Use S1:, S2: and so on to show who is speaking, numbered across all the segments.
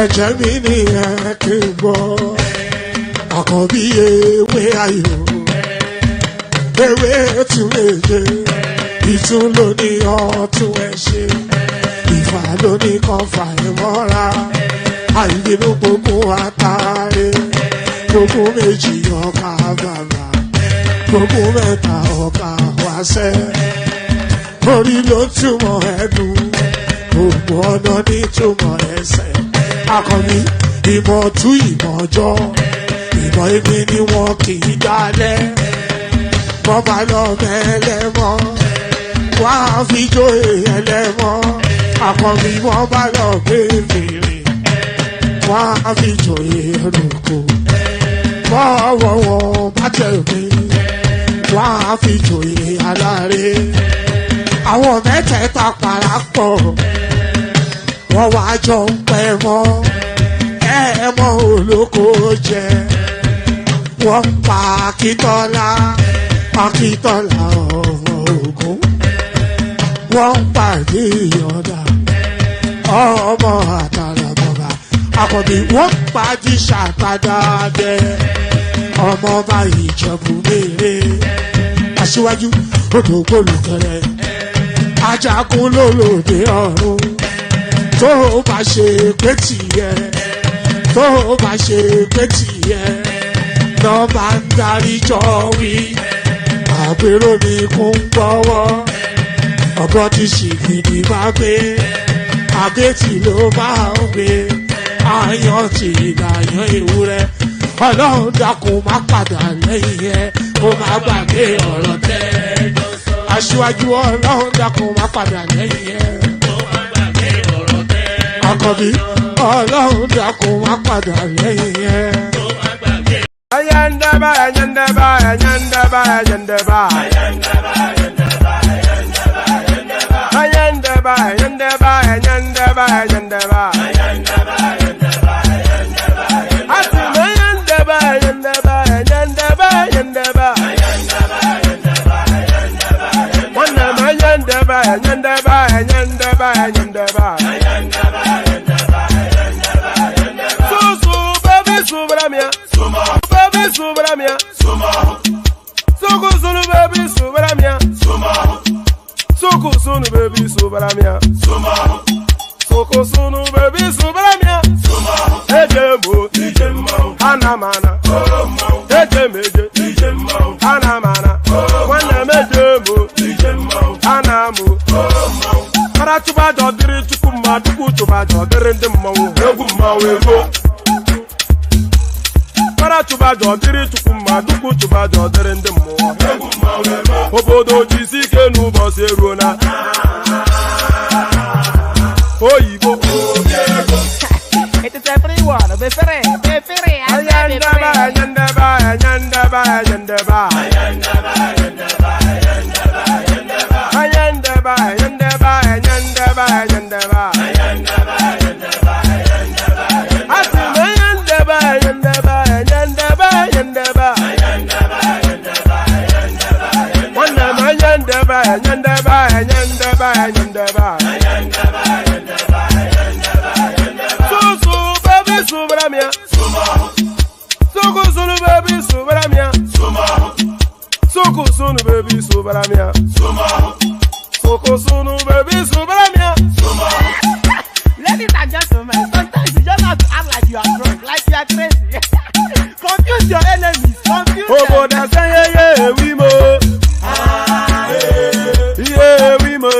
S1: ẹ̀jẹ̀ mi ní ẹ̀kẹ́ gbọ́ àkọ́bí ewé ayò ewé tún léje ìtún ló ní ọtún ẹ̀ ṣe ìfà ló ní kan fà ẹ̀ mọ́ra àìbínú gbogbo àtàrẹ gbogbo méjì ọkà bàbà gbogbo mẹ́ta ọkà wáṣẹ́ orí ló túmọ̀ ẹ̀dùn gbogbo ọ̀nà ní túmọ̀ ẹsẹ̀ akọni ìmọ̀ tú ìmọ̀ ọjọ́ ìmọ̀ ibi ni wọn kì í dálẹ̀ wọ́n bá lọ mẹ́lẹ́mọ́ wọ́n á fi jóye ẹlẹ́mọ́ akọni wọ́n bá lọ bèbèrè wọ́n á fi jóye ẹlòkó bọ́ọ̀wọ̀ wọn bá tẹ̀lé wọ́n á fi jóye aláre àwọn mẹ́tẹ̀ẹ̀ta parapọ̀ wọ́n wá jọ ń pẹ́ mọ́ ẹ̀ẹ́mọ́ olóko jẹ wọ́n ń pa Akíntọ́lá ọmọ Ògún wọ́n ń pàdé Ìyọ̀dà ọmọ Àtàlàbọ̀bà Àkànbí wọ́n ń pàdé Ṣàtàdàdẹ ọmọ ọba Ìjẹ̀bú Mèrè Aṣíwájú Odògbólùkẹrẹ Ajagun lólòdì ọ̀run tó bá ṣe pé tìyẹ tó bá ṣe pé tìyẹ náà bá ń darí jọ wí àpérò mi kún gbọ́wọ́ ọ̀bọ ti ṣìgìdì máa gbé àbẹ́tì ló máa ń gbé àyàn ti ìlàyàn ewúrẹ́ Ọlọ́run dákun má padà lẹ́yìn ẹ kó má gbàgbé ọ̀rọ̀ tẹ́ Aṣíwájú Ọlọ́run dákun má padà lẹ́yìn ẹ Àkànbí Ọlọ́run dákun má padà lẹ́yìn ẹ.
S2: Ayandaba, ayandaba, ayandaba, ayandaba. Ayandaba, ayandaba, ayandaba, ayandaba. Atima ayandaba, ayandaba, ayandaba, ayandaba. Wanama ayandaba, ayandaba, ayandaba, ayandaba. Subramia, baby subramia, Soko sunu baby subramia, Soko sunu baby subramia, Soko sunu baby subramia, Ejemo, Anamana, Ejemo, Anamana, Wanamejemo, Anamu, Paratuba dodiri tukuma tukutuba dodiri ndimo, Eguma wego. Paratuba dodiri tukuma tukutuba dodiri ndimo, Eguma wego. Obodo jisike n'ụbọchị eruona. Oyibo.
S3: It is everyone. Befere.
S2: Ayandaba, ayandaba, ayandaba, ayandaba. Ayandaba, ayandaba, ayandaba. Atima ayandaba, ayandaba, ayandaba, ayandaba. Wanama ayandaba, ayandaba, ayandaba, ayandaba. Susu baby subramia, Soko sunu baby subramia, Soko sunu baby subramia, Soko sunu baby subramia.
S3: Ladies and gentlemen, sometimes you just have to act like you are drunk, like you are crazy. Confuse your enemies, confuse them.
S2: Obodo sanye ye we mo, ye we mo.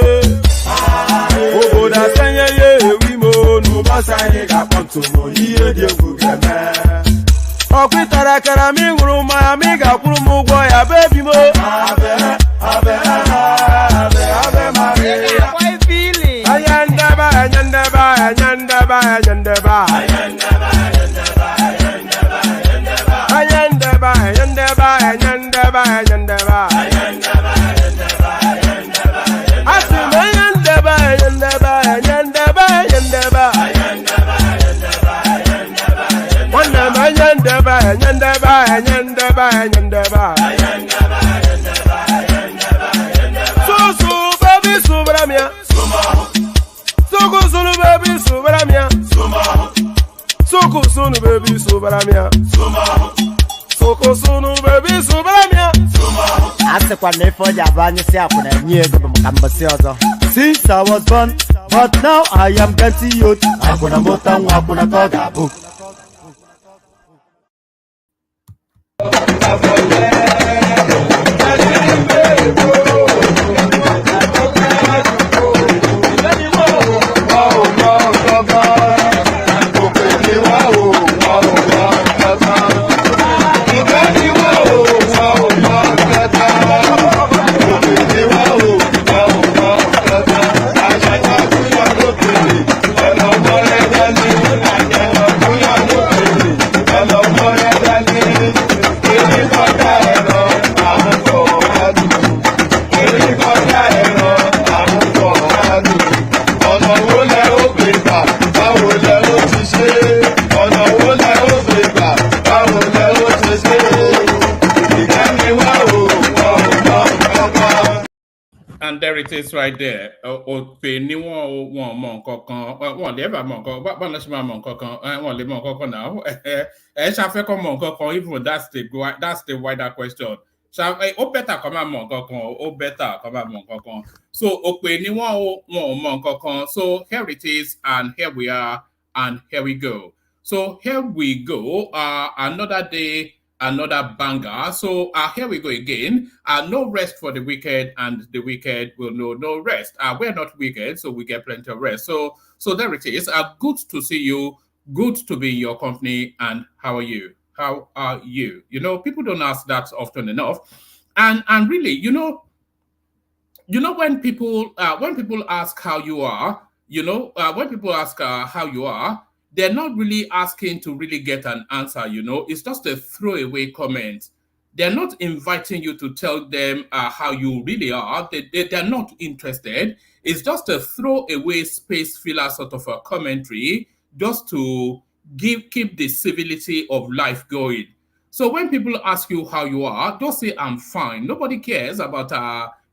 S2: Obodo sanye ye we mo, nuba sanye kaponto mo ye die gugeme. Okwitara kara mi nguru ma mi ga kwuru mu gwo ya baby mo. Abe Maria.
S3: Why feeling?
S2: Ayandaba, ayandaba, ayandaba, ayandaba. Ayandaba, ayandaba, ayandaba, ayandaba. Atima ayandaba, ayandaba, ayandaba, ayandaba. Wanama ayandaba, ayandaba, ayandaba, ayandaba. Susu baby subramia, Soko sunu baby subramia, Soko sunu baby subaramia. Soko sunu baby subaramia.
S3: Ase kwa nefo jabani si akuna nyego mkambasi ozo. Since I was born, but now I am getting youth. Akuna mota nwa akuna koga book.
S4: And there it is right there. Anyone monk one ever monk, but monk one monk now. Even that's the wider question. Shall I better come on monk or better come on monk? So anyone monk. So here it is, and here we are, and here we go. So here we go. Another day. Another banger. So here we go again. No rest for the wicked, and the wicked will know no rest. We're not wicked, so we get plenty of rest. So there it is. Good to see you. Good to be in your company. And how are you? How are you? You know, people don't ask that often enough. And really, you know when people ask how you are, when people ask how you are, they're not really asking to really get an answer, It's just a throwaway comment. They're not inviting you to tell them how you really are. They're not interested. It's just a throwaway space filler sort of a commentary just to keep the civility of life going. So when people ask you how you are, just say, I'm fine. Nobody cares about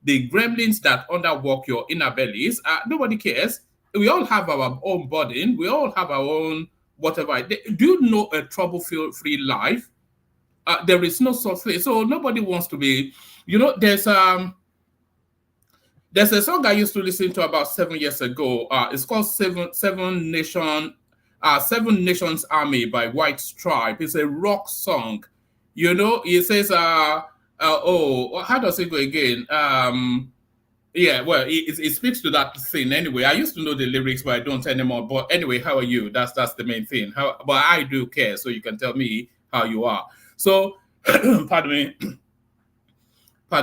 S4: the gremlins that underwork your inner bellies. Nobody cares. We all have our own burden. We all have our own whatever. Do you know a trouble-free life? There is no such thing. So nobody wants to be, there's a song I used to listen to about 7 years ago. It's called Seven Nations Army by White Stripe. It's a rock song. It says, how does it go again? Yeah, well, it speaks to that thing anyway. I used to know the lyrics, but I don't anymore. But anyway, how are you? That's the main thing. But I do care, so you can tell me how you are. So, pardon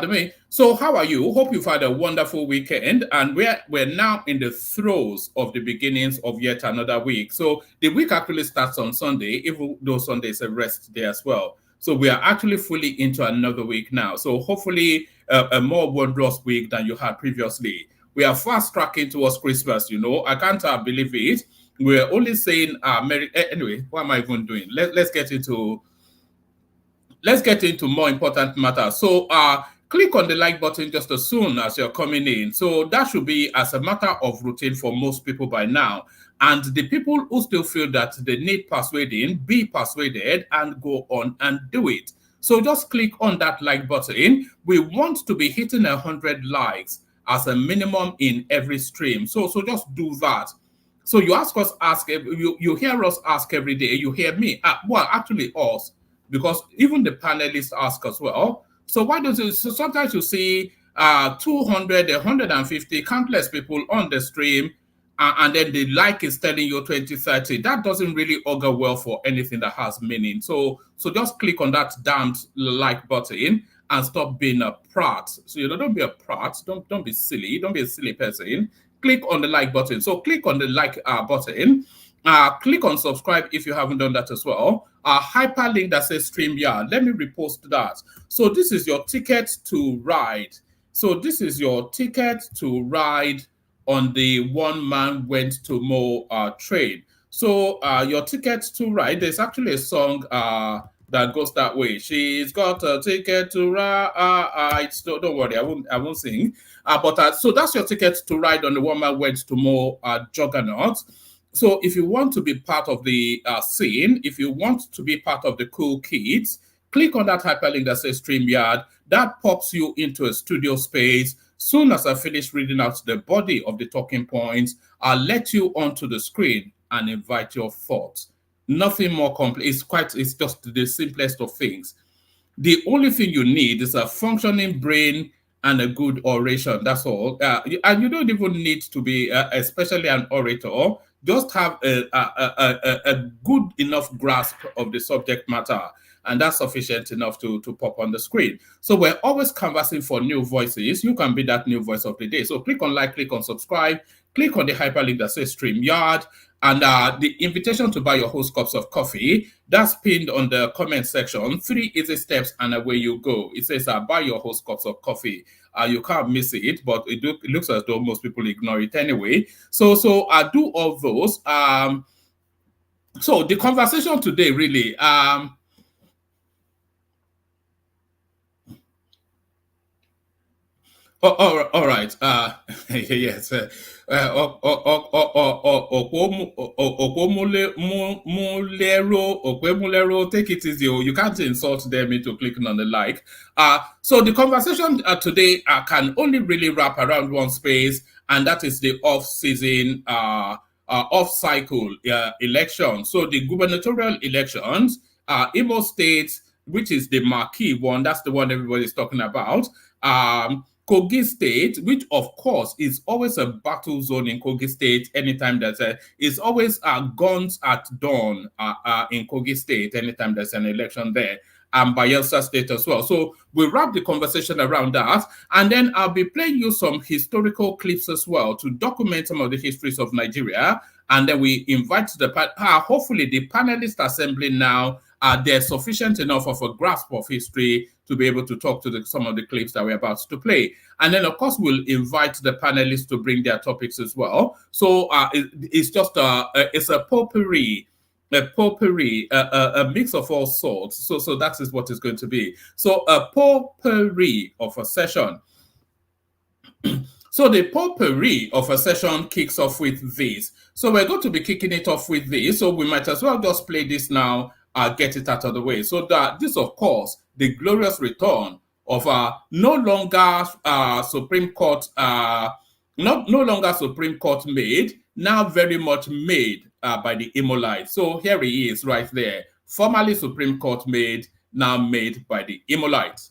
S4: me. So, how are you? Hope you've had a wonderful weekend, and we're now in the throes of the beginnings of yet another week. So, the week actually starts on Sunday, even though Sunday is a rest day as well. So we are actually fully into another week now. So hopefully a more wondrous week than you had previously. We are fast tracking towards Christmas, I can't believe it. We're only saying anyway, what am I even doing? Let's get into more important matters. So click on the like button just as soon as you're coming in. So that should be as a matter of routine for most people by now. And the people who still feel that they need persuading, be persuaded and go on and do it. So just click on that like button. We want to be hitting 100 likes as a minimum in every stream. So just do that. So you you hear us ask every day. You hear me. Well, actually us, because even the panelists ask as well. So why does it? So sometimes you see 200, 150 countless people on the stream. And then the like is telling you 2030. That doesn't really augur well for anything that has meaning. So just click on that damned like button and stop being a prat. So don't be a prat. Don't be silly. Don't be a silly person. Click on the like button. So click on the like button. Click on subscribe if you haven't done that as well. Hyperlink that says StreamYard. Let me repost that. So this is your ticket to ride. So this is your ticket to ride on the one man went to Mo train. So your ticket to ride, there's actually a song that goes that way. She's got a ticket to ride. Don't worry, I won't sing. So that's your ticket to ride on the one man went to Mo juggernaut. So if you want to be part of the scene, if you want to be part of the cool kids, click on that hyperlink that says StreamYard. That pops you into a studio space. Soon as I finish reading out the body of the talking points, I'll let you onto the screen and invite your thoughts. Nothing more complex. It's just the simplest of things. The only thing you need is a functioning brain and a good oration. That's all. And you don't even need to be, especially an orator. Just have a good enough grasp of the subject matter, and that's sufficient enough to pop on the screen. So we're always canvassing for new voices. You can be that new voice of the day. So click on like, click on subscribe, click on the hyperlink that says StreamYard, and the invitation to buy your host cups of coffee, that's pinned on the comment section. 3 easy steps and away you go. It says buy your host cups of coffee. You can't miss it, but it looks as though most people ignore it anyway. So I do all those. So the conversation today really, all right. Yes. Okwemulero, take it easy. You can't insult them into clicking on the like. So the conversation today can only really wrap around one space, and that is the off-season, off-cycle election. So the gubernatorial elections, Imo State, which is the marquee one, that's the one everybody's talking about. Kogi State, which of course is always a battle zone in Kogi State anytime there's it's always guns at dawn in Kogi State anytime there's an election there, and Bayelsa State as well. So we wrap the conversation around that, and then I'll be playing you some historical clips as well to document some of the histories of Nigeria, and then we invite hopefully the panelist assembly now. They're sufficient enough of a grasp of history to be able to talk to some of the clips that we're about to play. And then, of course, we'll invite the panelists to bring their topics as well. So it's just it's a potpourri, a mix of all sorts. So that is what it's going to be. So a potpourri of a session. So the potpourri of a session kicks off with this. So we're going to be kicking it off with this. So we might as well just play this now. Get it out of the way. So that this, of course, the glorious return of no longer Supreme Court, no longer Supreme Court made, now very much made by the Imolite. So here he is right there, formerly Supreme Court made, now made by the Imolite.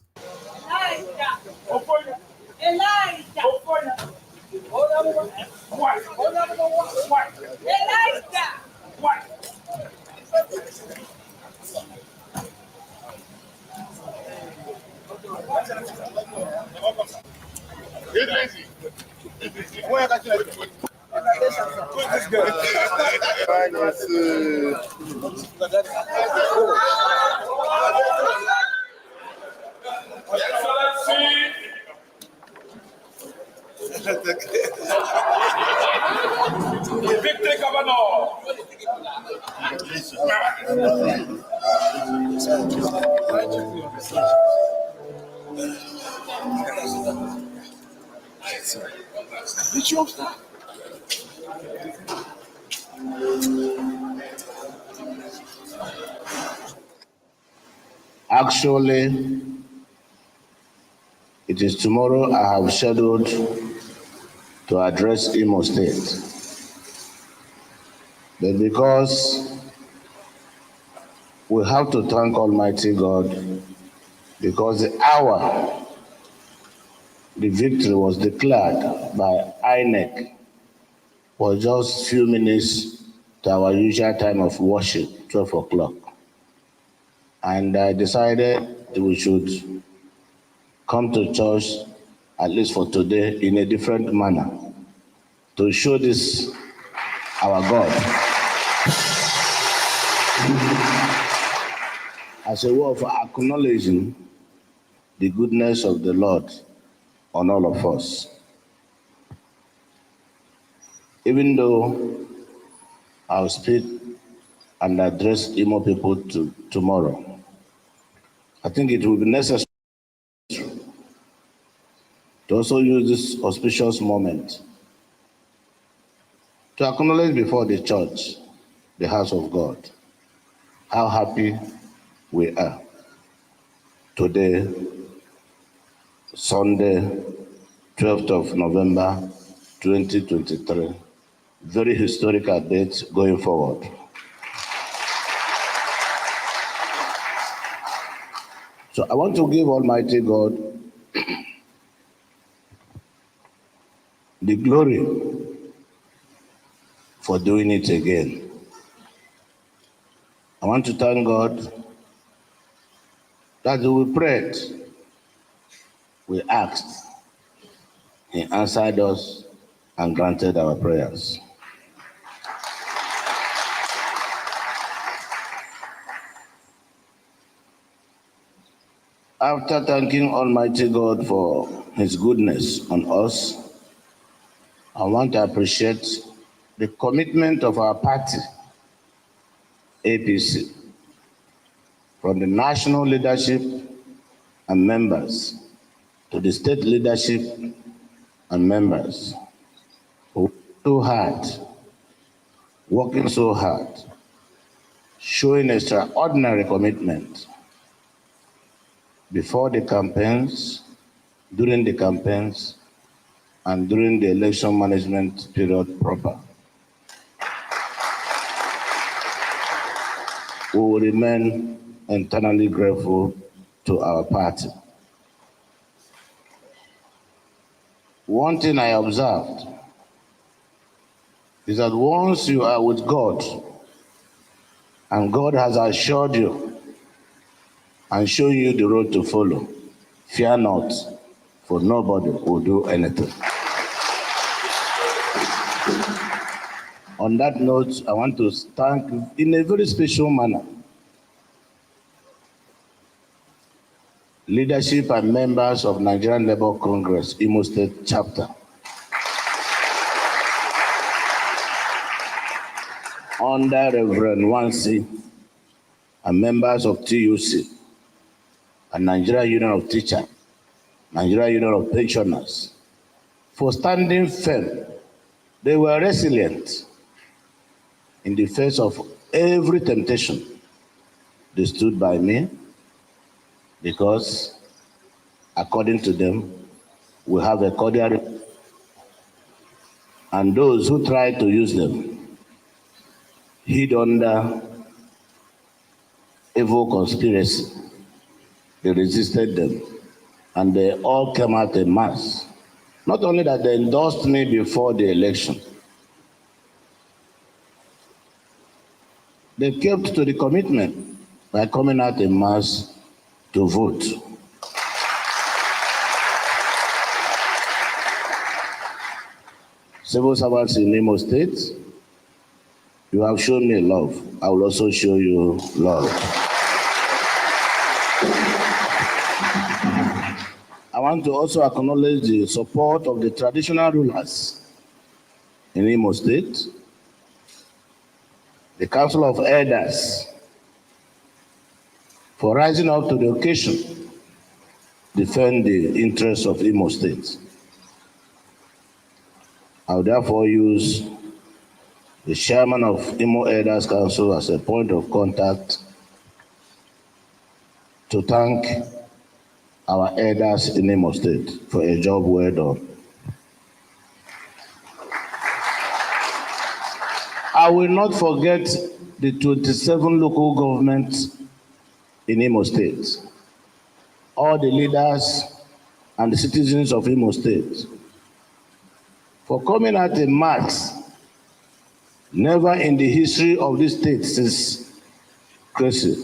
S2: Victor Governor.
S5: Actually, it is tomorrow I have scheduled to address Imo State. But because we have to thank Almighty God, because the hour the victory was declared by INEC was just few minutes to our usual time of worship, 12 o'clock. And I decided that we should come to church, at least for today, in a different manner, to show this, our God, as a way of acknowledging the goodness of the Lord on all of us. Even though I'll speak and address Imo people tomorrow, I think it will be necessary to also use this auspicious moment to acknowledge before the church, the house of God, how happy we are today, Sunday, 12th of November, 2023. Very historical date going forward. So I want to give Almighty God the glory for doing it again. I want to thank God that we prayed, we asked, He answered us and granted our prayers. After thanking Almighty God for His goodness on us, I want to appreciate the commitment of our party, APC, from the national leadership and members to the state leadership and members who working so hard, showing extraordinary commitment before the campaigns, during the campaigns, and during the election management period proper. We will remain eternally grateful to our party. One thing I observed is that once you are with God, and God has assured you and shown you the road to follow, fear not, for nobody will do anything. On that note, I want to thank in a very special manner leadership and members of Nigerian Labour Congress, Imo State Chapter. Under Reverend Wansi and members of TUC and Nigeria Union of Teachers, Nigeria Union of Pensioners, for standing firm. They were resilient in the face of every temptation. They stood by me because, according to them, we have a cordial, and those who try to use them hid under evil conspiracy. They resisted them, and they all came out en masse. Not only that, they endorsed me before the election. They kept to the commitment by coming out en masse to vote. Civil servants in Imo State, you have shown me love. I will also show you love. I want to also acknowledge the support of the traditional rulers in Imo State, the Council of Elders, for rising up to the occasion, defend the interests of Imo State. I will therefore use the chairman of Imo Elders Council as a point of contact to thank our elders in Imo State for a job well done. I will not forget the 27 local governments in Imo State, all the leaders and the citizens of Imo State, for coming out in mass. Never in the history of this state since crazy.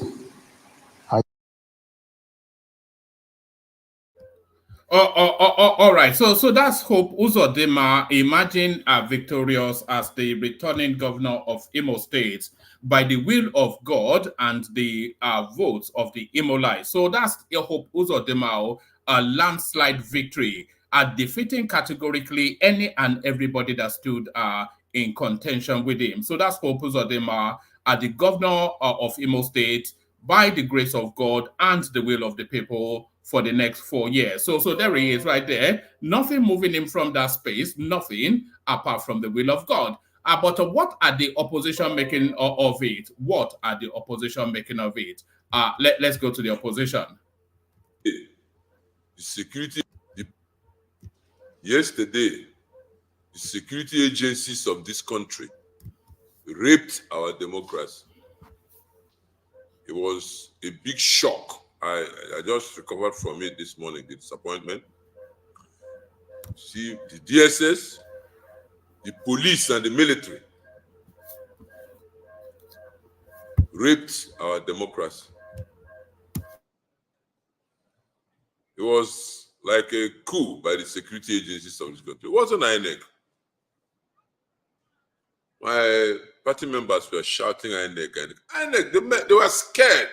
S4: All right. So that's Hope Uzodinma, imagine victorious as the returning governor of Imo State by the will of God and the votes of the Imolite. So that's Hope Uzodinma, a landslide victory, defeating categorically any and everybody that stood in contention with him. So that's Hope Uzodinma, the governor of Imo State, by the grace of God and the will of the people for the next 4 years. So there he is right there. Nothing moving him from that space, nothing apart from the will of God. But what are the opposition making of it? What are the opposition making of it? Let's go to the opposition.
S6: The security, yesterday, the security agencies of this country raped our democracy. It was a big shock. I just recovered from it this morning, the disappointment. See, the DSS, the police and the military raped our democracy. It was like a coup by the security agencies of this country. It wasn't INEC. My party members were shouting INEC. INEC, they were scared.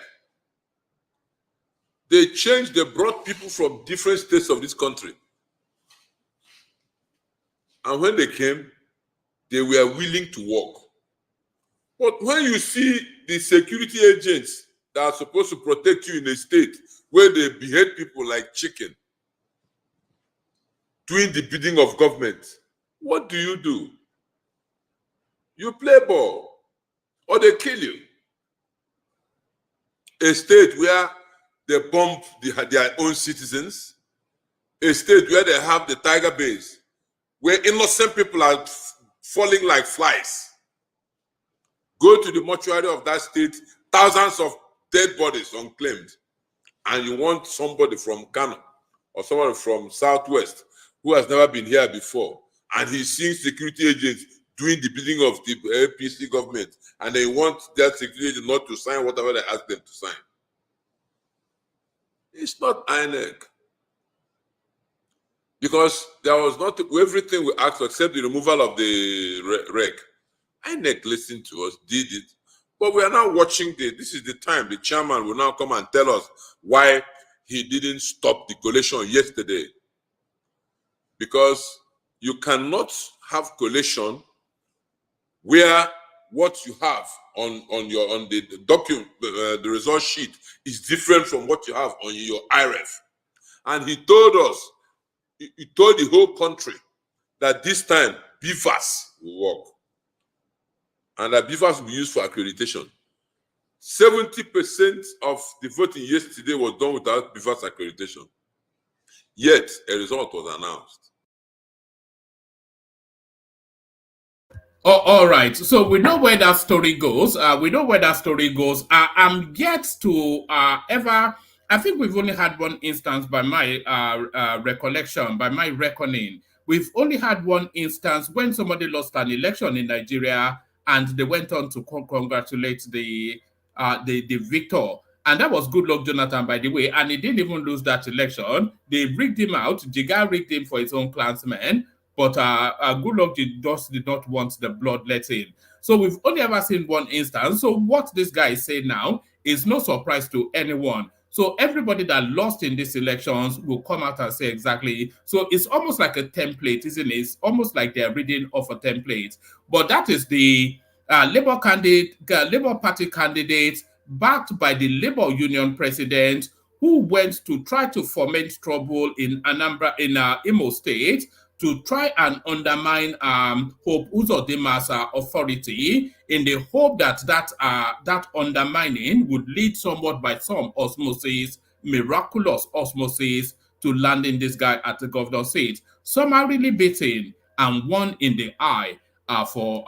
S6: They changed, they brought people from different states of this country. And when they came, they were willing to work. But when you see the security agents that are supposed to protect you in a state where they behead people like chicken, doing the bidding of government, what do? You play ball, or they kill you. A state where they bomb their own citizens, a state where they have the tiger base, where innocent people are falling like flies. Go to the mortuary of that state, thousands of dead bodies unclaimed, and you want somebody from Ghana or someone from Southwest who has never been here before, and he's seeing security agents doing the bidding of the APC government, and they want that security agent not to sign whatever they ask them to sign. It's not INEC. Because there was not everything we asked for except the removal of the reg. INEC listened to us, did it. But we are now watching this is the time the chairman will now come and tell us why he didn't stop the collation yesterday. Because you cannot have collation where what you have on the document, the result sheet is different from what you have on your IREF. And he told us, he told the whole country that this time BVAS will work. And that BVAS will be used for accreditation. 70% of the voting yesterday was done without BVAS accreditation. Yet, a result was announced.
S4: Oh, all right. So we know where that story goes. I'm yet to ever. I think we've only had one instance by my recollection, by my reckoning. We've only had one instance when somebody lost an election in Nigeria and they went on to congratulate the victor. And that was Goodluck Jonathan, by the way. And he didn't even lose that election. They rigged him out. Jiga rigged him for his own clansmen. But Goodluck did not want the bloodletting. So we've only ever seen one instance. So what this guy is saying now is no surprise to anyone. So everybody that lost in these elections will come out and say exactly. So it's almost like a template, isn't it? It's almost like they're reading off a template. But that is the Labour Party candidate backed by the Labour Union president who went to try to foment trouble in Anambra, in Imo State, to try and undermine Hope Uzodinma's authority in the hope that undermining would lead somewhat by some osmosis, miraculous osmosis, to landing this guy at the governor's seat. Summarily beaten and one in the eye for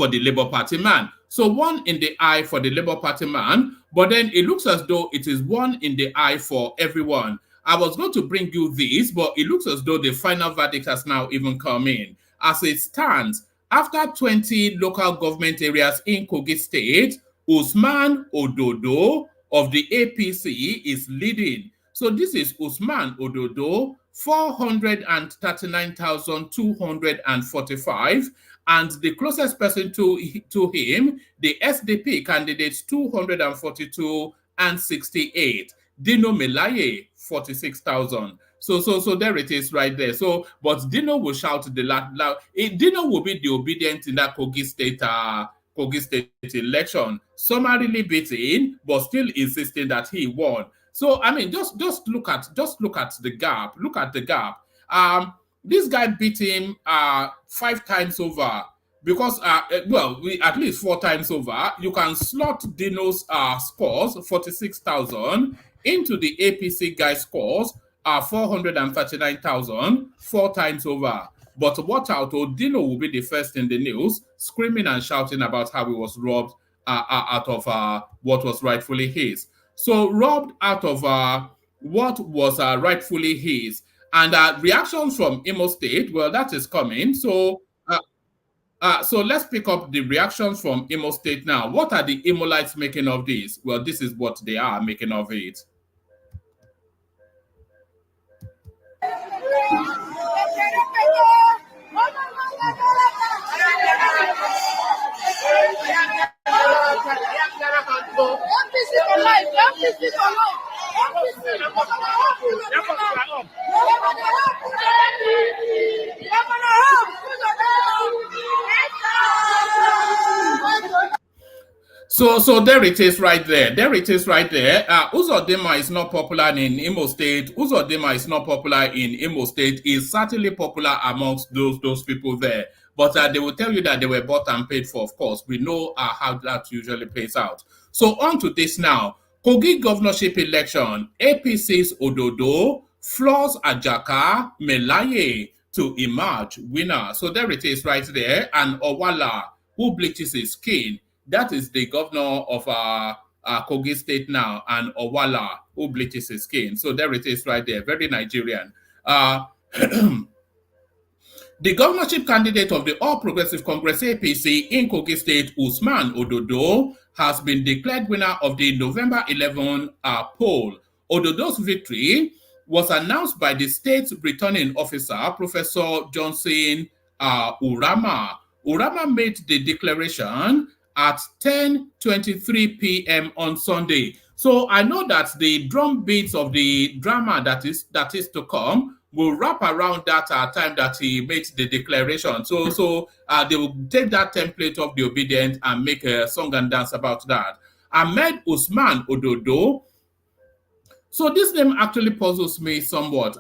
S4: the Labour Party man. So one in the eye for the Labour Party man, but then it looks as though it is one in the eye for everyone. I was going to bring you this, but it looks as though the final verdict has now even come in. As it stands, after 20 local government areas in Kogi State, Usman Ododo of the APC is leading. So this is Usman Ododo, 439,245. And the closest person to him, the SDP candidates, 242 and 68. Dino Melaye, 46,000. So there it is right there. So, but Dino will shout the loud. Dino will be the obedient in that Kogi State election. Summarily beaten, but still insisting that he won. So I mean, just look at the gap. Look at the gap. this guy beat him 5 times over because, at least 4 times over. You can slot Dino's scores, 46,000, into the APC guy's scores, 439,000, 4 times over. But watch out, Dino will be the first in the news, screaming and shouting about how he was robbed out of what was rightfully his. So robbed out of what was rightfully his. And reactions from Imo State, well, that is coming. So so let's pick up the reactions from Imo State now. What are the Imolites making of this? Well, this is what they are making of it. So there it is right there. There it is right there. Uzodinma is not popular in Imo State. Uzodinma is not popular in Imo State. Is certainly popular amongst those people there. But they will tell you that they were bought and paid for, of course. We know how that usually plays out. So on to this now. Kogi governorship election. APC's Ododo floors Ajaka Melaye to emerge winner. So there it is right there. And Owala, who bleaches his skin. That is the governor of Kogi State now, and Owala, who bleaches his skin. So there it is right there, very Nigerian. The governorship candidate of the All Progressive Congress APC in Kogi State, Usman Ododo, has been declared winner of the November 11 poll. Ododo's victory was announced by the state's returning officer, Professor Johnson Urama. Urama made the declaration at 10:23 p.m. on Sunday. So I know that the drum beats of the drama that is to come will wrap around that time that he made the declaration. So they will take that template of the obedient and make a song and dance about that. Ahmed Usman Ododo. So this name actually puzzles me somewhat.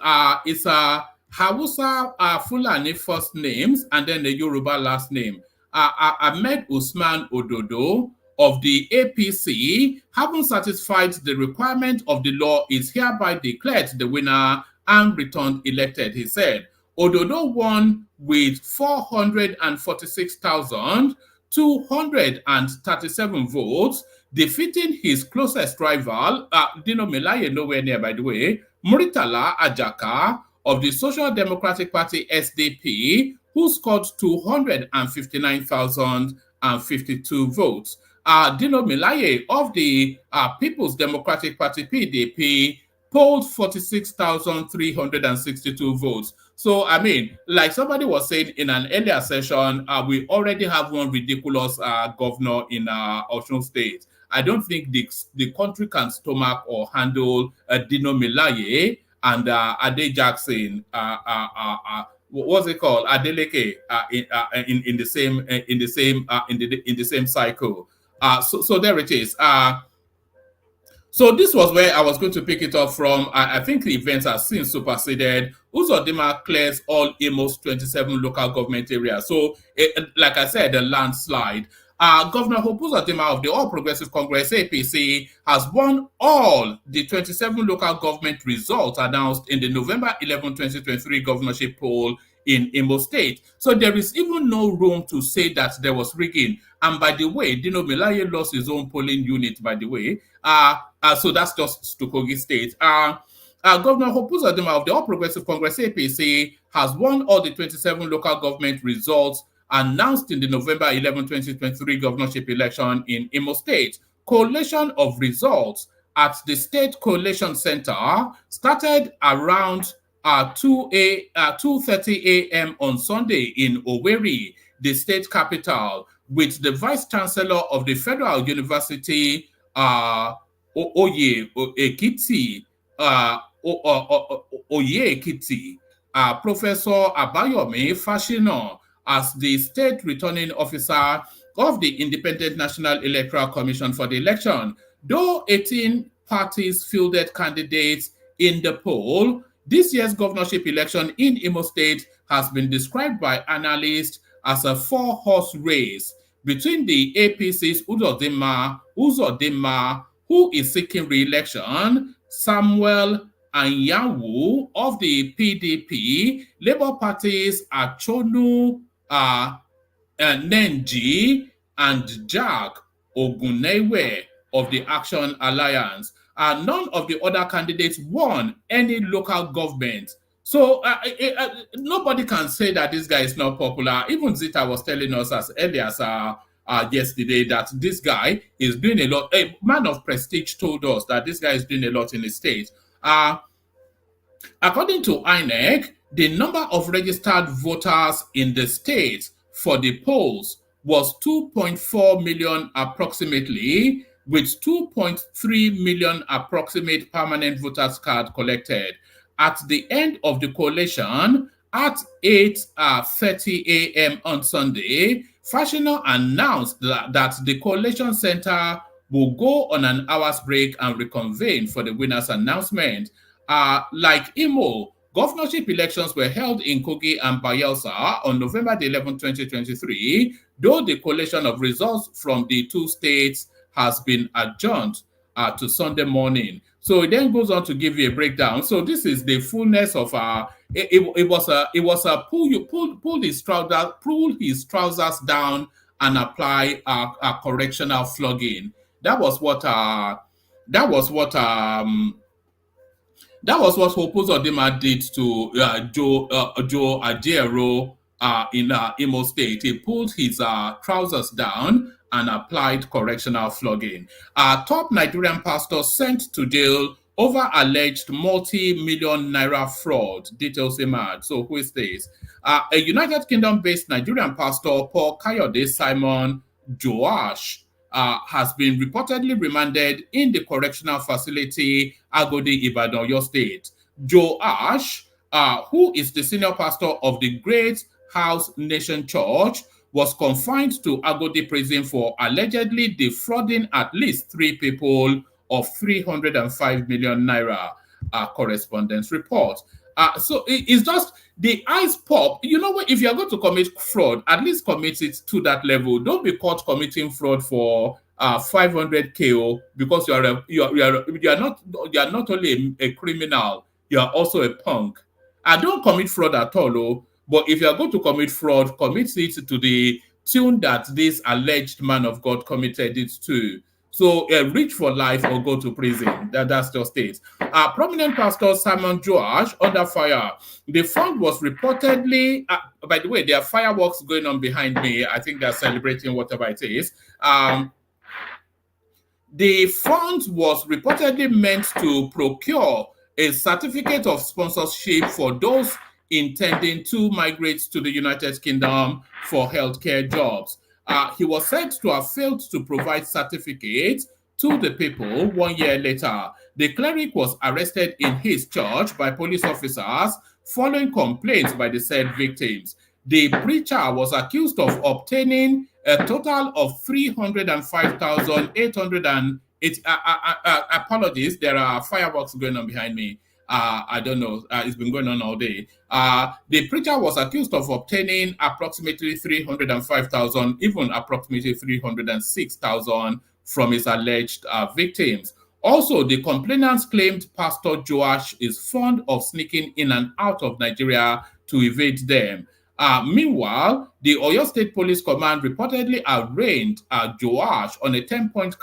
S4: It's a Hausa Fulani first names and then the Yoruba last name. Ahmed Usman Ododo of the APC, having satisfied the requirement of the law, is hereby declared the winner and returned elected, he said. Ododo won with 446,237 votes, defeating his closest rival, Dino Melaye, nowhere near, by the way, Muritala Ajaka of the Social Democratic Party SDP, who scored 259,052 votes. Dino Melaye of the People's Democratic Party PDP polled 46,362 votes. So, I mean, like somebody was saying in an earlier session, we already have one ridiculous governor in Osun State. I don't think the country can stomach or handle Dino Melaye and Ade Jackson. What's it called? Adeleke in the same cycle. So there it is. So this was where I was going to pick it up from. I think the events are since superseded. Uzodinma clears all Imo's 27 local government areas. So, like I said, a landslide. Governor Hope Uzodinma of the All Progressive Congress APC has won all the 27 local government results announced in the November 11, 2023 governorship poll in Imo State. So there is even no room to say that there was rigging. And by the way, Dino Melaye lost his own polling unit, by the way. So that's just to Kogi State. Governor Hope Uzodinma of the All Progressive Congress APC has won all the 27 local government results announced in the November 11, 2023 governorship election in Imo State. Collation of results at the State Collation Center started around 2:30 a.m. on Sunday in Owerri, the state capital, with the Vice Chancellor of the Federal University, Oye Ekiti, Professor Abayomi Fashino, as the state returning officer of the Independent National Electoral Commission for the election. Though 18 parties fielded candidates in the poll, This year's governorship election in Imo State has been described by analysts as a four-horse race between the APC's Uzodinma, who is seeking re-election, Samuel Anyanwu of the PDP, Labour Party's Achonu Nenji, and Jack Ogunewe of the Action Alliance. None of the other candidates won any local government. So nobody can say that this guy is not popular. Even Zita was telling us as early as yesterday that this guy is doing a lot. A man of prestige told us that this guy is doing a lot in the state. According to INEC, the number of registered voters in the state for the polls was 2.4 million approximately, with 2.3 million approximate permanent voters card collected. At the end of the collation, at 8:30 a.m. on Sunday, Fashioner announced that the collation center will go on an hour's break and reconvene for the winner's announcement. Like Imo, governorship elections were held in Kogi and Bayelsa on November 11, 2023, though the collation of results from the two states has been adjourned to Sunday morning. So it then goes on to give you a breakdown. So this is the fullness of it was a pull his trousers down and apply a correctional flogging. That was what Uzodinma did to Joe Ajaero in Imo State. He pulled his trousers down and applied correctional flogging. Top Nigerian pastor sent to jail over alleged multi-million naira fraud. Details emerge. So who is this? A United Kingdom-based Nigerian pastor, Paul Kayode Simon Joash, has been reportedly remanded in the correctional facility Agodi, Ibadan, Oyo State. Joash, who is the senior pastor of the Great House Nation Church, was confined to Agodi prison for allegedly defrauding at least 3 people of 305 million naira. Correspondence report. So it's just the eyes pop. You know what? If you are going to commit fraud, at least commit it to that level. Don't be caught committing fraud for 500k because you are not only a criminal, you are also a punk. I don't commit fraud at all, but if you are going to commit fraud, commit it to the tune that this alleged man of God committed it to. So reach for life or go to prison. That's just it. Prominent pastor Simon Joash under fire. The fund was reportedly, by the way, there are fireworks going on behind me. I think they're celebrating whatever it is. The fund was reportedly meant to procure a certificate of sponsorship for those intending to migrate to the United Kingdom for healthcare jobs. He was said to have failed to provide certificates to the people 1 year later. The cleric was arrested in his church by police officers following complaints by the said victims. The preacher was accused of obtaining a total of 305,808. Apologies, there are fireworks going on behind me. I don't know. It's been going on all day. The preacher was accused of obtaining approximately 305,000, even approximately 306,000 from his alleged victims. Also, the complainants claimed Pastor Joash is fond of sneaking in and out of Nigeria to evade them. Meanwhile, the Oyo State Police Command reportedly arraigned Joash on a 10-point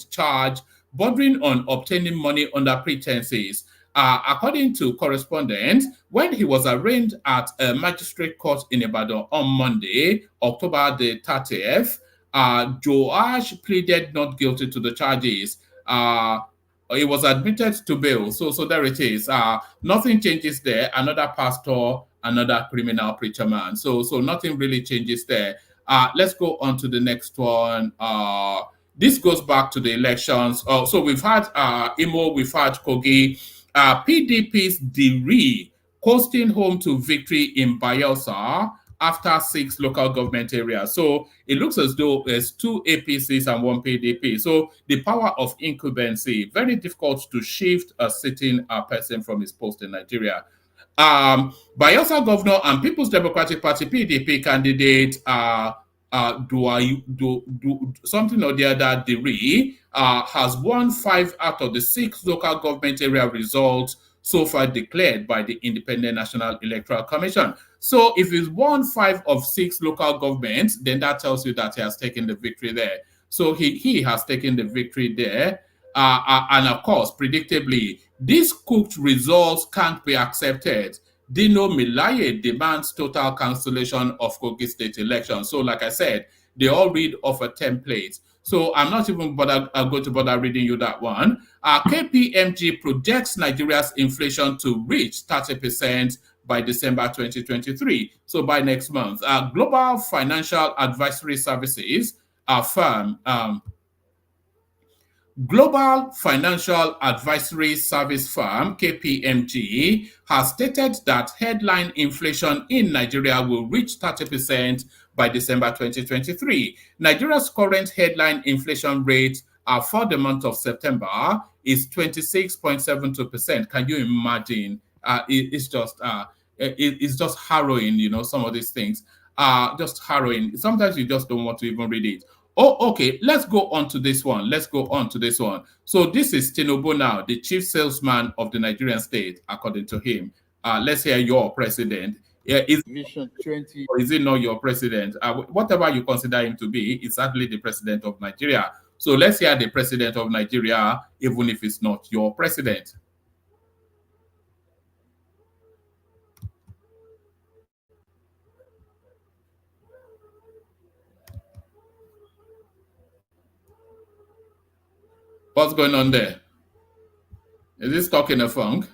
S4: charge bordering on obtaining money under pretenses. According to correspondents, when he was arraigned at a magistrate court in Ibadan on Monday, October the 30th, Joash pleaded not guilty to the charges. He was admitted to bail. So there it is. Nothing changes there. Another pastor, another criminal preacher man. So nothing really changes there. Let's go on to the next one. This goes back to the elections. So we've had Imo, we've had Kogi. PDP's Diri coasting home to victory in Bayelsa. after 6 local government areas. So it looks as though there's 2 APCs and 1 PDP. So the power of incumbency, very difficult to shift a sitting person from his post in Nigeria. Bayelsa Governor and People's Democratic Party PDP candidate do something or the other, Diri, has won 5 out of the 6 local government area results so far declared by the Independent National Electoral Commission. So if he's won 5 of 6 local governments, then that tells you that he has taken the victory there. So he has taken the victory there. And of course, predictably, these cooked results can't be accepted. Dino Milaye demands total cancellation of Kogi state elections. So, like I said, they all read off a template. So I'm not even going to bother reading you that one. KPMG projects Nigeria's inflation to reach 30% by December 2023. So by next month. Global Financial Advisory Services, firm, Global Financial Advisory Service firm, KPMG, has stated that headline inflation in Nigeria will reach 30% by December 2023. Nigeria's current headline inflation rate for the month of September is 26.72%. Can you imagine? It's just harrowing, you know, some of these things. Just harrowing. Sometimes you just don't want to even read it. Oh, okay. Let's go on to this one. So this is Tinubu now, the chief salesman of the Nigerian state, according to him. Let's hear your president.
S7: Vision 20.
S4: Or is it not your president? Whatever you consider him to be, is certainly the president of Nigeria. So let's hear the president of Nigeria, even if it's not your president. What's going on there? Is this stuck in a funk?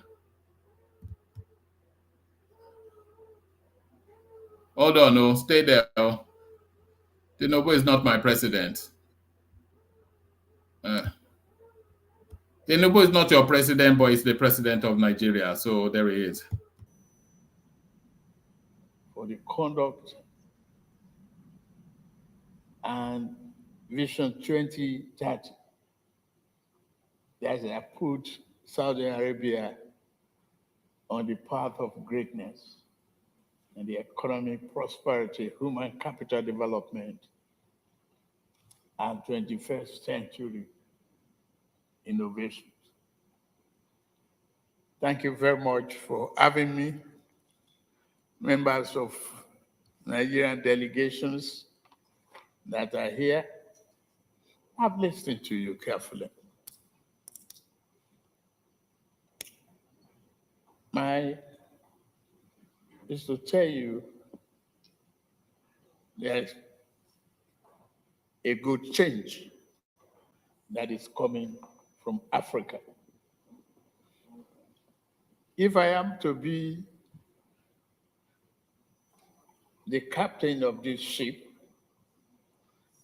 S4: Hold on, no, stay there. Tinubu is not my president. Tinubu is not your president, but he's the president of Nigeria. So there he is.
S7: For the conduct and Vision 2030. That has put Saudi Arabia on the path of greatness and the economic prosperity, human capital development, and 21st century innovations. Thank you very much for having me, members of Nigerian delegations that are here. I've listened to you carefully. Is to tell you there's a good change that is coming from Africa. If I am to be the captain of this ship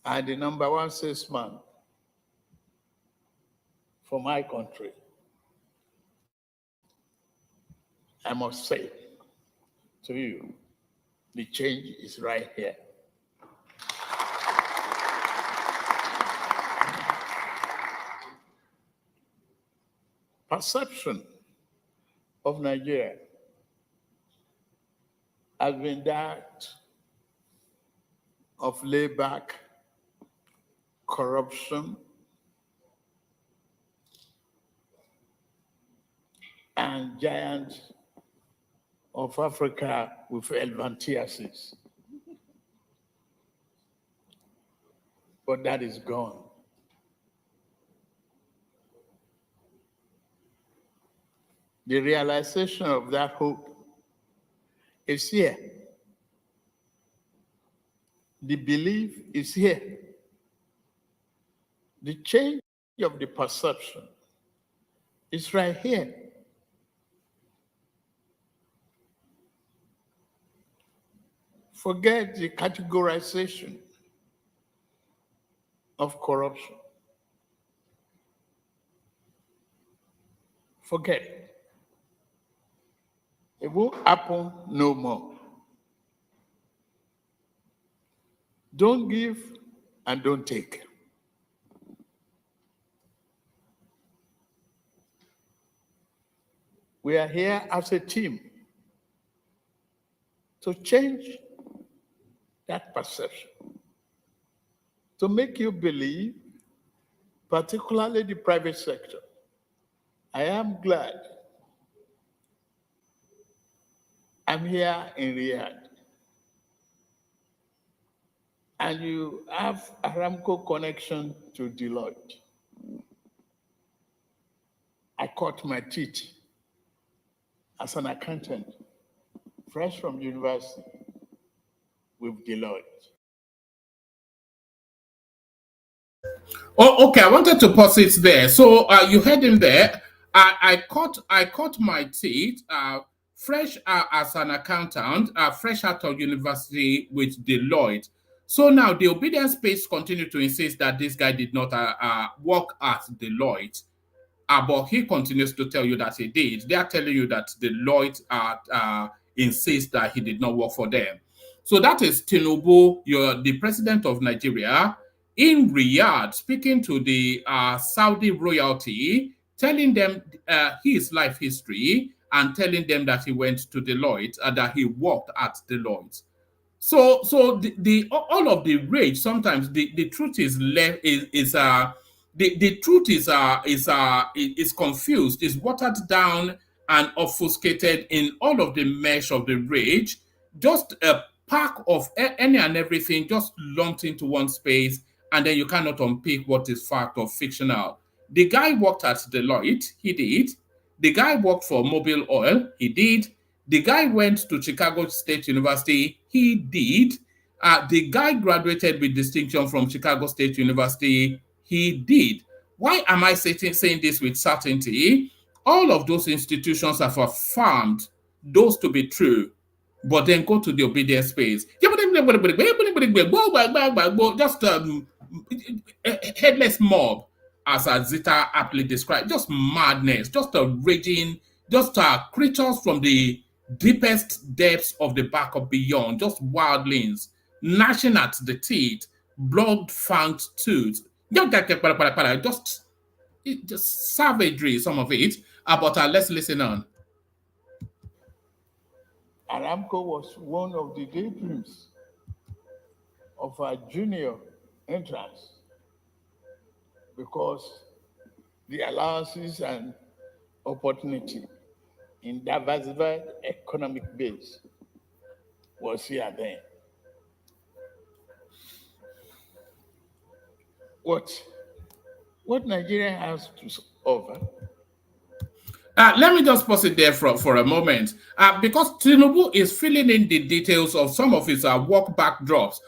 S7: and the number 1 salesman for my country, I must say to you, the change is right here. Perception of Nigeria has been that of layback, corruption, and giants of Africa with elephantiasis. But that is gone. The realization of that hope is here. The belief is here. The change of the perception is right here. Forget the categorization of corruption. Forget it. It will happen no more. Don't give and don't take. We are here as a team to change that perception, to make you believe, particularly the private sector. I am glad I'm here in Riyadh, and you have Aramco connection to Deloitte. I cut my teeth as an accountant, fresh from university, with Deloitte.
S4: Oh, okay. I wanted to pause it there. So you heard him there. I cut my teeth fresh as an accountant, fresh out of university with Deloitte. So now the obedience space continue to insist that this guy did not work at Deloitte. But he continues to tell you that he did. They are telling you that Deloitte insists that he did not work for them. So that is Tinubu, the president of Nigeria, in Riyadh, speaking to the Saudi royalty, telling them his life history and telling them that he went to Deloitte, that he worked at Deloitte. So the all of the rage sometimes the truth is left is the truth is confused, is watered down and obfuscated in all of the mesh of the rage, just a pack of any and everything just lumped into one space, and then you cannot unpick what is fact or fictional. The guy worked at Deloitte, he did. The guy worked for Mobil Oil, he did. The guy went to Chicago State University, he did. The guy graduated with distinction from Chicago State University, he did. Why am I saying this with certainty? All of those institutions have affirmed those to be true, but then go to the obedience space. Just headless mob, as Zita aptly described, just madness, just a raging, just creatures from the deepest depths of the back of beyond, just wildlings, gnashing at the teeth, blood-fanged tooth, just savagery, some of it. But let's listen on.
S7: Aramco was one of the daydreams of our junior entrance because the allowances and opportunity in diversified economic base was here then. What Nigeria has to offer.
S4: Let me just pause it there for a moment, because Tinubu is filling in the details of some of his work backdrops.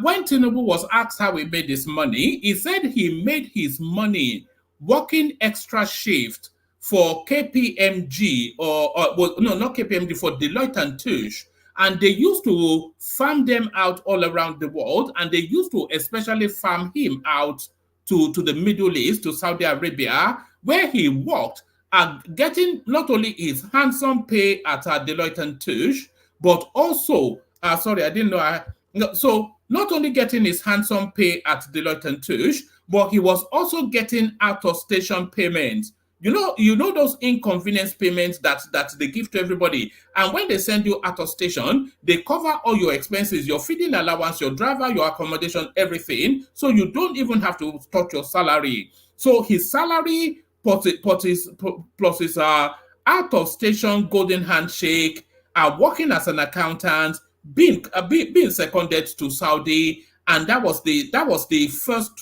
S4: When Tinubu was asked how he made his money, he said he made his money working extra shift for KPMG, well, no, not KPMG, for Deloitte and Touche. And they used to farm them out all around the world, and they used to especially farm him out to the Middle East, to Saudi Arabia, where he worked, getting not only his handsome pay at Deloitte and Touche, but also, sorry, I didn't know. So not only getting his handsome pay at Deloitte and Touche, but he was also getting out-of-station payments. You know those inconvenience payments that they give to everybody. And when they send you out of station, they cover all your expenses, your feeding allowance, your driver, your accommodation, everything. So you don't even have to touch your salary. So his salary plus his out of station golden handshake, working as an accountant, being seconded to Saudi, and that was the first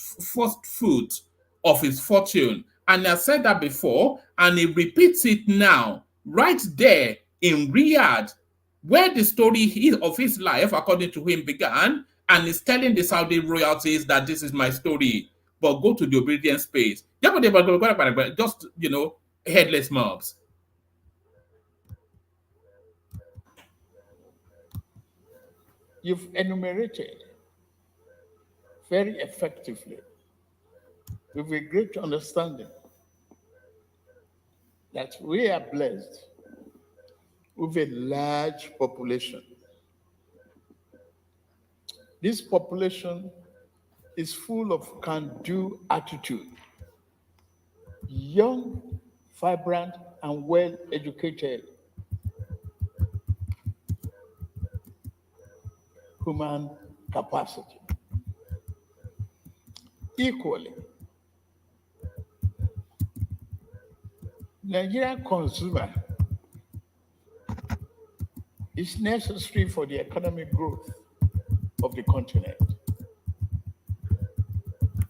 S4: fruit of his fortune. And I said that before, and he repeats it now, right there in Riyadh, where the story of his life, according to him, began, and he's telling the Saudi royalties that this is my story. But go to the obedience space. Just, headless mobs.
S7: You've enumerated very effectively, with a great understanding, that we are blessed with a large population. This population is full of can-do attitude, young, vibrant, and well-educated human capacity. Equally, Nigerian consumer is necessary for the economic growth of the continent.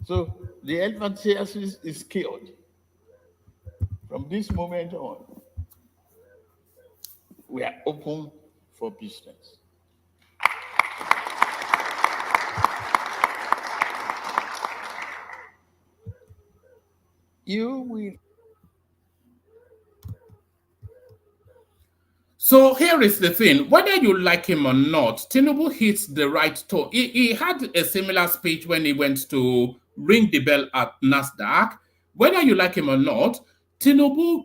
S7: So the advantage is killed. From this moment on, we are open for business. You will.
S4: So here is the thing, whether you like him or not, Tinubu hits the right tone. He had a similar speech when he went to ring the bell at NASDAQ. Whether you like him or not, Tinubu,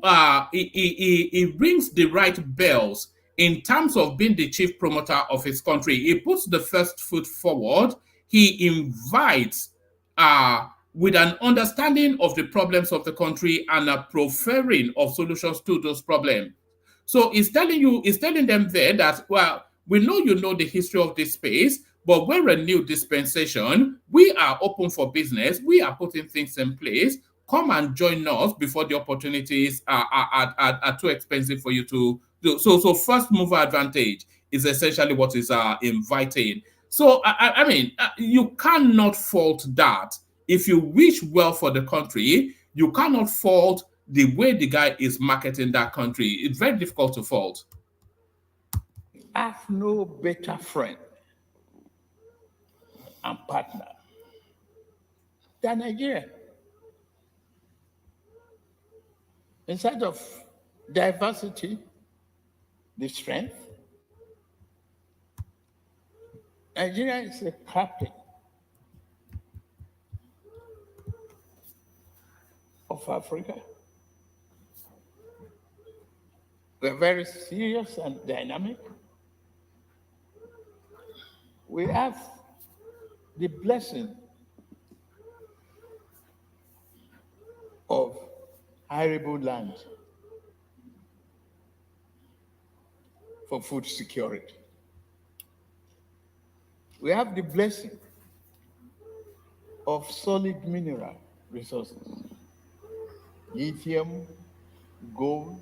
S4: he rings the right bells in terms of being the chief promoter of his country. He puts the first foot forward. He invites with an understanding of the problems of the country and a proffering of solutions to those problems. So he's telling them there that, well, we know you know the history of this space, but we're a new dispensation. We are open for business. We are putting things in place. Come and join us before the opportunities are too expensive for you to do. So first mover advantage is essentially what is inviting. So, I mean, you cannot fault that. If you wish well for the country, you cannot fault the way the guy is marketing that country. It's very difficult to fault.
S7: I have no better friend and partner than Nigeria. Instead of diversity, the strength, Nigeria is a captain of Africa. We're very serious and dynamic. We have the blessing of arable land for food security. We have the blessing of solid mineral resources, lithium, gold,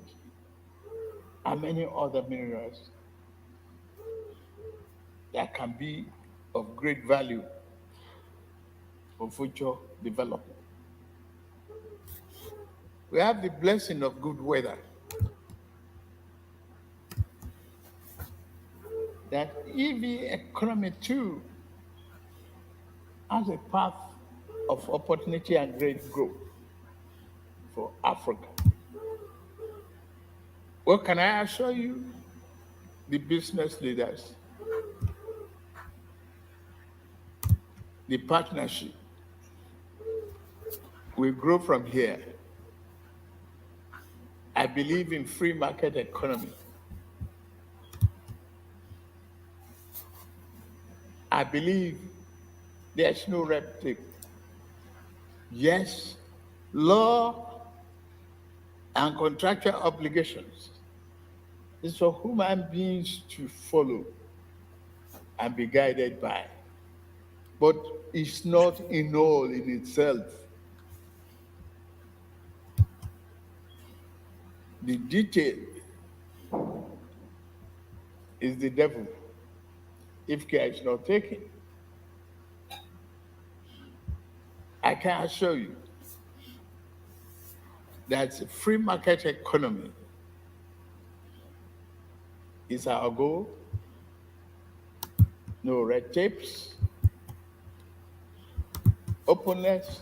S7: and many other minerals that can be of great value for future development. We have the blessing of good weather that if the economy too has a path of opportunity and great growth for Africa. Well, can I assure you, the business leaders, the partnership will grow from here. I believe in free market economy. I believe there's no red tape. Yes, law and contractual obligations is for human beings to follow and be guided by, but it's not in all in itself. The detail is the devil if care is not taken. I can assure you that free market economy is our goal. No red tapes, openness.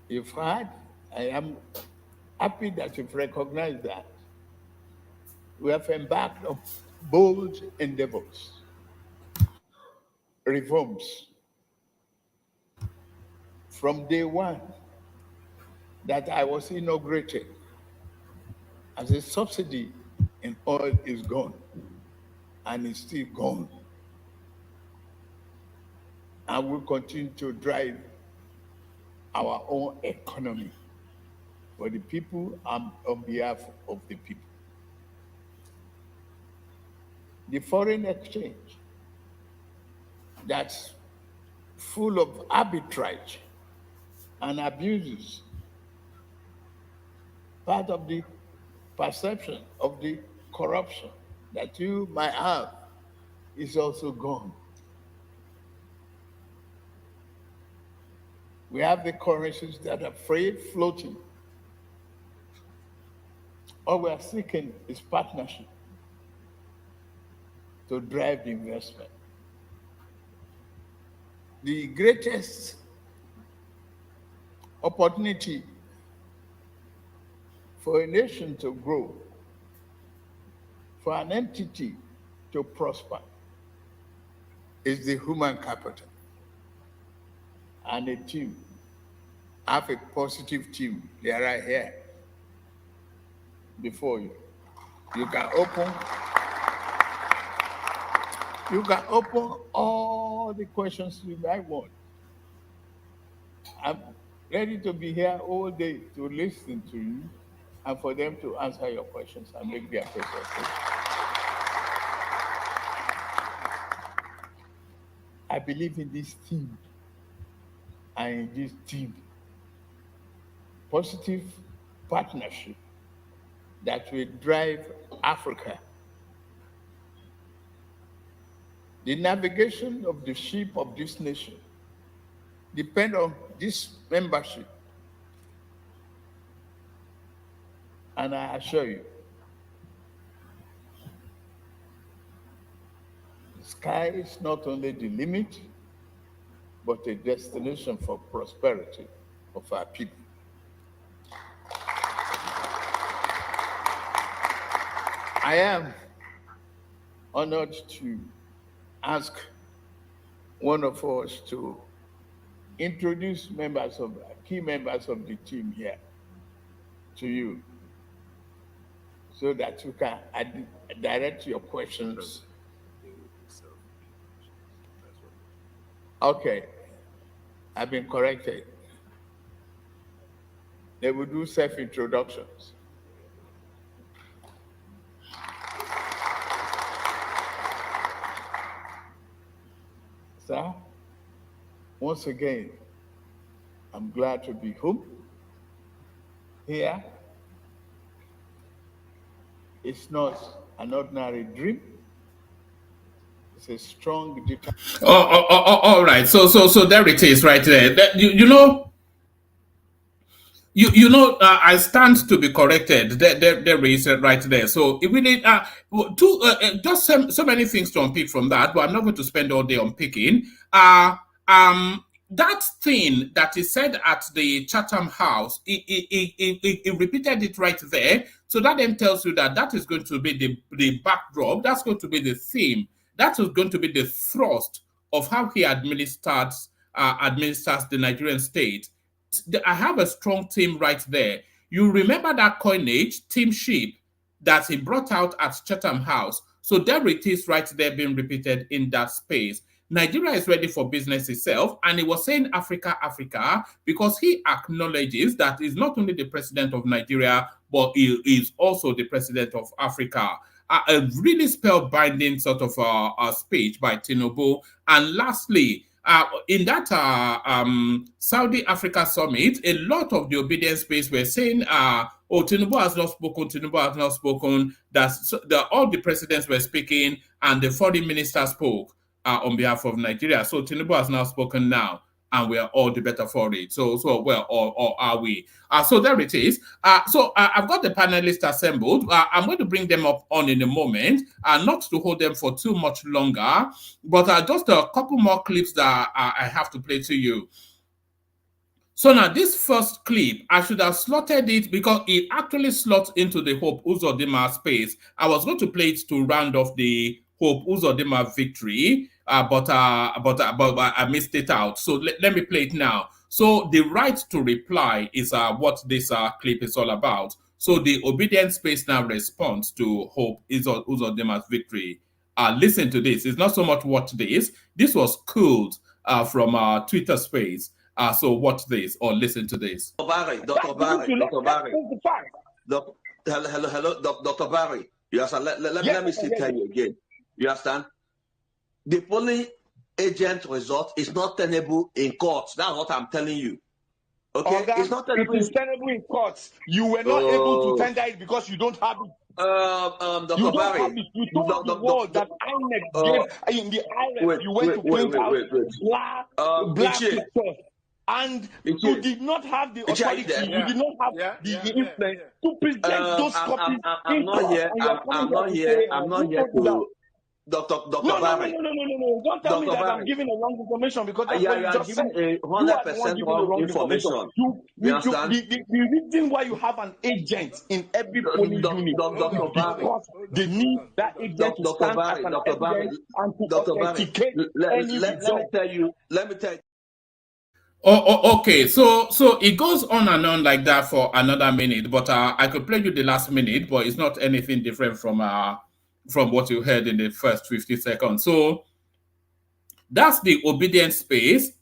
S7: You've heard, I am happy that you've recognized that. We have embarked on bold endeavors, reforms. From day one that I was inaugurated, as a subsidy in oil is gone, and it's still gone. and will continue to drive our own economy for the people and on behalf of the people. The foreign exchange that's full of arbitrage and abuses, part of the perception of the corruption that you might have is also gone. We have the currencies that are free floating. All we are seeking is partnership to drive the investment. The greatest opportunity for a nation to grow, for an entity to prosper, is the human capital. And a team, have a positive team. They are right here before you. You can open all the questions you might want. I'm ready to be here all day to listen to you and for them to answer your questions and make their questions. I believe in this team and in this team. Positive partnership that will drive Africa. The navigation of the ship of this nation depend on this membership. And I assure you, the sky is not only the limit, but a destination for prosperity of our people. I am honored to ask one of us to introduce key members of the team here to you so that you can direct your questions. Okay, I've been corrected. They will do self-introductions. Sir, once again, I'm glad to be home here. It's not an ordinary dream. It's a strong determination.
S4: All right. So there it is, right there. I stand to be corrected. There is right there. So it really just so many things to unpick from that, but I'm not going to spend all day unpicking. That thing that is said at the Chatham House, it repeated it right there. So that then tells you that is going to be the backdrop. That's going to be the theme. That is going to be the thrust of how he administers the Nigerian state. I have a strong team right there. You remember that coinage, team sheep, that he brought out at Chatham House. So there it is right there being repeated in that space. Nigeria is ready for business itself, and he was saying Africa, Africa, because he acknowledges that he's not only the president of Nigeria, but he is also the president of Africa. A really spellbinding sort of speech by Tinubu. And lastly, in that Saudi Africa summit, a lot of the obedience space were saying, Tinubu has not spoken, that all the presidents were speaking and the foreign minister spoke on behalf of Nigeria. So Tinubu has now spoken now, and we are all the better for it. Or are we? So there it is. I've got the panelists assembled. I'm going to bring them up on in a moment, not to hold them for too much longer, but just a couple more clips that I have to play to you. So now this first clip, I should have slotted it because it actually slots into the Hope Uzodinma space. I was going to play it to round off the Hope Uzodinma victory, but I missed it out. So let me play it now. So the right to reply is what this clip is all about. So the obedience space now responds to Hope Uzodinma's victory. Listen to this. It's not so much watch this. This was cooled from our Twitter space. So watch this or listen to this.
S8: Dr. Barry. Hello, Dr. Barry. You understand? Let me tell you again. You understand? The polling agent result is not tenable in court. That's what I'm telling you. Okay, it's not tenable.
S9: It is tenable in court. You were not able to tender it because you don't have it.
S8: Dr.
S9: You
S8: Barry.
S9: don't have it. You told the world that INEC gave in the IRF. You went to print out black pictures. And you did not have the authority, you did not have the influence to present those copies.
S8: I'm not here to Dr. Barry.
S9: No. Don't tell me that I'm giving a wrong information because that's what you just said.
S8: 100% wrong information.
S9: The reason why you have an agent in every polling unit is because they need that agent to stand as an evidence and to authenticate any result.
S8: Let me tell you.
S4: Okay. So it goes on and on like that for another minute, but I could play you the last minute, but it's not anything different from what you heard in the first 50 seconds. So that's the obedient space.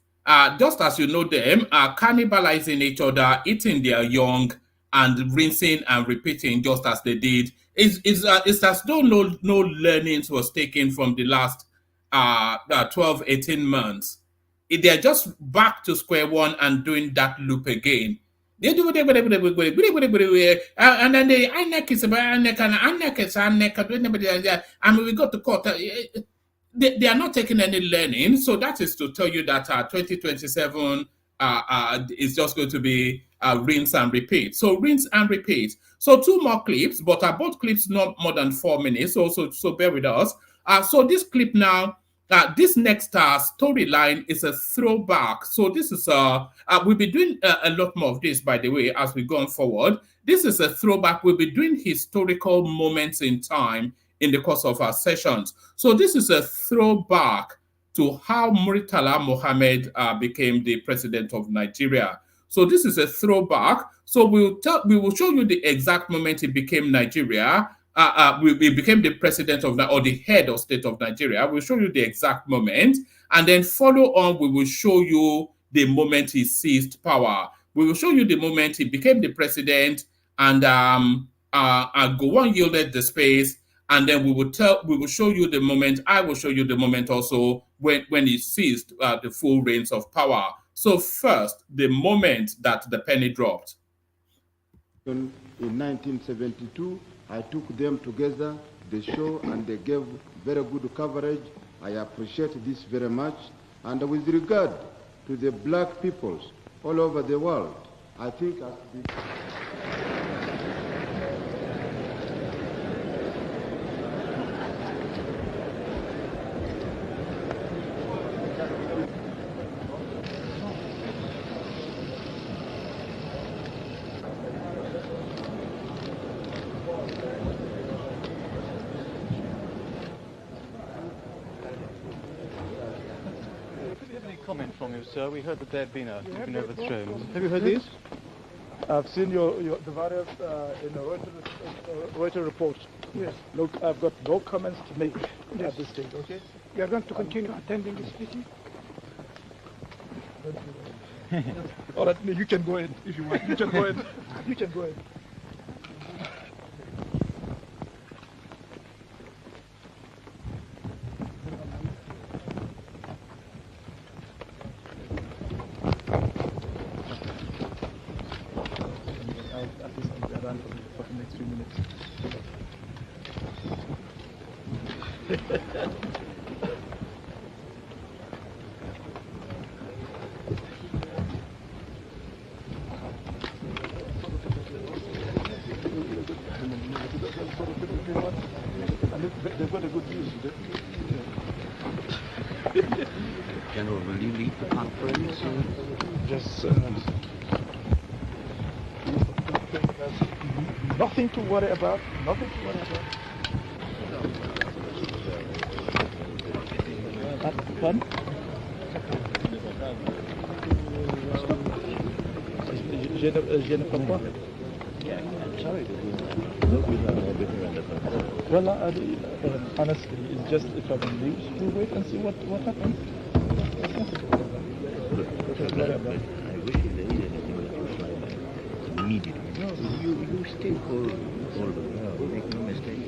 S4: Just as you know them, cannibalizing each other, eating their young, and rinsing and repeating just as they did. It's as though no learnings was taken from the last 12, 18 months. They're just back to square one and doing that loop again. They do whatever, and then the INEC is about INEC, and INEC is INEC, and we go to court. They are not taking any learning, so that is to tell you that 2027 is just going to be rinse and repeat. So rinse and repeat. So 2 more clips, but both clips not more than 4 minutes, so bear with us. So this clip now, this next storyline is a throwback. So this is we'll be doing a lot more of this, by the way, as we go on forward. This is a throwback. We'll be doing historical moments in time in the course of our sessions. So this is a throwback to how Murtala Mohammed became the president of Nigeria. So this is a throwback. So we will show you the exact moment he became Nigeria. We became the president of or the head of state of Nigeria. We'll show you the exact moment, and then follow on. We will show you the moment he seized power. We will show you the moment he became the president, and Gowon yielded the space, and then we will show you the moment. I will show you the moment also when he seized the full reins of power. So first, the moment that the penny dropped.
S10: In 1972. I took them together, the show, and they gave very good coverage. I appreciate this very much. And with regard to the black peoples all over the world, I think
S11: comment from you, sir. We heard that there had been overthrown. Have you heard this?
S12: I've seen the various in the Reuters report. Yes. Look, I've got no comments to make at this stage. Okay. You are going to continue attending this meeting. All right, you can go in if you want. You can go in. You can go in.
S11: For the next few minutes.
S12: They've got a good news.
S13: General, will you lead the conference?
S12: Just nothing to worry about. Nothing to worry about. Fun? Je ne comprends pas.
S11: I'm sorry.
S12: Well, honestly, it's just a problem. We'll wait and see what happens.
S13: wish you the immediately. No, you still hold the power. Make no mistake.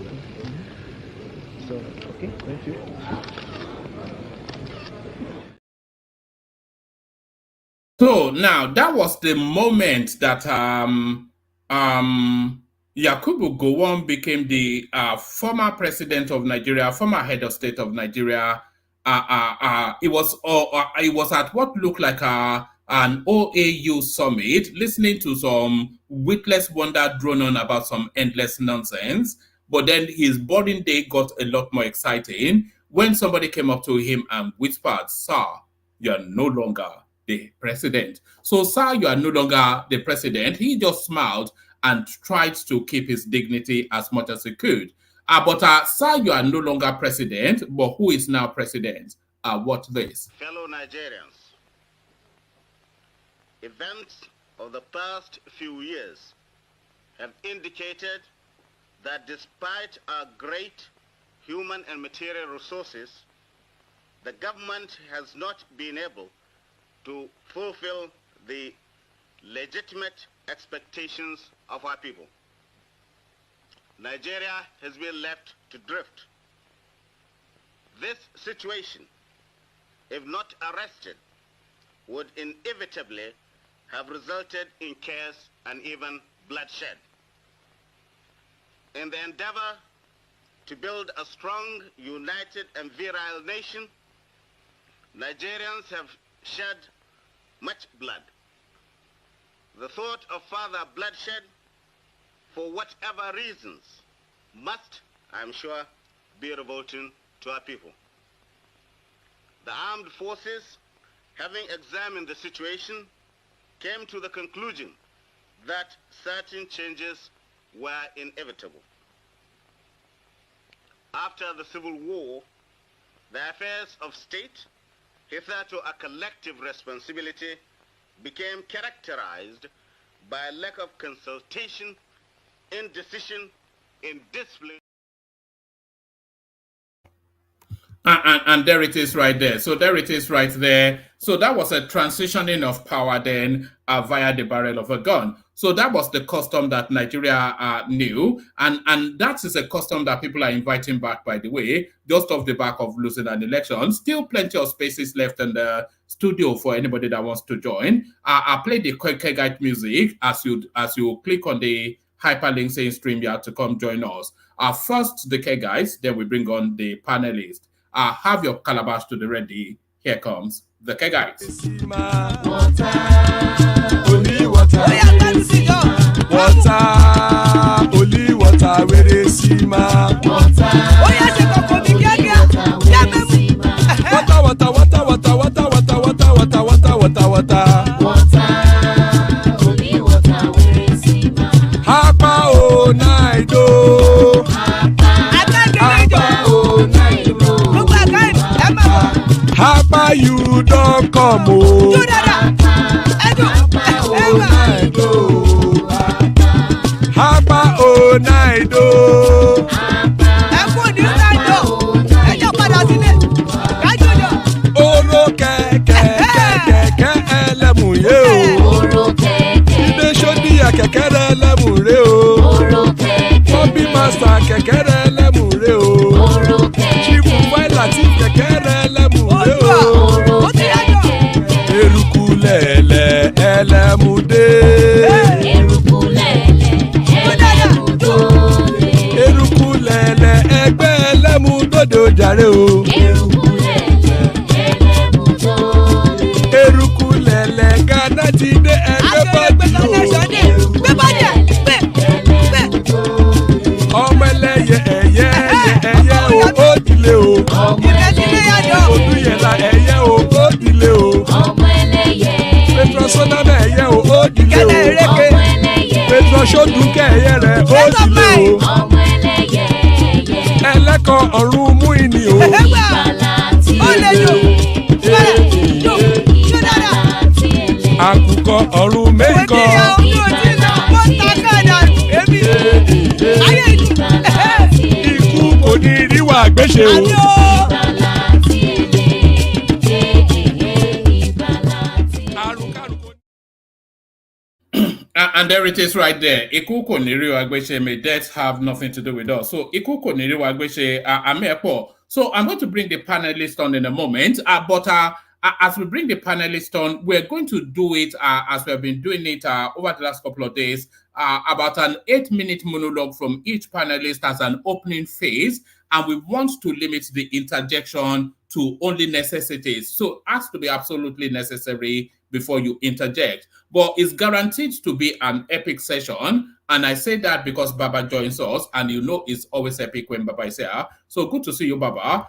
S13: So, okay, thank you.
S4: So now that was the moment that Yakubu Gowon became the former president of Nigeria, former head of state of Nigeria. It was at what looked like an OAU summit, listening to some witless wonder drone on about some endless nonsense. But then his boarding day got a lot more exciting when somebody came up to him and whispered, "Sir, you are no longer the president." So, "Sir, you are no longer the president." He just smiled and tried to keep his dignity as much as he could. But "Sir, you are no longer president, but who is now president?" Watch this.
S14: Fellow Nigerians, events of the past few years have indicated that despite our great human and material resources, the government has not been able to fulfill the legitimate expectations of our people. Nigeria has been left to drift. This situation, if not arrested, would inevitably have resulted in chaos and even bloodshed. In the endeavor to build a strong, united, and virile nation, Nigerians have shed much blood. The thought of further bloodshed, for whatever reasons, must, I'm sure, be revolting to our people. The armed forces, having examined the situation, came to the conclusion that certain changes were inevitable. After the Civil War, the affairs of state, hitherto a collective responsibility, became characterized by a lack of consultation, indecision, indiscipline.
S4: And there it is right there. So there it is right there. So that was a transitioning of power then via the barrel of a gun. So that was the custom that Nigeria knew. And that is a custom that people are inviting back, by the way, just off the back of losing an election. Still plenty of spaces left in the studio for anybody that wants to join. I'll play the Kegite music as you click on the hyperlink saying StreamYard to come join us. First the Kegites, then we bring on the panelists. Have your calabash to the ready. Here comes the Kegites.
S2: Water, only water, only water, where they see ma. Water, only water, where they see ma. Hapa o naido. Hapa you don't come o. Hapa o naido. Oro kẹ̀kẹ́ ẹlẹ́mùyé o. Ilé sọ́díyà kẹ̀kẹ́ ẹlẹ́mùrè o. Bobby Master kẹ̀kẹ́ ẹlẹ́mùrè o. Chief Latif kẹ̀kẹ́ ẹlẹ́mùrè o. Eruku lẹ̀lẹ̀ ẹlẹ́mùdé. Eruku lẹ̀lẹ̀ ẹgbẹ́ ẹlẹ́mùdódò jàre o. Eruku lẹ̀lẹ̀ Ghana ti dé ẹgbẹ́ bọ́dì o. Ọmọ ẹlẹ́yẹ ẹ̀yẹ o ó dilé o. Olúyẹ̀lá ẹ̀yẹ o ó dilé o. Petrosodana ẹ̀yẹ o ó dilé o. Petrosodunke ẹ̀yẹ rẹ̀ ó dilé o. Ẹlẹ́kọ̀ ọ̀run mú ìní o. Àkùkọ ọ̀run mẹ́kọ̀. Ikú kò ní ríwà gbéṣe o.
S4: And there it is right there. Ikuko Niri Wagbeche, may death have nothing to do with us. So Ikuko Niri Wagbeche, Amepo. So I'm going to bring the panelists on in a moment. But as we bring the panelists on, we're going to do it as we have been doing it over the last couple of days, about an 8-minute monologue from each panelist as an opening phase. And we want to limit the interjection to only necessities. So it has to be absolutely necessary before you interject. But it's guaranteed to be an epic session. And I say that because Baba joins us, and you know it's always epic when Baba is here. So good to see you, Baba.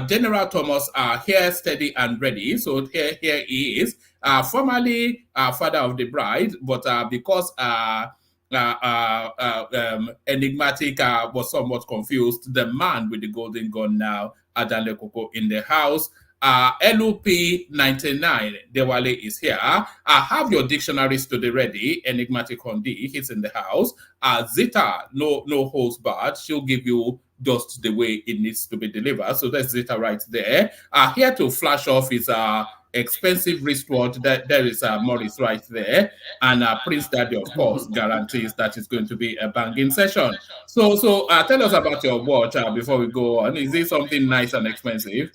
S4: General Thomas here, steady and ready. So here he is. Formerly father of the bride, but because Enigmatic was somewhat confused, the man with the golden gun now, Adale Koko, in the house. LUP 99, Dewale is here. Have your dictionaries to the ready. Enigmatic Hondi, he's in the house. Zita, no holds barred. She'll give you just the way it needs to be delivered. So that's Zita right there. Here to flash off is expensive wristwatch. There is Morris right there. And Prince Daddy, of course, guarantees that it's going to be a banging session. So tell us about your watch before we go on. Is it something nice and expensive?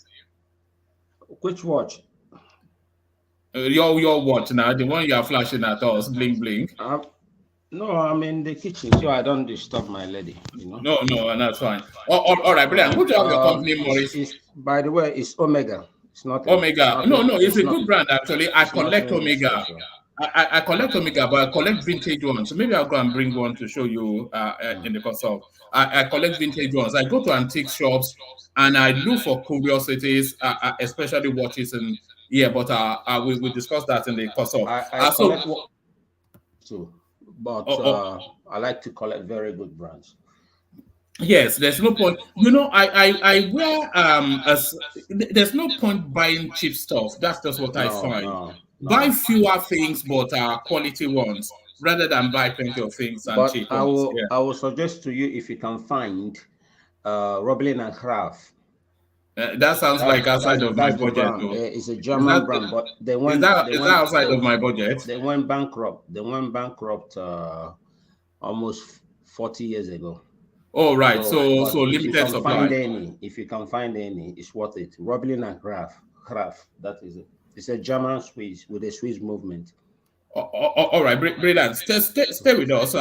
S15: Which watch?
S4: Your watch now, the one you are flashing at us, bling bling.
S15: No, I'm in the kitchen, so I don't disturb my lady. You know.
S4: No, that's fine. All right, brilliant. Good job, your company, Maurice.
S15: By the way, it's Omega. It's not
S4: Omega. No, it's a good brand actually. I collect Omega. I collect Omega, but I collect vintage ones. So maybe I'll go and bring one to show you in the consult. I collect vintage ones. I go to antique shops and I look for curiosities, especially watches and but we discussed that in the consult.
S15: I like to collect very good brands.
S4: Yes, there's no point. You know, I wear there's no point buying cheap stuff. That's just what I find. Buy fewer things, but quality ones, rather than buy plenty of things and cheap ones.
S15: I will suggest to you, if you can find Roblin and Craft.
S4: That sounds like outside of my budget.
S15: It's a German brand, but they went.
S4: Is that outside of my budget?
S15: They went bankrupt. They went bankrupt almost 40 years ago.
S4: Oh, right. So limited supply.
S15: If you can find any, it's worth it. Roblin and Craft, that is it. It's a German Swiss with a Swiss movement.
S4: All right, brilliant. Stay with us.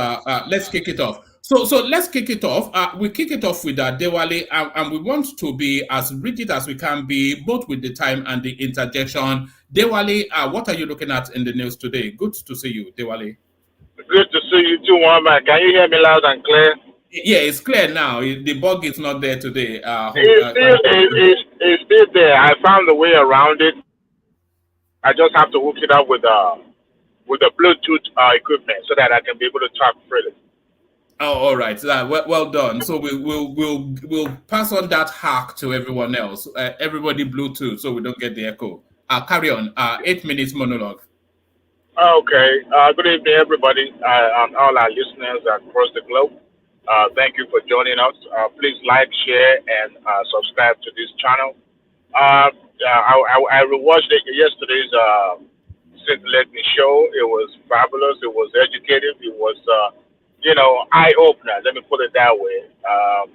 S4: Let's kick it off. So let's kick it off. We kick it off with Dewale, and we want to be as rigid as we can be, both with the time and the interjection. Dewale, what are you looking at in the news today? Good to see you, Dewale.
S16: Good to see you too, Muhammad. Can you hear me loud and clear?
S4: Yeah, it's clear now. The bug is not there today.
S16: It's still there. I found a way around it. I just have to hook it up with the Bluetooth equipment so that I can be able to talk freely.
S4: Oh, all right. Well done. So we'll pass on that hack to everyone else. Everybody Bluetooth, so we don't get the echo. Carry on. 8 minutes monologue.
S16: Okay. Good evening, everybody, and all our listeners across the globe. Thank you for joining us. Please like, share, and subscribe to this channel. I rewatched yesterday's St. show. It was fabulous. It was educative. It was, eye-opener. Let me put it that way. I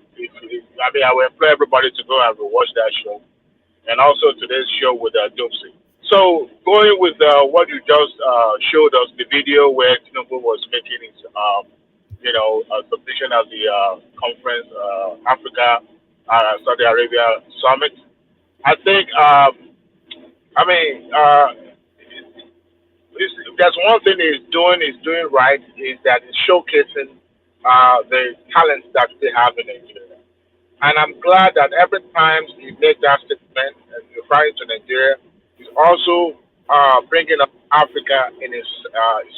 S16: will employ everybody to go and rewatch that show. And also today's show with Doopsy. So going with what you just showed us, the video where Tinubu was making his, submission at the conference, Africa, Saudi Arabia summit. I think, there's one thing he's doing right, is that he's showcasing the talents that they have in Nigeria. And I'm glad that every time he makes that statement and referring to Nigeria, he's also bringing up Africa in his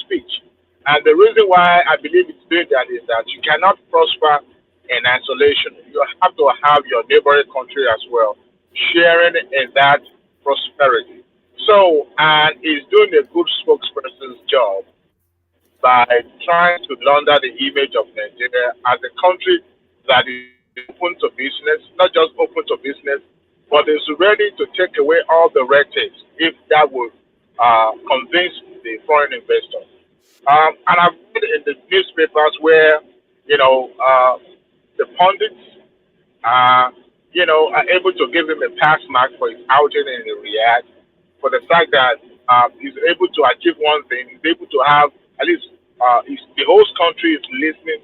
S16: speech. And the reason why I believe he's doing that is that you cannot prosper in isolation. You have to have your neighboring country as well, sharing in that prosperity. So, and he's doing a good spokesperson's job by trying to launder the image of Nigeria as a country that is open to business, not just open to business, but is ready to take away all the red tape if that would convince the foreign investors. And I've read in the newspapers where, the pundits, are able to give him a pass mark for his outing in Riyadh, for the fact that he's able to achieve one thing. He's able to have at least the host country is listening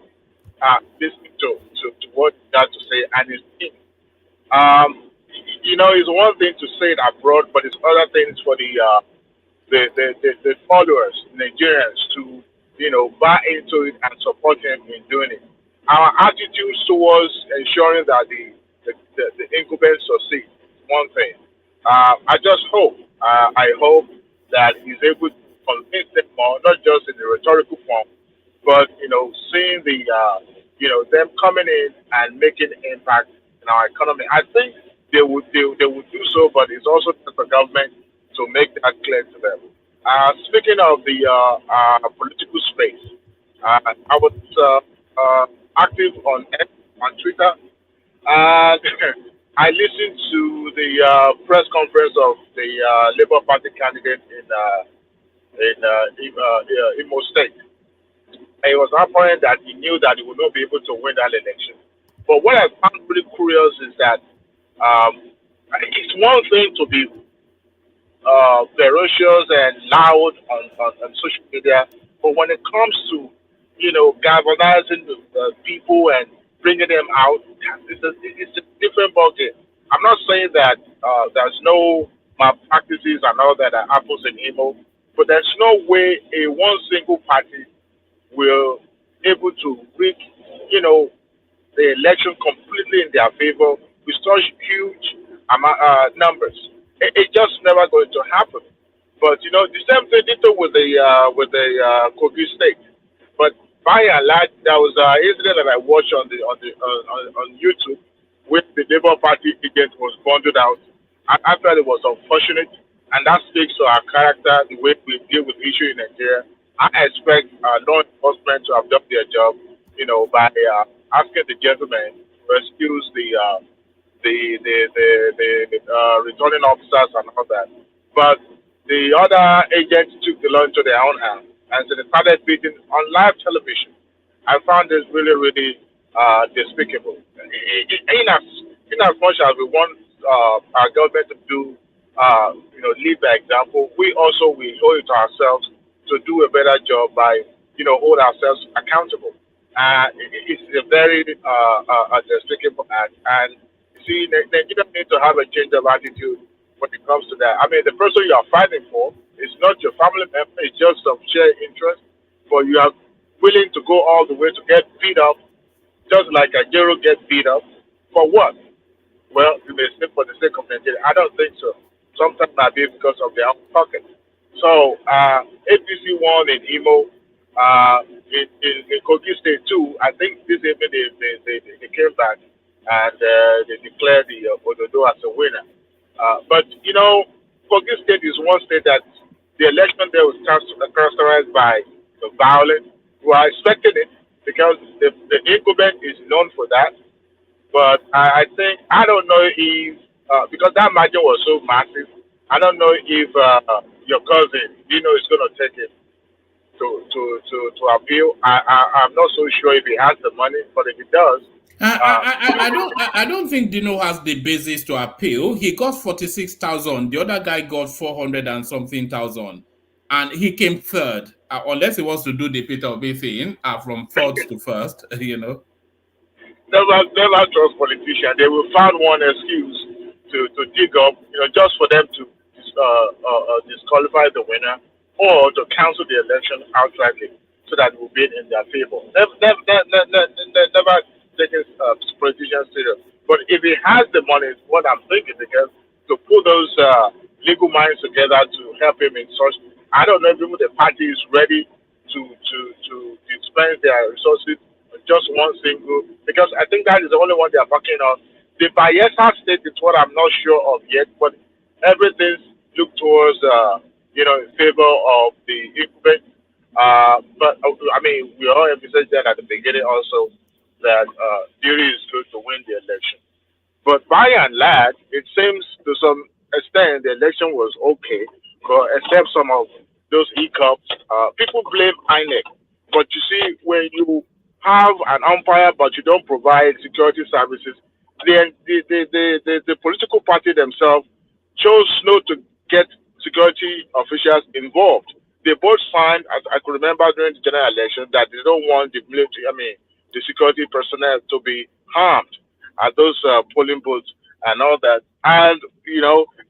S16: to what he has to say, and his team. It's one thing to say it abroad, but it's other things for the followers, Nigerians, to buy into it and support him in doing it. Our attitude towards ensuring that the incumbent succeed is one thing. I just hope, I hope that he's able to convince them more, not just in the rhetorical form, but seeing them coming in and making impact in our economy. I think they would do so, but it's also for the government to make that clear to them. Speaking of the political space, I was active on X, on Twitter, and I listened to the press conference of the Labour Party candidate in Imo State. It was apparent that he knew that he would not be able to win that election. But what I found really curious is that it's one thing to be ferocious and loud on social media, but when it comes to galvanizing the people and bringing them out, it's a different ballgame. I'm not saying that there's no malpractices and all that happens in Imo, but there's no way a one single party will able to rig, the election completely in their favor with such huge numbers. It's just never going to happen. But the same thing did with the Kogi state. But by and large, there was an incident that I watched on YouTube where the Labour Party agent was bundled out. I felt it was unfortunate, and that speaks to our character, the way we deal with issue in Nigeria. I expect law enforcement to have done their job, by asking the gentleman to excuse the returning officers and all that. But the other agents took the law into their own hands, and so they started beating on live television. I found this really, really despicable. In as much as we want our government to do, lead by example, we also will owe it to ourselves to do a better job by, hold ourselves accountable. It's a very despicable act. And see, Nigeria need to have a change of attitude when it comes to that. I mean, the person you are fighting for is not your family member, it's just some shared interest, but you are willing to go all the way to get beat up, just like Ajaero gets beat up. For what? Well, you may say for the sake of Nigeria. I don't think so. Sometimes it might be because of their own pocket. So, APC won in Imo, in Kogi State too. I think this evening they came back and they declared the Ododo as a winner. But Kogi State is one state that the election there was characterized by violence. We are expecting it because the incumbent is known for that. But I think, I don't know if, because that margin was so massive, I don't know if your cousin, is going to take it to appeal. I'm not so sure if he has the money, but if he does,
S4: I don't think Dino has the basis to appeal. He got 46,000. The other guy got 400 and something thousand, and he came third. Unless he wants to do the Peter Obi thing, from fourth to first,
S16: Never trust politicians. They will find one excuse to dig up, just for them to disqualify the winner or to cancel the election outrightly so that it will be in their favor. Never taking politicians serious. But if he has the money, it's what I'm thinking, because to put those legal minds together to help him in such, I don't know if even the party is ready to spend their resources on just one single, because I think that is the only one they are working on. The Bayelsa state is what I'm not sure of yet, but everything looks towards, in favor of the incumbent. But I mean, we all emphasized that at the beginning also, that Diri is good to win the election. But by and large, it seems to some extent the election was okay, but except some of those hiccups. People blame INEC, but you see, when you have an umpire but you don't provide security services, then the political party themselves chose not to get security officials involved. They both signed, as I could remember during the general election, that they don't want the military, the security personnel to be harmed at those polling booths and all that. And,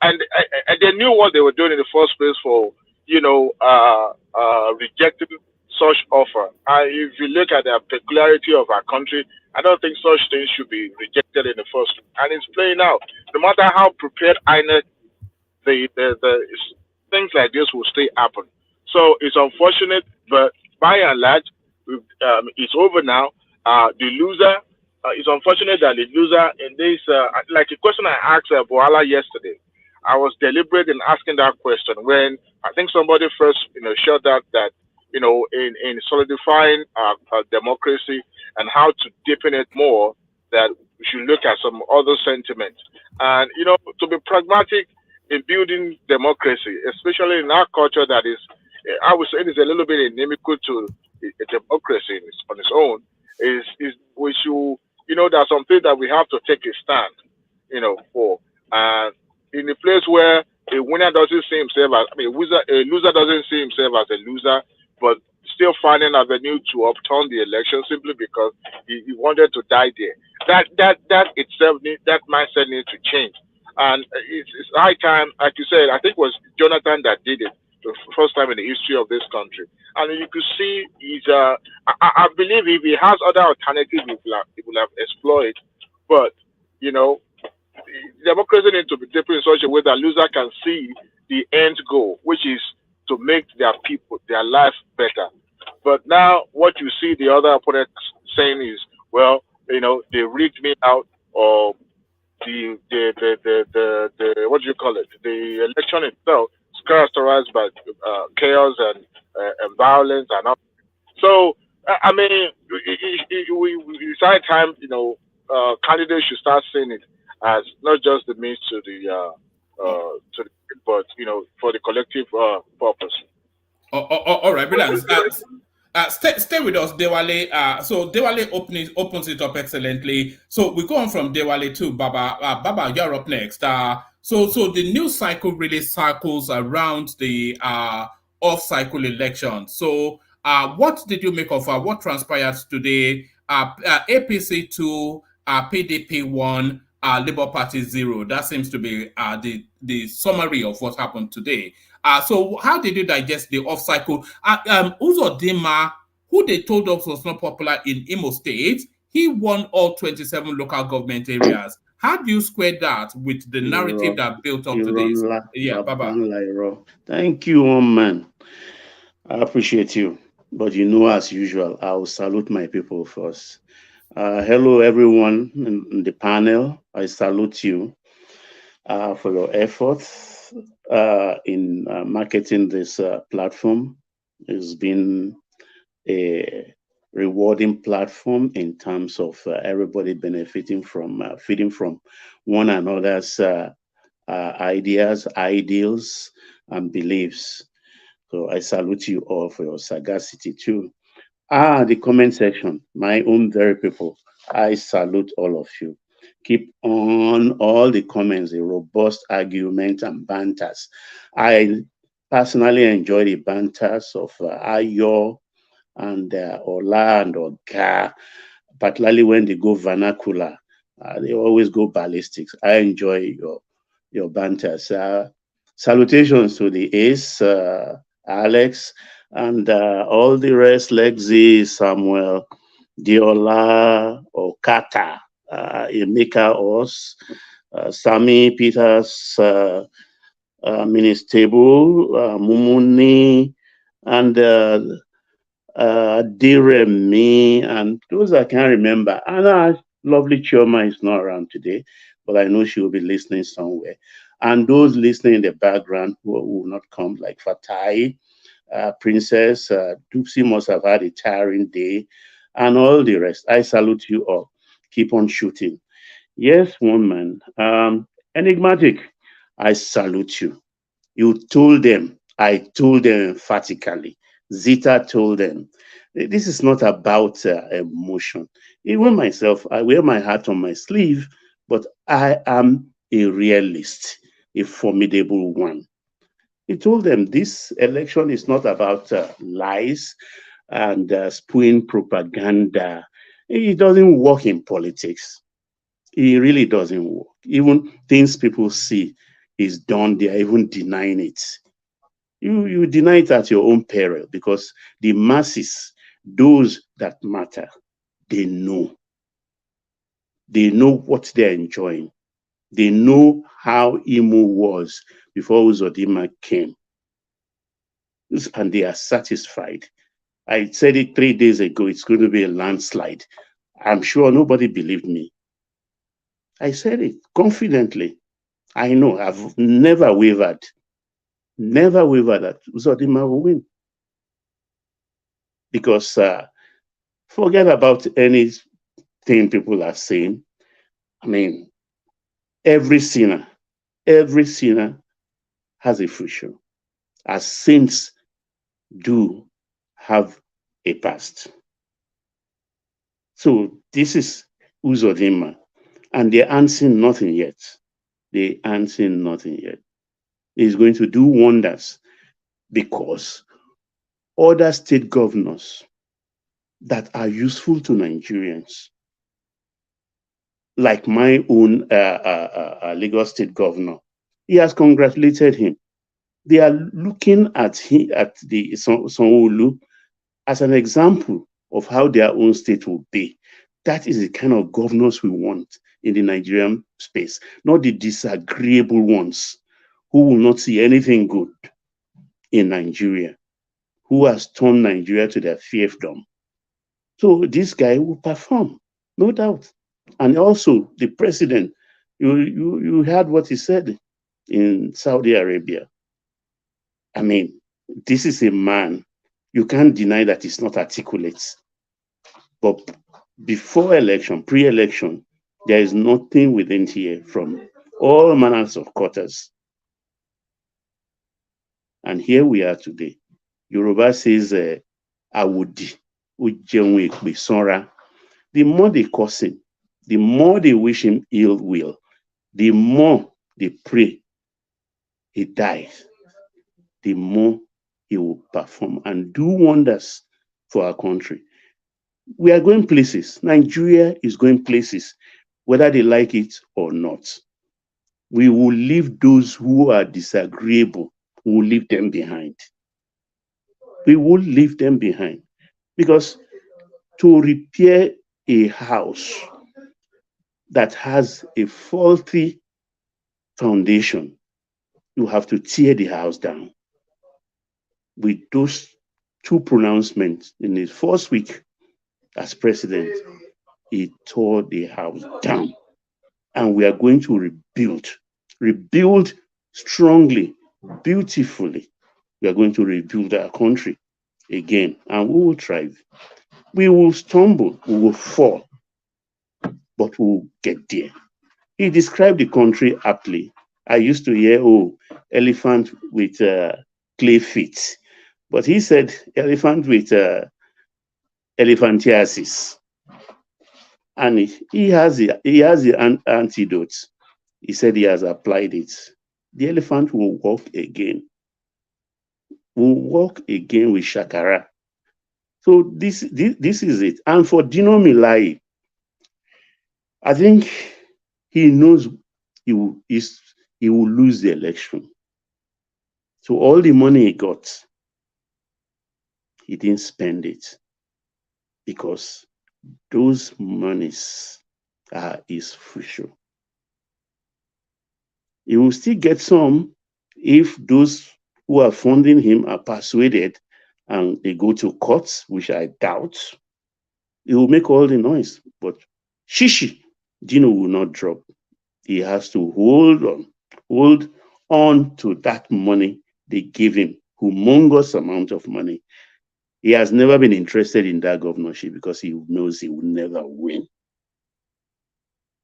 S16: and they knew what they were doing in the first place for, rejecting such offer. If you look at the peculiarity of our country, I don't think such things should be rejected in the first place. And it's playing out. No matter how prepared INEC, the things like this will still happen. So it's unfortunate, but by and large, it's over now. The loser, it's unfortunate that the loser in this, like a question I asked Boala yesterday, I was deliberate in asking that question when I think somebody first, showed out that, in solidifying democracy and how to deepen it more, that we should look at some other sentiments. And, to be pragmatic in building democracy, especially in our culture that is, I would say it is a little bit inimical to a democracy on its own, is we should, there are some things that we have to take a stand, for. And in a place where a winner doesn't see himself as, a loser doesn't see himself as a loser, but still finding an avenue to upturn the election simply because he wanted to die there. That itself, that mindset needs to change. And it's high time, like you said, I think it was Jonathan that did it the first time in the history of this country. And you could see I believe if he has other alternatives, he will have explored. But, democracy needs to be different in such a way that loser can see the end goal, which is to make their people, their life better. But now what you see the other opponent saying is, well, they rigged me out, or the what do you call it? The election itself is characterized by chaos and violence and all. So it's high time candidates should start seeing it as not just the means to the but for the collective purpose.
S4: All right, brilliant. Stay with us, Dewale. So Dewale opens it up excellently. So we go on from Dewale to Baba. Baba, you're up next. So the news cycle really circles around the off-cycle election. So what did you make of what transpired today? APC 2, PDP 1, Labour Party 0. That seems to be the summary of what happened today. So how did you digest the off-cycle? Uzodinma, who they told us was not popular in Imo State, he won all 27 local government areas. How do you square that with the narrative that built up to this? Yeah, Baba.
S17: Thank you, man. I appreciate you. But as usual, I'll salute my people first. Hello, everyone in the panel. I salute you for your efforts in marketing this platform. It's been a rewarding platform in terms of everybody benefiting from feeding from one another's ideas, ideals, and beliefs. So I salute you all for your sagacity too. The comment section, my own very people, I salute all of you. Keep on all the comments, the robust argument and banters. I personally enjoy the banters of Ayo and Ola and Oga, particularly when they go vernacular. They always go ballistics. I enjoy your banters. Salutations to the Ace, Alex, and all the rest, Lexi, Samuel, Diola, Okata, Emeka Os, Sami Peters, Ministable, Mumuni, and Diremi, and those I can't remember. Anna, lovely Chioma is not around today, but I know she will be listening somewhere. And those listening in the background who will not come, like Fatai, Princess, Dupsy must have had a tiring day, and all the rest. I salute you all. Keep on shooting. Yes, woman. Enigmatic, I salute you. You told them I told them emphatically. Zita told them, this is not about emotion. Even myself, I wear my heart on my sleeve, but I am a realist, a formidable one. He told them this election is not about lies and spewing propaganda. It doesn't work in politics. It really doesn't work. Even things people see is done, they are even denying it. You deny it at your own peril because the masses, those that matter, they know. They know what they're enjoying. They know how Imo was before Uzodinma came. And they are satisfied. I said it 3 days ago, it's going to be a landslide. I'm sure nobody believed me. I said it confidently. I know I've never wavered that Uzodinma will win. Because forget about anything people are saying. I mean, every sinner has a future. As saints do have a past. So this is Uzodinma, and they're answering nothing yet. They're answering nothing yet. He's going to do wonders because other state governors that are useful to Nigerians, like my own Lagos State governor, he has congratulated him. They are looking at the Sanwo-Olu as an example of how their own state will be. That is the kind of governors we want in the Nigerian space, not the disagreeable ones who will not see anything good in Nigeria, who has turned Nigeria to their fiefdom. So this guy will perform, no doubt. And also the president, you heard what he said in Saudi Arabia. I mean, this is a man, you can't deny that he's not articulate. But before election, pre-election, there is nothing within here from all manners of quarters. And here we are today. Yoruba says, Awodi, Ujenwe Sonra. The more they curse him, the more they wish him ill will, the more they pray he dies, the more he will perform and do wonders for our country. We are going places. Nigeria is going places, whether they like it or not. We will leave those who are disagreeable, we will leave them behind. We will leave them behind. Because to repair a house that has a faulty foundation, you have to tear the house down. With those two pronouncements in his first week as president, he tore the house down. And we are going to rebuild strongly, beautifully. We are going to rebuild our country again, and we will thrive. We will stumble, we will fall, but we will get there. He described the country aptly. I used to hear, elephant with clay feet. But he said elephant with elephantiasis. And he has the antidote. He said he has applied it. The elephant will walk again. Will walk again with Shakara. So this is it. And for Dino Milai, I think he knows he will lose the election. So all the money he got, he didn't spend it because those monies are his future. He will still get some if those who are funding him are persuaded and they go to courts, which I doubt. He will make all the noise, but Shishi, Dino will not drop. He has to hold on to that money they give him, humongous amount of money. He has never been interested in that governorship because he knows he will never win.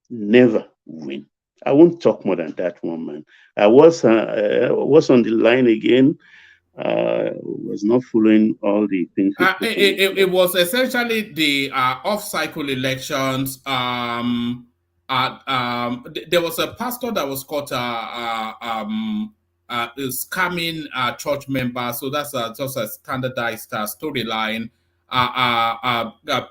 S17: Never win. I won't talk more than that one, man. I was on the line again. was not following all the things.
S4: It was essentially the off-cycle elections. There was a pastor that was caught scamming church members. So that's just a standardized storyline.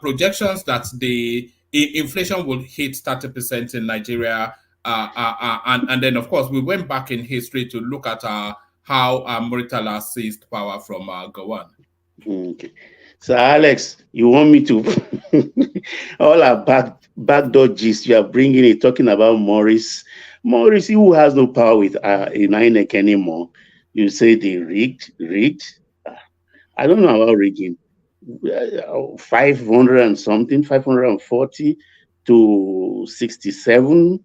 S4: Projections that the inflation will hit 30% in Nigeria. And then, of course, we went back in history to look at how Muritala seized power from Gawan.
S17: Okay. So, Alex, you want me to all our backdoor gist you are bringing it, talking about Morris, who has no power with in INEC anymore. You say they rigged. I don't know about rigging. 500 and something, 540 to 67.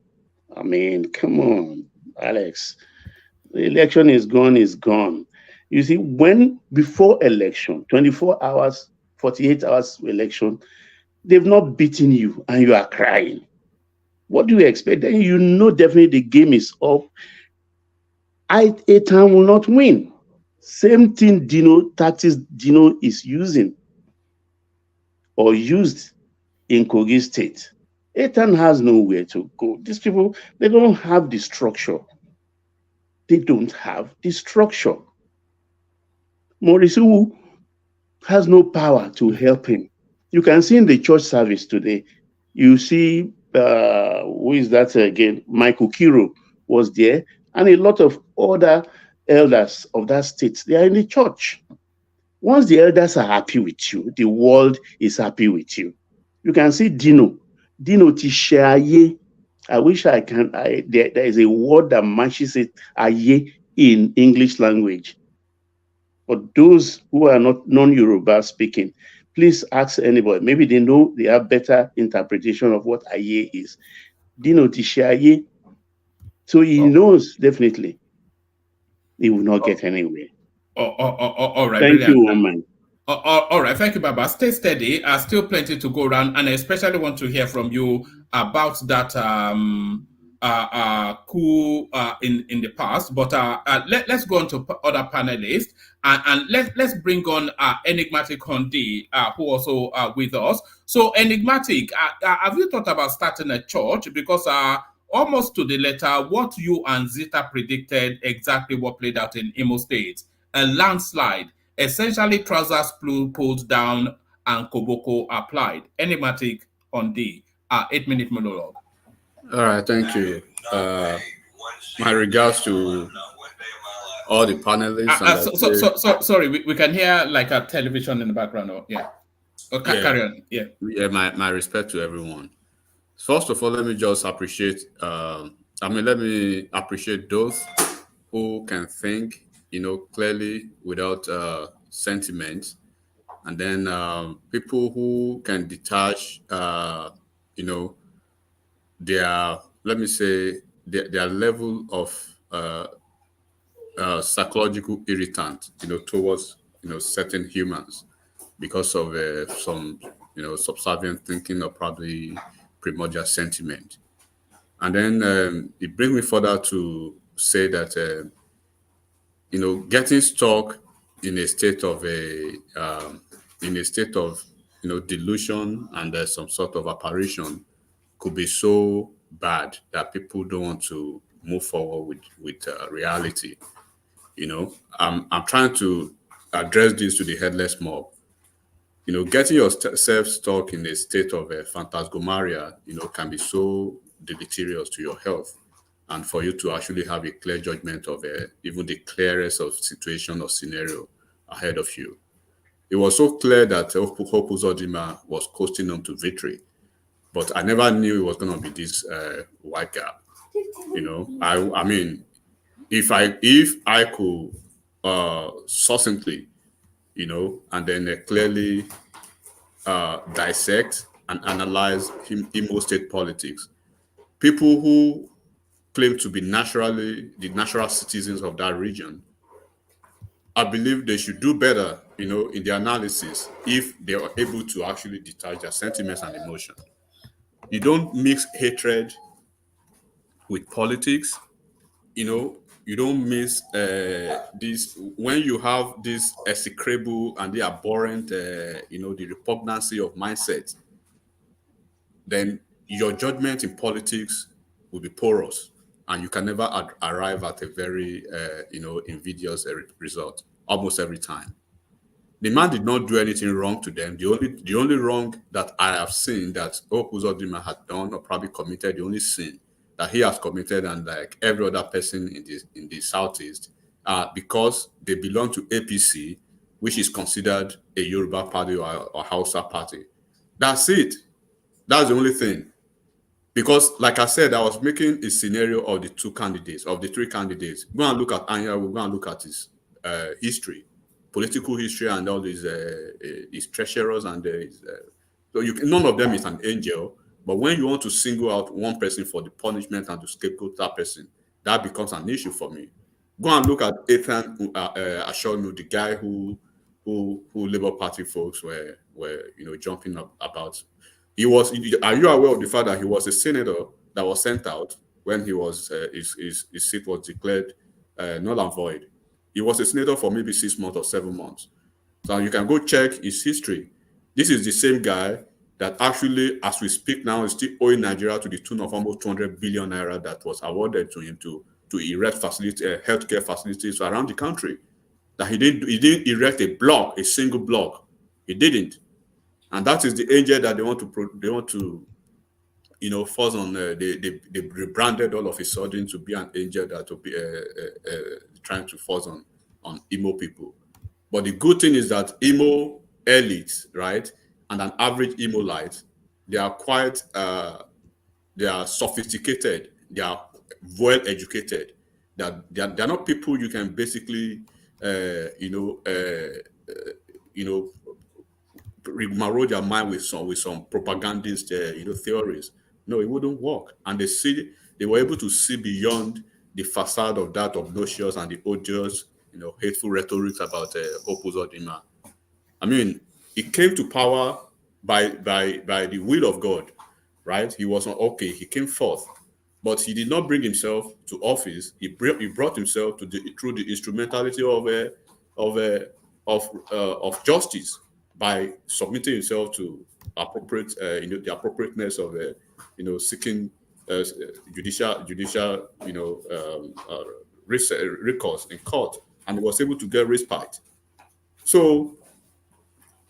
S17: I mean, come on, Alex. The election is gone. You see, when before election, 24 hours, 48 hours election, they've not beaten you and you are crying. What do you expect? Then you know definitely the game is up. Etan will not win. Same thing tactics Dino is using or used in Kogi State. Etan has nowhere to go. These people, they don't have the structure. They don't have the structure. Morisu has no power to help him. You can see in the church service today, you see, who is that again? Michael Kiro was there, and a lot of other elders of that state, they are in the church. Once the elders are happy with you, the world is happy with you. You can see Dino Tishaye. I wish I can, there is a word that matches it, aye, in English language. But those who are not non-Yoruba speaking, please ask anybody. Maybe they know, they have better interpretation of what aye is. Dino Tishaye. So he knows definitely he will not get anywhere.
S4: All right.
S17: Thank
S4: Brilliant.
S17: you, woman.
S4: All right, thank you, Baba. Stay steady. Still plenty to go around, and I especially want to hear from you about that coup in the past. But let's go on to other panelists, and let's bring on Enigmatic Hondi, who also with us. So, Enigmatic, have you thought about starting a church? Because almost to the letter, what you and Zita predicted exactly what played out in Imo State, a landslide. Essentially, trousers pulled down and Koboko applied. Enigmatic on the 8-minute monologue.
S18: All right, thank you. My regards to all the panelists.
S4: Sorry, we can hear like a television in the background. Carry on.
S18: Yeah, my respect to everyone. First of all, let me just appreciate. Let me appreciate those who can think, clearly without sentiment, and then people who can detach, their, let me say, their level of psychological irritant, towards, certain humans because of some, subservient thinking or probably primordial sentiment. And then it brings me further to say that, getting stuck in a state of delusion and some sort of apparition could be so bad that people don't want to move forward with reality. I'm trying to address this to the headless mob. Getting yourself stuck in a state of phantasmagoria, can be so deleterious to your health, and for you to actually have a clear judgment of even the clearest of situation or scenario ahead of you. It was so clear that Hope Uzodinma was coasting on to victory, but I never knew it was going to be this wide gap. I mean, if I could succinctly, and then clearly dissect and analyze Imo State politics, people who claim to be naturally the natural citizens of that region, I believe they should do better, in their analysis if they are able to actually detach their sentiments and emotion. You don't mix hatred with politics. you don't miss this when you have this execrable and the abhorrent, the repugnancy of mindset. Then your judgment in politics will be porous, and you can never arrive at a very, invidious result almost every time. The man did not do anything wrong to them. The only wrong that I have seen that Uzodinma had done or probably committed, the only sin that he has committed, and like every other person in the southeast, because they belong to APC, which is considered a Yoruba party or Hausa party. That's it. That's the only thing. Because, like I said, I was making a scenario of the three candidates. Go and look at Ajaero, go and look at his history, political history, and all these treasurers and none of them is an angel. But when you want to single out one person for the punishment and to scapegoat that person, that becomes an issue for me. Go and look at Ethan Ashonu, the guy who Labour Party folks were jumping up about. He was. Are you aware of the fact that he was a senator that was sent out when he was his seat was declared null and void? He was a senator for maybe 6 months or 7 months. So you can go check his history. This is the same guy that actually, as we speak now, is still owing Nigeria to the tune of almost 200 billion naira that was awarded to him to erect healthcare facilities around the country. That he didn't erect a single block. He didn't. And that is the angel that they want to force on. They rebranded all of a sudden to be an angel that will be trying to force on Imo people. But the good thing is that Imo elites, right, and an average Imo-lite, they are quite, they are sophisticated, they are well educated. They are not people you can basically, marrow their mind with some propagandist theories. No, it wouldn't work. And they were able to see beyond the facade of that obnoxious and the odious, hateful rhetoric about Uzodinma. I mean, he came to power by the will of God, right? He was not okay. He came forth, but he did not bring himself to office. He brought himself through the instrumentality of justice, by submitting himself to the appropriateness of seeking judicial recourse in court, and he was able to get respite. So,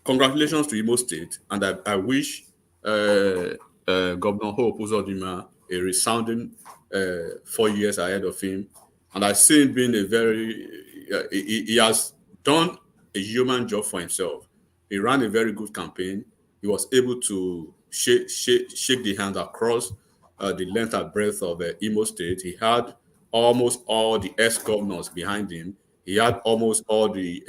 S18: congratulations to Imo State, and I wish Governor Hope Uzodinma a resounding 4 years ahead of him, and I see him being he has done a human job for himself. He ran a very good campaign. He was able to shake the hand across the length and breadth of Imo State. He had almost all the ex-governors behind him. He had almost all the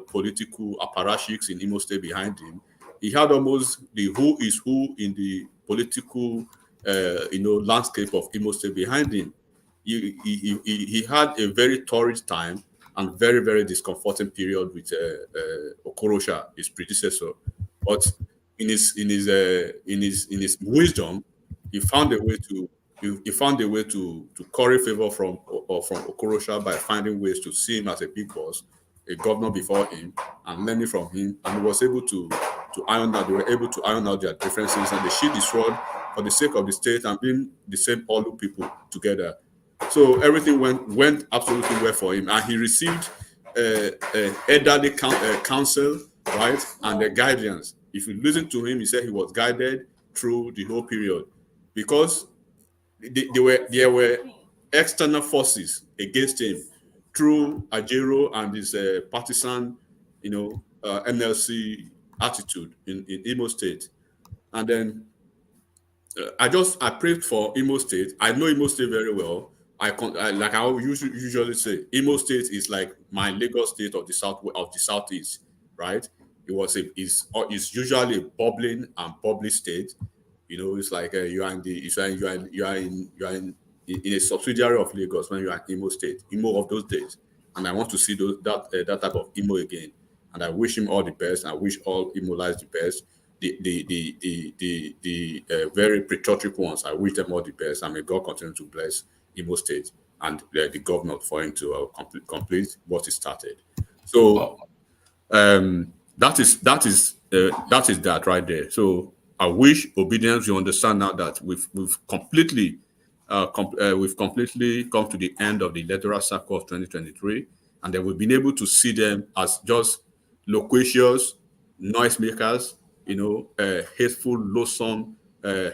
S18: political apparatchiks in Imo State behind him. He had almost the who is who in the political landscape of Imo State behind him. He had a very torrid time and very, very discomforting period with Okorosha, his predecessor. But in his wisdom, he found a way to curry favor from Okorosha by finding ways to see him as a big boss, a governor before him, and learning from him. And he was able to iron out. They were able to iron out their differences, and they sheathed the sword for the sake of the state and being the same Olu people together. So everything went absolutely well for him, and he received elderly counsel, right, and the guidance. If you listen to him, he said he was guided through the whole period, because there were external forces against him through Ajaero and his partisan, NLC attitude in Imo State, and then I prayed for Imo State. I know Imo State very well. Like I usually say, Imo State is like my Lagos State of the southeast, right? It's usually a bubbling and bubbly state. It's like you are in a subsidiary of Lagos when you are in Imo State, Imo of those days. And I want to see that type of Imo again. And I wish him all the best. I wish all Imo-lites the best. The very patriotic ones, I wish them all the best, and may God continue to bless Imo State. and the governor for him to complete what he started. So that is that right there. So I wish obedience, you understand now that we've completely come to the end of the electoral cycle of 2023, and then we've been able to see them as just loquacious noisemakers, hateful, loathsome,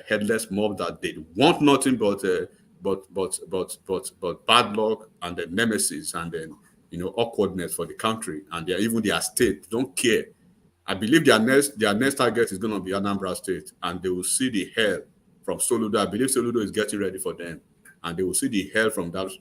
S18: headless mob that they want nothing but bad luck and the nemesis and then awkwardness for the country and even their state don't care. I believe their next target is going to be Anambra State, and they will see the hell from Soludo. I believe Soludo is getting ready for them, and they will see the hell from that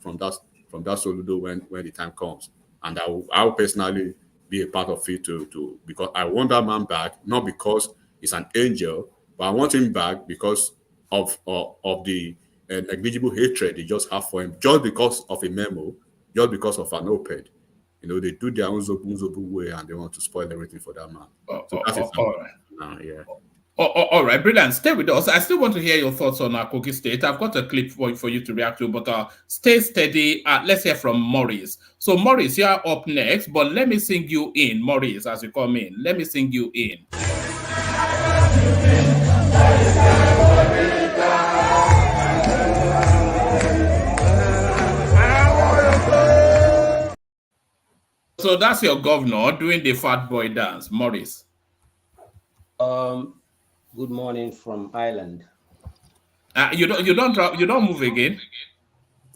S18: Soludo when the time comes. And I will personally be a part of it to because I want that man back, not because he's an angel, but I want him back because of the negligible hatred they just have for him, just because of a memo, just because of an op-ed. They do their own zobu way, and they want to spoil everything for that man. So that's it.
S4: All right.
S18: Yeah.
S4: All right, brilliant. Stay with us. I still want to hear your thoughts on Kogi State. I've got a clip for you to react to, but stay steady. Let's hear from Maurice. So, Maurice, you are up next, but let me sing you in, Maurice, as you come in. Let me sing you in. So that's your governor doing the fat boy dance, Maurice.
S15: Good morning from Ireland.
S4: You don't move again.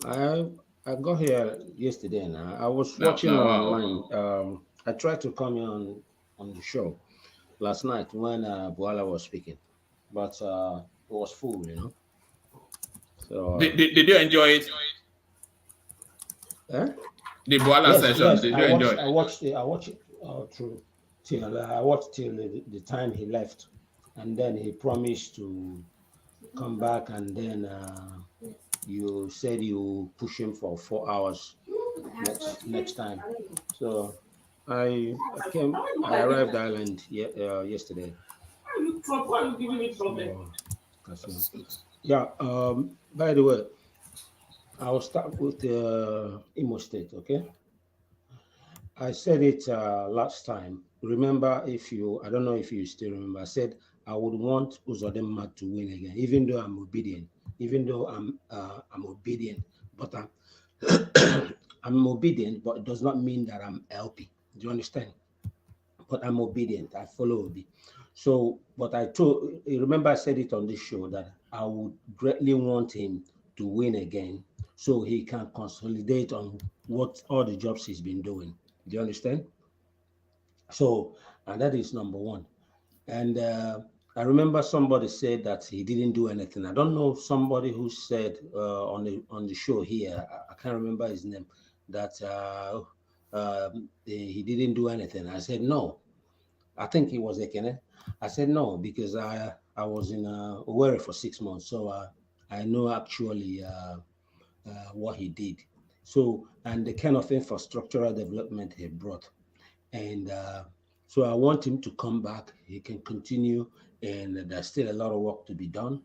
S15: I got here yesterday. Now I was watching online. I tried to come on the show last night when Boala was speaking, but it was full, So
S4: did you enjoy it? The Boala session.
S15: Yes,
S4: did you enjoy it?
S15: I watched it through till I watched till the time he left, and then he promised to come back, and then you said you push him for 4 hours next time. So I arrived Ireland yesterday. Yeah. By the way, I'll start with Imo State. Okay. I said it last time. Remember, I don't know if you still remember, I said I would want Uzodinma to win again, even though I'm obedient. Even though I'm obedient, but I'm obedient, but it does not mean that I'm LP. Do you understand? But I'm obedient. I follow Obi. So, but remember I said it on this show that I would greatly want him to win again, so he can consolidate on what all the jobs he's been doing. Do you understand? So, and that is number one. And I remember somebody said that he didn't do anything. I don't know, somebody who said on the show here, I can't remember his name, that he didn't do anything. I said no. I think he was Ekene. I said no, because I was in Owerri for 6 months, so I know actually what he did. So, and the kind of infrastructural development he brought, and so I want him to come back. He can continue, and there's still a lot of work to be done.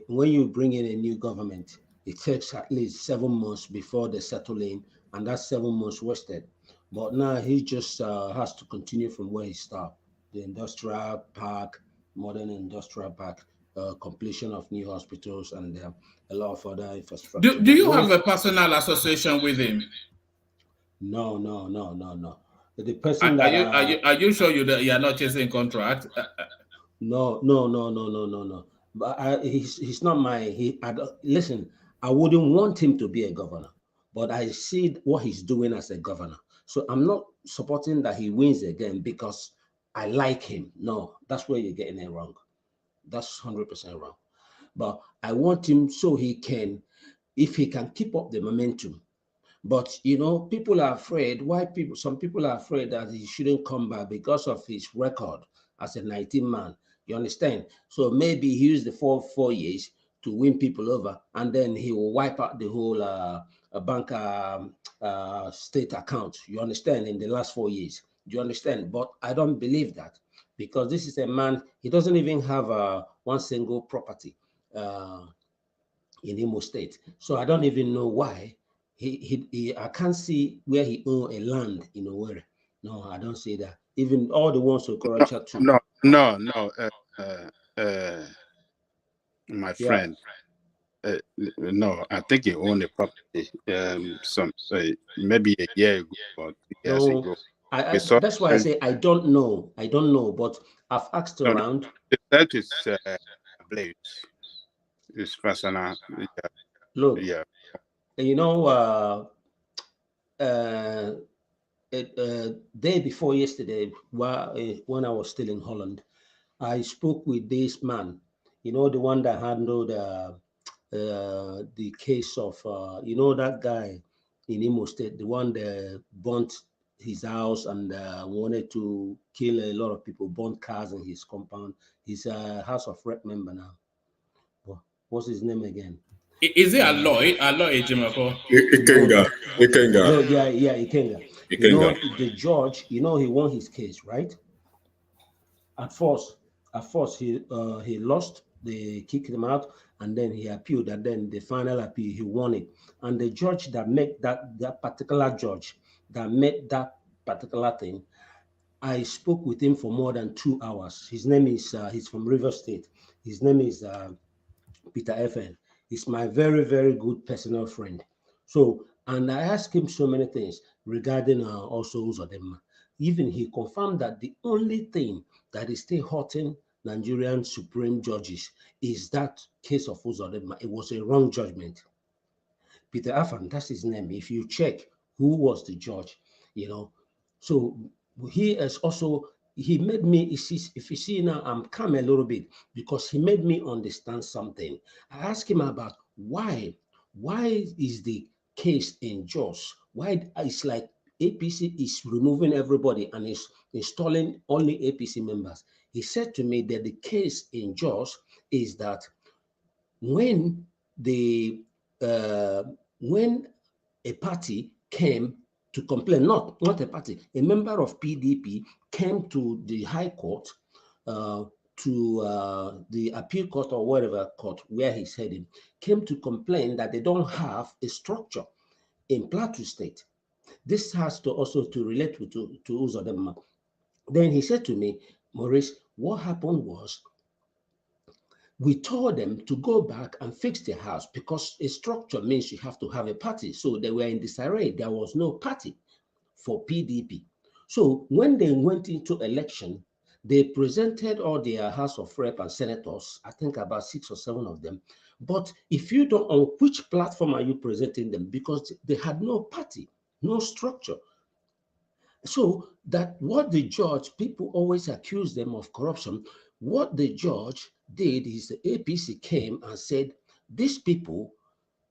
S15: When you bring in a new government, it takes at least 7 months before they settle in, and that's 7 months wasted. But now he just has to continue from where he started. The industrial park, modern industrial park, completion of new hospitals, and a lot of other infrastructure.
S4: Do you have a personal association with him?
S15: No. The person
S4: are you sure you are not chasing contract?
S15: No. But he's not my. Listen, I wouldn't want him to be a governor, but I see what he's doing as a governor. So I'm not supporting that he wins again because I like him. No, that's where you're getting it wrong. That's 100% wrong. But I want him so he can, if he can keep up the momentum. But people are afraid. Some people are afraid that he shouldn't come back because of his record as a 19 man. You understand? So maybe he used the 4 years to win people over, and then he will wipe out the whole bank state account. You understand? In the last 4 years. Do you understand? But I don't believe that, because this is a man. He doesn't even have one single property in Imo State. So I don't even know why I can't see where he owned a land in Owerri. No, I don't see that. Even all the ones who Korocha too.
S19: No. My friend. No, I think he owned a property maybe a year ago or 2 years ago.
S15: That's why I say I don't know. I don't know, but I've asked around.
S19: That is Blaze. It's personal.
S15: Look, you know, day before yesterday, when I was still in Holland, I spoke with this man. You know, the one that handled the case of you know, that guy in Imo State, the one that burnt his house and wanted to kill a lot of people, burnt cars in his compound. He's a House of Rep member now. What's his name again?
S4: Is it Aloy? Aloy Ejimako?
S18: Ikenga.
S15: No, yeah, Ikenga. You know, the judge, you know, he won his case, right? At first he lost. They kicked him out, and then he appealed, and then the final appeal, he won it. And the judge that made that particular judge that made that particular thing, I spoke with him for more than 2 hours. His name is he's from River State. His name is Peter FN. He's my very, very good personal friend. So, and I asked him so many things regarding also Uzodinma. Even he confirmed that the only thing that is still hurting Nigerian Supreme judges is that case of Uzodinma. It was a wrong judgment. Peter Afan, that's his name. If you check who was the judge, you know. So he is also, he made me, if you see now, I'm calm a little bit because he made me understand something. I asked him about why is the case in Jos? Why it's like APC is removing everybody and is installing only APC members. He said to me that the case in Jos is that when a party came to complain, not a party, a member of PDP came to the High Court, to the appeal court or whatever court where he's heading, came to complain that they don't have a structure in Plateau State. This has to also to relate to Uzodinma. Then he said to me, Maurice, what happened was we told them to go back and fix their house because a structure means you have to have a party. So they were in disarray. There was no party for PDP. So when they went into election, they presented all their House of Rep and senators, I think about 6 or 7 of them. But if you don't, on which platform are you presenting them? Because they had no party, no structure. So that what the judge, people always accuse them of corruption. What the judge did is the APC came and said, these people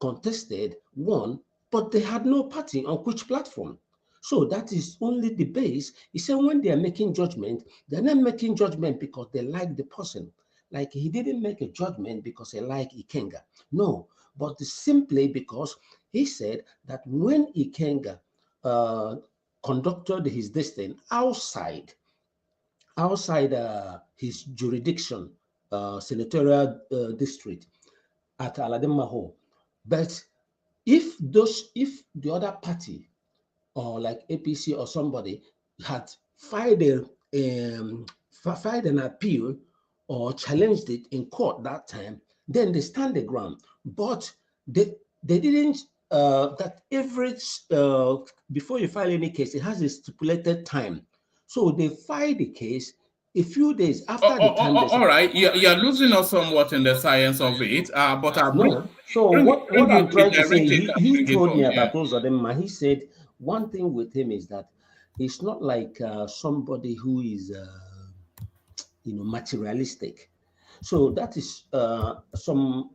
S15: contested, won, but they had no party on which platform. So that is only the base. He said when they are making judgment, they're not making judgment because they like the person. Like he didn't make a judgment because he liked Ikenga. No, but simply because he said that when Ikenga conducted his destiny outside his jurisdiction, senatorial district at Alademaho. But if the other party or like APC or somebody had filed an appeal or challenged it in court that time, then they stand the ground. But they didn't. That every before you file any case, it has a stipulated time. So they filed the case a few days after the time.
S4: All right, you're losing us somewhat in the science of it, but
S15: no. So what I'm trying to say, he told me about Uzodinma. He said one thing with him is that he's not like somebody who is, materialistic. So that is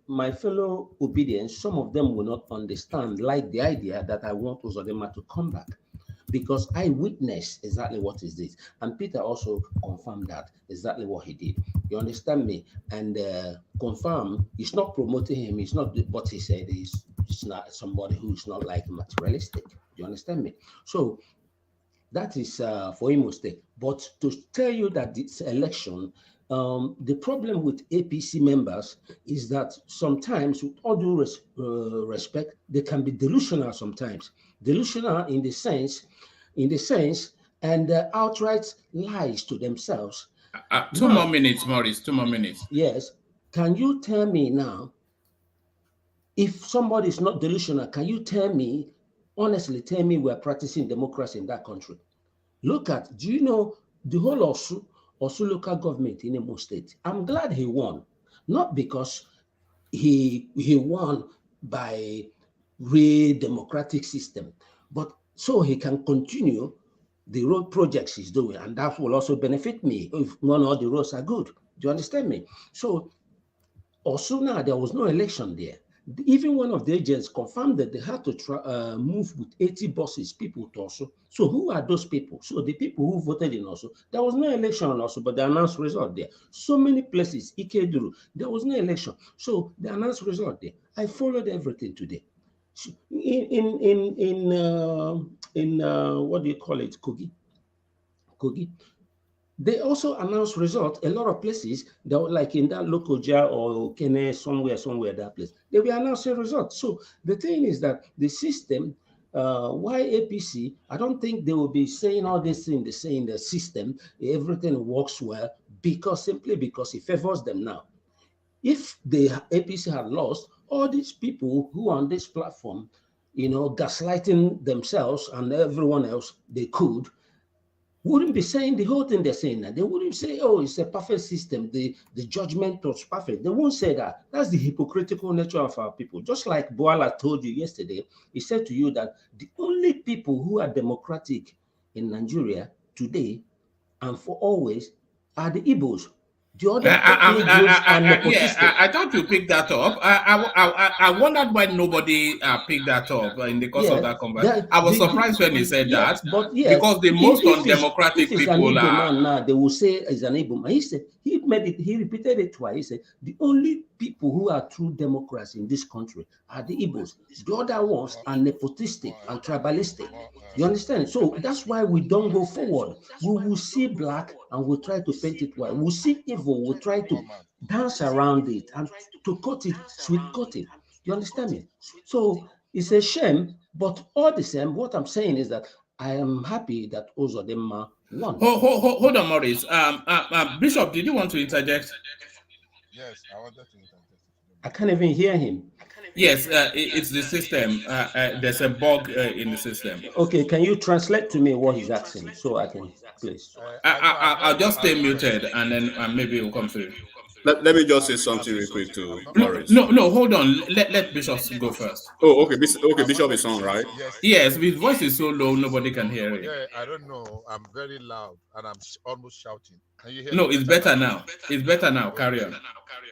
S15: my fellow obedience, some of them will not understand, like the idea that I want Uzodinma to come back, because I witnessed exactly what is this. And Peter also confirmed that exactly what he did. You understand me? And confirm, he's not promoting him, it's not what he said, he's not somebody who's not like materialistic. You understand me? So that is for Imo State. But to tell you that this election, The problem with APC members is that sometimes, with all due respect, they can be delusional sometimes. Delusional in the sense, and outright lies to themselves.
S4: Two more minutes, Maurice. 2 more minutes.
S15: Yes. Can you tell me now, if somebody is not delusional, can you tell me, honestly, tell me we're practicing democracy in that country? Look at, do you know the whole Osu local government in Imo State? I'm glad he won, not because he won by real democratic system, but so he can continue the road projects he's doing, and that will also benefit me if one or the roads are good. Do you understand me? So also now there was no election there. Even one of the agents confirmed that they had to move with 80 buses, people to Osu. So who are those people? So the people who voted in Osu, there was no election in Osu, but they announced result there. So many places, Ikeduru, there was no election. So they announced result there. I followed everything today. In what do you call it, Kogi? They also announced results. A lot of places, that like in that Lokoja or Kene, somewhere that place, they will announce a result. So the thing is that the system, why APC, I don't think they will be saying all this thing, they say in the system, everything works well, simply because it favors them now. If the APC had lost, all these people who are on this platform, gaslighting themselves and everyone else they could, wouldn't be saying the whole thing they're saying now. They wouldn't say, oh, it's a perfect system. The judgment was perfect. They won't say that. That's the hypocritical nature of our people. Just like Boala told you yesterday, he said to you that the only people who are democratic in Nigeria today and for always are the Igbos. The other ethnic groups are nepotistic.
S4: I thought you picked that up. I wondered why nobody picked that up in the course of that conversation. I was surprised when he said that, because the most undemocratic people
S15: are.
S4: Man
S15: now, they will say it's an Igbo man. He said he repeated it twice. He said the only people who are true Democrats in this country are the Igbos. The other ones are nepotistic and tribalistic. You understand? So that's why we don't go forward. We will see black and we'll try to paint it white. We'll see evil, we'll try to dance around it and to cut it, sweet cut it. You understand me? So it's a shame, but all the same, what I'm saying is that I am happy that Uzodinma won.
S4: Hold on, Maurice. Bishop, did you want to interject?
S20: Yes, I wanted to interject.
S15: I can't even hear him.
S4: Yes, it's the system. There's a bug in the system.
S15: Okay, can you translate to me what he's asking so I can, please?
S4: I'll just stay muted and then maybe it will come through.
S18: Let me just say something real quick to Maurice.
S4: No, hold on. Let Bishop go first.
S18: Oh, okay. Bishop is on, right?
S4: Yes, his voice is so low, nobody can hear it.
S20: Yeah, I don't know. I'm very loud and I'm almost shouting. Can you hear
S4: me? No, it's better
S20: now.
S4: It's better now. Carry on.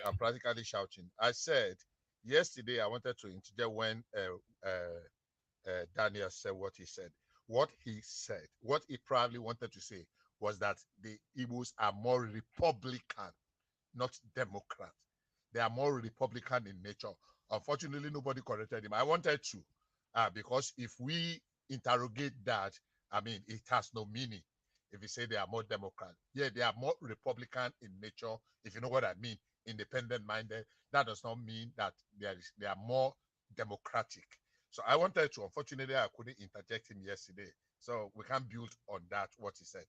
S20: I'm practically shouting. I said yesterday I wanted to interject when Daniel said what he said. What he said, what he probably wanted to say was that the Igbos are more Republican, not Democrat. They are more Republican in nature. Unfortunately, nobody corrected him. I wanted to, because if we interrogate that, I mean, it has no meaning. If you say they are more Democrat, yeah, they are more Republican in nature. If you know what I mean, independent-minded. That does not mean that they are more democratic. So I wanted to. Unfortunately, I couldn't interject him yesterday. So we can build on that, what he said.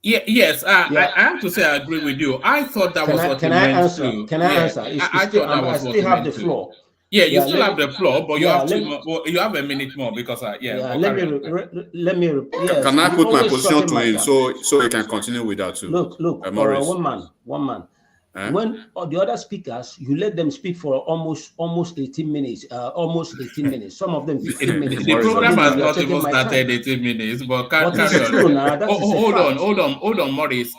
S4: Yeah, yes, I have to say I agree with you. I thought that was what he meant to.
S15: Can I answer? I thought that was what he meant to. I still have the floor.
S4: Yeah, you still have the floor, but you have you have a minute more because
S15: let me. Yes,
S18: can I put my position to him so he can continue with that too?
S15: Look, one man. When the other speakers, you let them speak for almost 18 minutes, Some of them 15 minutes.
S4: The program has not even started 18 minutes, but carry on. Hold on, Maurice.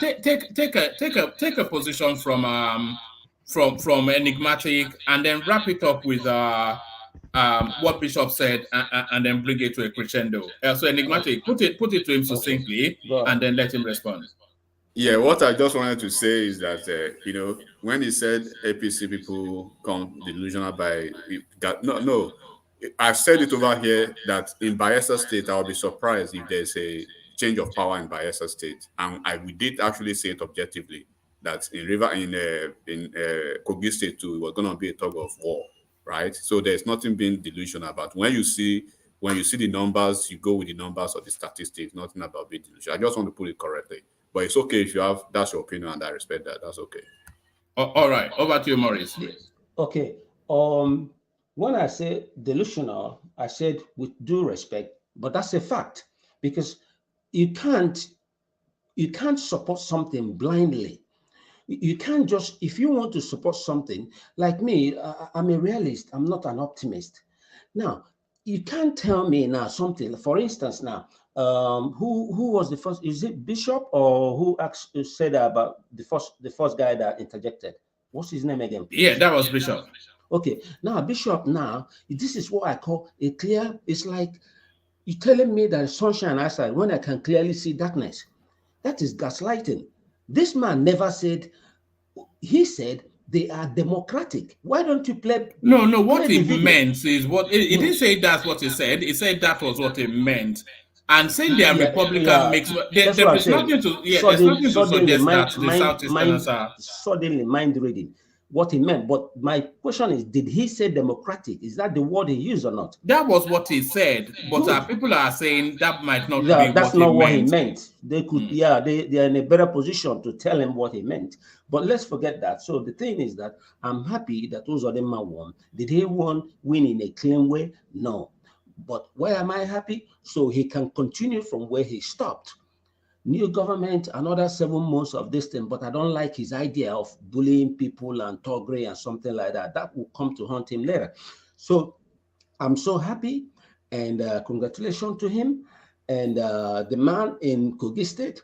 S4: Take a position from enigmatic, and then wrap it up with what Bishop said, and then bring it to a crescendo. So enigmatic, put it to him succinctly, and then let him respond.
S18: Yeah, what I just wanted to say is that, when he said APC people come delusional by that, no, I've said it over here that in Bayelsa State, I'll be surprised if there's a change of power in Bayelsa State, and we did actually say it objectively that in Kogi State too, it was going to be a tug of war, right? So there's nothing being delusional about. When you see the numbers, you go with the numbers or the statistics. Nothing about being delusional. I just want to put it correctly, but it's okay if that's your opinion, and I respect that. That's okay.
S4: All right, over to you, Maurice.
S15: Okay. When I say delusional, I said with due respect, but that's a fact, because you can't support something blindly. You can't just, if you want to support something, like me, I'm a realist, I'm not an optimist. Now, you can't tell me now something, for instance, now, who was the first, is it Bishop or who said about the first guy that interjected? What's his name again, please?
S4: Yeah, that was Bishop.
S15: Okay, now Bishop, now, this is what I call a clear, it's like you're telling me that sunshine outside when I can clearly see darkness. That is gaslighting. This man never said, he said they are democratic. Why don't you play?
S4: No, what he meant is what, he didn't say that's what he said. He said that was what he meant. And saying they are Republican makes, there is nothing to, there's nothing to suggest that the Southeasterners are.
S15: Suddenly mind reading what he meant. But my question is, did he say democratic? Is that the word he used or not?
S4: That was what he said, but people are saying that might not be
S15: that's
S4: what
S15: not
S4: he
S15: what
S4: meant.
S15: he meant. They could, they are in a better position to tell him what he meant. But let's forget that. So the thing is that I'm happy that Uzodinma won. Did he win in a clean way? No. But why am I happy? So he can continue from where he stopped. New government, another 7 months of this thing, but I don't like his idea of bullying people and thuggery and something like that. That will come to haunt him later. So I'm so happy, and congratulations to him. And the man in Kogi State,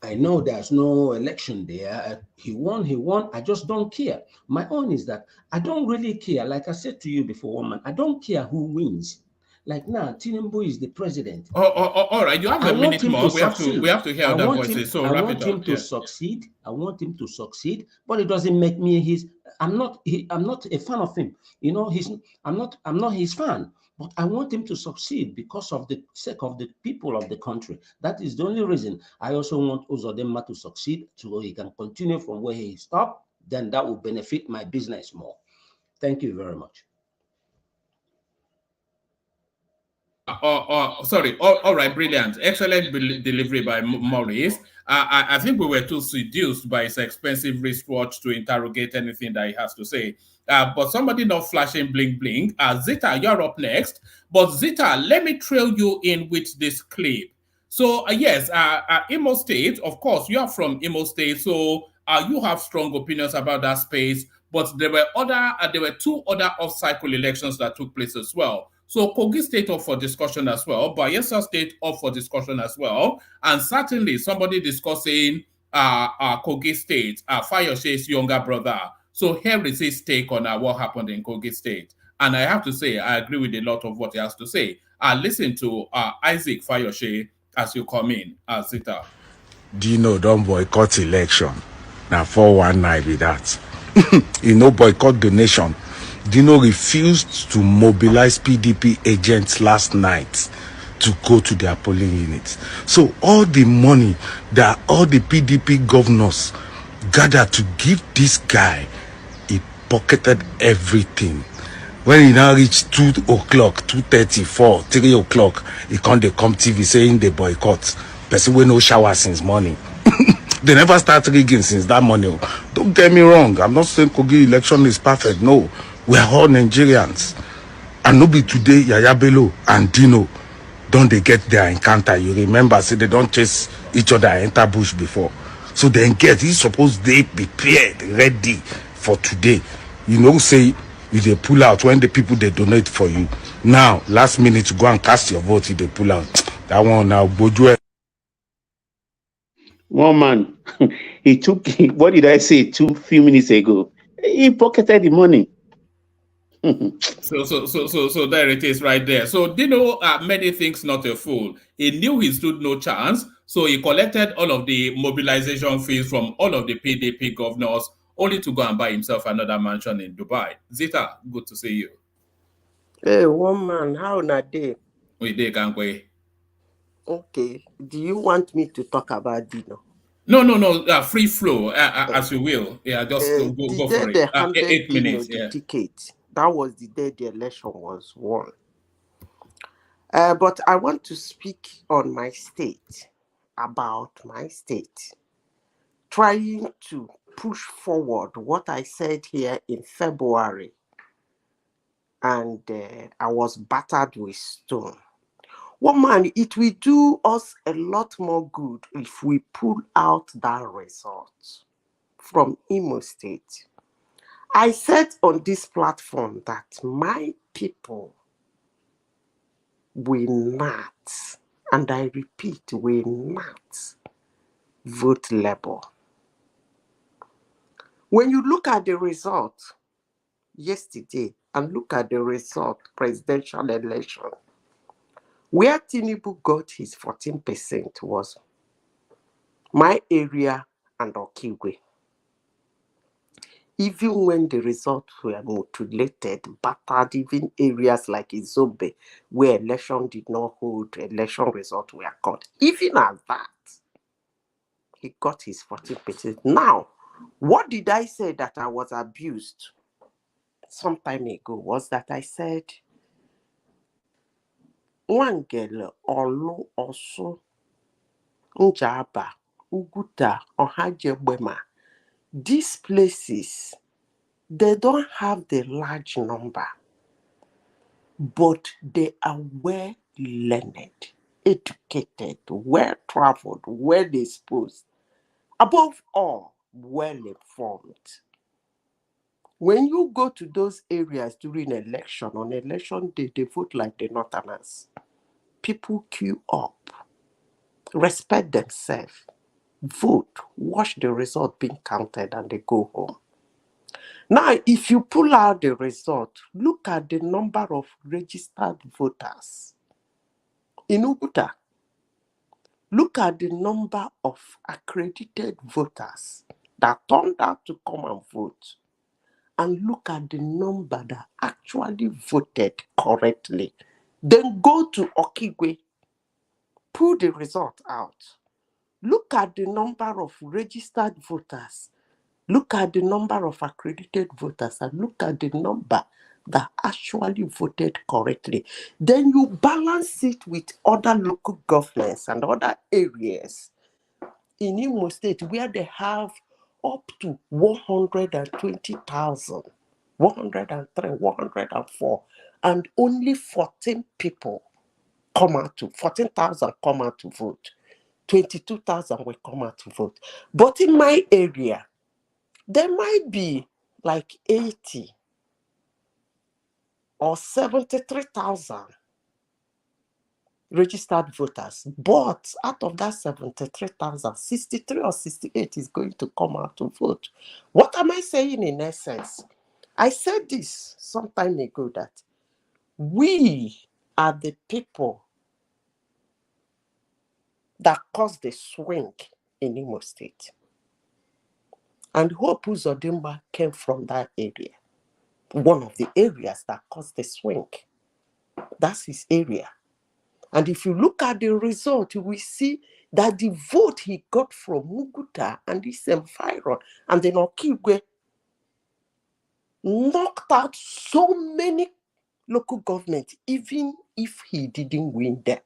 S15: I know there's no election there. He won. I just don't care. My own is that I don't really care. Like I said to you before, woman, I don't care who wins. Like now, Tinubu is the president.
S4: All right, you have a minute more. We have to hear other voices. So wrap it up.
S15: I want him to succeed. I want him to succeed, but it doesn't make me his. I'm not a fan of him. You know, I'm not his fan. But I want him to succeed because of the sake of the people of the country. That is the only reason. I also want Uzodinma to succeed so he can continue from where he stopped. Then that will benefit my business more. Thank you very much.
S4: Sorry. All right, brilliant. Excellent delivery by Maurice. I think we were too seduced by his expensive wristwatch to interrogate anything that he has to say. But somebody not flashing bling bling. Zita, you're up next. But Zita, let me trail you in with this clip. So yes, Imo State, of course, you are from Imo State, so you have strong opinions about that space. But there were two other off-cycle elections that took place as well. So Kogi State up for discussion as well, Bayelsa State up for discussion as well, and certainly somebody discussing Kogi State, Fayoshe's younger brother. So here is his take on what happened in Kogi State. And I have to say, I agree with a lot of what he has to say. Listen to Isaac Fayoshe as you come in, Zita.
S21: Dino don't boycott election. Now 419 be that. Boycott donation. Dino refused to mobilize PDP agents last night to go to their polling units. So all the money that all the PDP governors gathered to give this guy, he pocketed everything. When he now reached 2 o'clock, 2:30, 4, 3 o'clock, he come TV saying they boycott. Person will no shower since morning. They never start rigging since that morning. Don't get me wrong. I'm not saying Kogi election is perfect. No. We are all Nigerians. And no be today, Yaya Bello and Dino don't they get their encounter. You remember, say they don't chase each other enter bush before. So then he's supposed they prepared, ready for today. Say you they pull out when the people they donate for you. Now, last minute to go and cast your vote, they pull out. That one now, Bojo.
S17: One man, he took, what did I say few minutes ago? He pocketed the money.
S4: So there it is right there. So Dino many things not a fool. He knew he stood no chance, so he collected all of the mobilization fees from all of the PDP governors, only to go and buy himself another mansion in Dubai. Zita, good to see you.
S22: Hey, one man, how na day?
S4: We day, Gangway.
S1: Okay. Do you want me to talk about Dino?
S4: No. Free flow, as you will. Yeah, just go
S1: The
S4: for
S1: day
S4: it.
S1: they handed
S4: 8
S1: Dino
S4: minutes.
S1: the
S4: Yeah.
S1: ticket, that was the day the election was won. But I want to speak on my state, about my state, trying to push forward what I said here in February, and I was battered with stone. Well, man, it will do us a lot more good if we pull out that result from Imo State. I said on this platform that my people will not, and I repeat, will not vote Labour. When you look at the result yesterday and look at the result, presidential election, where Tinubu got his 14% was my area and Okigwe. Even when the results were mutilated, battered, even areas like Izobe, where election did not hold, election results were cut. Even at that, he got his 14%. Now, what did I say that I was abused some time ago was that I said, Wangele, Olu, Osu, Njaba, Uguta, Ohajegbema, these places, they don't have the large number, but they are well learned, educated, well traveled, well disposed, above all, well informed. When you go to those areas during election, on election day, they vote like the Northerners. People queue up, respect themselves, vote, watch the result being counted, and they go home. Now, if you pull out the result, look at the number of registered voters in Uguta. Look at the number of accredited voters that turned out to come and vote. And look at the number that actually voted correctly. Then go to Okigwe, pull the result out. Look at the number of registered voters. Look at the number of accredited voters, and look at the number that actually voted correctly. Then you balance it with other local governments and other areas in Imo State where they have up to 120,000, 103, 104, and only 14 people come out to 14,000 come out to vote. 22,000 will come out to vote. But in my area, there might be like 80 or 73,000 registered voters. But out of that 73,000, 63 or 68 is going to come out to vote. What am I saying in essence? I said this some time ago that we are the people that caused the swing in Imo State. And Hope Uzodinma came from that area. One of the areas that caused the swing. That's his area. And if you look at the result, you will see that the vote he got from Muguta and this environment and then Okigwe knocked out so many local governments, even if he didn't win them.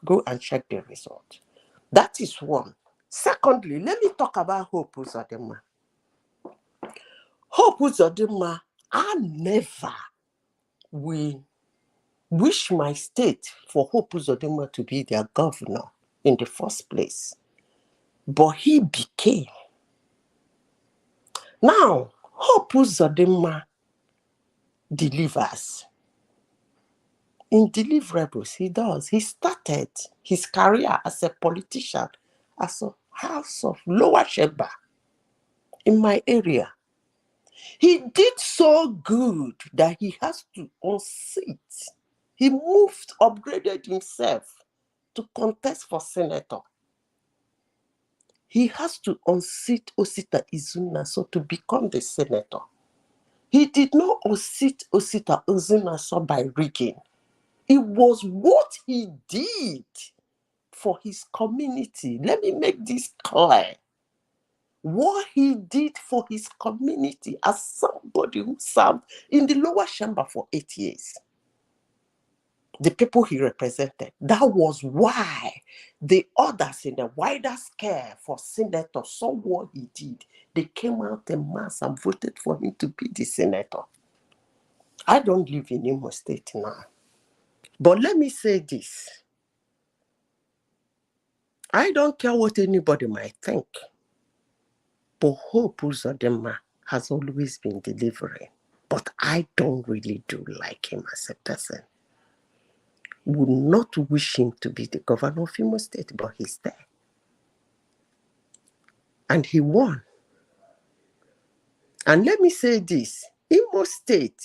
S1: Go and check the result. That is one. Secondly, let me talk about Hope Uzodinma. Hope Uzodinma, I never will wish my state for Hope Uzodinma to be their governor in the first place. But he became. Now, Hope Uzodinma delivers. In deliverables, he does. He started his career as a politician, as a House of Lower Sheba in my area. He did so good that he has to unseat. He moved, upgraded himself to contest for senator. He has to unseat Osita Izuna so to become the senator. He did not unseat Osita Izuna so by rigging. It was what he did for his community. Let me make this clear. What he did for his community as somebody who served in the lower chamber for 8 years. The people he represented. That was why the others in the wider scale for senator saw what he did. They came out en masse and voted for him to be the senator. I don't live in Imo State now. But let me say this. I don't care what anybody might think. But Hope Uzodinma has always been delivering. But I don't really do like him as a person. Would not wish him to be the governor of Imo State, but he's there. And he won. And let me say this, Imo State,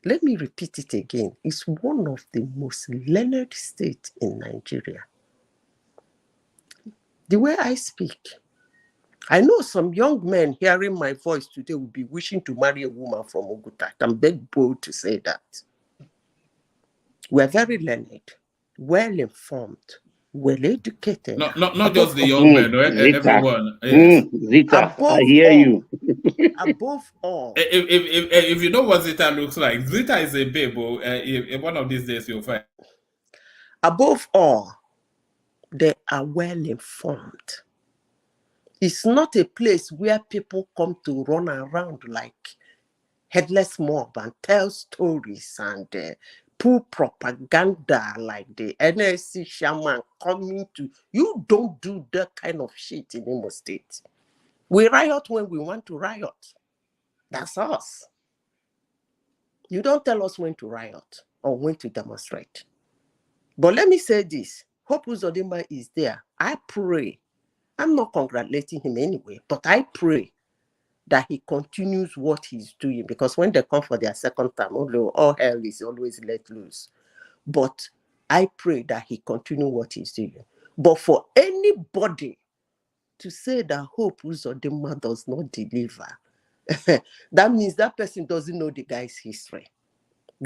S1: let me repeat it again, is one of the most learned states in Nigeria. The way I speak, I know some young men hearing my voice today will be wishing to marry a woman from Oguta. I'm very bold to say that. We're very learned, well-informed, well-educated.
S4: Not just the young men, everyone. Yes.
S17: Zita, I hear you.
S1: Above all.
S4: If you know what Zita looks like, Zita is a babe. One of these days you'll find.
S1: Above all, they are well-informed. It's not a place where people come to run around like headless mob and tell stories and pull propaganda like the NSC shaman coming to. You don't do that kind of shit in Imo State. We riot when we want to riot. That's us. You don't tell us when to riot or when to demonstrate. But let me say this. Hope Uzodinma is there. I pray. I'm not congratulating him anyway, but I pray that he continues what he's doing, because when they come for their second term, all hell is always let loose. But I pray that he continue what he's doing. But for anybody to say that Hope Uzodinma does not deliver, that means that person doesn't know the guy's history.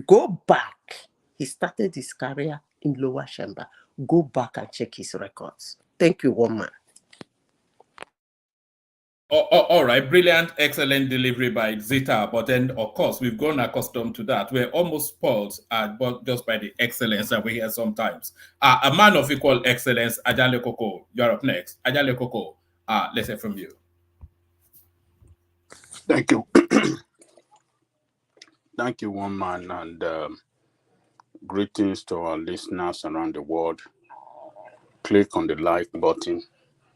S1: Go back. He started his career in lower chamber. Go back and check his records. Thank you, woman.
S4: All right, brilliant, excellent delivery by Zita. But then, of course, we've grown accustomed to that. We're almost spoiled just by the excellence that we hear sometimes. A man of equal excellence, Ajale Koko, you're up next. Ajale Koko, let's hear from you.
S19: Thank you. Thank you, one man, and greetings to our listeners around the world. Click on the like button,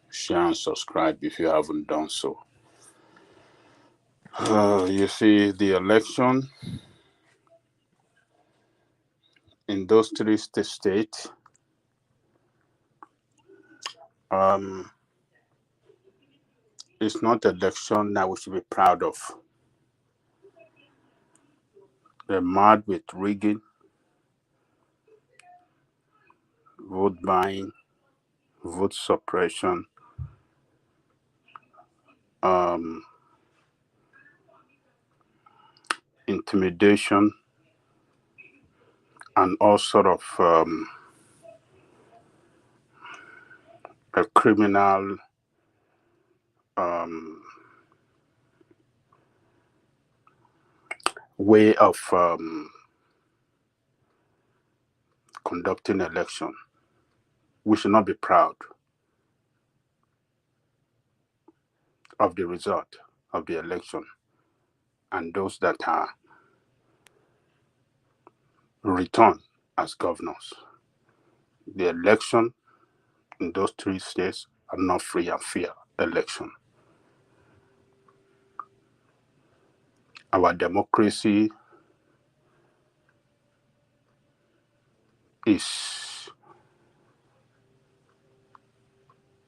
S19: share and subscribe if you haven't done so. You see, the election in those three states, it's not an election that we should be proud of. They're mad with rigging, vote buying, vote suppression, intimidation, and all sort of a criminal way of conducting election. We should not be proud of the result of the election and those that are returned as governors. The election in those three states are not free and fair election. Our democracy is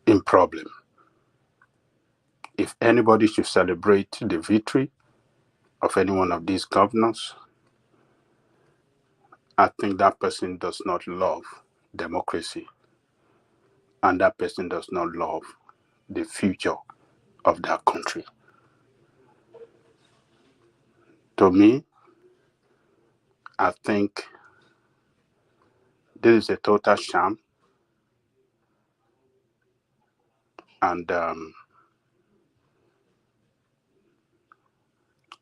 S19: in problem. If anybody should celebrate the victory of any one of these governors, I think that person does not love democracy, and that person does not love the future of that country. To me, I think this is a total sham, and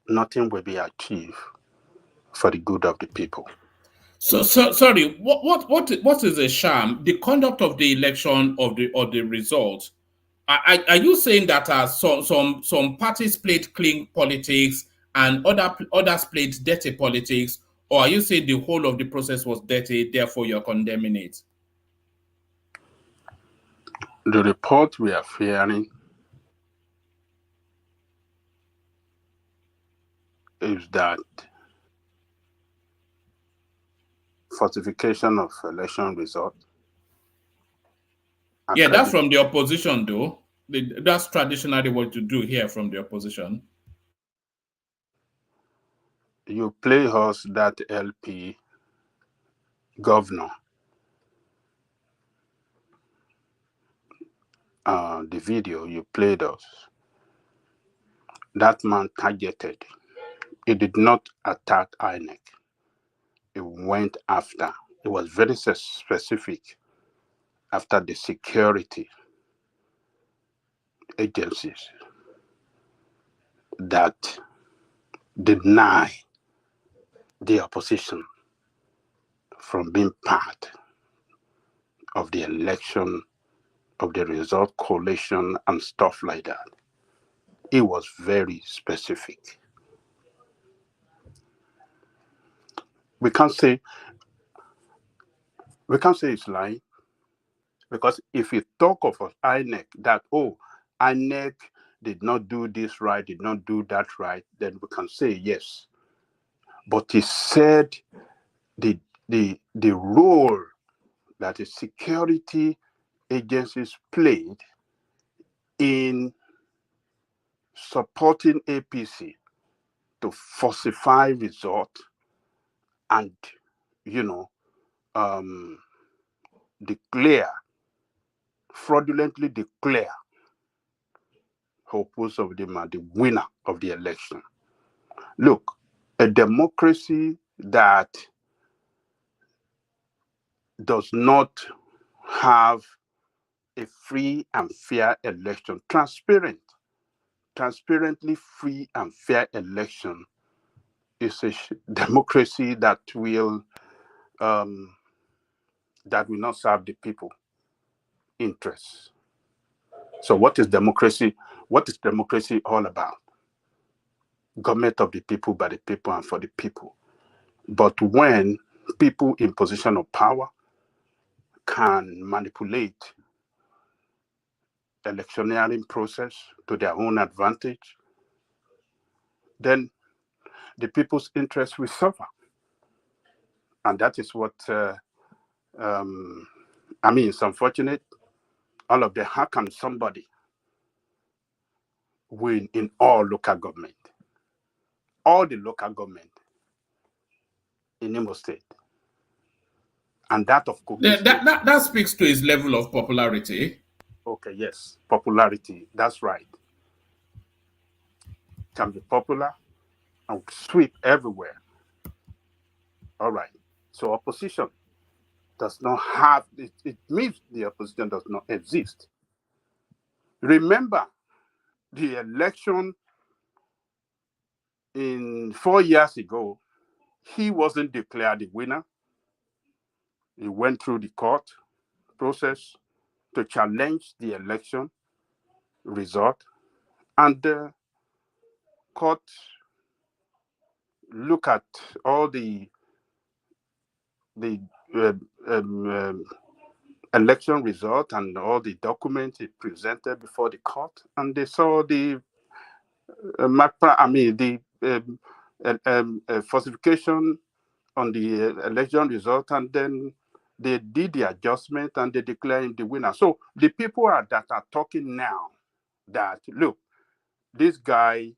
S19: nothing will be achieved for the good of the people.
S4: So sorry, what is a sham? The conduct of the election of the result. Are you saying that some parties played clean politics and others played dirty politics, or are you saying the whole of the process was dirty, therefore you're condemning it?
S19: The report we are hearing is that falsification of election result.
S4: Yeah, that's from the opposition, though. That's traditionally what you do here from the opposition.
S19: You play us that LP governor, the video you played us. That man targeted. He did not attack INEC. He went after. It was very specific after the security agencies that deny the opposition from being part of the election, of the result collation and stuff like that. It was very specific. We can't say it's lying, because if you talk of INEC that, oh, INEC did not do this right, did not do that right, then we can say yes. But he said the role that the security agencies played in supporting APC to falsify results and, fraudulently declare Uzodinma the winner of the election. Look, a democracy that does not have a free and fair election, transparently free and fair election, is a democracy that will not serve the people interests. So what is democracy? What is democracy all about? Government of the people, by the people, and for the people. But when people in position of power can manipulate electioneering process to their own advantage, then the people's interests will suffer. And that is what, it's unfortunate. All of them, how can somebody win in all local government? All the local government in Imo State. And that of Kogi State.
S4: That speaks to his level of popularity.
S19: Okay, yes, popularity, that's right. Can be popular and sweep everywhere. All right, so opposition does not have, it means the opposition does not exist. Remember, the election in 4 years ago, he wasn't declared the winner. He went through the court process to challenge the election result, and the court look at all the election result and all the documents he presented before the court, and they saw the falsification on the election result, and then they did the adjustment and they declared him the winner. So the people that are talking now that, look, this guy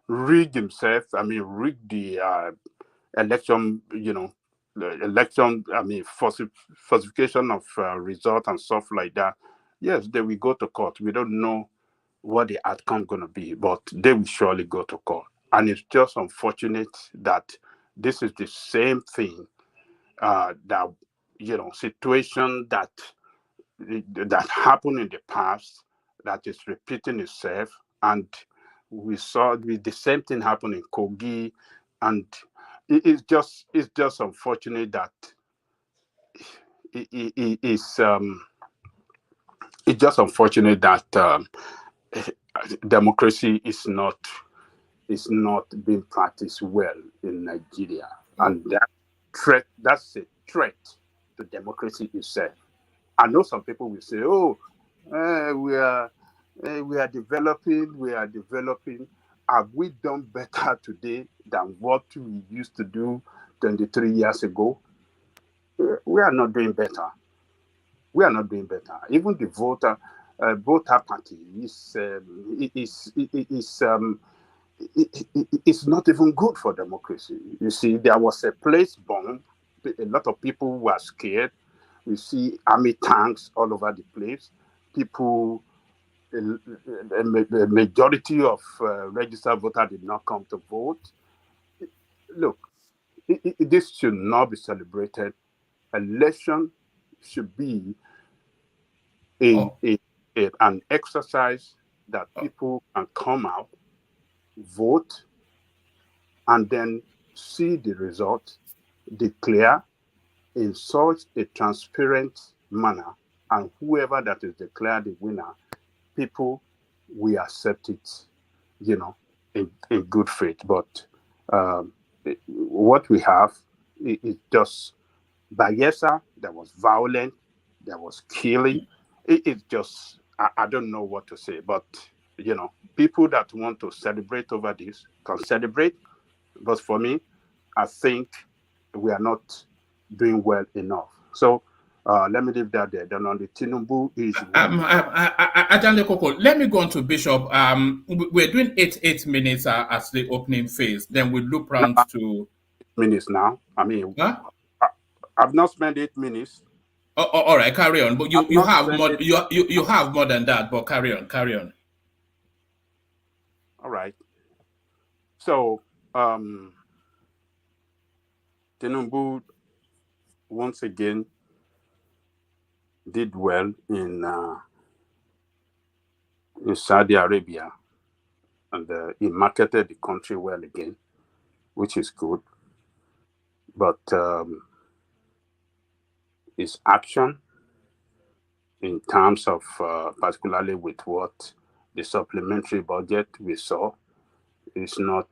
S19: rigged himself, rigged the election, falsification of result and stuff like that. Yes, they will go to court. We don't know what the outcome is going to be, but they will surely go to court. And it's just unfortunate that this is the same thing that, situation that happened in the past that is repeating itself. And we saw the same thing happen in Kogi, and it's just unfortunate that it's just unfortunate that democracy is not being practiced well in Nigeria, and that's a threat to democracy itself. I know some people will say, "Oh, we are developing. Have we done better today than what we used to do 23 years ago?" We are not doing better. We are not doing better. Even the voter party it's not even good for democracy. You see, there was a place bomb. A lot of people were scared. We see army tanks all over the place. People, the majority of registered voters did not come to vote. Look, this should not be celebrated. Election should be an exercise that people can come out, vote, and then see the result, declare in such a transparent manner, and whoever that is declared the winner, people will accept it, in good faith. But what we have is just Bayelsa. There was violence, there was killing. It's just, I don't know what to say. But people that want to celebrate over this can celebrate. But for me, I think we are not doing well enough. So let me leave that there. Then on the Tinubu issue.
S4: Let me go on to Bishop. We're doing 8 minutes as the opening phase. Then we loop round to
S19: 8 minutes now. I mean, I've not spent 8 minutes.
S4: Oh, all right, carry on. But you have more. You have more than that. But carry on.
S19: All right. So Tinubu once again did well in Saudi Arabia, and he marketed the country well again, which is good. But his action in terms of particularly with what the supplementary budget we saw is not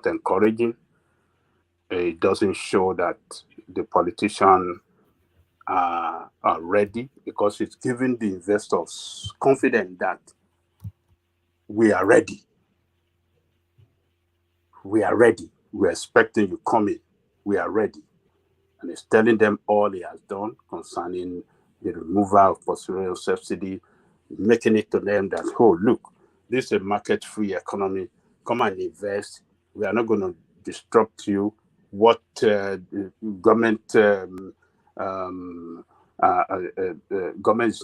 S19: encouraging. It doesn't show that the politicians are ready, because it's giving the investors confidence that we are ready. We are ready. We're expecting you coming. We are ready. And it's telling them all he has done concerning the removal of posterior subsidy, making it to them that, oh, look, this is a market-free economy. Come and invest. We are not going to disrupt you. What government is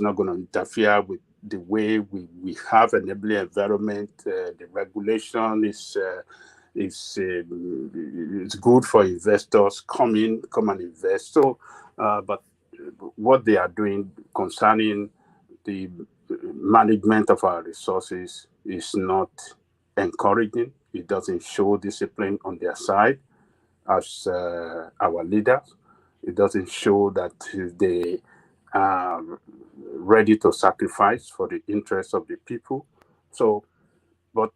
S19: not going to interfere with the way we have an enabling environment. The regulation is it's good for investors. Come and invest. So, but what they are doing concerning the management of our resources is not encouraging. It doesn't show discipline on their side as our leaders. It doesn't show that they are ready to sacrifice for the interests of the people. So, but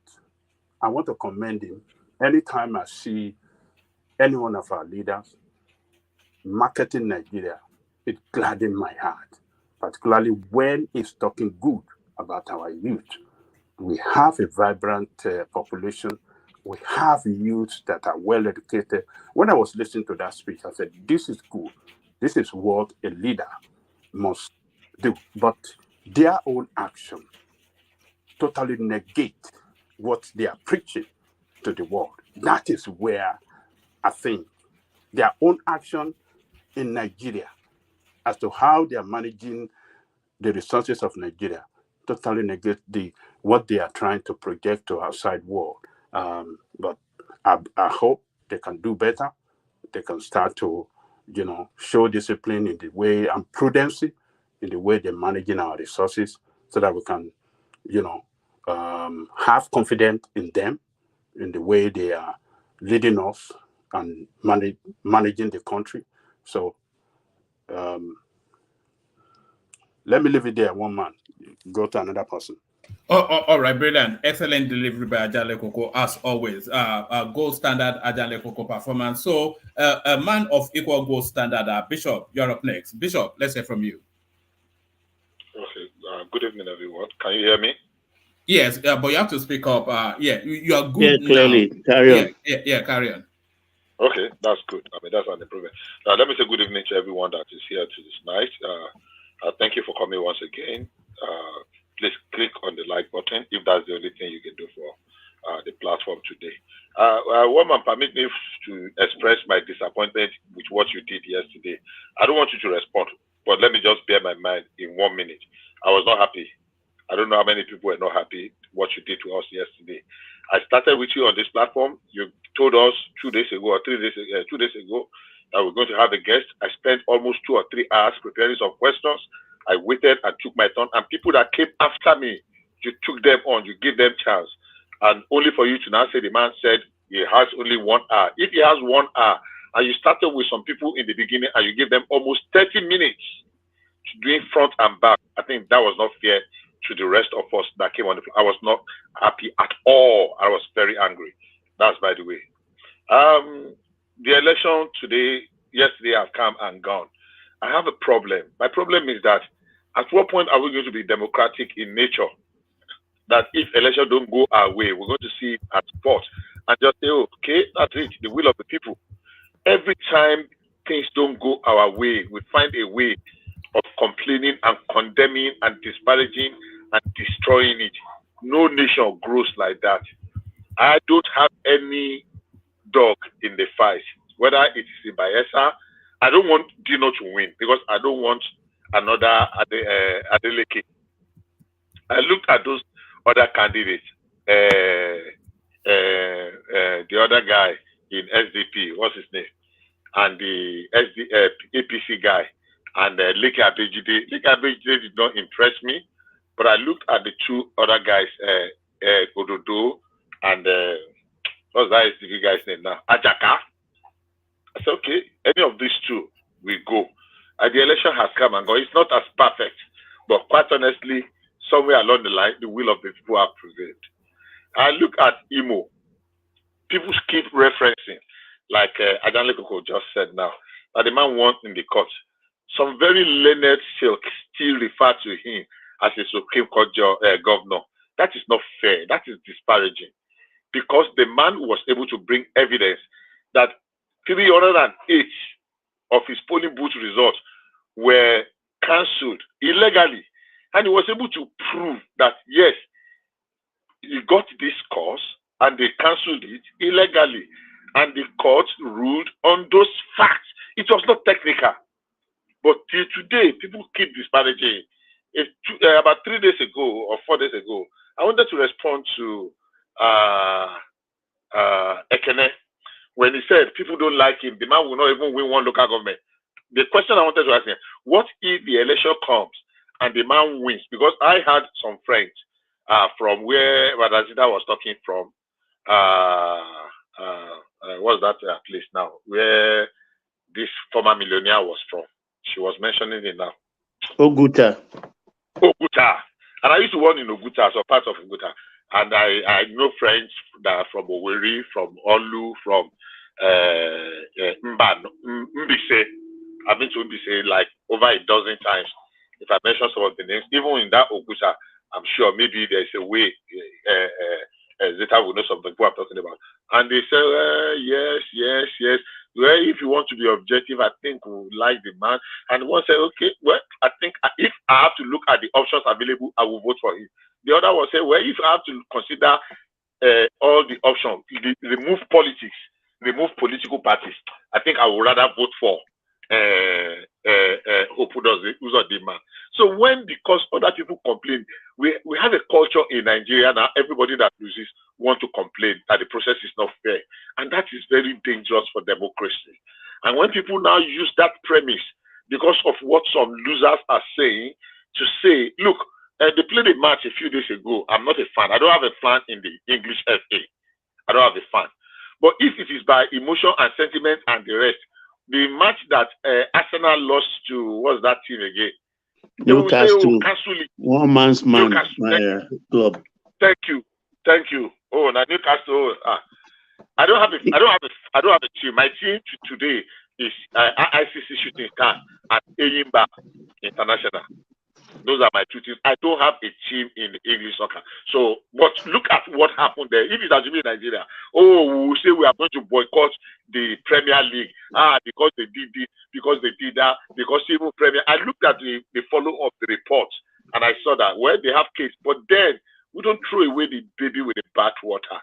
S19: I want to commend him. Anytime I see any one of our leaders marketing Nigeria, it gladdens my heart, particularly when he's talking good about our youth. We have a vibrant population. We have youth that are well educated. When I was listening to that speech, I said, this is good. This is what a leader must do. But their own action totally negate what they are preaching to the world. That is where I think their own action in Nigeria as to how they are managing the resources of Nigeria totally negate what they are trying to project to outside world. But I hope they can do better. They can start to, show discipline in the way and prudency in the way they're managing our resources, so that we can, have confidence in them, in the way they are leading us and managing the country. So let me leave it there. One man, go to another person.
S4: All right, brilliant. Excellent delivery by Ajale Koko, as always. Gold standard Ajale Koko performance. So, a man of equal gold standard, Bishop, you're up next. Bishop, let's hear from you.
S3: Okay. Good evening, everyone. Can you hear me?
S4: Yes, but you have to speak up. You are good
S17: Yeah, clearly.
S4: now.
S17: Carry on.
S4: Yeah, carry on.
S3: Okay, that's good. I mean, that's an improvement. Let me say good evening to everyone that is here to this night. Thank you for coming once again. Please click on the like button if that's the only thing you can do for the platform today. Woman, permit me to express my disappointment with what you did yesterday. I don't want you to respond, but let me just bear my mind in 1 minute. I was not happy. I don't know how many people were not happy what you did to us yesterday. I started with you on this platform. You told us 2 days ago or 2 days ago that we're going to have a guest. I spent almost 2 or 3 hours preparing some questions. I waited and took my turn. And people that came after me, you took them on, you gave them chance. And only for you to now say the man said he has only 1 hour. If he has 1 hour, and you started with some people in the beginning and you gave them almost 30 minutes doing front and back, I think that was not fair to the rest of us that came on the floor. I was not happy at all. I was very angry. That's by the way. The election yesterday have come and gone. I have a problem. My problem is that at what point are we going to be democratic in nature? That if election don't go our way, we're going to see it at spot and just say, oh, okay, that's it, the will of the people. Every time things don't go our way, we find a way of complaining and condemning and disparaging and destroying it. No nation grows like that. I don't have any dog in the fight, whether it is in Bayelsa. I don't want Dino to win because I don't want another Adeleke. I looked at those other candidates, the other guy in SDP, what's his name, and the APC guy, and Leke Abejide. Leke Abejide did not impress me, but I looked at the 2 other guys, Ododo and what's that SDP guy's name now? Ajaka. I said, okay, any of these 2 will go. And the election has come and gone. It's not as perfect, but quite honestly, somewhere along the line, the will of the people have prevailed. I look at Imo. People keep referencing, like Ajanle Koko just said now, that the man won in the court. Some very learned silk still refer to him as a Supreme Court governor. That is not fair. That is disparaging. Because the man was able to bring evidence that 308 of his polling booth results were cancelled illegally. And he was able to prove that, yes, he got this course and they cancelled it illegally. And the court ruled on those facts. It was not technical. But till today, people keep disparaging. About 3 days ago or 4 days ago, I wanted to respond to Ekene when he said people don't like him. The man will not even win 1 local government. The question I wanted to ask him, what if the election comes and the man wins? Because I had some friends from where Radazida was talking from. What's that place now? Where this former millionaire was from. She was mentioning it now.
S17: Oguta.
S3: And I used to work in Oguta, so part of Oguta. And I know friends that are from Owerri, from Olu, from Mbise. I've been to Mbise like over a dozen times. If I mention some of the names, even in that Oguta, I'm sure maybe there's a way Zeta will know some of the people I'm talking about. And they say, yes. Well, if you want to be objective, I think we would like the man. And one said, okay, well, I think if I have to look at the options available, I will vote for him. The other one said, well, if I have to consider all the options, remove politics, remove political parties, I think I would rather vote for Uzodinma. So when, because other people complain, we have a culture in Nigeria now, everybody that loses want to complain that the process is not fair. And that is very dangerous for democracy. And when people now use that premise because of what some losers are saying, to say, look, they played a match a few days ago. I'm not a fan. I don't have a fan in the English FA. I don't have a fan. But if it is by emotion and sentiment and the rest, the match that Arsenal lost to, what's that team again? They will say, oh, cancel it.
S17: One man's man club.
S3: Thank you. Oh, now Newcastle. I don't have a team. My team today is ICC Shooting Star and Eyimba International. Those are my two teams. I don't have a team in English soccer. So, but look at what happened there. If it has been Nigeria, oh, we will say we are going to boycott the Premier League. Because they did this, because they did that, because even Premier. I looked at the follow-up the report and I saw that they have case, but then we don't throw away the baby with the bathwater.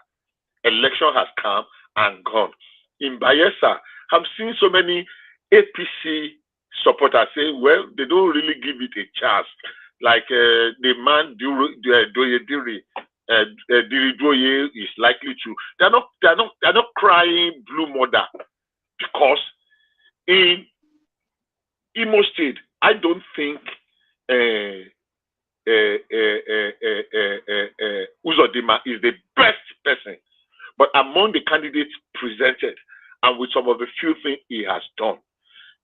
S3: Election has come and gone. In Bayelsa, I've seen so many APC supporters say, well, they don't really give it a chance. Like the man Diri is likely to. They're not crying blue mother, because in Imo State, I don't think Uzodinma is the best person. But among the candidates presented, and with some of the few things he has done,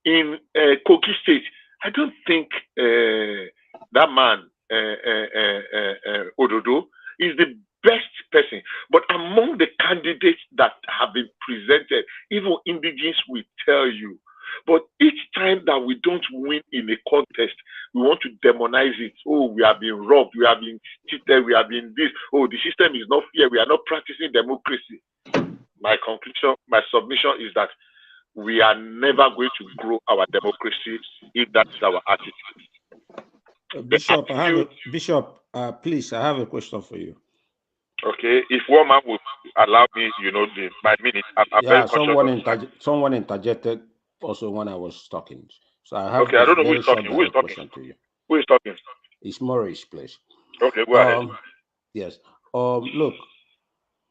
S3: in Kogi State, I don't think that man, Ododo, is the best person. But among the candidates that have been presented, even indigenous will tell you. But each time that we don't win in a contest, we want to demonize it. Oh, we have been robbed, we have been cheated, we have been this. Oh, the system is not fair, we are not practicing democracy. My conclusion, my submission is that we are never going to grow our democracy if that's our attitude.
S15: Bishop, please, I have a question for you.
S3: Okay, if one man would allow me, my minute, I'm very conscious.
S15: Someone interjected also when I was talking. So I have
S3: I don't know who
S15: very
S3: is talking. Who is talking?
S15: Question to you.
S3: Who is talking?
S15: It's Maurice, please.
S3: Okay, go ahead.
S15: Yes. Look,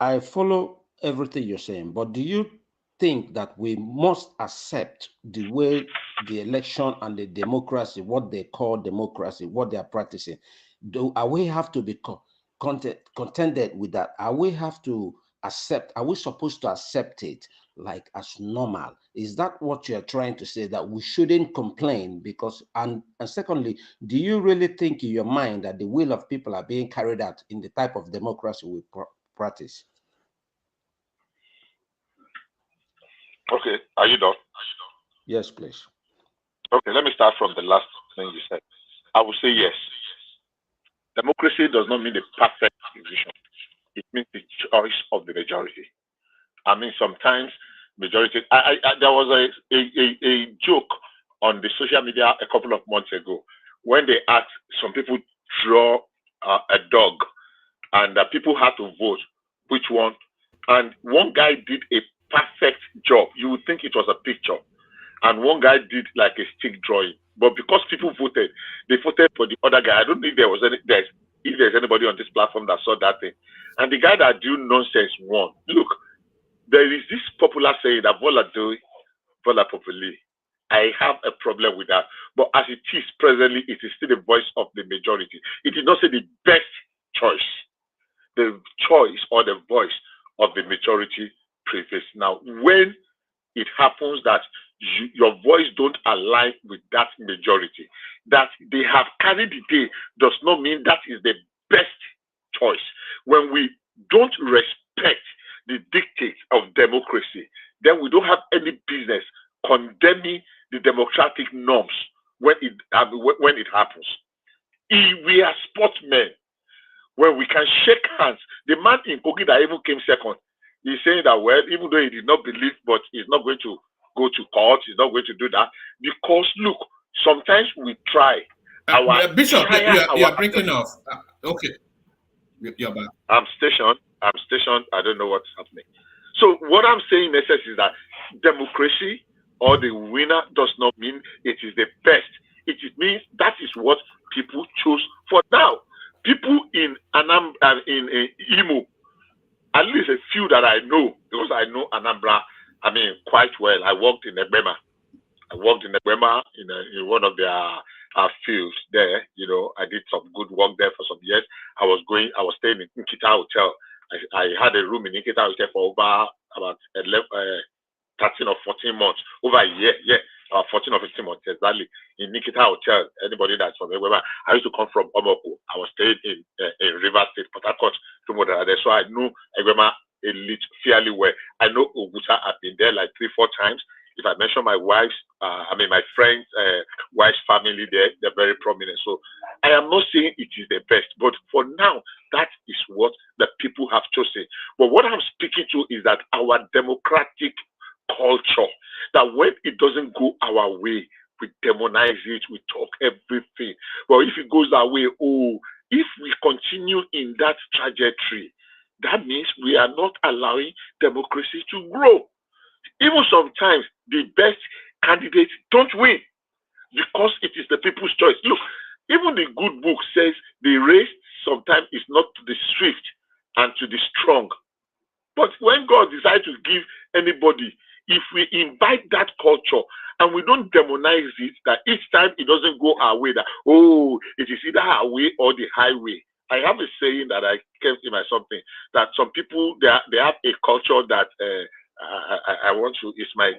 S15: I follow everything you're saying, but do you think that we must accept the way the election and the democracy, what they call democracy, what they are practicing, are we have to be contented with that? Are we supposed to accept it like as normal? Is that what you're trying to say, that we shouldn't complain? Because, and secondly, do you really think in your mind that the will of people are being carried out in the type of democracy we practice?
S3: Okay, are you done?
S15: Yes, please.
S3: Okay, let me start from the last thing you said. I will say yes. Democracy does not mean the perfect decision. It means the choice of the majority. I mean, sometimes majority. There was a joke on the social media a couple of months ago when they asked some people draw a dog, and people had to vote which one. And one guy did a perfect job. You would think it was a picture. And one guy did like a stick drawing. But because people voted, they voted for the other guy. I don't think if there's anybody on this platform that saw that thing. And the guy that do nonsense won. Look, there is this popular saying that vola populi. I have a problem with that. But as it is presently, it is still the voice of the majority. It did not say the best choice. The choice or the voice of the majority prevails. Now, when it happens that your voice don't align with that majority, that they have carried the day, does not mean that is the best choice. When we don't respect the dictates of democracy, then we don't have any business condemning the democratic norms when it happens. We are sportsmen. When we can shake hands, the man in Kogi that even came second, he's saying that, well, even though he did not believe, but he's not going to go to court, he's not going to do that. Because, look, sometimes we try.
S4: Bishop, you are breaking off. Okay. You're back.
S3: I'm stationed. I don't know what's happening. So what I'm saying, Message, is that democracy or the winner does not mean it is the best. It means that is what people choose for now. People in Anambra, in Imo, at least a few that I know, because I know Anambra, quite well. I worked in Egbema. In one of their fields there. I did some good work there for some years. I was staying in Nkita Hotel. I had a room in Nkita Hotel for over about 13 or 14 months, over a year, 14 or 15 months exactly, in Nikita Hotel. Anybody that's from Egbema, I used to come from Omoko. I was staying in River State, Port Harcourt, so I knew Egbema fairly well. I know Oguta. I've been there like 3-4 times. If I mention my wife's, my friend's wife's family there, they're very prominent. So I am not saying it is the best, but for now, that is what the people have chosen. But what I'm speaking to is that our democratic culture, that when it doesn't go our way, we demonize it, we talk everything. But if it goes our way, if we continue in that trajectory, that means we are not allowing democracy to grow. Even sometimes the best candidates don't win because it is the people's choice. Look, even the good book says the race sometimes is not to the swift and to the strong. But when God decides to give anybody, if we invite that culture and we don't demonize it, that each time it doesn't go our way, that, it is either our way or the highway. I have a saying that I kept in my something, that some people, they have a culture that I want to, it's my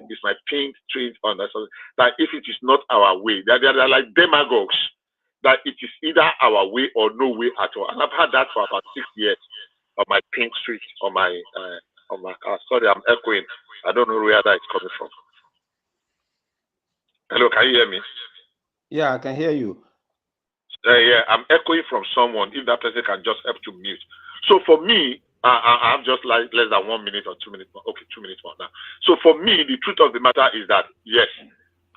S3: paint trained on that, that if it is not our way, that they're like demagogues, that it is either our way or no way at all. And I've had that for about 6 years on my pink street, on my car. Sorry, I'm echoing. I don't know where that is coming from. Hello, can you hear me?
S15: Yeah, I can hear you.
S3: Yeah, I'm echoing from someone. If that person can just help to mute. So for me, I have just like less than 1 minute or 2 minutes more. Okay, 2 minutes more now. So for me, the truth of the matter is that, yes,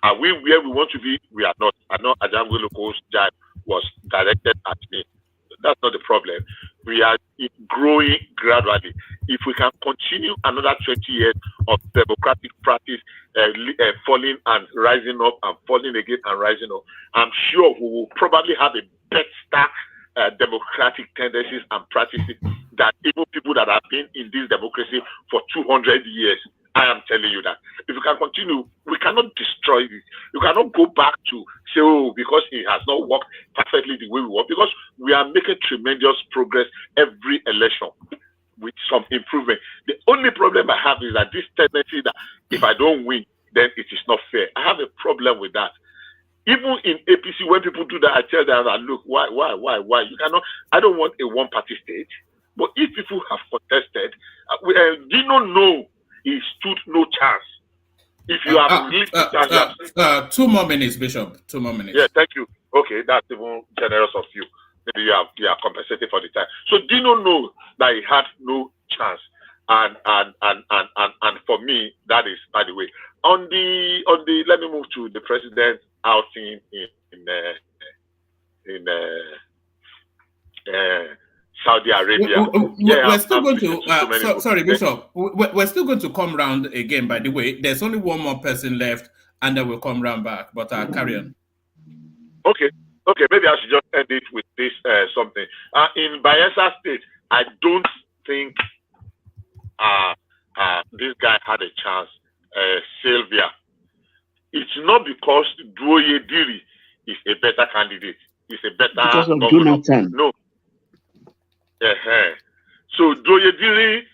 S3: are we where we want to be? We are not. I know Ajaero Loco's jibe was directed at me. That's not the problem. We are growing gradually. If we can continue another 20 years of democratic practice, falling and rising up and falling again and rising up, I'm sure we will probably have a better democratic tendencies and practices than even people that have been in this democracy for 200 years. I am telling you that. If we can continue, we cannot destroy it. You cannot go back to say, because it has not worked perfectly the way we want, because we are making tremendous progress every election with some improvement. The only problem I have is that this tendency that if I don't win, then it is not fair. I have a problem with that. Even in APC, when people do that, I tell them that, look, why? You cannot, I don't want a one-party state. But if people have contested, Dino know he stood no chance. If you have released the chance,
S4: 2 more minutes, Bishop. 2 more minutes.
S3: Yeah, thank you. Okay, that's even generous of you. Maybe you are compensated for the time. So Dino know that he had no chance, and for me, that is, by the way, on the let me move to the president's outing in Saudi Arabia.
S4: We're still going to. Sorry, Bishop. We're still going to come round again. By the way, there's only one more person left, and then we'll come round back. But carry on.
S3: Okay. Maybe I should just end it with this something. In Bayelsa State, I don't think this guy had a chance. Sylvia. It's not because Duoye Diri is a better candidate. He's a better
S17: because of
S3: governor.
S17: Jonathan.
S3: No. So Duoye Diri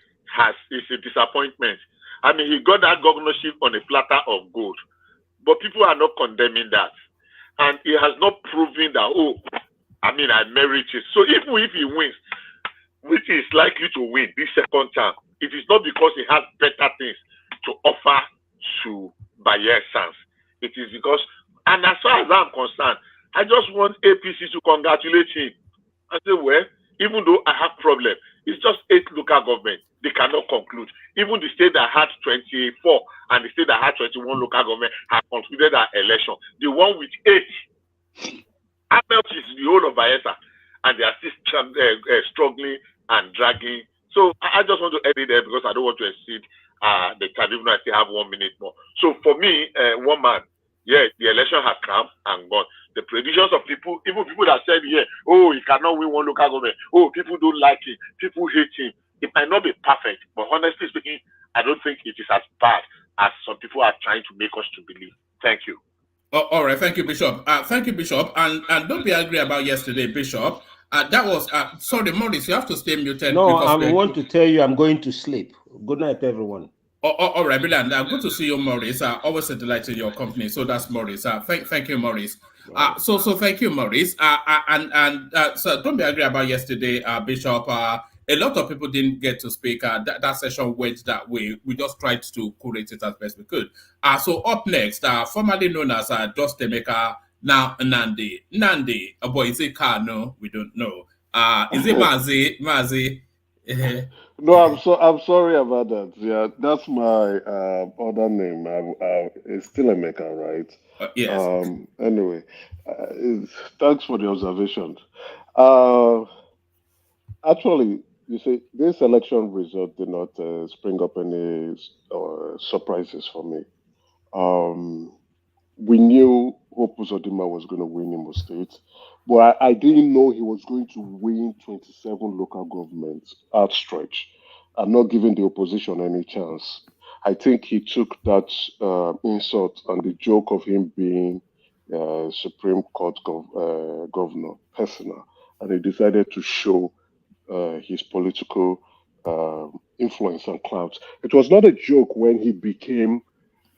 S3: is a disappointment. I mean, he got that governorship on a platter of gold. But people are not condemning that. And he has not proven that, I merit it. So even if he wins, which is likely to win this second term, it is not because he has better things to offer to Bayelsans. It is because, and as far as I'm concerned, I just want APC to congratulate him. I say, well, even though I have problem, it's just 8 local governments. They cannot conclude. Even the state that had 24 and the state that had 21 local government have concluded that election. The one with 8, Amelt is the whole of Bayelsa, and they are still struggling and dragging. So I just want to edit there because I don't want to exceed the tribunal still have 1 minute more. So for me, one man, yeah, the election has come and gone. The predictions of people, even people that said, yeah, oh, he cannot win one local government. Oh, people don't like him. People hate him. It might not be perfect, but honestly speaking, I don't think it is as bad as some people are trying to make us to believe. Thank you.
S4: Oh, all right, thank you, Bishop. Thank you, Bishop. And don't be angry about yesterday, Bishop. That was sorry, Maurice. You have to stay muted.
S15: No,
S4: because
S15: I want to tell you I'm going to sleep. Good night, everyone.
S4: All right, brilliant. Good to see you, Maurice. Always a delight in your company. So that's Maurice. Thank you, Maurice. So thank you, Maurice. So don't be angry about yesterday, Bishop. A lot of people didn't get to speak. That session went that way. We just tried to curate it as best we could. So up next, formerly known as Just Emeka, now Nandi. Nandi, boy, is it Kano? We don't know. Is it Mazi?
S5: No, I'm sorry about that. Yeah, that's my other name. It's still Emeka, right?
S4: Yes.
S5: Anyway, thanks for the observation. Actually, you see, this election result did not spring up any surprises for me. We knew Hope Uzodinma was going to win Imo State, but I didn't know he was going to win 27 local governments outstretched and not giving the opposition any chance. I think he took that insult and the joke of him being Supreme Court governor personal, and he decided to show his political influence and clout. It was not a joke when he became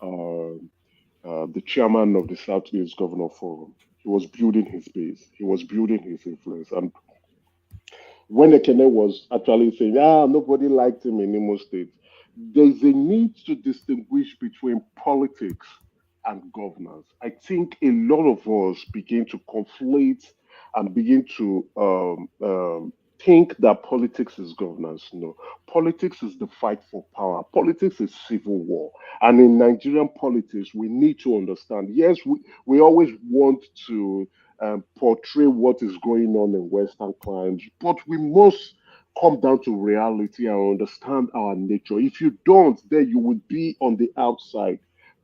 S5: the chairman of the Southeast Governor Forum. He was building his base. He was building his influence. And when Ekene was actually saying, nobody liked him in Imo State, there's a need to distinguish between politics and governance. I think a lot of us begin to conflate and begin to think that politics is governance. No, politics is the fight for power. Politics is civil war. And in Nigerian politics, we need to understand, yes, we always want to portray what is going on in Western climes, but we must come down to reality and understand our nature. If you don't, then you will be on the outside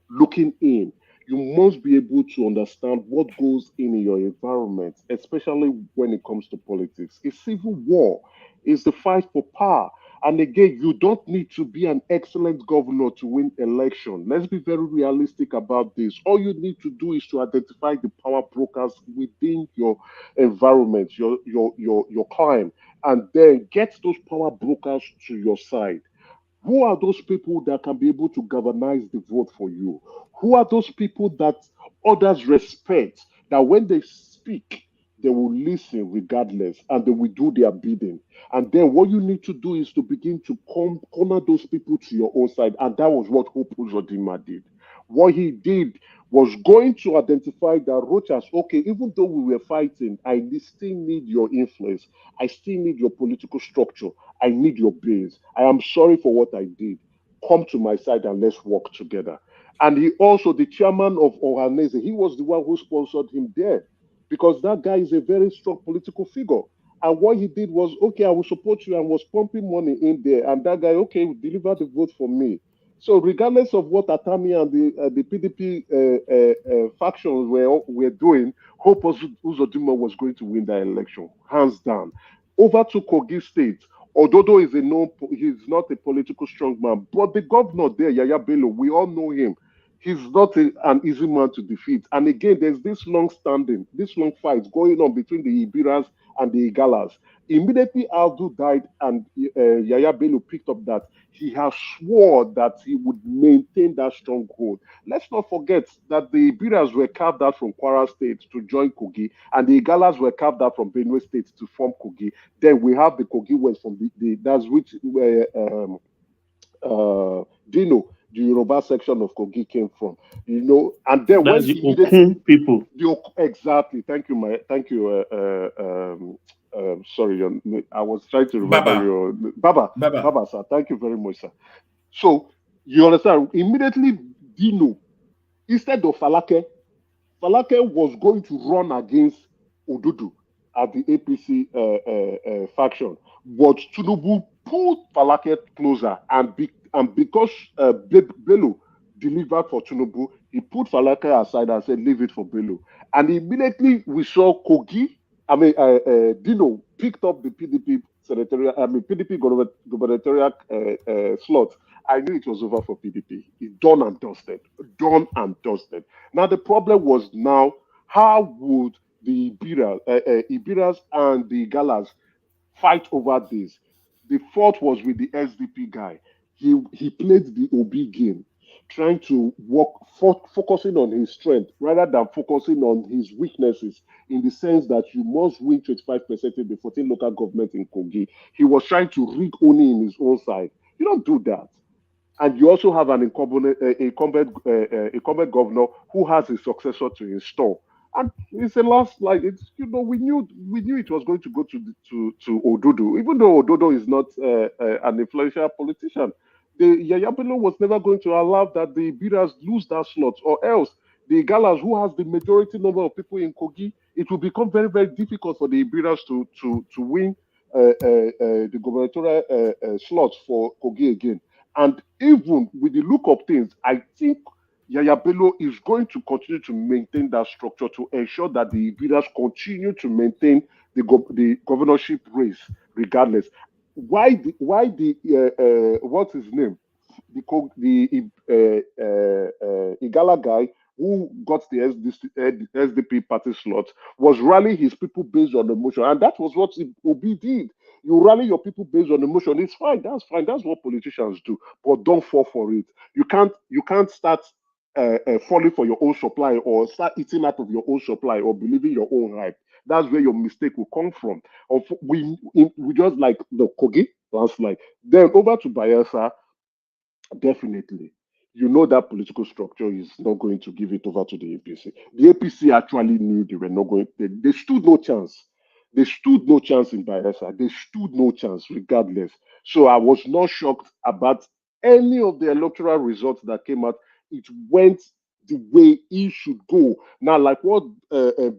S5: looking in. You must be able to understand what goes in your environment, especially when it comes to politics. A civil war is the fight for power. And again, you don't need to be an excellent governor to win election. Let's be very realistic about this. All you need to do is to identify the power brokers within your environment, your client, and then get those power brokers to your side. Who are those people that can be able to galvanize the vote for you? Who are those people that others respect, that when they speak, they will listen regardless and they will do their bidding? And then what you need to do is to begin to corner those people to your own side. And that was what Hope Uzodinma did. What he did was going to identify that Rochas, okay, even though we were fighting, I still need your influence. I still need your political structure. I need your base. I am sorry for what I did. Come to my side and let's work together. And he also, the chairman of Ohanese, he was the one who sponsored him there because that guy is a very strong political figure. And what he did was, okay, I will support you, and was pumping money in there. And that guy, okay, deliver the vote for me. So regardless of what Atami and the PDP factions were doing, Hope Uzodinma was going to win that election, hands down. Over to Kogi State. Ododo is he's not a political strongman, but the governor there, Yaya Bello, we all know him. He's not an easy man to defeat. And again, there's this long fight going on between the Ibiras and the Igalas. Immediately Aldo died and Yaya Bello picked up that he has swore that he would maintain that stronghold. Let's not forget that the Ibiras were carved out from Kwara State to join Kogi, and the Igalas were carved out from Benue State to form Kogi. Then we have the Kogi West from that's which Dino, the Yoruba section of Kogi came from, and then
S17: that's
S5: when
S17: the Okun people.
S5: Exactly. Thank you, sorry, I was trying to remember your Baba, sir. Thank you very much, sir. So you understand? Immediately, Dino, instead of Falake was going to run against Odudu at the APC faction, but Tinubu pulled Falake closer and And because Bello delivered for Tinubu, he put Falaka aside and said, leave it for Bello. And immediately we saw Kogi, Dino picked up the PDP senatorial, PDP gubernatorial slot. I knew it was over for PDP. It's done and dusted. Done and dusted. Now the problem was now, how would the Ibiras and the Galas fight over this? The fault was with the SDP guy. He played the OB game, trying to focusing on his strength rather than focusing on his weaknesses, in the sense that you must win 25% in the 14 local government in Kogi. He was trying to rig only in his own side. You don't do that. And you also have an incumbent governor who has a successor to install. And it's a last, like, it's, we knew it was going to go to Ododo, even though Ododo is not an influential politician. The Yaya Bello was never going to allow that the Biras lose that slot, or else the Galas, who has the majority number of people in Kogi, it will become very, very difficult for the Biras to win the gubernatorial slot for Kogi again. And even with the look of things, I think Yaya Bello is going to continue to maintain that structure to ensure that the leaders continue to maintain the governorship race regardless. Why what's his name? The Igala guy who got the SDP party slot was rallying his people based on emotion, and that was what Obi did. You rally your people based on emotion. It's fine. That's fine. That's what politicians do. But don't fall for it. You can't start falling for your own supply, or start eating out of your own supply, or believing your own hype. That's where your mistake will come from. We just like the Kogi landslide. Then over to Bayelsa, definitely. You know that political structure is not going to give it over to the APC. The APC actually knew they were not going. They stood no chance. They stood no chance in Bayelsa. They stood no chance regardless. So I was not shocked about any of the electoral results that came out. It went the way it should go. Now, like what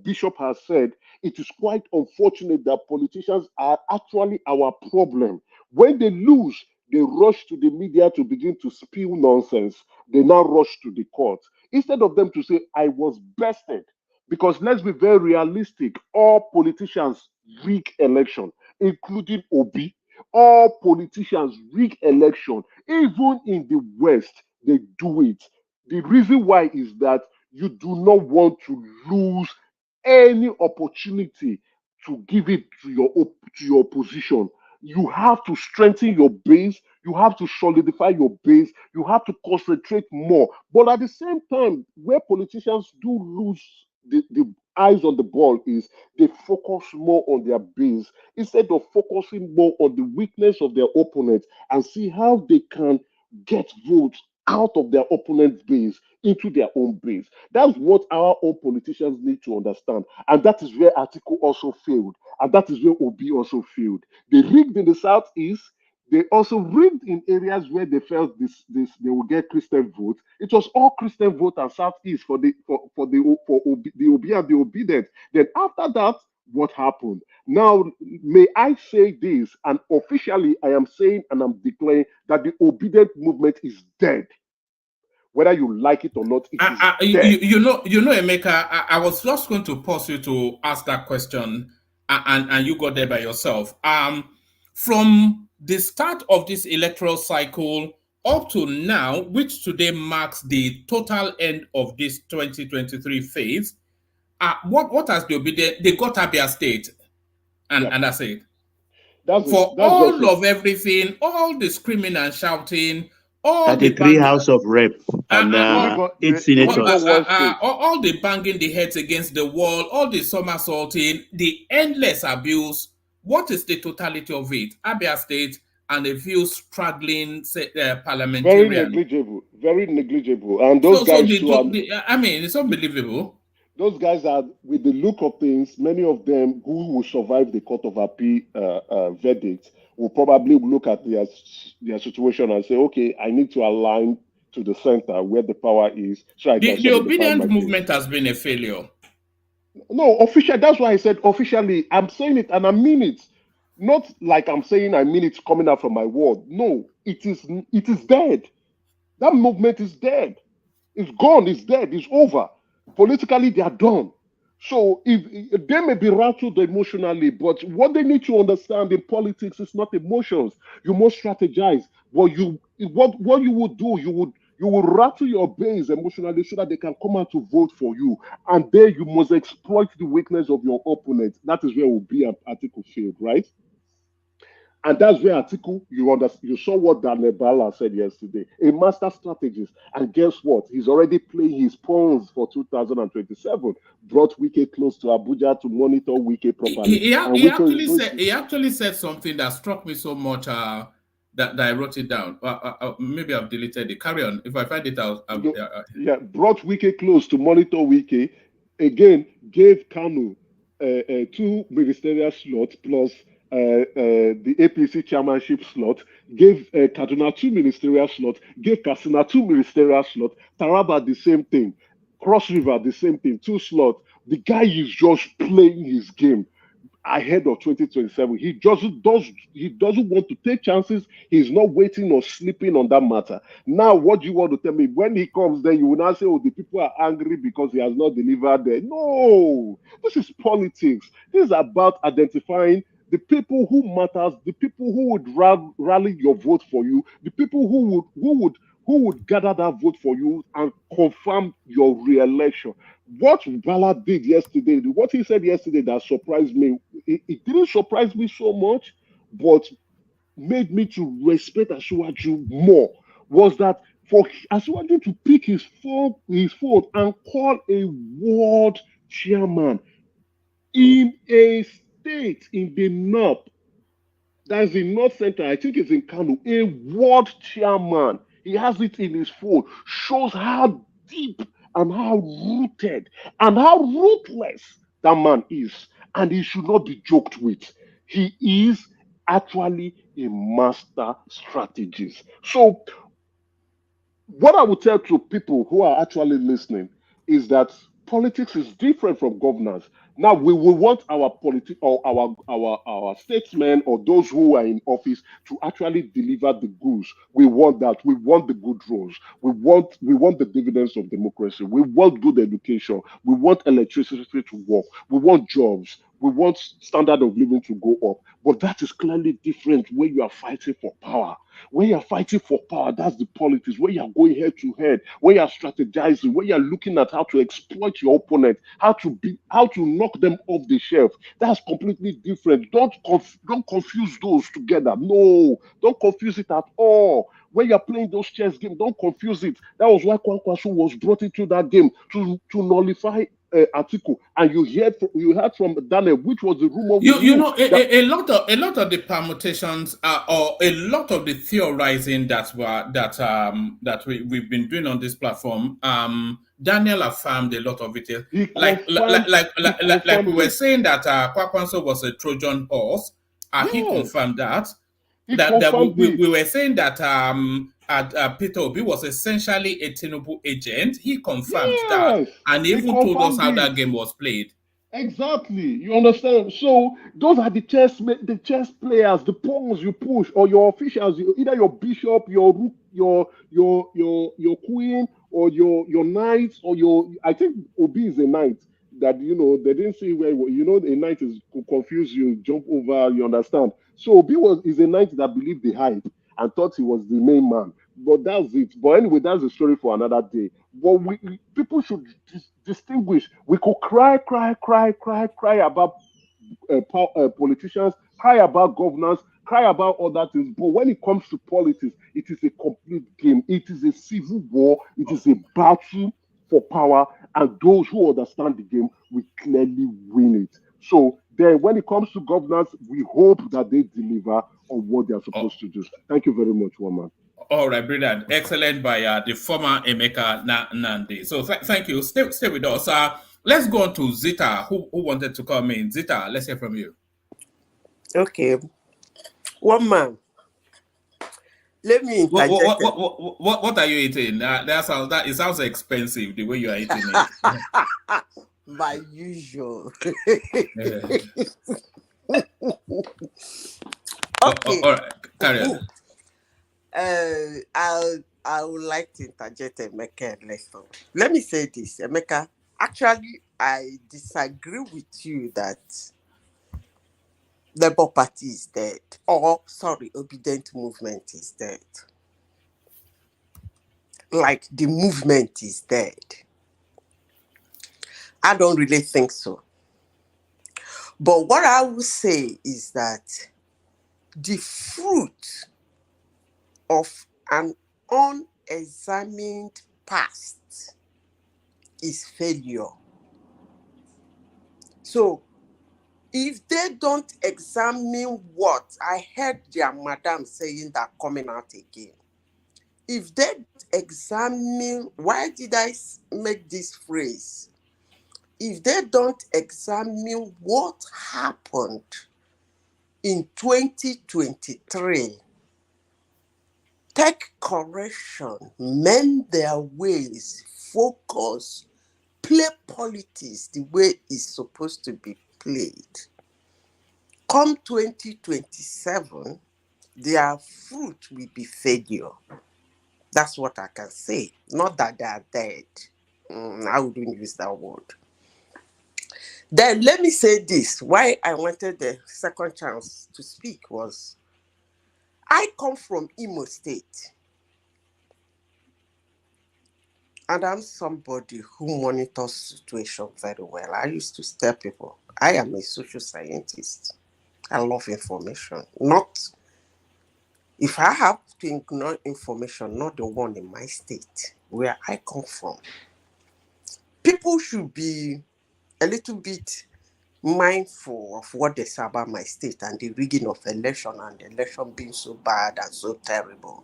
S5: Bishop has said, it is quite unfortunate that politicians are actually our problem. When they lose, they rush to the media to begin to spew nonsense. They now rush to the court. Instead of them to say, I was bested. Because let's be very realistic, all politicians rig election, including Obi. All politicians rig election. Even in the West, they do it. The reason why is that you do not want to lose any opportunity to give it to your opposition. You have to strengthen your base. You have to solidify your base. You have to concentrate more. But at the same time, where politicians do lose the eyes on the ball is they focus more on their base instead of focusing more on the weakness of their opponent and see how they can get votes out of their opponent's base into their own base. That's what our own politicians need to understand. And that is where Atiku also failed. And that is where Obi also failed. They rigged in the southeast. They also rigged in areas where they felt they will get Christian votes. It was all Christian vote and southeast for the Obi and the obedient. Then after that, what happened? Now, may I say this, and officially I am saying and I'm declaring that the obedient movement is dead. Whether you like it or not, it is dead.
S4: You know, Emeka, I was just going to pause you to ask that question, and you got there by yourself. From the start of this electoral cycle up to now, which today marks the total end of this 2023 phase, what has the obedient? They got Abia State, and that's it. That's all of everything, all the screaming and shouting, all the
S17: 33 House of Rep and 8 senators.
S4: All the banging the heads against the wall, all the somersaulting, the endless abuse. What is the totality of it? Abia State and a few struggling parliamentarians.
S5: Very negligible. Very negligible. And those guys
S4: I mean, it's unbelievable.
S5: Those guys are, with the look of things, many of them who will survive the Court of Appeal verdict will probably look at their situation and say, okay, I need to align to the center where the power is. So I can
S4: the obedient movement has been a failure.
S5: No, official. That's why I said officially. I'm saying it and I mean it. Not like I'm saying I mean it's coming out from my word. No, it is dead. That movement is dead. It's gone, it's dead, it's over. Politically, they are done. So if they may be rattled emotionally, but what they need to understand in politics is not emotions. You must strategize. What you would do, you would rattle your base emotionally so that they can come out to vote for you. And then you must exploit the weakness of your opponent. That is where Obi and Atiku failed, right? And that's where Atiku, you saw what Daniel Bala said yesterday, a master strategist. And guess what? He's already playing his pawns for 2027. Brought Wike close to Abuja to monitor Wike properly.
S4: He actually said something that struck me so much that I wrote it down. Maybe I've deleted it. Carry on. If I find it out.
S5: Brought Wike close to monitor Wike. Again, gave Kanu 2 ministerial slots plus the APC chairmanship slot, gave Kaduna 2 ministerial slots, gave Katsina 2 ministerial slots, Taraba the same thing, Cross River the same thing, 2 slots. The guy is just playing his game ahead of 2027. He doesn't want to take chances. He's not waiting or sleeping on that matter. Now, what do you want to tell me? When he comes, then you will not say, oh, the people are angry because he has not delivered there. No, this is politics. This is about identifying the people who matters, the people who would rally your vote for you, the people who would gather that vote for you and confirm your re-election. What Bala did yesterday, what he said yesterday that surprised me, it didn't surprise me so much, but made me to respect Asiwaju more, was that for Asiwaju to pick his phone and call a ward chairman in a state in the north, that's in North Center, I think it's in Kano, a ward chairman, he has it in his phone, shows how deep and how rooted and how ruthless that man is. And he should not be joked with. He is actually a master strategist. So, what I would tell to people who are actually listening is that politics is different from governance. Now we will want our our statesmen or those who are in office to actually deliver the goods. We want that. We want the good roles. We want the dividends of democracy. We want good education. We want electricity to work. We want jobs. We want standard of living to go up. But that is clearly different when you are fighting for power. When you're fighting for power, that's the politics. When you're going head to head, when you're strategizing, when you're looking at how to exploit your opponent, how to knock them off the shelf, that's completely different. Don't confuse those together. No, don't confuse it at all. When you're playing those chess games, don't confuse it. That was why Kwankwaso was brought into that game to nullify Atiku, and you heard from Daniel, which was the rumor.
S4: A lot of the permutations or a lot of the theorizing that we've been doing on this platform. Daniel affirmed a lot of it. Like we were saying that Kwakwanso was a Trojan horse. He confirmed that. We were saying that Peter Obi was essentially a Tinubu agent. He confirmed that, and even told us how that game was played.
S5: Exactly, you understand. So those are the chess players, the pawns you push, or your officials, either your bishop, your queen, or your knight, or I think Obi is a knight. That they didn't see where a knight is confuse you, jump over, you understand. So Obi is a knight that believed the hype and thought he was the main man. But that's it. But anyway, that's a story for another day. But people should distinguish. We could cry about politicians, cry about governance, cry about other things. But when it comes to politics, it is a complete game. It is a civil war. It is a battle for power. And those who understand the game will clearly win it. So then when it comes to governance, we hope that they deliver on what they are supposed to do. Thank you very much, Woman.
S4: All right, brilliant. Excellent by the former Emeka Nandi. So thank you. Stay with us. Let's go on to Zita, who wanted to come in. Zita, let's hear from you.
S1: Okay. Woman. Let me interject.
S4: What are you eating? It sounds expensive the way you are eating it.
S1: My usual. Okay.
S4: All right, carry on.
S1: I would like to interject Emeka and Lesson. Let me say this, Emeka. Actually, I disagree with you that Labour Party is dead. Or, sorry, Obedient Movement is dead. Like the movement is dead. I don't really think so. But what I will say is that the fruit of an unexamined past is failure. So, if they don't examine what I heard their madam saying that coming out again, if they don't examine, why did I make this phrase? If they don't examine what happened in 2023, take correction, mend their ways, focus, play politics the way it's supposed to be played. Come 2027, their fruit will be failure. That's what I can say. Not that they are dead. I wouldn't use that word. Then let me say this. Why I wanted the second chance to speak was, I come from Imo State. And I'm somebody who monitors situation very well. I used to tell people, I am a social scientist. I love information. Not, if I have to ignore information, not the one in my state, where I come from. People should be a little bit mindful of what they say about my state and the rigging of election and the election being so bad and so terrible.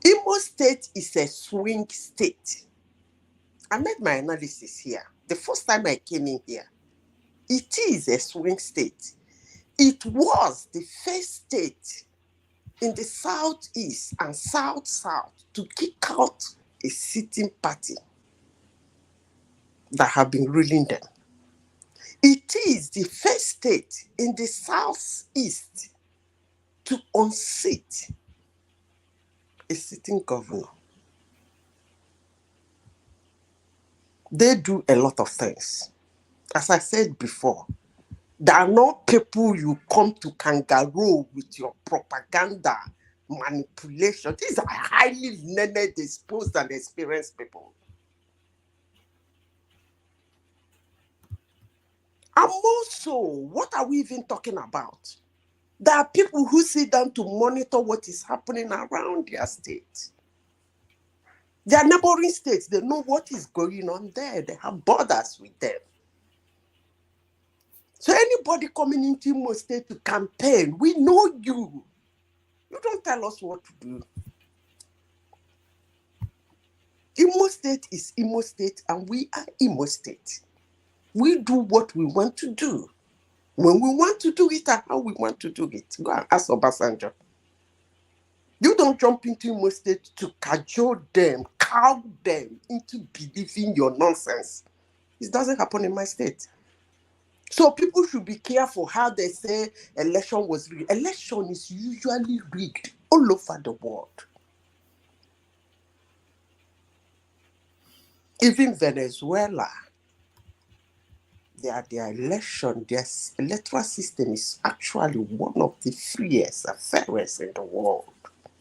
S1: Imo State is a swing state. I made my analysis here. The first time I came in here, it is a swing state. It was the first state in the southeast and south-south to kick out a sitting party that have been ruling them. It is the first state in the southeast to unseat a sitting governor. They do a lot of things. As I said before, there are not people you come to kangaroo with your propaganda, manipulation. These are highly learned, exposed, and experienced people. And also, what are we even talking about? There are people who sit down to monitor what is happening around their state. Their neighboring states, they know what is going on there. They have borders with them. So anybody coming into Imo State to campaign, we know you. You don't tell us what to do. Imo State is Imo State, and we are Imo State. We do what we want to do. When we want to do it and how we want to do it. Go and ask Obasanjo. You don't jump into Imo State to cajole them, cow them into believing your nonsense. It doesn't happen in my state. So people should be careful how they say election was rigged. Election is usually rigged all over the world. Even Venezuela, their election, their electoral system is actually one of the freest and fairest in the world.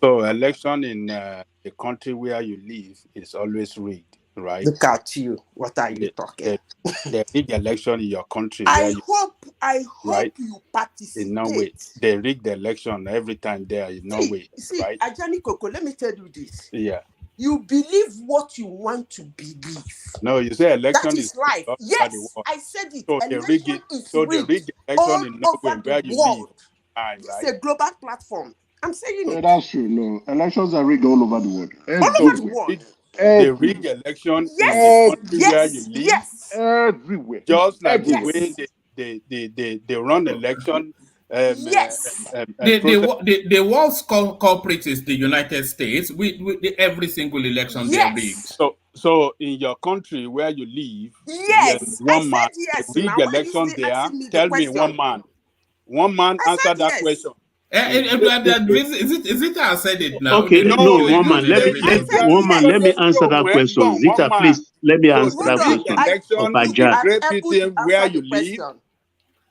S19: So election in the country where you live is always rigged, right?
S1: Look at you. What are you talking?
S19: They rig election in your country.
S1: I hope
S19: right?
S1: you participate.
S19: In no way. They rig the election every time there in no way.
S1: See,
S19: right?
S1: Ajani Koko, let me tell you this.
S19: Yeah.
S1: You believe what you want to believe.
S19: No, you say election
S1: that is life. Yes, I said it.
S19: So
S1: election
S19: they rig it.
S1: So
S19: they rig the election in no way where you live.
S1: It's a global platform. I'm saying it.
S5: That's true. No, elections are rigged all over the world.
S1: All over the world.
S19: They rig election in the country where you live.
S1: Yes.
S5: Everywhere.
S19: Just like the way they run election.
S4: The world's culprit is the United States. Every single election they rigged.
S19: So in your country where you live,
S1: yes,
S19: one man rig election there. Tell me one man. One man answer that question.
S4: Zita said it now.
S17: Okay, no, woman. Let me answer that question. Zita, please let me answer that question. Of Ajad.
S1: I'm able to answer the question.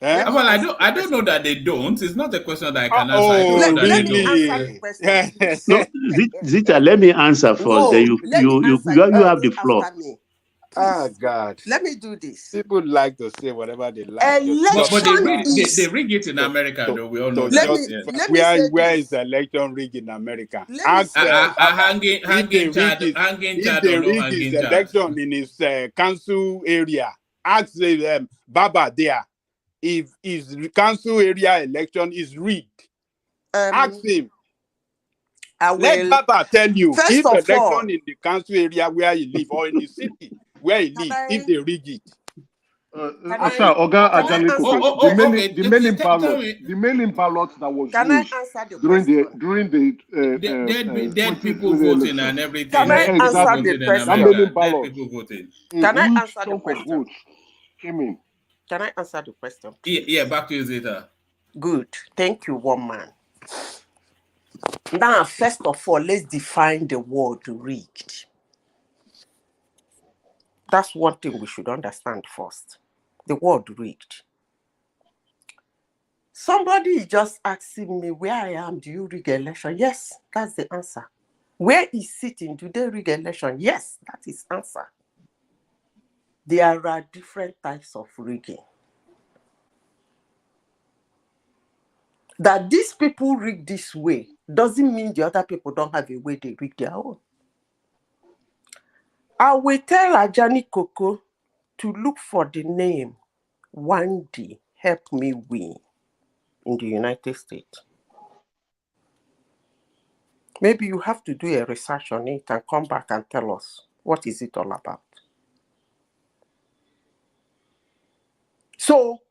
S4: Well, I don't know that they don't. It's not a question that I can answer. I don't know that
S1: Let
S4: they
S1: me
S4: don't.
S1: answer the question.
S17: No, Zita, let me answer first. Then you have the floor.
S1: After me.
S19: Ah, God.
S1: Let me do this.
S19: People like to say whatever they like.
S4: But they rig it in America, though. We all know that.
S19: Where is the election rig in America?
S4: Ask
S19: hanging
S4: Chad or no hanging Chad.
S19: Election in his council area. Ask them, Baba there, if his council area election is rigged. Ask him. Let Baba tell you if election in the council area where you live or in the city where you live, if they rig it.
S5: Oga Ajani Koko, the mailing ballot that was used during the
S4: dead people voting and everything.
S1: Can I answer the question? Can I answer the question?
S5: Came in.
S1: Can I answer the question?
S4: Yeah, back to you, Zeta.
S1: Good. Thank you, one man. Now, first of all, let's define the word rigged. That's one thing we should understand first. The word rigged. Somebody is just asking me where I am, do you rig election? Yes, that's the answer. Where is sitting, do they rig election? Yes, that is answer. There are different types of rigging. That these people rig this way doesn't mean the other people don't have a way they rig their own. I will tell Ajani Koko to look for the name Wandi Help Me Win in the United States. Maybe you have to do a research on it and come back and tell us what is it all about. So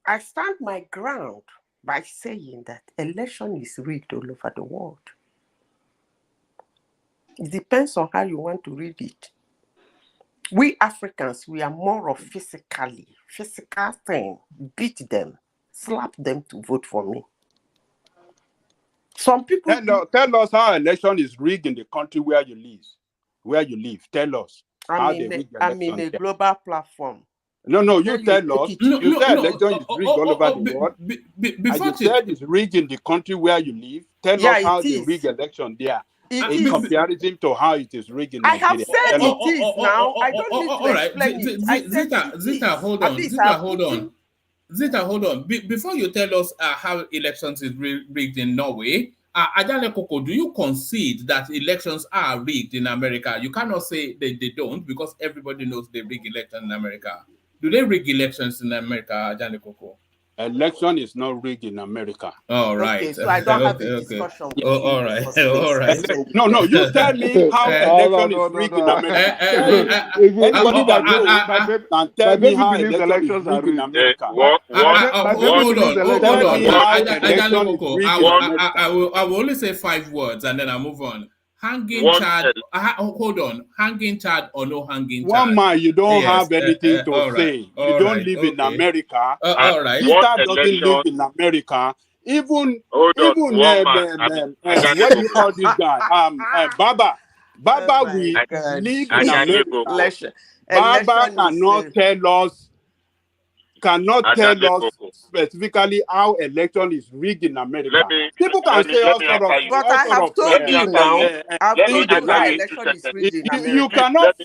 S1: I stand my ground by saying that election is rigged all over the world. It depends on how you want to read it. We Africans, we are more of physical thing. Beat them, slap them to vote for me. Some people
S19: tell us how election is rigged in the country where you live. Tell us.
S1: I'm in a global platform.
S19: No, you tell us. You said election is rigged all over the world. You said it's rigged in the country where you live. Tell us how they rig election there. In comparison to how it is rigged in Nigeria.
S1: I have said it is now. I don't need to explain it.
S4: Zita, hold on. Before you tell us how elections is rigged in Norway, Ajani Koko, do you concede that elections are rigged in America? You cannot say they don't because everybody knows they rig elections in America. Do they rig elections in America, Ajani Koko?
S19: Election is not rigged in America.
S4: All right.
S1: Okay, so I don't have a discussion with you.
S4: All right.
S19: No, you tell me how election is rigged in America. Anybody that knows can tell me how election is rigged in America.
S4: Hold on. I will only say 5 words and then I'll move on. Hanging Chad. Hold on. Hanging Chad or no hanging Chad?
S19: One man, you don't have anything to say. You don't live in America.
S4: All right.
S19: Peter doesn't live in America. Even what do you call this guy? Baba. We live in America. Baba cannot tell us specifically how election is rigged in America. People can say all sort of.
S1: But I have told you now. I've told you how election is rigged in America.
S19: You cannot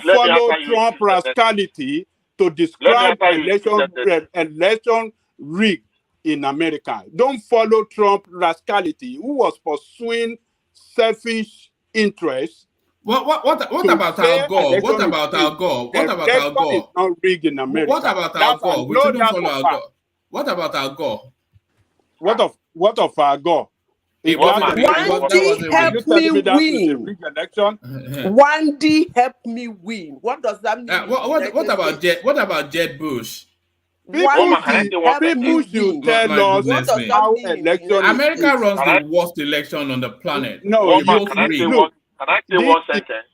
S19: follow Trump rascality to describe election rigged in America. Don't follow Trump rascality, who was pursuing selfish interests.
S4: What about Al Gore? What about Al Gore? What about Al Gore?
S19: It's not rigged in America.
S4: What about Al Gore? We shouldn't follow Al Gore. What about Al Gore?
S19: What of Al Gore?
S1: Wandi help me win. Wandi help me win. What does that mean?
S4: What about Jeb Bush?
S19: People should tell us how election.
S4: America runs the worst election on the planet.
S19: No,
S3: can I say one sentence?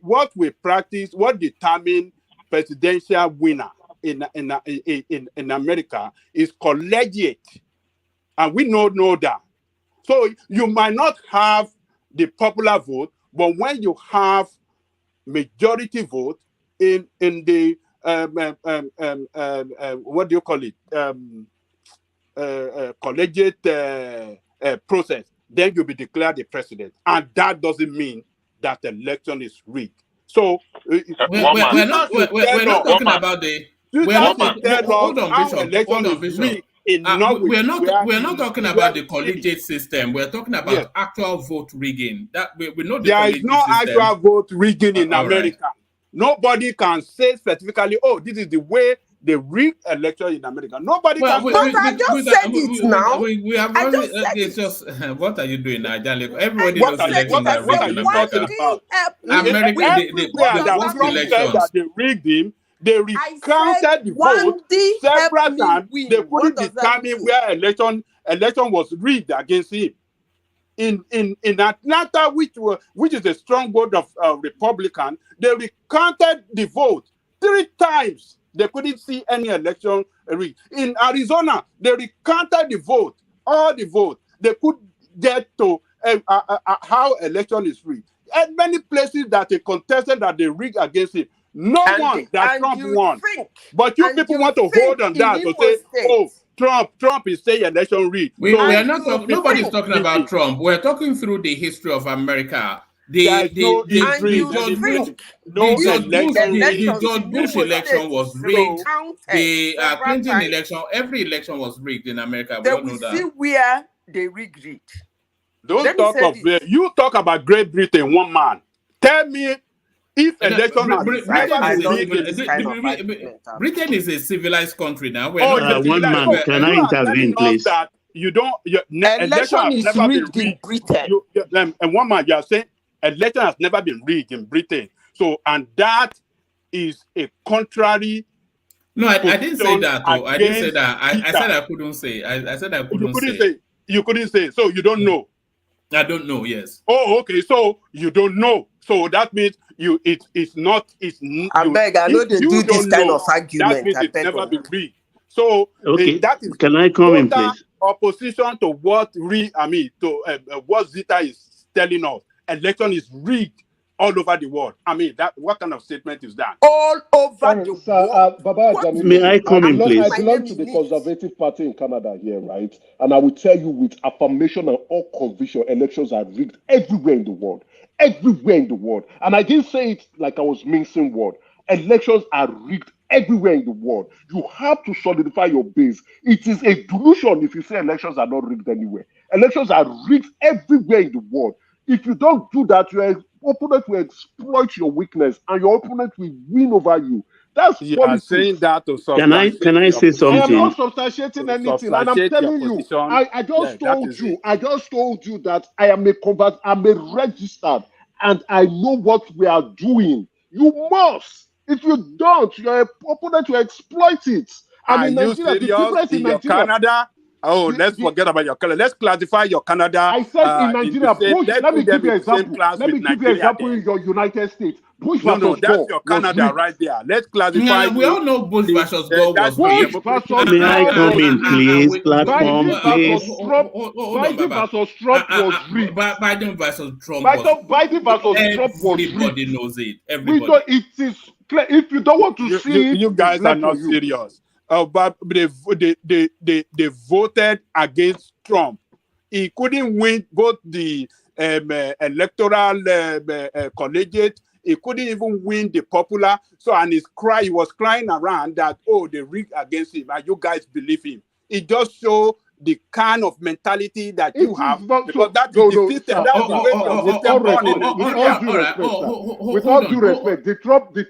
S19: What we practice, what determines presidential winner in America is collegiate, and we know that. So you might not have the popular vote, but when you have majority vote in the what do you call it, collegiate process, then you'll be declared the president, and that doesn't mean that the election is rigged. So
S4: we're not talking about the. Hold on, Bishop. Hold on, Bishop. We're not talking about the collegiate system. We're talking about actual vote rigging. That we know the
S19: there is no
S4: system.
S19: actual vote rigging in America.
S4: Right.
S19: Nobody can say specifically, oh, this is the way they rig election in America. Nobody can say
S1: I just said it now.
S4: We have
S1: I
S4: already,
S1: just said
S4: it's just what are you doing now, Jale? Everybody
S19: what
S4: knows elections are rigged in America.
S19: America, everywhere that Trump said that they rigged him, they recounted the vote several times. They couldn't determine where election was rigged against him. In Atlanta, which is a stronghold of Republican, they recounted the vote 3 times. They couldn't see any election rigged. In Arizona, they recounted the vote, all the vote. They could get to how election is rigged. And many places that they contested that they rigged against him, Trump won. But you people want to hold on that to say, oh, Trump is saying election rigged.
S4: We are not talking. Nobody's talking about Trump. We're talking through the history of America. The George Bush election was rigged. The Clinton election, every election was rigged in America. We all know that.
S1: See where they rigged it.
S19: Don't talk of where. You talk about Great Britain, one man. Tell me if election
S4: Britain is a civilized country now.
S17: One man, can I intervene, please?
S19: That you don't.
S1: Election is rigged in Britain.
S19: And one man, you are saying election has never been rigged in Britain. So, and that is a contrary.
S4: No, I didn't say that. Though. I didn't say that. I said I couldn't say. I said I couldn't say.
S19: You couldn't say. So you don't know.
S4: I don't know. Yes.
S19: Oh, okay. So you don't know. So that means it's not.
S1: I beg. I know they do this kind of argument.
S19: That means it's never been rigged. So that is.
S17: Can I come in, please?
S19: Opposition to what what Zita is telling us. Election is rigged all over the world. I mean, what kind of statement is that?
S1: All over the world.
S5: Baba,
S17: may I come in, please?
S5: I belong to the Conservative Party in Canada here, right? And I will tell you with affirmation and all conviction, elections are rigged everywhere in the world. Everywhere in the world. And I didn't say it like I was mincing word. Elections are rigged everywhere in the world. You have to solidify your base. It is a delusion if you say elections are not rigged anywhere. Elections are rigged everywhere in the world. If you don't do that, your opponent will exploit your weakness and your opponent will win over you. That's politics.
S19: Saying that to
S17: can I say something?
S5: I am not substantiating anything, and I'm telling you, I just told you that I am I'm a registered, and I know what we are doing. You must. If you don't, your opponent will exploit it.
S19: Are you serious? In Canada? Oh, let's forget about your Canada. Let's classify your Canada.
S5: I said in Nigeria. Bush, let me give you an example. Let me give you an example in your United States. Bush versus Gore.
S19: That's your Canada right there. Let's classify.
S4: We all know Bush versus Gore was
S5: Bush versus
S17: May I come in, please? Platform, please.
S5: Biden versus Trump was rigged.
S4: Biden versus Trump was
S5: Biden versus Trump was rigged.
S4: Everybody knows it. Everybody.
S5: It is clear. If you don't want to see it,
S19: you guys are not serious. But they voted against Trump. He couldn't win both the electoral collegiate. He couldn't even win the popular. So, and he was crying around that, oh, they rigged against him. And you guys believe him. It just shows the kind of mentality that you have. Because that is the system. That's the way
S5: with all due respect, the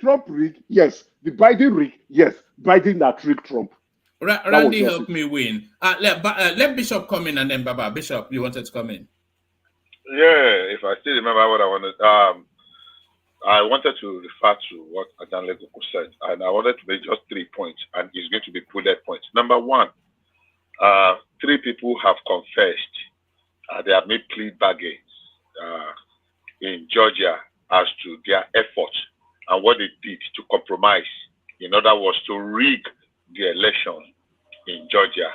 S5: Trump rig, yes. The Biden rig, yes. Biden that rigged Trump.
S4: Randy helped me win. Let Bishop come in and then Baba. Bishop, you wanted to come in?
S3: Yeah, if I still remember what I wanted. I wanted to refer to what Adan Legoko said, and I wanted to make just 3 points, and it's going to be bullet points. Number one, 3 people have confessed. They have made plea bargains in Georgia as to their efforts and what they did to compromise in other words, to rig the election in Georgia.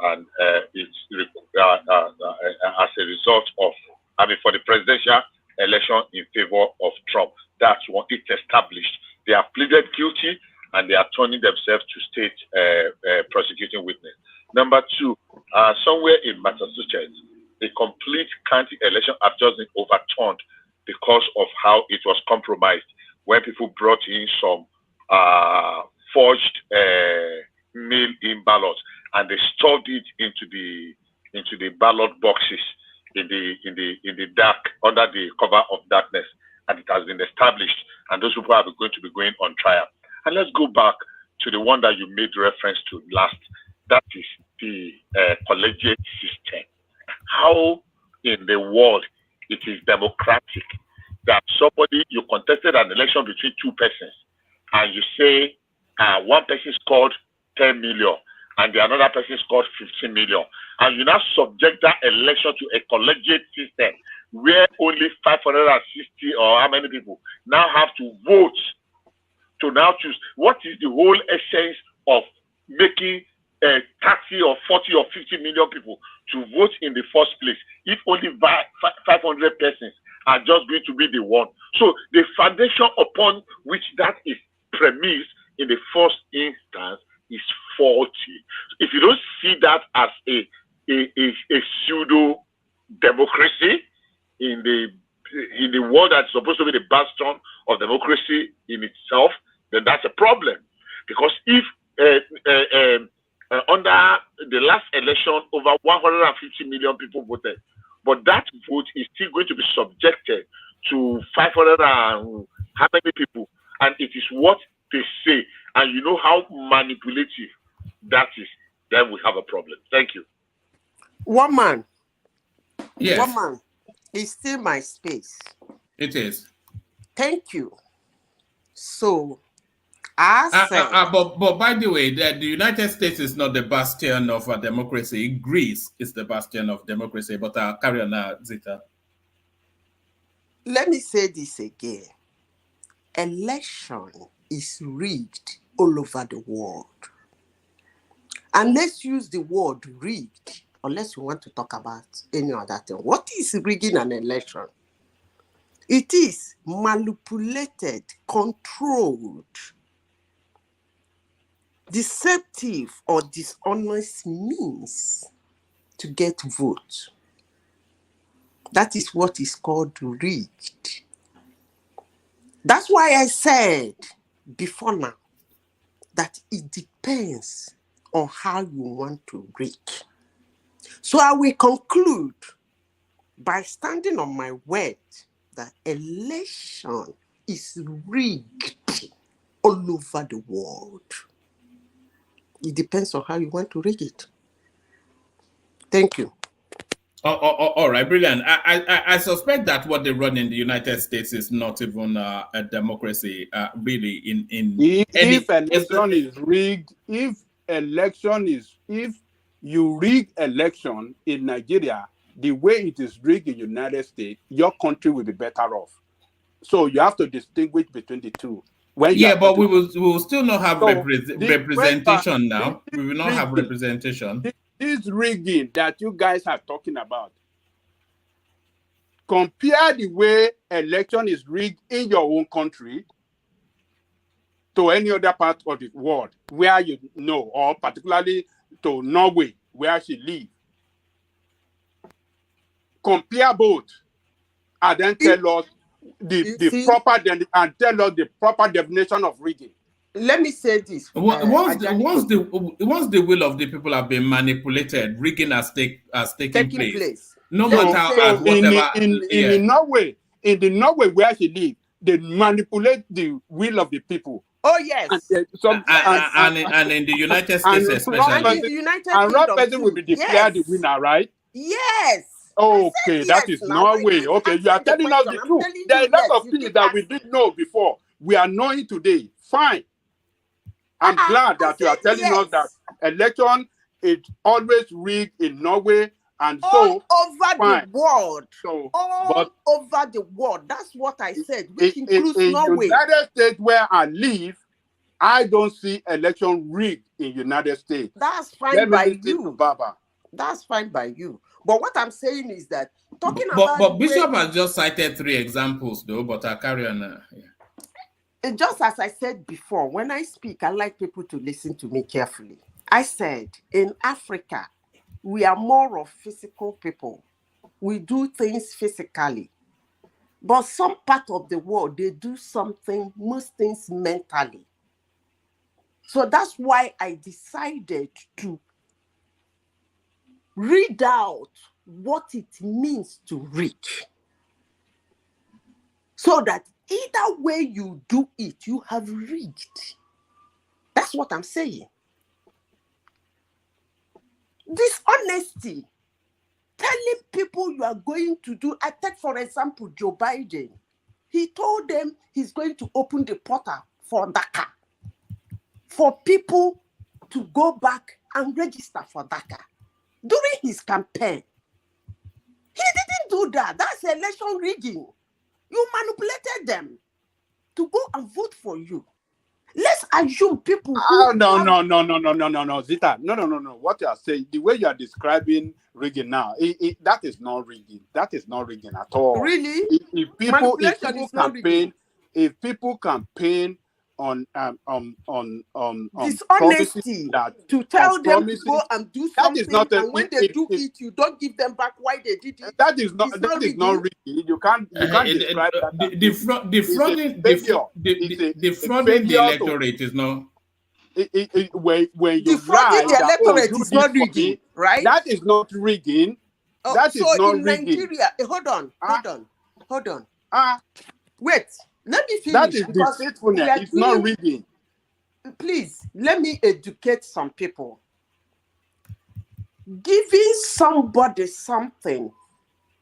S3: And it's as a result of, for the presidential election in favor of Trump. That's what it established. They have pleaded guilty and they are turning themselves to state prosecuting witness. Number two, somewhere in Massachusetts, the complete county election have just been overturned because of how it was compromised when people brought in some forged mail-in ballots and they stored it into the ballot boxes in the dark, under the cover of darkness, and it has been established, and those people are going to be going on trial. And let's go back to the one that you made reference to last. That is the collegiate system. How in the world it is democratic that somebody, you contested an election between two persons, and you say one person scored 10 million and the another person scored 15 million, and you now subject that election to a collegiate system where only 560 or how many people now have to vote to now choose. What is the whole essence of making 30 or 40 or 50 million people to vote in the first place if only 500 persons are just going to be the one? So the foundation upon which that is premised in the first instance is faulty. If you don't see that as a pseudo democracy in the world that's supposed to be the bastion of democracy in itself, then that's a problem. Because if under the last election, over 150 million people voted, but that vote is still going to be subjected to 500 and how many people, and it is what they say, and you know how manipulative that is, then we have a problem. Thank you.
S1: One man.
S4: Yes.
S1: One man. It's still my space.
S4: It is.
S1: Thank you. So, I said...
S4: but by the way, the United States is not the bastion of democracy. Greece is the bastion of democracy. But carry on, Zita.
S1: Let me say this again. Election is rigged all over the world. And let's use the word rigged, unless you want to talk about any other thing. What is rigging an election? It is manipulated, controlled, deceptive or dishonest means to get vote. That is what is called rigged. That's why I said before now that it depends on how you want to rig. So I will conclude by standing on my word that election is rigged all over the world. It depends on how you want to rig it. Thank you.
S4: All right, brilliant. I suspect that what they run in the United States is not even a democracy, really.
S19: If election is rigged, if you rig election in Nigeria the way it is rigged in the United States, your country will be better off. So you have to distinguish between the two.
S4: But we will still not have representation now. We will not have representation.
S19: This rigging that you guys are talking about, compare the way election is rigged in your own country to any other part of the world where you know, or particularly to Norway, where she lives. Compare both and then tell us the proper definition of rigging.
S1: Let me say this.
S4: Once the will of the people have been manipulated, rigging has taken place. No matter whatever.
S19: In the Norway where she lives, they manipulate the will of the people.
S1: Oh yes.
S4: And in the United States especially.
S19: One person will be declared the winner, right?
S1: Yes.
S19: Okay, that is Norway. Okay, you are telling us the truth. There are a lot of things that we didn't know before. We are knowing today. Fine. I'm glad that you are telling us that election is always rigged in Norway and
S1: all over the world. Over the world. That's what I said, which includes Norway.
S19: In the United States where I live, I don't see election rigged in United States.
S1: That's fine
S19: Let me
S1: by
S19: listen to
S1: you.
S19: Baba.
S1: That's fine by you. But what I'm saying is that talking
S4: But
S1: about
S4: Bishop has just cited 3 examples, though. But I'll carry on.
S1: Just as I said before, when I speak, I like people to listen to me carefully. I said, in Africa, we are more of physical people. We do things physically. But some part of the world, they do most things mentally. So that's why I decided to read out what it means to reach. So that either way you do it, you have reached. That's what I'm saying. Dishonesty. Telling people you are going to do, I take for example, Joe Biden. He told them he's going to open the portal for DACA, for people to go back and register for DACA. During his campaign, he didn't do that. That's election rigging. You manipulated them to go and vote for you. Let's assume people who...
S19: No, Zita. No. What you are saying, the way you are describing rigging now, that is not rigging. That is not rigging at all.
S1: Really?
S19: If people campaign on
S1: dishonesty
S19: that,
S1: to tell them to go and do something, and when they do it, you don't give them back why they did it.
S19: That is not rigging. You can't describe that.
S4: Defrauding the electorate is not.
S19: When you
S1: defrauding the
S19: lie,
S1: electorate is not rigging, right?
S19: That is not rigging. That is not
S1: in
S19: rigging.
S1: Nigeria, hold on. Wait, let me finish.
S19: That is deceitfulness. It's not rigging.
S1: Please, let me educate some people. Giving somebody something,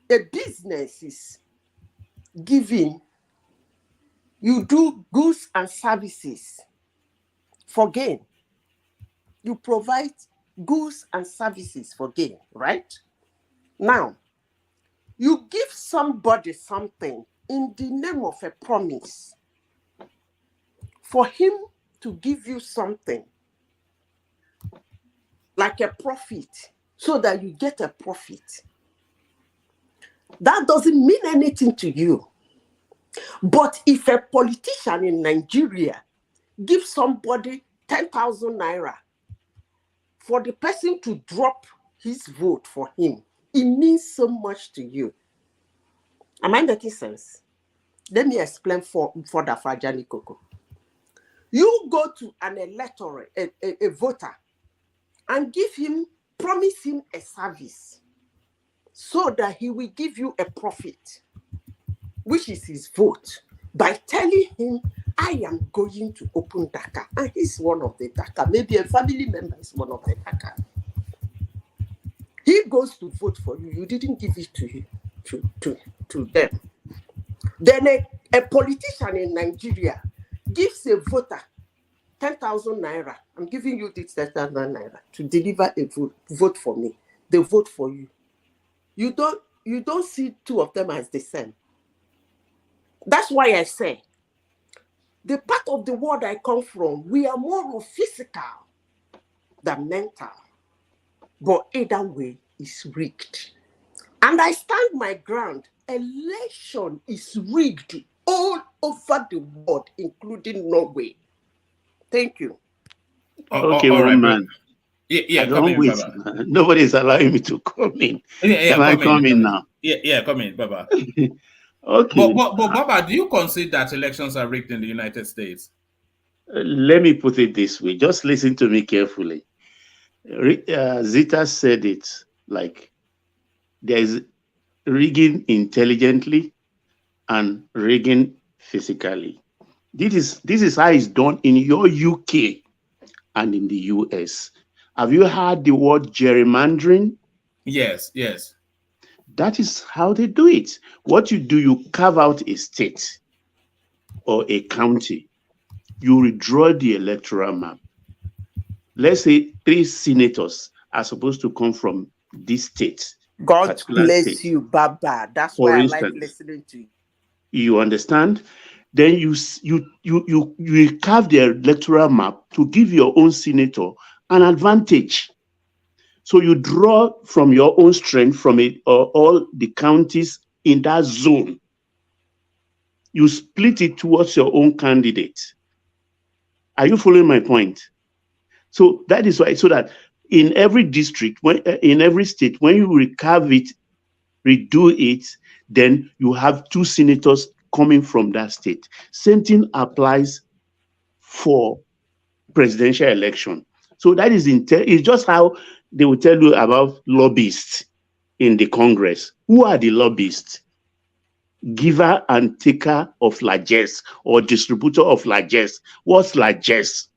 S1: a business is giving. You do goods and services for gain. You provide goods and services for gain, right? Now, you give somebody something in the name of a promise for him to give you something like a profit so that you get a profit. That doesn't mean anything to you. But if a politician in Nigeria gives somebody 10,000 naira for the person to drop his vote for him, it means so much to you. Am I making sense? Let me explain for the Fajani Coco. You go to an electorate, a voter, and promise him a service so that he will give you a profit, which is his vote, by telling him, I am going to open DACA. And he's one of the DACA. Maybe a family member is one of the DACA. He goes to vote for you. You didn't give it to him, to them. Then a politician in Nigeria gives a voter 10,000 naira. I'm giving you this 10,000 naira to deliver a vote for me. They vote for you. You don't see two of them as the same. That's why I say, the part of the world I come from, we are more of physical than mental. But either way, it's rigged. And I stand my ground. Election is rigged all over the world, including Norway. Thank you.
S17: Okay, one man.
S4: Yeah,
S17: come in, wait. Nobody is allowing me to come in. Can I come in now?
S4: Yeah, come in, Baba.
S17: Okay.
S4: But Baba, do you consider that elections are rigged in the United States?
S17: Let me put it this way. Just listen to me carefully. Zita said it like there is rigging intelligently and rigging physically. This is how it's done in your UK and in the US. Have you heard the word gerrymandering?
S4: Yes.
S17: That is how they do it. What you do, you carve out a state or a county. You redraw the electoral map. Let's say 3 senators are supposed to come from this state.
S1: God bless you, Baba. That's why I like listening to you.
S17: You understand? Then you carve the electoral map to give your own senator an advantage. So you draw from your own strength from it, all the counties in that zone. You split it towards your own candidate. Are you following my point? So that is why, so that in every district, in every state, when you recarve it, redo it, then you have two senators coming from that state. Same thing applies for presidential election. So that is it's just how they will tell you about lobbyists in the Congress. Who are the lobbyists? Giver and taker of largesse or distributor of largesse. What's largesse?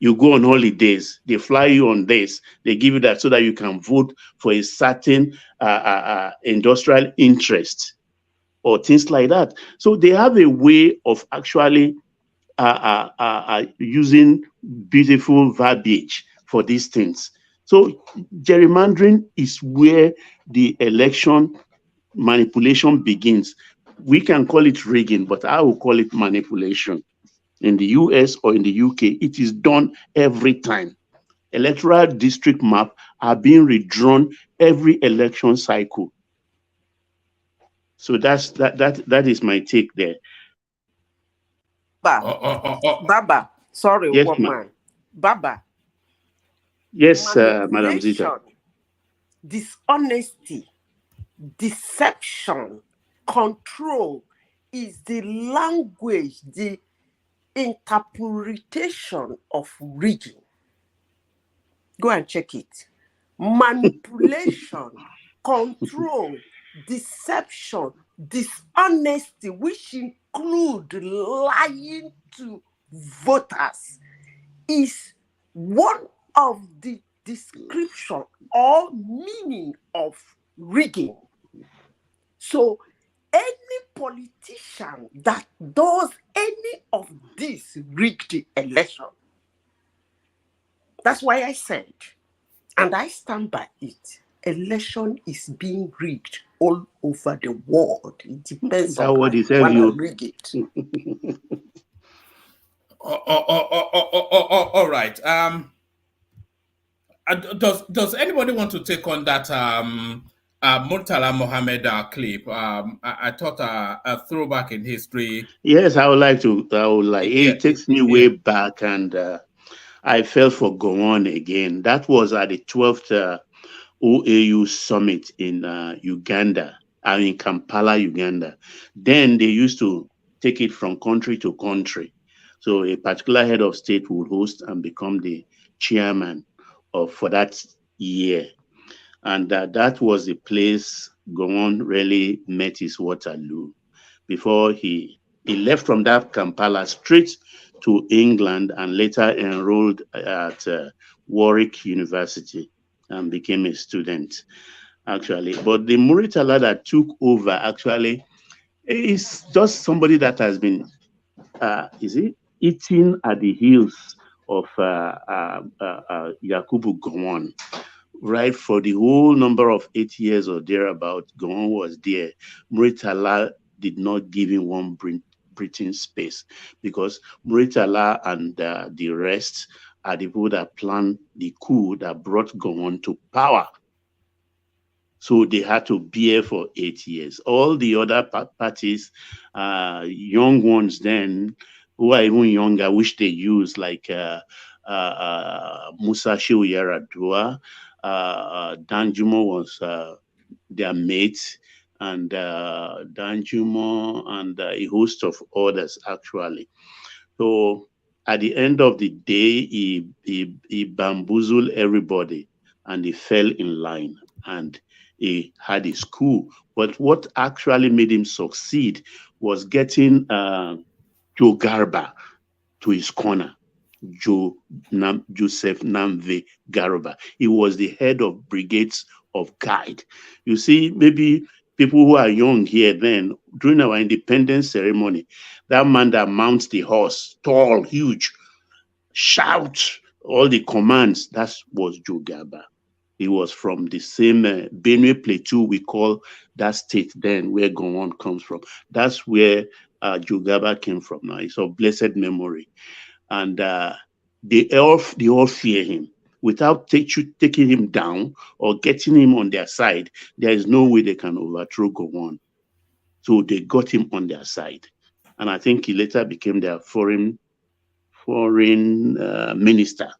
S17: You go on holidays, they fly you on this, they give you that so that you can vote for a certain industrial interest or things like that. So they have a way of actually using beautiful verbiage for these things. So gerrymandering is where the election manipulation begins. We can call it rigging, but I will call it manipulation. In the US or in the UK, it is done every time. Electoral district map are being redrawn every election cycle. So that is my take there.
S1: Baba, sorry,
S17: yes,
S1: woman. Baba.
S17: Yes, Madam Zita.
S1: Manipulation, dishonesty, deception, control is the language, the interpretation of rigging. Go and check it. Manipulation, control, deception, dishonesty, which include lying to voters, is one of the description or meaning of rigging. So any politician that does any of this rigged election, that's why I said, and I stand by it, election is being rigged all over the world. It depends on how you want to rig it.
S4: All right. Does anybody want to take on that Murtala Mohammed clip? I thought a throwback in history.
S17: Yes, I would like to. It takes me way back, and I fell for Gowon again. That was at the 12th OAU summit in Uganda. In Kampala, Uganda. Then they used to take it from country to country. So a particular head of state would host and become the chairman for that year. And that was the place Gowon really met his Waterloo before he left from that Kampala straight to England and later enrolled at Warwick University and became a student, actually. But the Muritala that took over, actually, is just somebody that has been, eating at the heels of Yakubu Gowon. Right, for the whole number of 8 years or thereabout, Gowon was there. Muritala did not give him one breathing space because Muritala and the rest are the people that planned the coup that brought Gowon to power. So they had to bear for 8 years. All the other parties, young ones then, who are even younger, which they use, like Musa Shehu Yaradua, Danjuma was their mate, and Danjuma and a host of others, actually. So at the end of the day, he bamboozled everybody and he fell in line and he had his coup. But what actually made him succeed was getting Joe Garba to his corner. Joseph Namve Garba. He was the head of brigades of guide. You see, maybe people who are young here then, during our independence ceremony, that man that mounts the horse, tall, huge, shout all the commands, that was Joe Garba. He was from the same Benue Plateau, we call that state then, where Gowon comes from. That's where Jugaba came from now. It's of blessed memory. And they all fear him. Without taking him down or getting him on their side, there is no way they can overthrow Gowon. So they got him on their side. And I think he later became their foreign minister.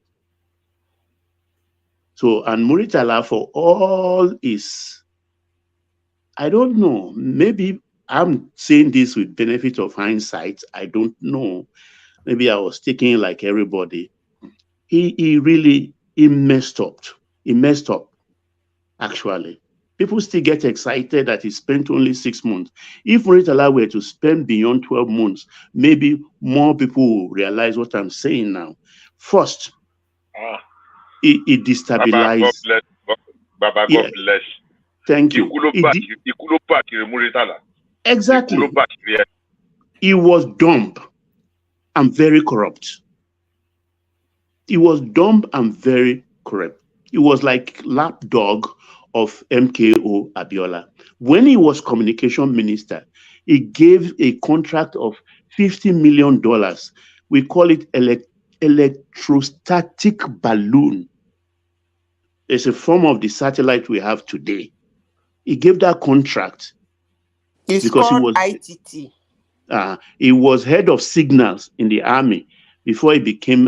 S17: So, and Muritala, for all his, I don't know, maybe I'm saying this with benefit of hindsight. I don't know. Maybe I was taking like everybody. He really messed up. He messed up, actually. People still get excited that he spent only 6 months. If Muritala were to spend beyond 12 months, maybe more people will realize what I'm saying now. First, it destabilized.
S3: Baba, God bless.
S17: Thank you. Exactly. He was dumb and very corrupt. He was dumb and very corrupt. He was like lapdog of MKO Abiola. When he was communication minister, he gave a contract of $50 million. We call it electrostatic balloon. It's a form of the satellite we have today. He gave that contract.
S1: It's because called ITT.
S17: He was head of signals in the army before he became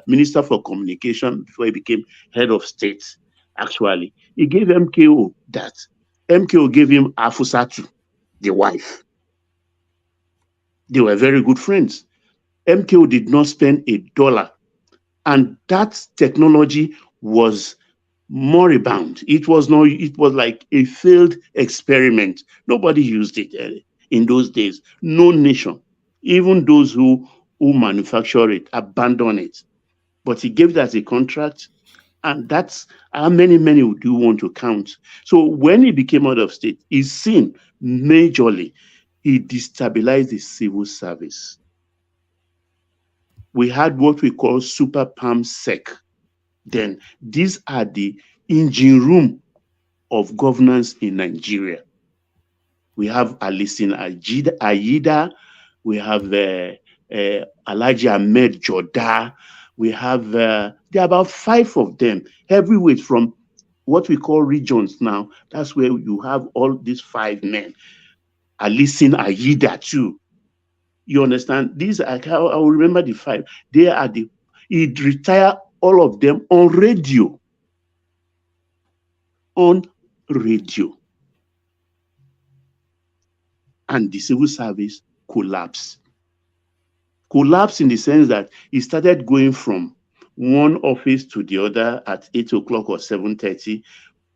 S17: Minister for Communication, before he became head of state. Actually, he gave MKO that. MKO gave him Afusatu, the wife. They were very good friends. MKO did not spend $1. And that technology was moribund. It was like a failed experiment. Nobody used it in those days. No nation, even those who manufacture it, abandon it. But he gave that a contract, and that's how many do you want to count? So when he came out of state, he's seen majorly, he destabilized the civil service. We had what we call super palm sec. Then these are the engine room of governance in Nigeria. We have Alisin Ayida, we have Alhaji Ahmed Joda, we have, there are about 5 of them, heavyweights from what we call regions now. That's where you have all these 5 men. Alisin Ayida too. You understand? These are, I will remember the 5. They are he retired all of them on radio. On radio. And the civil service collapsed. Collapsed in the sense that it started going from one office to the other at 8 o'clock or 7:30.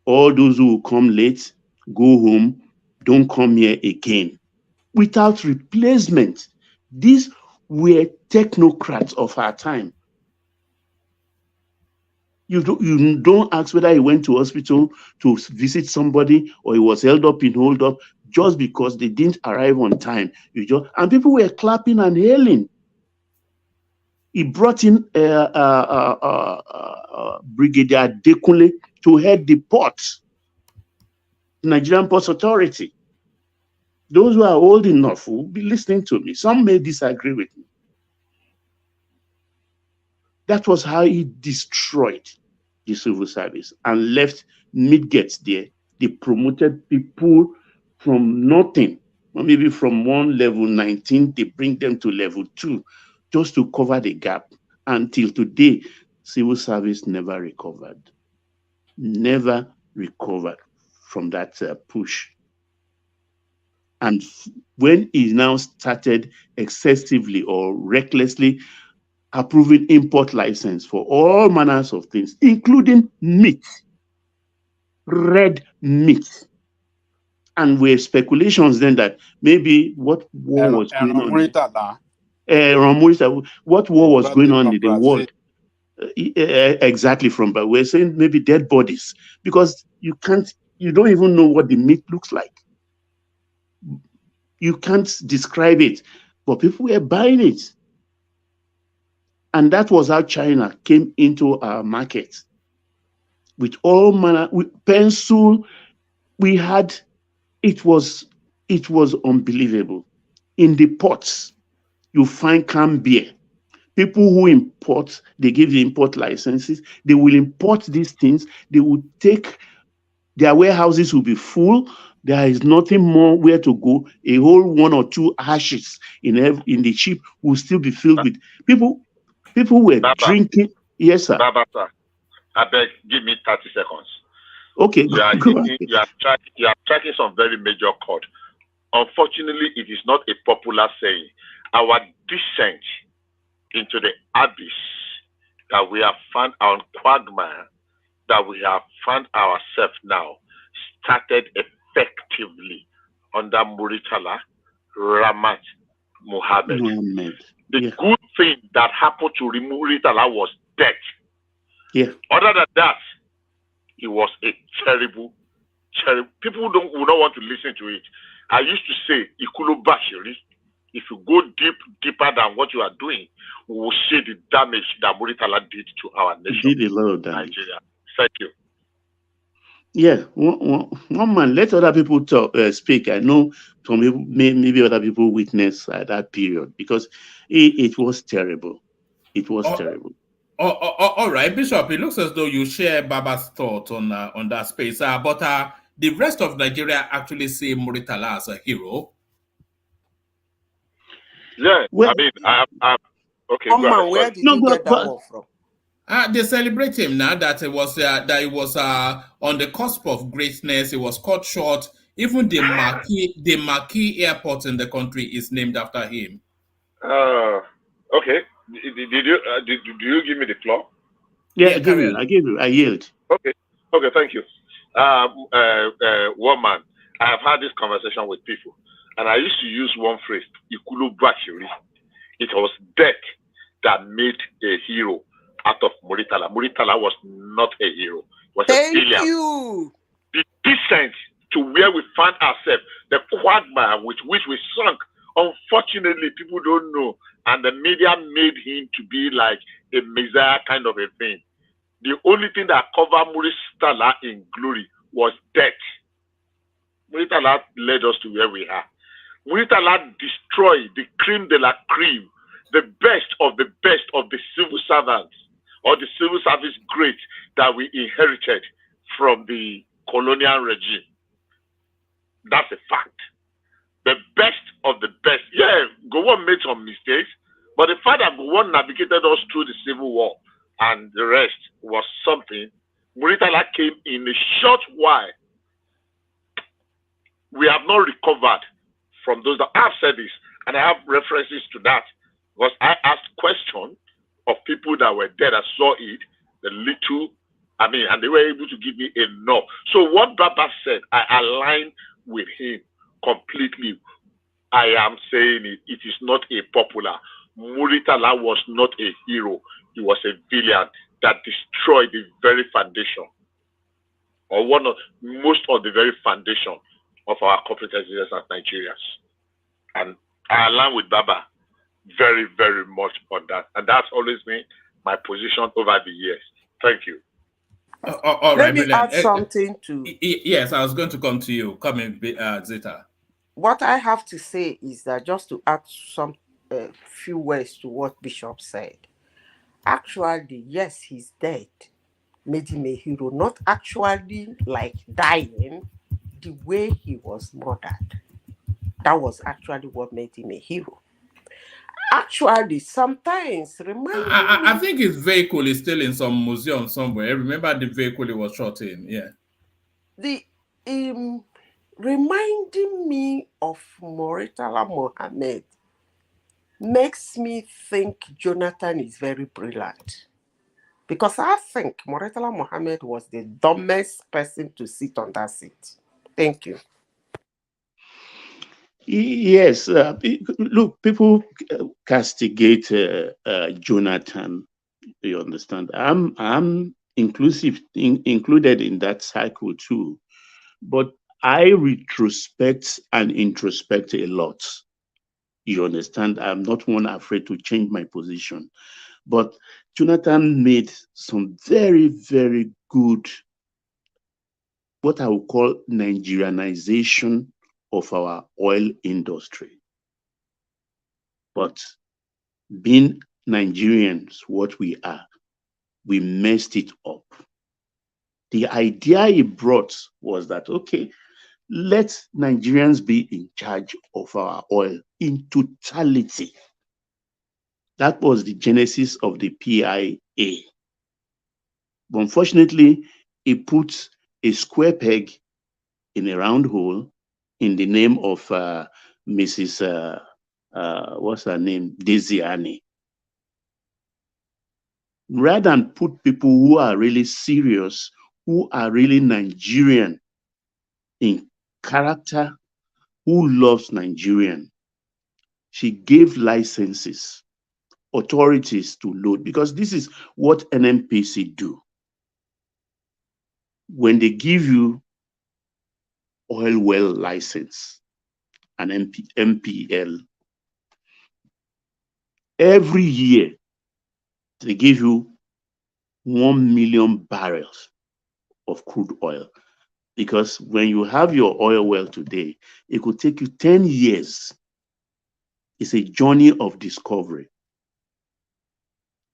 S17: All those who come late, go home, don't come here again. Without replacement. These were technocrats of our time. You don't ask whether he went to hospital to visit somebody or he was held up in hold up just because they didn't arrive on time. And people were clapping and hailing. He brought in Brigadier Dekunle to head the port, Nigerian Ports Authority. Those who are old enough will be listening to me. Some may disagree with me. That was how he destroyed the civil service and left midgets there. They promoted people from nothing, or maybe from one level 19, they bring them to level 2 just to cover the gap. Until today, civil service never recovered. Never recovered from that push. And when he now started excessively or recklessly approving import license for all manners of things, including meat, red meat. And were speculations then that maybe what war was going on? What war was going on in the world? Exactly from, but we're saying maybe dead bodies, because you don't even know what the meat looks like. You can't describe it, but people were buying it. And that was how China came into our market. With all manner, with pencil, we had, it was unbelievable. In the ports, you find can beer. People who import, they give the import licenses. They will import these things. They will take, their warehouses will be full. There is nothing more where to go. A whole 1 or 2 ashes in the ship will still be filled with people. People were drinking. Yes, sir.
S3: Baba, sir. I beg, give me 30 seconds.
S17: Okay,
S3: You are
S17: go
S3: hitting, you are tracking some very major chord. Unfortunately, it is not a popular saying. Our descent into the abyss that we have found our quagmire, that we have found ourselves now, started effectively under Muritala Ramat Muhammad. The good thing that happened to Muritala was death.
S17: Yeah.
S3: Other than that, it was a terrible. People will not want to listen to it. I used to say, Ikulu Bashiri, if you go deeper than what you are doing, we will see the damage that Muritala did to our nation.
S17: Did a lot of damage.
S3: Nigeria. Thank you.
S17: Yeah, one man. Let other people talk, speak. I know some people, maybe other people witness that period because it was terrible. It was terrible.
S4: All right, Bishop. It looks as though you share Baba's thought on that space. But the rest of Nigeria actually see Muritala as a hero.
S3: Yeah, well, I mean, okay.
S1: Come on, where did you get that one from?
S4: They celebrate him now that it was on the cusp of greatness. It was cut short. Even the marquee airport in the country is named after him.
S3: Okay. Did you give me the floor?
S17: Yeah, I give you. I yield.
S3: Okay, thank you. Woman, I have had this conversation with people, and I used to use one phrase, Ikulu Bashiri. It was death that made a hero out of Muritala. Muritala was not a hero. It was a villain.
S1: Thank you.
S3: The descent to where we found ourselves, the quagmire with which we sunk, unfortunately, people don't know. And the media made him to be like a messiah kind of a thing. The only thing that covered Muritala in glory was death. Muritala led us to where we are. Muritala destroyed the creme de la creme, the best of the civil servants or the civil service great that we inherited from the colonial regime. That's a fact. The best of the best. Yeah, Gowon made some mistakes, but the fact that Gowon navigated us through the civil war and the rest was something. Muritala came in a short while. We have not recovered from those that I've said this, and I have references to that because I asked questions of people that were there that saw it, and they were able to give me enough. So what Baba said, I align with him completely. I am saying it is not a popular. Muritala was not a hero. He was a villain that destroyed the very foundation, or most of the very foundation of our competencies as Nigerians. And I align with Baba very, very much on that. And that's always been my position over the years. Thank you.
S4: All
S1: Let
S4: right,
S1: me add something to...
S4: Yes, I was going to come to you. Come in, Zeta.
S1: What I have to say is that just to add some few words to what Bishop said. Actually, yes, he's dead. Made him a hero. Not actually like dying the way he was murdered. That was actually what made him a hero. Actually, sometimes
S4: I think his vehicle is still in some museum somewhere. Remember the vehicle he was shot in? Yeah.
S1: The reminding me of Muritala Mohammed makes me think Jonathan is very brilliant. Because I think Muritala Mohammed was the dumbest person to sit on that seat. Thank you.
S17: Yes, look, people castigate Jonathan. You understand? I'm included in that cycle too, but I retrospect and introspect a lot. You understand? I'm not one afraid to change my position, but Jonathan made some very, very good, what I would call Nigerianization of our oil industry. But being Nigerians, what we are, we messed it up. The idea he brought was that, okay, let Nigerians be in charge of our oil in totality. That was the genesis of the PIA. But unfortunately, he put a square peg in a round hole in the name of Mrs. What's her name? Desiani. Rather than put people who are really serious, who are really Nigerian in character, who loves Nigerian, she gave licenses, authorities to load, because this is what NNPC do. When they give you oil well license, an MPL, every year they give you 1 million barrels of crude oil. Because when you have your oil well today, it could take you 10 years. It's a journey of discovery.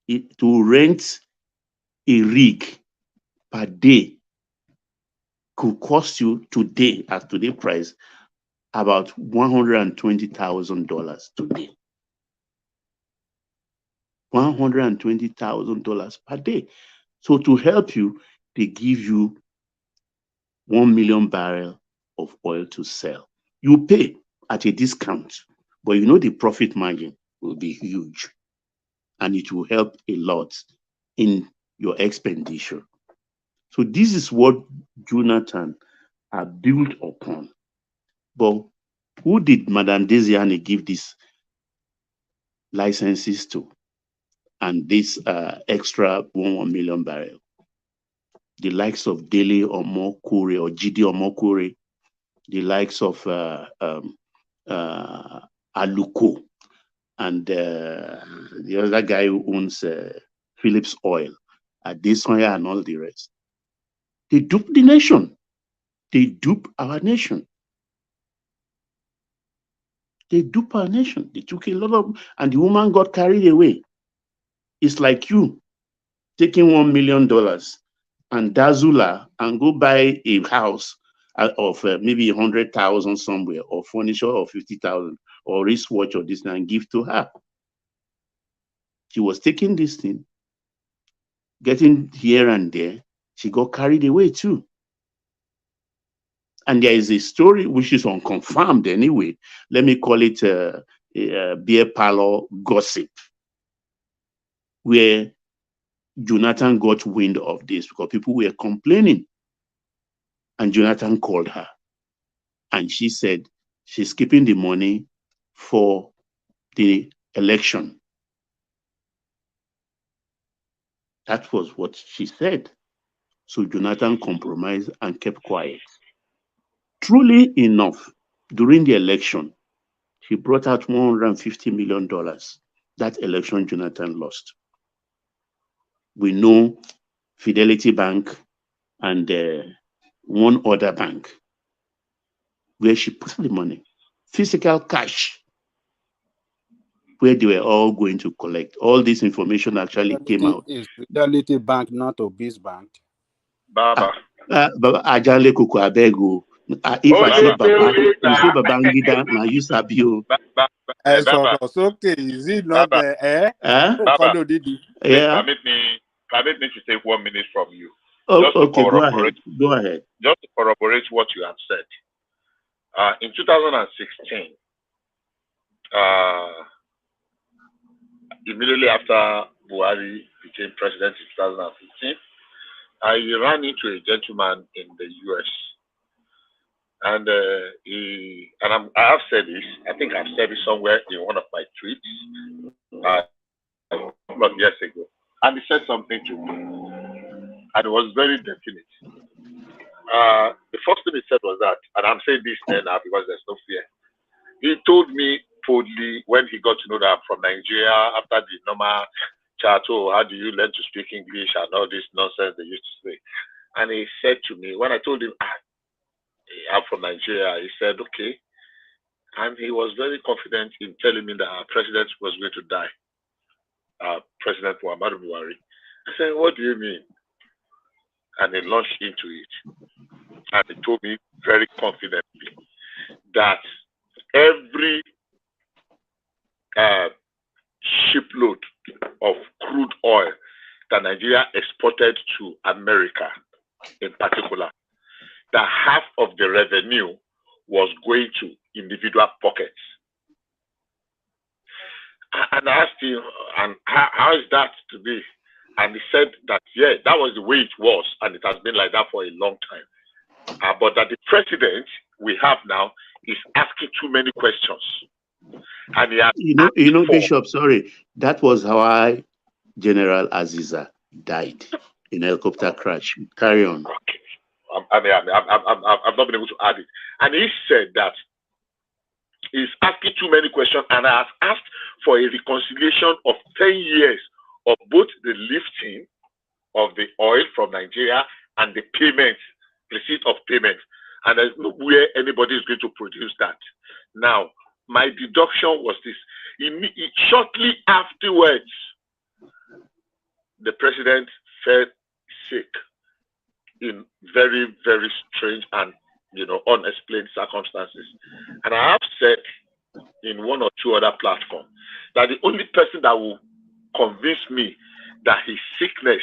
S17: To rent a rig per day could cost you today, at today's price, about $120,000 today. $120,000 per day. So to help you, they give you 1 million barrels of oil to sell. You pay at a discount, but you know the profit margin will be huge, and it will help a lot in your expenditure. So this is what Jonathan are built upon. But who did Madame Desiani give these licenses to, and this extra 1 million barrel? The likes of Dele Omokure or Jide Omokure, the likes of Aluko, and the other guy who owns Phillips Oil, Adesanya, and all the rest. They dupe the nation. They dupe our nation. They dupe our nation. They took a lot of, and the woman got carried away. It's like you taking $1 million and dazzle and go buy a house of maybe 100,000 somewhere, or furniture of 50,000, or wristwatch or this, and give to her. She was taking this thing, getting here and there. She got carried away too. And there is a story which is unconfirmed anyway. Let me call it a beer parlor gossip, where Jonathan got wind of this because people were complaining. And Jonathan called her. And she said she's keeping the money for the election. That was what she said. So Jonathan compromised and kept quiet. Truly enough, during the election, he brought out $150 million. That election, Jonathan lost. We know Fidelity Bank and one other bank where she put the money, physical cash, where they were all going to collect. All this information actually came out.
S19: Is Fidelity Bank not Obese Bank?
S3: Baba.
S17: Baba Ajale Kuku Abego. If I say Baba, you say Babangida, now you sabi o.
S3: Baba.
S19: Okay, is it not
S3: Baba.
S19: the
S3: Baba.
S17: Yeah.
S3: Permit me to take 1 minute from you.
S17: Oh,
S3: just
S17: okay,
S3: to
S17: go ahead. Go ahead.
S3: Just to corroborate what you have said. In 2016, immediately after Buhari became president in 2015, I ran into a gentleman in the US. And I have said this, I think I've said it somewhere in one of my tweets a couple of years ago. And he said something to me, and it was very definite. The first thing he said was that, and I'm saying this now because there's no fear. He told me boldly when he got to know that I'm from Nigeria after the normal chat, oh, how do you learn to speak English and all this nonsense they used to say. And he said to me, when I told him, I'm from Nigeria, he said, okay, And he was very confident in telling me that our president was going to die, President Muhammadu Buhari. I said, what do you mean? And he launched into it. And he told me very confidently that every shipload of crude oil that Nigeria exported to America in particular, that half of the revenue was going to individual pockets. And I asked him, and how is that to be? And he said that, yeah, that was the way it was, and it has been like that for a long time. But that the president we have now is asking too many questions. And he has
S17: Bishop, sorry, that was how General Aziza died in a helicopter crash. Carry on.
S3: Okay. I've not been able to add it. And he said that he's asking too many questions, and I have asked for a reconciliation of 10 years of both the lifting of the oil from Nigeria and the payment, receipt of payment. And there's nowhere anybody is going to produce that. Now, my deduction was this. Shortly afterwards, the president fell sick in very, very strange and unexplained circumstances. And I have said in one or two other platforms that the only person that will convince me that his sickness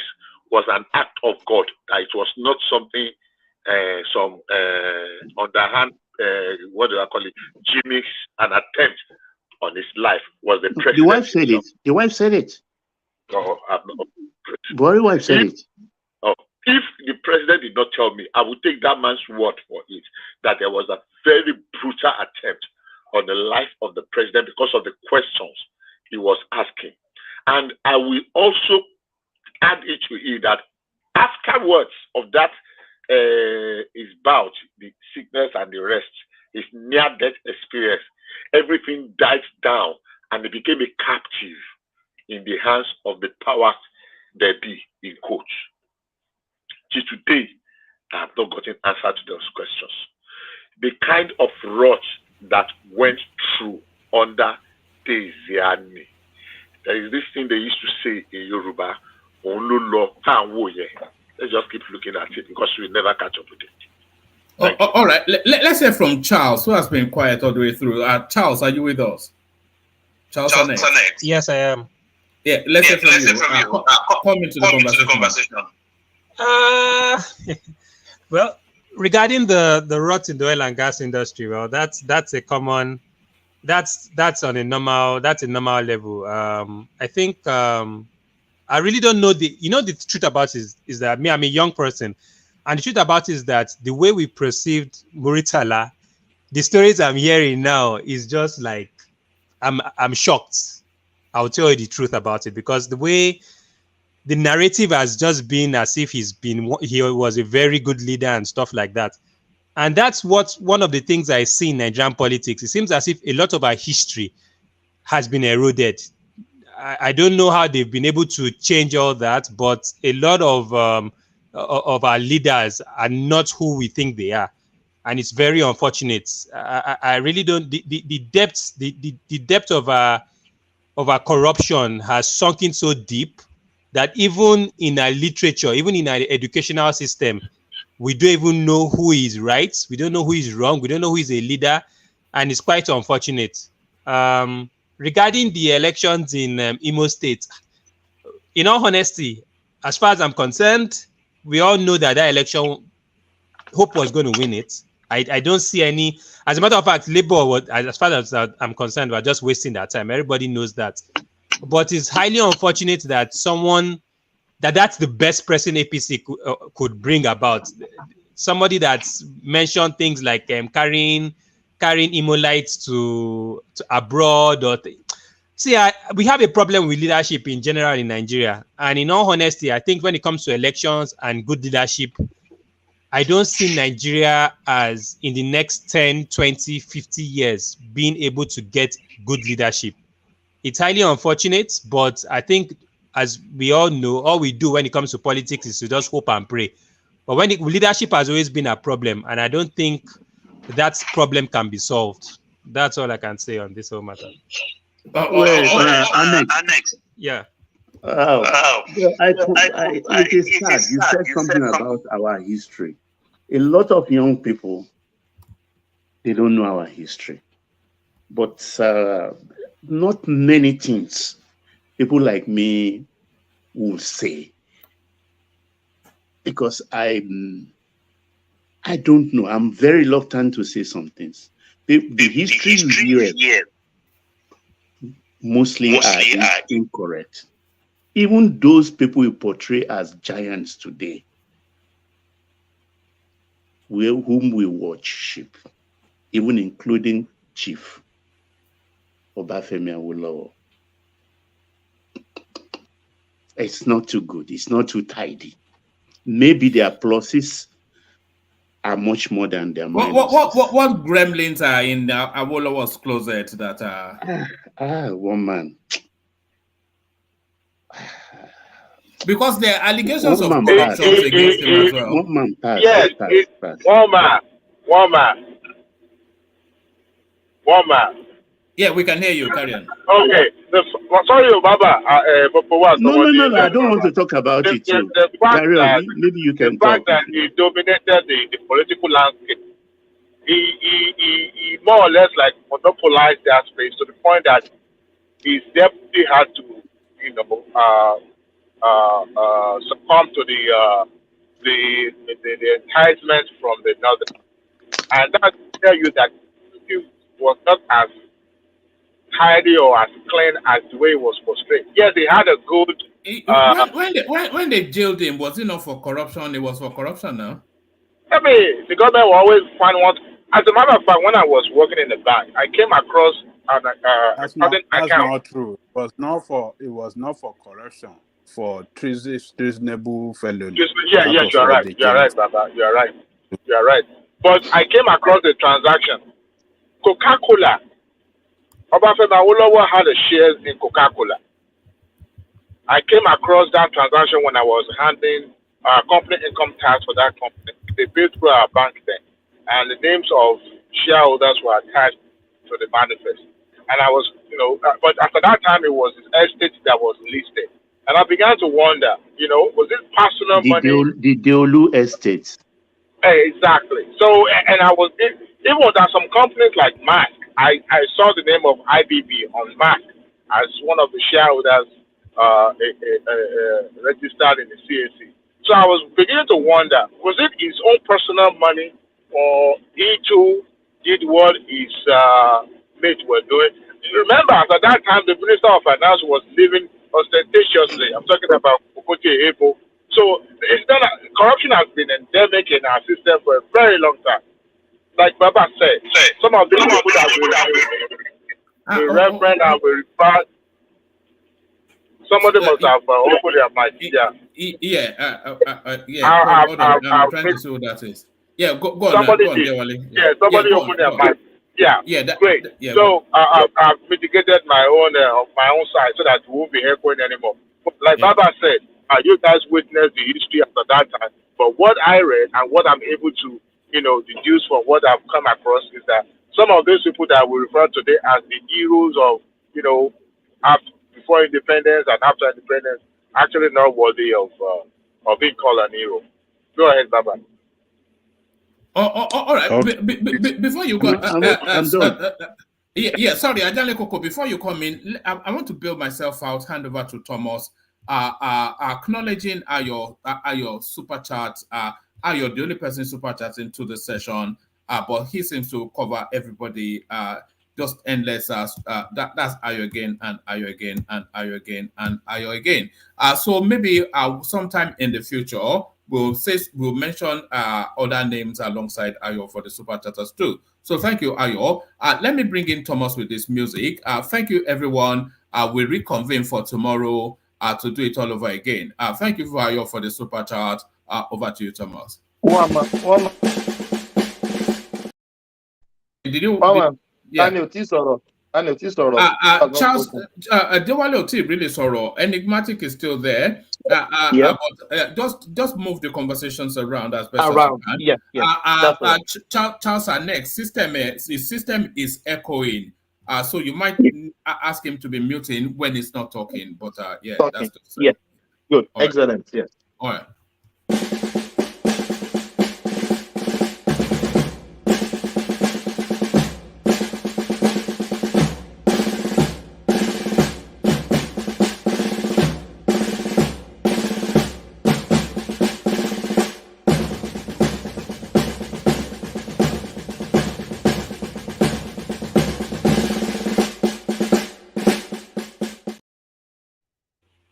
S3: was an act of God, that it was not something, some underhand, what do I call it, gimmicks, an attempt on his life, was the president.
S17: The wife said it. The wife said it.
S3: Oh,
S17: Buhari wife said it.
S3: If the president did not tell me, I would take that man's word for it, that there was a very brutal attempt on the life of the president because of the questions he was asking. And I will also add it to it that afterwards of that, his bout, the sickness and the rest, his near-death experience, everything died down and he became a captive in the hands of the powers that be, in quotes. Till today, I have not gotten answer to those questions. The kind of rot that went through under Teziani. There is this thing they used to say in Yoruba, let's just keep looking at it because we'll never catch up with it.
S4: All right, let's hear from Charles, who has been quiet all the way through. Charles, are you with us? Charles Anet.
S6: Yes, I am.
S4: Yeah, let's hear from you. Come into the conversation.
S6: Well, regarding the rot in the oil and gas industry, well, that's a common, that's on a normal level. I think I really don't know the truth about it is that I'm a young person, and the truth about it is that the way we perceived Muritala, the stories I'm hearing now is just like I'm shocked. I'll tell you the truth about it, because the way the narrative has just been as if he was a very good leader and stuff like that. And that's one of the things I see in Nigerian politics. It seems as if a lot of our history has been eroded. I don't know how they've been able to change all that, but a lot of our leaders are not who we think they are. And it's very unfortunate. I really don't, the depth of our corruption has sunk in so deep that even in our literature, even in our educational system, we don't even know who is right. We don't know who is wrong. We don't know who is a leader. And it's quite unfortunate. Regarding the elections in Imo State, in all honesty, as far as I'm concerned, we all know that election, Hope was going to win it. I don't see any. As a matter of fact, Labour, as far as I'm concerned, we're just wasting their time. Everybody knows that. But it's highly unfortunate that that's the best person APC could bring about. Somebody that's mentioned things like carrying Imolites to abroad. We have a problem with leadership in general in Nigeria. And in all honesty, I think when it comes to elections and good leadership, I don't see Nigeria as in the next 10, 20, 50 years being able to get good leadership. It's highly unfortunate, but I think, as we all know, all we do when it comes to politics is to just hope and pray. But leadership has always been a problem, and I don't think that problem can be solved. That's all I can say on this whole matter.
S17: Annex.
S6: Yeah.
S17: Well, it is sad. You said something about our history. A lot of young people, they don't know our history. But not many things people like me will say. Because I don't know. I'm very reluctant to say some things. The history you hear mostly are incorrect. Even those people you portray as giants today, whom we worship, even including Chief Obafemi Awolowo, it's not too good. It's not too tidy. Maybe their pluses are much more than their minuses.
S4: What gremlins are in Awolowo's closet that are?
S17: One man.
S4: Because there are allegations of corruption against him as well.
S17: One man pass.
S16: Yes, one man.
S4: Yeah, we can hear you. Carry on.
S16: Okay. Sorry, Baba.
S17: No. I don't want to talk about it too. Carry on. Maybe you can talk.
S16: The fact that he dominated the political landscape, he more or less like monopolized that space to the point that his deputy had to, succumb to the enticement from the northern, and that tell you that he was not as tidy or as clean as the way it was portrayed. Yes, he had a good.
S4: When they jailed him, was it not for corruption? It was for corruption now.
S16: I mean, the government will always find one. As a matter of fact, when I was working in the bank, I came across
S19: that's not true. It was not for corruption. For treasonable felony.
S16: Yes, you're right. You're right, Baba. You're right. But I came across the transaction. Coca-Cola. Obafemi Awolowo had a shares in Coca-Cola. I came across that transaction when I was handling company income tax for that company. They paid through our bank then, and the names of shareholders were attached to the manifest. And I was, but after that time, it was his estate that was listed. And I began to wonder, was it personal money?
S17: The Deolu Estates.
S16: Exactly. So, and I was, even that some companies like Mac, I saw the name of IBB on Mac as one of the shareholders registered in the CAC. So I was beginning to wonder, was it his own personal money or he too did what his mates were doing? Remember, at that time, the Minister of Finance was living ostentatiously. I'm talking about Okotie Ebo. So corruption has been endemic in our system for a very long time. Like Baba said, some of these people that we reverend and we refer, somebody must have opened their mind.
S4: I'm trying to see what that is. Yeah, go on.
S16: Somebody
S4: opened
S16: their mind. Great. So I've mitigated my own side so that we won't be echoing anymore. Like Baba said, you guys witnessed the history after that time. But what I read and what I'm able to, deduce from what I've come across is that some of those people that we refer today as the heroes of, before independence and after independence, actually not worthy of being called an hero. Go ahead, Baba.
S4: All right.
S17: Okay.
S4: Before you go,
S17: I'm done.
S4: Sorry, Ajale Koko. Before you come in, I want to build myself out. Hand over to Thomas. Acknowledging your super chat. You're the only person super chatting to the session, but he seems to cover everybody. Just endless as that's Ayo again and Ayo again and Ayo again and Ayo again. So maybe sometime in the future we'll mention other names alongside Ayo for the super chatters too. So thank you, Ayo. Let me bring in Thomas with this music. Thank you, everyone. We'll reconvene for tomorrow to do it all over again. Thank you, Ayo, for the super chat. Over to you, Thomas. Did you? Charles Dewale Oti really sorrow. Enigmatic is still there. Just move the conversations around as best
S7: Around,
S4: as you can.
S7: that's right.
S4: Charles, our next his system is echoing. So you might ask him to be muting when he's not talking. But that's the
S7: Yeah, good,
S4: all right.
S7: excellent. Yeah.
S4: All right.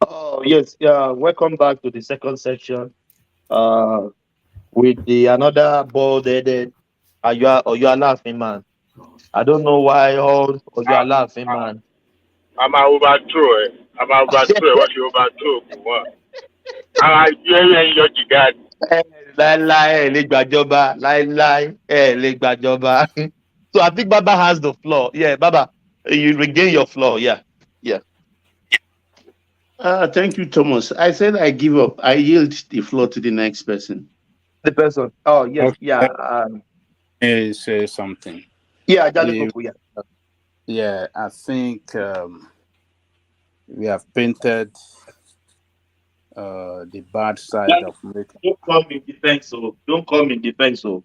S7: Oh yes, welcome back to the second section. With the another bald-headed, you are laughing, man. I don't know why all you are laughing, man.
S16: I'm a overthrow. I'm a overthrow. What you overthrow? What? You your jigad.
S7: Láíláí ẹ lè gbàjọba, láíláí ẹ lè gbàjọba. So I think Baba has the floor. Yeah, Baba, you regain your floor. Yeah.
S17: Thank you, Thomas. I said I give up. I yield the floor to the next person.
S7: The person. Oh yes,
S19: Okay.
S7: yeah.
S19: Say something.
S7: Yeah, Jalicoco, yeah.
S19: Yeah, I think we have painted the bad side of making.
S7: Don't come in defense, so don't come in defense, so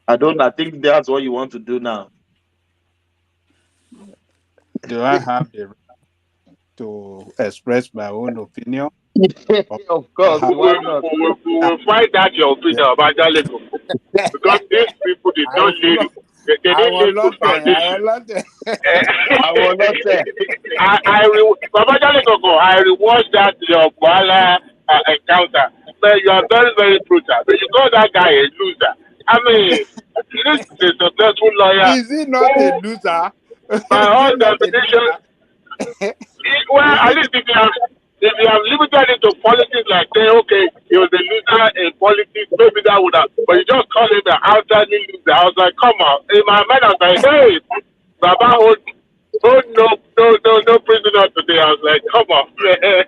S7: I think that's what you want to do now.
S19: Do I have the right to express my own opinion?
S7: Of course, why not?
S16: We will find out your opinion about Jalico. Because these people did not lay they didn't lay good foundation. Baba Jalico, I rewatched that your Kuala encounter. Man, you are very, very brutal. But you call that guy a loser. I mean, this is a successful lawyer.
S19: Is he not a loser?
S16: By all definitions, well, at least if you have limited it to politics, like say, okay, he was a loser in politics, maybe that would have, but you just call him an outstanding loser. I was like, come on. In my mind, I was like, hey, Baba, no prisoner today. I was like, come on, man.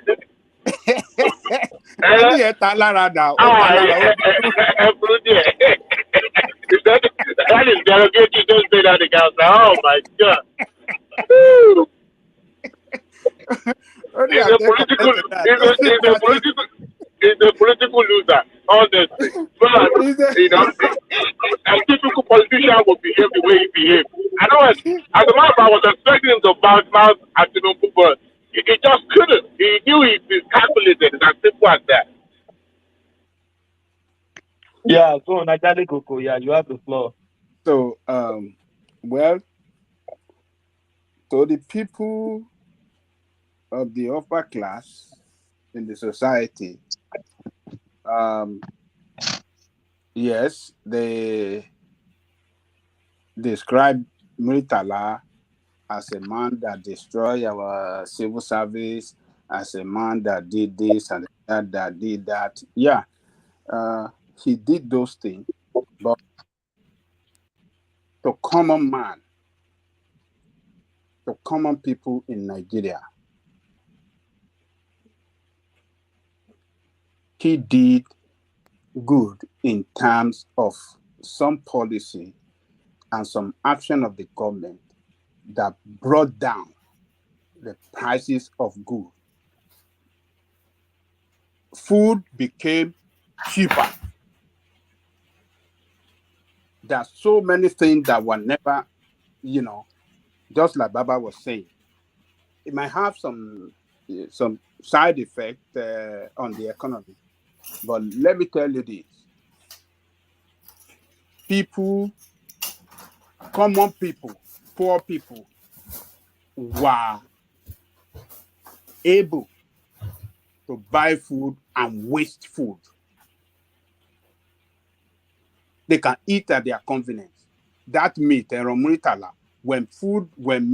S16: That is derogatory. Don't say that again. I was like, oh my God. He's a political loser, honestly. But, a typical politician would behave the way he behaved. I know as a matter of fact, I was expecting him to bounce mouth at Tinubu, but he just couldn't. He knew he'd been calculated. It's as simple as that.
S7: Yeah, go on, Ajale Koko. Yeah, you have the floor.
S19: So, well, to the people of the upper class in the society, yes, they describe Muritala as a man that destroyed our civil service, as a man that did this and that did that. Yeah, he did those things, but to common man, to common people in Nigeria, he did good in terms of some policy and some action of the government that brought down the prices of goods. Food became cheaper. There are so many things that were never, just like Baba was saying. It might have some side effect on the economy. But let me tell you this. People, common people, poor people, were able to buy food and waste food. They can eat at their convenience. That meat, Muritala, when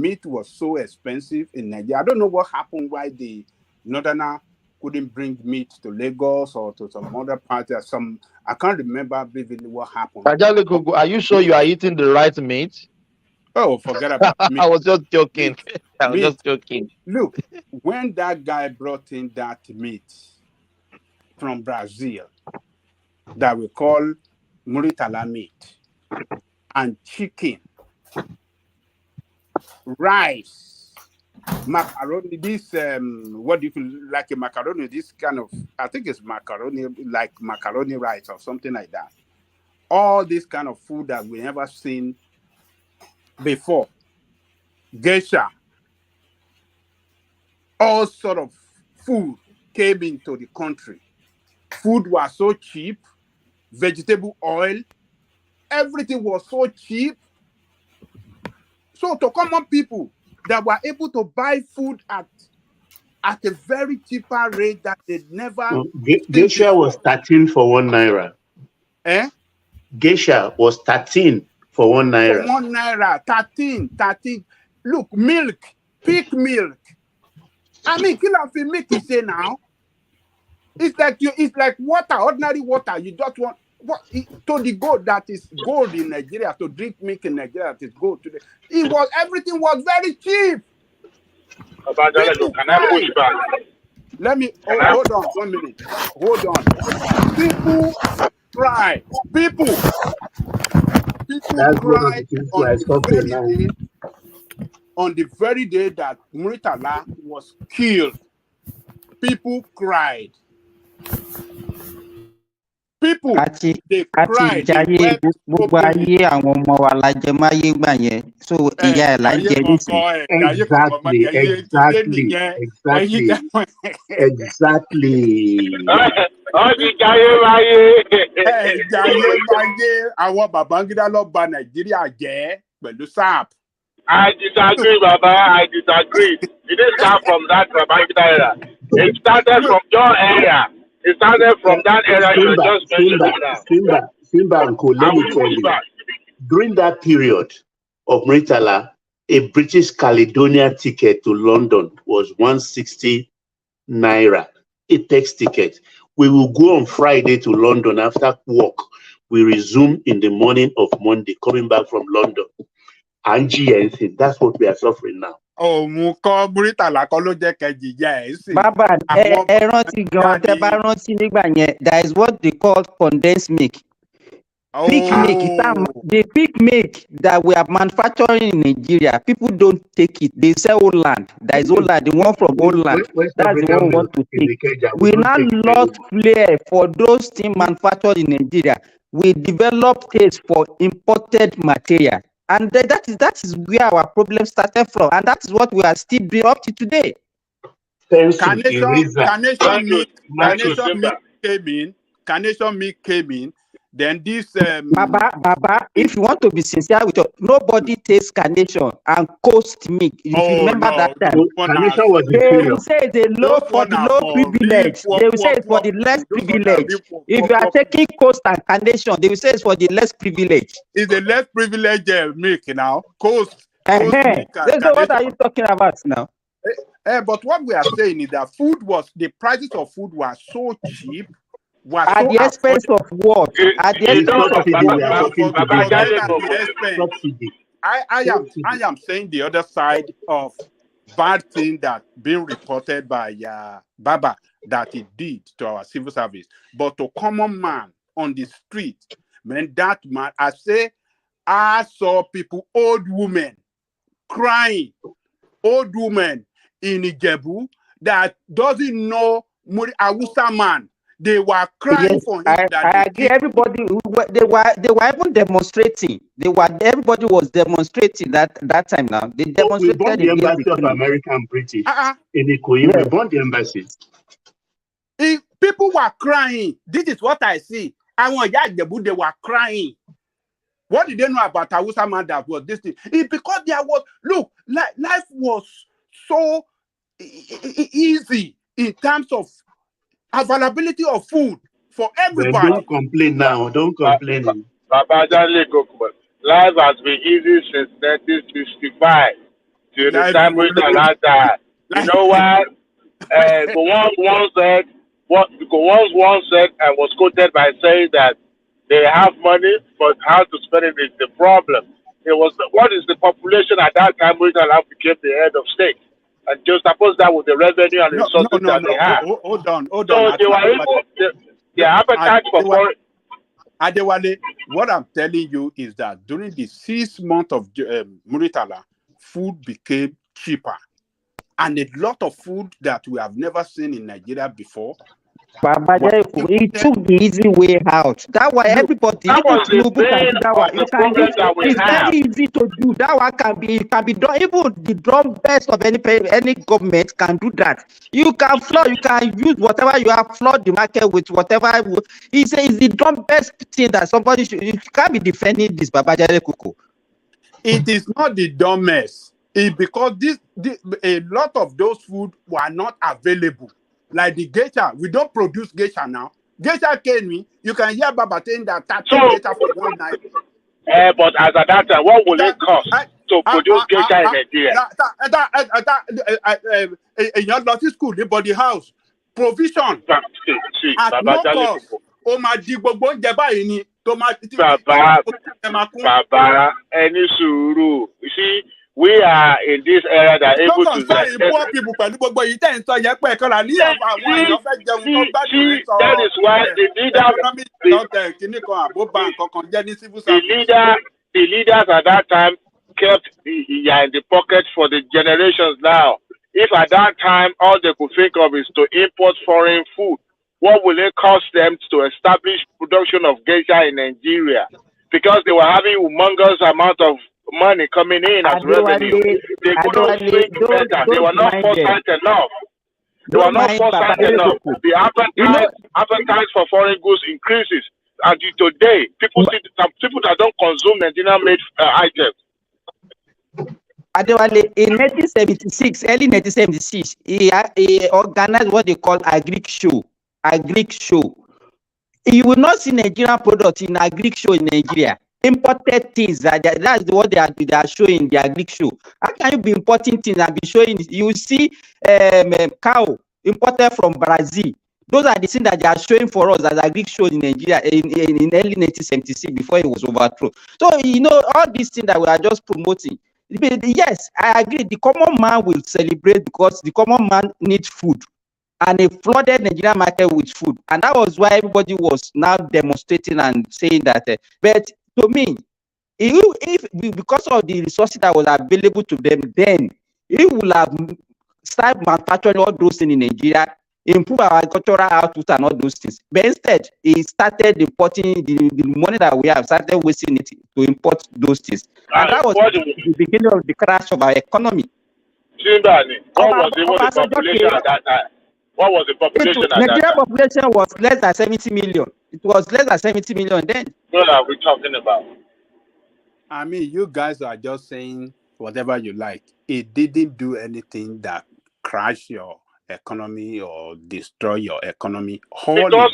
S19: meat was so expensive in Nigeria, I don't know what happened, why the Northerner couldn't bring meat to Lagos or to some other part. I can't remember vividly what happened.
S7: Are you sure you are eating the right meat?
S19: Oh, forget about meat.
S7: I was just joking. I was just joking.
S19: Look, when that guy brought in that meat, from Brazil that we call Muritala meat, and chicken, rice, macaroni. This what do you call like a macaroni? This kind of, I think it's macaroni, like macaroni rice or something like that. All this kind of food that we never seen before. Geisha, all sort of food came into the country. Food was so cheap, vegetable oil, everything was so cheap. So to common people that were able to buy food at a very cheaper rate that they never seen
S17: Geisha
S19: before.
S17: was 13 for 1 naira.
S19: Eh?
S17: Geisha was 13 for 1
S19: For
S17: naira.
S19: 1 naira, 13. Look, milk, pig milk. I mean, kill off milk you say now. It's like water, ordinary water. You don't want what to the gold that is gold in Nigeria, to drink milk in Nigeria that is gold today. Everything was very cheap. People
S16: Can I push back?
S19: Let me hold on 1 minute. Hold on. People cry. People
S17: That's one of
S19: cry
S17: the things
S19: on
S17: why I
S19: the
S17: stopped
S19: very
S17: now.
S19: day. On the very day that Muritala was killed, people cried. People, they cried. They wept
S9: gbogbo ayé àwọn ọmọ wa la jẹ máyé gbà yẹn, so ìyá ẹ̀ là ń jẹ nísìn.
S17: Exactly.
S19: Àwọn Babangida ló bà Nàìjíríà jẹ́ pẹ̀lú SAP.
S16: I disagree, Baba. I disagree. It didn't start from that Babangida era. It started from your area. It started from that era you just mentioned now.
S17: Simba and Co, let me tell you. During that period of Muritala, a British Caledonia ticket to London was 160 naira. A text ticket. We will go on Friday to London after work. We resume in the morning of Monday, coming back from London. And GNC, that's what we are suffering now.
S19: Oh, Muko Muritala kọ́ ló jẹ́ kejì jẹ́ ẹ̀ sí.
S9: Bàbá ẹ rántí gan, tẹ́ bá rántí nígbà yẹn, there is what they call condensed milk. Pig milk, the pig milk that we are manufacturing in Nigeria, people don't take it. They sell old land. There is old land, the one from old land. That's the one we want to take. We now lost flair for those things manufactured in Nigeria. We developed taste for imported material. And that is where our problem started from. And that is what we are still doing up to today.
S19: Carnation milk came in. Then this
S9: Baba, if you want to be sincere with you, nobody takes carnation and coast milk. If you remember that time,
S17: Carnation was
S9: they will say it's a low for the low privilege. They will say it's for the less privilege. If you are taking coast and carnation, they will say it's for the less privilege.
S19: It's the less privileged milk now. Coast milk.
S9: So what are you talking about now?
S19: But what we are saying is that the prices of food were so cheap.
S9: At the expense of what? At the
S19: expense. I am saying the other side of bad thing that being reported by Baba that he did to our civil service, but to common man on the street, man, that man, I saw people, old women crying, old women in Ijebu that doesn't know Awusa man. They were crying for him.
S9: I agree. Everybody, they were even demonstrating. Everybody was demonstrating that time. Now they demonstrated.
S17: We bought the embassy of America and British in Ikoyi. We bought the embassy.
S19: People were crying. This is what I see. They were crying. What did they know about Awusa man that was this thing? It's because there was life was so easy in terms of availability of food for everybody.
S17: Don't complain now. Don't complain.
S16: Life has been easy since 1965 to the time we died. You know what? Once said and was quoted by saying that they have money, but how to spend it is the problem. It was what is the population at that time we became the head of state. and juxtapose that with the revenue and resources that they have.
S19: Hold on.
S16: So they were able, their appetite for foreign.
S19: Adewale, what I'm telling you is that during the 6 months of Muritala, food became cheaper. And a lot of food that we have never seen in Nigeria before.
S9: He took the easy way out. That's why everybody, even Tinubu can do that one. It's very easy to do. That one can be done. Even the drum best of any government can do that. You can flood, you can use whatever you have, flood the market with whatever. He says the drum best thing that somebody should. You can't be defending this Babajide Kuku.
S19: It is not the dumbest. Because a lot of those food were not available. Like the geisha, we don't produce geisha now. Geisha came in, you can hear Baba saying that 30 geisha for one night.
S16: But as at that time, what will it cost to produce geisha in Nigeria?
S19: In your logic school, the house, provision at no cost.
S16: Baba, any suru. You see, we are in this era that able to
S19: that is why
S16: the leaders at that time kept in the pocket for the generations now. If at that time all they could think of is to import foreign food, what will it cost them to establish production of geisha in Nigeria? Because they were having humongous amount of money coming in as revenue. They couldn't think better. They were not foresight enough. They were not foresight enough. The appetite for foreign goods increases. And today, people that don't consume Nigerian-made items.
S9: Adewale, in 1976, early 1976, he organized what they call agric show. You will not see Nigerian products in agric show in Nigeria. Imported things, that's what they are showing the agric show. How can you be importing things and be showing? You see cow imported from Brazil. Those are the things that they are showing for us as agric show in Nigeria in early 1976 before it was overthrown. So, all these things that we are just promoting. Yes, I agree. The common man will celebrate because the common man needs food. And a flooded Nigerian market with food. And that was why everybody was now demonstrating and saying that. But to me, if because of the resources that was available to them then, it would have started manufacturing all those things in Nigeria, improve our agricultural output and all those things. But instead, he started importing the money that we have, started wasting it to import those things. And that was the beginning of the crash of our economy.
S16: What was even the population at that time? What was the population at that time?
S9: Nigerian population was less than 70 million. It was less than 70 million then.
S16: What are we talking about?
S19: I mean, you guys are just saying whatever you like. It didn't do anything that crashed your economy or destroy your economy. Hold on.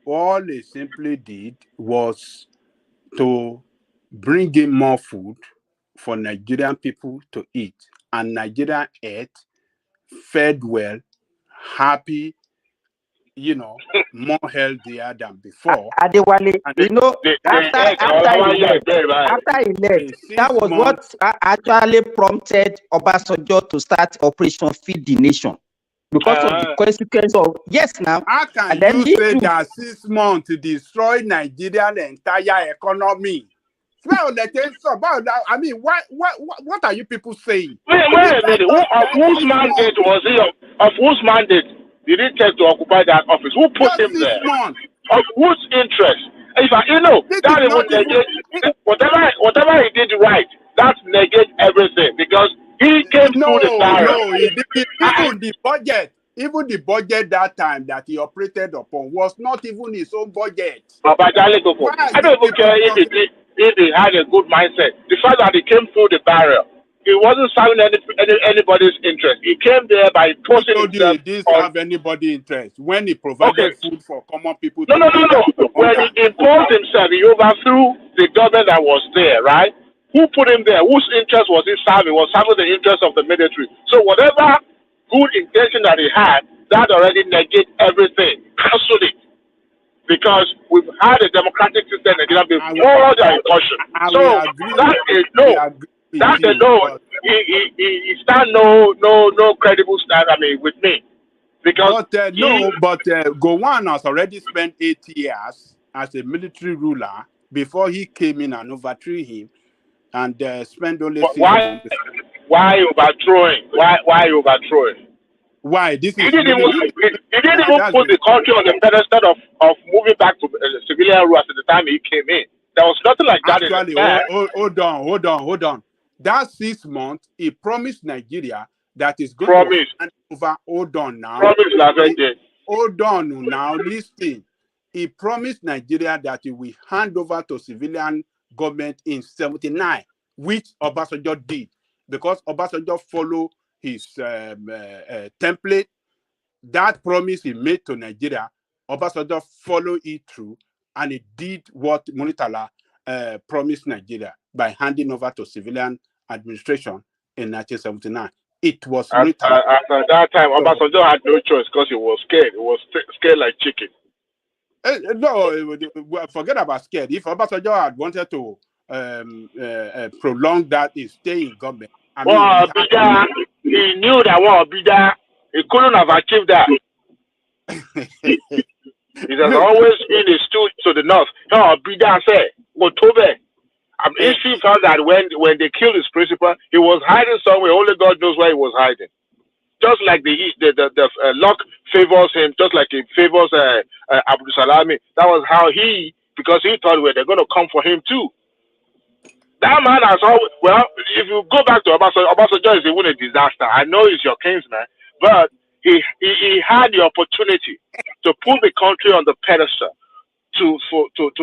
S19: All it simply did was to bring in more food for Nigerian people to eat. And Nigeria ate, fed well, happy, more healthier than before.
S9: Adewale, after he left, that was what actually prompted Obasanjo to start Operation Feed the Nation. Because of the consequence of, now.
S19: How can you say that 6 months to destroy Nigeria's entire economy? I mean, what are you people saying?
S16: Wait a minute. Of whose mandate was he? Of whose mandate did he take to occupy that office? Who put him there? Of whose interest? That is whatever he did right, that negates everything because he came through the barrier.
S19: Even the budget that time that he operated upon was not even his own budget.
S16: I don't even care if he had a good mindset. The fact that he came through the barrier, he wasn't serving anybody's interest. He came there by posting himself.
S19: He didn't have anybody's interest when he provided food for common people.
S16: No. When he imposed himself, he overthrew the government that was there, right? Who put him there? Whose interest was he serving? Was serving the interest of the military. So whatever good intention that he had, that already negates everything. Cancel it. because we've had a democratic system in Nigeria before the incursion.
S19: I
S16: So
S19: will agree.
S16: that
S19: We
S16: alone,
S19: agree with
S16: that
S19: you,
S16: alone,
S19: but
S16: he stand no credible stand. I mean, with me, because
S19: Gowon has already spent 8 years as a military ruler before he came in and overthrew him, and spent only 6 months.
S16: Why overthrowing? Why overthrowing?
S19: Why? This
S16: He
S19: is
S16: didn't even
S19: military.
S16: he didn't even put the country on the pedestal of moving back to civilian rule at the time he came in. There was nothing like that in the
S19: Actually,
S16: past.
S19: hold on. That 6 months, he promised Nigeria that is going
S16: Promise.
S19: to hand over. Hold on now.
S16: Promise last day.
S19: Hold on now. Listen. He promised Nigeria that he will hand over to civilian government in 79, which Obasanjo did, because Obasanjo followed his template. That promise he made to Nigeria, Obasanjo followed it through, and he did what Munitala promised Nigeria by handing over to civilian administration in 1979. It was Munitala.
S16: At that time, Obasanjo had no choice because he was scared. He was scared like chicken.
S19: No, forget about scared. If Obasanjo had wanted to prolong that, is stay in government. I mean,
S16: he knew that Bida, he couldn't have achieved that. It has always been a stood to the north. Bida said, October. History found that when they killed his principal, he was hiding somewhere. Only God knows where he was hiding. Just like the luck favors him, just like it favors Abdul Salami. That was how because he thought they're going to come for him too. That man has always, well, if you go back to Obasanjo is even a disaster. I know he's your kinsman, but he had the opportunity to put the country on the pedestal to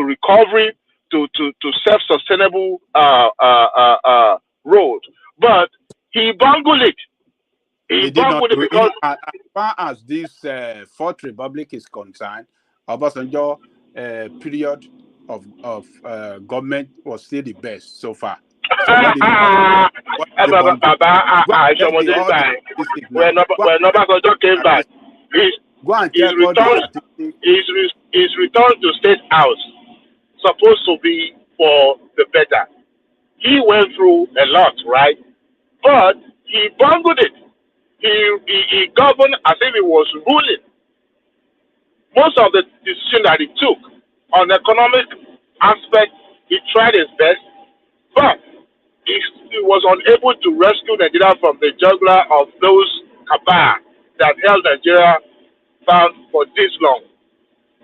S16: recovery, to self-sustainable road. But he bungled it. He bungled it because
S19: as far as this Fourth Republic is concerned, Obasanjo period of government was still the best so far. So what did
S16: Obasanjo came back, his return to State House supposed to be for the better. He went through a lot, right? But he bungled it. He governed as if he was ruling. Most of the decisions that he took on the economic aspect, he tried his best, but he was unable to rescue Nigeria from the juggler of those cabal that held Nigeria bound for this long.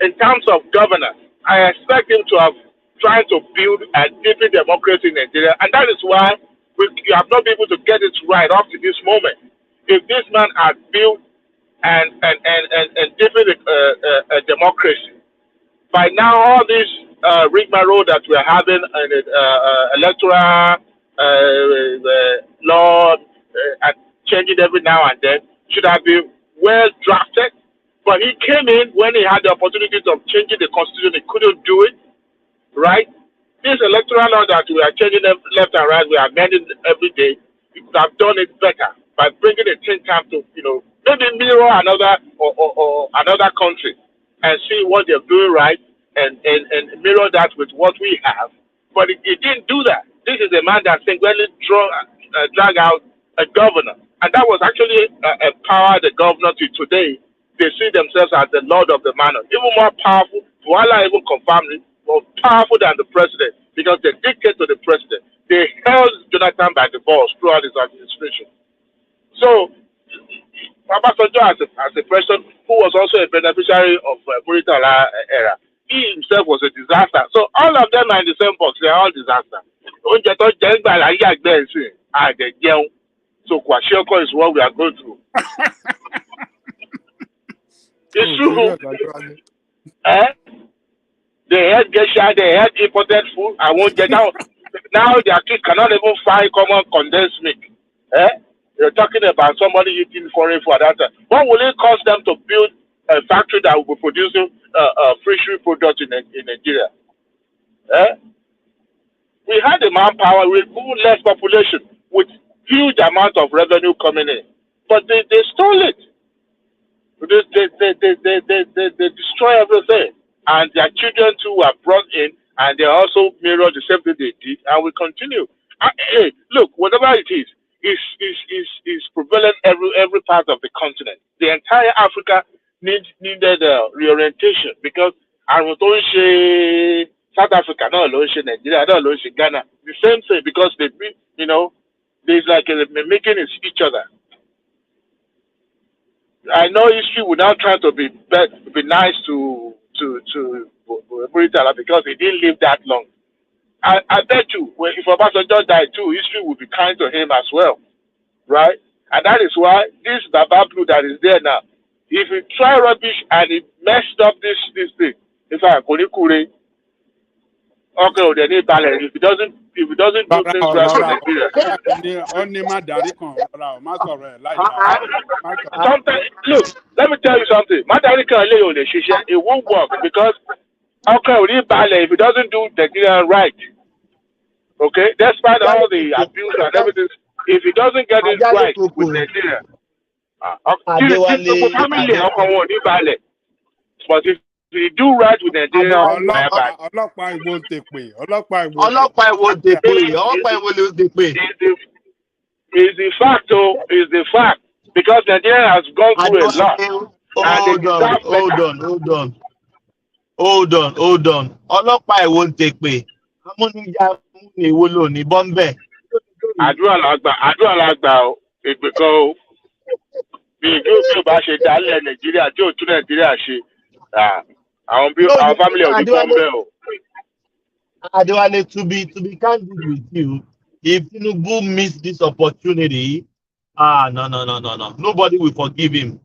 S16: In terms of governance, I expect him to have tried to build a different democracy in Nigeria, and that is why we have not been able to get it right up to this moment. If this man had built and different democracy, by now all this rigmarole that we are having and electoral law and changing every now and then should have been well drafted. But he came in when he had the opportunity of changing the constitution. He couldn't do it, right? This electoral law that we are changing left and right, we are amending every day. We could have done it better by bringing a think tank to, maybe mirror another or another country and see what they're doing right and mirror that with what we have. But it didn't do that. This is a man that singularly drag out a governor. And that was actually empower the governor to today. They see themselves as the lord of the manor. Even more powerful, Voila even confirmed it, more powerful than the president because they dictate to the president. They held Jonathan by the balls throughout his administration. So, Obasanjo as a person who was also a beneficiary of Muritala era, he himself was a disaster. So all of them are in the same box. They are all disaster. So Kwashiorkor is what we are going through. It's true. They had geisha, they had imported food. I won't get out. Now their kids cannot even find common condensed milk. You're talking about somebody eating foreign food at that time. What will it cost them to build a factory that will be producing fishery products in Nigeria? We had the manpower with less population, with huge amount of revenue coming in, but they stole it. They destroy everything. and their children too were brought in, and they also mirrored the same thing they did, and we continue. Hey, look, whatever it is prevalent every part of the continent. The entire Africa needed reorientation because àrùn tó ń ṣe South Africa náà ló ń ṣe Nigeria náà ló ń ṣe Ghana, the same thing, because they be, there's like a making each other. I know history would now try to be nice to Britain because he didn't live that long. I bet you, if Obasanjo died too, history would be kind to him as well, right? And that is why this Baba Blue that is there now, if he try rubbish and he messed up this thing, if I Konikure, okay, then he balance. If he doesn't do things right for Nigeria. Sometimes, look, let me tell you something. It won't work because okay, if he doesn't do Nigeria right, okay, despite all the abuse and everything, if he doesn't get it right with Nigeria, but if he do right with Nigeria, is the fact, is the fact, because Nigeria has gone through a lot.
S7: Hold on. Ọlọ́pàá ẹ̀ won't take pay. Amúnijà múni èwo ló ní bọ́m̀bẹ̀.
S16: Àdúrà làgbà o, ìgbèkọ́ bí ìjọ bá ṣe dálẹ̀ Nàìjíríà tí ò tún Nàìjíríà ṣe, àwọn family ò ní bọ́m̀bẹ̀ o.
S7: Adewale, to be candid with you, if Tinubu missed this opportunity, no. Nobody will forgive him.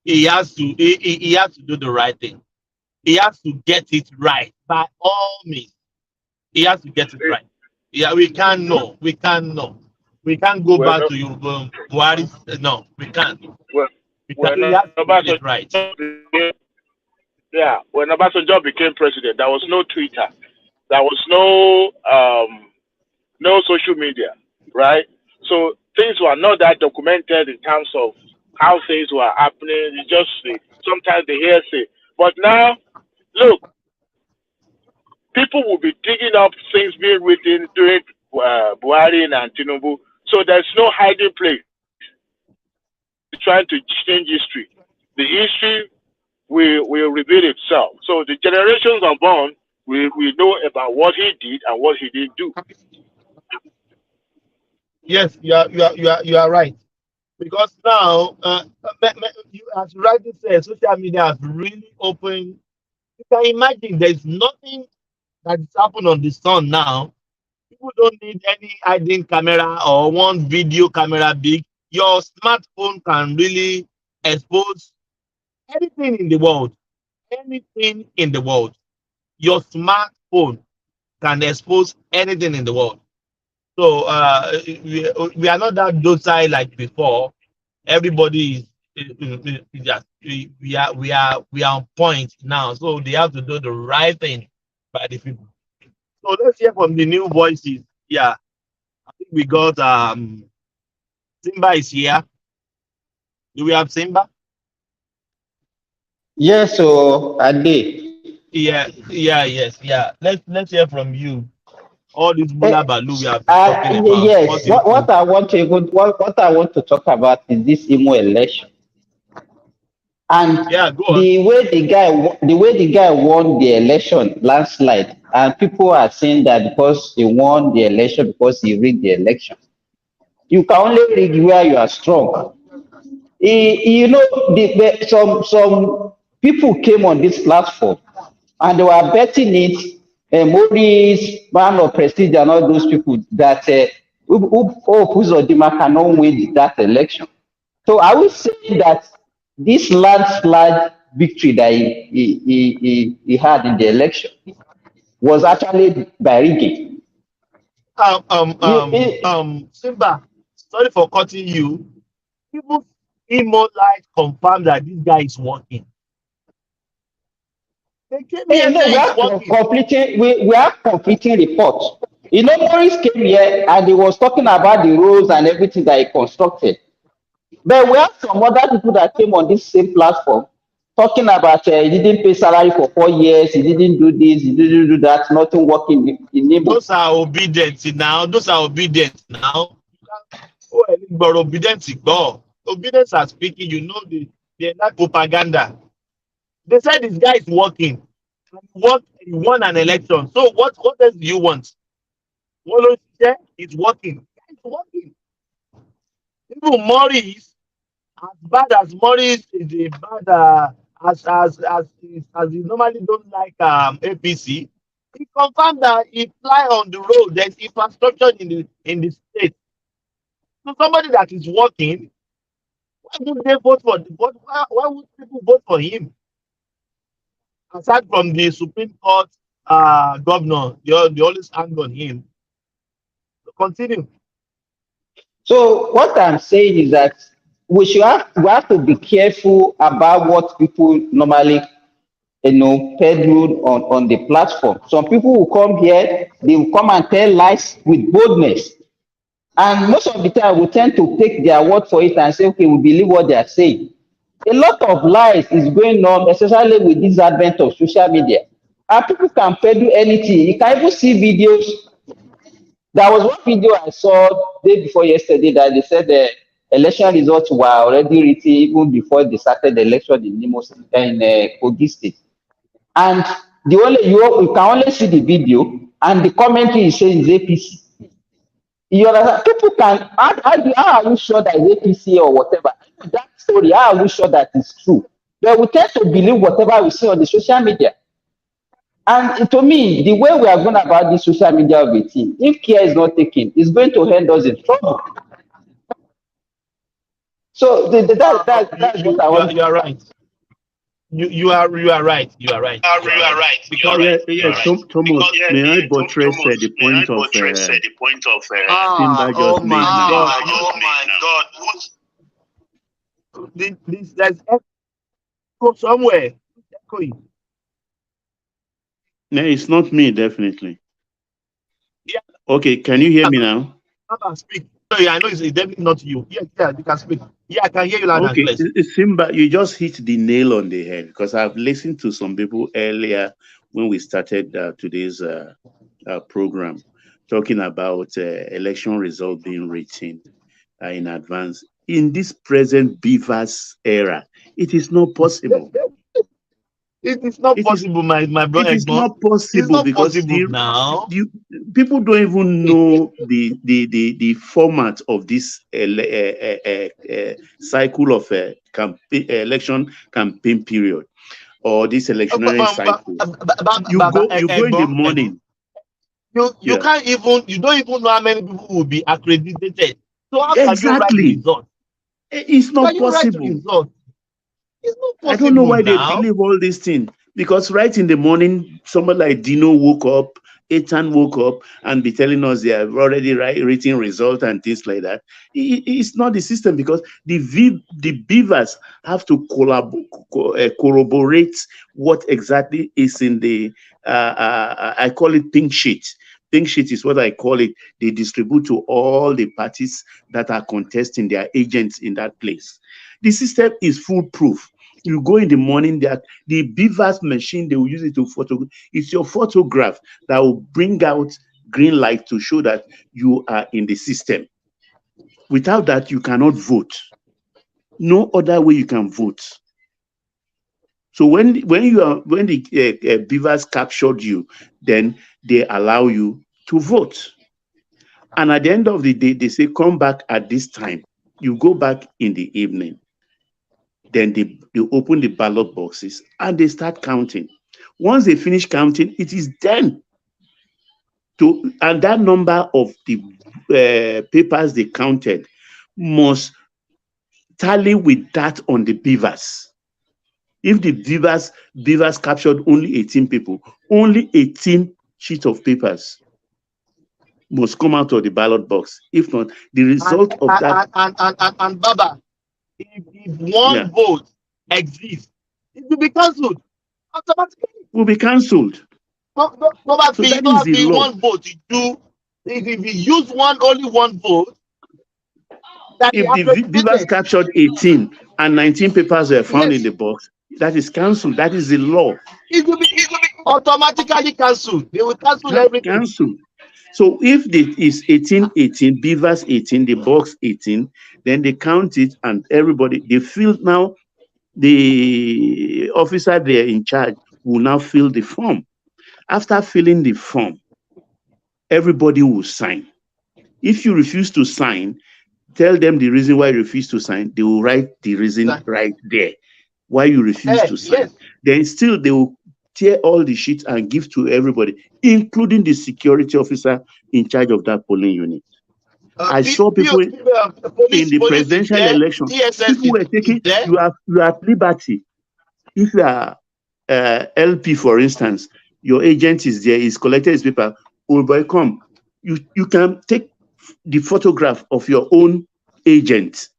S7: He has to do the right thing. He has to get it right by all means. He has to get it right. Yeah, we can't know. We can't go back to Buhari. No, we can't. He has to get it right.
S16: Yeah, when Obasanjo became president, there was no Twitter, there was no social media, right? So things were not that documented in terms of how things were happening. You just sometimes they hearsay. But now, look, people will be digging up things being written during Buhari and Tinubu. So there's no hiding place. Trying to change history. The history will reveal itself. So the generations unborn we know about what he did and what he didn't do.
S7: Yes, you are right. Because now, you as you rightly said, social media has really opened. You can imagine there's nothing that's happened on the sun now. People don't need any hiding camera or one video camera big. Your smartphone can really expose anything in the world. Anything in the world. Your smartphone can expose anything in the world. So we are not that docile like before. Everybody we are on point now. So they have to do the right thing by the people. So let's hear from the new voices. Yeah, I think we got Simba is here. Do we have Simba?
S9: Yes, so Ade.
S7: Yes. Let's hear from you. All this bula balu we have been talking about.
S9: Yes, what I want to talk about is this Imo election, and the way the guy won the election, landslide, and people are saying that because he won the election because he rigged the election. You can only rig where you are strong. Some people came on this platform and they were betting it. Maurice, man of prestige, and all those people that Uzodinma cannot win that election. So I would say that this landslide victory that he had in the election was actually by rigging.
S7: Simba, sorry for cutting you. People Imo Light confirmed that this guy is working.
S9: We have conflicting reports. Maurice came here and he was talking about the roads and everything that he constructed. But we have some other people that came on this same platform talking about he didn't pay salary for 4 years, he didn't do this, he didn't do that, nothing working in Igbo.
S7: Those are obedient now. Those are obedient now. Well, but obedience is God. Obedience are speaking, you know, they're not propaganda. They said this guy is working. He won an election. So what else do you want? What is working. It's working. Even Morris, as bad as Morris is a bad as he normally don't like APC, he confirmed that he fly on the road. There's infrastructure in the state. So somebody that is working, why would they vote for? Why would people vote for him? Aside from the Supreme Court governor, they always hang on him. So continue.
S9: So what I'm saying is that we have to be careful about what people normally peddle on the platform. Some people will come here, they will come and tell lies with boldness. And most of the time we tend to take their word for it and say, okay, we believe what they are saying. A lot of lies is going on, especially with this advent of social media. And people can peddle anything. You can even see videos. There was one video I saw day before yesterday that they said the election results were already written even before they started the election in Kogi State. And you can only see the video, and the commentary is saying is APC. You understand? People can how are you sure that it's APC or whatever? That story, how are we sure that it's true? But we tend to believe whatever we see on the social media. And to me, the way we are going about this social media of a team, if care is not taken, it's going to end us in trouble. So that's what I want.
S7: You are right. You are right. You are right. Because
S17: Thomas, may I buttress the point of Simba just made now?
S7: Oh my God! There's echo somewhere.
S17: No, it's not me, definitely.
S7: Yeah.
S17: Okay, can you hear me now?
S7: Speak. Sorry, I know it's definitely not you. Yeah, you can speak. Yeah, I can hear you loud and clear.
S17: Simba, you just hit the nail on the head, because I've listened to some people earlier when we started today's program, talking about election result being written in advance. In this present beavers era, it is not possible.
S7: It is not possible, my brother.
S17: It is not possible.
S7: It's not
S17: because
S7: possible now.
S17: People don't even know the format of this cycle of election campaign period, or this electionary cycle. You go in the morning.
S7: You can't even. You don't even know how many people will be accredited. So how can you write the result?
S17: It's not possible.
S7: It's not possible.
S17: I don't know why
S7: now.
S17: they believe all these things. Because right in the morning, somebody like Dino woke up, Ethan woke up, and be telling us they have already written result and things like that. It's not the system, because the beavers have to corroborate what exactly is in the I call it pink sheet. Pink sheet is what I call it. They distribute to all the parties that are contesting, their agents in that place. The system is foolproof. You go in the morning, the beavers machine, they will use it to photograph. It's your photograph that will bring out green light to show that you are in the system. Without that, you cannot vote. No other way you can vote. So when the beavers captured you, then they allow you to vote. And at the end of the day, they say, come back at this time. You go back in the evening. Then they open the ballot boxes and they start counting. Once they finish counting, it is done. And that number of the papers they counted must tally with that on the beavers. If the beavers captured only 18 people, only 18 sheets of papers must come out of the ballot box. If not, the result of that.
S7: And Baba, if one vote exists, it will be cancelled automatically.
S17: Will be cancelled.
S7: No, one vote. If you use only one vote.
S17: If the beavers captured 18, and 19 papers were found
S7: Yes.
S17: in the box, that is cancelled. That is the law.
S7: It will be automatically cancelled. They will cancel everything.
S17: Cancel. So if it is 18, beavers 18, the box 18, then they count it and everybody, they fill now, the officer there in charge will now fill the form. After filling the form, everybody will sign. If you refuse to sign, tell them the reason why you refuse to sign. They will write the reason right there why you refuse to sign.
S7: Yes.
S17: Then still they will tear all the sheets and give to everybody, including the security officer in charge of that polling unit. I saw people in the presidential election. People were taking, you are at liberty. If you are LP, for instance, your agent is there, he's collected his paper. Oh boy, come. You can take the photograph of your own agent,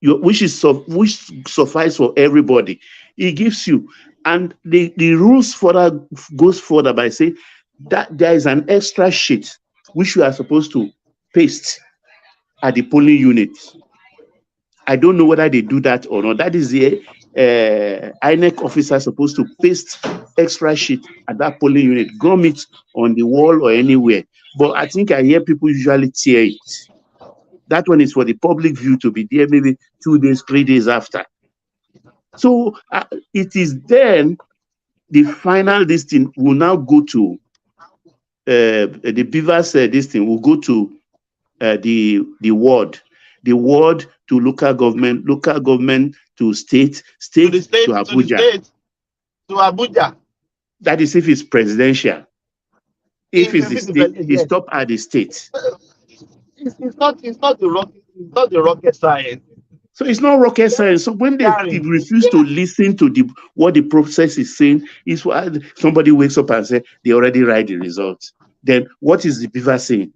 S17: which suffice for everybody. It gives you, and the rules goes further by saying that there is an extra sheet which you are supposed to paste at the polling unit. I don't know whether they do that or not. That is the INEC officer supposed to paste extra sheet at that polling unit, gum it on the wall or anywhere. But I think I hear people usually tear it. That one is for the public view to be there maybe 2 days, 3 days after. So it is then the final this thing will now go to the beavers. This thing will go to the ward to local government to state to Abuja.
S7: To Abuja.
S17: That is if it's presidential. If it's the state, it stop at the state.
S7: It's not the rocket science.
S17: So it's not rocket science. So when they refuse to listen to what the process is saying, is why somebody wakes up and says they already write the results. Then what is the beaver saying?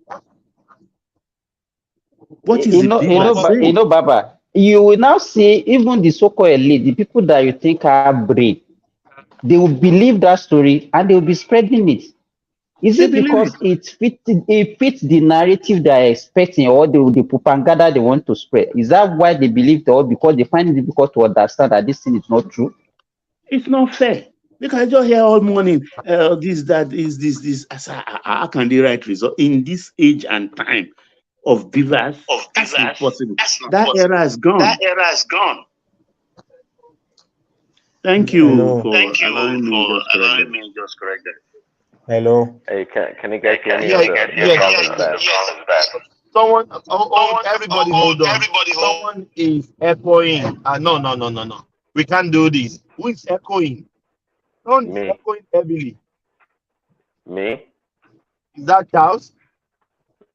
S17: What is the beaver saying?
S9: You know, Baba, you will now see even the so-called elite, the people that you think are brave, they will believe that story and they will be spreading it. Is it because it fits the narrative they are expecting or the propaganda they want to spread? Is that why they believe it, or because they find it difficult to understand that this thing is not true?
S17: It's not fair. Because I just hear all morning, this. How can they write results in this age and time of beavers? That's impossible. That era is gone. Thank you for allowing me just correct that.
S8: Hello.
S22: Hey, can you guys hear me?
S7: Someone, everybody hold on. Someone is echoing. No. We can't do this. Who is echoing? Someone is echoing heavily.
S22: Me?
S7: Is that Charles?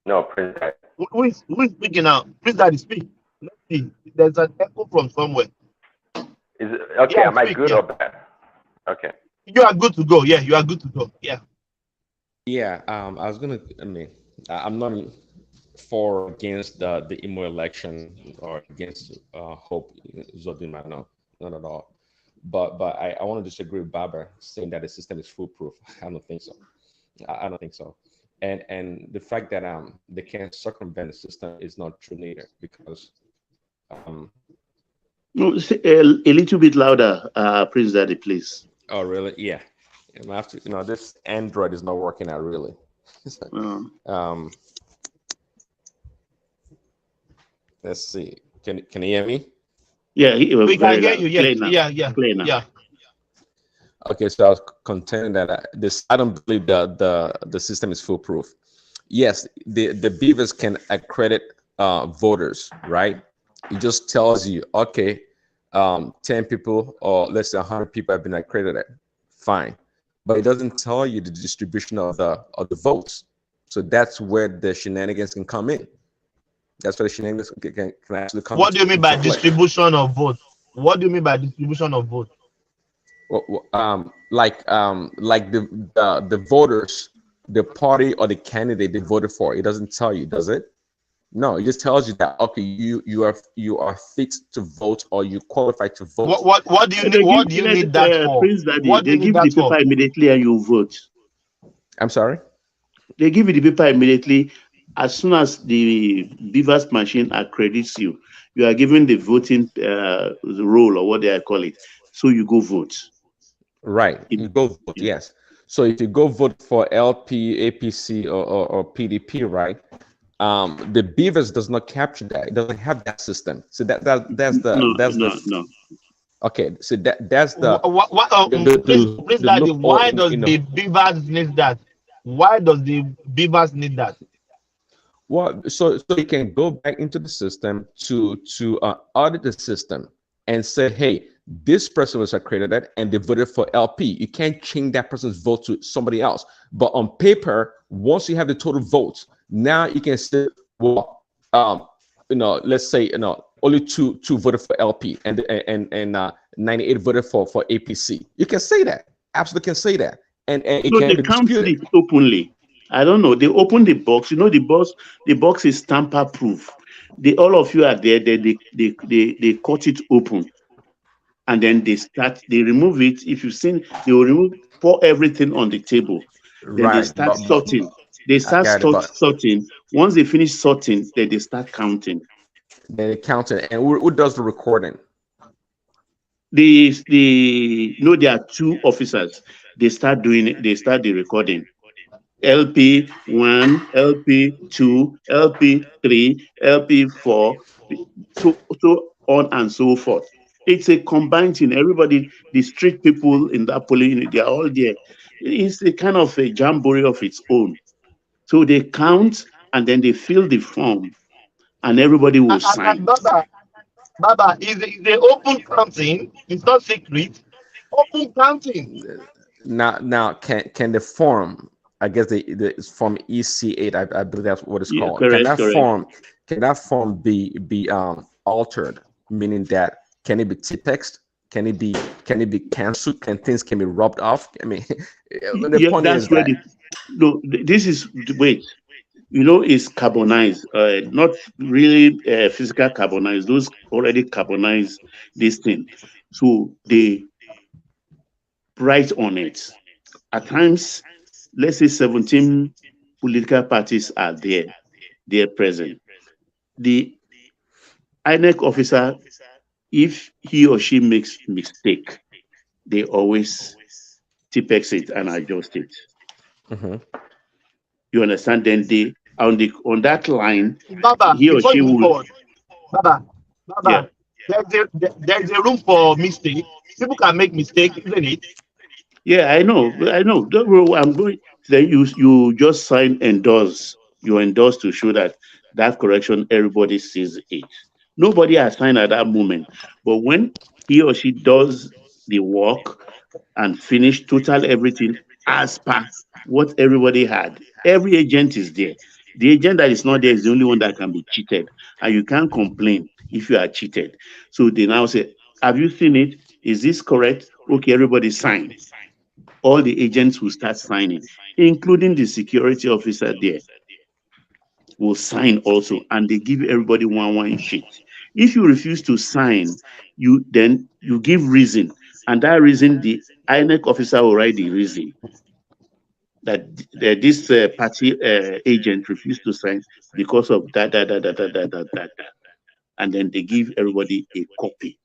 S22: No, Prince Daddy.
S7: Who is speaking now? Prince Daddy, speak. Let's see. There's an echo from somewhere.
S22: Is it okay? Yeah, am I good or bad? Okay.
S7: You are good to go. Yeah, you are good to go. Yeah.
S23: Yeah, I'm not for against the Imo election or against Hope Uzodinma, no, not at all. But I want to disagree with Baba saying that the system is foolproof. I don't think so. I don't think so. And the fact that they can't circumvent the system is not true neither, because
S17: no, a little bit louder, Prince Daddy, please.
S23: Oh, really? Yeah. I have to, this Android is not working out really. Let's see. Can you hear me?
S17: Yeah,
S7: we can hear you. Yeah.
S23: Okay, so I was contending that I don't believe the system is foolproof. Yes, the beavers can accredit voters, right? It just tells you, okay, 10 people or let's say 100 people have been accredited. Fine. But it doesn't tell you the distribution of the votes. So that's where the shenanigans can come in. That's where the shenanigans can actually come in.
S7: What do you mean by distribution of votes? What do you mean by distribution of votes?
S23: Well, like the voters, the party or the candidate they voted for, it doesn't tell you, does it? No, it just tells you that okay, you are fit to vote or you qualify to vote.
S7: What do you need? What do you need that for?
S17: What they give you the paper immediately and you vote.
S23: I'm sorry?
S17: They give you the paper immediately as soon as the beavers machine accredits you. You are given the voting role or what they call it. So you go vote.
S23: Right. You go vote, yes. So if you go vote for LP, APC, or PDP, right? The Beavers does not capture that. It doesn't have that system. So that's
S17: No.
S23: Okay. So that's the
S7: Please,
S23: the
S7: Daddy,
S23: loophole
S7: why does the Beavers need that? Why does the Beavers need that?
S23: Well, so you can go back into the system to audit the system and say, hey, this person was accredited and they voted for LP. You can't change that person's vote to somebody else. But on paper, once you have the total votes, now you can say, well, let's say only two voted for LP and 98 voted for APC. You can say that. Absolutely can say that. And it
S17: No,
S23: can
S17: they
S23: be
S17: can't do
S23: disputed.
S17: it openly. I don't know. They open the box. You know, the box is tamper proof. All of you are there. They cut it open, and then they remove it. If you've seen, they will pour everything on the table. Then they
S23: Right.
S17: start
S23: But
S17: sorting. They
S23: I
S17: start
S23: got it. But
S17: sorting. Once they finish sorting, then they start counting.
S23: then they count it. And who does the recording?
S17: There are two officers. They start doing it. They start the recording. LP1, LP2, LP3, LP4, so on and so forth. It's a combined thing. Everybody, the street people in that polling unit, they are all there. It's a kind of a jamboree of its own. So they count and then they fill the form and everybody will sign.
S7: Baba, is the open counting? It's not secret. Open counting.
S23: Now can the form, I guess it's form EC8, I believe that's what it's called.
S17: Correct.
S23: Can that form be altered? Meaning that can it be T-text? Can it be cancelled? Can things be rubbed off? I mean, the point is that
S17: this is wait. It's carbonized, not really physical carbonized. Those already carbonized this thing. So they write on it. At times, let's say 17 political parties are there. They're present. The INEC officer, if he or she makes mistake, they always T-pex it and adjust it.
S23: Mm-hmm.
S17: You understand? Then they on that line,
S7: Baba,
S17: he or she will.
S7: Forward. Baba,
S17: yeah.
S7: there's a room for mistake. People can make mistake, isn't it?
S17: Yeah, I know. Don't worry, I'm going. Then you just sign endorse. You endorse to show that correction everybody sees it. Nobody has signed at that moment, but when he or she does the work and finish total everything as per what everybody had, every agent is there. The agent that is not there is the only one that can be cheated, and you can't complain if you are cheated. So they now say, "Have you seen it? Is this correct? Okay, everybody sign." All the agents will start signing, including the security officer there will sign also, and they give everybody one sheet. If you refuse to sign, you give reason, and that reason the INEC officer will write the reason that this party agent refused to sign because of that, and then they give everybody a copy.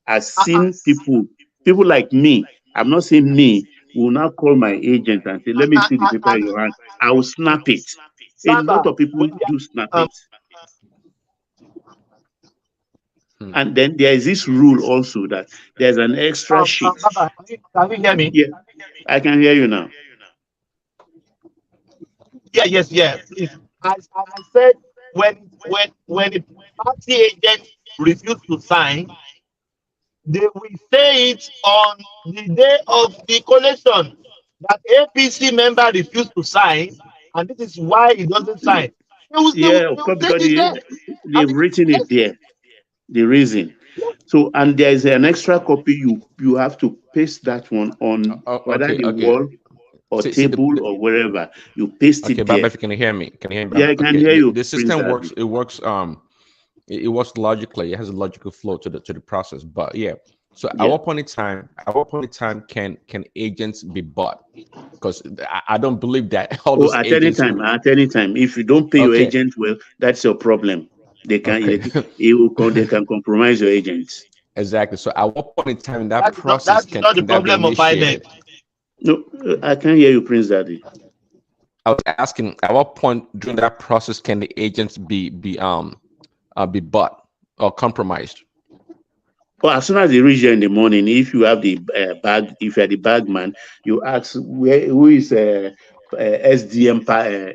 S17: I've seen people like me. I'm not saying me. Will now call my agent and say, "Let me see the paper in your hand." I will snap it. A lot of people do snap it. And then there is this rule also that there's an extra sheet.
S7: Can you hear me?
S17: Yeah, I can hear you now.
S7: Yeah. Please. As I said, when the party agent refused to sign, they will say it on the day of the collation that APC member refused to sign, and this is why he doesn't sign.
S17: Yeah, of course, because they've written it there, the reason. So, and there is an extra copy. You have to paste that one on whether the wall or table or wherever. You paste it there.
S23: Baba, can you hear me? Can you hear me?
S17: Yeah, I can hear you.
S23: The system works. It works. It works logically. It has a logical flow to the process. But yeah. So at what point in time can agents be bought? Because I don't believe that all those
S17: at
S23: agents
S17: any time. If you don't pay your agent well, that's your problem. They can
S23: Okay.
S17: they can compromise your agents.
S23: Exactly. So at what point in time that
S7: That
S23: process
S7: is not the
S23: can that be
S7: problem of INEC.
S23: initiated?
S17: No, I can't hear you, Prince Daddy.
S23: I was asking, at what point during that process can the agents be bought or compromised?
S17: Well, as soon as they reach there in the morning, if you have the bag, if you are the bagman, you ask who is SDM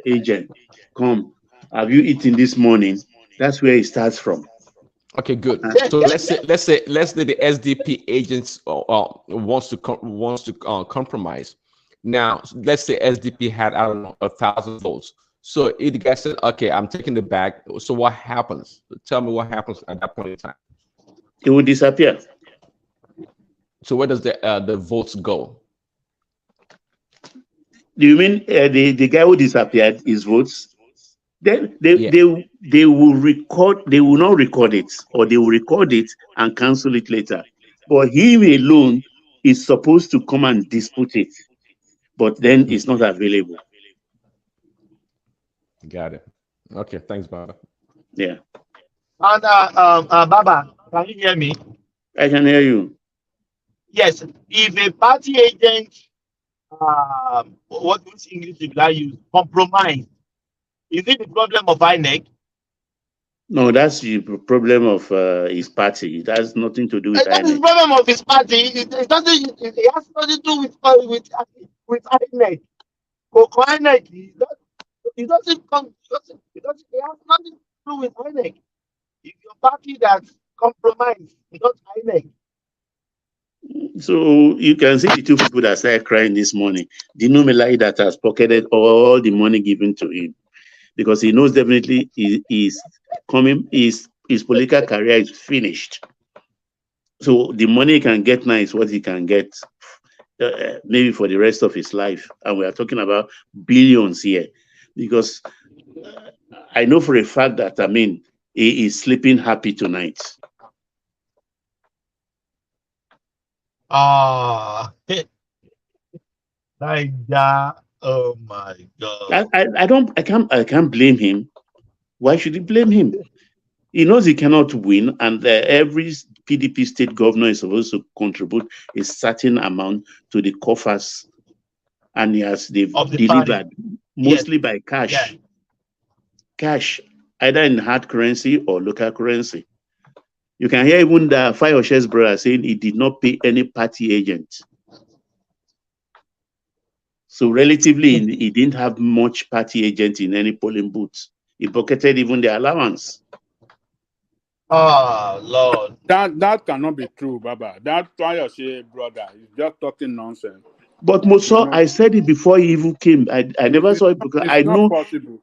S17: agent. Come, have you eaten this morning? That's where it starts from.
S23: Okay, good. So let's say the SDP agents wants to compromise. Now let's say SDP had, I don't know, 1,000 votes. So it guy said, okay, I'm taking the bag. So what happens? Tell me what happens at that point in time.
S17: It will disappear.
S23: So where does the votes go?
S17: Do you mean the guy who disappeared his votes? Then they will record. They will not record it, or they will record it and cancel it later. But him alone is supposed to come and dispute it, but then it's not available.
S23: Got it. Okay, thanks, Baba.
S17: Yeah.
S7: And Baba, can you hear me?
S17: I can hear you.
S7: Yes. If a party agent, what English will I use? Compromise. Is it the problem of INEC?
S17: No, that's the problem of his party. It has nothing to do with
S7: That is the
S17: INEC.
S7: problem of his party. It doesn't. It has nothing to do with INEC. INEC. It doesn't come. It has nothing to do with INEC. It's your party that compromised, not INEC.
S17: So you can see the two people that started crying this morning. The Numelai that has pocketed all the money given to him, because he knows definitely his political career is finished. So the money he can get now is what he can get maybe for the rest of his life. And we are talking about billions here, because I know for a fact that, he is sleeping happy tonight.
S7: Naija, oh my God!
S17: I can't blame him. Why should he blame him? He knows he cannot win, and every PDP state governor is supposed to contribute a certain amount to the coffers, and they've delivered mostly by cash.
S7: Yeah.
S17: Cash, either in hard currency or local currency. You can hear even the Fayoshe's brother saying he did not pay any party agent. So relatively, he didn't have much party agent in any polling booths. He pocketed even the allowance.
S7: Oh Lord!
S19: That cannot be true, Baba. That Fayoshe brother is just talking nonsense.
S17: But Musa, I said it before he even came. I never saw it because I know.
S19: It's not possible.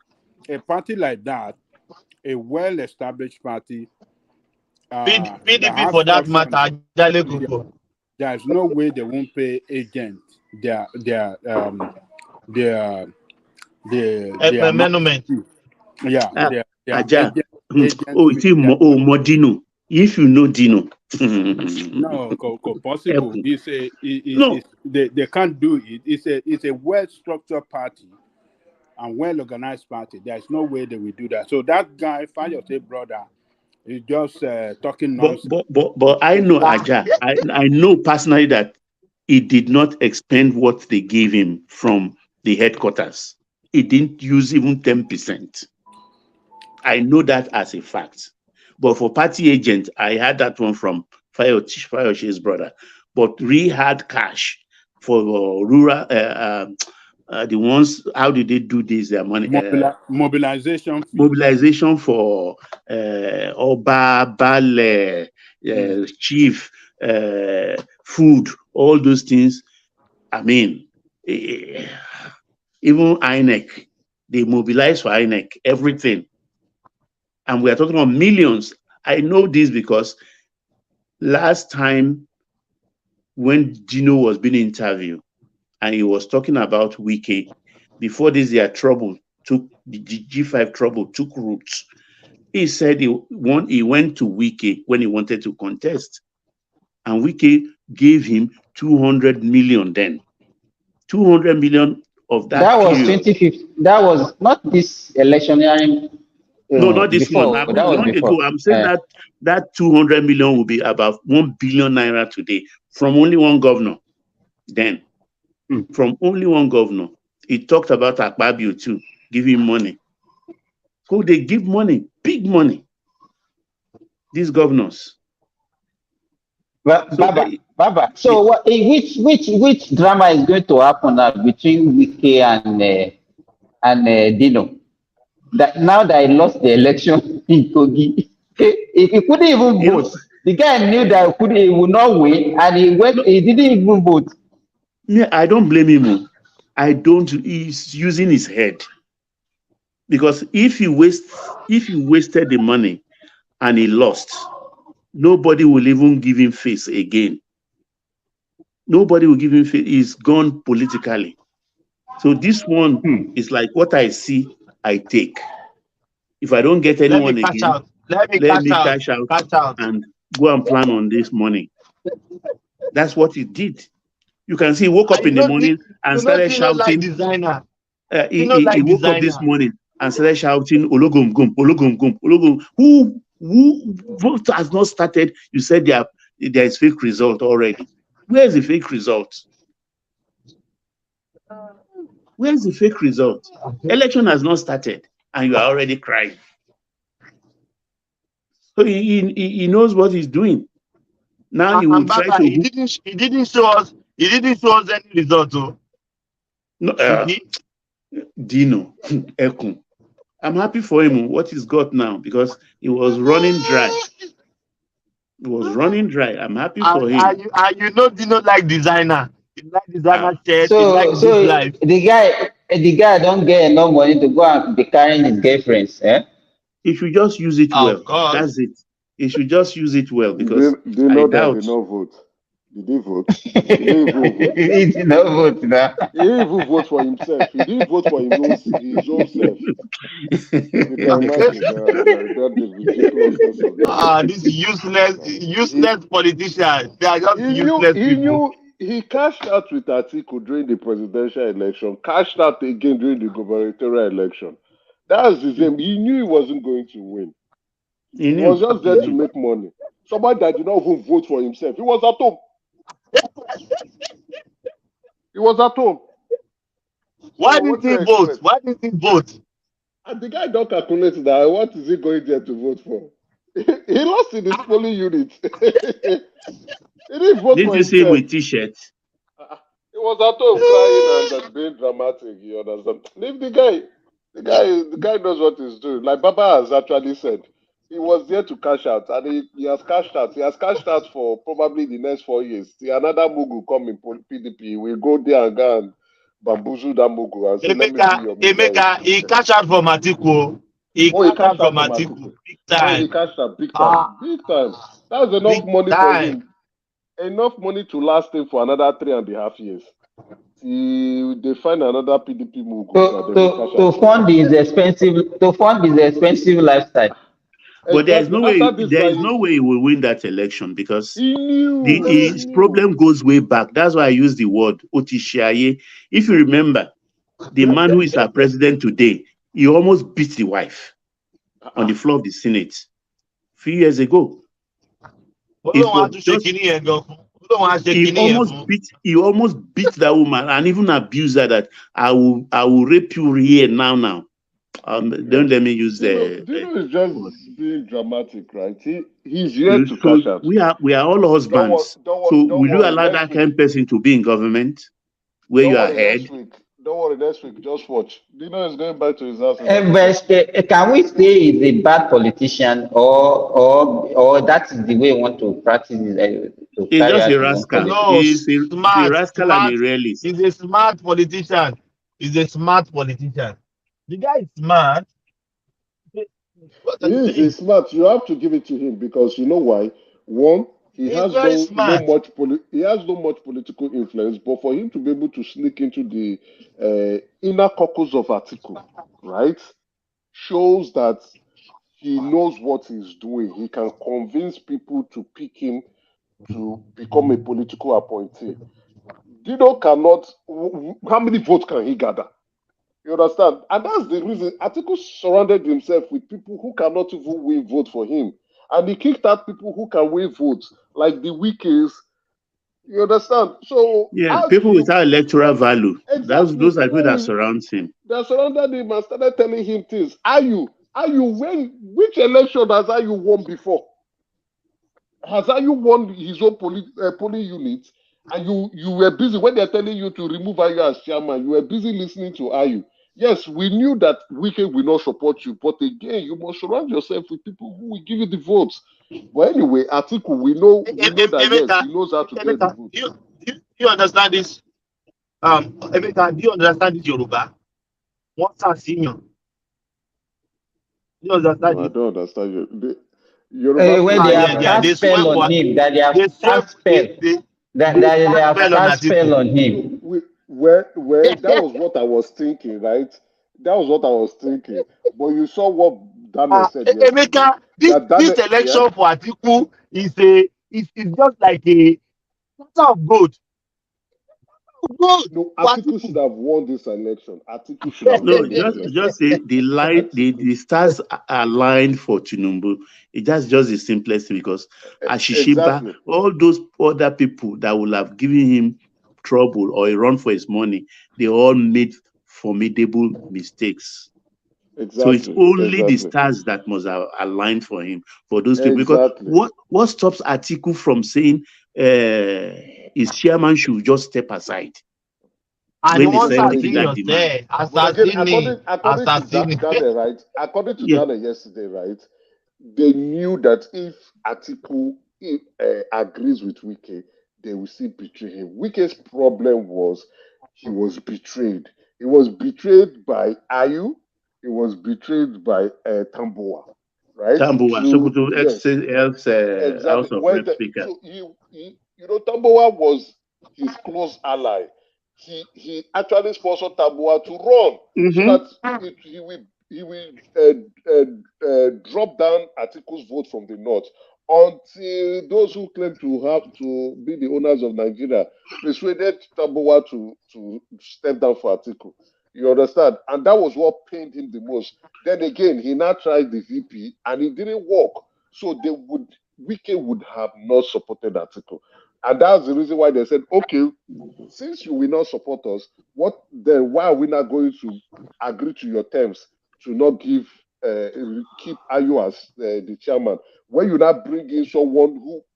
S19: A party like that, a well-established party,
S7: PDP for that matter,
S19: there's no way they won't pay agents their
S7: monument.
S19: Yeah,
S17: Aja. Modino. If you know Dino.
S19: No, possible. They can't do it. It's a well-structured party and well-organized party. There's no way they will do that. So that guy, Fayose brother, is just talking nonsense.
S17: But I know Aja. I know personally that he did not expend what they gave him from the headquarters. He didn't use even 10%. I know that as a fact. But for party agent, I had that one from Fayoshe's brother. But we had cash for rural, the ones, how did they do this? Their money.
S19: Mobilization.
S17: Mobilization for Oba, Bale, chief, food, all those things. Even INEC, they mobilize for INEC, everything. And we are talking about millions. I know this because last time when Gino was being interviewed and he was talking about Wiki, before this, their trouble took the G5 trouble took roots. He said he went to Wiki when he wanted to contest, and Wiki gave him 200 million then. 200 million of that.
S9: That was 2015. That was not this electionary
S17: No, not this one.
S9: Before, that was
S17: Long
S9: before.
S17: ago, I'm saying that 200 million will be about 1 billion naira today from only one governor. Then, from only one governor, he talked about Akpabio too, giving money. So they give money, big money. These governors.
S9: But Baba. So what? Which drama is going to happen now between Wike and Dino? That now that he lost the election in Kogi, he couldn't even vote. The guy knew that he would not win, and he went. He didn't even vote.
S17: Yeah, I don't blame him. I don't. He's using his head, because if he wasted the money and he lost, nobody will even give him face again. Nobody will give him face. He's gone politically. So this one is like what I see, I take. If I don't get anyone again, let me cash out and go and plan on this money. That's what he did. You can see he woke up in the morning and started shouting. He woke up this morning and started shouting, Ologum gum, Ologum gum, Ologum. Who vote has not started? You said there is fake result already. Where is the fake result? Where is the fake result? Election has not started and you are already crying. So he knows what he's doing. Now he will try to.
S7: He didn't show us any result, though.
S17: No, Dino, Ekun. I'm happy for him what he's got now, because he was running dry. He was running dry. I'm happy for him.
S7: And you know Dino like designer. He like designer shirt.
S9: So
S7: he like
S9: so
S7: life.
S9: the guy don't get enough money to go and be carrying his girlfriends, eh?
S17: He should just use it well. That's it. He should just use it well, because
S5: they know that they don't vote. Did he vote? He
S9: did not vote now.
S5: He didn't even vote for himself. He didn't vote for his own self. You can imagine the ridiculousness of that.
S7: This useless politician. They are just useless people.
S5: He cashed out with Atiku during the presidential election, cashed out again during the gubernatorial election. That's his aim. He knew he wasn't going to win. He was just there to make money. Somebody that did not even vote for himself. He was at home. He was at home.
S7: Why did he vote? Why did he vote?
S5: And the guy don't calculate that. What is he going there to vote for? He lost in his polling unit. He didn't vote for himself.
S17: Did you see him with T-shirts?
S5: He was at home crying and being dramatic. You understand? Leave the guy knows what he's doing. Like Baba has actually said, he was there to cash out, and he has cashed out. He has cashed out for probably the next 4 years. See, another Mugu come in PDP. We'll go there and go and bamboozle that Mugu and say,
S7: Emeka, he cashed out for Matiku. He cashed out for Matiku. Big time.
S5: Oh, he cashed out big time. Big time. That's enough money for him. Enough money to last him for another 3.5 years. They find another PDP Mugu.
S9: To fund his expensive lifestyle.
S17: But there is no way he will win that election, because his problem goes way back. That's why I use the word Otishaye. If you remember, the man who is our president today, he almost beat the wife on the floor of the Senate a few years ago. He almost beat that woman and even abused her, that I will rape you here now. Don't let me use the.
S5: Dino is just being dramatic, right? He's here to cash out.
S17: We are all husbands. So will you allow that kind of person to be in government where you are head?
S5: Don't worry, next week, just watch. Dino is going back to his house.
S9: But can we say he's a bad politician, or that is the way we want to practice it?
S17: He's just a rascal.
S7: No,
S17: he's a rascal and a realist.
S7: He's a smart politician. The guy is smart.
S5: He is smart. You have to give it to him, because you know why? One, he has no much political influence, but for him to be able to sneak into the inner caucus of Atiku, right, shows that he knows what he's doing. He can convince people to pick him to become a political appointee. Dino cannot. How many votes can he gather? You understand? And that's the reason Atiku surrounded himself with people who cannot even win vote for him. And he kicked out people who can win votes, like the Wikis. You understand? So
S17: Yeah,
S5: as
S17: people
S5: you
S17: without electoral value.
S5: exactly
S17: Those are people that
S5: when
S17: surround him.
S5: they surrounded him and started telling him things. Which election has you won before? Has you won his own polling unit? And you were busy when they're telling you to remove Ayu as chairman. You were busy listening to Ayu. Yes, we knew that Wike will not support you, but again, you must surround yourself with people who will give you the votes. But anyway, Atiku, we know that yes, he knows how to get the votes.
S7: You understand this? Emeka, do you understand this Yoruba? What's our senior? Do you understand
S5: No, I
S7: it?
S5: don't understand you. The Yoruba
S9: When they have
S7: Yeah. They
S9: cast spell
S7: swear
S9: on
S7: for
S9: him, that they have
S7: they swear
S9: cast spell, that
S7: they
S9: they
S7: cast
S9: have
S7: spell on
S9: cast spell
S7: Atiku.
S9: on him.
S5: Well, that was what I was thinking, right? That was what I was thinking. But you saw what Daniel said yesterday.
S7: Emeka,
S5: That
S7: this
S5: Daniel, yeah?
S7: election for Atiku is just like a matter of gold. Gold
S5: No,
S7: for
S5: Atiku should
S7: Atiku.
S5: have won this election. Atiku should have
S17: No,
S5: won this election.
S17: just the line,
S5: Atiku.
S17: the stars are aligned for Tinubu. It's just the simplest thing because Ashishiba,
S5: Exactly.
S17: all those other people that will have given him trouble or a run for his money, they all made formidable mistakes. So it's
S5: Exactly.
S17: only the
S5: Exactly.
S17: stars that must have aligned for him, for those people. Because
S5: Exactly.
S17: what stops Atiku from saying his chairman should just step aside
S7: And
S17: when the
S7: once
S17: Senate
S7: I
S5: But
S17: made
S7: seen
S17: that
S7: you
S17: demand?
S7: say,
S5: But again,
S7: assassini,
S5: according to
S7: assassini.
S5: Daniel, right? According to
S17: Yeah,
S5: Daniel yesterday, right? They knew that if Atiku agrees with Wike, they will still betray him. Wike's problem was he was betrayed. He was betrayed by Ayu. He was betrayed by Tamboa, right?
S17: Tambuwa,
S5: Through
S17: Sokoto,
S5: yes,
S17: House
S5: exactly.
S17: of
S5: When
S17: Rep Speaker.
S5: so Tamboa was his close ally. He actually sponsored Tamboa to run so
S17: Mm-hmm.
S5: that he will drop down Atiku's vote from the north until those who claim to be the owners of Nigeria persuaded Tamboa to step down for Atiku. You understand? And that was what pained him the most. Then again, he now tried the VP and it didn't work. So Wike would have not supported Atiku. And that's the reason why they said, okay, since you will not support us, why are we not going to agree to your terms to not keep Ayu as the chairman? When you not bring in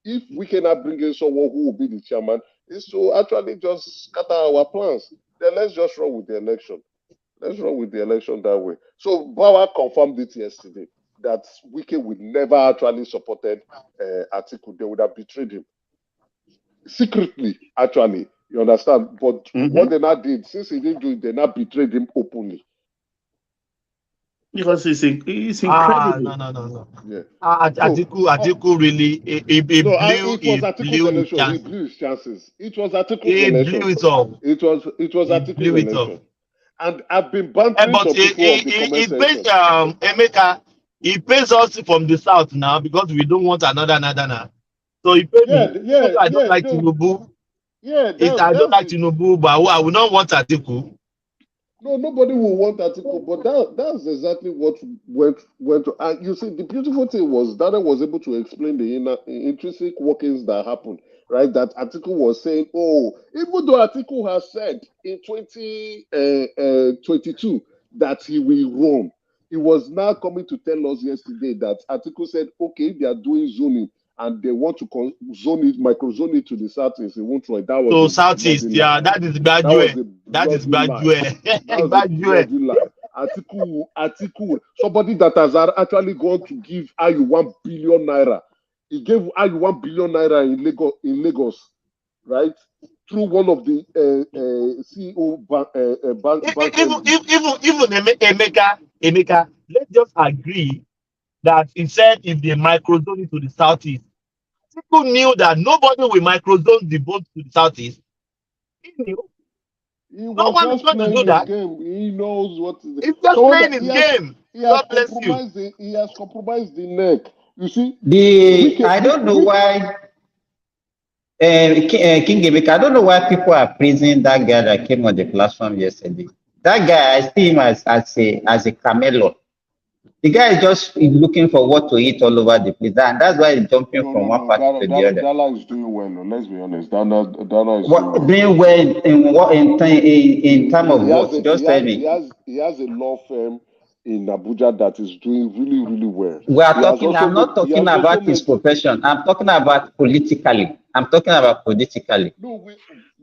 S5: if we cannot bring in someone who will be the chairman, is to actually just scatter our plans. Then let's just run with the election. Let's run with the election that way. So Bauer confirmed it yesterday that Wike would never actually supported Atiku. They would have betrayed him secretly, actually. You understand? But what they now did, since he didn't do it, they now betrayed him openly.
S17: Because it's incredible.
S7: No.
S5: Yeah.
S7: Atiku really he blew
S5: it was Atiku's
S7: his
S5: election. He
S7: chance.
S5: blew his chances. It was Atiku's
S7: He
S5: election.
S7: blew it off.
S5: It was
S7: He
S5: Atiku's
S7: blew it off.
S5: election. And I've been bantering
S7: But
S5: some people of the comment
S7: it pays
S5: section.
S7: Emeka, it pays us from the south now because we don't want another now. So he paid me. Even though I don't like Tinubu. I don't like Tinubu, but I will not want Atiku.
S5: No, nobody will want Atiku, but that's exactly what went to. And you see, the beautiful thing was Dada was able to explain the intrinsic workings that happened, right? That Atiku was saying, oh, even though Atiku has said in 2022 that he will run, he was now coming to tell us yesterday that Atiku said, okay, they are doing zoning and they want to micro-zone it to the southeast. He won't try. That was
S7: So southeast, yeah, that is Badue. That is Badue.
S5: That was a bloody lie. Atiku, somebody that has actually gone to give Ayu 1 billion naira. He gave Ayu 1 billion naira in Lagos, right? Through one of the CEO bank.
S7: Even Emeka, let's just agree that he said if they microzone it to the southeast, people knew that nobody will microzone the vote to the southeast. He knew.
S5: He
S7: No one is going to do that.
S5: Game. He knows what.
S7: He's just playing his game. God bless you.
S5: He has compromised the neck. You see,
S9: I don't know why. King Emeka, I don't know why people are praising that guy that came on the platform yesterday. That guy, I see him as a camelo. The guy is just looking for what to eat all over the place, and that's why he's jumping from one party to the other.
S5: Dala is doing well. Let's be honest. Dala is
S9: What
S5: doing
S9: doing well in terms of what? Just tell me.
S5: He has a law firm in Abuja that is doing really, really well.
S9: We are talking. I'm not talking about his profession. I'm talking about politically.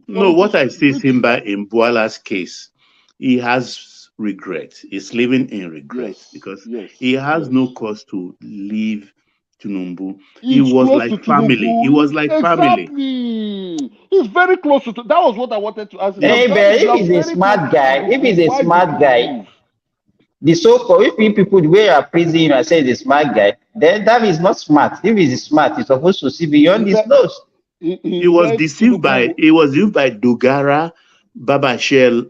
S17: No, what I see Simba in Boala's case, he has regret. He's living in regret because he has no cause to leave Tinubu. He was like family. He was like family.
S5: Exactly. He's very close to. That was what I wanted to ask him.
S9: Hey, but if he's a smart guy, the so-called if people the way you are praising him and say he's a smart guy, then that is not smart. If he's smart, he's supposed to see beyond his nose.
S17: He was deceived by Dogara, Babashel,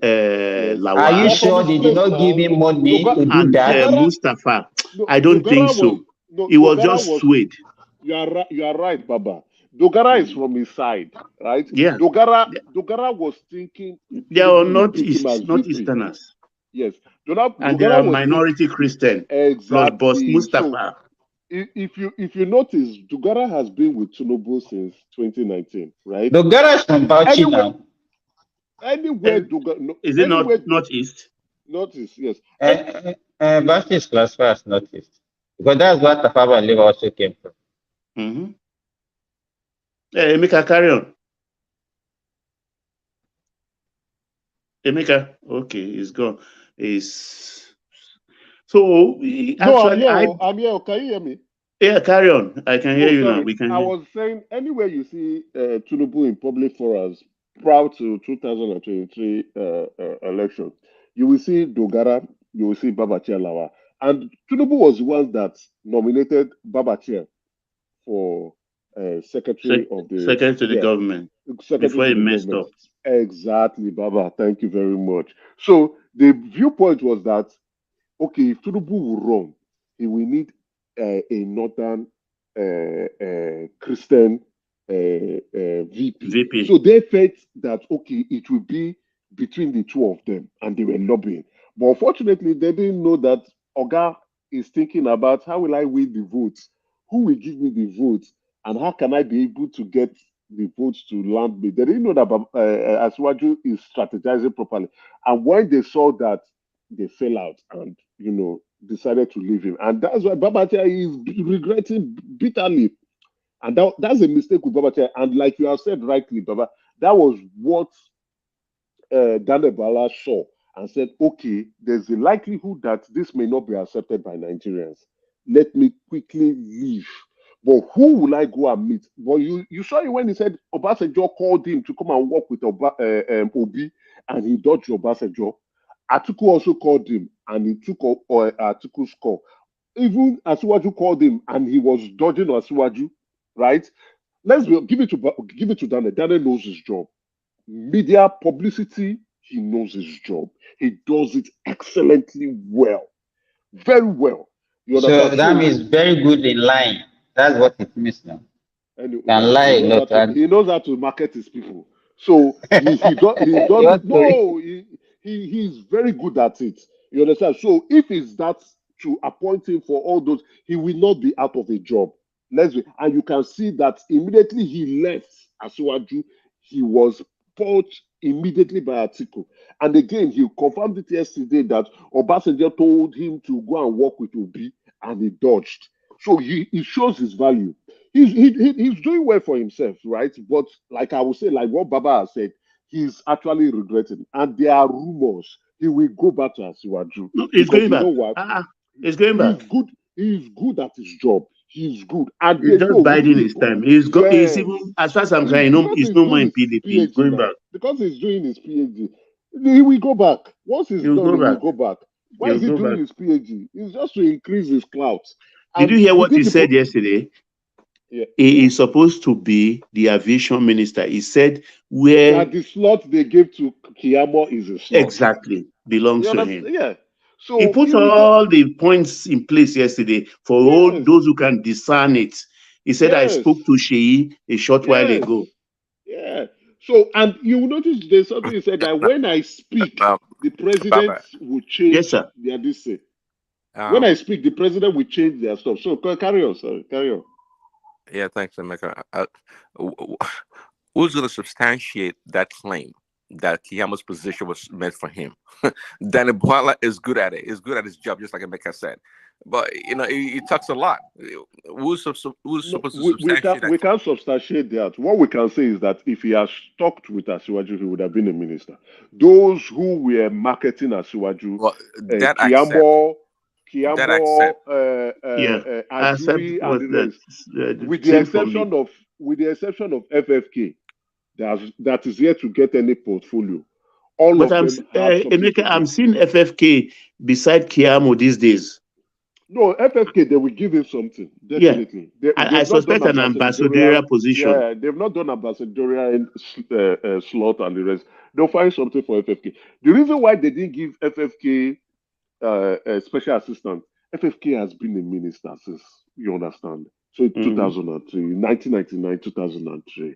S17: Lawal.
S9: Are you sure they did not give him money to do that?
S17: Mustafa. I don't think so. He was just swayed.
S5: You are right, Baba. Dogara is from his side, right?
S17: Yeah.
S5: Dogara was thinking
S17: they are not Easterners.
S5: Yes.
S17: And they are minority Christian.
S5: Exactly.
S17: Plus Boss Mustafa.
S5: So, if you notice, Dogara has been with Tinubu since 2019, right?
S9: Dogara is from Bauchi now.
S5: Anywhere Dogara,
S17: is it not Northeast?
S5: Northeast, yes.
S9: Bauchi is classified as Northeast because that's what Tafawa Lewa also came from.
S17: Mm-hmm. Emeka, carry on. Emeka, okay, he's gone. So actually,
S5: I'm here. Can you hear me?
S17: Yeah, carry on. I can hear you now. We can.
S5: I was saying, anywhere you see Tinubu in public forums prior to 2023 election, you will see Dogara, you will see Babachir Lawa, and Tinubu was the one that nominated Babachir for secretary of the
S17: government before he messed up.
S5: Exactly, Baba. Thank you very much. So the viewpoint was that, okay, if Tinubu will run, he will need a northern Christian VP. So they felt that, okay, it will be between the two of them, and they were lobbying. But unfortunately, they didn't know that Oga is thinking about how will I win the votes? Who will give me the votes? And how can I be able to get the votes to land me? They didn't know that Asiwaju is strategizing properly. And when they saw that, they fell out and, decided to leave him. And that's why Babachir is regretting bitterly. And that's a mistake with Babachir. And like you have said rightly, Baba, that was what Daniel Bala saw and said, okay, there's a likelihood that this may not be accepted by Nigerians. Let me quickly leave. But who will I go and meet? Well, you saw it when he said Obasanjo called him to come and work with Obi, and he dodged Obasanjo. Atiku also called him, and he took Atiku's call. Even Asiwaju called him, and he was dodging Asiwaju, right? Give it to Daniel. Daniel knows his job. Media publicity, he knows his job. He does it excellently well, very well.
S9: So that means very good in line. That's what it means now.
S5: Anyway,
S9: can lie a lot.
S5: He knows how to market his people. So he's very good at it. You understand? So if it's that to appoint him for all those, he will not be out of a job. And you can see that immediately he left Asiwaju, he was poached immediately by Atiku. And again, he confirmed it yesterday that Obasanjo told him to go and work with Obi, and he dodged. So he shows his value. He's doing well for himself, right? But like I would say, like what Baba has said, he's actually regretting. And there are rumors he will go back to Asiwaju.
S17: No, he's going back. He's going back.
S5: He's good at his job. He's good. And
S17: he's just biding his time. He's even, as far as I'm saying, he's no more in PDP. He's going back.
S5: Because he's doing his PhD. He will go back. Once he's done, he will go back. Why is he doing his PhD? It's just to increase his clout.
S17: Did you hear what he said yesterday? Yeah. He is supposed to be the aviation minister. He said
S5: that the slot they gave to Kiyamo is a slot.
S17: Exactly. Belongs to him.
S5: Yeah. So
S17: he put all the points in place yesterday for all those who can discern it. He said, I spoke to Sheyi a short while ago.
S5: Yeah. So, and you will notice there's something he said that when I speak, the president
S22: Baba,
S5: will change
S15: Yes, sir.
S5: their this thing. When I speak, the president will change their stuff. So carry on, sorry, carry on.
S22: yeah, thanks, Emeka. Who's going to substantiate that claim that Kiyama's position was meant for him? Danny Bwala is good at it. He's good at his job, just like Emeka said. But he talks a lot. Who's
S5: No,
S22: supposed to
S5: we
S22: substantiate that?
S5: can't substantiate that. What we can say is that if he has talked with Asiwaju, he would have been a minister. Those who were marketing Asiwaju,
S22: Well, that I accept. That I accept.
S15: I accept
S5: Ajuri, and
S15: what
S5: the
S15: that
S5: rest, with the
S15: same for me.
S5: exception of FFK, that is yet to get any portfolio. All
S15: But
S5: of
S15: I'm
S5: them have something
S15: Emeka,
S5: to
S15: I'm
S5: do.
S15: seeing FFK beside Kiamo these days.
S5: No, FFK, they will give him something, definitely.
S15: Yeah. I
S5: They've not done
S15: suspect an ambassadorial position.
S5: Yeah, they've not done ambassadorial slot and the rest. They'll find something for FFK. The reason why they didn't give FFK a special assistant, FFK has been a minister since, you understand. So 2003, 1999, 2003.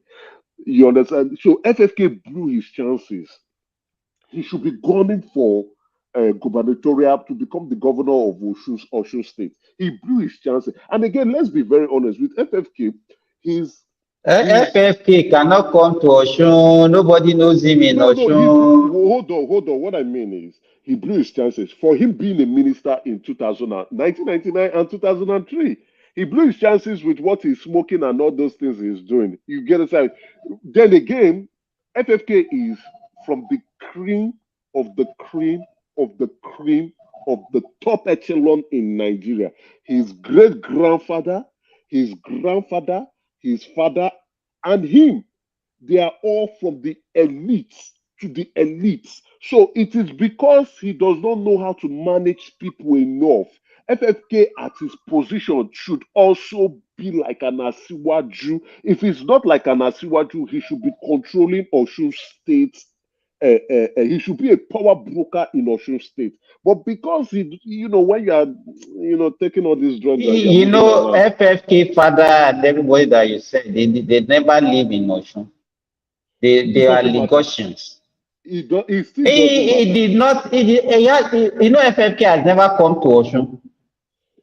S5: You understand? So FFK blew his chances. He should be gunning for gubernatorial to become the governor of Osun State. He blew his chances. And again, let's be very honest with FFK.
S9: FFK cannot come to Osun. Nobody knows him in Osun.
S5: Hold on. What I mean is, he blew his chances. For him being a minister in 1999 and 2003, he blew his chances with what he's smoking and all those things he's doing. You get it? Then again, FFK is from the cream of the cream of the cream of the top echelon in Nigeria. His great-grandfather, his grandfather, his father, and him, they are all from the elites to the elites. So it is because he does not know how to manage people enough. FFK at his position should also be like an Asiwaju. If he's not like an Asiwaju, he should be controlling Osun State. He should be a power broker in Osun State. But because when you are, taking all these drugs, and
S9: You know, FFK father and everybody that you said, they never live in Osun. They are Lagosians.
S5: He still
S9: He did not. FFK has never come to Osun.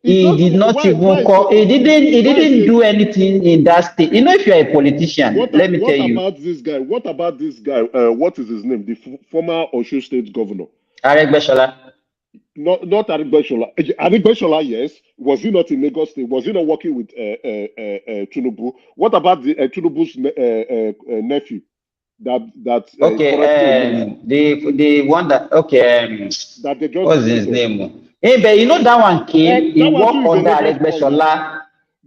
S9: He did not even come. He didn't do anything in that state. If you are a politician, let me tell you.
S5: What about this guy? What is his name? The former Osun State governor.
S9: Aregbesola.
S5: Not Aregbesola. Aregbesola, yes. Was he not in Lagos State? Was he not working with Tinubu? What about the Tinubu's nephew?
S9: The one that
S5: that they just
S9: what's his name? Hey, but that one came. He worked under Aregbesola.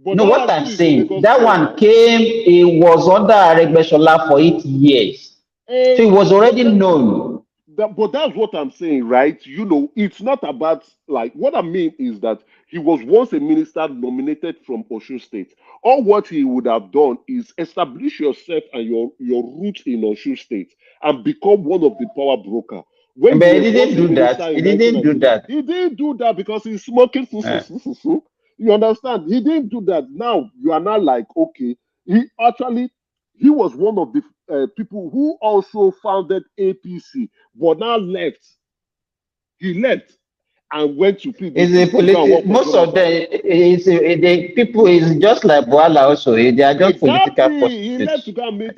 S9: No, what I'm saying, that one came. He was under Aregbesola for 8 years, so he was already known.
S5: But that's what I'm saying, right? It's not about what I mean is that he was once a minister nominated from Osun State. All what he would have done is establish yourself and your roots in Osun State and become one of the power broker.
S9: But he didn't do that. He didn't do that.
S5: He didn't do that because he's smoking. You understand? He didn't do that. Now you are not like, okay, he was one of the people who also founded APC, but now left. He left and went to PDP.
S9: Most of the people is just like Boala also. They are just political prostitutes.
S5: He left to go and meet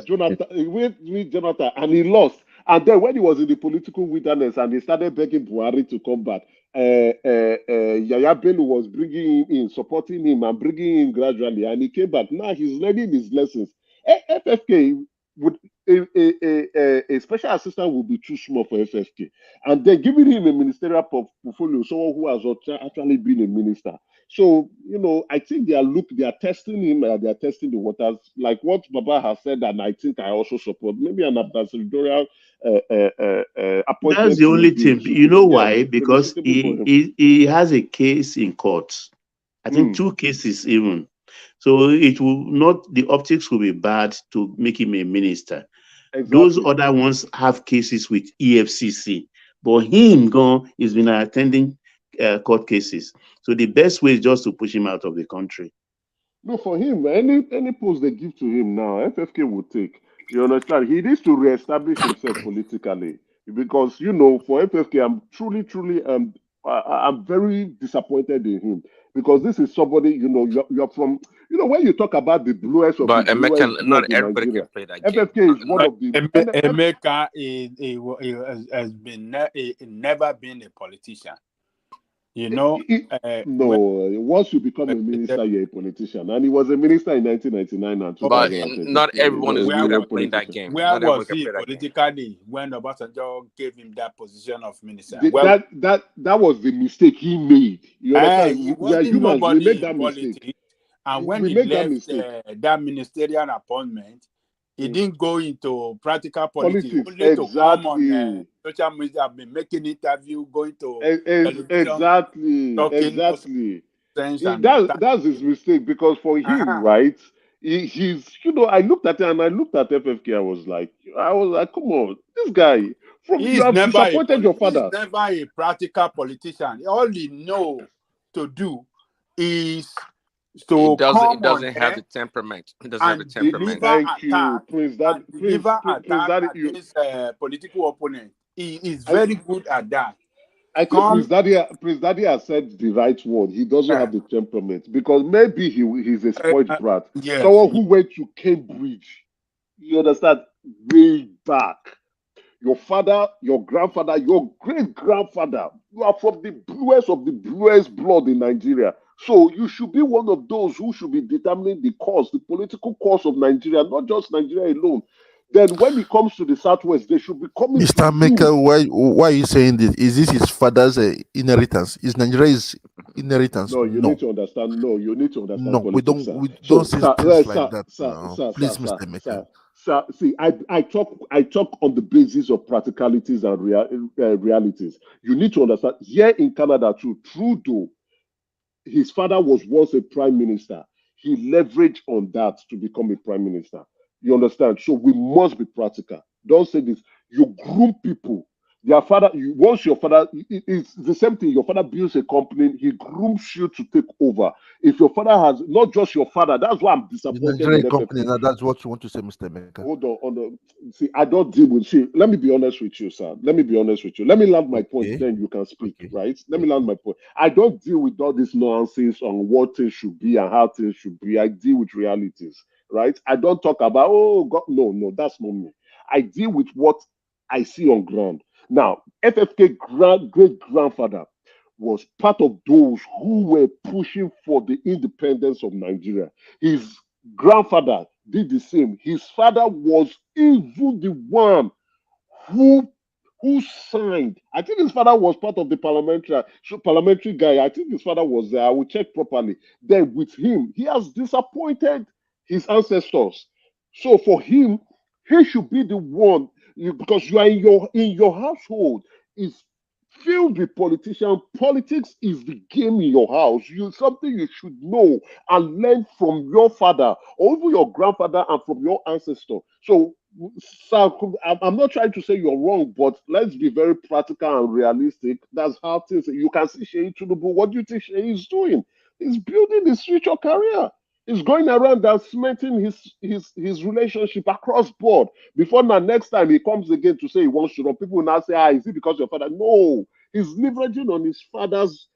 S5: Jonathan, with Jonathan, and he lost. And then when he was in the political wilderness and he started begging Buhari to come back, Yaya Bello was bringing him in, supporting him and bringing him gradually, and he came back. Now he's learning his lessons. FFK would a special assistant would be too small for FFK, and then giving him a ministerial portfolio, someone who has actually been a minister. So I think they are testing him and they are testing the waters, like what Baba has said, and I think I also support maybe an ambassadorial appointment.
S15: That's the only thing. You know why? Because he has a case in court. I think 2 cases even. So it will not, the optics will be bad to make him a minister. Exactly. Those other ones have cases with EFCC, but him he's been attending court cases. So the best way is just to push him out of the country.
S5: No, for him, any post they give to him now, FFK will take. You understand? He needs to reestablish himself politically because you know, for FFK, I'm truly, I'm very disappointed in him because this is somebody, you know, you're from, you know, when you talk about the bluest of the
S22: But Emeka,
S5: bluest
S22: not
S5: blood in
S22: everybody can
S5: Nigeria,
S22: play that game.
S5: FFK is one of the
S19: Emeka has been never been a politician. You know,
S5: no, once you become a minister, you're a politician. And he was a minister in 1999 and
S22: But
S5: 2013.
S22: not everyone is good
S5: You're a
S22: at playing that
S5: politician.
S22: game.
S19: where
S22: Not everyone
S19: was
S22: can
S19: he
S22: play that game.
S19: politically when Obasanjo gave him that position of minister?
S5: That was the mistake he made. You understand?
S19: He
S5: We are
S19: wasn't
S5: humans. We
S19: nobody
S5: make
S19: in
S5: that mistake.
S19: politics. And when
S5: We
S19: he
S5: make that
S19: left
S5: mistake.
S19: that ministerial appointment, he didn't go into practical politics,
S5: Politics,
S19: only to come on
S5: exactly.
S19: social media, have been making interview, going to television, talking
S5: Exactly.
S19: nonsense and
S5: That's his mistake because for him, right? He's, you know, I looked at it and I looked at FFK. I was like, come on, this guy. You have disappointed your
S19: he's
S5: father.
S19: never a practical politician. All he know to do is to
S22: It
S19: come
S22: doesn't
S19: on
S22: have the
S19: air
S22: temperament. It doesn't have the
S19: and
S22: temperament.
S19: deliver
S5: Thank you,
S19: attack
S5: Prince.
S19: against political opponent. He is very good at that.
S5: I think Prince Daddy has said the right word. He doesn't have the temperament because maybe he's a spoiled brat.
S19: Yes.
S5: Someone who went to Cambridge. You understand? Way back. Your father, your grandfather, your great grandfather, you are from the bluest of the bluest blood in Nigeria. So you should be one of those who should be determining the course, the political course of Nigeria, not just Nigeria alone. Then when it comes to the Southwest, they should be coming
S8: Mr.
S5: to you.
S8: Maker, why are you saying this? Is this his father's inheritance? Is Nigeria's inheritance?
S5: No, you need to understand. No, you need to understand
S8: No,
S5: politics,
S8: we
S5: sir.
S8: don't say things like
S5: Sir,
S8: that.
S5: sir,
S8: Please, Mr. Maker.
S5: Sir, see, I talk on the basis of practicalities and realities. You need to understand. Here in Canada, too, Trudeau, his father was once a prime minister. He leveraged on that to become a prime minister. You understand? So we must be practical. Don't say this. You groom people. Their father, once your father, it's the same thing. Your father builds a company, he grooms you to take over. If your father has, not just your father, that's why I'm
S8: The
S5: disappointed
S8: Nigerian
S5: in
S8: company,
S5: FFK.
S8: that's what you want to say, Mr. Maker.
S5: Hold on. See, I don't deal with. See, let me be honest with you, sir. Let me be honest with you. Let me land my point, then you can speak, right? Let me land my point. I don't deal with all this nonsense on what things should be and how things should be. I deal with realities, right? I don't talk about, oh, God, no, that's not me. I deal with what I see on ground. Now, FFK great grandfather was part of those who were pushing for the independence of Nigeria. His grandfather did the same. His father was even the one who signed. I think his father was part of the parliamentary guy. I think his father was there. I will check properly. Then with him, he has disappointed his ancestors. So for him, he should be the one because you are in your household is filled with politicians. Politics is the game in your house. Something you should know and learn from your father or even your grandfather and from your ancestor. So, sir, I'm not trying to say you're wrong, but let's be very practical and realistic. That's how things. You can see Sheyi Tinubu. What do you think Sheyi is doing? He's building his future career. He's going around and cementing his relationship across board. Before now, next time he comes again to say he wants to run, people will now say, is it because your father? No, he's leveraging on his father's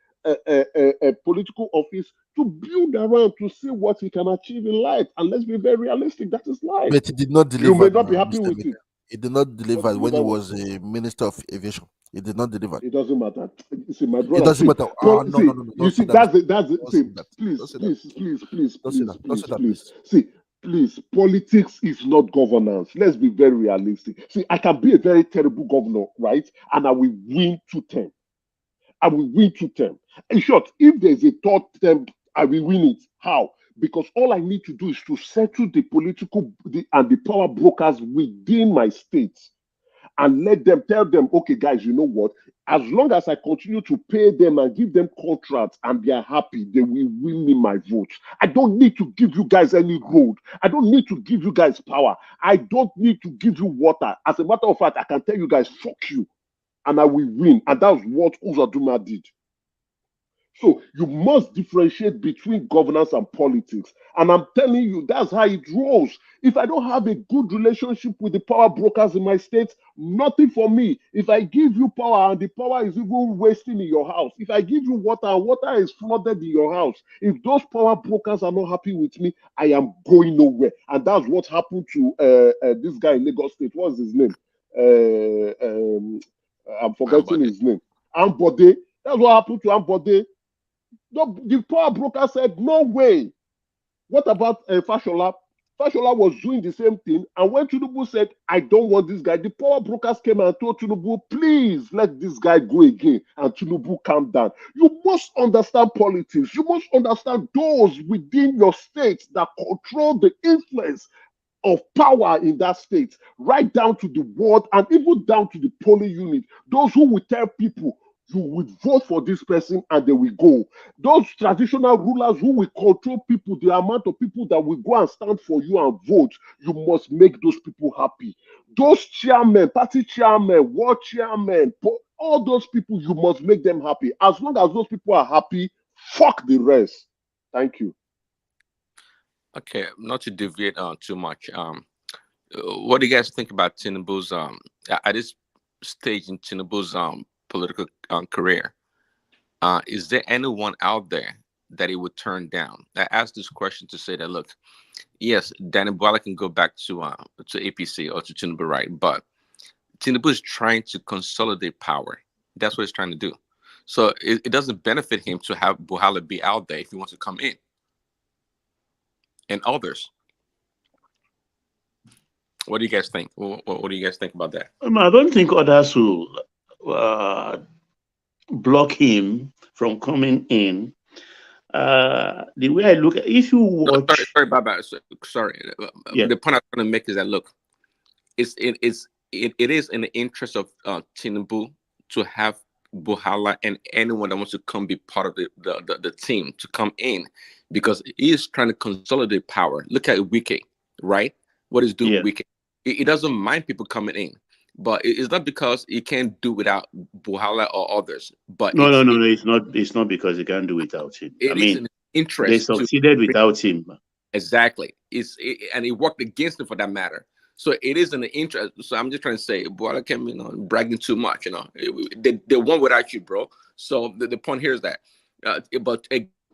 S5: political office to build around to see what he can achieve in life. And let's be very realistic, that is life.
S8: But he did not deliver.
S5: You may not be happy
S8: Mr.
S5: with
S8: Maker.
S5: it.
S8: He did not deliver when he was a minister of aviation. He did not deliver.
S5: It doesn't matter. You see, my brother.
S8: It doesn't matter. No.
S5: You see, that's it. Please. See, please, politics is not governance. Let's be very realistic. See, I can be a very terrible governor, right? And I will win 2 terms. In short, if there's a third term, I will win it. How? Because all I need to do is to settle the political and the power brokers within my state and let them tell them, okay, guys, you know what? As long as I continue to pay them and give them contracts and they are happy, they will win me my vote. I don't need to give you guys any road. I don't need to give you guys power. I don't need to give you water. As a matter of fact, I can tell you guys, fuck you, and I will win. And that's what Uzodinma did. So you must differentiate between governance and politics. And I'm telling you, that's how it rolls. If I don't have a good relationship with the power brokers in my state, nothing for me. If I give you power and the power is even wasting in your house, if I give you water and water is flooded in your house, if those power brokers are not happy with me, I am going nowhere. And that's what happened to this guy in Lagos State. What's his name? I'm forgetting his name. Ambode. That's what happened to Ambode. The power broker said, no way. What about Fashola? Fashola was doing the same thing. And when Tinubu said, I don't want this guy, the power brokers came and told Tinubu, please let this guy go again. And Tinubu calmed down. You must understand politics. You must understand those within your state that control the influence of power in that state, right down to the ward and even down to the polling unit. Those who will tell people, you would vote for this person and they will go. Those traditional rulers who will control people, the amount of people that will go and stand for you and vote, you must make those people happy. Those chairmen, party chairmen, ward chairmen, all those people, you must make them happy. As long as those people are happy, fuck the rest. Thank you.
S22: Okay, not to deviate too much. What do you guys think about Tinubu's at this stage in Tinubu's political career? Is there anyone out there that he would turn down? I asked this question to say that, look, yes, Danny Bwala can go back to APC or to Tinubu, right? But Tinubu is trying to consolidate power. That's what he's trying to do. So it doesn't benefit him to have Buhala be out there if he wants to come in. And others. What do you guys think? What do you guys think about that?
S17: I don't think others will block him from coming in. The way I look at, if you watch,
S22: sorry, Baba. Sorry.
S17: Yeah.
S22: The point I'm trying to make is that, look, it is in the interest of Tinubu to have Buhala and anyone that wants to come be part of the team to come in, because he is trying to consolidate power. Look at Wike, right? What is doing Wike? He doesn't mind people coming in, but it's not because he can't do without Buhala or others. But
S17: no, it's not. It's not because he can't do without him. I mean,
S22: in interest.
S17: They succeeded without him.
S22: Exactly. And it worked against him for that matter. So it is in the interest. So I'm just trying to say, Buhala came, bragging too much. They won without you, bro. So the point here is that, but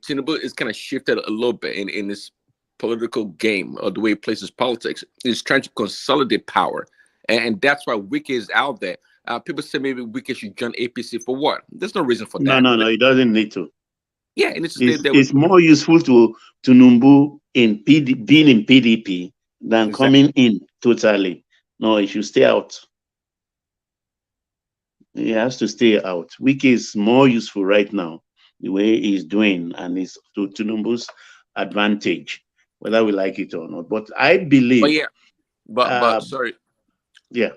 S22: Tinubu is kind of shifted a little bit in this political game, or the way he plays his politics. He's trying to consolidate power, and that's why Wike is out there. People say maybe Wike should join APC for what? There's no reason for that.
S17: No, he doesn't need to.
S22: Yeah, and
S17: it's more useful to Tinubu in being in PDP than coming in totally. No, he should stay out. He has to stay out. Wike is more useful right now, the way he's doing, and it's to Tinubu's advantage, whether we like it or not. But I believe.
S22: But yeah, but sorry.
S17: Yeah.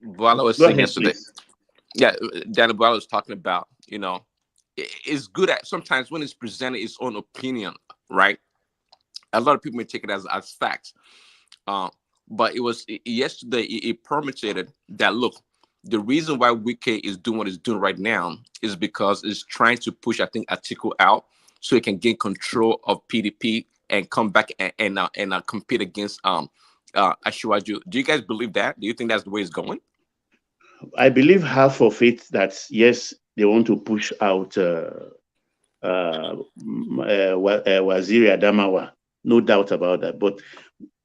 S22: Buhala was saying yesterday. Yeah, Danny Buhala was talking about, it's good at sometimes when it's presented its own opinion, right? A lot of people may take it as facts. But it was yesterday, it permitted that, look, the reason why Wike is doing what he's doing right now is because it's trying to push, I think, Atiku out so he can gain control of PDP and come back and compete against Asiwaju. Do you guys believe that? Do you think that's the way it's going?
S17: I believe half of it that, yes, they want to push out Waziri Adamawa. No doubt about that. But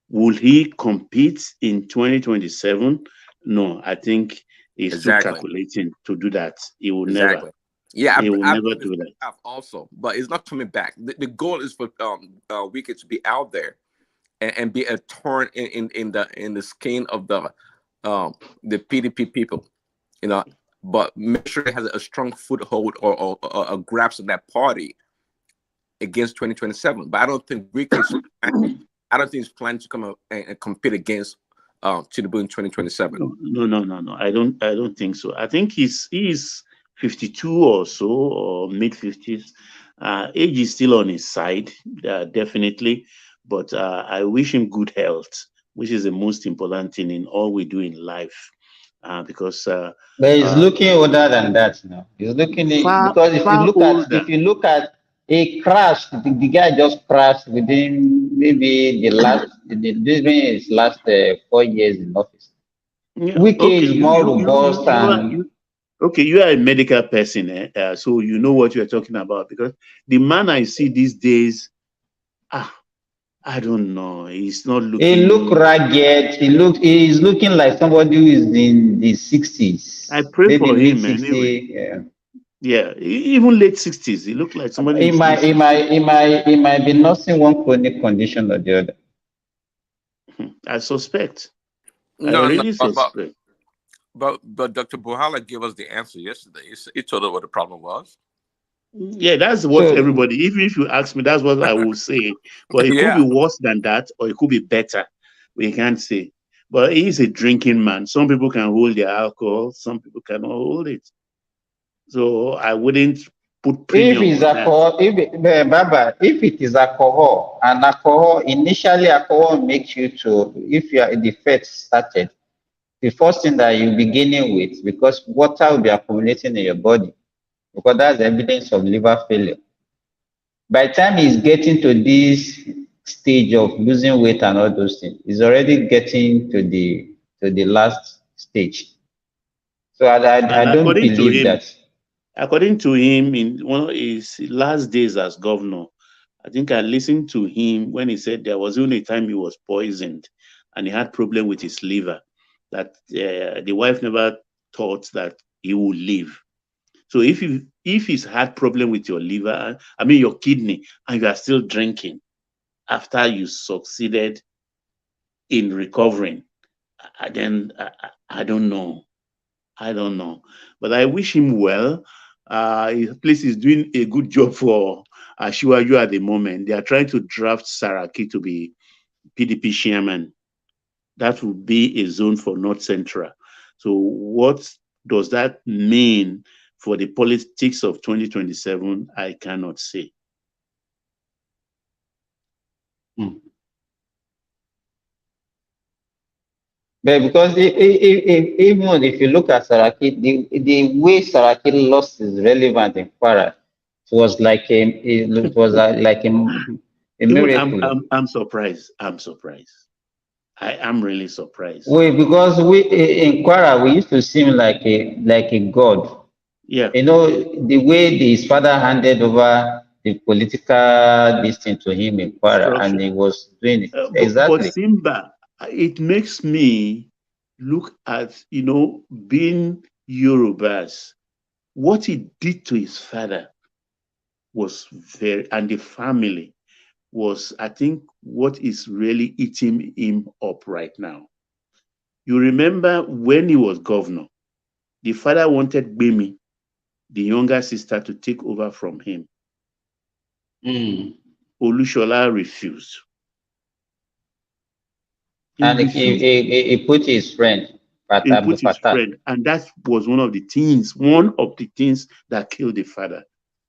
S17: will he compete in 2027? No, I think he's still calculating to do that. He will never.
S22: Yeah,
S17: he will never do that.
S22: Also, but it's not coming back. The goal is for Wike to be out there and be a thorn in the skin of the PDP people, but make sure it has a strong foothold or a grasp of that party against 2027. But I don't think he's planning to come out and compete against Tinubu in 2027.
S17: No. I don't think so. I think he's 52 or so, or mid 50s. Age is still on his side, definitely. But I wish him good health, which is the most important thing in all we do in life. because
S9: But he's looking older than that now. He's looking because
S17: far older.
S9: if you look at a crash, the guy just crashed within maybe during his last 4 years in office.
S17: Yeah,
S9: Wike
S17: okay,
S9: is more robust and
S17: okay, you are a medical person, so you know what you are talking about, because the man I see these days, I don't know, he's not
S9: he look
S17: looking.
S9: ragged. He's looking like somebody who is in the 60s,
S17: I pray
S9: maybe
S17: for
S9: mid
S17: him
S9: 60s.
S17: anyway.
S9: Yeah.
S17: Yeah, even late 60s. He looked like somebody in his late 60s.
S9: He might be nursing one chronic condition or the other.
S17: I suspect. I
S22: No, no,
S17: really suspect.
S22: but Dr. Buhala gave us the answer yesterday. He told us what the problem was.
S17: Yeah, that's what everybody, even if you ask me, that's what I will say. But it could
S22: Yeah.
S17: be worse than that, or it could be better. We can't say. But he's a drinking man. Some people can hold their alcohol, some people cannot hold it. So I wouldn't put premium on that.
S9: If it is alcohol, and alcohol, initially alcohol makes you to, if you are the first started, the first thing that you'll be beginning with, because water will be accumulating in your body, because that's evidence of liver failure. By the time he's getting to this stage of losing weight and all those things, he's already getting to the last stage. So I
S17: And
S9: don't believe that.
S17: according to him, in one of his last days as governor, I think I listened to him when he said there was only a time he was poisoned and he had problem with his liver, that the wife never thought that he would live. So if he's had problem with your liver, I mean your kidney, and you are still drinking after you succeeded in recovering, then I don't know. I don't know. But I wish him well. His place is doing a good job for Ashiwaju at the moment. They are trying to draft Saraki to be PDP chairman. That would be a zone for North Central. So what does that mean for the politics of 2027? I cannot say.
S9: But because even if you look at Saraki, the way Saraki lost his relevance in Kwara, it was like a
S17: Even
S9: miracle.
S17: I'm surprised. I'm surprised. I am really surprised.
S9: Because in Kwara we used to seem like a god.
S17: Yeah.
S9: You know, the way his father handed over the political distance to him in Kwara, and he was doing it.
S17: But
S9: Exactly.
S17: Simba, it makes me look at, being Yorubas. What he did to his father was and the family was, I think, what is really eating him up right now. You remember when he was governor, the father wanted Bemi, the younger sister, to take over from him. Olushola refused.
S9: And he put his friend,
S17: He put his friend, and that was one of the things that killed the father.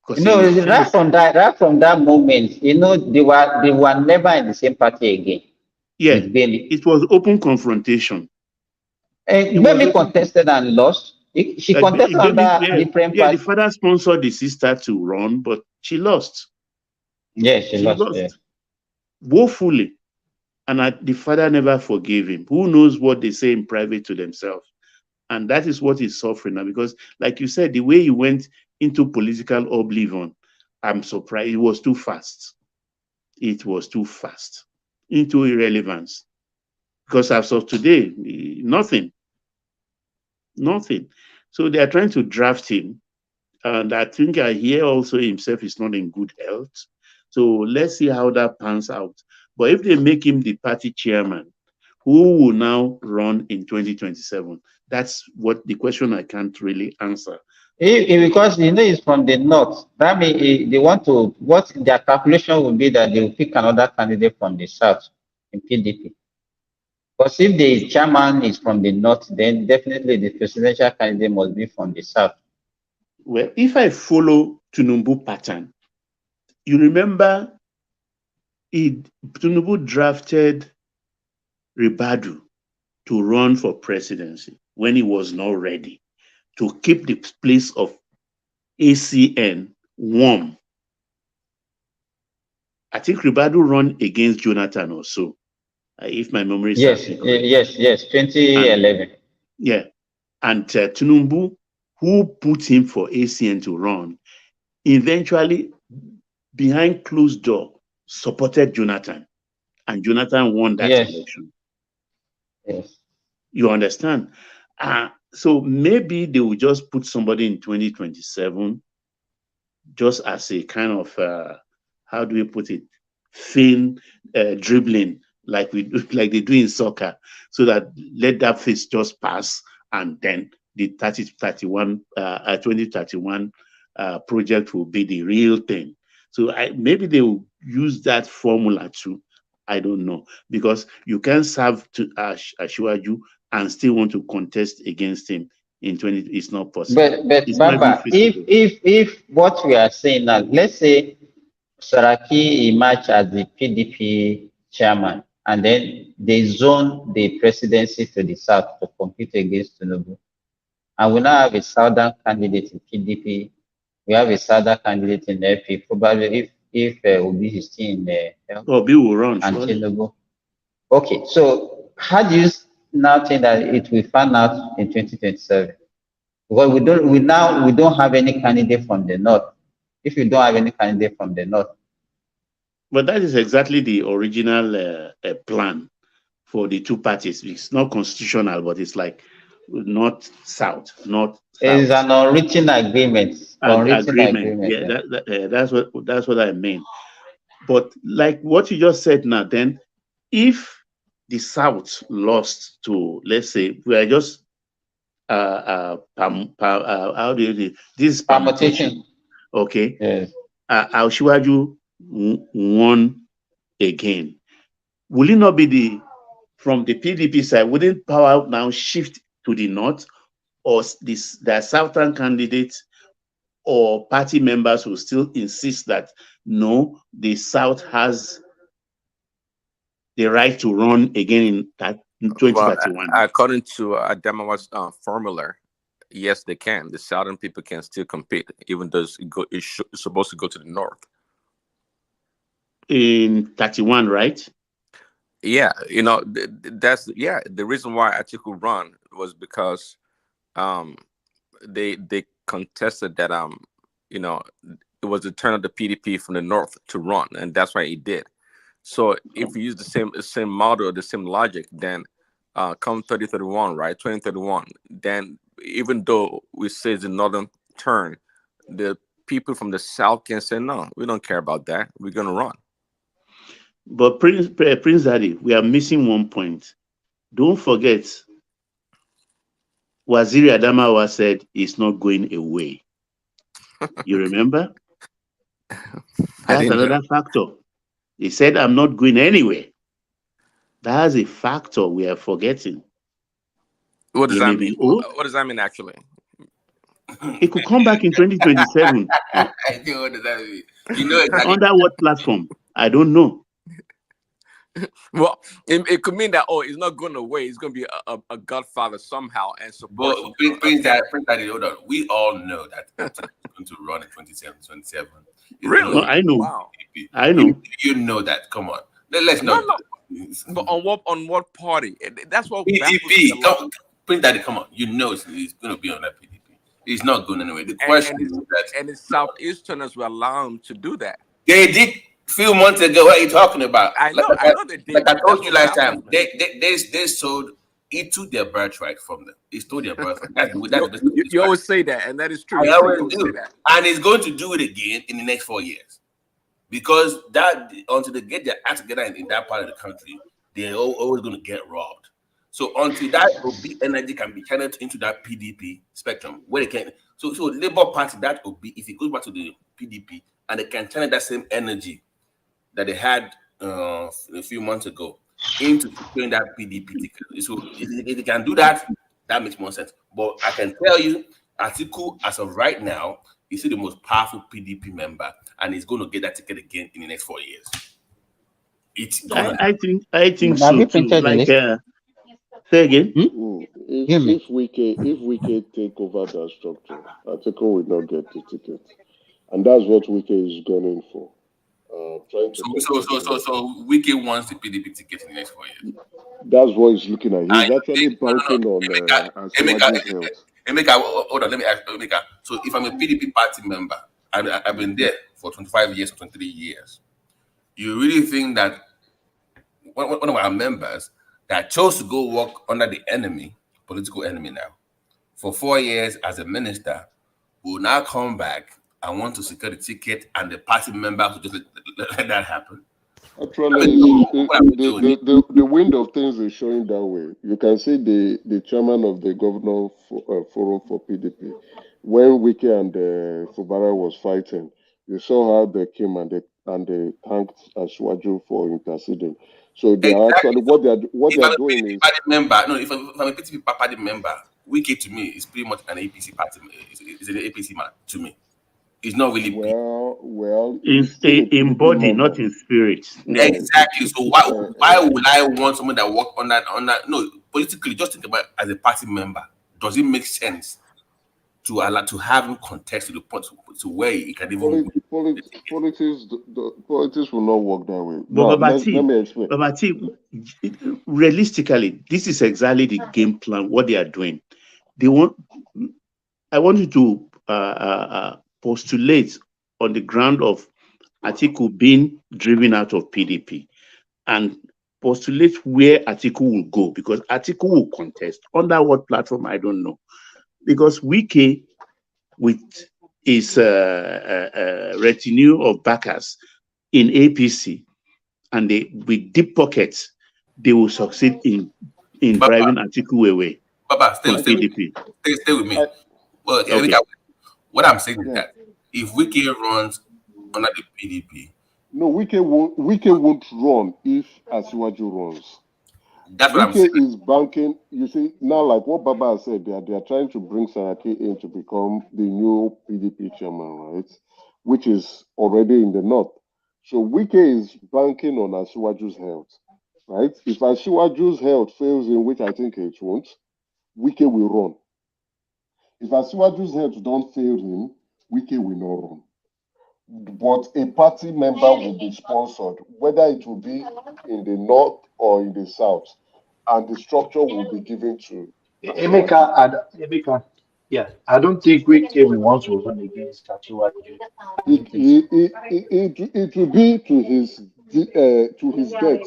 S17: Because
S9: right from that moment, they were never in the same party again.
S17: Yeah,
S9: with Bemi.
S17: It was open confrontation.
S9: Bemi contested and lost. She contested under different
S17: the
S9: parties.
S17: father sponsored the sister to run, but she lost.
S9: Yes, she lost. Yeah.
S17: Woefully. And the father never forgave him. Who knows what they say in private to themselves? And that is what he's suffering now. Because, like you said, the way he went into political oblivion, I'm surprised. It was too fast. It was too fast. Into irrelevance. Because as of today, nothing. So they are trying to draft him. And I think I hear also himself is not in good health. So let's see how that pans out. But if they make him the party chairman, who will now run in 2027? That's what the question I can't really answer.
S9: Because it's from the north. That means they want to, what their calculation will be that they will pick another candidate from the south in PDP. Because if the chairman is from the north, then definitely the presidential candidate must be from the south.
S17: Well, if I follow Tinubu pattern, you remember Tinubu drafted Ribadu to run for presidency when he was not ready to keep the place of ACN warm. I think Ribadu run against Jonathan also, if my memory serves me correct.
S9: Yes, 2011.
S17: Yeah, and Tinubu, who put him for ACN to run, eventually, behind closed door, supported Jonathan, and Jonathan won that election.
S9: Yes.
S17: You understand? So maybe they will just put somebody in 2027 just as a kind of how do we put it, dribbling like like they do in soccer, so that let that phase just pass, and then the 2031 project will be the real thing. So maybe they will use that formula too. I don't know, because you can serve to Ashwaju and still want to contest against him in 20. It's not possible.
S9: But
S17: It's not even
S9: Baba,
S17: feasible.
S9: if what we are saying now, let's say Saraki emerged as the PDP chairman, and then they zone the presidency to the south to compete against Tinubu, and we now have a southern candidate in PDP. We have a southern candidate in LP. Probably if Obi is still in the
S17: Obi will run,
S9: and
S17: surely.
S9: Tinubu. Okay, so how do you now think that it will pan out in 2027? Because we don't have any candidate from the north. If you don't have any candidate from the north,
S17: but that is exactly the original plan for the two parties. It's not constitutional, but it's like north south.
S9: it's an unwritten agreement.
S17: Agreement. Yeah, that's what I mean. But like what you just said now, then if the south lost to, let's say, we are just how do you do this is permutation. Okay.
S9: Yes.
S17: Al-Shiwaju won again. Will it not be from the PDP side, wouldn't power now shift to the north, or the southern candidates or party members will still insist that no, the south has the right to run again in 2031?
S22: According to Adamawa's formula, yes, they can. The southern people can still compete, even though it's supposed to go to the north.
S17: In 31, right?
S22: Yeah, that's the reason why Atiku run was because they contested that it was the turn of the PDP from the north to run, and that's why he did. So if we use the same model, the same logic, then come 2031, right? 2031, then even though we say it's the northern turn, the people from the south can say, no, we don't care about that. We're gonna run.
S17: But Prince Daddy, we are missing one point. Don't forget, Waziri Adamawa said it's not going away. You remember? That's another factor. He said, I'm not going anywhere. That's a factor we are forgetting.
S22: What does that mean? What does that mean, actually?
S17: It could come back in 2027.
S22: I know what does that mean. You know exactly.
S17: Under what platform? I don't know.
S22: Well, it could mean that he's not going away. He's going to be a godfather somehow and support.
S10: But Prince Daddy, hold on. We all know that he's going to run in 2027.
S22: Really?
S17: No, I know.
S22: Wow.
S17: I know.
S10: You know that. Come on. Let's know.
S22: No. But on what party? That's what
S10: PDP. Prince Daddy, come on. You know he's going to be on that PDP. He's not going anywhere. The question is that,
S22: and the Southeasterners will allow him to do that.
S10: They did a few months ago. What are you talking about?
S22: I know they did.
S10: Like I told you last time, they sold. He took their birthright from them. He stole their birthright.
S22: You always say that, and that is true.
S10: I always do. And he's going to do it again in the next 4 years, because that until they get their act together in that part of the country, they're always going to get robbed. So until that Obi energy can be channeled into that PDP spectrum, where they can, so Labour Party, that Obi, if it goes back to the PDP and they can channel that same energy that they had a few months ago into securing that PDP ticket. So if they can do that, that makes more sense. But I can tell you, Atiku, as of right now, is still the most powerful PDP member, and he's going to get that ticket again in the next 4 years. It's gonna.
S17: I think so too. Like Say again.
S5: If we can take over that structure, Atiku will not get the ticket, and that's what Wike is gunning for. Trying to
S10: So Wiki wants the PDP ticket in the next 4 years.
S5: That's what he's looking at. He's actually
S10: No.
S5: banking on Asiwaju's health.
S10: Emeka, hold on, let me ask Emeka. So if I'm a PDP party member, I've been there for 25 years or 23 years, you really think that one of our members that chose to go work under the enemy, political enemy now, for 4 years as a minister, will now come back and want to secure the ticket, and the party members will just let that happen?
S5: Actually, the wind of things is showing that way. You can see the chairman of the governor forum for PDP, when Wike and Fubara was fighting, you saw how they came and they thanked Ashwaju for interceding. So they are actually what they are doing is.
S10: If I'm a PDP party member, Wike to me is pretty much an APC party. Is an APC man to me. It's not really
S5: well.
S17: In body, not in spirit.
S10: Exactly. So why would I want someone that work on that? No, politically, just think about it as a party member. Does it make sense to allow to have him contest to the point to where he can even
S5: politics will not work that way.
S17: But
S5: let me explain.
S17: Realistically, this is exactly the game plan. What they are doing, I want you to postulate on the ground of Atiku being driven out of PDP and postulate where Atiku will go, because Atiku will contest under what platform, I don't know, because Wike with his retinue of backers in APC and with deep pockets, they will succeed in driving Atiku away from PDP.
S10: Stay with me. Well, okay. What I'm saying is that if Wike runs under the PDP,
S5: no, Wike won't run if Asiwaju runs.
S10: That's what
S5: Wike
S10: I'm saying.
S5: is banking. You see now, like what Baba said, they are trying to bring Saraki in to become the new PDP chairman, right? Which is already in the north. So Wike is banking on Asiwaju's health, right? If Asiwaju's health fails in, which I think it won't, Wike will run. If Asiwaju's health don't fail him, Wike will not run. But a party member will be sponsored, whether it will be in the north or in the south, and the structure will be given to
S7: Emeka, yeah, I don't think Wike will want to run against Asiwaju.
S5: It will be to his death.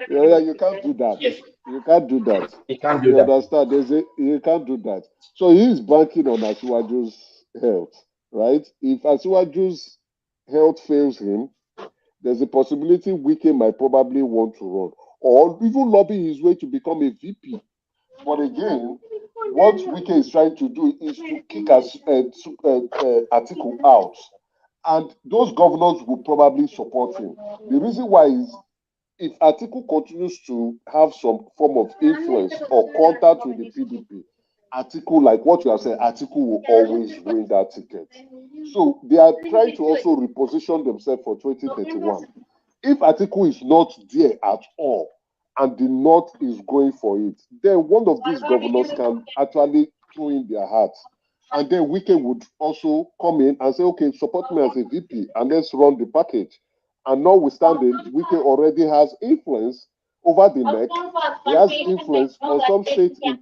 S5: You can't do that. You can't do that.
S7: You can't do
S5: You
S7: that.
S5: understand? You can't do that. So he is banking on Asiwaju's health, right? If Asiwaju's health fails him, there's a possibility Wike might probably want to run or even lobby his way to become a VP. But again, what Wike is trying to do is to kick Atiku out. And those governors will probably support him. The reason why is if Atiku continues to have some form of influence or contact with the PDP, Atiku, like what you are saying, Atiku will always win that ticket. So they are trying to also reposition themselves for 2031. If Atiku is not there at all and the North is going for it, then one of these governors can actually throw in their hats. And then Wike would also come in and say, okay, support me as a VP and let's run the package. And notwithstanding, Wike already has influence over the neck. He has influence on some states in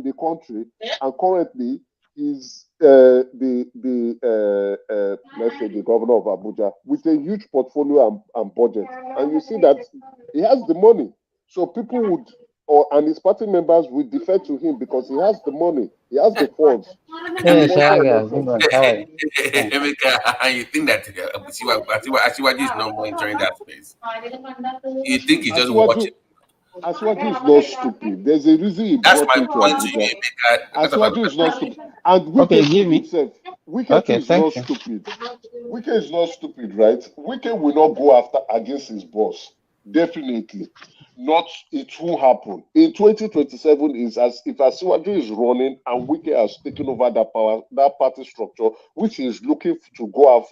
S5: the country, and currently is let's say the governor of Abuja with a huge portfolio and budget. And you see that he has the money. So people would and his party members will defer to him because he has the money, he has the funds.
S10: Emeka, you think that Asiwaju is not monitoring that space? You think he's just watching?
S5: Asiwaju is not stupid. There's a reason he brought him to Abuja. Asiwaju is not stupid. And Wike himself, Wike is not stupid. Wike is not stupid, right? Wike will not go against his boss. Definitely. Not it will happen. In 2027 is as if Asiwaju is running and Wike has taken over that party structure, which he is looking to go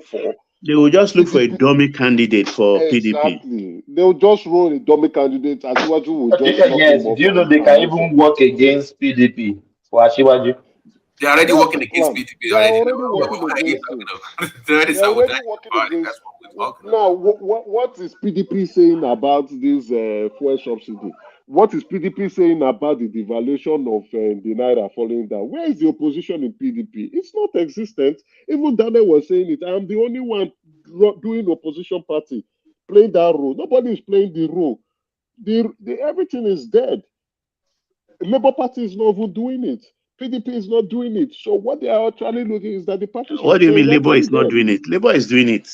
S5: for.
S17: They will just look for a
S5: PDP
S17: dummy candidate for PDP.
S5: exactly. They'll just roll a dummy candidate. Asiwaju will just knock
S7: Yes,
S5: him off
S7: do you know they
S5: and
S7: can
S5: move
S7: even
S5: on.
S7: work against PDP for Ashiwaju?
S10: They're already
S5: That's
S10: working
S5: the
S10: against
S5: plan.
S10: PDP
S5: They are
S10: already.
S5: already
S10: What
S5: working
S10: are you
S5: against
S10: talking
S5: him.
S10: about? They're already
S5: They're already
S10: sabotaging the
S5: working
S10: party.
S5: against.
S10: That's what we're talking
S5: Now,
S10: about.
S5: what is PDP saying about this fuel subsidy? What is PDP saying about the devaluation of the naira falling down? Where is the opposition in PDP? It's not existent. Even Daniel was saying it. I'm the only one doing opposition party, playing that role. Nobody is playing the role. Everything is dead. Labour Party is not even doing it. PDP is not doing it. So what they are actually looking is that the party
S17: What
S5: should
S17: do you
S5: say,
S17: mean
S5: let
S17: Labour
S5: them
S17: is not
S5: dead.
S17: doing it? Labour is doing it.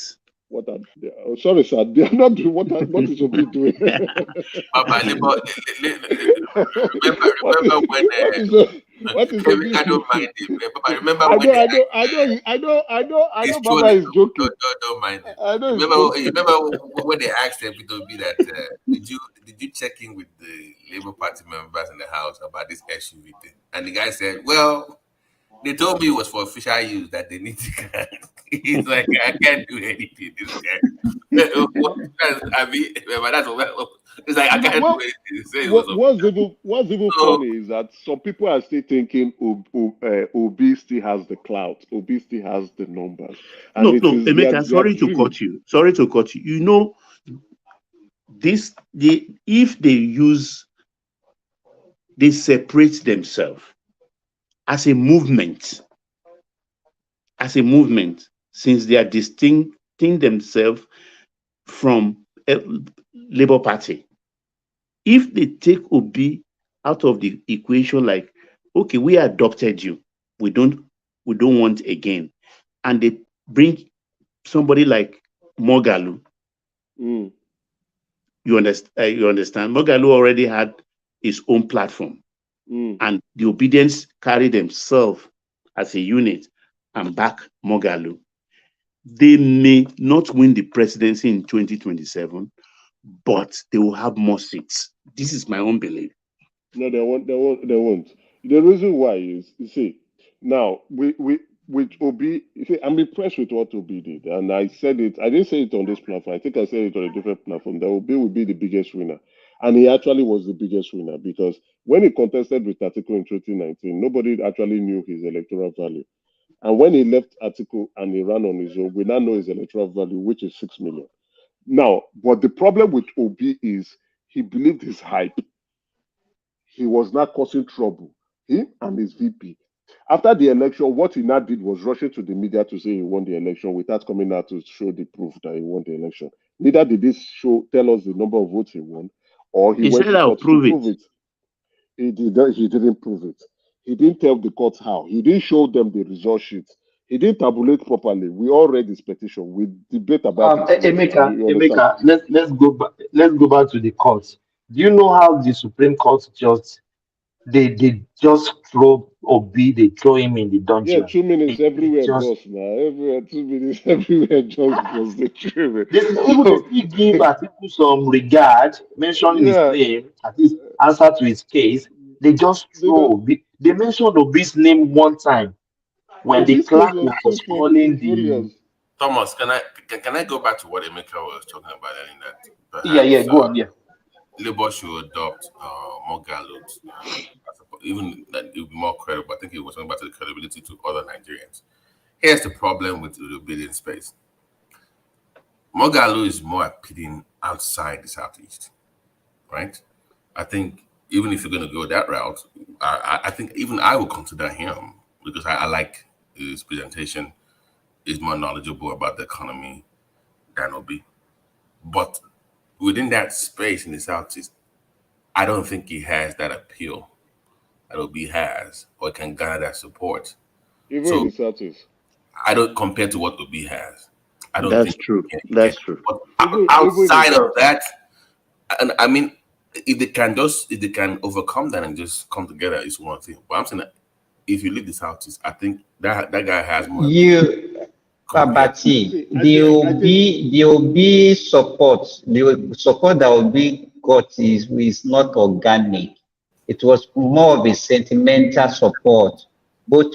S5: What are they? Oh, sorry, sir. They are not doing what is Obi doing?
S10: Baba,
S5: what
S10: remember when
S5: what is Obi
S10: I don't
S5: doing?
S10: mind it. Baba, remember
S5: I
S10: when
S5: know,
S10: they it's
S5: I know.
S10: true.
S5: Baba is joking.
S10: Don't mind it.
S5: I know it's
S10: Remember,
S5: joking.
S10: when they asked P2B that did you check in with the Labour Party members in the house about this SUV thing? And the guy said, well, they told me it was for official use that they need to. He's like, I can't do anything. This guy. I mean, but that's what it's like. I can't do
S5: Well,
S10: anything. Say it was
S5: what's even
S10: so.
S5: funny is that some people are still thinking Obi still has the clout, Obi still has the numbers, and
S17: No,
S5: it is
S17: Emeka,
S5: they are
S17: sorry to
S5: dreaming.
S17: cut you. Sorry to cut you. You know, if they separate themselves as a movement, since they are distincting themselves from Labour Party. If they take Obi out of the equation, like, okay, we adopted you, we don't want again, and they bring somebody like Mogalu, you understand? Mogalu already had his own platform, and the obedience carried themselves as a unit and back Mogalu. They may not win the presidency in 2027, but they will have more seats. This is my own belief.
S5: No, they won't. The reason why is, you see, now with Obi, you see, I'm impressed with what Obi did, and I said it. I didn't say it on this platform. I think I said it on a different platform. That Obi will be the biggest winner, and he actually was the biggest winner because when he contested with Atiku in 2019, nobody actually knew his electoral value. And when he left Atiku and he ran on his own, we now know his electoral value, which is 6 million. Now, but the problem with Obi is he believed his hype. He was not causing trouble, him and his VP. After the election, what he now did was rushing to the media to say he won the election without coming out to show the proof that he won the election. Neither did this tell us the number of votes he won, or he
S17: He
S5: went
S17: said
S5: to
S17: I'll
S5: court to
S17: prove it.
S5: prove it. He didn't prove it. He didn't tell the court how. He didn't show them the result sheet. He didn't tabulate properly. We all read his petition. We debate about it here. You understand?
S7: Emeka, let's go back to the court. Do you know how the Supreme Court just they just throw Obi, they throw him in the
S5: Yeah,
S7: dungeon.
S5: 2 minutes
S7: They
S5: everywhere,
S7: just
S5: boss. Now, everywhere, 2 minutes everywhere, just was the truth.
S7: they even they
S5: So,
S7: still give Atiku some regard, mention his
S5: yeah,
S7: name, at least answer to his case. They just
S5: they don't.
S7: they mentioned Obi's name one time when the
S5: Obi's case
S7: clerk
S5: was too
S7: was calling the
S5: frivolous.
S10: Thomas, can I go back to what Emeka was talking about earlier? That
S7: yeah,
S10: perhaps
S7: go on, yeah.
S10: Labour should adopt more gallows, even that it would be more credible. I think it was talking about the credibility to other Nigerians. Here's the problem with the bidding space. Moghalu is more appealing outside the Southeast, right? I think even if you're going to go that route, I think even I would consider him because I like his presentation. Is more knowledgeable about the economy than Obi. But within that space in the Southeast, I don't think he has that appeal that Obi has or can garner that support.
S5: Even in
S10: So
S5: the Southeast.
S10: I don't compare to what Obi has. I don't
S17: That's
S10: think
S17: true.
S10: he can
S17: That's
S10: get.
S17: true.
S10: But
S5: Even in
S10: outside
S5: the
S10: of
S5: Southeast.
S10: that, and I mean, if they can overcome that and just come together, it's one thing. But I'm saying that if you leave the Southeast, I think that guy has more appeal.
S9: Babati,
S5: I think
S9: the Obi support, the support that Obi got is not organic. It was more of a sentimental support. both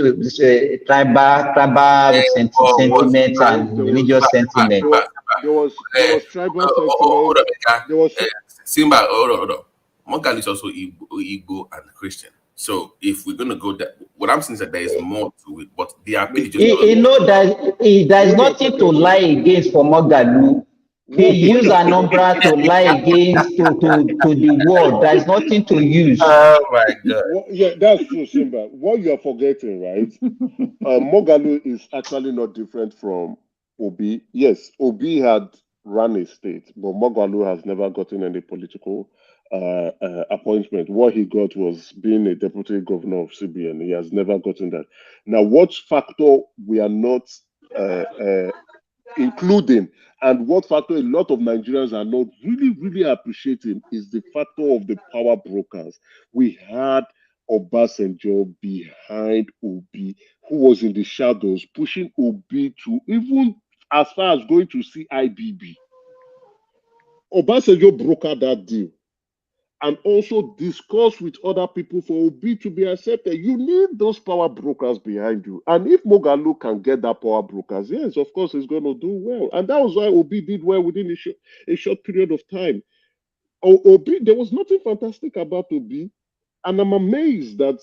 S9: tribal sentiments and religious sentiments.
S5: There was tribal sentiment.
S10: Hold on,
S5: There was
S10: Simba, hold on. Mogali is also Igbo and Christian. So if we're gonna go that, what I'm saying is that there is more to it, but the ability
S9: You know that there is nothing to lie against for Mogalu. He used an umbrella to lie against to the world. There is nothing to use.
S10: Oh my God!
S5: Yeah, that's true, Simba. What you are forgetting, right? Mogalu is actually not different from Obi. Yes, Obi had run a state, but Mogalu has never gotten any political appointment. What he got was being a deputy governor of CBN. He has never gotten that. Now, what factor we are not including, and what factor a lot of Nigerians are not really appreciating, is the factor of the power brokers. We had Obasanjo behind Obi, who was in the shadows, pushing Obi to even as far as going to CIBB. Obasanjo brokered that deal and also discuss with other people for Obi to be accepted. You need those power brokers behind you. And if Mogalu can get that power brokers, yes, of course, he's going to do well. And that was why Obi did well within a short period of time. Obi, there was nothing fantastic about Obi. And I'm amazed that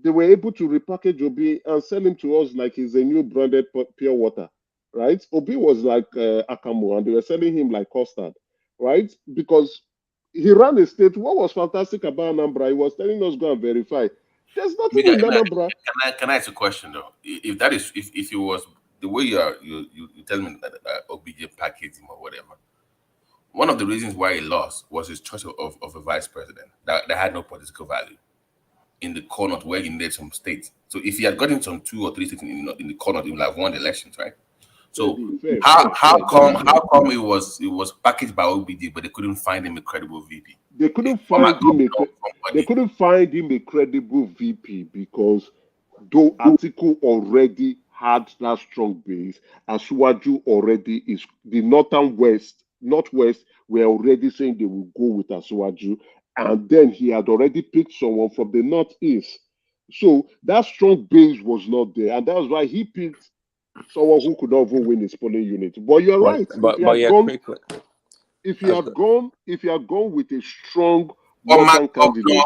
S5: they were able to repackage Obi and sell him to us like he's a new branded pure water, right? Obi was like Akamu, and they were selling him like custard, right? Because he ran a state. What was fantastic about Anambra? He was telling us go and verify. There's nothing in Anambra.
S10: Can I ask a question though? If that is if it was the way you tell me that OBJ packaged him or whatever, one of the reasons why he lost was his choice of a vice president that had no political value in the corner where he needed some states. So if he had gotten some 2 or 3 states in the corner, he would have won the elections, right? So how come it was packaged by OBJ, but they couldn't find him a credible VP?
S5: They couldn't find him a credible VP because though Atiku already had that strong base, Asuwaju already is the northwest were already saying they will go with Asuwaju, and then he had already picked someone from the northeast. So that strong base was not there, and that's why he picked someone who could not even win his polling unit. But you're right. If you had gone with a strong northern candidate,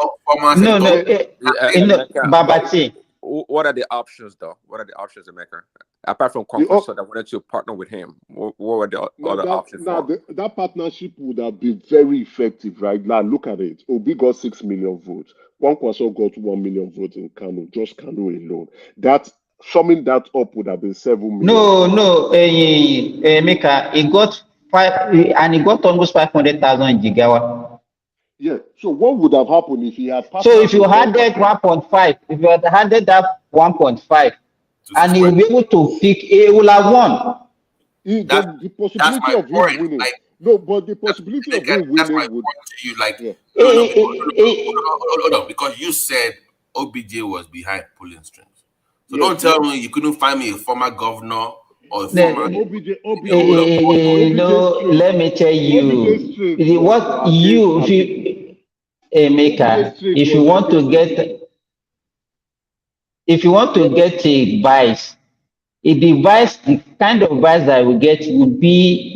S9: Babati.
S22: What are the options, though? What are the options, Emeka? Apart from Congress that wanted to partner with him, what were the other options?
S5: That partnership would have been very effective, right? Now, look at it. Obi got 6 million votes. Kwankwaso got 1 million votes in Kano, just Kano alone. That summing that up would have been 7 million.
S9: No, Emeka, he got 5, and he got almost 500,000 in Jigawa.
S5: Yeah. So what would have happened if he had?
S9: So if you had that 1.5, if you had handed that 1.5, and he will be able to pick, he will have won.
S5: The possibility of him winning. No, but the possibility of him winning would.
S10: To you, like, hold on, because you said OBJ was behind pulling strings. So don't tell me you couldn't find me a former governor or a former
S5: OBJ.
S9: Let me tell you, what you, Emeka, if you want to get a vice, the kind of vice that you get would be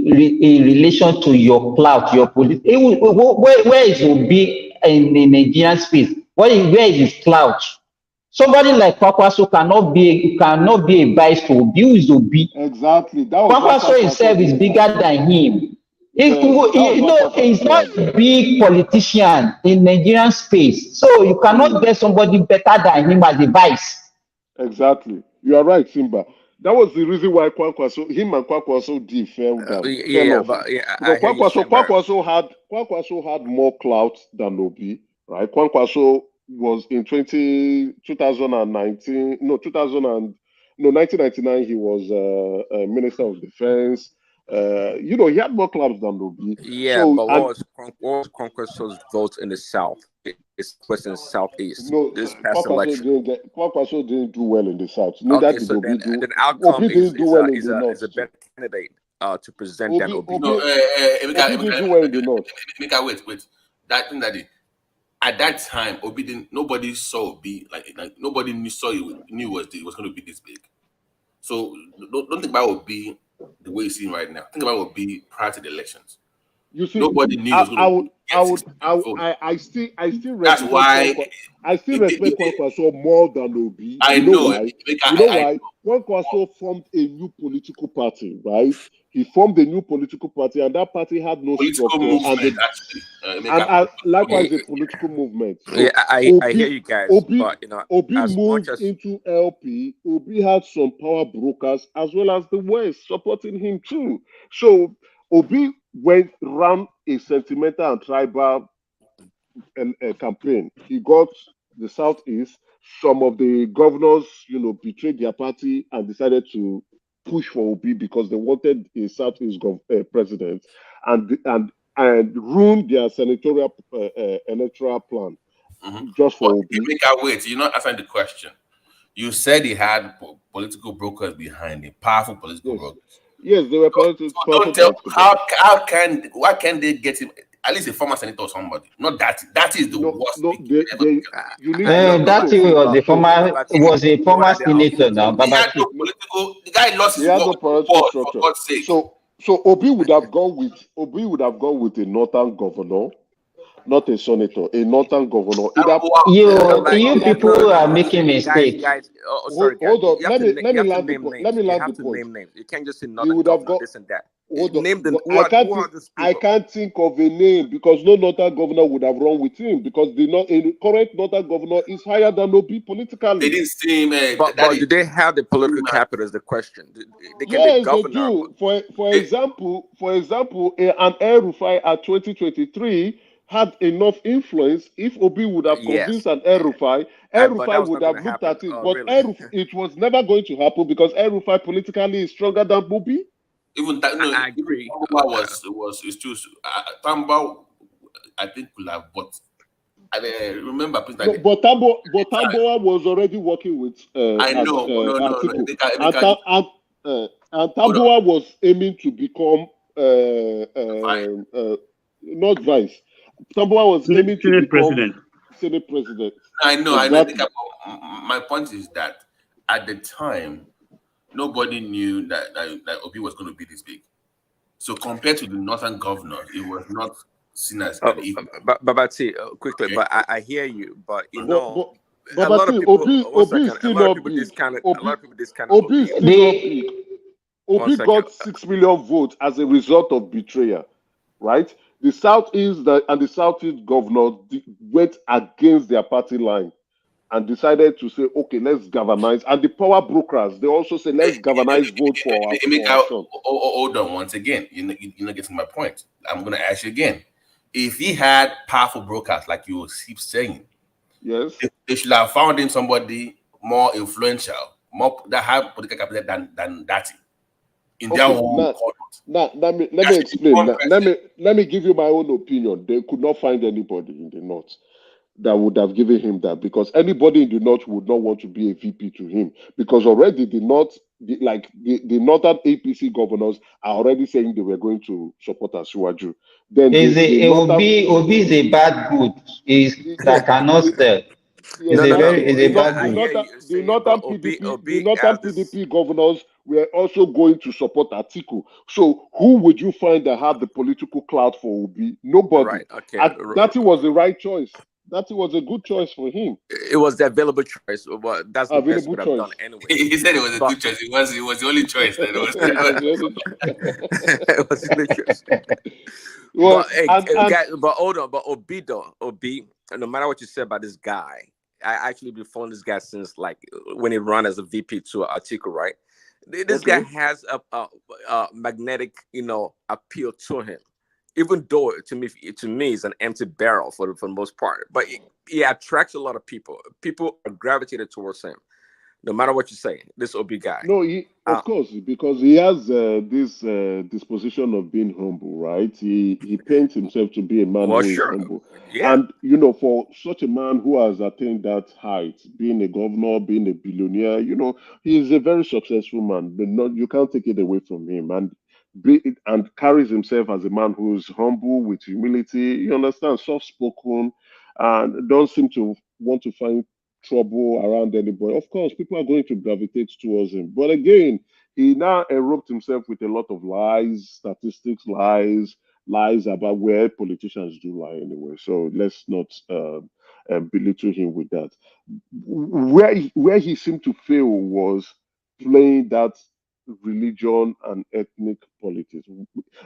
S9: in relation to your clout, your policy. Where is Obi in the Nigerian space? Where is his clout? Somebody like Kwakwaso cannot be a vice to Obi. Who is Obi?
S5: Exactly.
S9: Kwakwaso himself is bigger than him. He's not a big politician in Nigerian space, so you cannot get somebody better than him as a vice.
S5: Exactly. You are right, Simba. That was the reason why him and Kwakwaso fell down. Kwakwaso had more clout than Obi, right? Kwakwaso was in 1999, he was Minister of Defense. He had more clout than Obi.
S22: Yeah, so, but what was Kwankwaso's votes in the South? It's in the Southeast.
S5: No,
S22: this past election.
S5: Kwakwaso didn't do well in the South.
S22: Okay, so then outcome is a better candidate to present than Obi.
S10: No, Emeka, wait. That thing that at that time, Obi didn't. Nobody saw Obi like nobody knew it was going to be this big. So don't think about Obi the way you see him right now. Think about Obi prior to the elections.
S5: You see,
S10: Nobody knew he was going to get 60 votes.
S5: I still
S10: That's
S5: respect
S10: why
S5: I still respect Kwankwaso more than Obi.
S10: I
S5: You know
S10: know.
S5: why? You know why? Kwankwaso formed a new political party, right? He formed a new political party, and that party had no
S10: political
S5: structure,
S10: movement actually.
S5: and likewise a political movement. So
S22: Yeah, I hear you guys,
S5: Obi,
S22: but you know,
S5: Obi
S22: as much
S5: moved
S22: as
S5: into LP. Obi had some power brokers as well as the West supporting him too. So Obi ran a sentimental and tribal campaign. He got the Southeast. Some of the governors, betrayed their party and decided to push for Obi because they wanted a Southeast president, and ruined their senatorial electoral plan just for Obi.
S10: Wait, you're not answering the question. You said he had political brokers behind him, powerful political brokers.
S5: Yes, they were
S10: So don't tell why can't they get him at least a former senator or somebody? Not that. That is the worst.
S5: No, you need
S9: that was a former senator now.
S10: The guy lost his
S5: no political
S10: for
S5: structure.
S10: God's sake.
S5: So Obi would have gone with a northern governor, not a senator, a northern governor.
S9: You people are making mistakes.
S22: Guys,
S5: sorry,
S22: guys.
S5: Hold on. Let me land the point. Let me land the point.
S22: Name names. You can't just say northern governor, this and that. Name them.
S5: I can't think of a name because no northern governor would have run with him because the current northern governor is higher than Obi politically.
S10: They didn't see him.
S22: But do they have the political capital? Is the question. They can
S5: yes,
S22: be governor.
S5: They do. For example, an El Rufai at 2023 had enough influence. If Obi would have convinced an El Rufai would have looked at it. But really? It was never going to happen because El Rufai politically is stronger than Obi.
S10: Even that, I agree. It's true. Tamba, I think could have, but I remember.
S5: But Tamboa was already working with.
S10: I know.
S5: And Tamboa was aiming to become not vice. Tamboa was aiming to become Senate president.
S10: I know. Exactly. My point is that at the time, nobody knew that Obi was going to be this big. So compared to the northern governor, it was not seen as an equal.
S22: But see, quickly, okay. But I hear you. But you know,
S5: a lot of people discount. Obi got 6 million votes as a result of betrayal, right? The Southeast and the Southeast governors went against their party line and decided to say, okay, let's galvanize. And the power brokers, they also say, let's galvanize vote for our son.
S10: Hold on, once again, you're not getting my point. I'm going to ask you again. If he had powerful brokers, like you keep saying,
S5: yes,
S10: they should have found him somebody more influential, more that had political capital than that. In their own
S5: let me explain. Let me give you my own opinion. They could not find anybody in the north that would have given him that because anybody in the north would not want to be a VP to him because already the northern APC governors are already saying they were going to support Asiwaju. Then
S9: Obi is a bad good that cannot sell.
S5: The northern PDP governors were also going to support Atiku. So who would you find that had the political clout for Obi? Nobody.
S22: Right. Okay.
S5: That was the right choice. That was a good choice for him.
S22: It was the available choice. But that's the best would have done anyway.
S10: He said it was a good choice. It was the only choice. It was the
S22: only choice. But hold on. But Obi, no matter what you say about this guy, I actually been following this guy since like when he ran as a VP to Atiku, right? This guy has a magnetic, appeal to him. Even though to me it's an empty barrel for the most part, but he attracts a lot of people. People are gravitated towards him, no matter what you say. This Obi guy.
S5: No, of course, because he has this disposition of being humble, right? He paints himself to be a man who is humble, and for such a man who has attained that height, being a governor, being a billionaire, he is a very successful man. But you can't take it away from him, and carries himself as a man who's humble with humility. You understand, soft-spoken, and don't seem to want to find trouble around anybody. Of course, people are going to gravitate towards him. But again, he now enrobed himself with a lot of lies, statistics, lies about where politicians do lie anyway. So let's not belittle him with that. Where he seemed to fail was playing that religion and ethnic politics.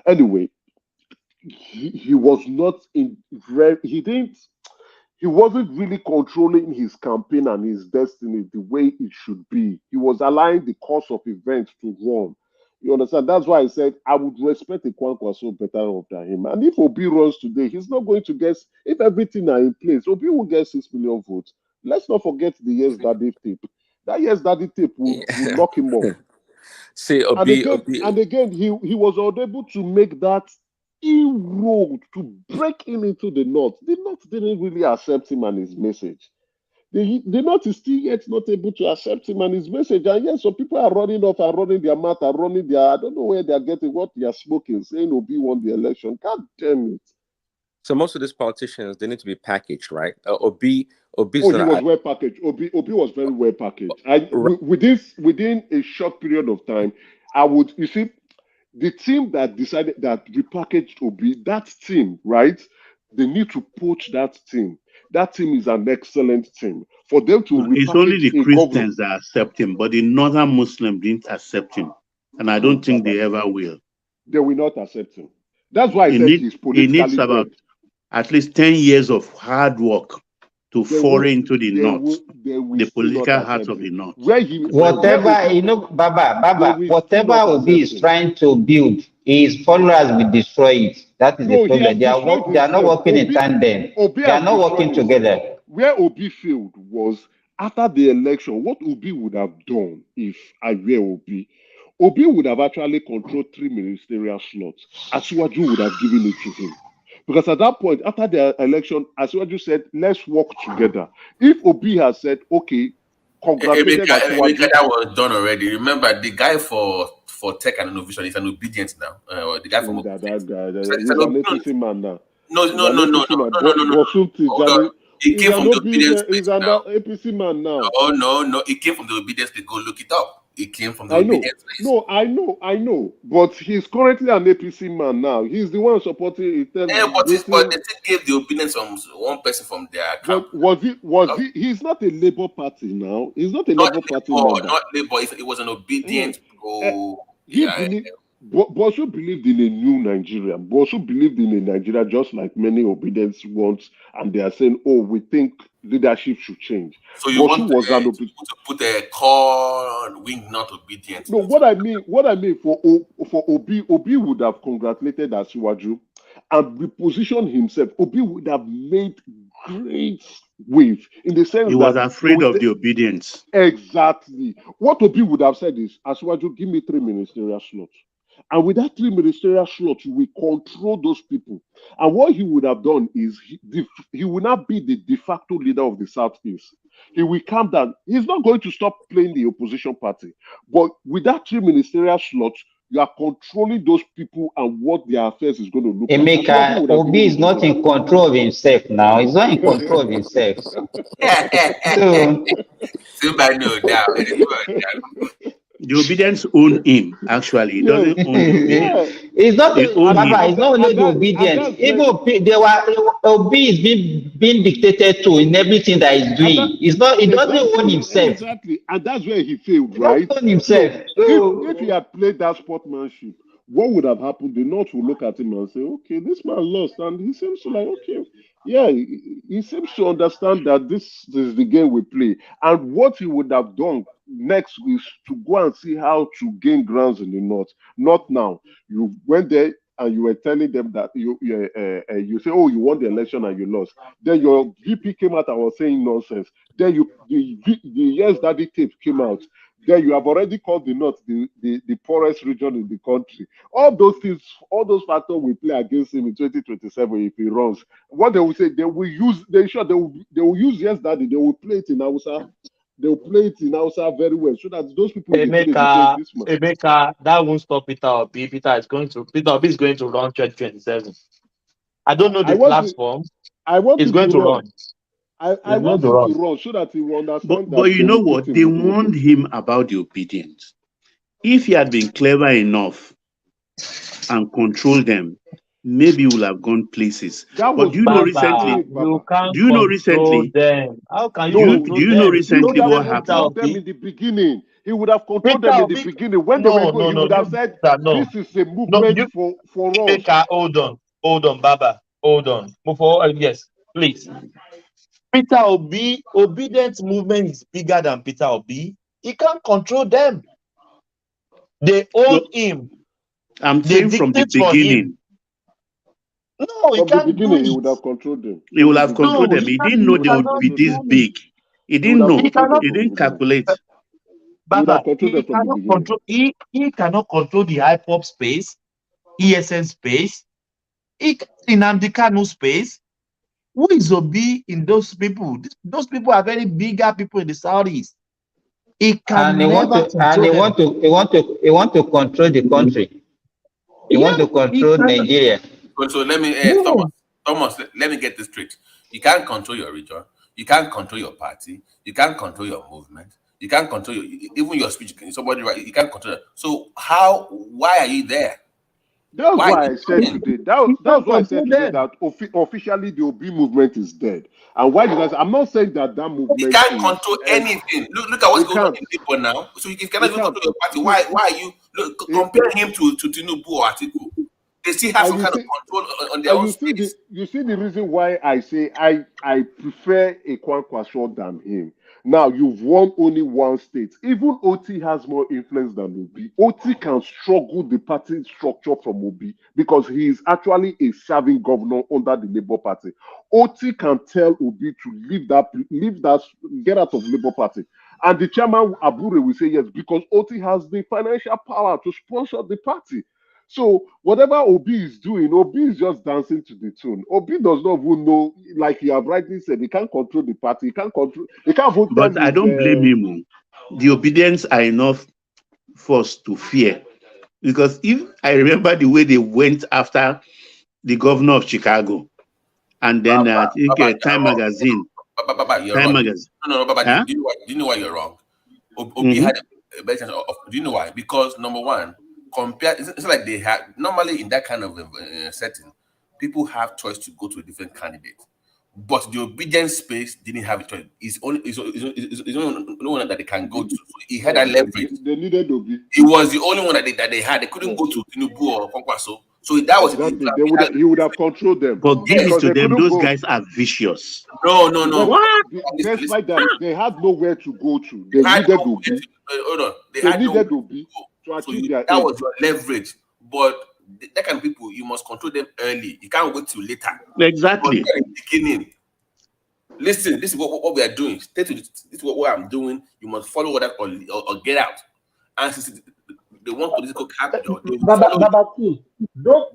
S5: Anyway, he was not in he didn't he wasn't really controlling his campaign and his destiny the way it should be. He was allowing the course of events to run. You understand? That's why I said I would respect a Kwankwaso better off than him. And if Obi runs today, he's not going to get, if everything are in place, Obi will get 6 million votes. Let's not forget the Yes Daddy tape. That Yes Daddy tape will knock him off.
S22: See,
S5: And again, he was unable to make that inroad to break him into the North. The North didn't really accept him and his message. The North is still yet not able to accept him and his message. And yes, some people are running off and running their mouth and running their, I don't know where they're getting what they are smoking, saying Obi won the election. God damn it.
S22: So most of these politicians, they need to be packaged, right? Obi's
S5: he was well packaged. Obi was very well packaged. Within a short period of time, you see, the team that decided that repackaged Obi, that team, right? They need to poach that team. That team is an excellent team. For them to repackage
S17: it's only the
S5: a
S17: Christians that accept him, but the northern Muslims didn't accept him. And I don't think they ever will.
S5: They will not accept him. That's why I said he's politically
S17: He needs about at least 10 years of hard work to foray into the North, the political heart of the North.
S9: Whatever, Baba, whatever Obi is trying to build, his followers will destroy it. That is the problem. They are not working in tandem. They are not working together.
S5: Where Obi failed was after the election. What Obi would have done if I were Obi would have actually controlled 3 ministerial slots. Asiwaju would have given it to him. Because at that point, after the election, Asiwaju said, let's work together. If Obi has said, okay, congratulated Asiwaju.
S10: That was done already. Remember, the guy for tech and innovation is an obedience now. The guy from
S5: he's an APC man now.
S10: No. He came from the obedience.
S5: He's an APC man now.
S10: No. He came from the obedience. Go look it up. He came from the obedience.
S5: No, I know. But he's currently an APC man now. He's the one supporting it.
S10: But they still gave the obedience from one person from their camp.
S5: Was he? He's not a Labour Party now. He's not a Labour Party member.
S10: Not Labour. It was an obedient.
S5: Bosu believed in a new Nigeria. Bosu believed in a Nigeria just like many obedience want, and they are saying, "Oh, we think leadership should change."
S10: So you want to put a core wing, not obedience.
S5: No, what I mean for Obi would have congratulated Asiwaju and repositioned himself. Obi would have made great wave in the sense
S17: he was afraid of the obedience.
S5: Exactly. What Obi would have said is, Asiwaju, give me 3 ministerial slots. And with that 3 ministerial slots, you will control those people. And what he would have done is he will not be the de facto leader of the Southeast. He will calm down. He's not going to stop playing the opposition party. But with that 3 ministerial slots, you are controlling those people and what their affairs is going to look
S9: like. Obi is not in control of himself now. He's not in control of himself.
S17: The obedience own him, actually. He doesn't own the obedience.
S9: It's not only the obedience. Even Obi is being dictated to in everything that he's doing. He doesn't own himself.
S5: Exactly. And that's where he failed, right?
S9: He doesn't own himself.
S5: If he had played that sportsmanship, what would have happened? The North would look at him and say, okay, this man lost. And he seems to like, okay, yeah, he seems to understand that this is the game we play. And what he would have done next is to go and see how to gain grounds in the North. Not now. You went there and you were telling them that you say, oh, you won the election and you lost. Then your VP came out and was saying nonsense. Then the Yes Daddy tape came out. Then you have already called the North the poorest region in the country. All those things, all those factors will play against him in 2027 if he runs. What they will say, they will use Yes Daddy, they will play it in Hausa. They will play it in Hausa very well so that those people
S7: Emeka, that won't stop Peter Obi. Peter Obi is going to run 2027. I don't know the platform.
S5: I want
S7: He's
S5: him
S7: going
S5: to
S7: to
S5: run.
S7: run.
S5: I
S7: He's going
S5: want
S7: to
S5: him to
S7: run.
S5: run so that he will understand
S17: But
S5: that
S17: you
S5: they
S17: know
S5: will put
S17: what?
S5: him
S17: They
S5: in the
S17: warned
S5: opposition.
S17: him about the obedience. If he had been clever enough and controlled them, maybe he would have gone places.
S5: That
S17: But
S5: was
S17: do you know
S5: Oti's
S17: recently?
S5: mistake,
S7: You
S5: Baba.
S7: can't
S17: Do you know
S7: control
S17: recently?
S7: them. How can you
S5: No,
S17: Do
S7: control
S17: you know
S7: them?
S5: he would
S17: recently
S5: have
S17: what
S7: Peter
S17: happened?
S5: controlled them
S7: Obi.
S5: in the beginning. He would have controlled
S7: Peter
S5: them in the
S7: Obi.
S5: beginning. When they were
S7: No,
S5: going,
S7: no,
S5: he
S7: no,
S5: would have
S7: no,
S5: said,
S7: Peter, no.
S5: this is a
S7: No,
S5: movement
S7: you
S5: for us.
S7: Emeka, hold on, Baba. Hold on. Before yes, please. Peter Obi, obedient movement is bigger than Peter Obi. He can't control them. They own
S17: No,
S7: him.
S17: I'm
S7: They
S17: saying from the
S7: dictate for him.
S17: beginning.
S7: No, he
S5: From the
S7: can't do
S5: beginning, he would
S7: it.
S5: have controlled them.
S17: He
S5: From
S17: will
S5: the
S17: have
S5: beginning.
S17: controlled
S7: No,
S17: them. He didn't know
S7: he
S17: they
S5: From the
S17: would
S7: cannot
S17: be
S5: beginning.
S17: this
S7: do it.
S17: big. He
S5: He would
S17: didn't
S5: have
S17: know.
S7: He
S5: controlled them
S7: cannot,
S17: He
S5: from the
S17: didn't
S5: beginning.
S17: calculate.
S5: He would have
S7: Baba,
S5: controlled them
S7: he
S5: from the
S7: cannot
S5: beginning.
S7: control, he cannot control the hip-hop space, ESN space, in Amdekano space. Who is Obi in those people? Those people are very bigger people in the Southeast. He
S9: And
S7: can never control them.
S9: he want to control the country. He want
S7: Yeah,
S9: to
S7: he
S9: control
S7: cannot.
S9: Nigeria.
S10: So let me,
S7: No,
S10: Thomas, let me get this straight. You can't control your region. You can't control your party. You can't control your movement. You can't control even your speech. Somebody right, you can't control it. So why are you there?
S5: That's
S10: Why are
S5: why
S10: you
S5: I said
S10: doing?
S5: today.
S7: he
S5: That's
S7: can't
S5: why I said
S7: control
S5: today
S7: them.
S5: that officially the OB movement is dead. And why did I say? I'm not saying that
S10: You
S5: movement
S10: can't
S5: is.
S10: control anything. Look at what's
S5: He
S10: going on
S5: can't.
S10: in Labour now. So you cannot
S5: He
S10: even
S5: can't.
S10: control your party.
S5: See,
S10: Why are you compare him to Tinubu or Atiku? They still have
S5: and
S10: some
S5: you
S10: kind of
S5: see,
S10: control on their
S5: and
S10: own space.
S5: you see the reason why I say I prefer a Kwankwaso than him. Now you've won only one state. Even OT has more influence than Obi. OT can struggle the party structure from Obi because he is actually a serving governor under the Labour Party. OT can tell Obi to leave that, get out of Labour Party. And the chairman Abure will say yes because OT has the financial power to sponsor the party. So whatever Obi is doing, Obi is just dancing to the tune. Obi does not even know, like you have rightly said, he can't control the party. He can't even tell
S17: But I
S5: his.
S17: don't blame him. The obedience are enough for us to fear. Because if I remember the way they went after the governor of Chicago, and then I think
S10: Baba, you're
S17: Time
S10: wrong.
S17: Magazine,
S10: Baba, you're
S17: Time
S10: wrong.
S17: Magazine,
S10: No, Baba,
S17: huh?
S10: do you know why you're wrong? Obi
S17: Mm-hmm.
S10: had a better chance of. Do you know why? Because number one, it's like they had normally in that kind of setting, people have choice to go to a different candidate. But the obedience space didn't have a choice. It's only one that they can go to. So he had that
S5: Yes,
S10: leverage.
S5: they needed Obi.
S10: He was the only one that they had. They couldn't
S5: Yes,
S10: go to Tinubu or Kwankwaso. So that was
S5: exactly.
S10: he
S5: He would have controlled them
S17: But give it
S10: yes.
S5: because
S17: to
S5: they
S17: them,
S5: couldn't
S17: those
S5: go.
S17: guys are vicious.
S10: No.
S5: Because
S17: What?
S10: Listen.
S5: despite that, they had nowhere to go to.
S10: You
S5: They
S10: had
S5: needed
S10: no way
S5: Obi.
S10: to, hold on. They
S5: They
S10: had no way
S5: needed
S10: to
S5: Obi
S10: go.
S5: to
S10: So
S5: achieve their
S10: that
S5: aim.
S10: was your leverage. But that kind of people, you must control them early. You can't wait till later. But
S17: Exactly.
S10: at the beginning, listen, this is what we are doing. This is what I'm doing. You must follow that or get out. And since they want political capital, they will follow you.
S11: Baba T,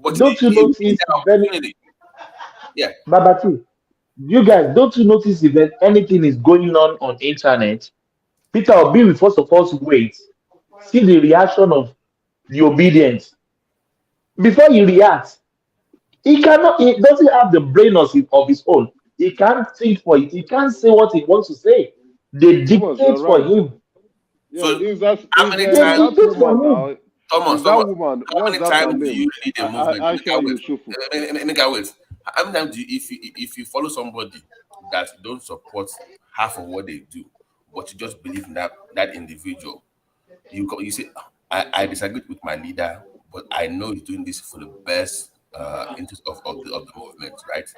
S10: But
S11: don't you
S10: if you
S11: notice
S10: get that
S11: if any
S10: opportunity, yeah.
S11: Baba T, you guys don't you notice if anything is going on internet? Peter Obi will first of all wait, see the reaction of the obedient before he reacts. He cannot. He doesn't have the brain of his own. He can't think for it. He can't say what he wants to say. They
S5: Thomas, you're
S11: dictate for
S5: right.
S11: him.
S5: Yeah,
S10: So how many
S11: They
S10: times,
S5: that
S11: dictate
S5: woman
S11: for him.
S5: now?
S10: Thomas,
S5: Is that
S10: Thomas,
S5: woman?
S10: how
S5: What's
S10: many
S5: that her
S10: times do
S5: name?
S10: you lead a movement?
S5: Aisha Yusufu.
S10: Make I wait. How many times do you, if you follow somebody that don't support half of what they do, but you just believe in that individual, you say, I disagree with my leader, but I know he's doing this for the best interest of the movement, right?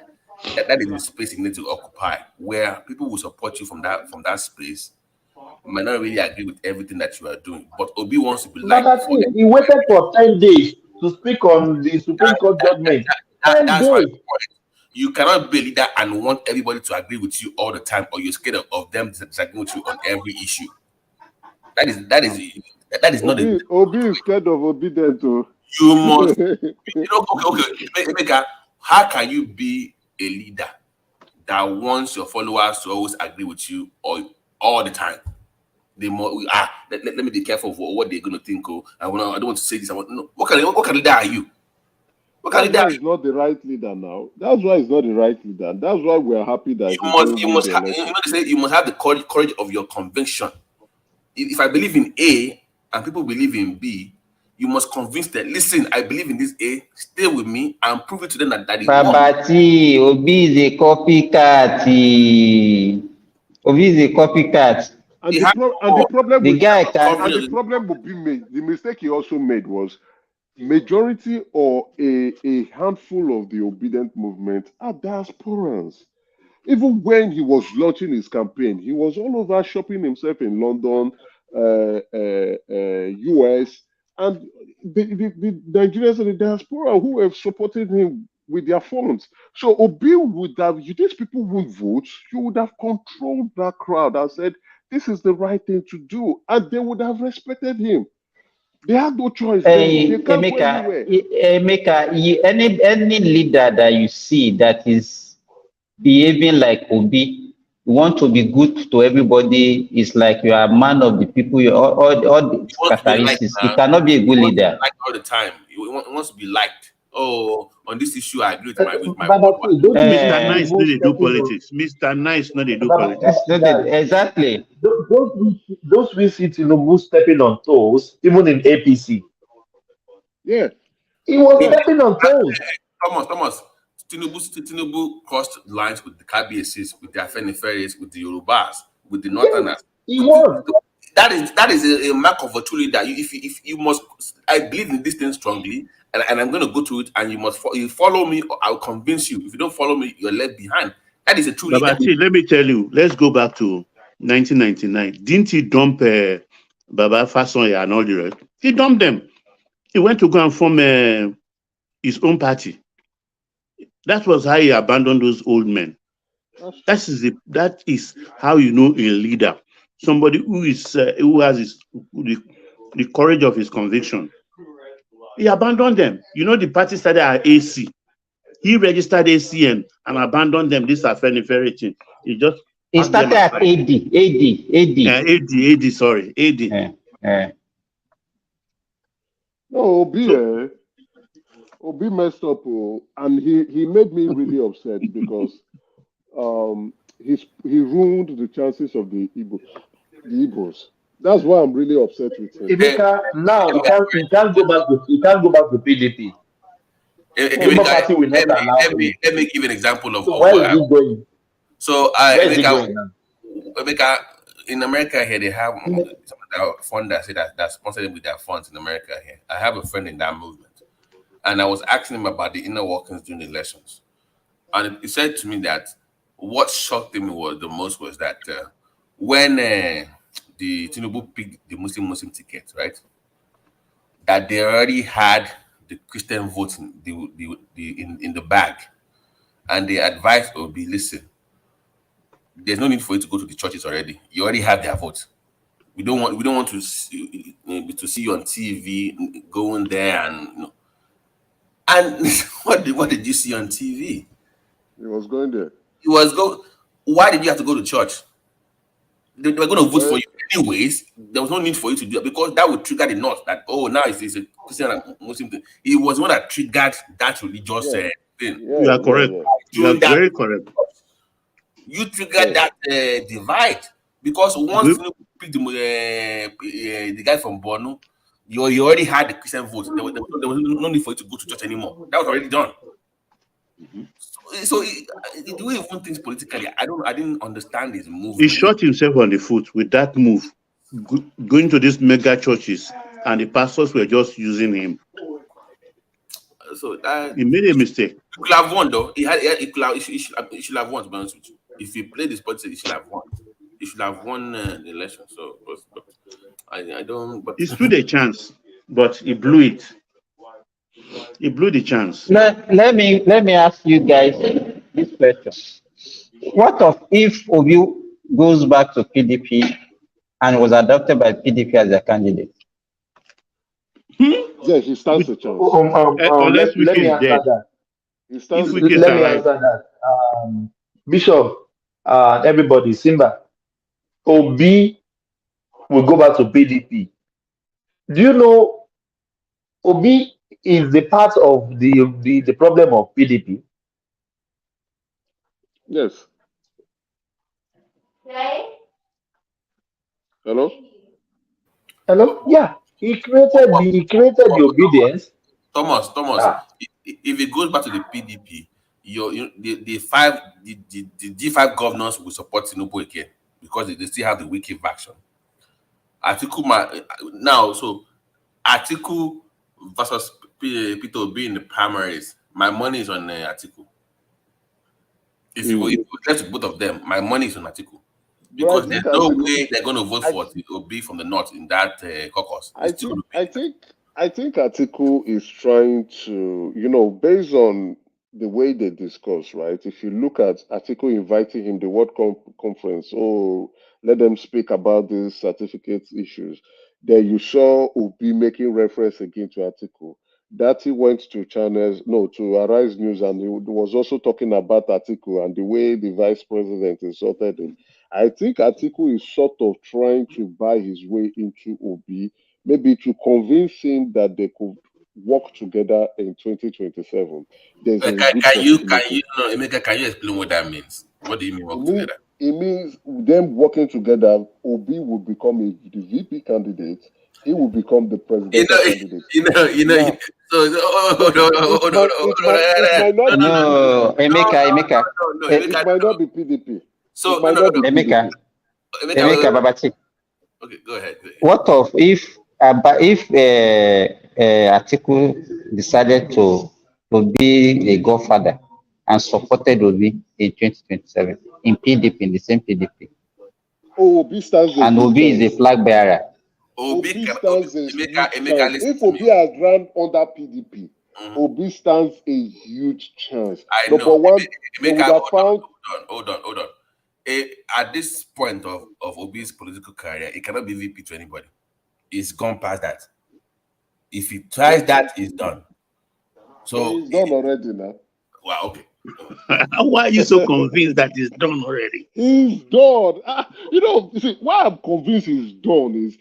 S10: That is the space you need to occupy, where people will support you from that space. Might not really agree with everything that you are doing, but Obi wants to be liked
S11: Baba
S10: for
S11: T, he waited for 10 days to speak on the Supreme Court judgment. 10
S10: that's my
S11: days.
S10: point. You cannot be a leader and want everybody to agree with you all the time, or you're scared of them disagreeing with you on every issue. That is not a
S5: Obi is scared of obedient too.
S10: you must okay. Emeka, how can you be a leader that wants your followers to always agree with you all the time? They more let me be careful of what they're gonna think. Oh, I don't want to say this. No, what kind of leader are you? What kind
S5: That's
S10: of leader
S5: why
S10: are
S5: he's not the right leader now. That's why he's not the right leader. And that's why we're happy that he didn't
S10: you
S5: win
S10: must
S5: the
S10: have,
S5: election.
S10: they say you must have the courage of your conviction. If I believe in A and people believe in B, you must convince them, listen, I believe in this A, stay with me and prove it to them that it works.
S9: Babati, Obi is a copycat. Obi is a copycat.
S5: And the problem
S9: The
S5: with
S9: guy can.
S5: and the problem would be made. The mistake he also made was majority or a handful of the obedient movement are diasporans. Even when he was launching his campaign, he was all over shopping himself in London, US, and the Nigerians and the diaspora who have supported him with their funds. So Obi would have, these people would vote, you would have controlled that crowd and said, this is the right thing to do, and they would have respected him. They have no choice. They can't go anywhere.
S9: Emeka, any leader that you see that is behaving like Obi, you want to be good to everybody, it's like you are a man of the people, all the
S10: He wants to be liked.
S9: characteristics. He cannot be a good leader.
S10: Liked all the time. He wants to be liked. Oh, on this issue, I agree with my
S7: Babati, don't you
S17: Mr.
S7: see
S17: Nice, no,
S7: Tinubu
S17: they do
S7: stepping on?
S17: politics. Mr. Nice, no, they do politics.
S9: Exactly.
S7: Those we see Tinubu stepping on toes, even in APC.
S5: Yeah.
S7: He was stepping on toes.
S10: Thomas. Tinubu crossed lines with the KBSs, with the Afeniferes, with the Yorubas, with the Northerners.
S7: He was.
S10: That is a mark of a true leader. If you must, I believe in this thing strongly, and I'm going to go to it, and you follow me, or I'll convince you. If you don't follow me, you're left behind. That is a true leader.
S17: Babati, let me tell you, let's go back to 1999. Didn't he dump Baba Fasonya and all the rest? He dumped them. He went to go and form his own party. That was how he abandoned those old men. That is how you know a leader, somebody who has the courage of his conviction. He abandoned them. You know, the party started at AC. He registered ACN and abandoned them. This Afenifere thing. He just
S9: He started at AD.
S17: Sorry, AD.
S5: No, Obi messed up, and he made me really upset because he ruined the chances of the Igbos. That's why I'm really upset with him.
S7: Emeka, now he can't go back to PDP. Labour Party will not allow him.
S10: Let me give an example of
S7: So where is he going?
S10: So
S7: where is he going now?
S10: Emeka, in America here, they have some of the funders that sponsor them with their funds in America here. I have a friend in that movement, and I was asking him about the inner workings during the elections, and he said to me that what shocked him the most was that when the Tinubu picked the Muslim ticket, right, that they already had the Christian vote in the bag, and they advised Obi, listen, there's no need for you to go to the churches already. You already have their vote. We don't want to see you on TV going there and And what did you see on TV?
S5: He was going there.
S10: Why did you have to go to church? They were going to vote for you anyways. There was no need for you to do it because that would trigger the knot that now it's a Christian and Muslim thing. It was one that triggered that religious thing.
S17: You are correct. You are very correct.
S10: You triggered that divide because once you picked the guy from Borno, you already had the Christian vote. There was no need for you to go to church anymore. That was already done. So the way he even thinks politically, I didn't understand his move.
S17: He shot himself on the foot with that move, going to these mega churches, and the pastors were just using him.
S10: So
S17: he made a mistake.
S10: He could have won though. He should have won, to be honest with you. If he played this politics, he should have won. He should have won the election. So, but I don't. But
S17: he stood a chance, but he blew it. He blew the chance.
S9: Let me ask you guys this question: what if Obi goes back to PDP and was adopted by PDP as a candidate?
S5: Yeah, he stands a chance.
S7: Let me answer that. Let me answer that. Bishop, everybody, Simba, Obi will go back to PDP. Do you know Obi
S11: is the part of the problem of PDP.
S5: Yes. Hello?
S11: Hello? Yeah. He created the obedience.
S10: Thomas,
S11: Ah,
S10: if it goes back to the PDP, the G5 governors will support Tinubu again because they still have the wiki faction. Now, so Atiku versus Peter Obi in the primaries, my money is on Atiku. If you left both of them, my money is on Atiku.
S5: But I
S10: Because
S5: think
S10: there's no
S5: Atiku,
S10: way they're going to vote for Obi from the north in that caucus.
S5: I think Atiku is trying to, based on the way they discuss, right? If you look at Atiku inviting him the World Conference, let them speak about these certificate issues. Then you saw Obi making reference again to Atiku. That he went to to Arise News, and he was also talking about Atiku and the way the vice president insulted him. I think Atiku is sort of trying to buy his way into Obi, maybe to convince him that they could work together in 2027. There's a good possibility.
S10: Emeka, can you explain what that means? What do you mean work together?
S5: It means them working together. Obi will become the VP candidate. He will become the presidential candidate. Now, it might not be
S9: No, Emeka.
S5: It might not be PDP.
S10: So
S5: it might not be
S9: Emeka.
S5: PDP.
S9: Emeka Babachi.
S10: Okay, go ahead.
S9: What of if Atiku decided to be a godfather and supported Obi in 2027 in PDP, in the same PDP?
S5: Obi stands a
S9: and
S5: huge
S9: Obi
S5: chance.
S9: is a flag bearer.
S5: Obi stands a huge chance. If Obi has run under PDP, Obi stands a huge chance. Number one, they would have found.
S10: Hold on. At this point of Obi's political career, it cannot be VP to anybody. It's gone past that. If he tries that, it's done. So
S5: he's done already now.
S10: Wow, okay.
S17: Why are you so convinced that it's done already?
S5: He's done. You see, why I'm convinced he's done is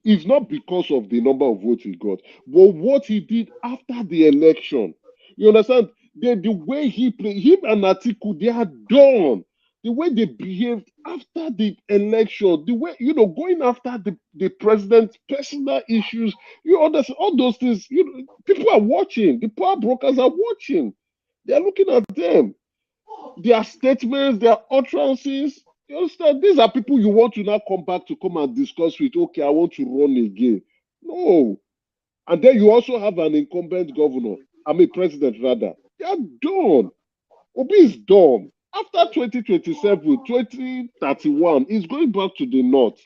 S5: it's not because of the number of votes he got, but what he did after the election. You understand? The way he played, him and Atiku, they are done. The way they behaved after the election, the way, going after the president's personal issues, you understand all those things. People are watching. The power brokers are watching. They are looking at them. Their statements, their utterances. You understand? These are people you want to now come back to come and discuss with. Okay, I want to run again. No. And then you also have an incumbent president rather. They are done. Obi is done. After 2027, 2031, he's going back to the north.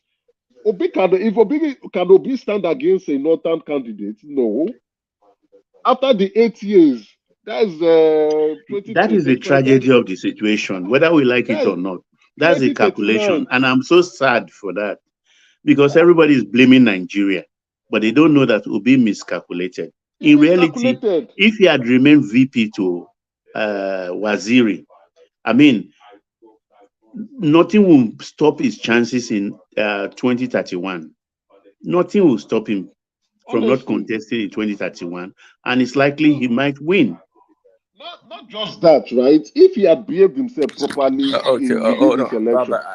S5: Can Obi stand against a northern candidate? No. After the 8 years, that's
S17: that is the tragedy of the situation, whether we like it or not. That's a calculation. And I'm so sad for that because everybody is blaming Nigeria, but they don't know that Obi miscalculated. In reality, if he had remained VP to Waziri, nothing will stop his chances in 2031. Nothing will stop him from not contesting in 2031. And it's likely he might win.
S5: Not just that, right? If he had behaved himself properly within this election,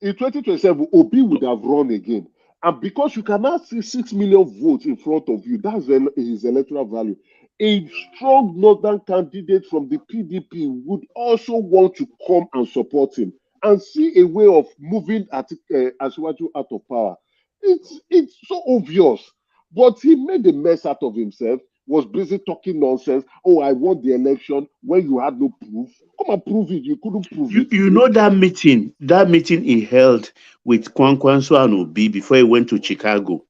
S5: in 2027, Obi would have run again. And because you cannot see 6 million votes in front of you, that's his electoral value. A strong northern candidate from the PDP would also want to come and support him and see a way of moving Asiwaju out of power. It's so obvious. But he made a mess out of himself, was busy talking nonsense. Oh, I won the election when you had no proof. Come and prove it. You couldn't prove it.
S17: You know that meeting he held with Kwankwaso and Obi before he went to Chicago.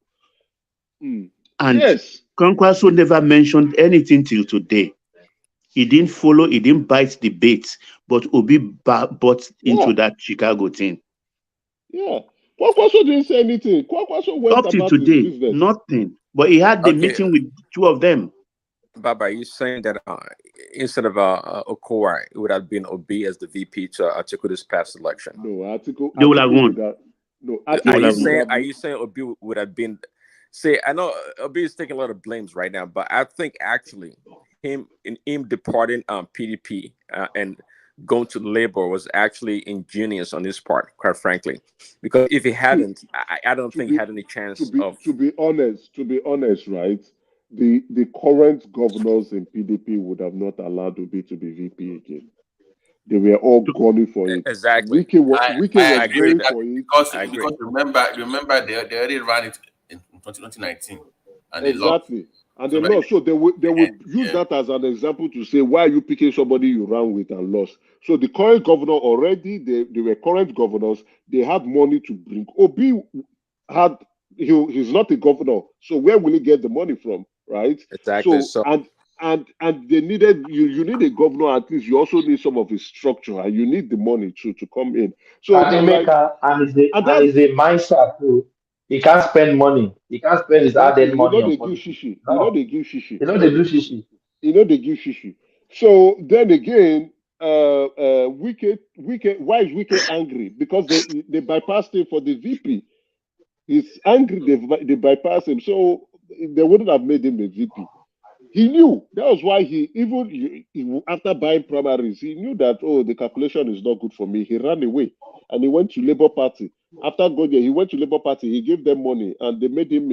S17: And yes. Kwankwaso never mentioned anything till today. He didn't follow, he didn't bite the bait, but Obi bought into that Chicago thing.
S5: Yeah. Kwankwaso didn't say anything. Kwankwaso went
S17: up
S5: about
S17: to today,
S5: his business.
S17: Nothing. But he had the meeting with two of them.
S22: Baba, you're saying that instead of Okowa, it would have been Obi as the VP to Atiku this past election.
S5: No, Atiku.
S17: They will have won.
S22: Are you saying Obi would have been See, I know Obi is taking a lot of blames right now, but I think actually him departing PDP and going to Labour was actually ingenious on his part, quite frankly. Because if he
S5: See,
S22: hadn't, I don't
S5: to
S22: think he
S5: be
S22: had any
S5: to
S22: chance
S5: be
S22: of.
S5: to be honest, right? The current governors in PDP would have not allowed Obi to be VP again. They were all gunning for it.
S22: Exactly.
S5: Wike
S22: I
S5: was
S22: agree with
S5: going
S22: that.
S5: for it.
S22: I agree.
S10: Because remember they already ran it in 2019 and they lost.
S5: Exactly. And
S10: So
S5: they
S10: by
S5: lost. So they would use
S10: yeah,
S5: that as an example to say, why are you picking somebody you ran with and lost? So the current governor already, they were current governors, they had money to bring. Obi had he's not a governor. So where will he get the money from? Right?
S22: Exactly.
S5: So
S22: So
S5: and they needed you need a governor, at least you also need some of his structure and you need the money to come in. So
S11: And
S5: it's like
S11: Emeka,
S5: and
S11: and
S5: that's
S11: is a mindset too. He can't spend money. He can't spend his hard-earned
S5: exactly
S11: money on
S5: they give
S11: politics.
S5: shishi.
S11: No,
S5: They give shishi.
S11: they do shishi.
S5: They give shishi. So then again, why is Wike angry? Because they bypassed him for the VP. He's angry they bypassed him. So they wouldn't have made him a VP. He knew. That was why after buying primaries, he knew that, oh, the calculation is not good for me. He ran away and he went to Labour Party. After going there, he went to Labour Party. He gave them money and they made him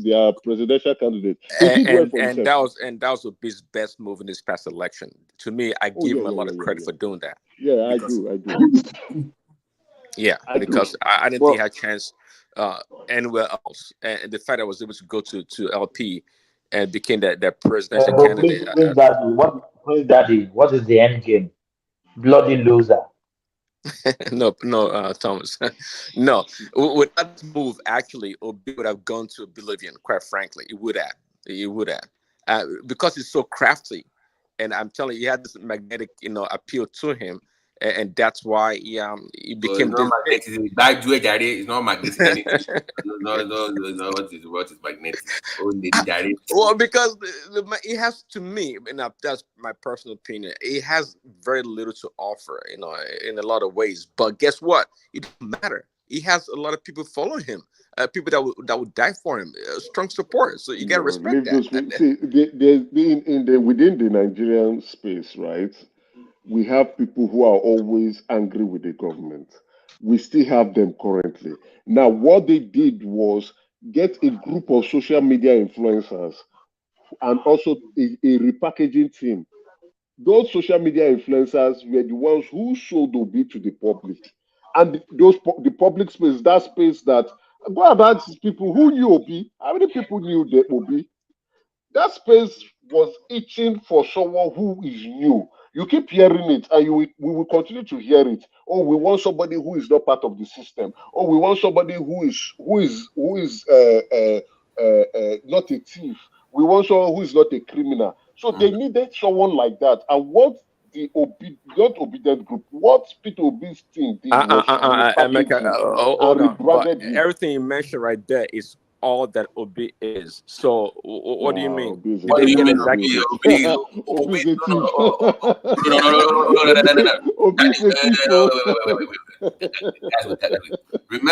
S5: their presidential candidate. He did well for
S22: and
S5: himself.
S22: that was Obi's best move in this past election. To me, I
S5: Oh
S22: give
S5: yeah,
S22: him a
S5: yeah,
S22: lot
S5: yeah,
S22: of
S5: yeah,
S22: credit
S5: yeah.
S22: for doing that.
S5: Yeah, I
S22: Because
S5: do.
S22: yeah,
S5: I do.
S22: because I didn't think he
S5: But
S22: had a chance anywhere else. And the fact that I was able to go to LP and became that presidential
S11: But Prince,
S22: candidate.
S11: Prince Daddy, what is the end game? Bloody loser.
S22: No, Thomas. No, without this move, actually, Obi would have gone to oblivion. Quite frankly, it would have. It would have, because he's so crafty, and I'm telling you, he had this magnetic, appeal to him, and that's why he
S10: so it's
S22: became
S10: not
S22: this big.
S10: magnetic. That Jare, it's not magnetic anything. No, what is magnetic? Oh, Lady Jare.
S22: Well, because it has, to me, and that's my personal opinion. It has very little to offer, in a lot of ways. But guess what? It doesn't matter. He has a lot of people following him, people that would die for him, strong support. So you gotta
S5: no,
S22: respect
S5: leave
S22: that.
S5: those people. See, within the Nigerian space, right? We have people who are always angry with the government. We still have them currently. Now, what they did was get a group of social media influencers and also a repackaging team. Those social media influencers were the ones who showed Obi to the public. And the public space, that space that go and ask people who knew Obi. How many people knew the Obi? That space was itching for someone who is new. You keep hearing it, and we will continue to hear it. Oh, we want somebody who is not part of the system. Oh, we want somebody who is not a thief. We want someone who is not a criminal. So they needed someone like that. And what not obedient group, what Peter Obi's team did was to repackage
S22: Emeka,
S5: him
S22: hold
S5: and
S22: on. But
S5: rebranded him.
S22: everything you mentioned right there is all that Obi is. So what do you
S5: Nah,
S22: mean?
S5: Obi is a
S22: Did
S10: What
S22: they
S10: do you
S22: get
S5: thief.
S10: mean?
S22: exactly?
S5: Obi is a thief.
S10: No.
S5: Obi is a thief.
S10: Wait.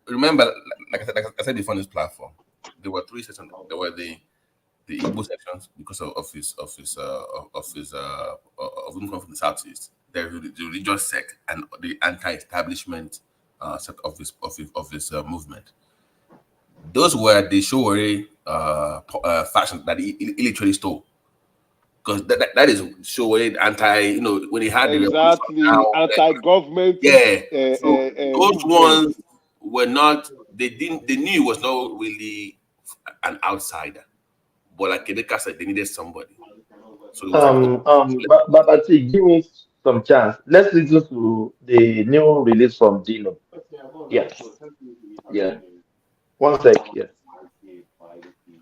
S10: Remember, like I said before on this platform, there were three sections. There were the Igbo sections because of him coming from the southeast. There was the religious sect and the anti-establishment sect of his movement. Those were the Showore fashion that he literally stole. Because that is Showore anti, when he had the revolution
S5: Exactly.
S10: now.
S5: Anti-government
S10: Yeah. So those
S5: movement.
S10: ones were not, they knew he was not really an outsider. But like Kebeka said, they needed somebody. So it was like, okay,
S11: But give me some chance. Let's listen to the new release from Dino. Yes. Yeah. One sec. Yeah.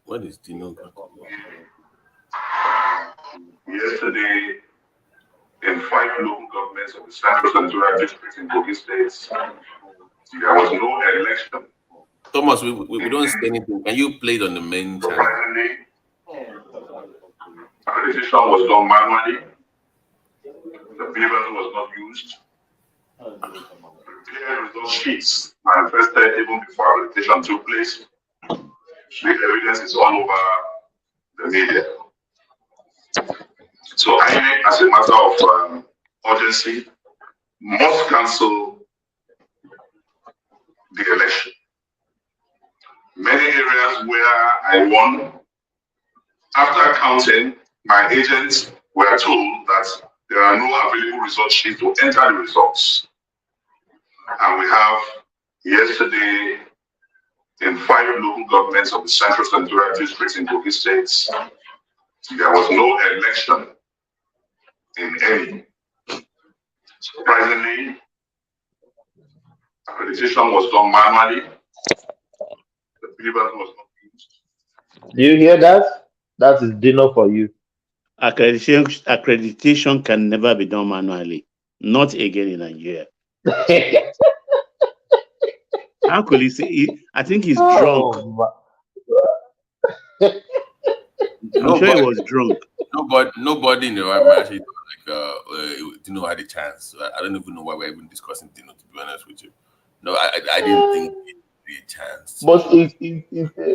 S10: what is Dino?
S12: Yesterday, in 5 local governments of the Central Senatorial District in Kogi State, there was no election.
S10: Thomas, we don't say anything. Can you play it on the main channel?
S12: Surprisingly, accreditation was done manually. The paper was not used. Prepared result sheets manifested even before accreditation took place. The evidence is all over the media. So INEC, as a matter of urgency, must cancel the election. Many areas where I won, after counting, my agents were told that there are no available result sheets to enter the results. And we have yesterday in 5 local governments of the Central Senatorial District in Kogi State, there was no election in any. Surprisingly, accreditation was done manually. The grievance was not used.
S7: Do you hear that? That is dinner for you.
S17: Accreditation can never be done manually. Not again in Nigeria. How could he say? I think he's drunk. I'm sure he was drunk.
S10: Nobody in the right mind actually Dino had a chance. I don't even know why we're even discussing Dino, to be honest with you. No, I didn't think he had a chance.
S7: But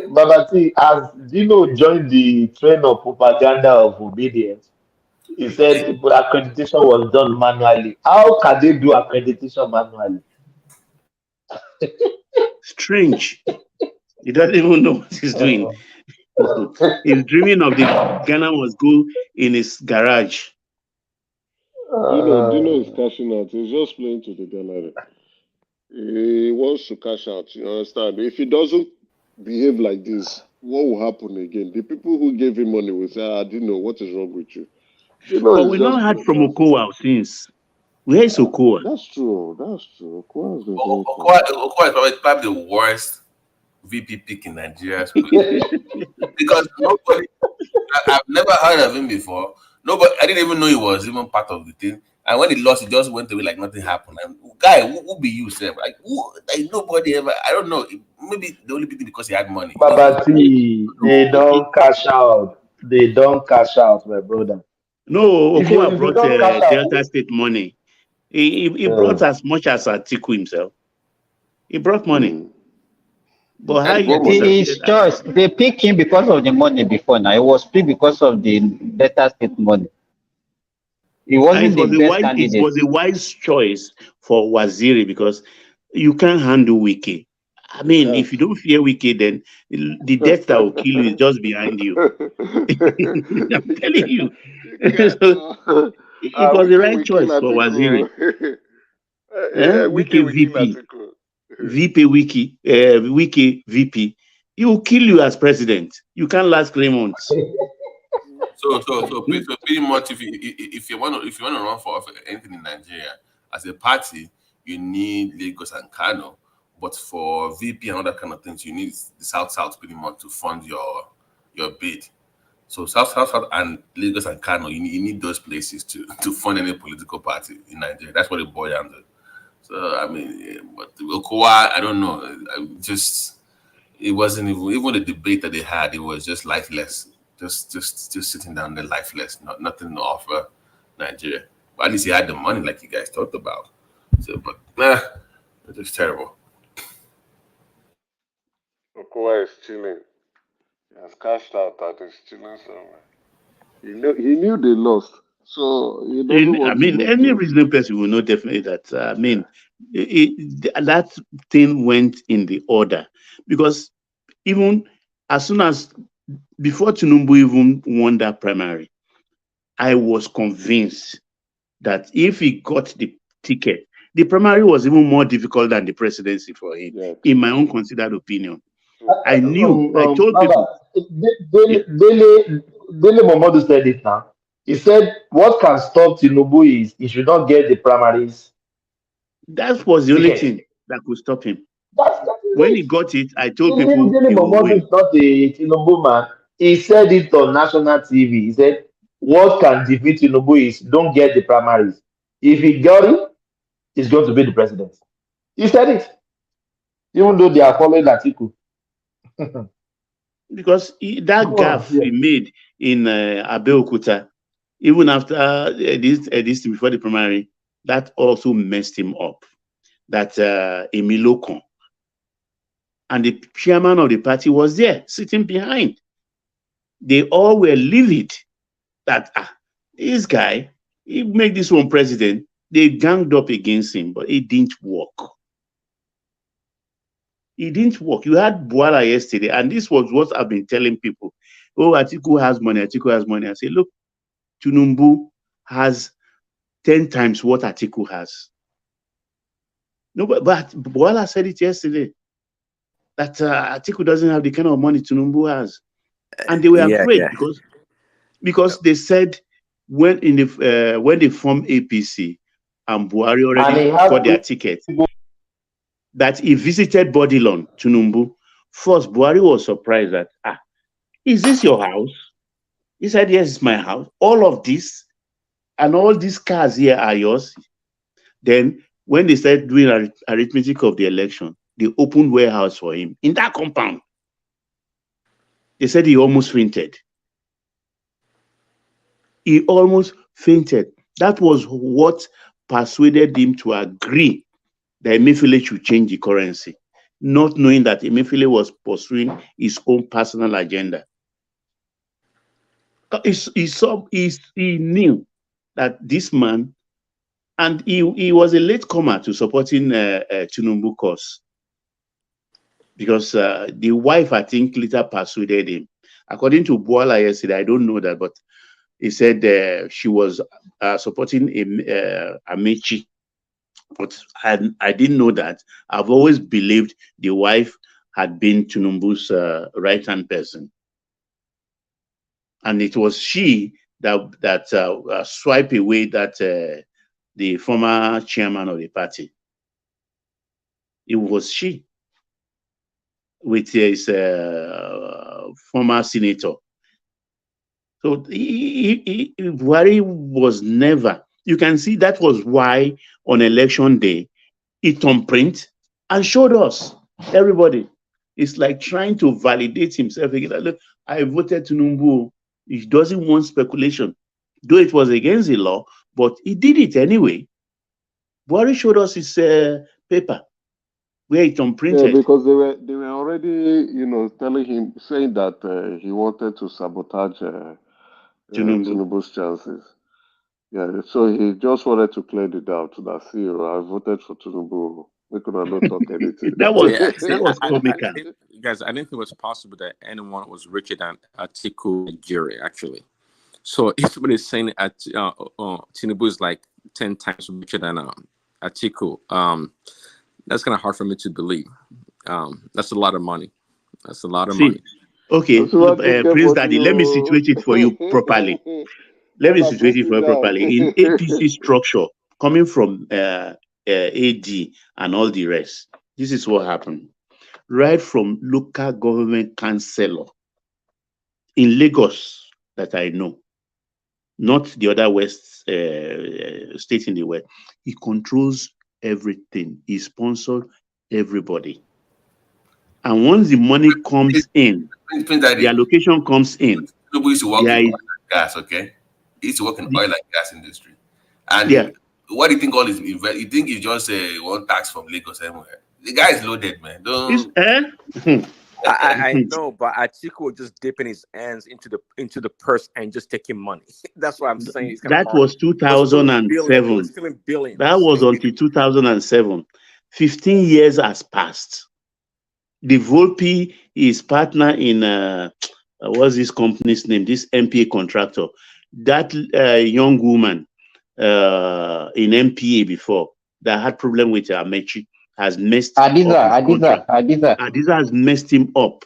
S7: Babati, as Dino joined the train of propaganda of obedience, he said accreditation was done manually. How can they do accreditation manually?
S17: Strange. He doesn't even know what he's doing. He's dreaming of the Ghana must go in his garage.
S5: Dino is cashing out. He's just playing to the gallery. He wants to cash out. You understand? If he doesn't behave like this, what will happen again? The people who gave him money will say, Dino, what is wrong with you?
S17: But we not heard from Okowa since. Where is Okowa?
S5: That's true. Okowa is
S10: Okowa is probably the worst VP pick in Nigeria because nobody. I've never heard of him before. Nobody. I didn't even know he was even part of the thing. And when he lost, he just went away like nothing happened. And guy, who be you, sir? Like nobody ever. I don't know. Maybe the only people because he had money.
S7: Babati, they don't cash out. They don't cash out, my brother.
S17: No, Okowa brought Delta State money. He brought as much as Atiku himself. He brought money. But how
S9: his choice? They picked him because of the money before. Now it was picked because of the Delta State money. It wasn't the best candidate.
S17: It was a wise choice for Waziri because you can't handle Wiki. I mean, if you don't fear Wiki, then the death that will kill you is just behind you. I'm telling you. So, it was the right choice for Waziri. Wiki VP. VP Wiki, Wiki VP. He will kill you as president. You can't last 3 months.
S10: So pretty much, if you want to run for anything in Nigeria as a party, you need Lagos and Kano. But for VP and other kind of things, you need the South pretty much to fund your bid. So South and Lagos and Kano, you need those places to fund any political party in Nigeria. That's what it boils down to. So I mean, but Okowa, I don't know. It wasn't even the debate that they had. It was just lifeless. Just sitting down there, lifeless. Nothing to offer Nigeria. But at least he had the money, like you guys talked about. So, but it was terrible.
S5: Okowa is chilling. He has cashed out and is chilling somewhere. He knew they lost. So he doesn't want
S17: any reasonable person will know definitely that. That thing went in the order because even as soon as before Tinubu even won that primary, I was convinced that if he got the ticket, the primary was even more difficult than the presidency for him, in my own considered opinion. I knew. I told people.
S7: Dele Momodu said it now. He said, what can stop Tinubu is he should not get the primaries.
S17: That was the only thing that could stop him. When he got it, I told people.
S7: Dele Momodu is not a Tinubu man. He said it on national TV. He said, what can defeat Tinubu is don't get the primaries. If he got it, he's going to be the president. He said it. Even though they are following Atiku.
S17: Because that gaffe he made in Abeokuta, even after this before the primary, that also messed him up. That Emilokon, and the chairman of the party was there, sitting behind. They all were livid that this guy, he made this one president. They ganged up against him, but it didn't work. It didn't work. You had Boala yesterday, and this was what I've been telling people. Oh, Atiku has money, Atiku has money. I say, look, Tinubu has 10 times what Atiku has. No, but Boala said it yesterday, that Atiku doesn't have the kind of money Tinubu has. And they were afraid because they said when they formed APC and Buhari already got their ticket, that he visited Bodilon, Tinubu. First, Buhari was surprised that, is this your house? He said, yes, it's my house. All of this and all these cars here are yours. Then when they started doing arithmetic of the election, they opened warehouse for him in that compound. They said he almost fainted. He almost fainted. That was what persuaded him to agree that Emefiele should change the currency, not knowing that Emefiele was pursuing his own personal agenda. He knew that this man, and he was a latecomer to supporting Tinubu cause, because the wife, I think, later persuaded him. According to Boala yesterday, I don't know that, but he said she was supporting Amechi. But I didn't know that. I've always believed the wife had been Tinubu's right-hand person. And it was she that swiped away the former chairman of the party. It was she with his former senator. So Buhari was never. You can see that was why on election day he turned print and showed us, everybody. It's like trying to validate himself again. Look, I voted Tinubu. He doesn't want speculation, though it was against the law, but he did it anyway. Buhari showed us his paper where it unprinted.
S5: Yeah, because they were already, telling him, saying that he wanted to sabotage Tinubu's chances. Yeah, so he just wanted to clear the doubt that, see, I voted for Tinubu. We could not talk anything.
S17: that was comical.
S22: Guys, I didn't think it was possible that anyone was richer than Atiku Nigeria, actually. So if somebody is saying Tinubu is like 10 times richer than Atiku, that's kind of hard for me to believe. That's a lot of money. That's a lot of money.
S17: Okay, Prince Daddy, let me situate it for you properly. Let me situate it for you properly. In APC structure, coming from AD and all the rest, this is what happened. Right from local government councillor in Lagos that I know, not the other West state in the West, he controls everything. He sponsors everybody. And once the money comes in, the allocation comes in.
S10: Tinubu used to work in oil and gas, okay? He used to work in oil and gas industry. And what do you think all this? You think it's just one tax from Lagos somewhere? The guy is loaded, man.
S22: I know, but Atiku was just dipping his hands into the purse and just taking money. That's what I'm saying.
S17: That was 2007.
S22: Stealing billions.
S17: That was until 2007. 15 years has passed. The Volpe is partner in what's this company's name? This MPA contractor. That young woman in MPA before that had problem with Amechi has messed Adiza has messed him up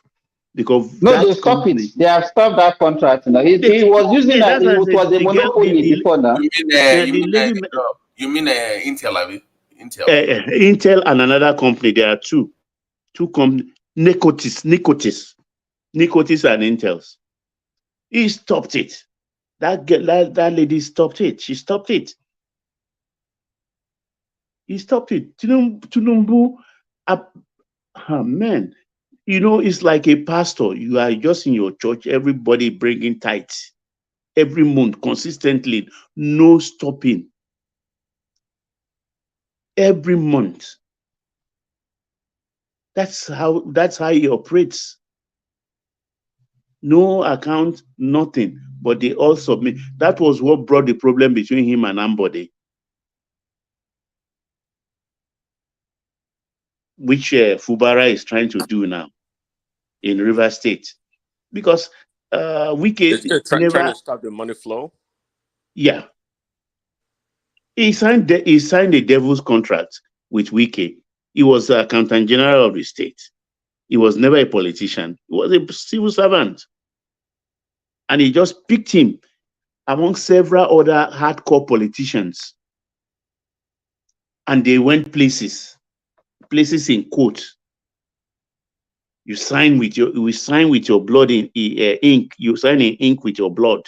S17: because
S9: they stopped it. They have stopped that contract. He was using that. It was a monopoly before now.
S10: You mean Intel, Abi? Intel.
S17: Intel and another company. There are two companies. Nicotis and Intels. He stopped it. That lady stopped it. She stopped it. He stopped it. Tinubu, man, it's like a pastor. You are just in your church, everybody bringing tithes every month consistently, no stopping. Every month. That's how he operates. No account, nothing. But they all submit. That was what brought the problem between him and Ambode, which Fubara is trying to do now in River State. Because Wike
S22: Trying
S17: never,
S22: to stop the money flow.
S17: yeah. He signed a devil's contract with Wike. He was the accountant general of the state. He was never a politician. He was a civil servant. And he just picked him among several other hardcore politicians. And they went places in court. You sign with your blood in ink. You sign in ink with your blood.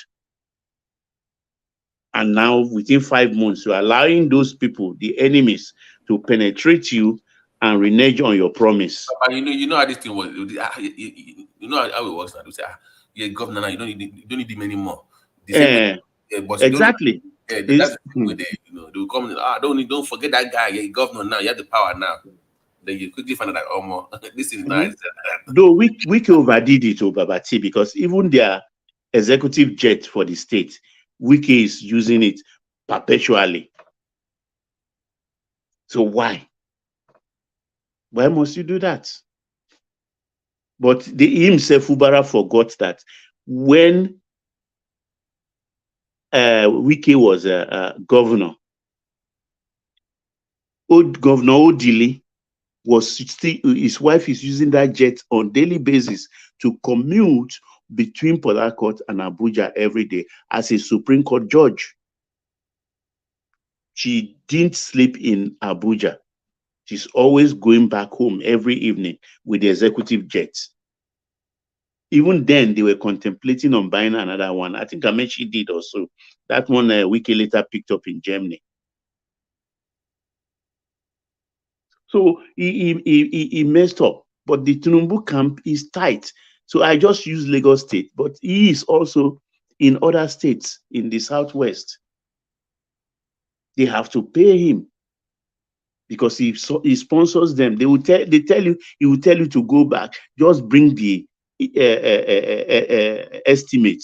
S17: And now within 5 months, you're allowing those people, the enemies, to penetrate you and renege on your promise.
S10: But you know how this thing was. You know how it works now. You say, you're governor now. You don't need him anymore. The same way, but
S17: exactly.
S10: That's the same way they will come. Don't forget that guy. You're governor now. You have the power now. Then you quickly find out that more. This is nice.
S17: Though Wike overdid it, Babati, because even their executive jet for the state, Wike is using it perpetually. So why? Why must you do that? But himself, Ubara, forgot that when Wike was governor, Governor Odili was still, his wife is using that jet on daily basis to commute between Port Harcourt and Abuja every day as a Supreme Court judge. She didn't sleep in Abuja. She's always going back home every evening with the executive jet. Even then, they were contemplating on buying another one. I think Amechi did also. That one a week later picked up in Germany. So he messed up. But the Tinubu camp is tight. So I just use Lagos State, but he is also in other states in the Southwest. They have to pay him because he sponsors them. He will tell you to go back. Just bring the estimate.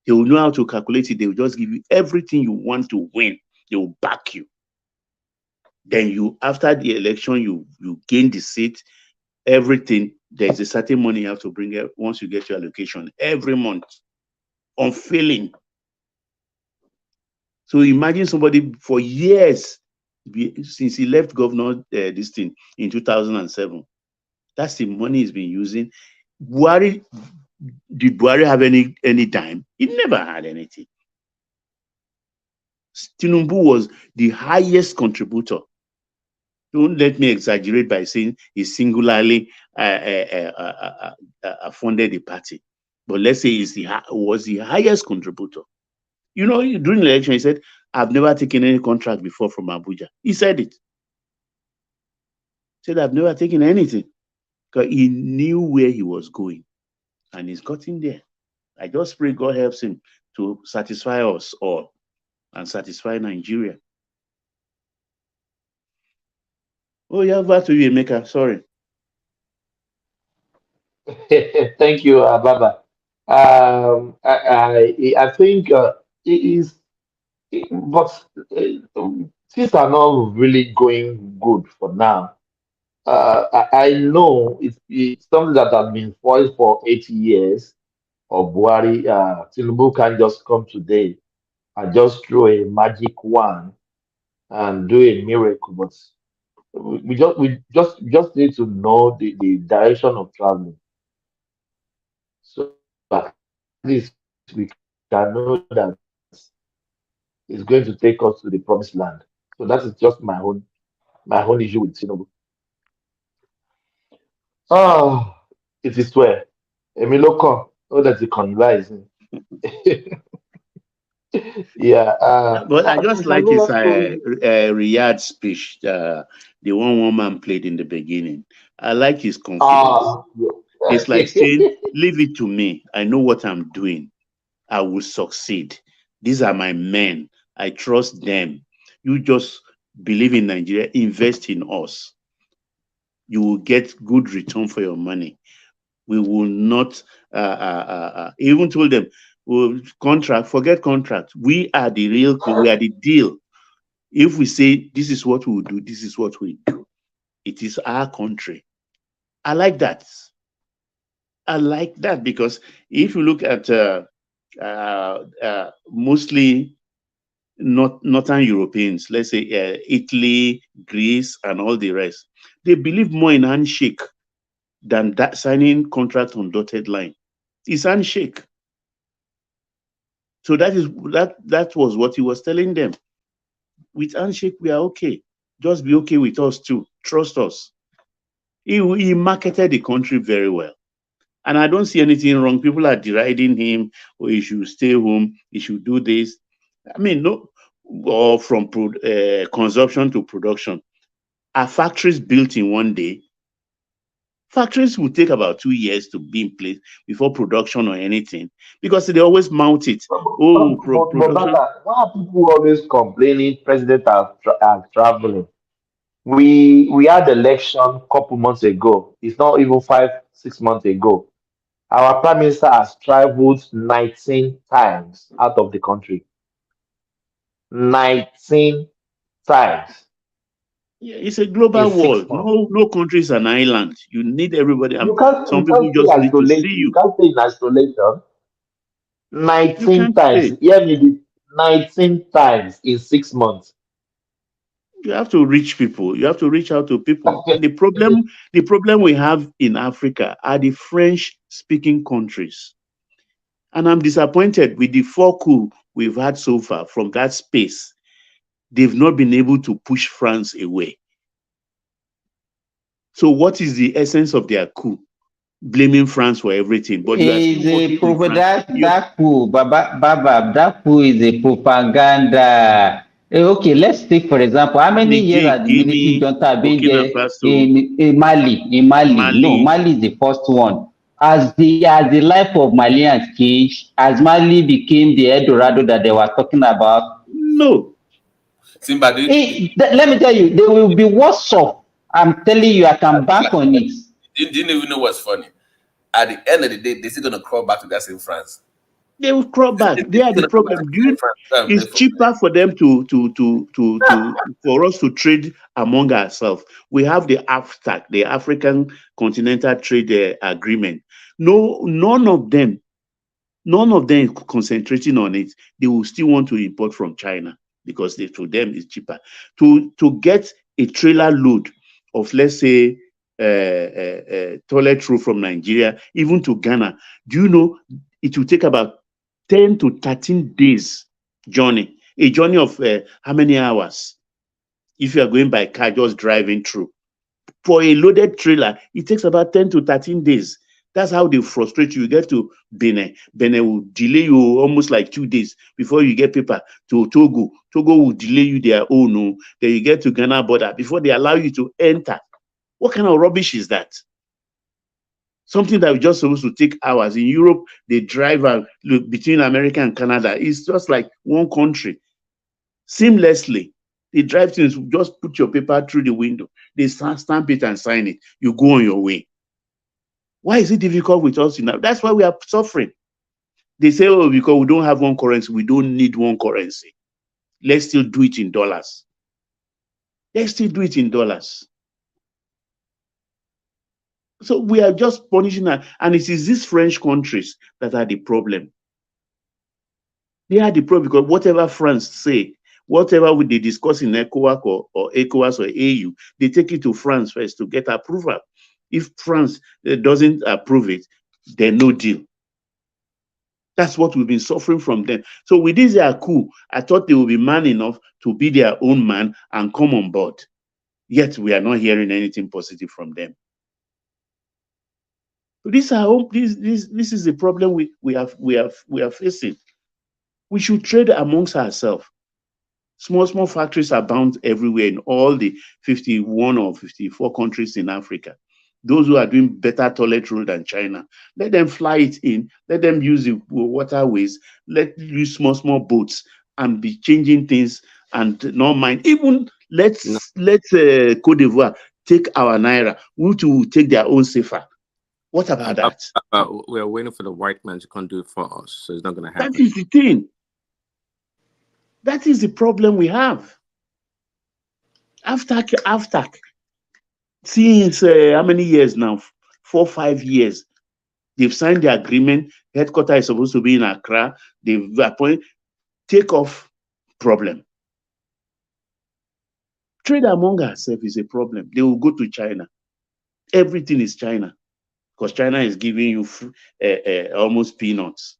S17: They will know how to calculate it. They will just give you everything you want to win. They will back you. Then after the election, you gain the seat, everything. There's a certain money you have to bring once you get your allocation every month, unfailing. So imagine somebody for years, since he left governor this thing in 2007. That's the money he's been using. Did Buhari have any dime? He never had anything. Tinubu was the highest contributor. Don't let me exaggerate by saying he singularly funded the party. But let's say he was the highest contributor. You know, during the election, he said, I've never taken any contract before from Abuja. He said it. He said, I've never taken anything. Because he knew where he was going. And he's gotten there. I just pray God helps him to satisfy us all and satisfy Nigeria. Oh, yeah, back to you, Emeka. Sorry.
S11: Thank you, Baba. I think it is, but things are not really going good for now. I know it's something that has been spoiled for 80 years of Buhari. Tinubu can just come today and just throw a magic wand and do a miracle. But we just need to know the direction of traveling. So at least we can know that it's going to take us to the promised land. So that is just my own issue with Tinubu. Oh, it is well. Emiloko, oh that you convise. Yeah.
S17: But I just
S11: Mr.
S17: like his
S11: Lord,
S17: Riyadh speech, the one woman played in the beginning. I like his confidence.
S11: ah,
S17: It's like saying, leave it to me. I know what I'm doing. I will succeed. These are my men. I trust them. You just believe in Nigeria, invest in us. you will get good return for your money. We will not even told them, well, contract, forget contract. We are the real, we are the deal. If we say this is what we will do, this is what we do. It is our country. I like that. I like that because if you look at mostly Northern Europeans, let's say Italy, Greece, and all the rest, they believe more in handshake than that signing contract on dotted line. It's handshake. So that was what he was telling them. With handshake, we are okay. Just be okay with us too. Trust us. He marketed the country very well. And I don't see anything wrong. People are deriding him, or he should stay home, he should do this. I mean, no, or from consumption to production. Are factories built in one day? Factories will take about 2 years to be in place before production or anything, because they always mount it. Oh, production.
S11: Why are people always complaining president are traveling? We had election couple months ago. It's not even 5-6 months ago. Our prime minister has traveled 19 times out of the country. 19 times
S17: Yeah, it's a global
S11: in 6
S17: world.
S11: months.
S17: No country is an island. You need everybody. And
S11: You can't
S17: some people
S11: stay
S17: just need to see
S11: isolated. You
S17: you.
S11: can't stay in isolation.
S17: You
S11: 19
S17: can't
S11: times.
S17: stay.
S11: Hear me, this 19 times in 6 months.
S17: You have to reach people. You have to reach out to people. And the problem we have in Africa are the French-speaking countries. And I'm disappointed with the 4 coups we've had so far from that space. They've not been able to push France away. So what is the essence of their coup? Blaming France for everything, but you are
S9: Is
S17: still
S9: a
S17: working with France.
S9: that coup, Baba, that coup is a propaganda. Okay, let's take for example, how many years
S17: Niger,
S9: has the military
S17: Guinea,
S9: junta been
S17: Burkina
S9: there
S17: Faso,
S9: in Mali? In Mali, no,
S17: Mali.
S9: Mali is the first one. As the life of Malians changed, as Mali became the Eldorado that they were talking about.
S17: No.
S9: Let me tell you, they will be worse off. I'm telling you, I can bank on it.
S10: Didn't even know what's funny. At the end of the day, they're still gonna crawl back to that same France.
S17: They will crawl back. They are the problem. It's cheaper for them for us to trade among ourselves. We have the AFTAC, the African Continental Trade Agreement. None of them is concentrating on it. They will still want to import from China because to them it's cheaper. To get a trailer load of, let's say, toilet roll from Nigeria, even to Ghana, do you know it will take about 10 to 13 days journey, a journey of how many hours? If you are going by car, just driving through. For a loaded trailer, it takes about 10 to 13 days. That's how they frustrate you. You get to Benin. Benin will delay you almost like 2 days before you get paper to Togo. Togo will delay you their own. Oh, then you get to Ghana border before they allow you to enter. What kind of rubbish is that? Something that was just supposed to take hours. In Europe, they drive between America and Canada. It's just like one country. Seamlessly. They drive things, just put your paper through the window. They stamp it and sign it. You go on your way. Why is it difficult with us now? That's why we are suffering. They say, oh, because we don't have one currency. We don't need one currency. Let's still do it in dollars. Let's still do it in dollars. So we are just punishing that. And it is these French countries that are the problem. They are the problem because whatever France say, whatever they discuss in ECOWAS or ECOWAS or AU, they take it to France first to get approval. If France doesn't approve it, then no deal. That's what we've been suffering from them. So with this coup, I thought they would be man enough to be their own man and come on board. Yet we are not hearing anything positive from them. So this is the problem we are facing. We should trade amongst ourselves. Small factories are bound everywhere in all the 51 or 54 countries in Africa. Those who are doing better toilet roll than China, let them fly it in, let them use the waterways, let use small boats and be changing things and not mind. Even let's Cote d'Ivoire take our naira, who to take their own safer. What about that?
S22: We're waiting for the white man to come do it for us, so it's not going to happen.
S17: That is the thing. That is the problem we have. After since how many years now? 4 or 5 years. They've signed the agreement. Headquarters is supposed to be in Accra. They've appointed. Take off problem. Trade among ourselves is a problem. They will go to China. Everything is China, because China is giving you almost peanuts.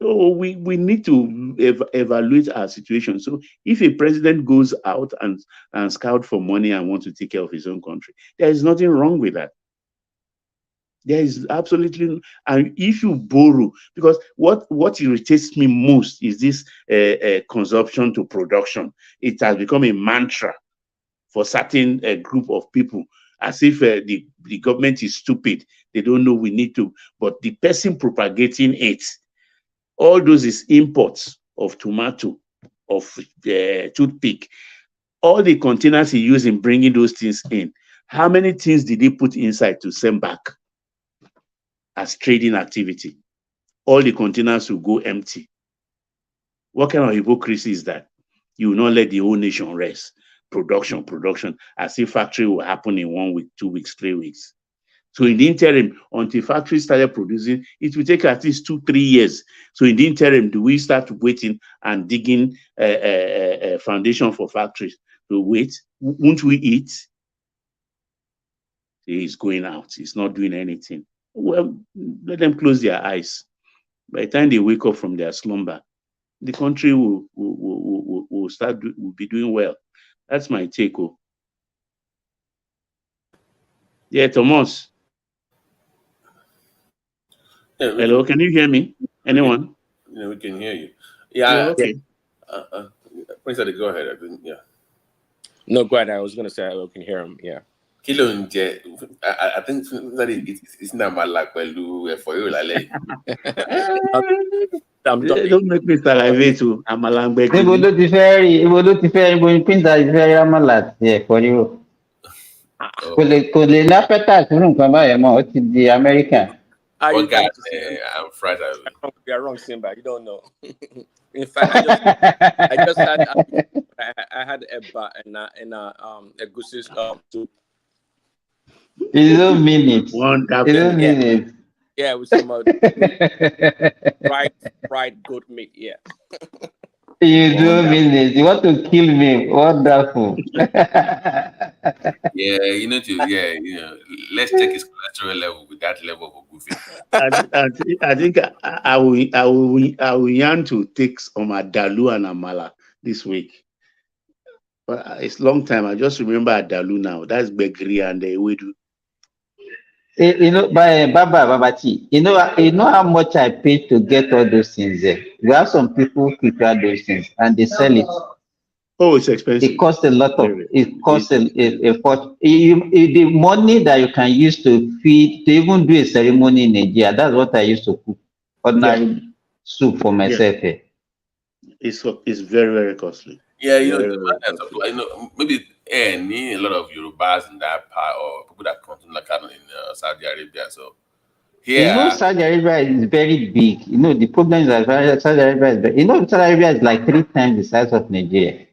S17: So we need to evaluate our situation. So if a president goes out and scout for money and wants to take care of his own country, there is nothing wrong with that. There is absolutely, and if you borrow, because what irritates me most is this consumption to production. It has become a mantra for certain group of people, as if the government is stupid. They don't know we need to, but the person propagating it, all those is imports of tomato, of toothpick, all the containers he used in bringing those things in. How many things did he put inside to send back as trading activity? All the containers will go empty. What kind of hypocrisy is that? You will not let the whole nation rest. Production, as if factory will happen in 1 week, 2 weeks, 3 weeks. So in the interim, until factories started producing, it will take at least 2-3 years. So in the interim, do we start waiting and digging a foundation for factories to wait? Won't we eat? He's going out. He's not doing anything. Well, let them close their eyes. By the time they wake up from their slumber, the country will be doing well. That's my take. Oh. Yeah, Thomas.
S10: Yeah,
S17: hello, can you hear me? Anyone?
S10: We can hear you. Yeah.
S17: Okay.
S10: Prince, go ahead. Yeah.
S22: No, go ahead. I was going to say I can hear him. Yeah.
S10: I think it's not my luck for you.
S17: Don't make me salivate too. I'm a language.
S9: Ibo ló ti fẹ́ rí ibo ní pínta ti fẹ́ rí amala tiẹ̀ for you. Kò lè lápẹ́tà sínú nǹkan báyẹn mọ́, ó ti di American.
S10: Oh God, I'm frightened.
S22: You are wrong, Simba. You don't know. In fact, I just had I had a goosey soup.
S9: You don't mean it.
S17: Wonderful.
S9: You don't mean it.
S22: Yeah, with some fried goat meat. Yeah.
S9: You don't mean it. You want to kill me. Wonderful.
S10: Let's check his cholesterol level with that level of goofy.
S17: I think I will yearn to take some Adalu and Amala this week. But it's a long time. I just remember Adalu now. That's Begri and Ewedu.
S9: By Babachi, you know how much I paid to get all those things there. We have some people who prepare those things and they sell it.
S17: Oh, it's expensive.
S9: It costs a lot of. It costs a the money that you can use to feed, to even do a ceremony in Nigeria. That's what I used to cook ordinary soup for myself. Yeah.
S17: It's very, very costly.
S10: Yeah, I know maybe a lot of Yorubas in that part, or people that come from in Saudi Arabia. So here,
S9: Saudi Arabia is very big. The problem is that Saudi Arabia is Saudi Arabia is like 3 times the size of Nigeria.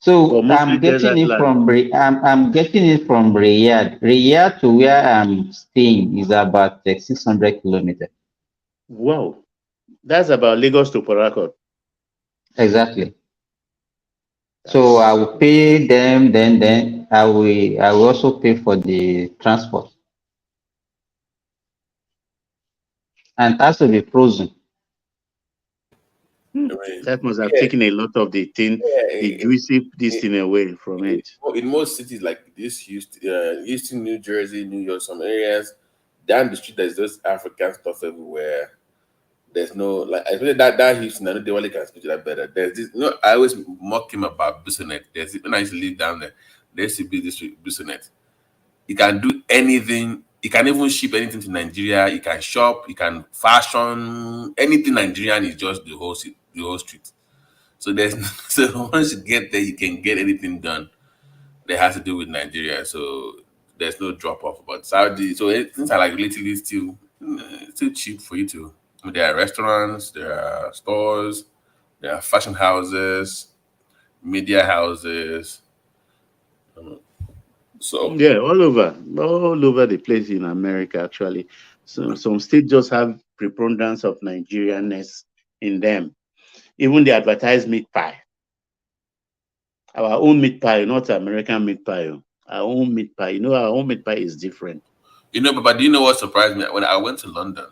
S9: So I'm getting it from I'm getting it from Riyadh. Riyadh to where I'm staying is about 600 kilometers.
S17: Wow, that's about Lagos to Port Harcourt.
S9: Exactly. So I will pay them, then I will also pay for the transport. And it has to be frozen.
S17: That must have taken a lot of the juicy thing away from it.
S10: In most cities like this, Houston, New Jersey, New York, some areas, down the street there's just African stuff everywhere. There's no especially that Houston. I know they can speak to that better. There's this. I always mock him about Busonet. When I used to live down there, there used to be this Busonet. You can do anything. You can even ship anything to Nigeria. You can shop. You can fashion anything Nigerian is just the whole street. So there's so once you get there, you can get anything done that has to do with Nigeria. So there's no drop off. But Saudi, so things are like relatively still cheap for you to. There are restaurants, there are stores, there are fashion houses, media houses. So
S17: Yeah, all over the place in America actually. So some states just have preponderance of Nigerianness in them. Even the advertised meat pie. Our own meat pie, not American meat pie. Our own meat pie. You know, our own meat pie is different.
S10: You know, but do you know what surprised me? When I went to London,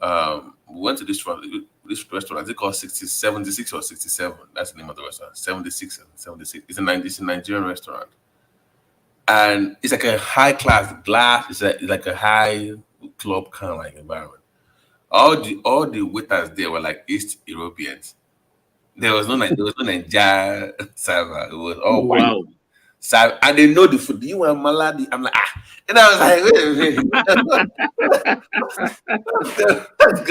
S10: we went to this restaurant. Is it called 76 or 67? That's the name of the restaurant. 76 and 76. It's a Nigerian restaurant. And it's like a high class glass. It's like a high club kind of like environment. All the waiters there were like East Europeans. There was no Nigeria server. It was all white.
S17: Wow.
S10: And they know the food. Do you want maladi? I'm like, and I was like, wait a minute.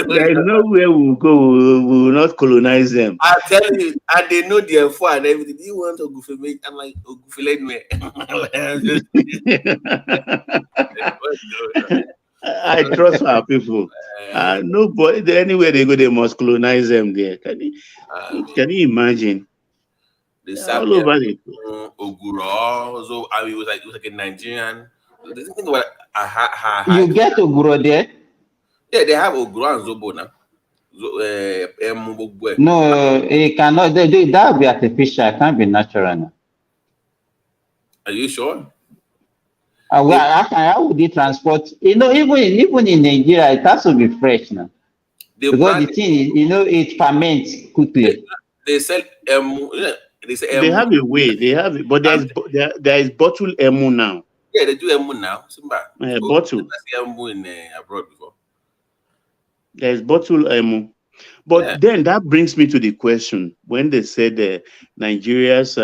S17: There is nowhere we'll go. We will not colonize them.
S10: I tell you, and they know their food and everything. Do you want Ogufe meat? I'm like, Ogufe let me.
S17: I trust our people. Nobody, anywhere they go, they must colonize them there. Can you imagine? All over the
S10: Oguro. So I mean, it was like a Nigerian. The thing about
S9: you get Oguro there?
S10: Yeah, they have Oguro and Zobo now.
S9: No, it cannot. That will be artificial. It can't be natural now.
S10: Are you sure?
S9: How would they transport? You know, even in Nigeria, it has to be fresh now. Because the thing is, you know, it ferments quickly.
S10: They sell
S17: They have a way. They have it, but there is bottled emu now.
S10: Yeah, they do emu now.
S17: Bottle.
S10: I see emu in abroad before.
S17: There is bottled emu. But then that brings me to the question when they said Nigeria's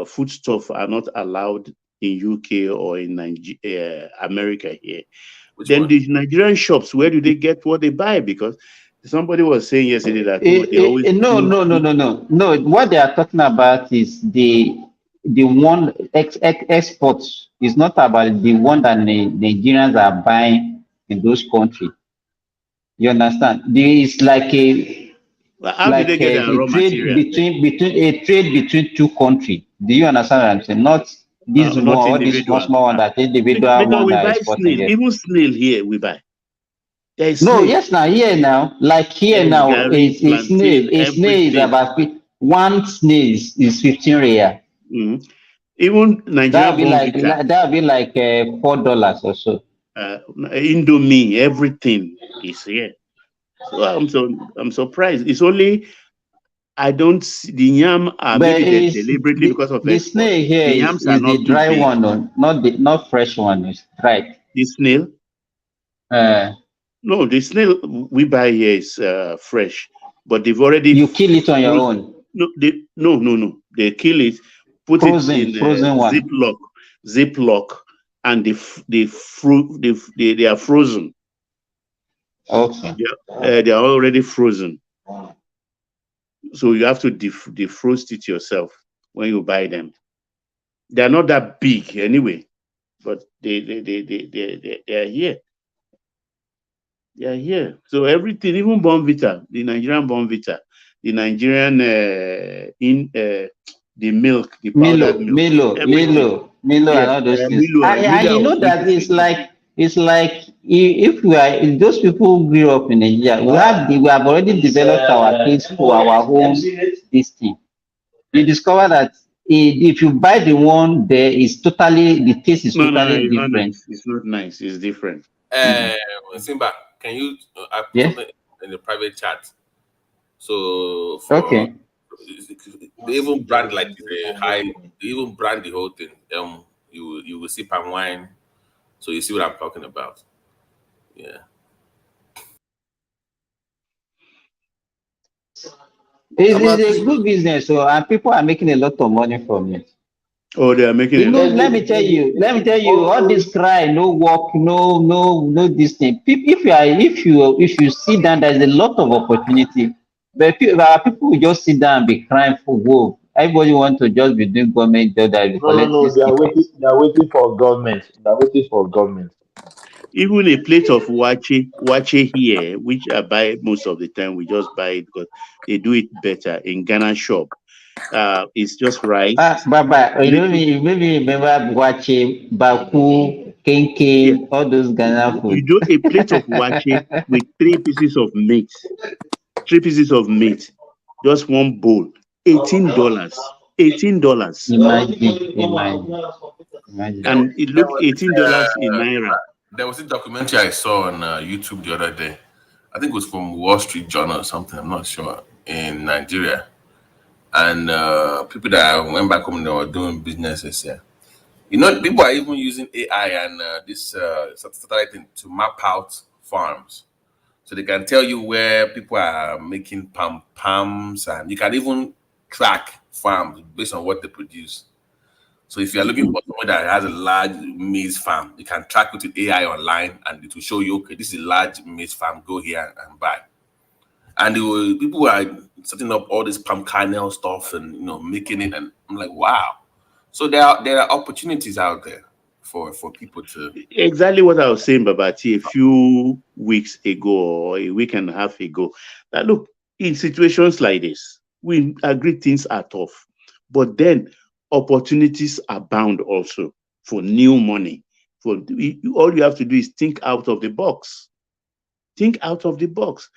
S17: foodstuff are not allowed in UK or in America here. Then the Nigerian shops, where do they get what they buy? Because somebody was saying yesterday that they always
S9: no. What they are talking about is the one exports. It's not about the one that Nigerians are buying in those countries. You understand? There is like a trade between two countries. Do you understand what I'm saying? Not this one or this small one that individual one
S17: we
S9: that
S17: buy
S9: exporting.
S17: Snail. Even snail here we buy.
S9: Here now, a snail is about one snail is 15 real.
S17: Mm-hmm. Even Nigerian
S9: that would be like $4 or so.
S17: Indomie, everything is here. So I'm surprised. It's only I don't see the yam maybe deliberately because of
S9: the snail here the yams is the dry one, not fresh one. It's dried.
S17: The snail. No, the snail we buy here is fresh, but they've already
S9: kill it on your own.
S17: No, they kill it, put it in Ziploc, and they are frozen.
S9: Okay.
S17: They are already frozen, so you have to defrost it yourself when you buy them. They are not that big anyway, but they are here. They are here. So everything, even Bonvita, the Nigerian Bonvita, the Nigerian the milk, the powdered milk,
S9: Milo, and all those things. And you know that it's like if we are if those people grew up in Nigeria, we have already developed our taste for our home this thing. You discover that if you buy the one there, the taste is totally different.
S17: It's not nice. It's different.
S10: Simba, can you put something in the private chat? So
S9: okay.
S10: They even brand like the high. They even brand the whole thing. You will see palm wine, so you see what I'm talking about. Yeah.
S9: It's a good business, so and people are making a lot of money from it.
S17: Oh, they are making.
S9: Let me tell you, all this cry, no work, no this thing. If you sit down, there's a lot of opportunity But people will just sit down and be crying for work. Everybody want to just be doing government job that will be
S11: No, no,
S9: collecting
S11: no. They are waiting.
S9: stipends.
S11: They are waiting for government. They are waiting for government.
S17: Even a plate of wache here, which I buy most of the time, we just buy it because they do it better in Ghana shop. It's just rice,
S9: Baba,
S17: little.
S9: you maybe remember watching Baku,
S17: Yeah,
S9: Kenken, all those Ghana
S17: you
S9: food.
S17: do a plate of wache with 3 pieces of meat, 3 pieces of meat, just one bowl, $18, $18,
S9: Imagine.
S17: and it
S10: There
S17: look
S10: was this,
S17: $18 in naira.
S10: there was a documentary I saw on YouTube the other day. I think it was from Wall Street Journal or something. I'm not sure, in Nigeria. And people that went back home, they were doing businesses here. You know, people are even using AI and this satellite thing to map out farms. So they can tell you where people are making palms, and you can even track farms based on what they produce. So if you're looking for someone that has a large maize farm, you can track it with AI online, and it will show you, okay, this is a large maize farm, go here and buy. And people are setting up all this palm kernel stuff and making it, and I'm like, wow. So there are opportunities out there for people to.
S17: Exactly what I was saying, Babati, a few weeks ago or a week and a half ago. That look, in situations like this, we agree things are tough, but then opportunities abound also for new money. All you have to do is think out of the box. Think out of the box.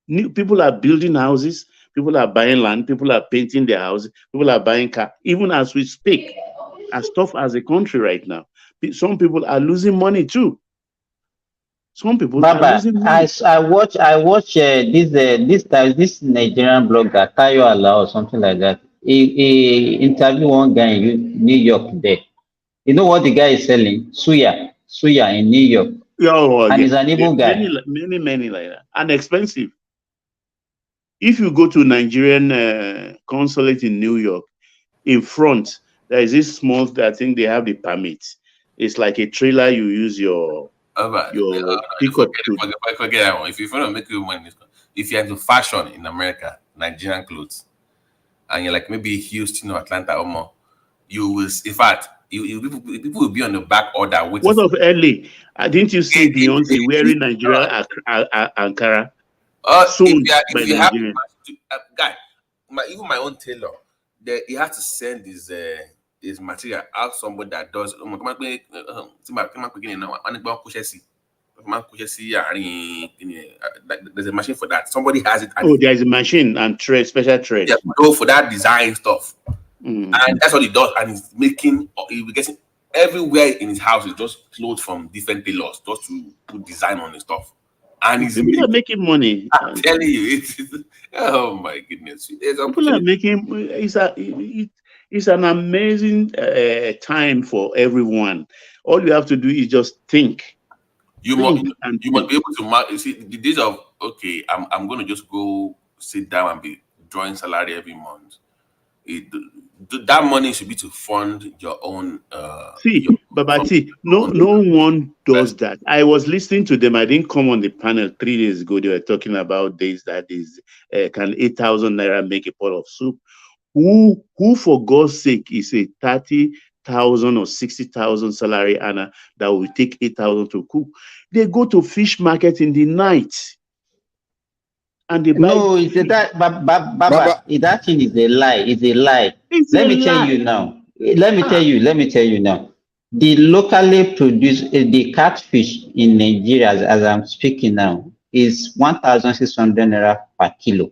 S17: New people are building houses, people are buying land, people are painting their houses, people are buying cars. Even as we speak, as tough as a country right now, some people are losing money too. Some people are
S9: Baba,
S17: losing money.
S9: I watch this Nigerian blogger Tayo Ala or something like that. He interview one guy in New York there. You know what the guy is selling? Suya in New York,
S17: Oh,
S9: and
S17: yeah.
S9: he's an
S17: There
S9: evil
S17: are many,
S9: guy.
S17: many like that, and expensive. If you go to Nigerian consulate in New York, in front there is this small. I think they have the permit. It's like a trailer. You use your pickup to.
S10: Forget that one. If you want to make your money, if you're into fashion in America, Nigerian clothes, and you're like maybe Houston or Atlanta or more, you will. In fact, people will be on the back order waiting
S17: What
S10: for.
S17: of LA? Didn't you see Beyonce wearing Nigeria Ankara sold by
S10: if you have
S17: Nigerian?
S10: guy, even my own tailor, he has to send his material out to somebody that does. There's a machine for that. Somebody has it.
S17: Oh, there's a machine and thread, special thread.
S10: Yeah, go for that design stuff,
S17: Mm.
S10: and that's what he does. And he'll be getting everywhere in his house is just clothes from different tailors, just to put design on his stuff. And he's
S17: People are making money.
S10: I'm telling you, oh my goodness,
S17: People are making. It's an amazing time for everyone. All you have to do is just think.
S10: You must be able to mark. You see, the days of okay, I'm going to just go sit down and be drawing salary every month. That money should be to fund your own.
S17: Babati, no one does that. I was listening to them. I didn't come on the panel 3 days ago. They were talking about this. That is, can 8,000 naira make a pot of soup? Who for God's sake is a 30,000 or 60,000 salary earner that will take 8,000 to cook? They go to fish market in the night. And they buy.
S9: No, it's that Baba. That thing is a lie. It's a lie. Let me tell you now. Let me tell you now. The locally produced the catfish in Nigeria, as I'm speaking now, is 1,600 naira per kilo.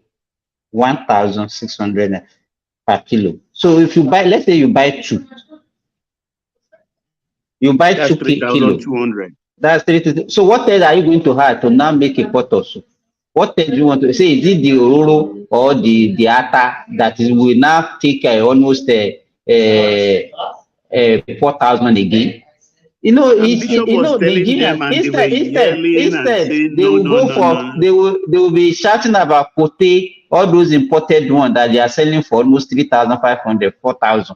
S9: 1,600 per kilo. So if you buy, let's say you buy two. You buy
S17: That's
S9: 2 kilo.
S17: 3,200.
S9: That's 3,000. So what else are you going to have to now make a pot of soup? What else do you want to say? Is it the ororo or the ata that will now take almost 4,000 again? You know, Nigerians instead they will go for they will be shouting about potato, all those imported ones that they are selling for almost 3,500, 4,000.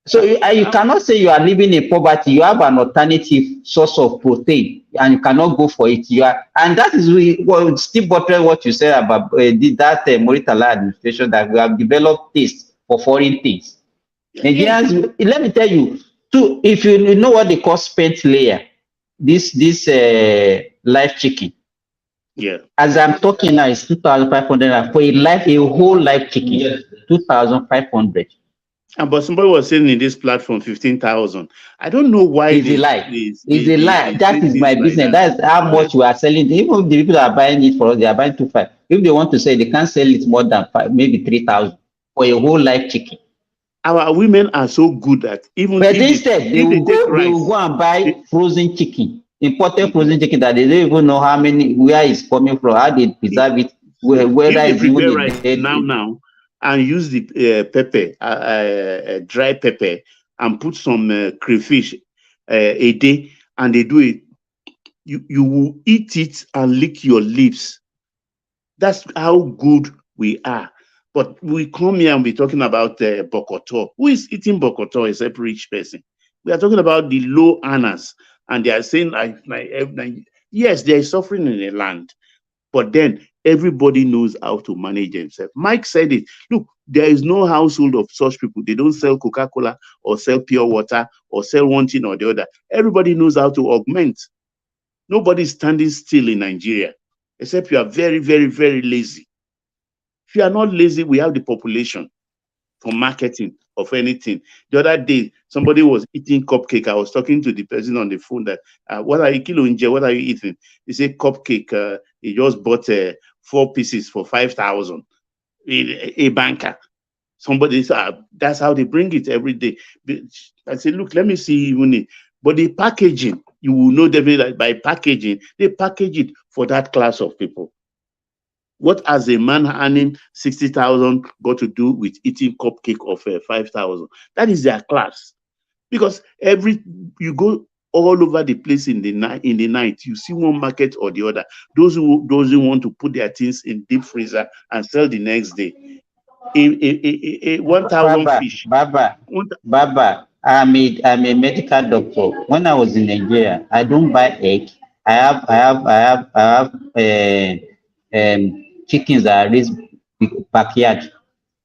S9: So you cannot say you are living in poverty. You have an alternative source of protein. and you cannot go for it. And that is what still buttress what you said about that Moritala administration, that we have developed taste for foreign things. Nigerians, let me tell you, too, if you know what they call spent layer, this live chicken.
S17: Yeah.
S9: As I'm talking now, it's 2,500 for a whole live chicken. 2,500.
S17: But somebody was saying in this platform 15,000. I don't know why
S9: it's a lie. It's a lie. That is my business. That's how much we are selling. Even the people that are buying it for us, they are buying 2,500. If they want to sell, they can't sell it more than 5, maybe 3,000 for a whole live chicken.
S17: Our women are so good at even.
S9: But instead, they will go and buy frozen chicken, imported frozen chicken that they don't even know how many, where it's coming from, how they preserve it, whether it's even
S17: right now, and use the pepper, dry pepper, and put some crayfish a day, and they do it. You will eat it and lick your lips. That's how good we are. But we come here and we're talking about bokoto. Who is eating bokoto except rich person? We are talking about the low earners, and they are saying, yes, they are suffering in the land, but then everybody knows how to manage themselves. Mike said it. Look, there is no household of such people. They don't sell Coca-Cola or sell pure water or sell one thing or the other. Everybody knows how to augment. Nobody is standing still in Nigeria, except you are very, very, very lazy. If you are not lazy, we have the population for marketing of anything. The other day, somebody was eating cupcake. I was talking to the person on the phone that, what are you eating? He said cupcake. He just bought 4 pieces for 5,000. A banker. Somebody said, that's how they bring it every day. I said, look, let me see even it. But the packaging, you will know definitely that by packaging, they package it for that class of people. What has a man earning 60,000 got to do with eating cupcake of 5,000? That is their class. Because you go all over the place in the night, you see one market or the other. Those who want to put their things in deep freezer and sell the next day. 1,000 fish.
S9: Baba, I'm a medical doctor. When I was in Nigeria, I don't buy egg. I have chickens that are raised backyard.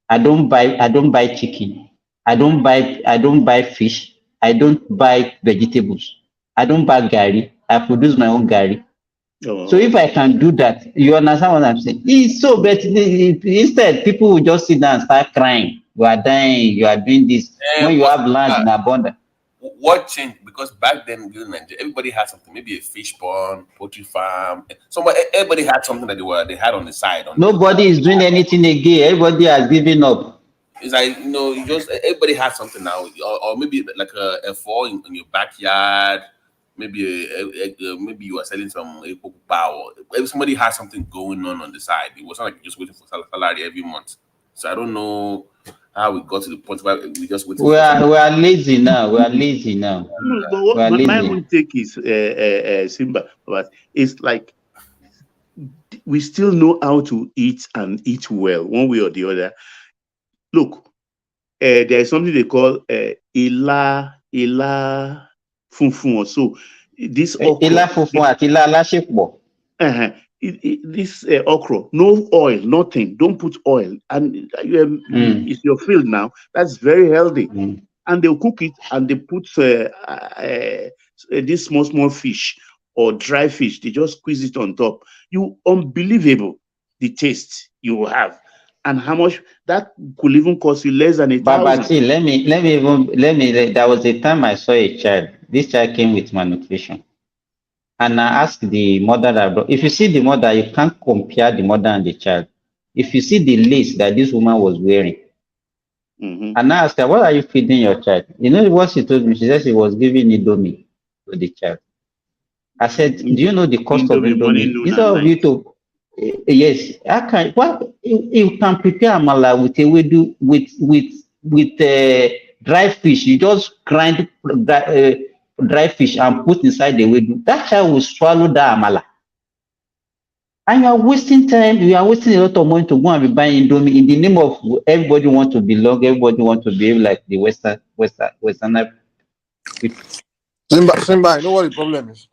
S9: I don't buy chicken. I don't buy fish. I don't buy vegetables. I don't buy gari. I produce my own gari. So if I can do that, you understand what I'm saying? It's so bad. Instead, people will just sit down and start crying. You are dying. You are doing this. When you have land in abundance.
S10: What changed? Because back then in Nigeria, everybody had something. Maybe a fish pond, poultry farm. Everybody had something that they had on the side.
S9: Nobody is doing anything again. Everybody has given up.
S10: It's like, everybody has something now, or maybe like a fall in your backyard. Maybe maybe you are selling some power. Somebody has something going on the side. It wasn't like you're just waiting for salary every month. So I don't know how we got to the point where we just waiting.
S9: We are lazy now. We are lazy now.
S17: No, but what my own take is, Simba, but it's like we still know how to eat and eat well, one way or the other. Look, there is something they call ila funfun or so. This okra.
S9: Ila funfun ati ila alasepo.
S17: This okra, no oil, nothing. Don't put oil, and it's your field now. That's very healthy. And they'll cook it, and they put this small fish or dry fish. They just squeeze it on top. Unbelievable the taste you will have. And how much that could even cost you less than 1,000.
S9: Baba, see, let me. There was a time I saw a child. This child came with malnutrition, and I asked the mother that, if you see the mother, you can't compare the mother and the child. If you see the lace that this woman was wearing, and I asked her, what are you feeding your child? You know what she told me? She said she was giving Indomie to the child. I said, do you know the cost of Indomie? Instead of you to yes, I can. What you can prepare amala with a wedu with dry fish. You just grind dry fish and put inside the wedu. That child will swallow that amala. And you are wasting time. You are wasting a lot of money to go and be buying Indomie in the name of everybody want to belong. Everybody want to behave like the Westerner.
S2: Simba, you know what the problem is?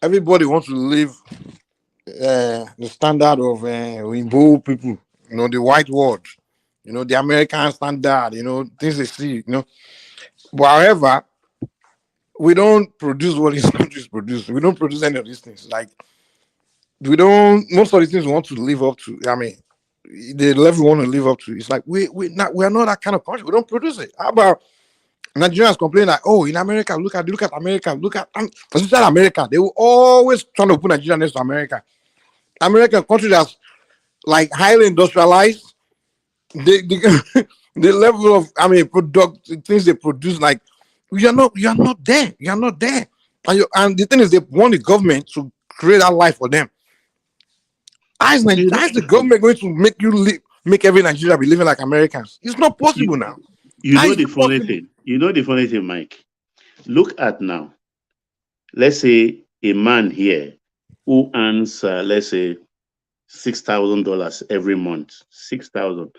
S2: everybody wants to live the standard of Igbo people, the white world, the American standard, things they see, But however, we don't produce what these countries produce. We don't produce any of these things. Like most of the things we want to live up to. I mean, the level we want to live up to. It's like we are not that kind of country. We don't produce it. How about Nigerians complain like, oh, in America, look at America, especially America. They will always try to put Nigeria next to America. American country that's like highly industrialized. The the level of product things they produce, like you are not there. You are not there. And the thing is, they want the government to create that life for them. How is the government going to make make every Nigeria be living like Americans? It's not possible now.
S17: You know the funny thing. You know the funny thing, Mike. Look at now. Let's say a man here who earns, let's say, $6,000 every month. 6,000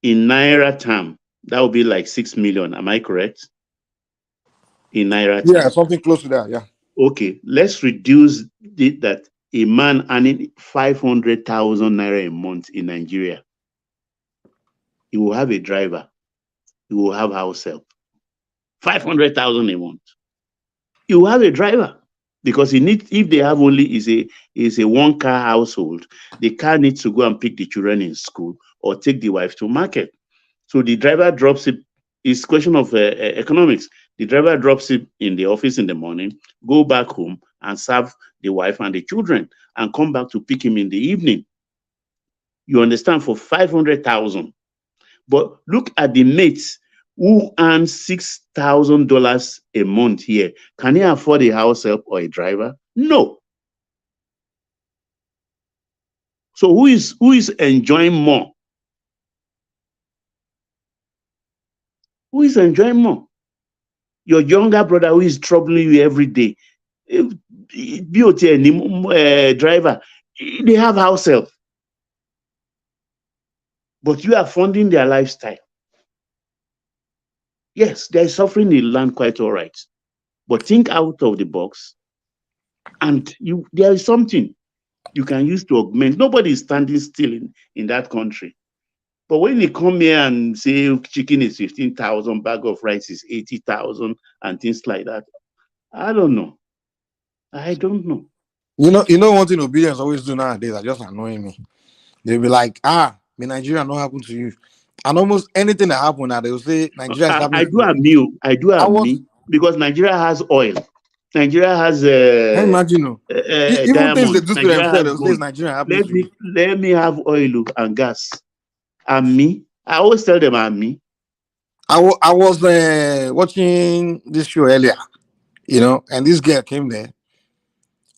S17: in naira term, that would be like 6 million. Am I correct? In naira term.
S2: Yeah, something close to that. Yeah.
S17: Okay, let's reduce that a man earning 500,000 naira a month in Nigeria, he will have a driver, he will have house help. 500,000 a month. You will have a driver because if they have only is a one car household, the car needs to go and pick the children in school or take the wife to market. So the driver drops it. It's a question of economics. The driver drops it in the office in the morning, go back home and serve the wife and the children, and come back to pick him in the evening. You understand? For 500,000. But look at the mates who earn $6,000 a month here. Can he afford a house help or a driver? No. So who is enjoying more? Who is enjoying more? Your younger brother who is troubling you every day. BOT driver, they have house help. But you are funding their lifestyle. Yes, they're suffering in land quite all right. But think out of the box, and there is something you can use to augment. Nobody is standing still in that country. But when they come here and say chicken is 15,000, bag of rice is 80,000, and things like that, I don't know. I don't know.
S2: You know one thing obedience always do nowadays that just annoying me. They'll be like, may Nigeria not happen to you. And almost anything that happen now, they will say Nigeria is happening.
S17: I do admit, because Nigeria has oil. Nigeria has
S2: imagine even things they do to themselves, they'll say Nigeria happening to you.
S17: Let me have oil and gas. And me, I always tell them I'm me.
S2: I was watching this show earlier, and this girl came there.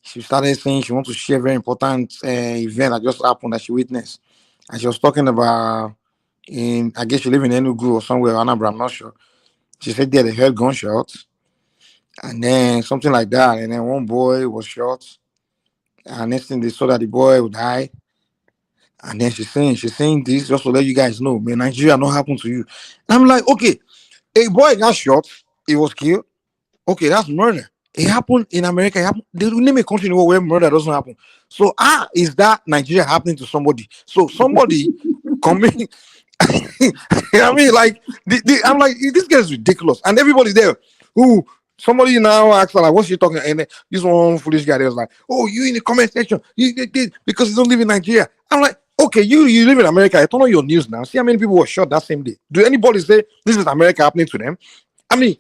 S2: She started saying she wants to share a very important event that just happened that she witnessed. And she was talking about, I guess she live in Enugu or somewhere, Anambra, I'm not sure. She said they heard gunshots, and then something like that. And then one boy was shot. And next thing they saw that the boy would die. And then she's saying this just to let you guys know, may Nigeria not happen to you. And I'm like, okay, a boy got shot, he was killed. Okay, that's murder. It happened in America. They will name a country in the world where murder doesn't happen. So, is that Nigeria happening to somebody? So somebody coming. I mean, like, I'm like, this guy is ridiculous. And everybody there who somebody now asks like, what's she talking? And this one foolish guy there was like, oh, you in the comment section, because you don't live in Nigeria. I'm like, okay, you live in America. I turn on your news now. See how many people were shot that same day. Do anybody say this is America happening to them? I mean,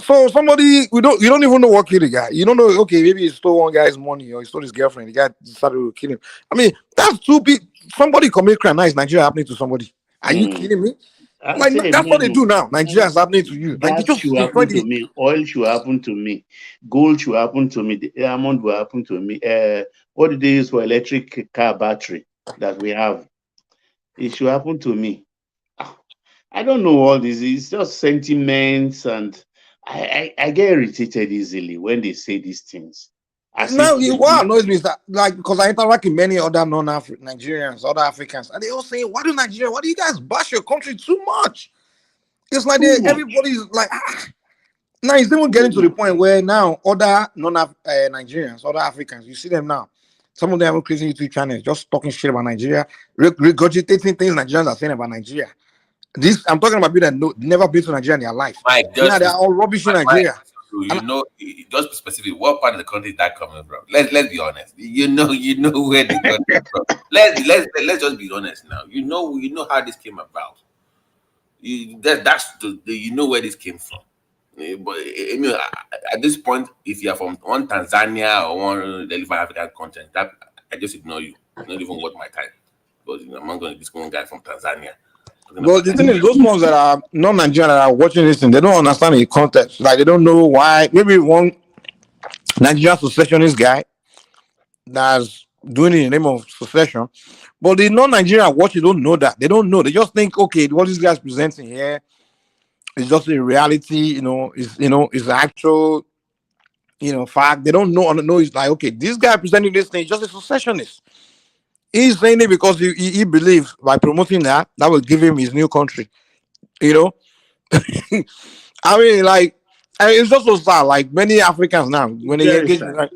S2: so somebody you don't even know what killed the guy. You don't know. Okay, maybe he stole one guy's money or he stole his girlfriend. The guy decided to kill him. I mean, that's too big. Somebody commit crime. Now is Nigeria happening to somebody? Are you kidding me? Like that's what they do now. Nigeria is happening to you. Like,
S17: Gas should happen to me. Oil should happen to me. Gold should happen to me. The diamond will happen to me. What do they use for electric car battery that we have? It should happen to me. I don't know all this. It's just sentiments, and I get irritated easily when they say these things.
S2: Now, what annoys me is that, like, because I interact with many other non-Nigerians, other Africans, and they all say, why do you guys bash your country too much? It's like everybody's like, Now it's even getting to the point where now other Nigerians, other Africans, you see them now. Some of them are creating YouTube channels, just talking shit about Nigeria, regurgitating things Nigerians are saying about Nigeria. This I'm talking about people that never been to Nigeria in their life.
S10: Mike,
S2: Now
S10: just
S2: they are all rubbish in Nigeria.
S10: you know, just be specific. What part of the country is that coming from? Let's be honest. You know where the country is from. Let's just be honest now. You know how this came about. You know where this came from. But I mean, at this point, if you are from one Tanzania or one relevant African content, that I just ignore you. Not even worth my time. Because I'm not going to this one guy from Tanzania.
S2: But the thing is, those ones that are non-Nigerian that are watching this thing, they don't understand the context. Like they don't know why. Maybe one Nigerian secessionist guy that's doing it in the name of secession, but the non-Nigerian watch, don't know that. They don't know. They just think, okay, what this guy's presenting here is just a reality. Is actual. Fact. They don't know. It's like, okay, this guy presenting this thing is just a secessionist. He's saying it because he believes by promoting that will give him his new country. I mean, it's just so sad. Like many Africans now, when they engage in like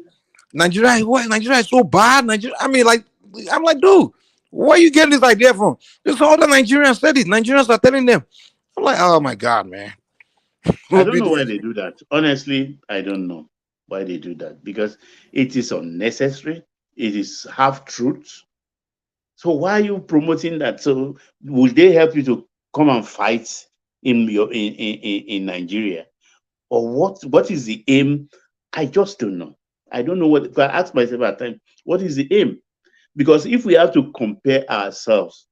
S2: Nigeria, Nigeria is so bad. Nigeria, I mean, I'm like, dude, where are you getting this idea from? This all the Nigerians said it. Nigerians are telling them. I'm like, oh my God, man.
S17: I don't know why they do that. Honestly, I don't know why they do that because it is unnecessary. It is half truth. So why are you promoting that? So will they help you to come and fight in Nigeria? Or what is the aim? I just don't know. I don't know what I ask myself at times, what is the aim? Because if we have to compare ourselves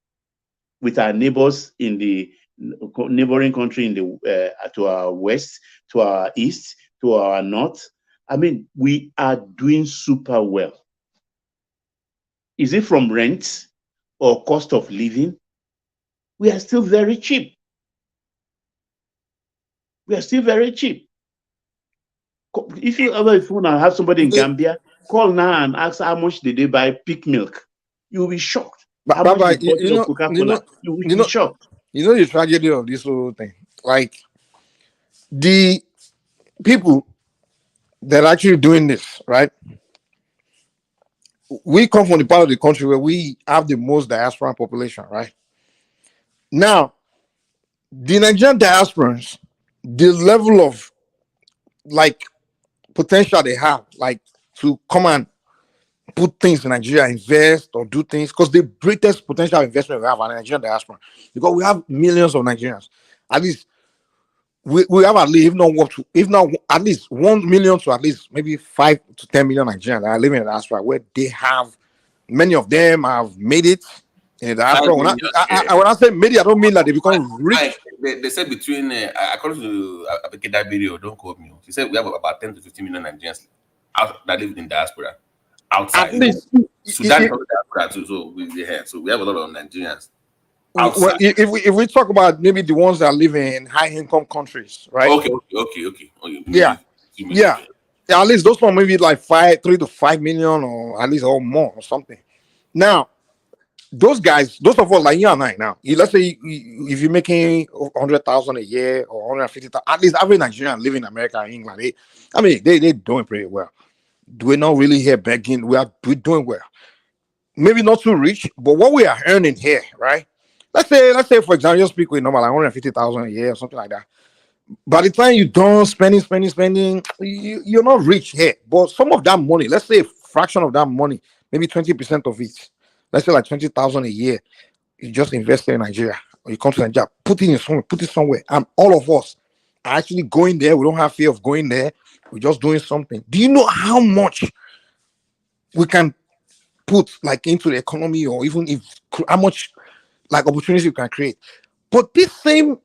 S17: with our neighbors in the neighboring country in the to our west, to our east, to our north, I mean, we are doing super well. Is it from rent or cost of living? We are still very cheap. We are still very cheap. If you ever want to have somebody in Gambia, call now and ask how much did they buy peak milk. You'll be shocked. How much the bottle of Coca-Cola? You'll be shocked.
S2: You know the tragedy of this whole thing? Like the people that are actually doing this, right? We come from the part of the country where we have the most diaspora population, right? Now, the Nigerian diasporans, the level of potential they have, to come and put things in Nigeria, invest or do things, because the greatest potential investment we have are Nigerian diaspora, because we have millions of Nigerians. At least we have at least, if not at least 1 million to at least maybe 5 to 10 million Nigerians that are living in the diaspora, where they have, many of them have made it in the diaspora. When I say made it, I don't mean that they become rich.
S10: They said between, according to that video, don't quote me, she said we have about 10 to 15 million Nigerians that live in diaspora. Outside,
S2: at least
S10: Sudan is diaspora too, so we have a lot of Nigerians.
S2: Well, if we talk about maybe the ones that live in high income countries, right?
S10: Okay.
S2: Yeah. At least those ones maybe like 3 to 5 million, or at least or more or something. Now, those guys, those of us like you and I now, let's say if you're making 100,000 a year or 150,000, at least average Nigerian living in America and England, they're doing pretty well. We're not really here begging. We're doing well. Maybe not too rich, but what we are earning here, right? Let's say, for example, you speak with normal like 150,000 a year or something like that. By the time you're done spending, you're not rich here. But some of that money, let's say a fraction of that money, maybe 20% of it, let's say like 20,000 a year, you just invest in Nigeria, or you come to Nigeria, put it somewhere, and all of us are actually going there. We don't have fear of going there. We're just doing something. Do you know how much we can put into the economy, or even how much opportunities you can create? But these same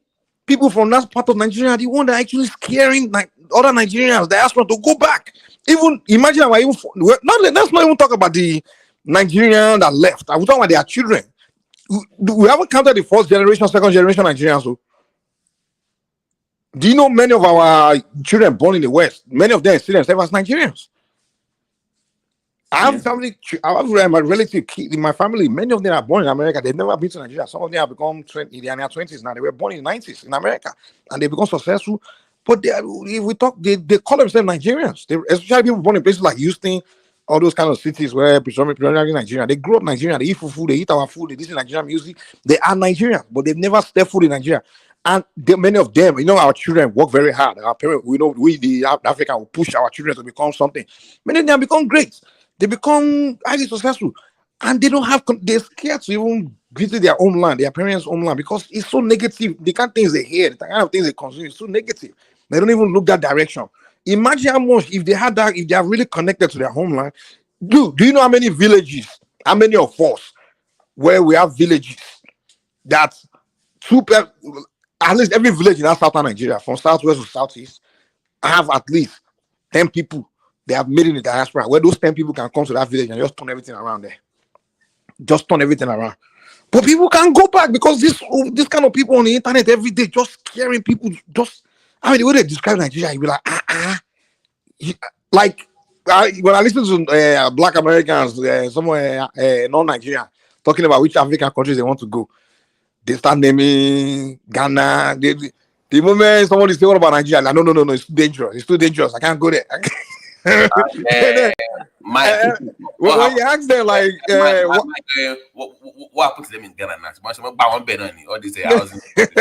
S2: people from that part of Nigeria are the one that are actually scaring other Nigerians, diaspora, to go back. Even imagine, let's not even talk about the Nigerian that left. I'm talking about their children. We haven't counted the first generation, second generation Nigerians. So, do you know many of our children born in the West, many of them see themselves as Nigerians? I have family. I have my relative in my family. Many of them are born in America. They've never been to Nigeria. Some of them have become in their 20s now. They were born in the 90s in America, and they become successful. But if we talk, they call themselves Nigerians. They, especially people born in places like Houston, all those kind of cities where predominantly Nigeria. They grew up Nigerian. They eat fufu, they eat our food, they listen to Nigerian music. They are Nigerian, but they've never stepped foot in Nigeria. And many of them, our children work very hard. Our parents, we the African will push our children to become something. Many of them become great. They become highly successful, and they don't have. They're scared to even visit their homeland, their parents' homeland, because it's so negative. The kind of things they hear, the kind of things they consume is so negative. They don't even look that direction. Imagine how much if they had that, if they are really connected to their homeland. Do you know how many villages, how many of us, where we have villages that super, at least every village in southern Nigeria, from southwest to southeast, have at least 10 people they have made in the diaspora, where those 10 people can come to that village and just turn everything around there. Just turn everything around. But people can't go back because this kind of people on the internet every day just scaring people. Just, I mean, the way they describe Nigeria, you be like, like when I listen to Black Americans somewhere non-Nigeria talking about which African countries they want to go, they start naming Ghana. The moment somebody say what about Nigeria, like, no, it's too dangerous. It's too dangerous. I can't go there.
S10: Mike,
S2: when you ask them like,
S10: what happened to them in Ghana now? All these houses.
S17: It's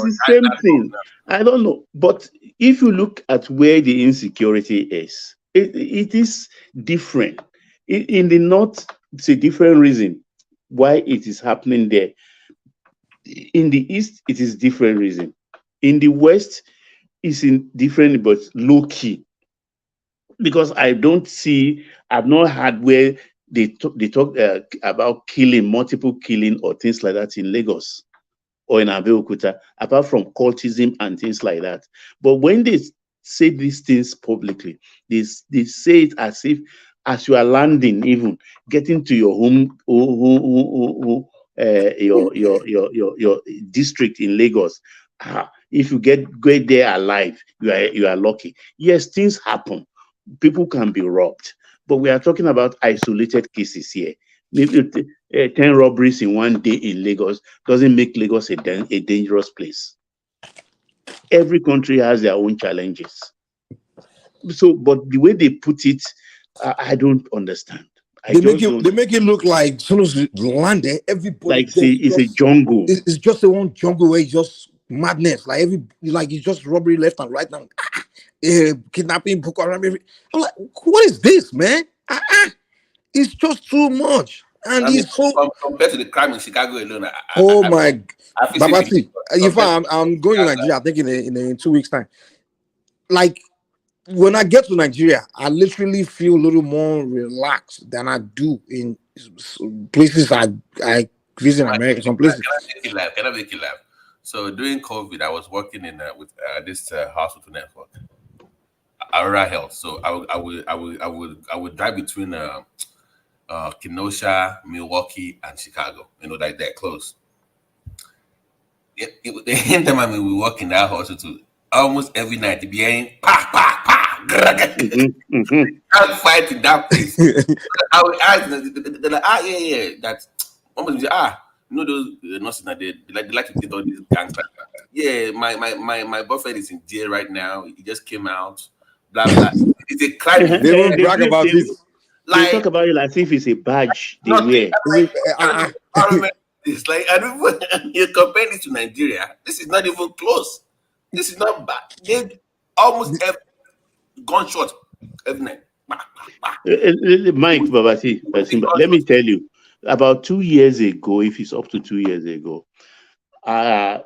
S17: the same thing. I don't know, but if you look at where the insecurity is, it is different. In the north, it's a different reason why it is happening there. In the east, it is different reason. In the west, it's in different but low key. Because I've not heard where they talk about multiple killing or things like that in Lagos or in Abeokuta, apart from cultism and things like that. But when they say these things publicly, they say it as if as you are landing, even getting to your home, your district in Lagos. If you get there alive, you are lucky. Yes, things happen. People can be robbed, but we are talking about isolated cases here. Maybe 10 robberies in one day in Lagos doesn't make Lagos a dangerous place. Every country has their own challenges. So, but the way they put it, I don't understand.
S2: They make it look like as soon as you land there, everybody
S17: like it's a jungle.
S2: It's just a one jungle where it's just madness. Like it's just robbery left and right now. Kidnapping, Boko Haram. I'm like, what is this, man? It's just too much. And it's so
S10: compared to the crime in Chicago alone.
S2: Babati, if I'm going to Nigeria, I think in 2 weeks' time. Like when I get to Nigeria, I literally feel a little more relaxed than I do in places I visit in America. Some places.
S10: Can I make you laugh? So during COVID, I was working with this hospital network, Aurora Health. So I would drive between Kenosha, Milwaukee, and Chicago. Like that close. Anytime we walk in that hospital, almost every night, be hearing I'm fighting that place. I would ask them, they're like, yeah, that's almost those nurses they like to get all these gangs like that. Yeah, my boyfriend is in jail right now. He just came out. Blah blah. It's a crime.
S2: They won't brag about this.
S17: They talk about it as if it's a badge they wear.
S10: It's like you compare this to Nigeria. This is not even close. This is not bad. They almost have gone short every night.
S17: Mike Babati, let me tell you, about 2 years ago, if it's up to 2 years ago, I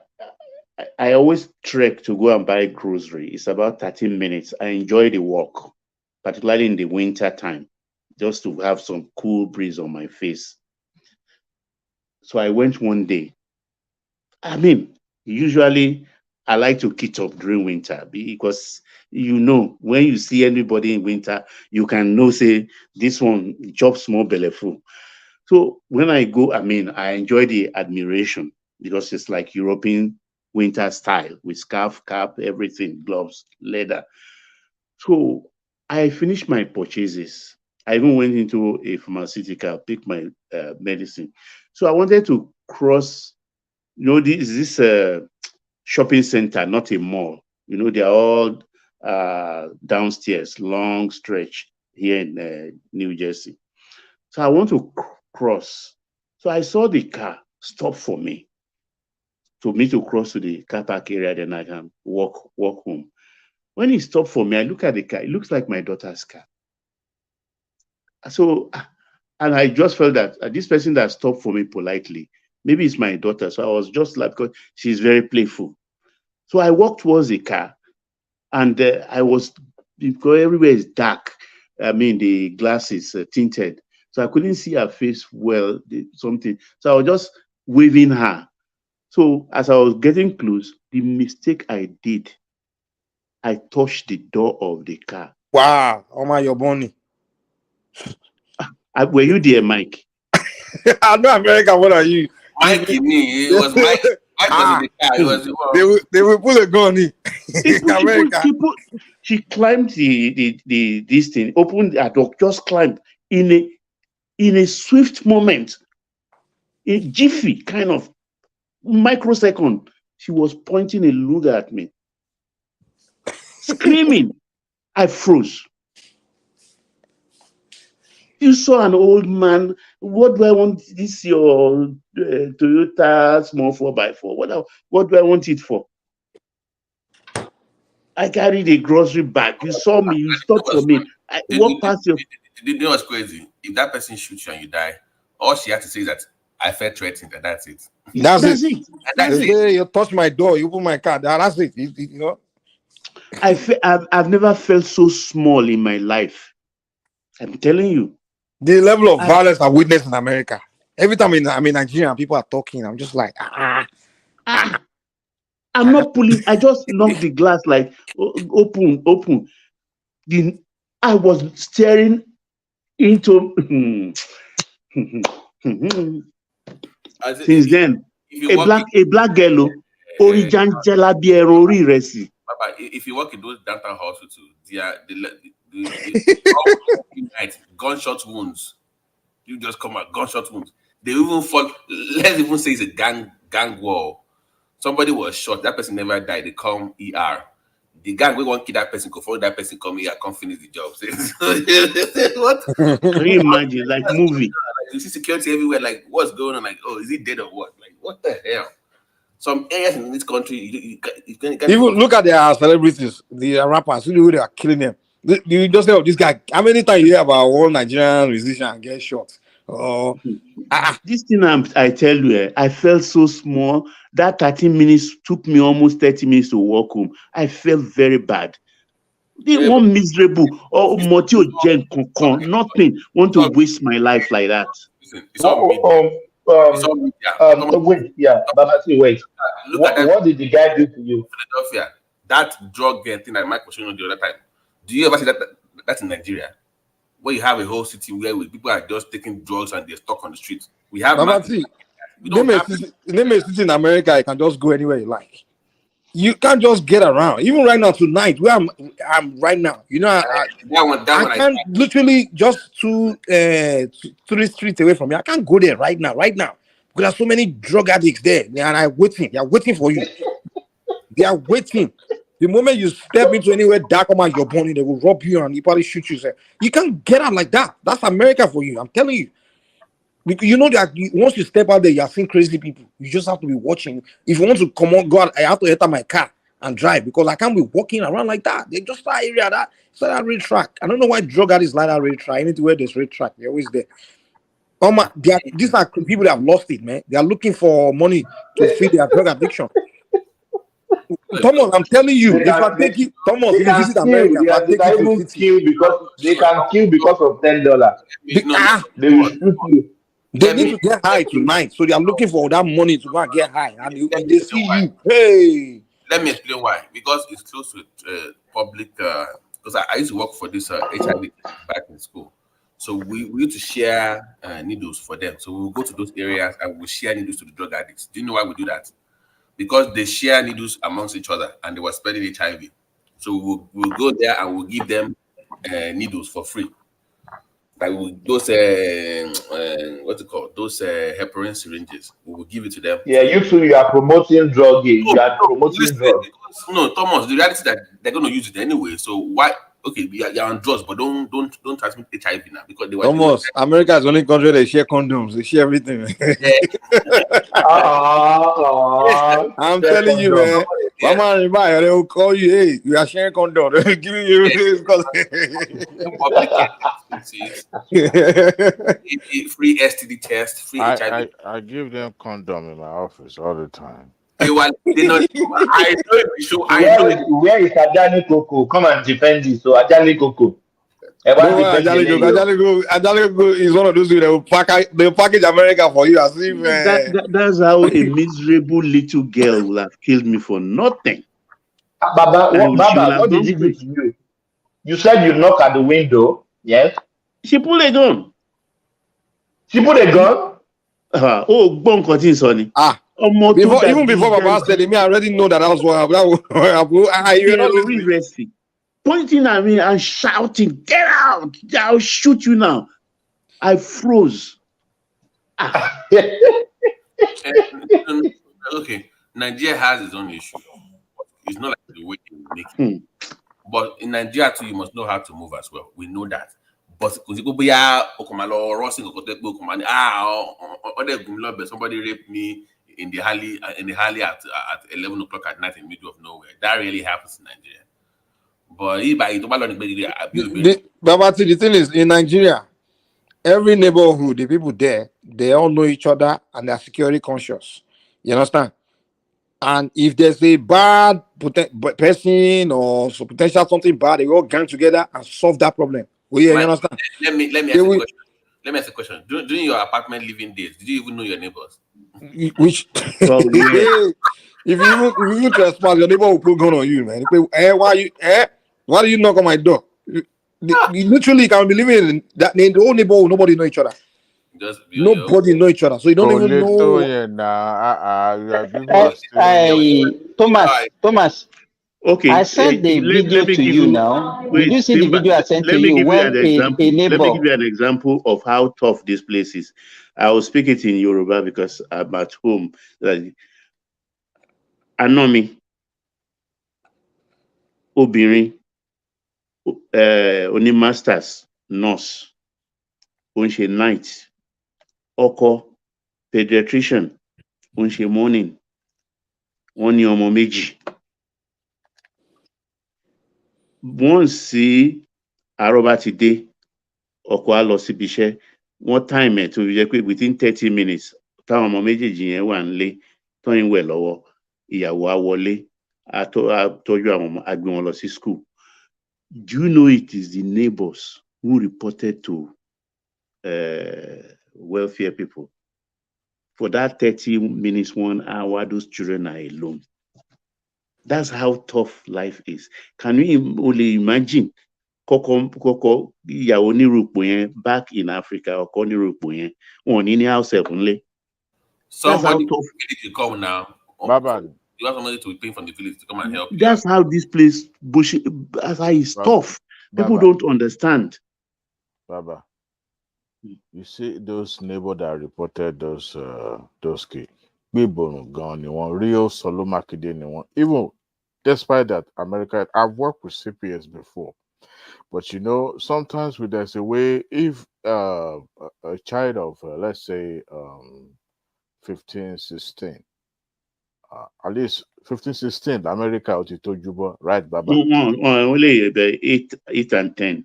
S17: always trek to go and buy grocery. It's about 13 minutes. I enjoy the walk, particularly in the winter time, just to have some cool breeze on my face. So I went one day. I mean, usually I like to kit up during winter because when you see anybody in winter, you can know say this one chops more bellyful. So when I go, I enjoy the admiration because it's like European winter style with scarf, cap, everything, gloves, leather. So I finished my purchases. I even went into a pharmaceutical, picked my medicine. So I wanted to cross this shopping center, not a mall. They are all downstairs, long stretch here in New Jersey. So I want to cross. So I saw the car stop for me to cross to the car park area. Then I can walk home. When he stopped for me, I look at the car. It looks like my daughter's car. So, and I just felt that this person that stopped for me politely, maybe it's my daughter. So I was just like, because she's very playful. So I walked towards the car, and because everywhere is dark. I mean, the glass is tinted, so I couldn't see her face well. Something. So I was just waving her. So as I was getting close, the mistake I did, I touched the door of the car.
S2: Wow, oh my, your bunny.
S17: Were you there, Mike?
S2: I know America. What are you?
S10: Mike, me. It was Mike. Mike was in the car. It was
S2: they will pull a gun in America.
S17: She climbed the this thing, opened the door, just climbed in a swift moment, a jiffy kind of microsecond. She was pointing a Luger at me, screaming. I froze. You saw an old man. What do I want? This your Toyota small 4x4. What do I want it for? I carried a grocery bag. You saw me. You stopped for me. I walked past you.
S10: You know what's crazy? If that person shoots you and you die, all she had to say is that I felt threatened, and that's it.
S2: That's it.
S10: That's
S2: They
S10: it.
S2: say you touch my door, you open my car. That's it. You know.
S17: I've never felt so small in my life. I'm telling you.
S2: The level of violence I witnessed in America. Every time I'm in Nigeria and people are talking, I'm just like,
S17: I'm not pulling. I just knocked the glass like open. I was staring into. Since then, a black girl, Orijangela Biero Resi.
S10: If you work in those downtown hospitals, they gunshot wounds. You just come out gunshot wounds. They even fought. Let's even say it's a gang war. Somebody was shot. That person never died. They come ER. The gang we want to kill that person. Go follow that person. Come here. Come finish the job. What?
S17: Can you imagine? Like movie.
S10: You see security everywhere. Like what's going on? Like is he dead or what? Like what the hell? Some areas in this country, you can
S2: even look at their celebrities, the rappers, who they are killing them. You just say, this guy, how many times you hear about one Nigerian musician get shot?
S17: This thing I tell you, I felt so small. That 13 minutes took me almost 30 minutes to walk home. I felt very bad. One miserable or Motio Jen nothing. Want to waste my life like that.
S7: Wait. What did the guy do to you?
S10: Philadelphia. That drug thing that Mike was showing you the other time. Do you ever see that's in Nigeria? Where you have a whole city where people are just taking drugs and they're stuck on the streets. We have
S2: name a city in America, you can just go anywhere you like. You can't just get around. Even right now, tonight, where I'm right now, I can't literally just 3 streets away from me. I can't go there right now. Because there's so many drug addicts there, and I'm waiting. They're waiting for you. They are waiting. The moment you step into anywhere dark about your body, they will rob you and you probably shoot you. You can't get out like that. That's America for you. I'm telling you. Because you know that once you step out there, you're seeing crazy people. You just have to be watching. If you want to come on, go out, I have to enter my car and drive because I can't be walking around like that. They just that area that rail track. I don't know why drug addicts like that rail track. Anywhere there's rail track, they're always there. These are people that have lost it, man. They are looking for money to feed their drug addiction. Thomas, I'm telling you, if I take you, Thomas, if you visit America, if I take you to city,
S7: they can kill because of $10. They will shoot you.
S2: They need to get high tonight, so they are looking for that money to go and get high, and they see you. Hey,
S10: let me explain why. Because it's close to public. Because I used to work for this HIV back in school, so we used to share needles for them. So we will go to those areas and we share needles to the drug addicts. Do you know why we do that? Because they share needles amongst each other and they were spreading HIV. So we'll go there and we'll give them needles for free. like those what's it called? Those heparin syringes. We will give it to them.
S7: Yeah, you two, you are promoting drug. You are promoting
S10: Listen,
S7: drug.
S10: because no, Thomas. The reality is that they're going to use it anyway. So why? Okay, you're on drugs, but don't transmit HIV now because they were.
S2: Almost. America is the only country they share condoms. They share everything. I'm telling you, man. One man remind they will call you. Hey, we are sharing condom. They're giving you this because
S10: free STD test, free HIV.
S13: I give them condom in my office all the time.
S10: They not. I know it. So
S7: Where is Ajani Coco? Come and defend this. So Ajani Coco.
S2: No, Ajali go is one of those people that will package America for you as if
S17: that's how a miserable little girl will have killed me for nothing.
S7: Baba, what did he do to you? You said you knock at the window, yes?
S17: She pulled a gun.
S7: She put a gun?
S17: Bon continue, Sonny.
S2: Even before Baba said it, I already know that was what
S17: happened. Pointing at me and shouting, "Get out! I'll shoot you now!" I froze.
S10: Okay, Nigeria has its own issue. It's not like the way you make it. But in Nigeria too, you must know how to move as well. We know that. But somebody raped me in the alley at 11 o'clock at night in the middle of nowhere. That really happens in Nigeria. But
S2: the thing is, in Nigeria, every neighborhood, the people there, they all know each other and they're security conscious. You understand? And if there's a bad person or potential something bad, they all gang together and solve that problem. You understand?
S10: Let me ask you a question. Let me ask a question. During your apartment living days, did you even know your neighbors?
S2: Which if you even trespass, your neighbor will put gun on you, man. Why do you knock on my door? Literally can be living in that the whole neighborhood, nobody know each other. Nobody know each other, so you don't even know.
S9: Thomas.
S17: Okay.
S9: I sent the video to you now. Did you see the video I sent to you? When a neighbor.
S17: Let me give you an example of how tough this place is. I will speak it in Yoruba because I'm at home. Anomi, Obirin, Oni Masters, nurse, Onche night, Oko, pediatrician, Onche morning, Oni ọmọ méjì. Wọ́n sí àárọ̀ bá ti dé, ọkọ á lọ síbi iṣẹ́, wọ́n time ẹ̀ tó fi jẹ́ pé within 30 minutes táwọn ọmọ méjèèjì yẹn wà nílé tó ń wẹ̀ lọ́wọ́, ìyàwó á wọlé, á tọ́jú àwọn ọmọ, á gbé wọn lọ sí school. Do you know it is the neighbors who reported to welfare people? For that 30 minutes, 1 hour, those children are alone. That's how tough life is. Can we only imagine Koko ìyàwó nírúpò yẹn back in Africa, ọkọ nírúpò yẹn, wọn ní house help nílé.
S10: Somebody to come now.
S13: Baba.
S10: You have somebody to be paying from the village to come and help you.
S17: That's how this place that's how it's tough. People don't understand.
S13: Baba. You see those neighbors that reported those kids. People gone, real Solo Makide. Even despite that, America, I've worked with CPS before. But sometimes there's a way if a child of let's say 15, 16, at least 15, 16, America out to Juba, right, Baba?
S17: Only 8 and 10.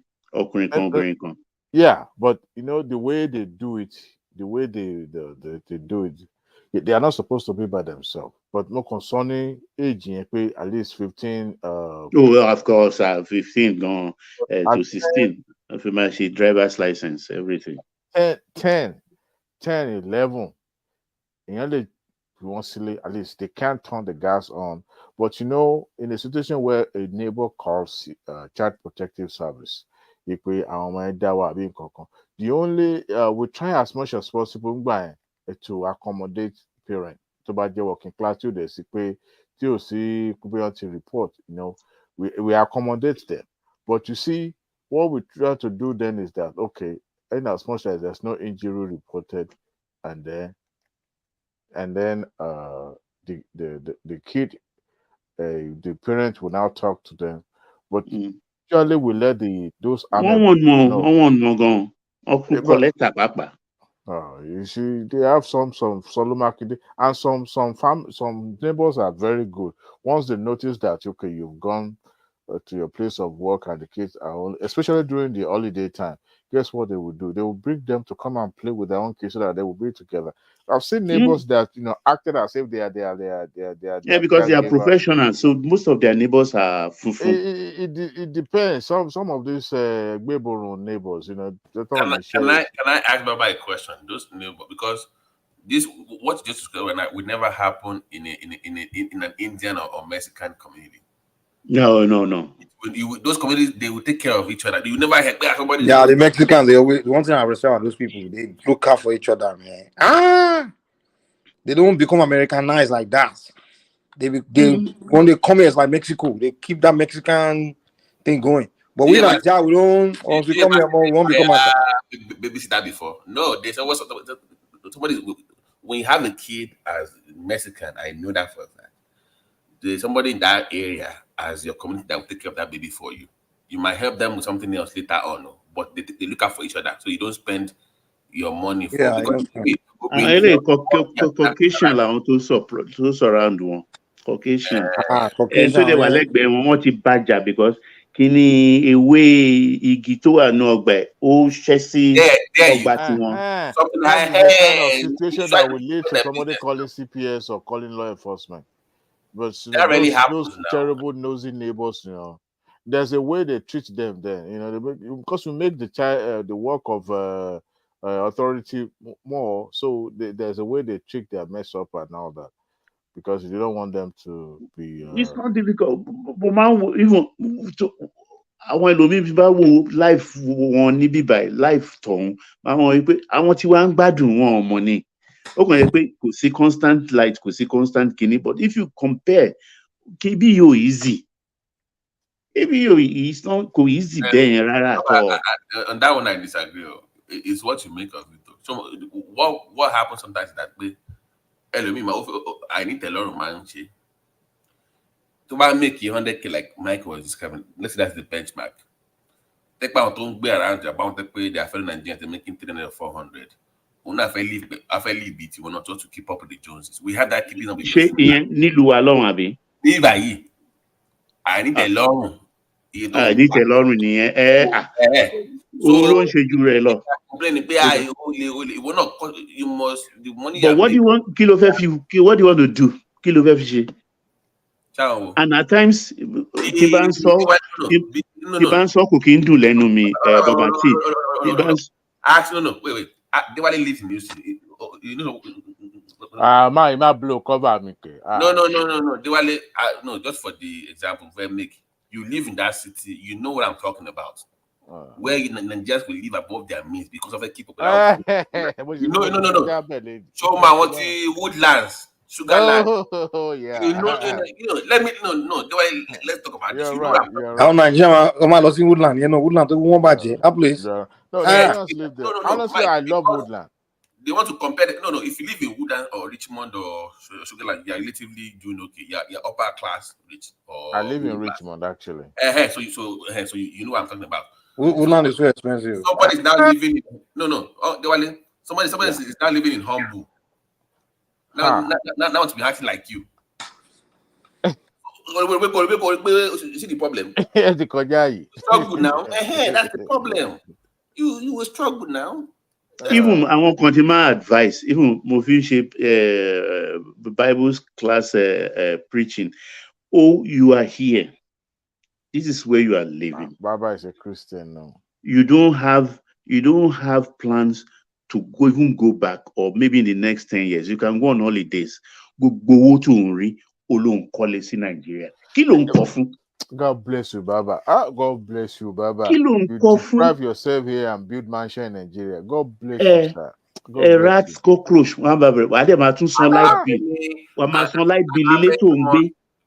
S17: Yeah,
S13: but the way they do it, the way they do it, they are not supposed to be by themselves. But no concerning age, at least 15.
S17: Of course, 15 gone to 16. Information, driver's license, everything.
S13: 10, 11. At least they can't turn the gas on. But in a situation where a neighbor calls Child Protective Service, the only we try as much as possible to accommodate parents. To buy the working class to the to report, we accommodate them. But you see, what we try to do then is that in as much as there's no injury reported, and then the kid, the parent will now talk to them, but usually we let those
S17: one more
S13: know.
S17: gone.
S13: But
S17: Collect papa.
S13: you see, they have some Solomakide, and some neighbors are very good. Once they notice that okay, you've gone to your place of work and the kids are all, especially during the holiday time, guess what they will do? They will bring them to come and play with their own kids so that they will be together. I've seen neighbors that acted as if they are
S17: Yeah, because they are professionals, so most of their neighbors are fufu.
S13: It depends. Some of these Gbeboro neighbors, they
S10: Can
S13: don't share it.
S10: I ask Baba a question? Those neighbors, because this what you just described right now would never happen in an Indian or Mexican community.
S17: No.
S10: Those communities, they will take care of each other. You never hear somebody.
S2: Yeah, the Mexicans, they always, one thing I respect about those people, they look out for each other, man. They don't become Americanized like that. When they come here, it's like Mexico. They keep that Mexican thing going. But we like that, we don't. Once we come here, we won't become
S10: babysitter before. No, there's always somebody. When you have a kid as Mexican, I know that for a fact. There's somebody in that area as your community that will take care of that baby for you. You might help them with something else later on, but they look out for each other, so you don't spend your money for.
S2: Yeah,
S17: Caucasian làwọn tó surround wọn. Caucasian.
S2: Caucasian.
S17: So they were lẹ́gbẹ̀ẹ́ wọn, wọ́n ti bàjà because kíní ewé igi tó wà ní ọgbà ẹ̀ ó ṣẹ́ sí ọgbà tiwọn.
S10: Something
S13: That's the kind of situation that will lead to somebody calling CPS or calling law enforcement. But those terrible nosy neighbors, there's a way they treat them then, because we make the child the work of authority more, so there's a way they trick their mess up and all that, because you don't want them to be
S17: It's not difficult, but man, even àwọn ẹlòmíín bá wo life wọn níbí báyìí life tọ̀hún àwọn wípé àwọn tí wàá ń gbádùn wọn ọmọ ni ó kàn yẹ pé kò sí constant light kò sí constant kinní, but if you compare kébí yóò easy kò easy bẹ́ẹ̀ yẹn rárá tọ̀.
S10: On that one I disagree. It's what you make of it. So what happens sometimes is that I need a lot of money. To make 100K like Mike was describing, let's say that's the benchmark. Take about don't be around about the pay their fellow Nigerians, they're making 300 or 400. We're not leave it, we're not just to keep up with the Joneses. We have that keeping up with the
S17: nílùú wa lọ́rùn àbí?
S10: I need a long.
S17: I need a long nìyẹn. Ló ń ṣe ju rẹ̀ lọ.
S10: You must the money.
S17: But what do you want? What do you want to do? Kí ló fẹ́ fi ṣe? And at times, tí bá ń sọ kò kí ń dùn lẹ́nu mi, bàbá tí.
S10: Wait. They live in this city.
S13: My blow cover me.
S10: No. They no, just for the example, you live in that city, you know what I'm talking about. Where Nigerians will live above their means because of the keep up. No. So my what the woodlands. Sugarland.
S13: Oh yeah.
S10: Let me let's talk about this.
S2: How Nigeria lost in Woodland? Woodland to one budget. That place.
S13: No, live there. Honestly, I love Woodland.
S10: They want to compare it. No. If you live in Woodland or Richmond or Sugarland, you're relatively doing okay. You're upper class rich.
S13: I live in Richmond actually.
S10: So you know what I'm talking about.
S2: Woodland is so expensive.
S10: Somebody's now living. Somebody is now living in Humble. Now to be acting like you. You see the problem? Struggle now. That's the problem. You will struggle now.
S17: Even I want to continue my advice. Even mo fi ṣe Bible class preaching. Oh, you are here. This is where you are living.
S13: Baba is a Christian now.
S17: You don't have plans to go back, or maybe in the next 10 years. You can go on holidays. Go to Unri, Olon College in Nigeria.
S13: God bless you, Baba. God bless you, Baba.
S17: You
S13: deprive yourself here and build mansion in Nigeria. God bless you, sir.
S17: Rats, cockroach, Baba. Light bill.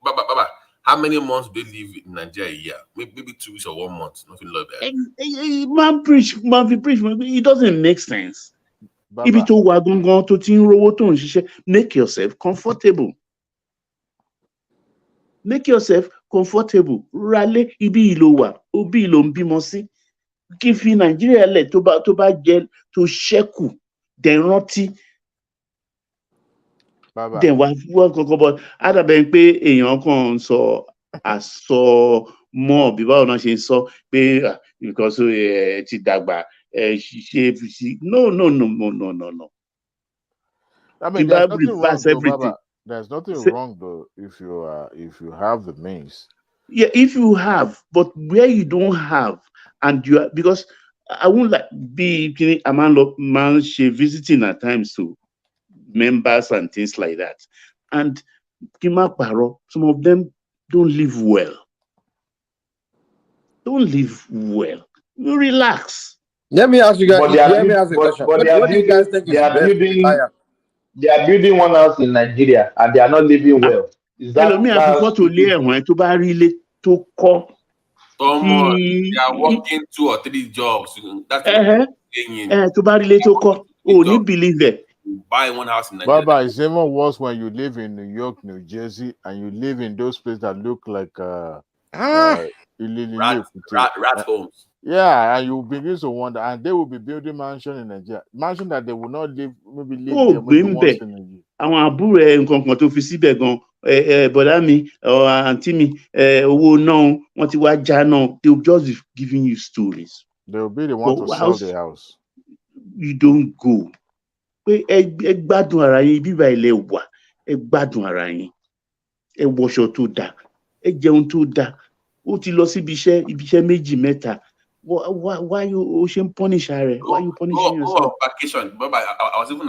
S10: Baba, How many months do they live in Nigeria a year? Maybe 2 weeks or 1 month. Nothing like that.
S17: Man preach, it doesn't make sense. If
S13: Baba,
S17: it all wagon to tin rowo to ṣiṣẹ́, make yourself comfortable. Make yourself comfortable. Rale ibi ìlò wà, obi ìlò ń bímọ sí. Kí n fi Nàìjíríà lẹ̀ tó bá jẹ́ tó ṣẹ́kù, dẹ̀ rántí.
S13: Baba.
S17: Then wọ́n kankan bọ̀ ádàbẹ̀ pé èèyàn kan ń sọ àsọ mọ́ bí báwo náà ṣe ń sọ pé because ti dàgbà ṣe no.
S13: I mean, there's nothing wrong though, Baba. There's nothing wrong though if you have the means.
S17: Yeah, if you have, but where you don't have, and you are, because I won't like be a man visiting at times to members and things like that. And some of them don't live well. You relax.
S2: Let me ask you guys. Let me ask you a question. What do you guys think is best?
S11: They are building one house in Nigeria and they are not living well. Is that
S17: me before to lay to buy really to call?
S10: They are working 2 or 3 jobs. That's
S17: to buy really to call. Oh, you believe it?
S10: Buy one house in Nigeria.
S13: Baba, it's even worse when you live in New York, New Jersey, and you live in those places that look like
S10: rat homes.
S13: Yeah, and you begin to wonder, and they will be building mansion in Nigeria, mansion that they will not live there maybe once in a year.
S17: Àwọn àbúrò nǹkan kan tó fi síbẹ̀ gan bọ̀dá mi àǹtí mi owó náà wọ́n ti wá já náà. They will just be giving you stories.
S13: They will be the one to sell the house.
S17: You don't go. Pé ẹ gbádùn ara yín bíbá ilẹ̀ wà, ẹ gbádùn ara yín, ẹ wọṣọ tó dáa, ẹ jẹun tó dáa, ó ti lọ síbi iṣẹ́ méjì mẹ́ta. Why you punish her? Why you punishing yourself?
S10: Go on vacation. But I was even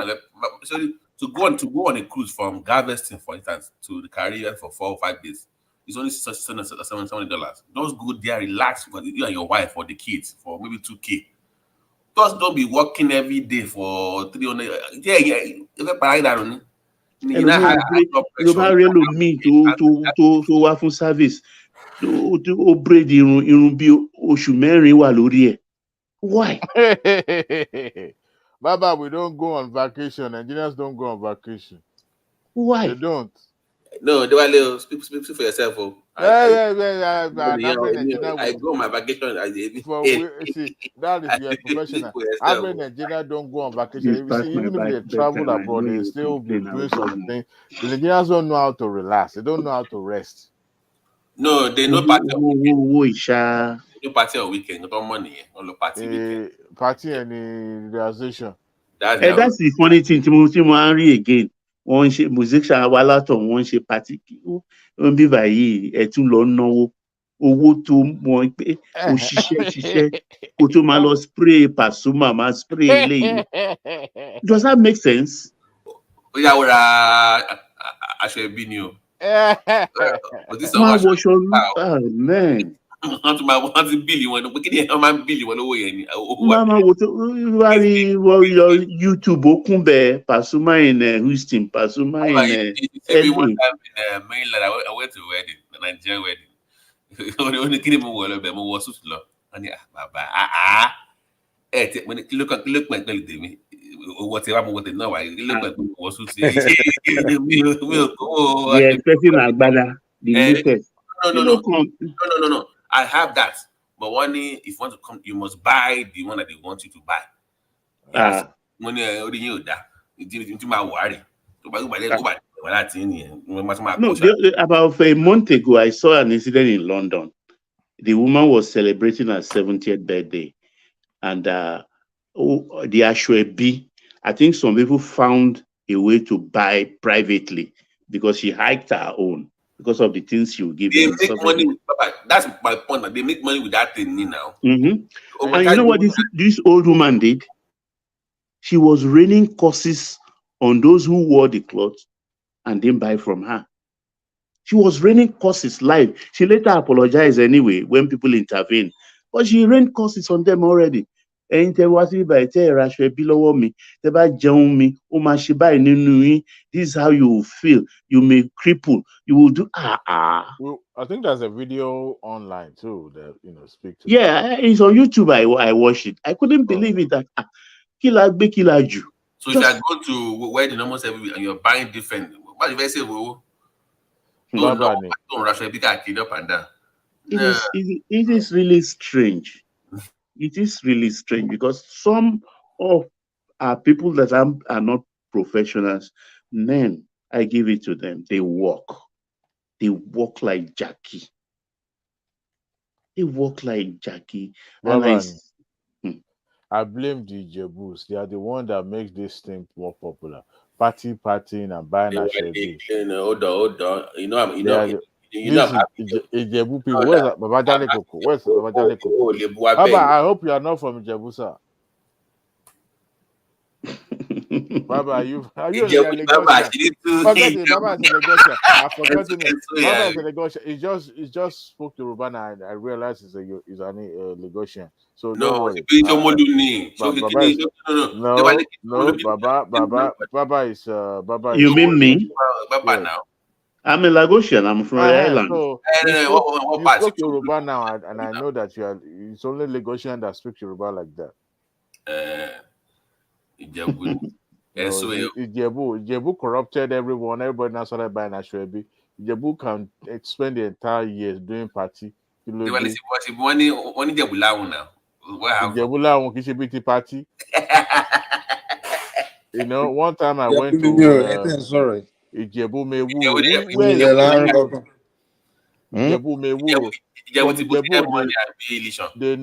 S10: to go on a cruise from Galveston, for instance, to the Caribbean for 4 or 5 days. It's only $70. Just go there, relax with you and your wife or the kids for maybe $2,000. Just don't be working every day for 300. Yeah.
S17: To wá fún service. To braid irun bí oṣù mẹ́rin wà lórí ẹ̀. Why?
S13: Baba, we don't go on vacation. Nigerians don't go on vacation.
S17: Why?
S13: They don't.
S10: No, they will speak for yourself. I go on my vacation.
S13: See, that is your professional. How many Nigerians don't go on vacation? Even if they travel abroad, they still be doing something. The Nigerians don't know how to relax. They don't know how to rest.
S10: No, they know party on weekend. They know party on weekend. Not on money. No party weekend.
S13: Party and realization.
S17: That's the funny thing. Timothy again. Wọ́n ṣe musician wa látọ̀ wọ́n ṣe party wọ́n bí báyìí ẹ tún lọ náwó owó tó mọ̀ pé o ṣiṣẹ́ kó tó máa lọ spray Pasuma máa spray eléyìí. Does that make sense?
S10: Ó yà wọ́n ra aṣọ ẹbí ni o.
S17: Wọ́n wọṣọ man.
S10: Wọ́n ti bíìlì wọn pé kí ni wọ́n máa ń bíìlì wọn lówó yẹn ni.
S17: Mama wo tó wá rí YouTube ó kún bẹ́ẹ̀ Pasuma in Houston, Pasuma in
S10: LA. One time in mainland, I went to a wedding, a Nigerian wedding. Ó ní kí ni mo wọ̀ lọ́bẹ̀ mo wọ suit lọ. Wọ́n ní bàbá tí mo ní kí ló pẹ̀ pẹ̀lú tèmi. Owó tí wàá mo wọ tèmi náà wà kí ló pẹ̀ pẹ̀lú wọ suit. Mi ò kó.
S17: Yeah, especially Agbada, the latest.
S10: No. I have that. But one day, if you want to come, you must buy the one that they want you to buy. Money already you that. Into my worry.
S17: No, about a month ago, I saw an incident in London. The woman was celebrating her 70th birthday. And the Ashwebi, I think some people found a way to buy privately because she hiked her own. Because of the things you give
S10: them. They make money. That's my point. They make money with that thing now.
S17: Mm-hmm. And you know what this old woman did? She was raining curses on those who wore the clothes and didn't buy from her. She was raining curses live. She later apologized anyway when people intervened. But she rained curses on them already. ẹ̀yin tẹ́ wá sí ibà tẹ́ ẹ raṣọ ẹbí lọ́wọ́ mi, tẹ́ bá jẹun mi, ó máa ṣe báyìí nínú yín. This is how you will feel. You may cripple. You will do
S13: Well, I think there's a video online too that speak to that.
S17: Yeah, it's on YouTube. I watched it. I couldn't believe it. That killer be killer Jew.
S10: So if you are going to wedding almost every week and you're buying different, what if I say, well, don't rush a big kid up and down.
S17: It is really strange. It is really strange because some of our people that are not professionals, men, I give it to them. They walk like Jackie. They walk like Jackie. And
S13: I blame the Jebus. They are the one that makes this thing more popular. Partying and buying a shabby.
S10: Hold on.
S13: Ijebu people. Where's Babajale Koko? Where's Babajale Koko? Baba, I hope you are not from Ijebu, sir. Baba, are you a Lagosian? Forget it, Baba is a Lagosian. I forgot him. Baba is a Lagosian. He just spoke to Ruban and I realized he's an Lagosian. So don't worry. Baba is
S17: You mean me?
S10: Baba now.
S17: I'm a Lagosian. I'm from the island.
S13: So you spoke Yoruba now, and I know that it's only Lagosian that speaks Yoruba like that. Ijebu corrupted everyone. Everybody now started buying Ashwebi. Ijebu can spend the entire year doing party. Ijebu party. One time I went to Ijebu Mewuru. Where is Ijebu Mewuru? They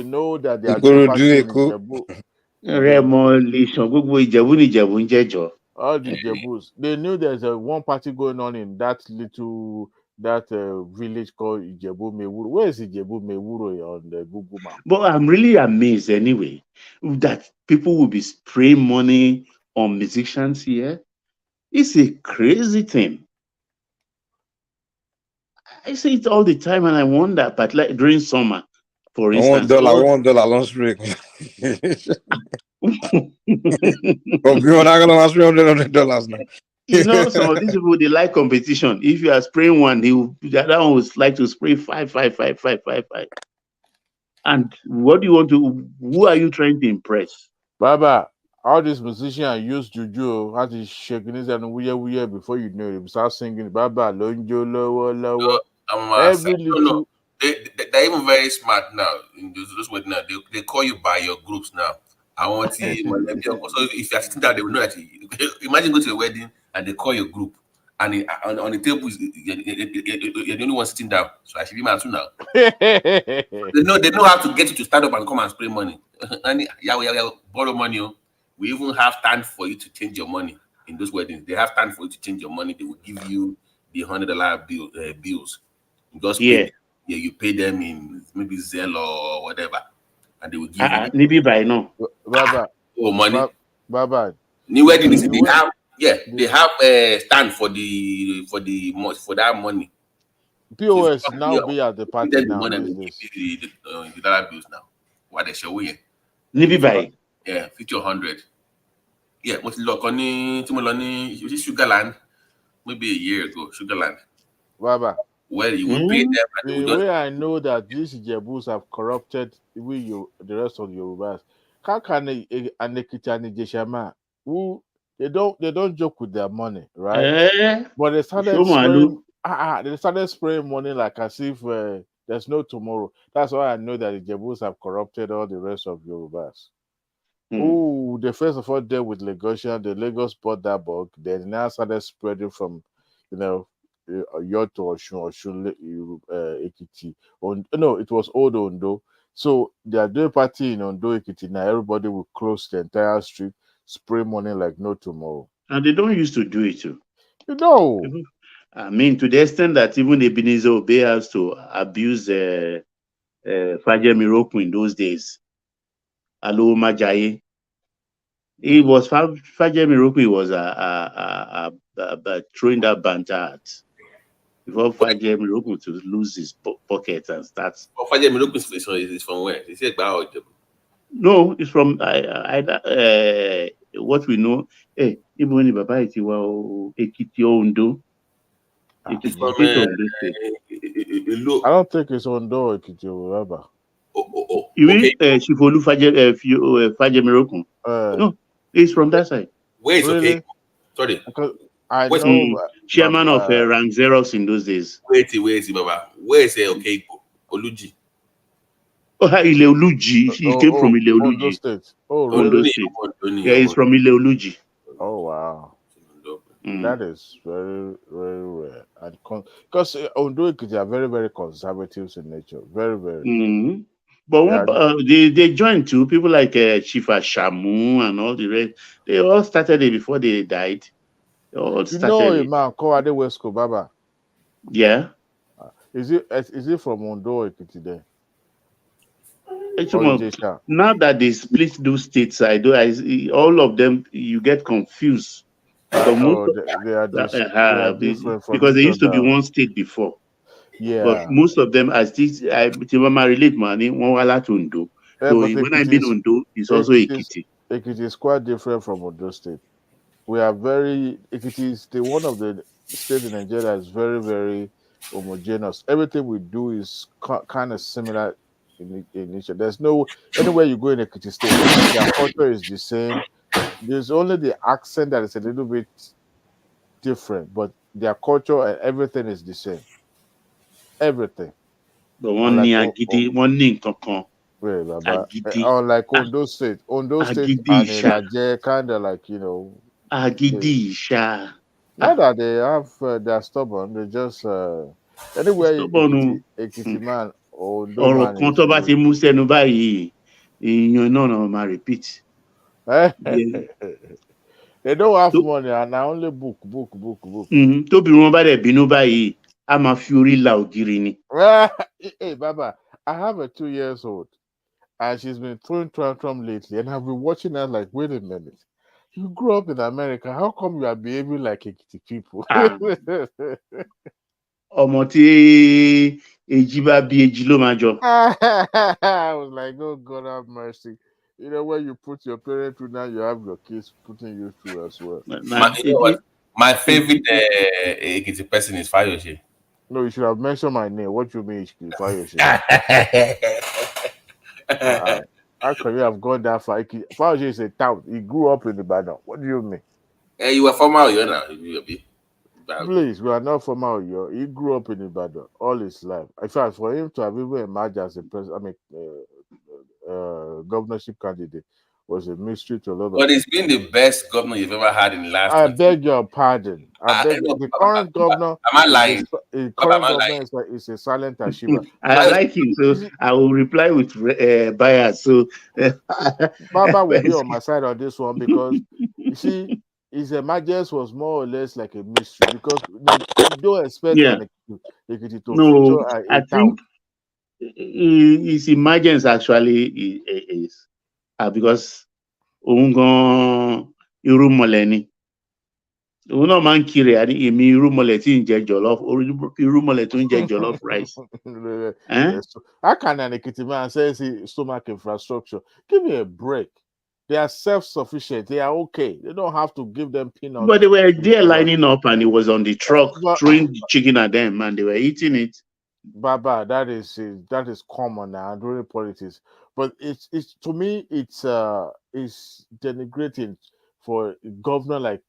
S13: know that they are doing party in Ijebu. All the Jebus, they knew there's one party going on in that village called Ijebu Mewuru. Where is Ijebu Mewuru on the Google map?
S17: But I'm really amazed anyway that people will be spraying money on musicians here. It's a crazy thing. I see it all the time and I wonder, but like during summer, for instance.
S2: $1 lunch break. But we're not gonna ask $100 now.
S17: Some of these people, they like competition. If you are spraying one, the other one would like to spray five. And what do you want to? Who are you trying to impress?
S13: Baba, all these musicians use juju, how to shaking his and weird before you know it. Start singing Baba, lonjo, lower. Every little.
S10: They're even very smart now. In those words now, they call you by your groups now. I want to. So if you're sitting down, they will know that. Imagine going to a wedding and they call your group, and on the table you're the only one sitting down. So I should be mad too now. They know how to get you to stand up and come and spray money. And borrow money. We even have time for you to change your money in those weddings. They have time for you to change your money. They will give you the $100 bills. You just you pay them in maybe Zelle or whatever, and they will give you.
S17: Maybe by now.
S13: Baba.
S10: Money.
S13: Baba.
S10: New weddings, they have a stand for that money.
S13: POS so now be at the party now.
S10: The dollar bills now. What they show you?
S17: Maybe by
S10: 50 or 100. Yeah, what's look on Sugarland? Maybe a year ago, Sugarland.
S13: Baba.
S10: Where you will pay them.
S13: The way I know that these Jebus have corrupted the rest of the Yorubas. How can an Ekitani Jeshama who they don't joke with their money, right? But they started spraying money like as if there's no tomorrow. That's why I know that the Jebus have corrupted all the rest of Yorubas. They first of all dealt with Lagosian. The Lagos bought that bug. They now started spreading from, Yoto Oshun, Ekiti. No, it was Old Ondo. So they are doing party in Ondo Ekiti now. Everybody will close the entire street, spray money like no tomorrow.
S17: And they don't used to do it too.
S13: I
S17: mean, to the extent that even Ebenezer Obey has to abuse Fajem Miroku in those days. Alo Majaye. It was Fajem Miroku. He was throwing that banter at. Before Fajem Miroku to lose his pocket and start.
S10: Fajem Miroku is from where? He said
S17: No, it's from what we know. Even in Baba Itiwa, Ekiti Ondo,
S10: It's
S17: Ekiti
S10: from
S17: State, Ondo State.
S13: I don't think it's Ondo Ekiti, Baba.
S17: You
S10: okay.
S17: mean Shifolu Fajemirokun?
S13: Uh,
S17: No, it's from that side.
S10: Where is okay?
S13: really?
S10: Sorry.
S13: Because I
S10: Where's
S13: know,
S17: Chairman of Rank Xerox in those days.
S10: wait, Baba? Where is okay? Oluji.
S17: Oh, Ileoluji. He came from
S13: Ondo
S17: Ileoluji,
S13: State. Oh,
S17: Ondo
S13: really?
S17: State. Yeah, he's from Ileoluji.
S13: Oh, wow.
S17: Mm.
S13: That is very, very rare. And because Ondo Ekiti are very, very conservative in nature. Very, very.
S17: Mm. But they joined too. People like Chief Ashamu and all the rest. They all started it before they died. They all
S13: You know
S17: started
S13: a
S17: it.
S13: man called Ade Wesco Baba?
S17: Yeah.
S13: Is it from Ondo Ekiti there? Or
S17: Actually,
S13: Ijesha?
S17: now that they split those states, all of them you get confused because
S13: Oh, they are different from
S17: because they
S13: each
S17: used to be
S13: other.
S17: one state before. But
S13: Yeah.
S17: most of them, as this, I relate money one wala to Ondo.
S13: Yeah,
S17: So
S13: but
S17: when I been Ondo, it's also Ekiti.
S13: Ekiti is quite different from Ondo State. We are very Ekiti is one of the states in Nigeria that is very, very homogeneous. Everything we do is kind of similar in nature. There's no anywhere you go in Ekiti State, their culture is the same. There's only the accent that is a little bit different, but their culture and everything is the same. Everything.
S17: But one ní agídí, one ní nǹkan
S13: Wait, Baba.
S17: agídí.
S13: Unlike Ondo State. Ondo State
S17: Agídí
S13: and
S17: ìṣà.
S13: Ilaje kind of like,
S17: Agídí ìṣà.
S13: not that they have they're stubborn, they just anywhere
S17: Stubborn
S13: Ekiti man or Ondo
S17: ọ̀rọ̀
S13: man
S17: kan
S13: is
S17: tó bá ti mú sẹ́nu báyìí, èèyàn náà máa repeat.
S13: they don't have money and I only book.
S17: Tóbìnrin wọn bá dẹ̀ bínú báyìí, a máa fi orí la ògiri ni.
S13: Hey, Baba, I have a 2 years old and she's been throwing tantrum lately and I've been watching her like, wait a minute. You grew up in America. How come you are behaving like Ekiti people?
S17: Ọmọ tí èjì bá bí èjì ló máa jọ.
S13: I was like, oh God have mercy. You know, when you put your parent through, now you have your kids putting you through as well.
S10: My favorite Ekiti person is Fayoshe.
S13: No, you should have mentioned my name. What do you mean, Fayoshe? How can you have gone that far? Fayoshe is a town. He grew up in Ibadan. What do you mean?
S10: Hey, you were former Oyo now.
S13: Please, we are not from Oyo. He grew up in Ibadan all his life. In fact, for him to have even emerged as a president, governorship candidate was a mystery to a lot of people.
S10: But he's been the best governor you've ever had in the last.
S13: I beg your pardon. The current governor.
S10: Am I lying?
S13: The current governor is a silent Ashiba.
S17: I like him, so I will reply with bias. So
S13: Baba will be on my side on this one because you see, his emergence was more or less like a mystery because don't expect Ekiti to feature
S17: I think his emergence actually is because òun gan irúmọlẹ̀ ni. Òun náà máa ń kiri èmi irúmọlẹ̀ tí ń jẹ jollof irúmọlẹ̀ tó ń jẹ jollof rice.
S13: How can an Ekiti man say stomach infrastructure? Give me a break. They are self-sufficient. They are okay. They don't have to give them peanuts.
S17: But they were there lining up and he was on the truck throwing the chicken at them and they were eating it.
S13: Baba, that is common now during politics. But it's to me it's denigrating for a governor like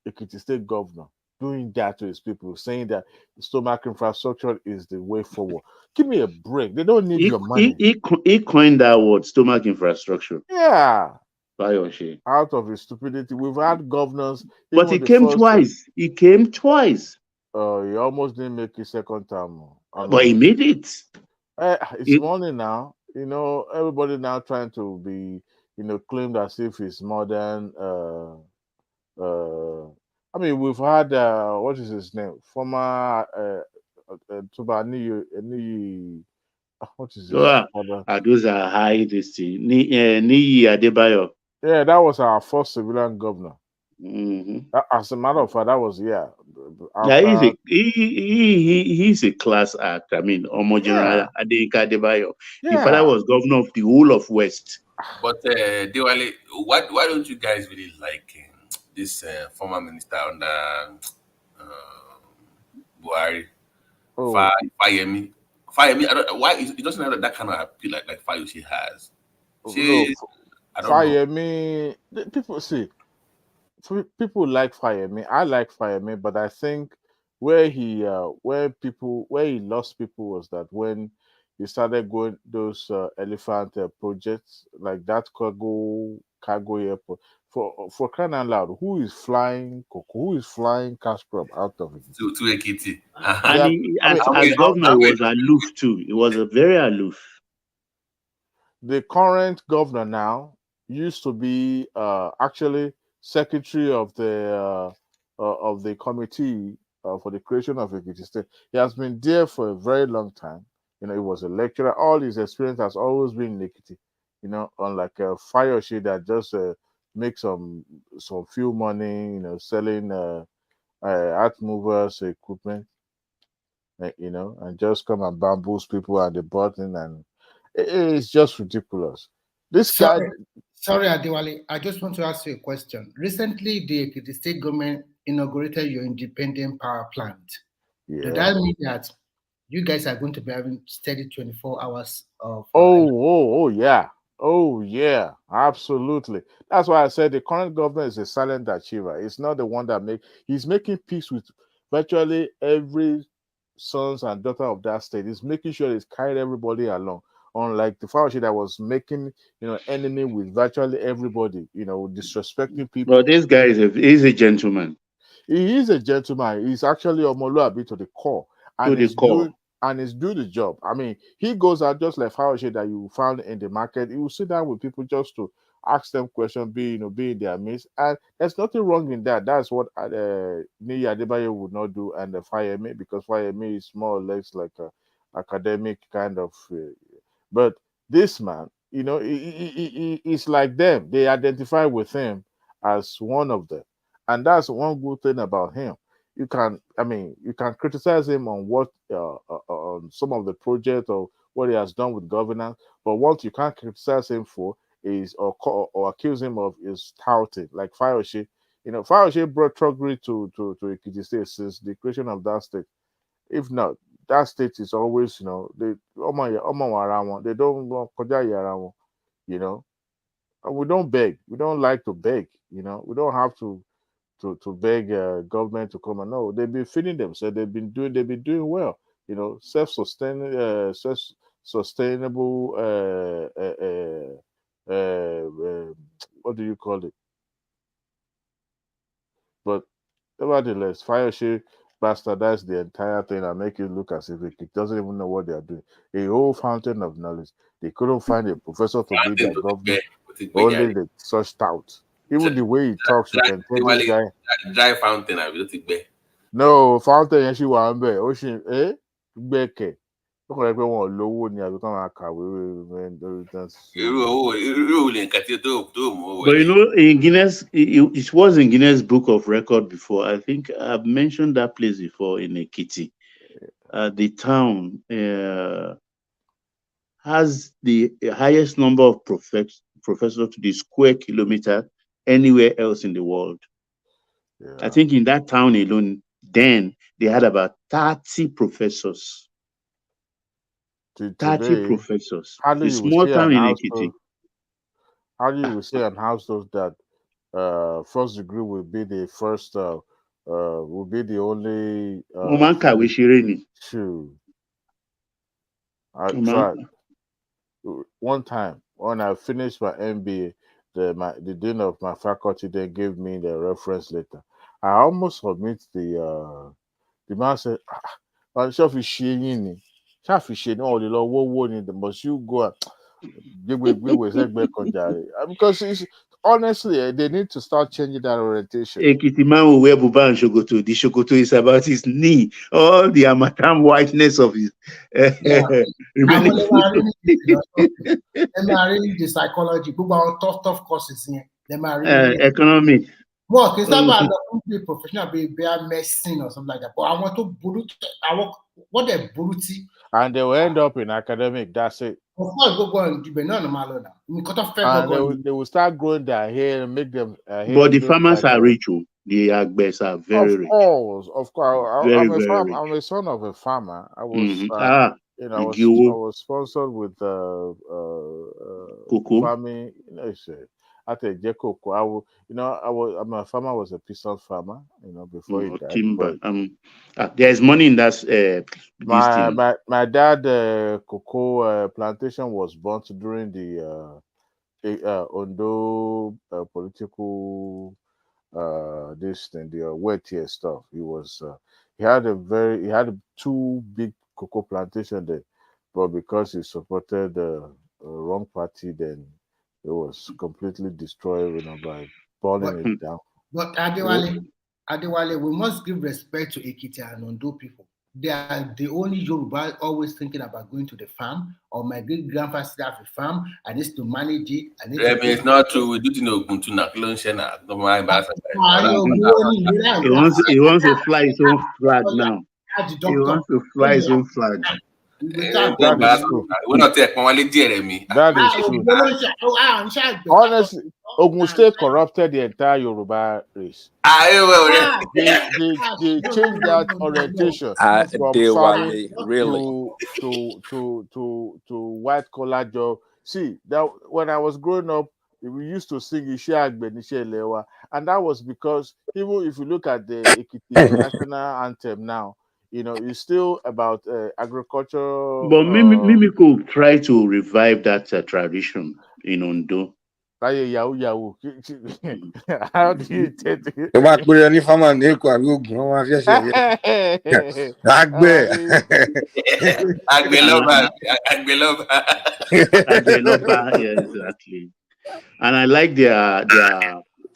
S13: Ekiti State governor doing that to his people, saying that stomach infrastructure is the way forward. Give me a break. They don't need your money.
S17: He coined that word, stomach infrastructure.
S13: Yeah.
S17: Fayoshe.
S13: Out of his stupidity, we've had governors.
S17: But he came twice. He came twice.
S13: He almost didn't make his second term.
S17: But he made it.
S13: It's morning now. Everybody now trying to be, claimed as if it's modern. We've had what is his name? Former what is his
S17: father? Those are high Niyi Adebayo.
S13: Yeah, that was our first civilian governor.
S17: Mm-hmm.
S13: As a matter of fact, that was
S17: he's a class act. General Adeyinka Adebayo. The father was governor of the whole of West.
S10: But Diwali, why don't you guys really like this former minister under Buhari,
S13: Oh,
S10: Fayemi? Fayemi, I don't why it doesn't have that kind of appeal like Fayose has.
S13: no,
S10: She, I don't know.
S13: Fire people see. People like Fire I like Fire but I think where he lost people was that when he started going those elephant projects like that cargo airport for crying out loud, who is flying Coco? Who is flying cash crop out of it?
S10: To Ekiti.
S13: They
S17: And
S13: are,
S17: he,
S13: I mean,
S17: as governor, he was aloof too. He was a very aloof.
S13: the current governor now used to be actually secretary of the committee for the creation of Ekiti State. He has been there for a very long time. You know, he was a lecturer. All his experience has always been in Ekiti. You know, unlike a fire shade that just make some few money. You know, selling art movers equipment. You know, and just come and bamboozle people at the button, and it's just ridiculous. This guy,
S14: Sorry, Adewale. I just want to ask you a question. Recently, the state government inaugurated your independent power plant.
S13: yeah.
S14: Does that mean that you guys are going to be having steady 24 hours of?
S13: Oh yeah, absolutely. That's why I said the current government is a silent achiever. It's not the one that he's making peace with virtually every sons and daughter of that state. He's making sure he's carried everybody along. Unlike the Fauci that was making, enemy with virtually everybody, disrespecting people.
S17: But this guy is a gentleman.
S13: He is a gentleman. He's actually a Moluabi to the core. And he's doing the job. I mean, he goes out just like Fauci that you found in the market. He will sit down with people just to ask them questions, be in their midst. And there's nothing wrong in that. That's what Niyi Adebayo would not do, and the Fayemi, because Fayemi is more or less like a academic kind of. But this man, he's like them. They identify with him as one of them, and that's one good thing about him. You can criticize him on what on some of the project or what he has done with governance, but what you can't criticize him for is or accuse him of is touting, like Fayose. Fayose brought truggery to Ekiti State since the creation of that state. If not, that state is always, they don't want, and we don't beg. We don't like to beg. We don't have to beg government to come. And no, they've been feeding themselves. They've been doing well. Self-sustainable. What do you call it? But nevertheless, Fayose bastardize the entire thing and make it look as if it doesn't even know what they are doing. A whole fountain of knowledge. They couldn't find a professor to be their governor. Only the such tout. Even the way he talks, you can tell this guy.
S10: Dry fountain, I will take back.
S13: No, fountain yẹn ṣì wà ń bẹ̀. Ó ṣì gbẹ̀kẹ̀. Ó kàn yẹ pé wọn ò lówó ni àbí kàn máa kàwé lórí
S17: But in Guinness, it was in Guinness Book of Record before. I think I've mentioned that place before in Ekiti. The town has the highest number of professors to the square kilometer anywhere else in the world. Yeah. I think in that town alone, then they had about 30 professors. 30 professors. A small town in Ekiti.
S13: How do you say an household that first degree will be the first, will be the only. True. I tried. One time when I finished my MBA, the dean of my faculty then gave me the reference letter. I almost submit the man said, must you go because it's honestly they need to start changing that orientation.
S17: Ekiti man will wear buba and shokoto. The shokoto is about his knee. All the amatem whiteness of his
S14: remaining. The psychology, tough courses.
S17: Economic.
S14: Well, it's not about the professional be medicine or something like that. But I want to what the brutality.
S13: And they will end up in academic. That's it.
S14: Of course, go and give no normal now. We got to
S13: And
S14: federal.
S13: they will start growing their hair and make them hair
S17: But the
S13: look
S17: farmers
S13: like
S17: are rich. Oh. The Agbes are very rich.
S13: Of course.
S17: Very,
S13: I'm a
S17: very
S13: farm.
S17: rich.
S13: I'm a son of a farmer. I was,
S17: Mm-hmm.
S13: I was sponsored with
S17: cocoa
S13: farming. At a cocoa. I'm a farmer. Was a peasant farmer. Before he died.
S17: Timber. There's money in that.
S13: My dad cocoa plantation was burnt during the Ondo political this thing, the wet year stuff. He had two big cocoa plantation there, but because he supported the wrong party, then it was completely destroyed by burning it down.
S14: But Adewale, we must give respect to Ekiti and Ondo people. They are the only Yoruba always thinking about going to the farm, or my great grandfather still have a farm. I need to manage it.
S10: It's not true. We do Ubuntu na Klonshena.
S17: He wants to fly his own flag now. He wants to fly his own flag.
S13: That is true. That is true. Honestly, Ogun State corrupted the entire Yoruba race. They changed that orientation from farming to white collar job. See, that when I was growing up, we used to sing Ishe Agbe, Nishe Lewa, and that was because even if you look at the Ekiti national anthem now, it's still about agriculture.
S17: But Mimiko try to revive that tradition in Ondo.
S13: Yahoo. How do you take it?
S17: Agbeloba, yeah, exactly. And I like their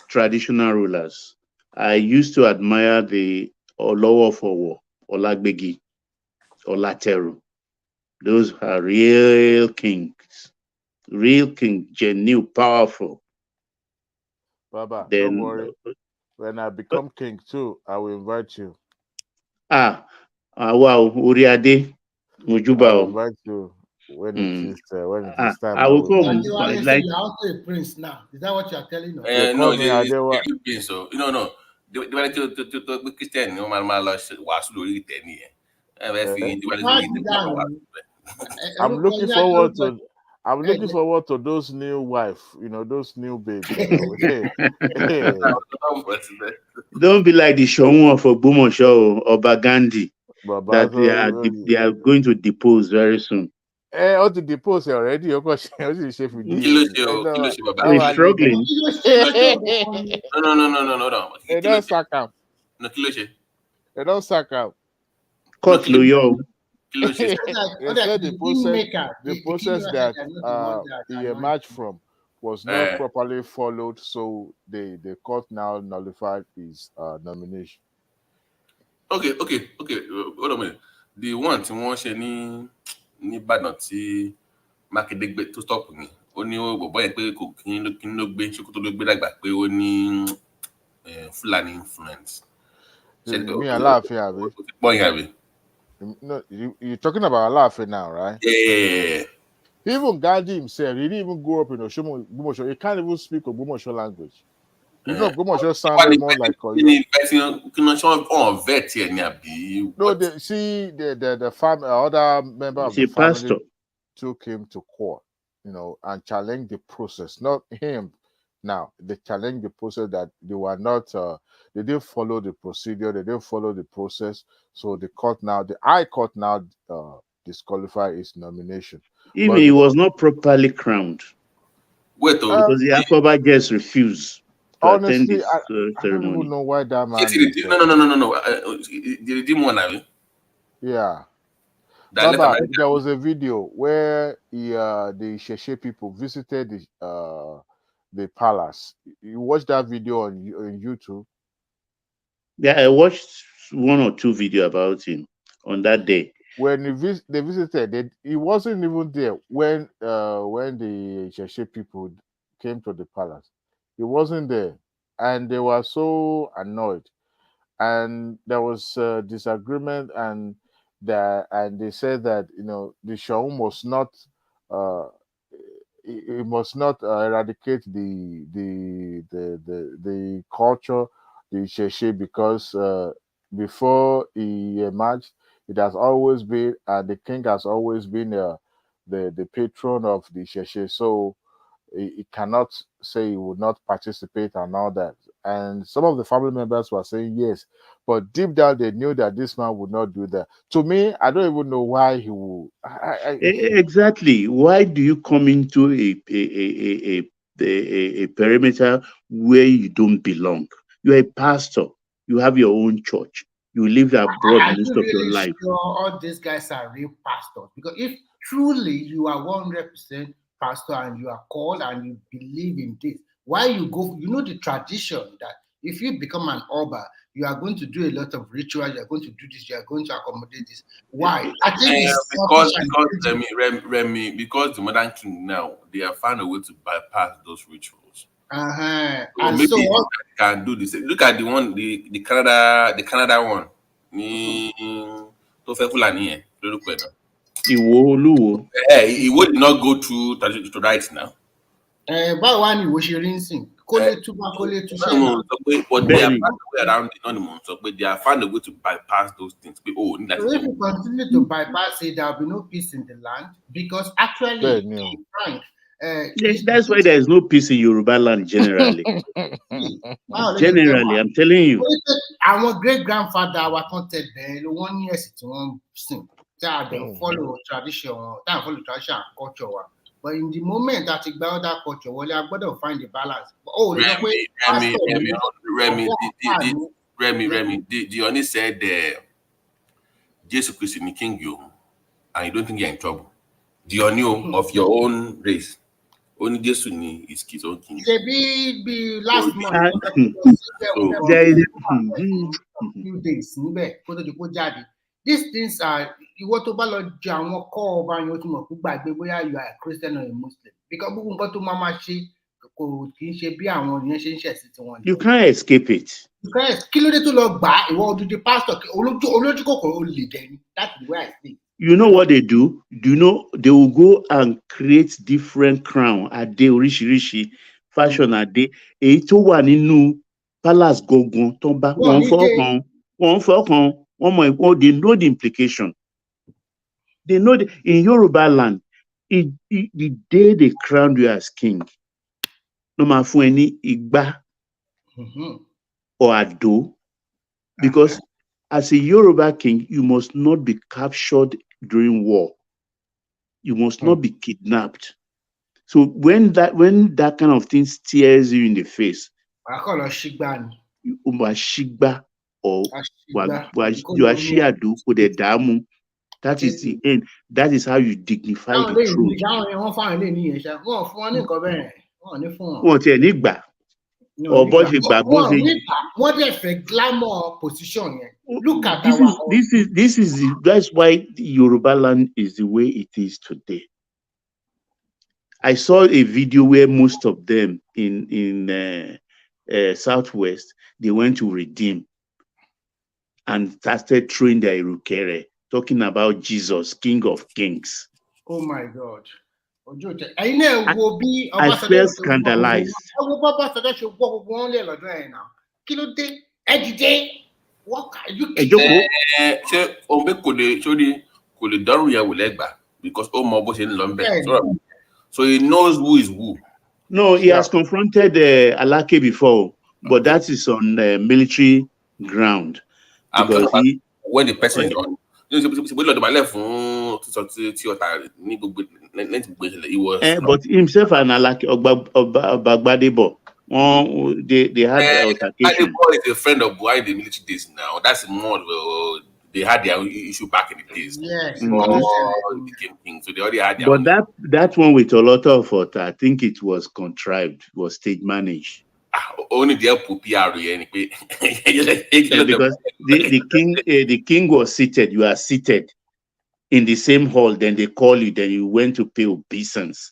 S17: traditional rulers. I used to admire the Olowofowo, Olagbegi, Olateru. Those are real kings, genuine, powerful.
S13: Baba, don't worry. When I become king too, I will invite you.
S17: Wow, Uriade, Mujuba.
S13: I will invite you when it is time.
S17: I will come.
S14: Like, you're also a prince now. Is that what you're telling us?
S10: No, prince. So no. The Christian, no man, was lórí tẹ̀lé
S13: I'm looking forward to those new wife, those new babes.
S17: Don't be like the Showun of Ogbomoso or Bagandi. That they are going to depose very soon.
S13: How to depose already? He's
S17: struggling.
S10: No.
S13: They don't sack him. They don't sack him.
S17: Cut Luyo.
S13: They said the process that he emerged from was not properly followed, so the court now nullified his nomination.
S10: Okay. Hold on a minute. The one tí wọ́n ṣe ní Ìbàdàn tí Mákindé gbé tó stop ni ó ní bọ̀bọ́ yẹn pé kò kí n ló gbé Sókótó ló gbé dàgbà pé ó ní Fulani influence.
S13: Me Aláàfin àbí? No, you're talking about Aláàfin now, right?
S10: Yeah.
S13: Even Gandhi himself, he didn't even grow up in Ogbomoso. He can't even speak Ogbomoso language. Ogbomoso sounded more like No, the family, other member of the family took him to court, and challenged the process. Not him. Now they challenged the process that they were not. They didn't follow the procedure. They didn't follow the process. So the High Court now disqualified his nomination.
S17: Even he was not properly crowned. Because the Akoba just refused.
S13: Honestly, I don't even know why that man.
S10: No. The redeem one,
S13: yeah. Baba, there was a video where the Sheshe people visited the palace. You watched that video on YouTube?
S17: Yeah, I watched one or two videos about him on that day.
S13: When they visited, he wasn't even there when the Sheshe people came to the palace. He wasn't there. and they were so annoyed, and there was disagreement, and they said that the Shaun must not uh, it must not eradicate the culture, the Sheshe, because before he emerged, it has always been the king has always been the patron of the Sheshe. So he cannot say he would not participate and all that. And some of the family members were saying yes, but deep down they knew that this man would not do that. To me, I don't even know why he would.
S17: Exactly. Why do you come into a perimeter where you don't belong? You're a pastor. You have your own church. You lived abroad
S14: Are
S17: most
S14: you
S17: of your
S14: really
S17: life.
S14: sure all these guys are real pastors? Because if truly you are 100% pastor and you are called and you believe in this, why you go? You know the tradition that if you become an Oba, you are going to do a lot of rituals, you are going to do this, you are going to accommodate this. Why? I think it's selfish and
S10: Remy, because the modern king now, they have found a way to bypass those rituals.
S14: Uh-huh.
S10: So
S14: And
S10: maybe
S14: so
S10: they can do this. Look at the one, the Canada one. Tó fẹ́ Fúlàní yẹn, lórúkọ ẹ̀ náà.
S17: Iwo Oluwo.
S10: He would not go to right now.
S14: báwo wá ni ìwọ ṣe rí ń sìn kó lè túbọ̀ kó lè túṣẹ́ náà.
S10: But they have found a way around it, not the month. But they have found a way to bypass those things. Oh,
S14: So if you continue to bypass it, there will be no peace in the land because actually, to be frank,
S17: That's why there is no peace in Yoruba land generally. Generally, I'm telling you.
S14: Our great grandfather wa kan tẹ bẹ́ẹ̀ ló wọ́n ní ẹ̀sìn tí wọ́n sìn tí a dẹ̀ follow tradition wọn tí a follow tradition and culture wa. But in the moment that you gba other culture wọlé, a gbọ́dọ̀ find the balance. Oh,
S10: Remy, the only said Jesus Christ is king you, and you don't think you're in trouble. The only of your own race. Only Jesus is his own king.
S14: Be last month.
S17: There is
S14: few days níbẹ̀ kó tó di kó jáde. These things are ìwọ tó bá lọ jẹ àwọn kọ́ ọba yẹn ó ti mọ̀ kó gbàgbé bóyá you are a Christian or a Muslim because gbogbo nǹkan tó máa ṣe kò kì í ṣe bí àwọn yẹn ṣe ń ṣẹ̀sìn tiwọn.
S17: You can't escape it.
S14: Kí ló dé tó lọ gbà á ìwọ odidi pastor olójú kòkòrò olè dẹni. That's the way I think.
S17: You know what they do? Do you know they will go and create different crown ade oríṣiríṣi fashion ade èyí tó wà nínú palace gangan tó bá wọn fọkàn wọn mọ they know the implication. They know in Yoruba land the day they crown you as king no máa fún ẹ ní igbá or àdó because as a Yoruba king you must not be captured during war. You must not be kidnapped. So when that kind of thing stares you in the face, you shigba or washiadu or the damu. That is the end. That is how you dignify the truth.
S14: What if a glamour position? Look at
S17: that's why the Yoruba land is the way it is today. I saw a video where most of them in Southwest they went to redeem and started throwing their irukere, talking about Jesus, King of Kings.
S14: Oh my God.
S17: I felt scandalized.
S10: Because so he knows who is who.
S17: No, he has confronted Alake before, but that is on military ground. Because
S10: when the person is on.
S17: But himself and Alake Obagbadebo, they had altercation.
S10: Is a friend of Buhari in the military days now. That's more they had their issue back in the days.
S14: Yes.
S10: Became king, so they already had their
S17: But that one with a lot of effort, I think it was contrived, was stage managed.
S10: Only the PR
S17: because the king was seated. You are seated in the same hall. Then they call you. Then you went to pay obeisance.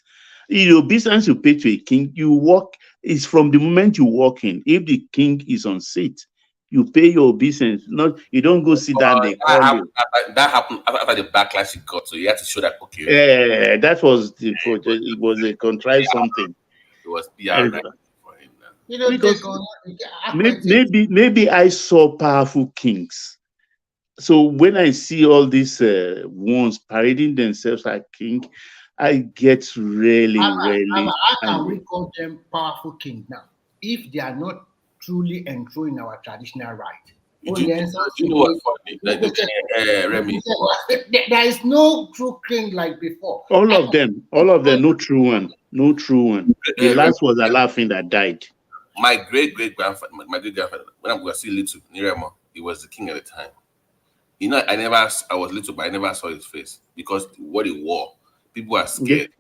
S17: Obeisance you pay to a king. You walk It's from the moment you walk in. If the king is on seat, you pay your obeisance. Not you don't go sit down. They call you.
S10: That happened after the backlash he got, so you had to show that okay.
S17: That was the project. It was a contrived something.
S10: It was PR
S17: And
S10: for him now.
S14: You know,
S17: because
S14: take on
S17: maybe I saw powerful kings. So when I see all these ones parading themselves like king, I get really
S14: how can
S17: angry.
S14: we call them powerful kings now if they are not truly enthroned in our traditional right?
S10: You know what's funny? Remy.
S14: There is no true king like before.
S17: All of them, no true one. No true one. The last was Alafin that died.
S10: My great grandfather, when I was still little, Nirema, he was the king at the time. You know, I was little, but I never saw his face because what he wore, people are scared.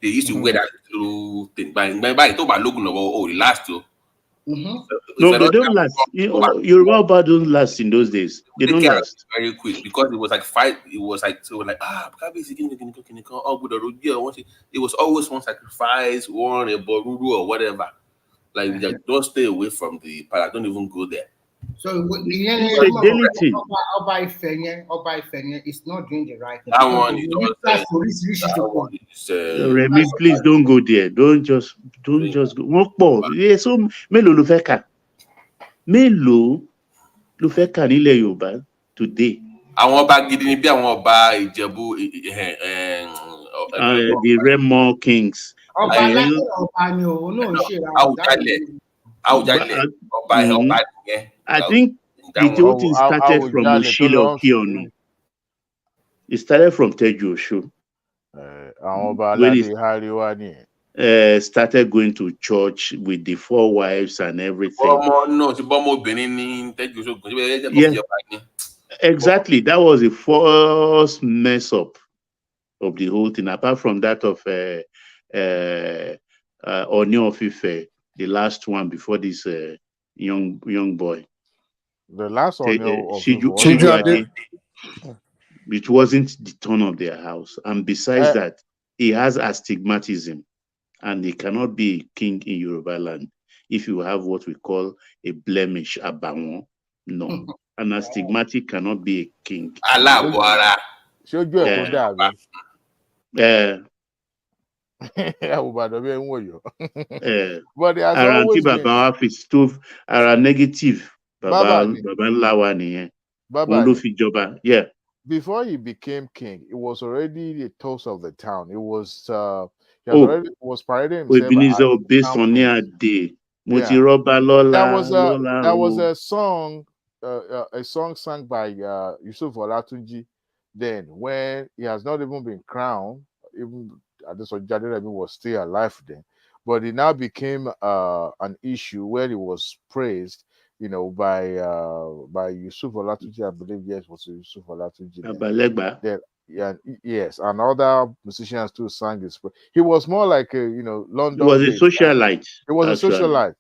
S10: They used to wear that little thing. By talk about logo, the last two.
S17: No, they don't last. Yoruba don't last in those days. They don't last
S10: very quick because it was like fight. It was like it was always one sacrifice, one a boruru or whatever. Like don't stay away from the palace. Don't even go there.
S14: So
S17: it's a daily thing.
S14: Oba Ifenye is not doing the right thing.
S10: That one is
S17: Remy, please don't go there. Don't just go. Yeah, so mélòó ló fẹ́ kà? Mélòó ló fẹ́ kà nílẹ̀ Yorùbá today?
S10: Àwọn ọba gidi ni bí àwọn ọba Ìjẹ̀bú
S17: the Remo kings. I think the whole thing started from Oshile Okiono. It started from Teju Osho. When he started going to church with the 4 wives and everything. Yeah, exactly. That was the first mess up of the whole thing. Apart from that of Oni of Ife, the last one before this young boy.
S13: The last
S17: Shiju, it wasn't the turn of their house. And besides that, he has astigmatism and he cannot be a king in Yoruba land if you have what we call a blemish, abawon. No. An astigmatic cannot be a king.
S13: But it has always been
S17: negative. Yeah.
S13: Before he became king, it was already the toast of the town. It was was parading himself. There was a song, sung by Yusuf Olatunji. Then, when he has not even been crowned, even Jaduremi was still alive then, but it now became an issue where he was praised, by Yusuf Olatunji, I believe. Yes, was Yusuf Olatunji. Then, yes, and other musicians too sang his. He was more like a London.
S17: He was a socialite.
S13: He was a socialite,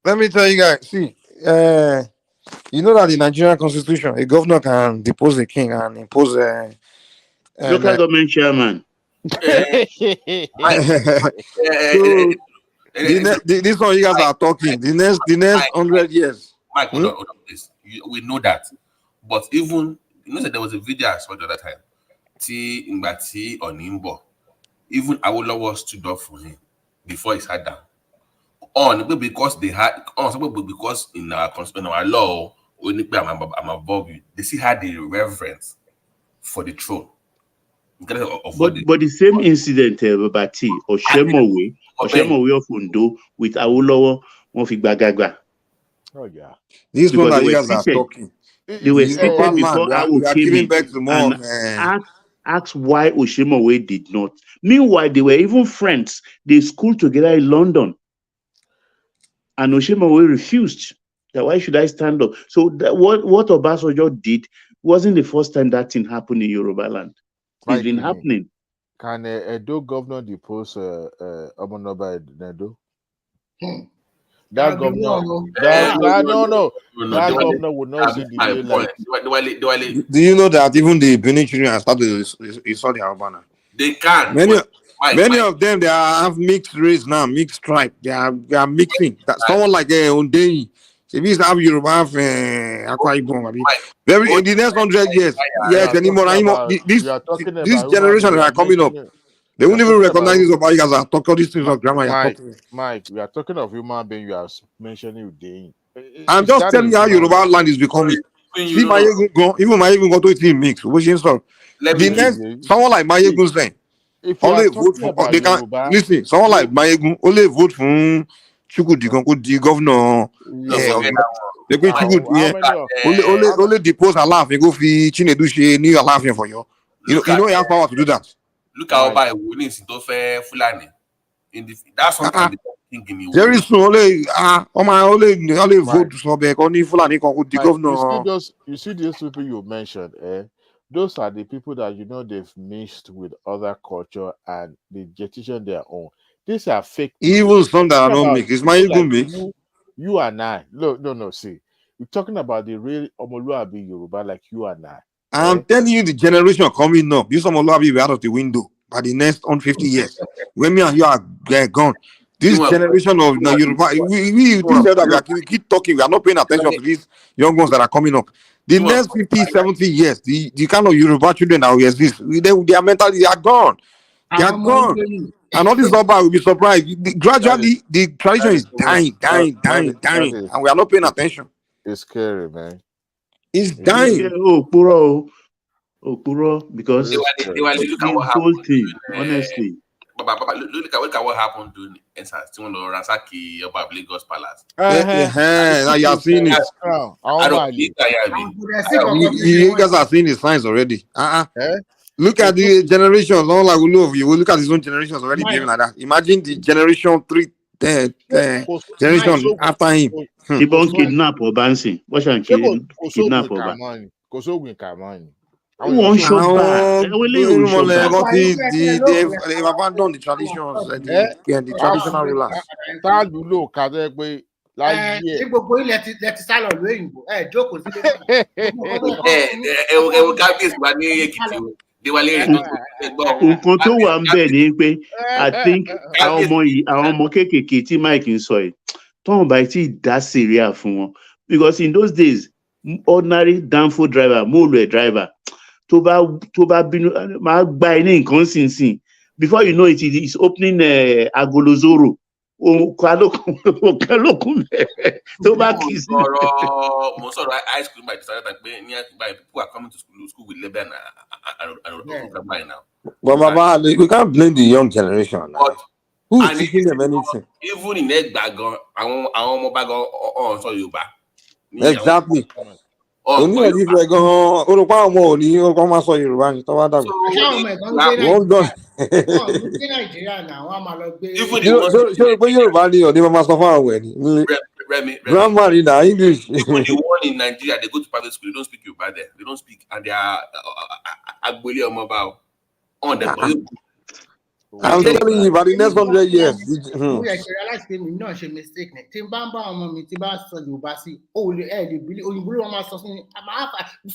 S2: Let me tell you guys. See, you know that the Nigerian Constitution, a governor can depose a king and impose
S17: local government chairman.
S2: This one you guys are talking. The next 100 years.
S10: Mike, hold on, please. We know that, but even that there was a video I saw the other time. Mbati on Imbo, even Awolowo stood up for him before he sat down. Because they had because in our law, I'm above you. They still had the reverence for the throne.
S17: But the same incident, Babati, Oshemowe of Undo with Awolowo, Mofigbagagba.
S2: Oh yeah, these people that you guys are talking.
S17: They were seated before Awo came in and asked why Oshemowe did not. Meanwhile, they were even friends. They schooled together in London. And Oshemowe refused. That why should I stand up? So what Obasanjo did wasn't the first time that thing happened in Yoruba land. It's been happening.
S13: Can a Edo governor depose Omonoba Edo? That governor, that governor would not see the daylight.
S2: Do you know that even the Benin children have started to install the Albana?
S10: They can.
S2: Many of them they have mixed race now, mixed tribe. They are mixing. That someone like Ondei, if he's have Yoruba, have Akwa Ibom, very in the next 100 years. Yes, anymore. This generation that are coming up, they won't even recognize this about you guys are talking all these things of grammar.
S13: Mike, we are talking of human being. You are mentioning Udein.
S2: I'm just telling you how Yoruba land is becoming. See, Mayegun go, even Mayegun go to a team mix. Which is so. The next, someone like Mayegun saying, only vote for. They can listen. Someone like Mayegun only vote for Chukwudi go the governor. They go Chukwudi. Only depose Alafin go fi Chinedu she new Alafin for you. You know he has power to do that.
S10: Look how by winning to fair Fulani. That's something
S2: very soon only vote so back only Fulani can go the governor.
S13: You see those people you mentioned, those are the people that they've mixed with other culture and they jettison their own. These are fake people.
S2: Even some that are not mixed. It's my ego mix.
S13: You and I. No. See, you're talking about the real Omoluabi Yoruba like you and I.
S2: I'm telling you, the generation coming up, you some Omoluabi be out of the window by the next 50 years. When me and you are gone. This generation of Yoruba, we keep talking. We are not paying attention to these young ones that are coming up. The next 50, 70 years, the kind of Yoruba children that will exist, their mentally, they are gone. They are gone. And all this Yoruba will be surprised. Gradually, the tradition is dying. And we are not paying attention.
S13: It's scary, man.
S2: It's dying.
S17: Okuro, because the whole thing, honestly.
S10: Look at what happened to Ensas, one of Rasaki about Lagos Palace.
S2: Now you are seeing it. You guys are seeing the signs already. Look at the generations. All like we love you. We look at his own generations already behaving like that. Imagine the generation 3, generation after him.
S17: People kidnap or bouncing. What shall kidnap or
S13: bouncing?
S17: One shot back.
S2: They've abandoned the traditions, the traditional rulers.
S14: Gbogbo ilẹ̀ ti sálọ lóyìnbó jókòó
S17: nǹkan tó wà ń bẹ̀ ni pé I think àwọn ọmọ kéékèèké tí Mike ń sọ yìí tóun bá ti dá sẹ̀ríà fún wọn because in those days ordinary danfo driver mole driver tó bá bínú máa gba ẹ ní nǹkan sínsìn before you know it is opening agolozoro òkàlókun tó bá kì í sí.
S10: Mo sọ̀rọ̀ ice cream by the start that people are coming to school with label and now.
S2: But Baba, we can't blame the young generation now. Who is teaching them anything?
S10: Even in Egbagan, àwọn ọmọ bá gan ọ̀hún sọ Yorùbá.
S2: Exactly. Only if we're going to máa sọ Yorùbá ni tó bá dàgbà. Wọ́n dán. Ṣé pé Yorùbá ni ọ̀ní máa sọ fún àwọn ẹni? Grammar in English.
S10: When they won in Nigeria, they go to private school. They don't speak Yoruba there. They don't speak, and they are agbole ọmọba on them.
S2: I'm telling you, by the next 100 years.
S14: Mo yẹ ṣe realize pé mi náà ṣe mistake ni. Tí n bá ń bá ọmọ mi tí bá sọ Yorùbá sí, òyìnbó ló máa sọ fún mi.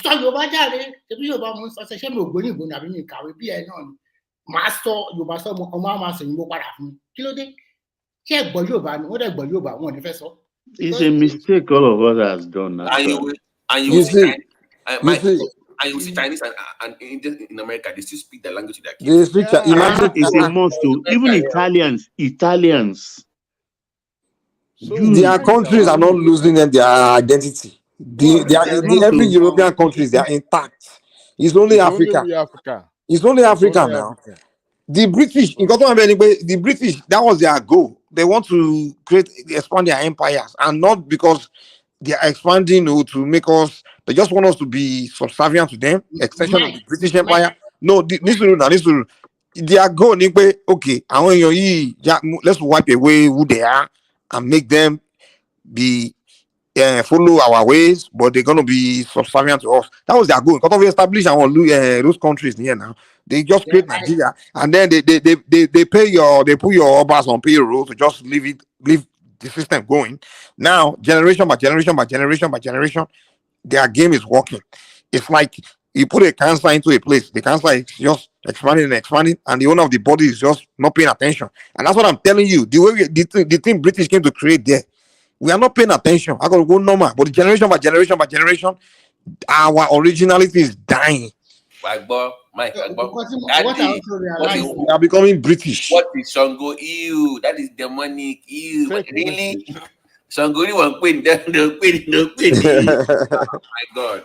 S14: Sọ Yorùbá jáde, ṣebí Yorùbá mo ń sọ ṣe mi ò gbóyìnbó ni àbí mi kàwé bí ẹ náà ni. Màá sọ Yorùbá sọ ọmọ á máa sọ òyìnbó padà fún mi. Kí ló dé? Ṣé ẹ gbọ́ Yorùbá ni? Wọ́n dẹ̀ gbọ́ Yorùbá, wọn ò ní fẹ́ sọ.
S17: It's a mistake all of us has done.
S10: And you see Chinese and Indians in America, they still speak the language of their kids.
S17: It's a must to even Italians.
S2: Their countries are not losing their identity. Every European countries they are intact. It's only Africa. It's only Africa now. The British, the British, that was their goal. They want to expand their empires, and not because they are expanding to make us. They just want us to be subservient to them. Extension of the British Empire. No, this will. Their goal, okay. Let's wipe away who they are and make them be follow our ways, but they're gonna be subservient to us. That was their goal. Because we establish those countries here now. They just create Nigeria, and then they put your obas on payroll to just leave the system going. Now, generation by generation, their game is working. It's like you put a cancer into a place. The cancer is just expanding, and the owner of the body is just not paying attention. And that's what I'm telling you. The way the thing British came to create there, we are not paying attention. I gotta go normal, but generation by generation by generation, our originality is dying.
S10: Agbo, Mike, Agbo.
S14: What I also realized,
S2: We are becoming British.
S10: What is Shango? Ew, that is demonic. Ew, but really? Shango, you want queen? No queen. Oh my God.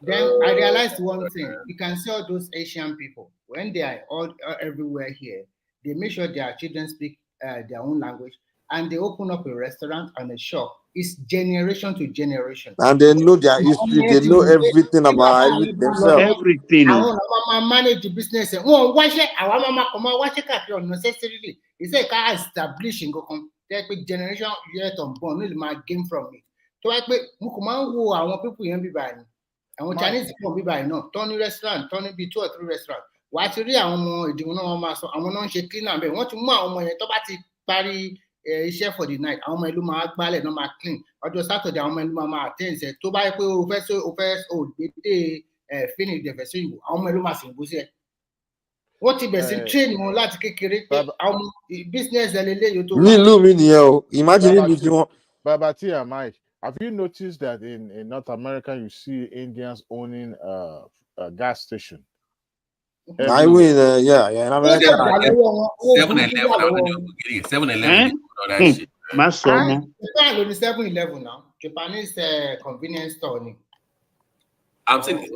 S14: Then I realized one thing. You can see all those Asian people when they are all everywhere here. They make sure their children speak their own language, and they open up a restaurant and a shop. It's generation to generation.
S2: And they know their history. They know everything about themselves.
S17: Everything.
S14: Our mama manage the business. Oh, why should our mama come out? Why should I unnecessarily? It's like I establishing go come. Generation yet unborn. No, my game from it. So I pay. Mukuman who I want people in be buying. Àwọn Chinese kan bí báyìí náà tọ́ ní restaurant tọ́ ní bíi 2 or 3 restaurant wà á ti rí àwọn ọmọ ìdìbò náà wọ́n máa sọ àwọn náà ń ṣe cleaner bẹ́ẹ̀ wọ́n ti mú àwọn ọmọ yẹn tó bá ti parí iṣẹ́ for the night àwọn ọmọ ìlú máa gbálẹ̀ náà máa clean ọjọ́ Saturday àwọn ọmọ ìlú máa attend ṣe tó bá yẹ pé o fẹ́ òdèdè finish the version ìwò àwọn ọmọ ìlú máa sìn bó ṣe wọ́n ti bẹ̀ sí train wọn láti kékeré pé àwọn business ẹlẹ́lẹ́yìn tó wà.
S2: Nílùú mi nìyẹn o imagine nílùú tí wọ́n.
S13: Baba T and Mike, have you noticed that in North America you see Indians owning a gas station?
S2: I win, yeah. In America,
S10: 7-Eleven.
S14: Japan only 7-Eleven now. Japanese convenience store.
S13: I'm
S10: saying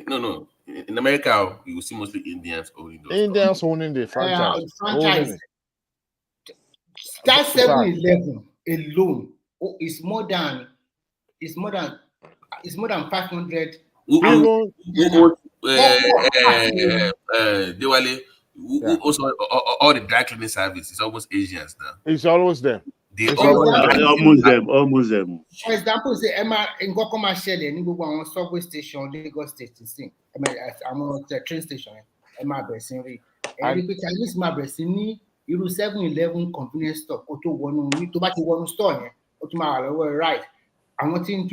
S10: no. In America, you will see mostly Indians owning those.
S13: Indians owning the franchise.
S14: That 7-Eleven alone is more than 500.
S10: Diwali, also all the dry cleaning service is almost Asians now.
S13: It's always them.
S17: Almost them.
S14: For example, say Emma in Gokoma Shell, and go on subway station, Lagos State to sing. I'm on the train station. Emma Bessinri. And the Chinese ma Bessini, you 7-Eleven convenience store, auto one to back to one store, right. I want to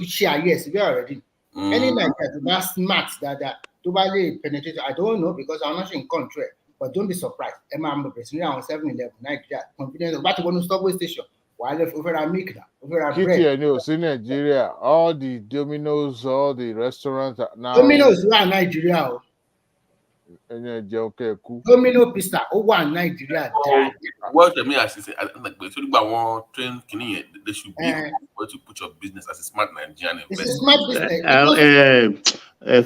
S14: share, yes, we already. Any like that, that's smart that to buy penetrate. I don't know because I'm not in country, but don't be surprised. I'm president on 7-Eleven, Nigeria, convenience about to go to subway station. While over a milk over a bread.
S13: In Nigeria, all the Domino's, all the restaurants now.
S14: Domino's are Nigeria. Domino pizza over Nigeria.
S10: What I mean, I say, like, if you want train, they should be able to put your business as a smart Nigerian investor.
S14: It's a smart business.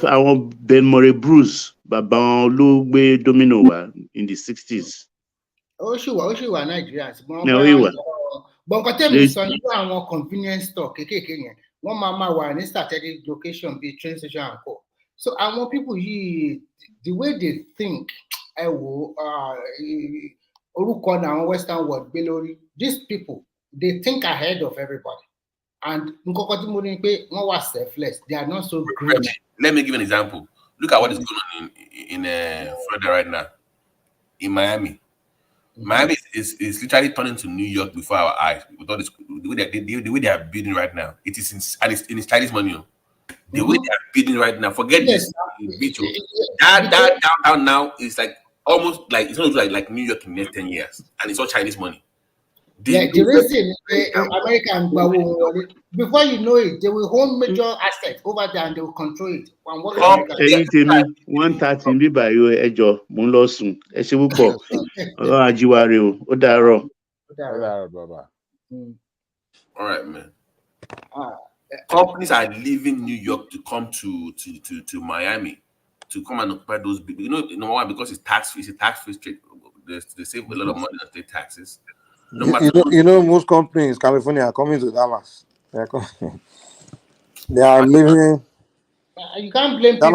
S17: I want Ben Murray Bruce, Baba Lugbe Domino in the 60s.
S14: Oh, she was Nigerians.
S17: No, he was.
S14: But tell me, son, you want convenience store, one mama were in strategic location, be train station and co. So I want people here, the way they think, Western world, these people, they think ahead of everybody. And one was selfless. They are not so great.
S10: Let me give you an example. Look at what is going on in Florida right now, in Miami. Miami is literally turning to New York before our eyes. With all this, the way they are building right now, it's in Chinese money. The way they are bidding right now, forget this. That downtown now is like almost like it's not like New York in the next 10 years, and it's all Chinese money.
S14: The reason American before you know it, they will hold major assets over there and they will control it.
S17: 130 by you ejo mo lo sun e se pupo Ọlọ́run ajiware o ó dàárọ̀.
S10: Baba. All right, man. Companies are leaving New York to come to Miami to come and occupy those big. Number one, because it's a tax-free state. They save a lot of money on state taxes.
S2: Most companies, California, are coming to Dallas. They are living.
S14: You can't blame people.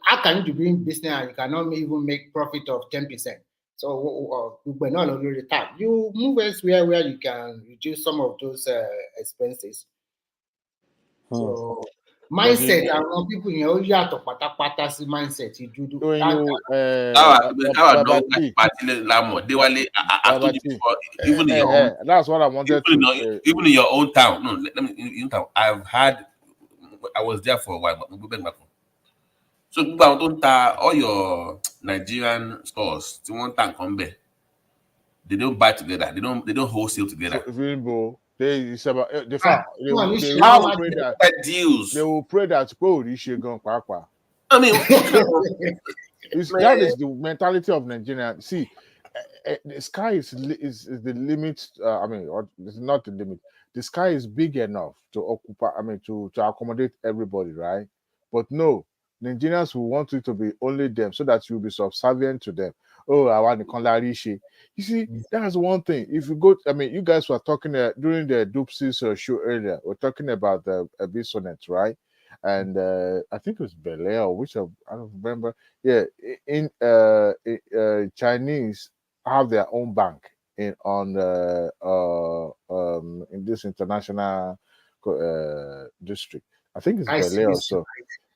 S14: How can you do doing business and you cannot even make profit of 10%? So we're not already tax. You move elsewhere where you can reduce some of those expenses. So mindset, I want people you have to patapata mindset. You do.
S10: Even in your own,
S13: that's what I wanted.
S10: Even in your own town. No, let me. I was there for a while, but we'll back. So people don't all your Nigerian stores, they want to come back. They don't buy together. They don't wholesale
S13: So
S10: together.
S13: Rainbow, it's about the
S14: Ah,
S13: fact
S14: no,
S13: they
S14: how
S13: will
S14: much
S13: pray that
S10: deals?
S13: they will pray that go this year gone papa.
S10: I mean, what kind of
S13: That
S10: man?
S13: is the mentality of Nigeria. See, the sky is the limit. I mean, it's not the limit. The sky is big enough to occupy. I mean, to accommodate everybody, right? But no, Nigerians will want it to be only them, so that you'll be subservient to them. Oh, I want the Konlarishi. You see, that's one thing. If you go, I mean, you guys were talking during the Doopsies show earlier. We're talking about the Abyssonets, right? And I think it was Belair, which I don't remember. Yeah, Chinese have their own bank in this international district. I think it's Belair
S14: ICBC,
S13: also.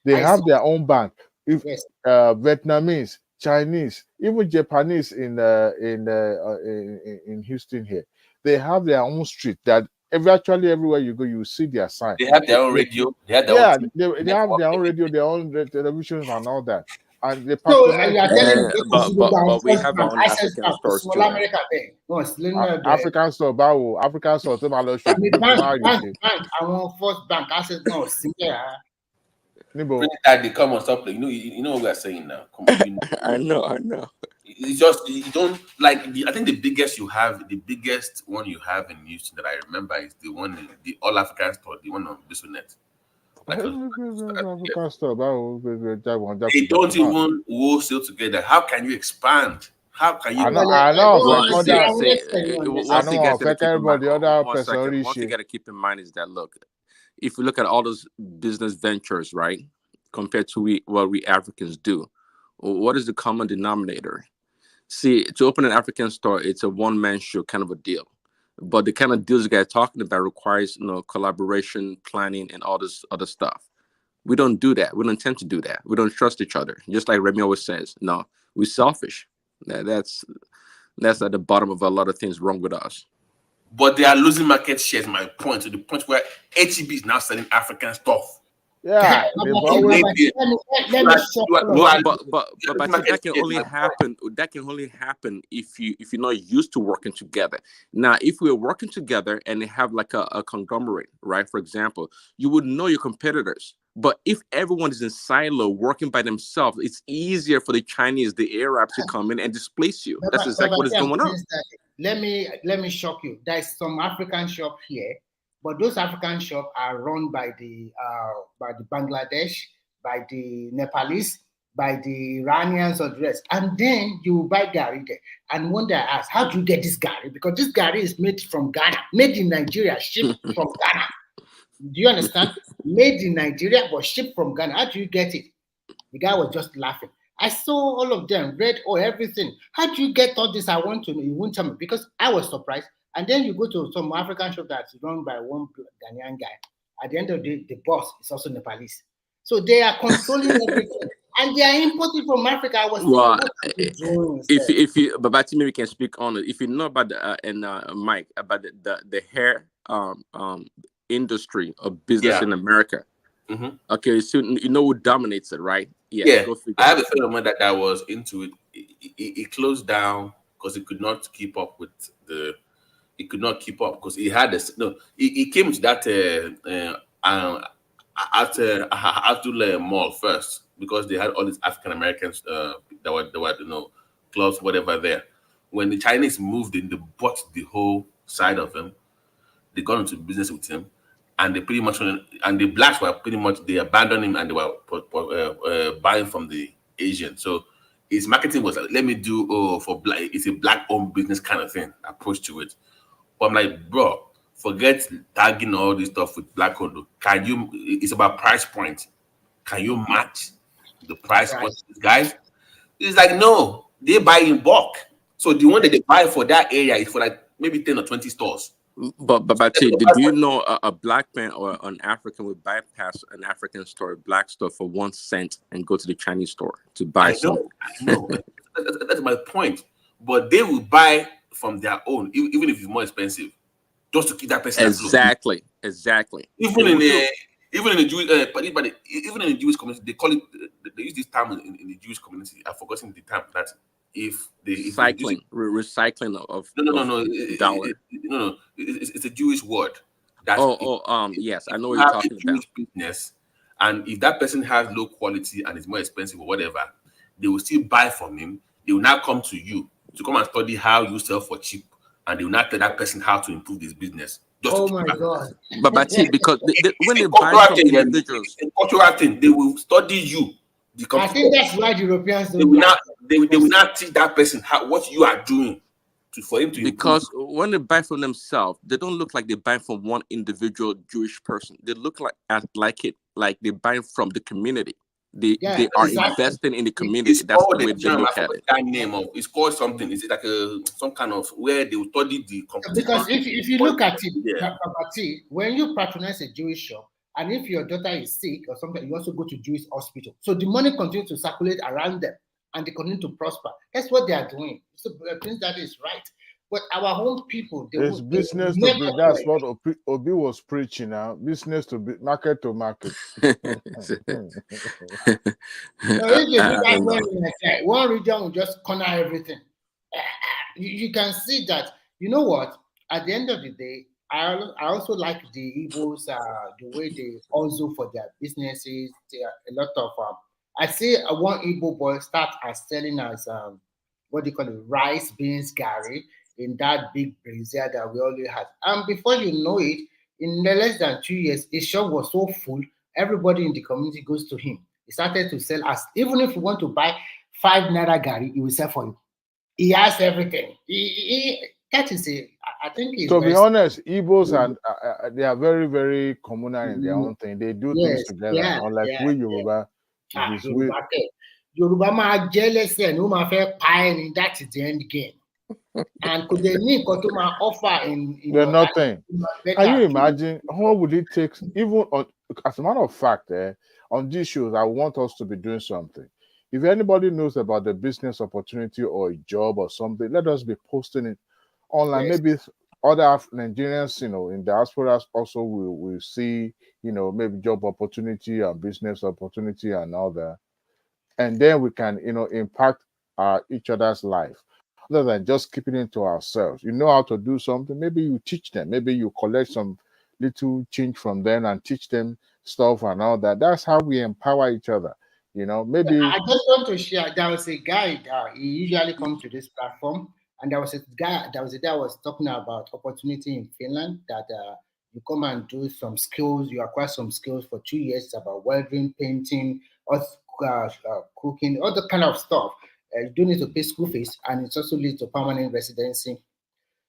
S13: They have
S14: ICBC,
S13: their own bank. If
S14: yes.
S13: Vietnamese, Chinese, even Japanese in Houston here, they have their own street that virtually everywhere you go, you see their sign.
S10: They have their own radio. They have their
S13: Yeah,
S10: own
S13: they have their own radio, their own televisions, and all that, and they
S14: So
S13: patronize
S14: you are telling me this is
S22: But we
S14: First
S22: have
S14: Bank,
S22: our own
S14: Access
S22: African
S14: Bank,
S22: stores
S14: Small
S22: too.
S14: America there. No, it's Lena there.
S13: African store. Báwo African store tó máa lọ ṣe
S14: The
S13: tó máa rí
S14: bank,
S13: ṣe
S14: I want First Bank, Access Bank, similar.
S13: níbo.
S10: Daddy, come on, stop playing. You know what we are saying now. Come on, you know.
S22: I know.
S10: It's just you don't like. I think the biggest one you have in Houston that I remember is the one the All African store, the one on Bissonnet. Like
S13: African store. Báwo
S10: they don't even wholesale together. How can you expand? How can you?
S13: I know.
S22: Well,
S13: Other.
S22: one thing
S13: I
S22: guys
S13: know.
S22: gotta keep in mind.
S13: The other
S22: One
S13: person
S22: second. One thing
S13: issue.
S22: you gotta keep in mind is that look, if you look at all those business ventures, right, compared to what we Africans do, what is the common denominator? See, to open an African store, it's a one-man show kind of a deal. But the kind of deals you guys are talking about requires, collaboration, planning, and all this other stuff. We don't do that. We don't tend to do that. We don't trust each other. Just like Remy always says, no, we're selfish. That's at the bottom of a lot of things wrong with us.
S10: But they are losing market shares. My point, to the point where HEB is now selling African stuff.
S13: Yeah,
S22: but that can only happen. That can only happen if you're not used to working together. Now, if we're working together and they have like a conglomerate, right? For example, you would know your competitors. But if everyone is in silo working by themselves, it's easier for the Chinese, the Arabs to come in and displace you. That's exactly what is going on.
S14: Let me shock you. There's some African shop here, but those African shops are run by the Bangladesh, by the Nepalese, by the Iranians or the rest. And then you buy Gary there. And one day I ask, how do you get this Gary? Because this Gary is made from Ghana, made in Nigeria, shipped from Ghana. Do you understand? Made in Nigeria, but shipped from Ghana. How do you get it? The guy was just laughing. I saw all of them, read everything. How do you get all this? I want to know. You won't tell me because I was surprised. And then you go to some African shop that's run by one Ghanaian guy. At the end of the day, the boss is also Nepalese. So they are controlling everything. And they are importing from Africa. I was
S22: if you, but maybe we can speak on it. If you know about the Mike about the hair industry of business in America.
S10: Mm-hmm.
S22: Okay, so you know who dominates it, right?
S10: Yeah. I have a friend of mine that was into it. It closed down because it could not keep up with the. It could not keep up because he had this. No, he came to that at Abdullah Mall first because they had all these African Americans that were clubs whatever there. When the Chinese moved in, they bought the whole side of him. They got into business with him. And they pretty much, and the blacks were pretty much, they abandoned him and they were buying from the Asians. So his marketing was like, let me do for black, it's a black-owned business kind of thing, approach to it. But I'm like, bro, forget tagging all this stuff with black-owned. Can you, it's about price point. Can you match the price point of these guys? It's like, no, they buy in bulk. So the one that they buy for that area is for like maybe 10 or 20 stores.
S22: But do you know a black man or an African would bypass an African store, a black store for 1 cent and go to the Chinese store to buy something?
S10: I know. That's my point. But they will buy from their own, even if it's more expensive, just to keep that person
S22: Exactly.
S10: Even Even in the Jewish, even in the Jewish community, they call it. They use this term in the Jewish community. I've forgotten the term that if they
S22: Cycling, recycling of
S10: no,
S22: dollar.
S10: it's a Jewish word. That
S22: Yes, I know
S10: you
S22: what you're
S10: have
S22: talking
S10: a
S22: about.
S10: Jewish business, and if that person has low quality and is more expensive or whatever, they will still buy from him. They will now come to you to come and study how you sell for cheap, and they will not tell that person how to improve his business.
S14: Oh my God!
S22: But see, because when they buy
S10: cultural
S22: from
S10: thing,
S22: individuals,
S10: it's a cultural thing. They will study you.
S14: I think that's why the Europeans
S10: They
S14: don't
S10: will
S14: like
S10: not. They will not teach that person what you are doing for him to improve.
S22: because when they buy from themselves, they don't look like they buy from one individual Jewish person. They look like they buy from the community. They are investing in the community.
S10: It's
S22: That's
S10: called
S22: the way
S10: the
S22: they
S10: term. I
S22: look at
S10: forgot
S22: it.
S10: that name of. It's called something. Is it like some kind of where they will study the competition?
S14: Because if you look at it,
S10: yeah.
S14: when you patronize a Jewish shop, and if your daughter is sick or something, you also go to Jewish hospital. So the money continues to circulate around them, and they continue to prosper. That's what they are doing. So I think that is right. But our own people,
S13: It's business to be. That's what Obi was preaching now. Business to be, market to market.
S14: So if you do that one region will just corner everything. You can see that. You know what? At the end of the day, I also like the Igbos, the way they also for their businesses. There are a lot of I see one Igbo boy start as selling as what do you call it, rice, beans, gari in that big brazier that we already have. And before you know it, in less than 2 years, his shop was so full, everybody in the community goes to him. He started to sell as even if you want to buy 5 naira gari, he will sell for you. He has everything. That is a. I think he's
S13: to be honest, Igbos and they are very, very communal in their own thing. They do things together. Unlike we Yoruba,
S14: Yoruba máa jẹ́ lẹ́sẹ̀ ni ó máa fẹ́ pa ẹ́ ni, that is the end game. And could they need to offer in
S13: they're nothing. Can you imagine how would it take? Even as a matter of fact, on these shows, I want us to be doing something. If anybody knows about the business opportunity or a job or something, let us be posting it online. Yes. Maybe other Nigerians, in diaspora also will see, maybe job opportunity and business opportunity and all that. And then we can, impact each other's life. Other than just keeping it to ourselves. You know how to do something, maybe you teach them, maybe you collect some little change from them and teach them stuff and all that. That's how we empower each other. Maybe
S14: I just want to share. There was a guy that he usually comes to this platform, and there was a guy that was talking about opportunity in Finland that you come and do some skills, you acquire some skills for 2 years about welding, painting, or cooking, all the kind of stuff. You don't need to pay school fees, and it also leads to permanent residency.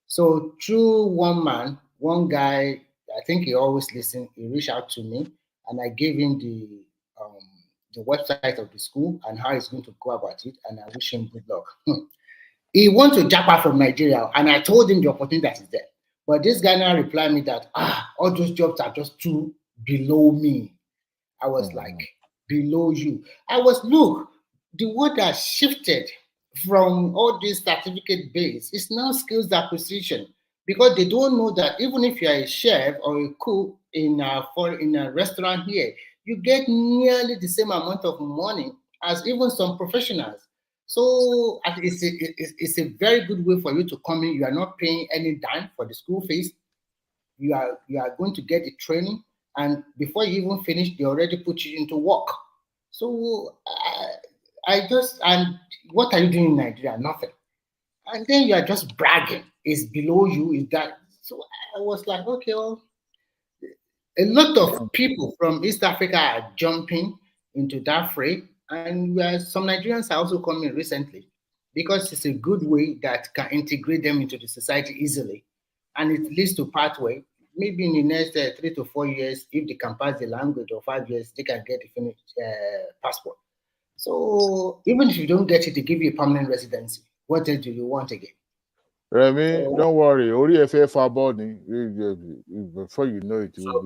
S14: So through one guy, I think he always listens. He reached out to me, and I gave him the website of the school and how he's going to go about it, and I wish him good luck. He wants to jump out from Nigeria, and I told him the opportunity that is there. But this guy now replied me that all those jobs are just too below me. I was like, below you. Look, the word has shifted from all this certificate base. It's now skills acquisition, because they don't know that even if you are a chef or a cook in a restaurant here, you get nearly the same amount of money as even some professionals. So it's a very good way for you to come in. You are not paying any dime for the school fees. You are going to get the training, and before you even finish, they already put you into work. So and what are you doing in Nigeria? Nothing. And then you are just bragging. It's below you. Is that? So I was like, okay, well, a lot of people from East Africa are jumping into that fray, and some Nigerians are also coming recently because it's a good way that can integrate them into the society easily, and it leads to pathway. Maybe in the next 3 to 4 years, if they can pass the language, or 5 years, they can get the finished passport. So even if you don't get it, they give you a permanent residency. What else do you want again?
S13: Remy, don't worry. ODFF body before you know it.
S14: No.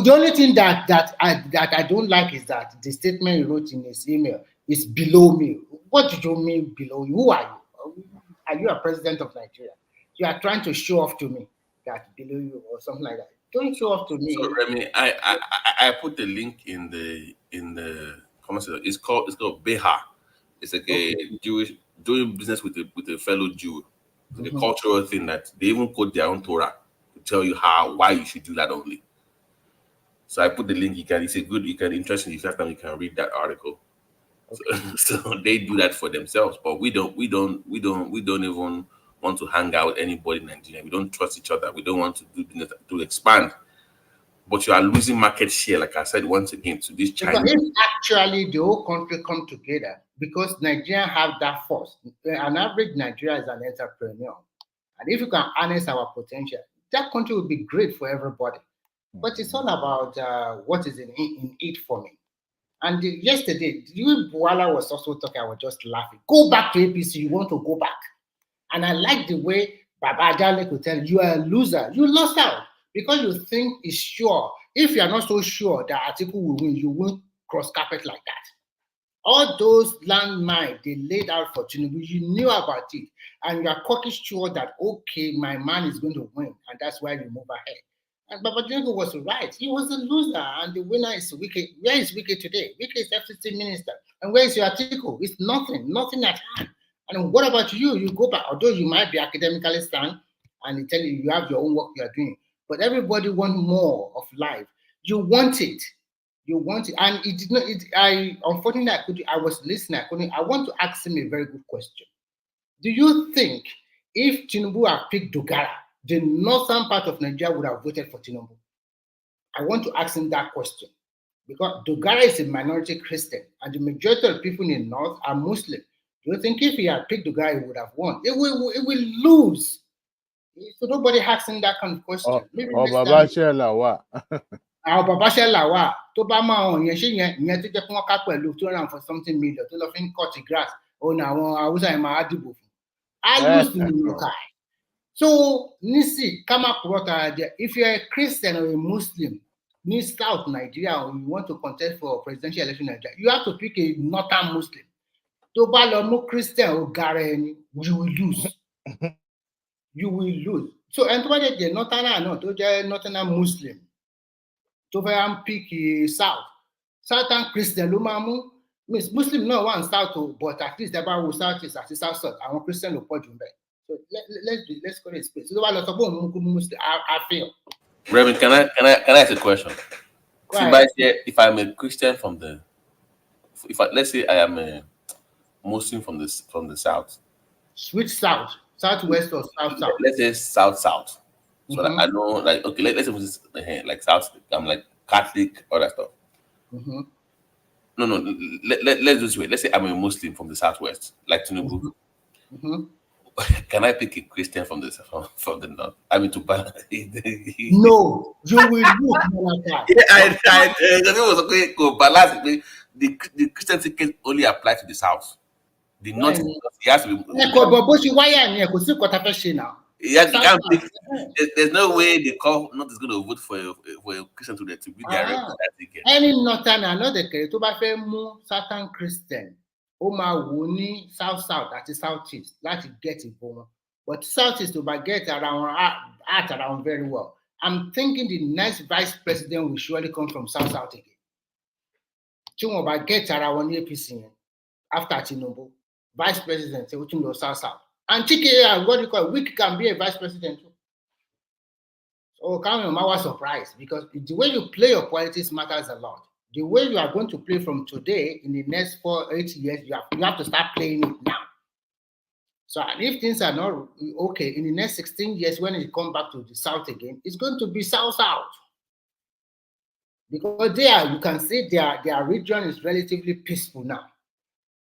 S14: The only thing that I don't like is that the statement he wrote in his email is below me. What do you mean below you? Who are you? Are you a president of Nigeria? You are trying to show off to me that below you or something like that. Don't show off to me.
S10: So Remy, I put the link in the comment section. It's called Beha. It's like a Jewish doing business with a fellow Jew. It's like a cultural thing that they even quote their own Torah to tell you why you should do that only. So I put the link. It's a good. You can interesting. If you have time, you can read that article. So they do that for themselves, but we don't even want to hang out with anybody in Nigeria. We don't trust each other. We don't want to do business to expand. But you are losing market share, like I said once again, to this China.
S14: Because if actually the whole country come together, because Nigeria have that force, an average Nigeria is an entrepreneur, and if you can harness our potential, that country will be great for everybody. But it's all about what is in it for me. And yesterday, while I was also talking, I was just laughing. Go back to APC, you want to go back. And I like the way Baba Ajale could tell you are a loser. You lost out because you think it's sure. If you are not so sure that Atiku will win, you won't cross carpet like that. All those landmines they laid out for Tinubu, you knew about it. And you are cocky sure that, okay, my man is going to win. And that's why you move ahead. And Baba Tinubu was right. He was a loser, and the winner is Wike. Where is Wike today? Wike is FCC minister. And where is your Atiku? It's nothing at hand. And what about you? You go back, although you might be academically sound, and they tell you have your own work you are doing. But everybody wants more of life. You want it. You want it. And it did not, unfortunately, I was listening. I want to ask him a very good question. Do you think if Tinubu had picked Dogara, the northern part of Nigeria would have voted for Tinubu? I want to ask him that question because Dogara is a minority Christian and the majority of people in the north are Muslim. Do you think if he had picked Dogara, he would have won? It will lose. So nobody asks him that kind of question.
S13: Baba Shelawa.
S14: Our Baba Shelawa, to ba ma on yen se yen to je fun ka pẹ̀lú 240 million to lo fin cut grass. Oh na won Hausa e ma adibo fún. I used to know kai. So, Nisi, come up with if you're a Christian or a Muslim, in South Nigeria, or you want to contest for presidential election in Nigeria, you have to pick a northern Muslim. To Balomo Christian or Garen, you will lose. You will lose. So, and to the northern Muslim, to pick a Southern Christian, Lumamu, Muslim no one South, but at least about South is at the South, I want Christian to put you back. So let's go to space. So I feel.
S10: Reverend, can I ask a question? If I'm a Christian let's say I am a Muslim from the south.
S14: Which south? Southwest or south?
S10: Let's say south. So that I know, like, okay, let's say like south. I'm like Catholic, all that stuff. No. Let's do this way. Let's say I'm a Muslim from the southwest, like Tinubu. Can I pick a Christian from the north? I mean, to balance.
S14: No, you will look like that.
S10: Balance. The Christian ticket only apply to the south. The north, he has to be. There's no way the north is going to vote for a Christian to be their ticket.
S14: Any northern, another to buy certain Christian. Wuni south, that is southeast. That is getting going. But southeast to get around very well. I'm thinking the next vice president will surely come from south again. Chuma get around APC after Tinubu. Vice president south. And Chike, what do you call it? Wike can be a vice president too. So I was surprised because the way you play your politics matters a lot. The way you are going to play from today in the next 4-8 years, you have to start playing it now. So if things are not okay, in the next 16 years, when it comes back to the south again, it's going to be south. Because there, you can see their region is relatively peaceful now.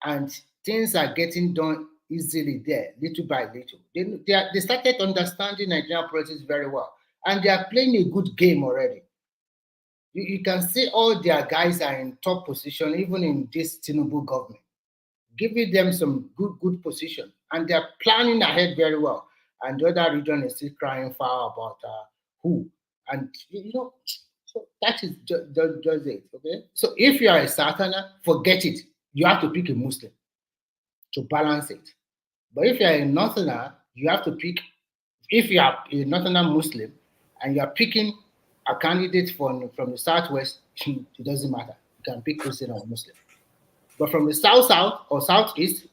S14: And things are getting done easily there, little by little. They started understanding Nigerian politics very well. And they are playing a good game already. You can see all their guys are in top position, even in this Tinubu government, giving them some good position. And they're planning ahead very well. And the other region is still crying foul about who. And, so that is just it, okay? So if you are a Southerner, forget it. You have to pick a Muslim to balance it. But if you are a Northerner, you have to pick, if you are a Northerner Muslim, and you are picking a candidate from the southwest, it doesn't matter. You can pick Christian or Muslim. But from the south or southeast,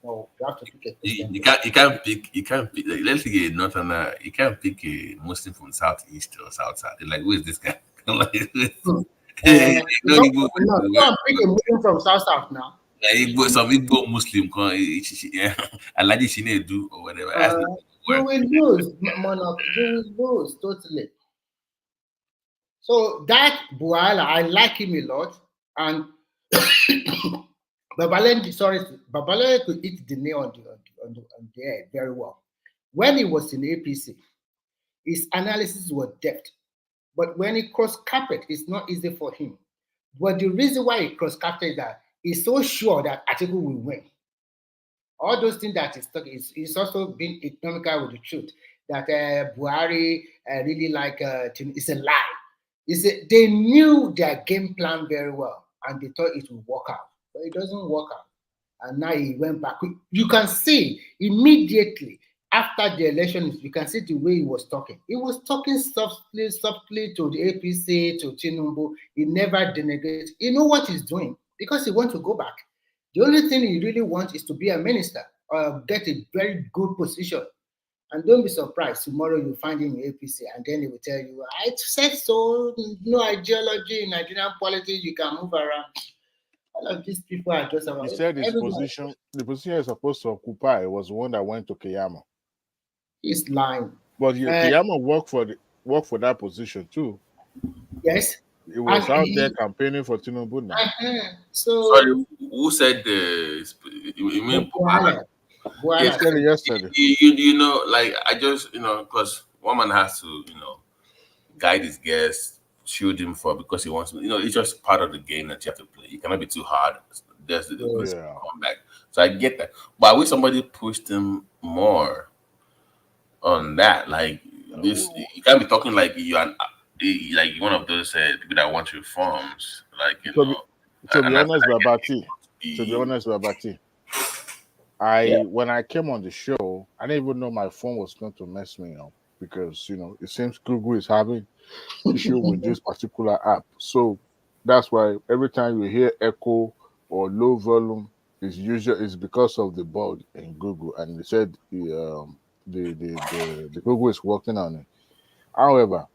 S14: no, you have to pick a Christian.
S10: You can't pick. Like, let's say a northerner. You can't pick a Muslim from southeast or south. Like, who is this guy? Like,
S14: Go
S10: no, Igbo.
S14: and pick a Muslim from south now.
S10: Igbo, some Igbo Muslim, Alhaji Shinedu or whatever.
S14: You will lose, Monarch. You will lose totally. So that Buala, I like him a lot, and Babale could hit the nail on the head very well. When he was in APC, his analysis was depth, but when he crossed carpet, it's not easy for him. But the reason why he crossed carpet is that he's so sure that Atiku will win. All those things that he's talking, he's also been economical with the truth that Buhari really like it's a lie. They knew their game plan very well and they thought it would work out, but it doesn't work out. And now he went back. You can see immediately after the election, you can see the way he was talking. He was talking softly to the APC, to Tinubu. He never denegated. You know what he's doing because he wants to go back. The only thing he really wants is to be a minister or get a very good position. And don't be surprised, tomorrow you find him in APC and then he will tell you, I said so, no ideology in Nigerian politics, you can move around. All of these people are just about.
S13: He said the position he's supposed to occupy was the one that went to Keyama.
S14: He's lying.
S13: But Keyama worked for that position too.
S14: Yes.
S13: He was out there campaigning for Tinubu now.
S14: So
S10: sorry, who said you mean
S14: Buhari?
S10: Yes,
S13: yesterday.
S10: You know, like I just because one man has to guide his guests, shield him because he wants to. It's just part of the game that you have to play. You cannot be too hard. There's the come back. So I get that, but I wish somebody pushed him more on that. Like this, you can't be talking like you are. Like one of those people that want reforms, like
S13: to be honest, Babati, when I came on the show, I didn't even know my phone was going to mess me up because it seems Google is having issue with this particular app. So that's why every time you hear echo or low volume, it's because of the bug in Google, and they said the Google is working on it. However,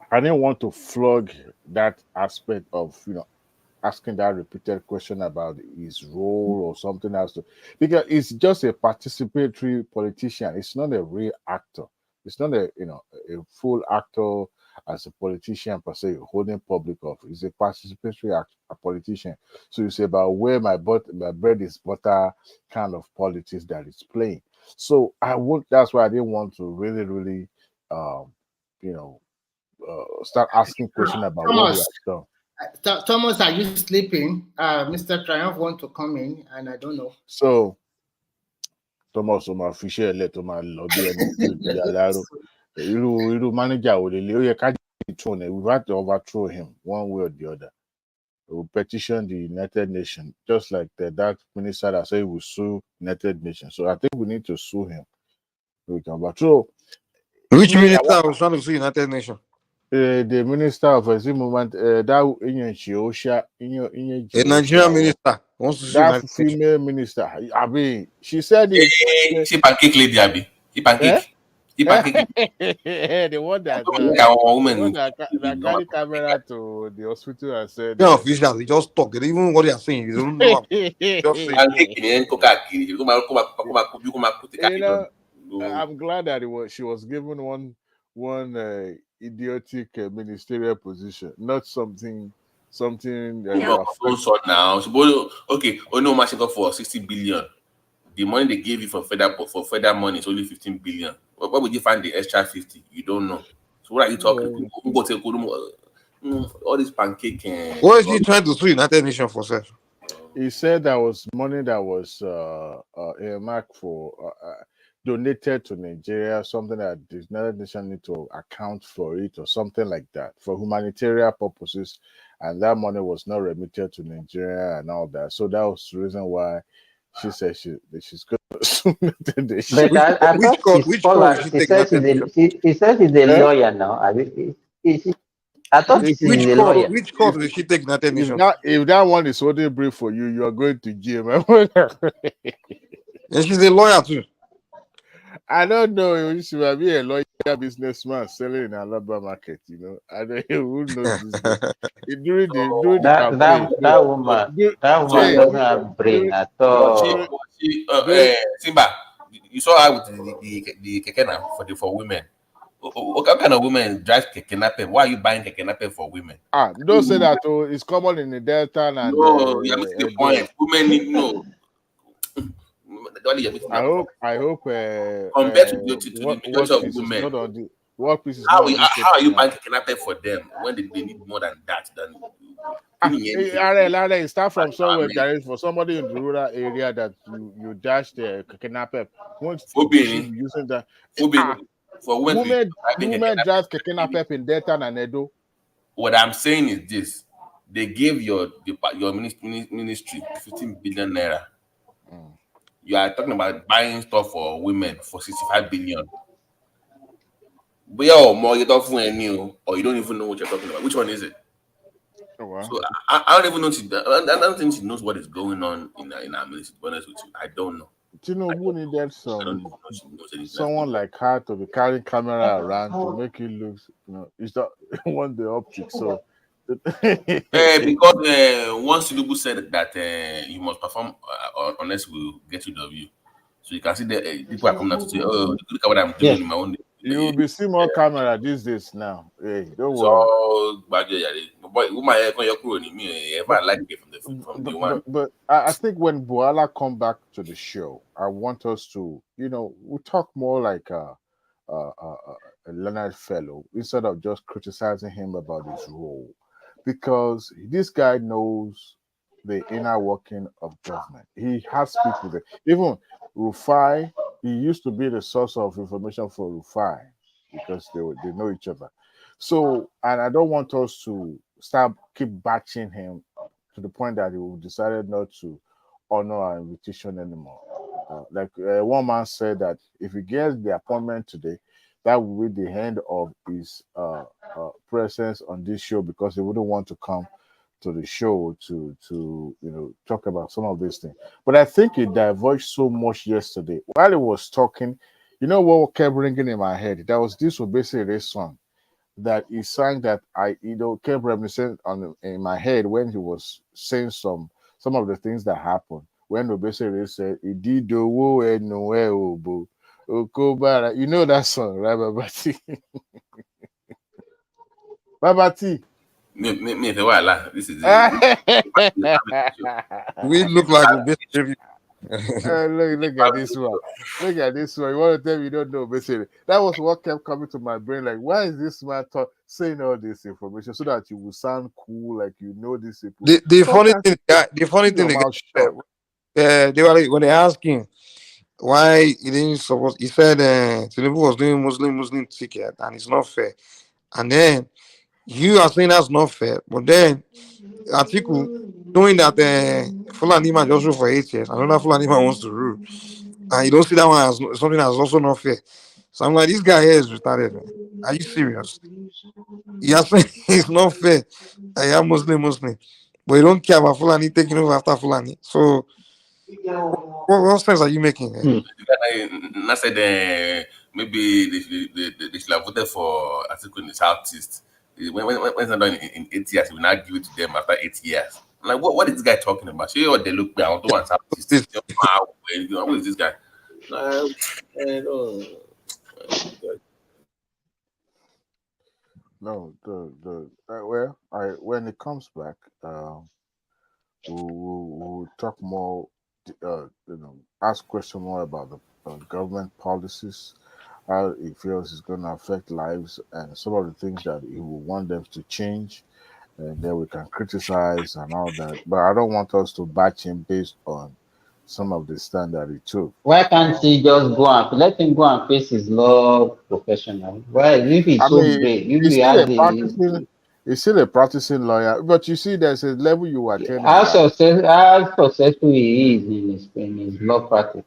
S13: I didn't want to flog that aspect of asking that repeated question about his role or something else, because it's just a participatory politician. It's not a real actor. It's not a full actor as a politician per se, holding public office. It's a participatory politician. So it's about where my bread is butter kind of politics that it's playing. So that's why I didn't want to really start asking questions about what he has done.
S14: Thomas, are you sleeping? Mr. Triumph want to come in, and I don't know.
S13: So, Thomas, my official letter, my lobby, and manager we had to overthrow him one way or the other. We will petition the United Nations, just like that minister that said we will sue United Nations. So I think we need to sue him. We can overthrow.
S2: Which minister was trying to sue United Nations?
S13: The minister of a moment a
S2: Nigerian minister wants to
S13: that female minister. I mean, she said it.
S10: She pancake lady, Abi. He pancake. He pancake.
S13: The one that carry camera to the hospital and said.
S2: No, officials, they just talk. They even what they are saying. They don't know.
S13: I'm glad that she was given one idiotic ministerial position, not something
S10: that now. Okay, no machine for 60 billion. The money they gave you for federal money is only 15 billion. Where would you find the extra 50? You don't know. So what are you talking? All this pancake.
S2: What is he trying to sue United Nations for, sir?
S13: He said that was money that was earmarked for donated to Nigeria, something that the United Nations need to account for it or something like that for humanitarian purposes, and that money was not remitted to Nigeria and all that. So that was the reason why she said she's going to sue United Nations.
S9: But I thought he says he's a lawyer now. Is I thought he's a lawyer.
S2: Which court did she take United Nations?
S13: If that one is holding brief for you, you are going to jail.
S2: And she's a lawyer too.
S13: I don't know. She might be a lawyer businessman selling in Alabama market. You know, I don't know who knows this girl. During the campaign,
S9: That woman doesn't have brain at all.
S10: Simba, you saw her with the keke now for women. What kind of women drive keke napep? Why are you buying keke napep for women?
S13: Don't say that. Oh, it's common in the Delta and
S10: no, you're missing the point. Women need no.
S13: I hope
S10: compared to the majority of women, how are you buying keke napep for them when they need more than that?
S13: Start from somewhere, guys. For somebody in the rural area that you dash the keke napep, won't she be using that?
S10: For
S13: women drive keke napep in Delta and Edo.
S10: What I'm saying is this: they gave your ministry 15 billion naira. You are talking about buying stuff for women for 65 billion. But more you're talking new, or you don't even know what you're talking about. Which one is it?
S13: Oh, wow.
S10: So I don't even know. I don't think she knows what is going on in our ministry. To be honest with you, I don't know.
S13: Tinubu needed someone like her to be carrying camera around to make it look, it's not one the optics. So
S10: because once Tinubu said that you must perform unless we get rid of you, so you can see that people are coming out to say, "Oh, look at what I'm doing in my own."
S13: You will be seeing more camera these days now. Hey, don't worry.
S10: So, but
S13: I think when Boala come back to the show, I want us to, we talk more like a Leonard Fellow instead of just criticizing him about his role, because this guy knows the inner working of government. He has people there. Even Rufai, he used to be the source of information for Rufai because they know each other. So, and I don't want us to keep batching him to the point that he decided not to honor our invitation anymore. One man said that if he gets the appointment today, that will be the end of his presence on this show, because he wouldn't want to come to the show to talk about some of these things. But I think he diverged so much yesterday. While he was talking, what kept ringing in my head? That was this Obesere song that he sang that kept reminiscing in my head when he was saying some of the things that happened. When Obesere said, "Ididowo enu obo okobara," you know that song, right, Babati? Babati.
S10: Me, this is
S2: we look like Obesere.
S13: Look at this one. Look at this one. You want to tell me you don't know basically? That was what kept coming to my brain. Like, why is this man saying all this information so that you will sound cool, like you know these people?
S2: The funny thing, they were when they asked him why he didn't support. He said Tinubu was doing Muslim ticket and it's not fair. And then you are saying that's not fair, but then Atiku, knowing that Fulani man just rule for 8 years, another Fulani man wants to rule, and you don't see that one as something that's also not fair. So I'm like, this guy here is retarded, man. Are you serious? You're saying it's not fair. I am Muslim, but you don't care about Fulani taking over after Fulani. So what sense are you making?
S10: I said maybe they should have voted for Atiku in the Southeast. When it's not done in 8 years, we will not give it to them after 8 years. I'm like, what is this guy talking about? See what they look down to one Southeast. What is this guy?
S13: No, when it comes back, we'll talk more. Ask question more about the government policies, how he feels is going to affect lives, and some of the things that he will want them to change, and then we can criticize and all that. But I don't want us to batch him based on some of the stand that he took.
S9: Why can't he just go and let him go and face his law professional? Why, if he's so great, if he has
S13: he's still a practicing lawyer, but you see, there's a level you attend.
S9: How successful he is in his law practice.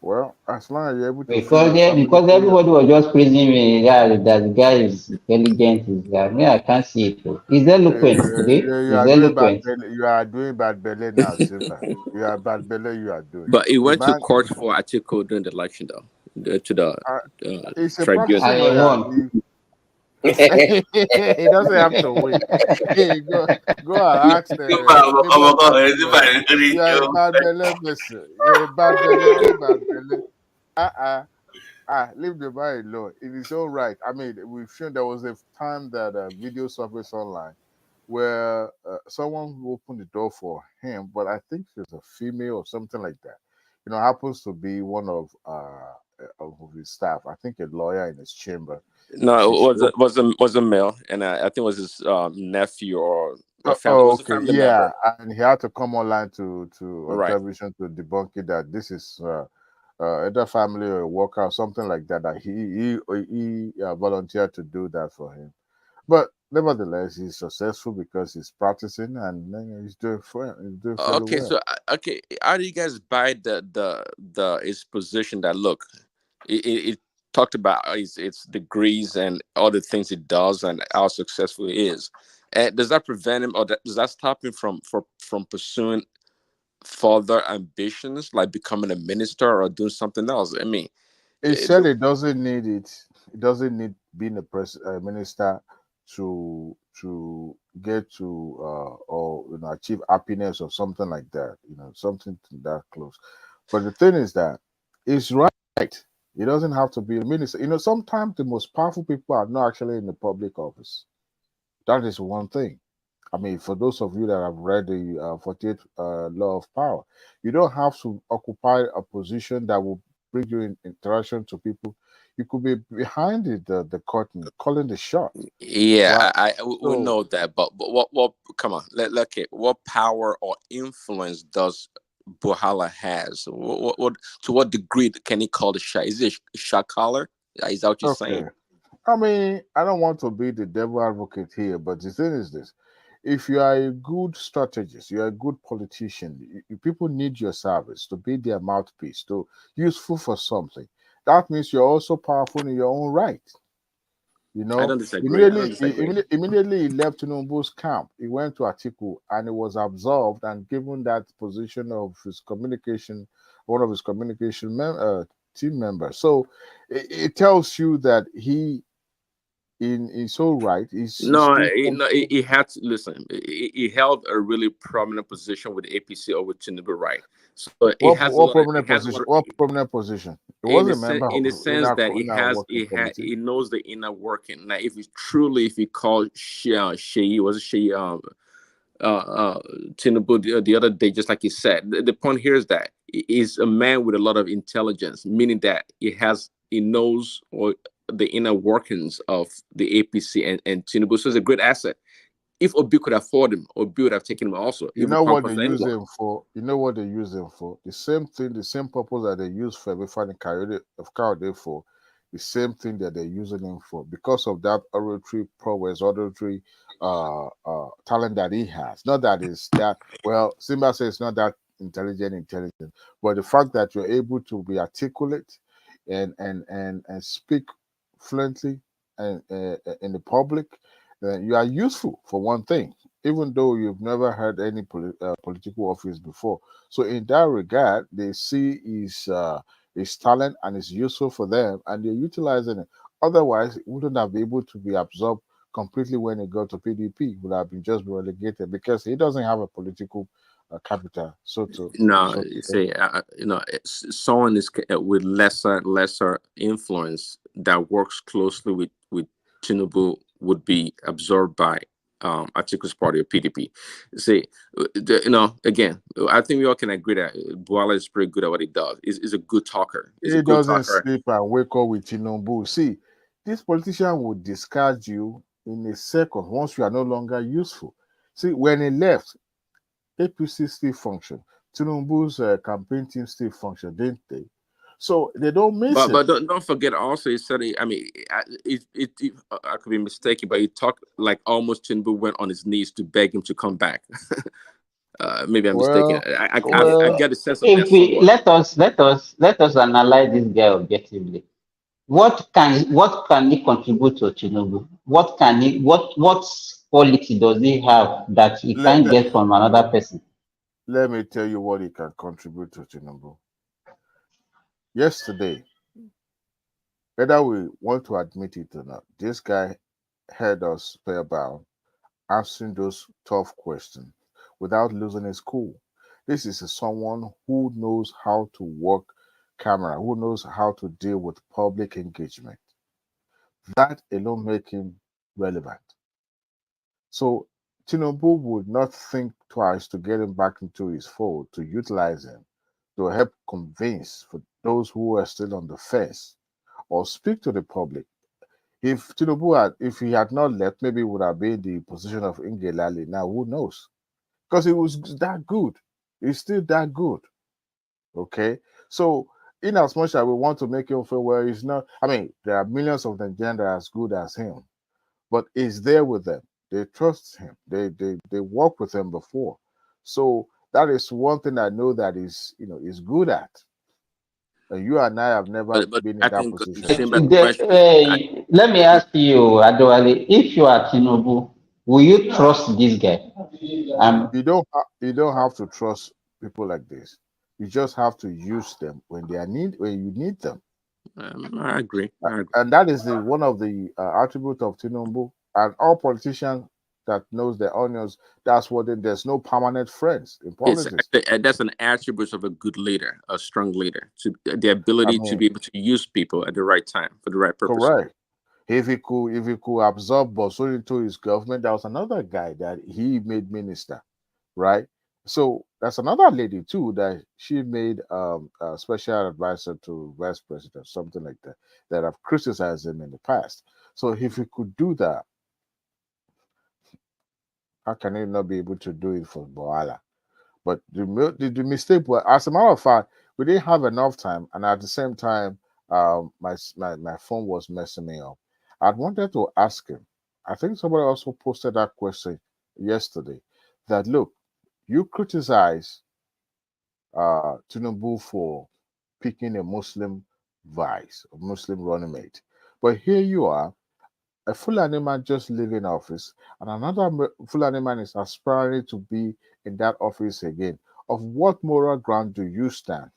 S13: Well, as long as you're able to feed
S9: Because
S13: your family,
S9: because
S13: pay your.
S9: everybody was just praising me that the guy is intelligent. Is that me? I can't see it. Though. He's eloquent today.
S13: You
S9: He's
S13: are doing bad
S9: eloquent.
S13: belly. You are doing bad belly now, Silver. You are bad belly. You are doing
S22: But he
S13: the
S22: went to
S13: man.
S22: court for Atiku during the election, though, to the
S13: Uh, he's a
S22: tribunal.
S13: practicing
S9: I
S13: lawyer.
S9: won.
S13: He doesn't have to win. Go and ask the maybe a practicing lawyer. You are a bad belly person. You're a bad belly. Only bad belly. Leave the man alone. It is all right. I mean, we've shown there was a time that video surfaced online where someone opened the door for him, but I think she's a female or something like that. Happens to be one of his staff. I think a lawyer in his chamber.
S22: No,
S13: She
S22: it was a male, and I think it was his nephew or a family. It was a
S13: Okay,
S22: family
S13: yeah,
S22: member,
S13: and he had to come online to on
S22: right?
S13: television to debunk it that this is either family or a worker or something like that. That he volunteered to do that for him, but nevertheless, he's successful because he's practicing and he's doing fairly
S22: Okay,
S13: well.
S22: so okay, how do you guys buy the his position that look, it talked about its degrees and all the things it does and how successful it is, and does that prevent him or does that stop him from pursuing further ambitions like becoming a minister or doing something else? I mean,
S13: He
S22: eh,
S13: said it doesn't need it. It doesn't need being a minister to get to or achieve happiness or something like that. Something to that close. But the thing is that it's right. It doesn't have to be a minister. Sometimes the most powerful people are not actually in the public office. That is one thing. I mean, for those of you that have read the 48th Law of Power, you don't have to occupy a position that will bring you in interaction to people. You could be behind the curtain, calling the shot, right?
S22: yeah, we
S13: So
S22: know that, but what? Come on, okay. What power or influence does Buhala has? To what degree can he call the shot? Is it a shot caller? Is that what you're
S13: okay.
S22: saying?
S13: I mean, I don't want to be the devil advocate here, but the thing is this: if you are a good strategist, you are a good politician, people need your service to be their mouthpiece, to useful for something. That means you're also powerful in your own right.
S22: I don't disagree. I don't disagree.
S13: Immediately he left Tinubu's camp. He went to Atiku and he was absolved and given that position of his communication, one of his team members. So it tells you that he in is so right. He's
S22: No,
S13: still
S22: he had to listen. He held a really prominent position with the APC or with Tinubu, right? So he has a
S13: what
S22: lot of. He
S13: prominent
S22: has a lot
S13: position?
S22: of,
S13: What prominent position? He
S22: in
S13: was
S22: the
S13: a member
S22: in
S13: of
S22: the sense that
S13: inner working committee.
S22: he knows the inner working. Now, if he called Sheyi, was it Sheyi Tinubu the other day, just like he said, the point here is that he is a man with a lot of intelligence, meaning that he knows or the inner workings of the APC and Tinubu. So it's a great asset. If Obi could afford him, Obi would have taken him also. He
S13: You
S22: would
S13: know
S22: come
S13: what they
S22: across
S13: use
S22: anyone.
S13: him for? You know what they use him for? The same thing, the same purpose that they use for Ebefani Kayode for, the same thing that they're using him for. Because of that oratory prowess, oratory talent that he has. Not that is that well, Simba says it's not that intelligent, but the fact that you're able to be articulate and speak fluently and in the public, you are useful for one thing even though you've never had any political office before. So in that regard, they see his talent and it's useful for them, and they're utilizing it. Otherwise, it wouldn't have been able to be absorbed completely when it got to PDP. It would have been just relegated because he doesn't have a political capital.
S22: No,
S13: So to
S22: you
S13: say.
S22: see, someone is with lesser influence that works closely with Tinubu would be absorbed by Atiku's party or PDP. See, again, I think we all can agree that Buala is pretty good at what he does. He's a good talker. He's a
S13: He
S22: good
S13: doesn't
S22: talker.
S13: sleep and wake up with Tinubu. See, this politician will discard you in a second once you are no longer useful. See, when he left, APC still function. Tinubu's campaign team still function, didn't they? So they don't miss him.
S22: But don't forget also he said I mean I could be mistaken, but he talked like almost Tinubu went on his knees to beg him to come back. Maybe I'm mistaken.
S2: Well,
S22: I get a sense of that
S9: If we
S22: somewhat.
S9: let us analyze this guy objectively. What can he contribute to Tinubu? What quality does he have that he
S13: let,
S9: can't
S13: let,
S9: get from another person?
S13: let me tell you what he can contribute to Tinubu. Yesterday, whether we want to admit it or not, this guy held us spellbound, answering those tough questions without losing his cool. This is someone who knows how to work camera, who knows how to deal with public engagement. That alone make him relevant. So Tinubu would not think twice to get him back into his fold, to utilize him, to help convince for those who are still on the fence, or speak to the public. If if he had not left, maybe he would have been in the position of Ingelali. Now, who knows? Because he was that good. He's still that good. Okay? So, in as much as we want to make him feel well, he's not. I mean, there are millions of Nigerians that are as good as him, but he's there with them. They trust him. They work with him before. So that is one thing I know that is good at. And you and I have never
S22: But
S13: been in
S22: I
S13: that
S22: think the
S13: position.
S22: same back question.
S9: Let me ask you, Adewale, if you are Tinubu, will you trust this guy?
S13: You don't have to trust people like this. You just have to use them when you need them.
S22: I agree.
S13: And that is one of the attributes of Tinubu and all politicians that knows their onions. That's what there's no permanent friends in
S22: It's
S13: politics.
S22: that's an attribute of a good leader, a strong leader, to the
S13: I
S22: ability to
S13: mean,
S22: be able to use people at the right time for the right purpose.
S13: correct. If he could absorb Boso into his government, there was another guy that he made minister, right? So that's another lady too that she made a special advisor to vice president, something like that, that have criticized him in the past. So if he could do that, how can he not be able to do it for Boala? But the mistake was, as a matter of fact, we didn't have enough time, and at the same time, my phone was messing me up. I wanted to ask him. I think somebody also posted that question yesterday. That look, you criticize Tinubu for picking a Muslim vice, a Muslim running mate, but here you are, a Fulani man just leaving office, and another Fulani man is aspiring to be in that office again. Of what moral ground do you stand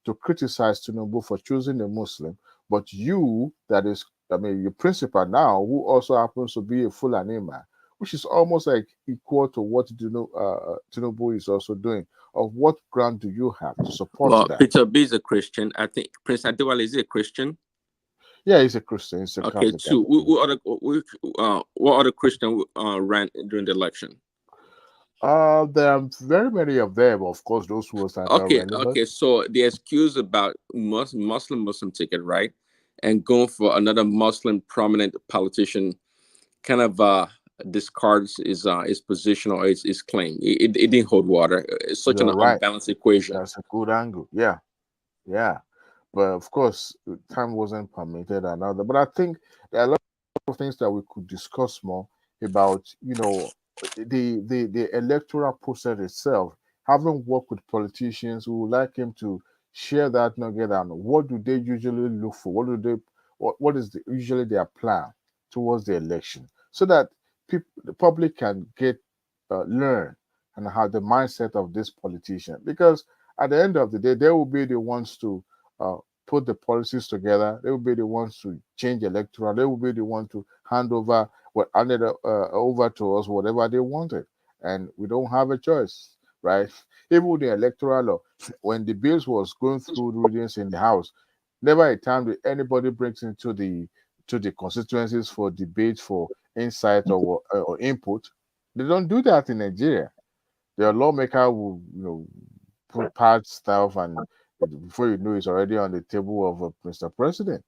S13: to criticize Tinubu for choosing a Muslim, but you, that is, I mean, your principal now, who also happens to be a Fulani man, which is almost like equal to what Tinubu is also doing. Of what ground do you have to support
S22: Well,
S13: that?
S22: Peter B is a Christian. I think Prince Adewale is he a Christian?
S13: Yeah, he's a Christian. He's a
S22: Okay,
S13: Catholic.
S22: two. What other Christian ran during the election?
S13: There are very many of them. Of course, those who are not relevant.
S22: Okay. So the excuse about Muslim ticket, right, and going for another Muslim prominent politician, kind of discards his position or his claim. It didn't hold water. It's such an
S13: You're right.
S22: unbalanced equation.
S13: That's a good angle. Yeah, yeah. But of course, time wasn't permitted and other. But I think there are a lot of things that we could discuss more about. The electoral process itself. Having worked with politicians, who would like him to share that nugget and what do they usually look for? What is usually their plan towards the election, so that the public can get learn and have the mindset of this politician. Because at the end of the day, they will be the ones to uh, put the policies together. They will be the ones to change electoral. They will be the one to hand over over to us whatever they wanted, and we don't have a choice, right? Even with the electoral law, when the bills was going through readings in the House, never a time did anybody brings into the constituencies for debate, for insight or input. They don't do that in Nigeria. Their lawmaker will, put stuff, and before you know, it's already on the table of Mr. President,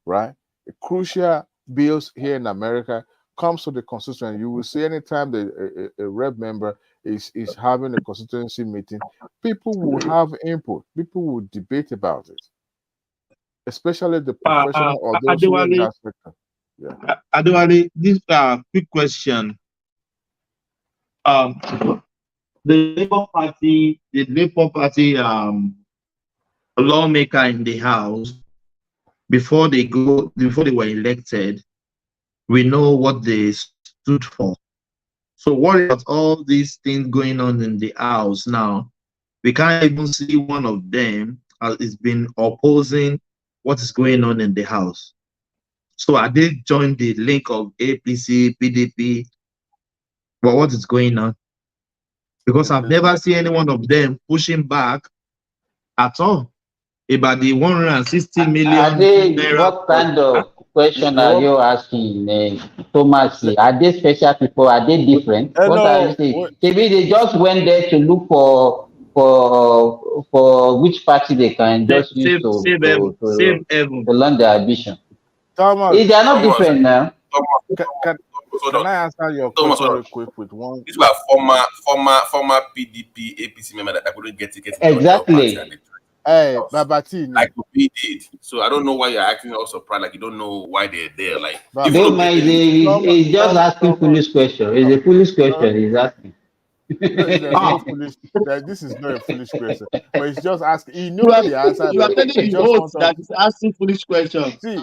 S13: right? The crucial bills here in America comes to the constituency. You will see anytime a rep member is having a constituency meeting, people will have input. People will debate about it, especially the professional or those who are in
S7: Adewale,
S13: that sector. Yeah.
S7: Adewale, this quick question. the Labour Party lawmaker in the House, before they were elected, we know what they stood for. So what about all these things going on in the House now? We can't even see one of them has been opposing what is going on in the House. So I did join the link of APC, PDP, but what is going on? Because I've never seen any one of them pushing back at all about the 160 million.
S9: What kind of question are you asking, Thomas? Are they special people? Are they different? What are you
S13: Hello.
S9: saying? Maybe they just went there to look for which party they can just use to learn their ambition.
S13: Thomas,
S9: They are not different now.
S13: can I answer your question real quick with one?
S10: These were former PDP APC member that couldn't get tickets in the other party. And
S13: Hey, Babati.
S10: Like we did. So I don't know why you're acting all surprised, like you don't know why they're there. Like
S9: Don't mind, he's just asking foolish question. It's a foolish question he's asking.
S13: This is not a foolish question, but it's just asking. He knows the answer.
S7: You are telling the host that is asking foolish questions.
S13: See,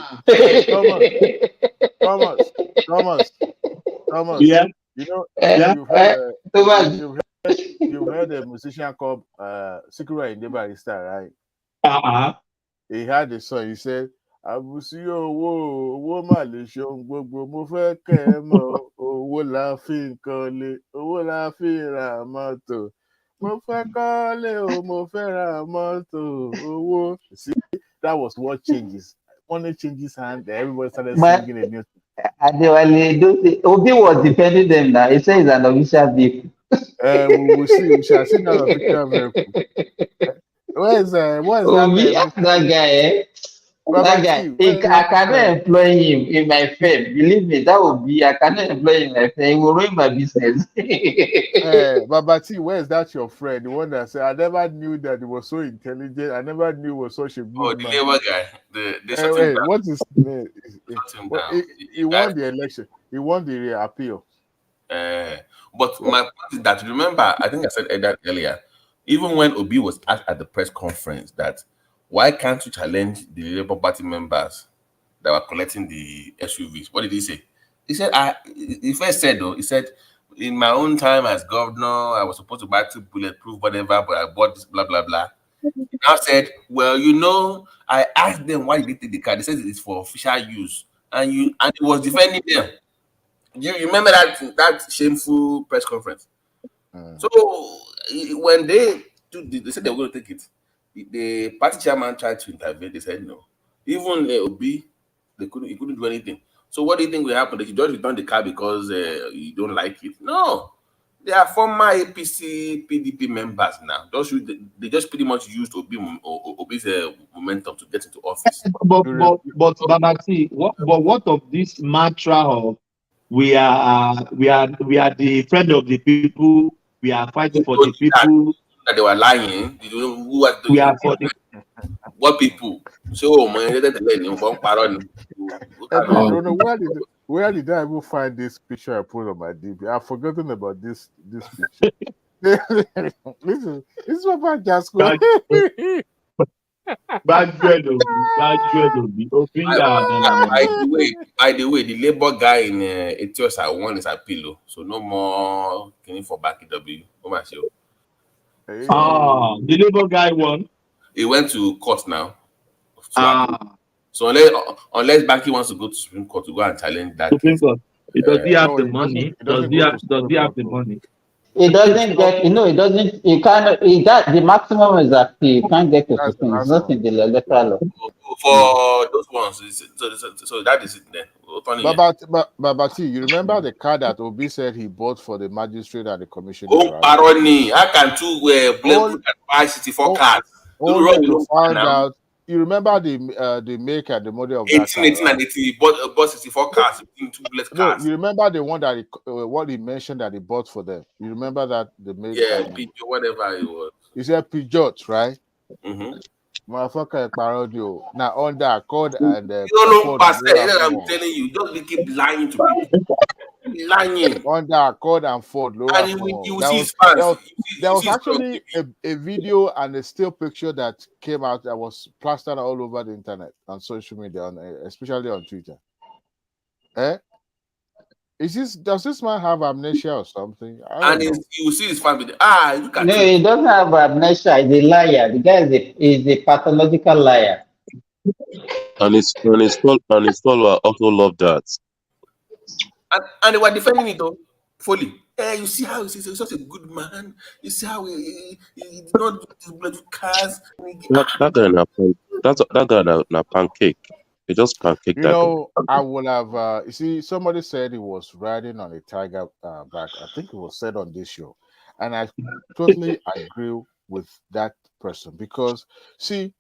S13: Thomas.
S7: Yeah.
S13: You know, you've heard a musician called Sikura Inde Barrister, right? He had a song. He said, "Àbùsí owó mà lè ṣohun gbogbo, mo fẹ́ kẹ́ ẹ mọ̀, owó la fi ń kọ́lé, owó la fi ń ra mọ́tò, mo fẹ́ kọ́lé o, mo fẹ́ ra mọ́tò, owó." See, that was what changes. Money changes hand. Everybody started singing a new song.
S9: Adewale, Obi was defending them now. He says it's an official vehicle.
S13: We will see. We shall see that official vehicle. Where's
S9: Obi, that guy? That guy, I cannot employ him in my firm. Believe me, that would be, I cannot employ him in my firm. He will ruin my business.
S13: Babati, where is that your friend? The one that said, "I never knew that he was so intelligent. I never knew he was such a good man."
S10: The Labour guy.
S13: What is his name? He won the election. He won the appeal.
S10: But my point is that, remember, I think I said that earlier, even when Obi was asked at the press conference that why can't you challenge the Labour Party members that were collecting the SUVs? What did he say? He said, he first said, though, he said, in my own time as governor, I was supposed to buy 2 bulletproof, whatever, but I bought this, blah, blah, blah. He now said, well, I asked them why they take the car. They said it's for official use. And he was defending them. Do you remember that shameful press conference? So when they said they were going to take it, the party chairman tried to intervene. They said no. Even Obi, he couldn't do anything. So what do you think will happen? They should just return the car because you don't like it? No. They are former APC, PDP members now. They just pretty much used Obi's momentum to get into office.
S7: But Babati, what of this mantra of we are the friend of the people, we are fighting for the people?
S10: That they were lying. Who was
S7: we are for the
S10: what people? So man,
S13: where did I even find this picture I put on my DB? I've forgotten about this picture. this is what Jasco.
S7: By
S10: the way, the Labour guy in Ethiopia won his appeal, so no more killing for back EW.
S7: The Labour guy won.
S10: He went to court now. So unless Baki wants to go to Supreme Court to go and challenge that
S7: Supreme Court, does he have the money? Does he have the money?
S9: It doesn't get, it doesn't, you can't, the maximum is appeal. You can't get to 15. It's not in the electoral law.
S10: For those ones, so that is it then.
S13: Babati, you remember the car that Obi said he bought for the magistrate and the commissioner?
S10: Paroni, how can two blame buy 64 cars?
S13: To find out. You remember the make and the model of that car?
S10: 18 and 80, he bought 64 cars, 2 bullet cars.
S13: You remember the one that what he mentioned that he bought for them? You remember that the make?
S10: Yeah, Peugeot, whatever it was.
S13: He said Peugeot, right?
S10: Motherfucker,
S13: parodio. Now on that Accord and
S10: you don't know, Pastor, I'm telling you, don't keep lying to people. lying.
S13: Under Accord and Ford, Laura
S10: And
S13: Ford.
S10: you will see his fans.
S13: There was actually a video and a still picture that came out that was plastered all over the internet and social media, especially on Twitter. Does this man have amnesia or something? I don't know.
S10: You will see his fans. Look at
S9: No,
S10: him.
S9: he doesn't have amnesia. He's a liar. The guy is a pathological liar.
S18: And his follower also love that.
S10: And they were defending it though, fully. You see how he's such a good man. You see how he did not do his blood with cars.
S18: That guy na pancake. He just pancake that guy.
S13: I would have. You see, somebody said he was riding on a tiger back. I think it was said on this show, and I totally agree with that person because see,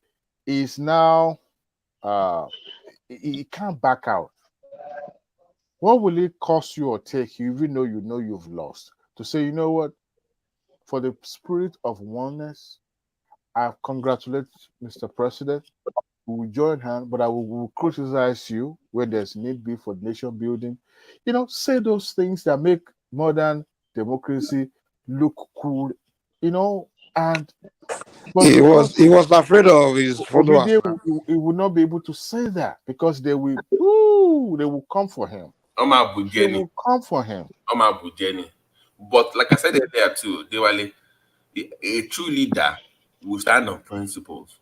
S13: he's now he can't back out. What will it cost you or take you, even though you know you've lost, to say, you know what, for the spirit of oneness, I congratulate Mr. President. We will join hands, but I will criticize you where there's need be for nation building. Say those things that make modern democracy look cool, and
S2: he was afraid of his followers.
S13: He would not be able to say that because they will come for him. They will come for him.
S10: But like I said earlier too, a true leader will stand on principles.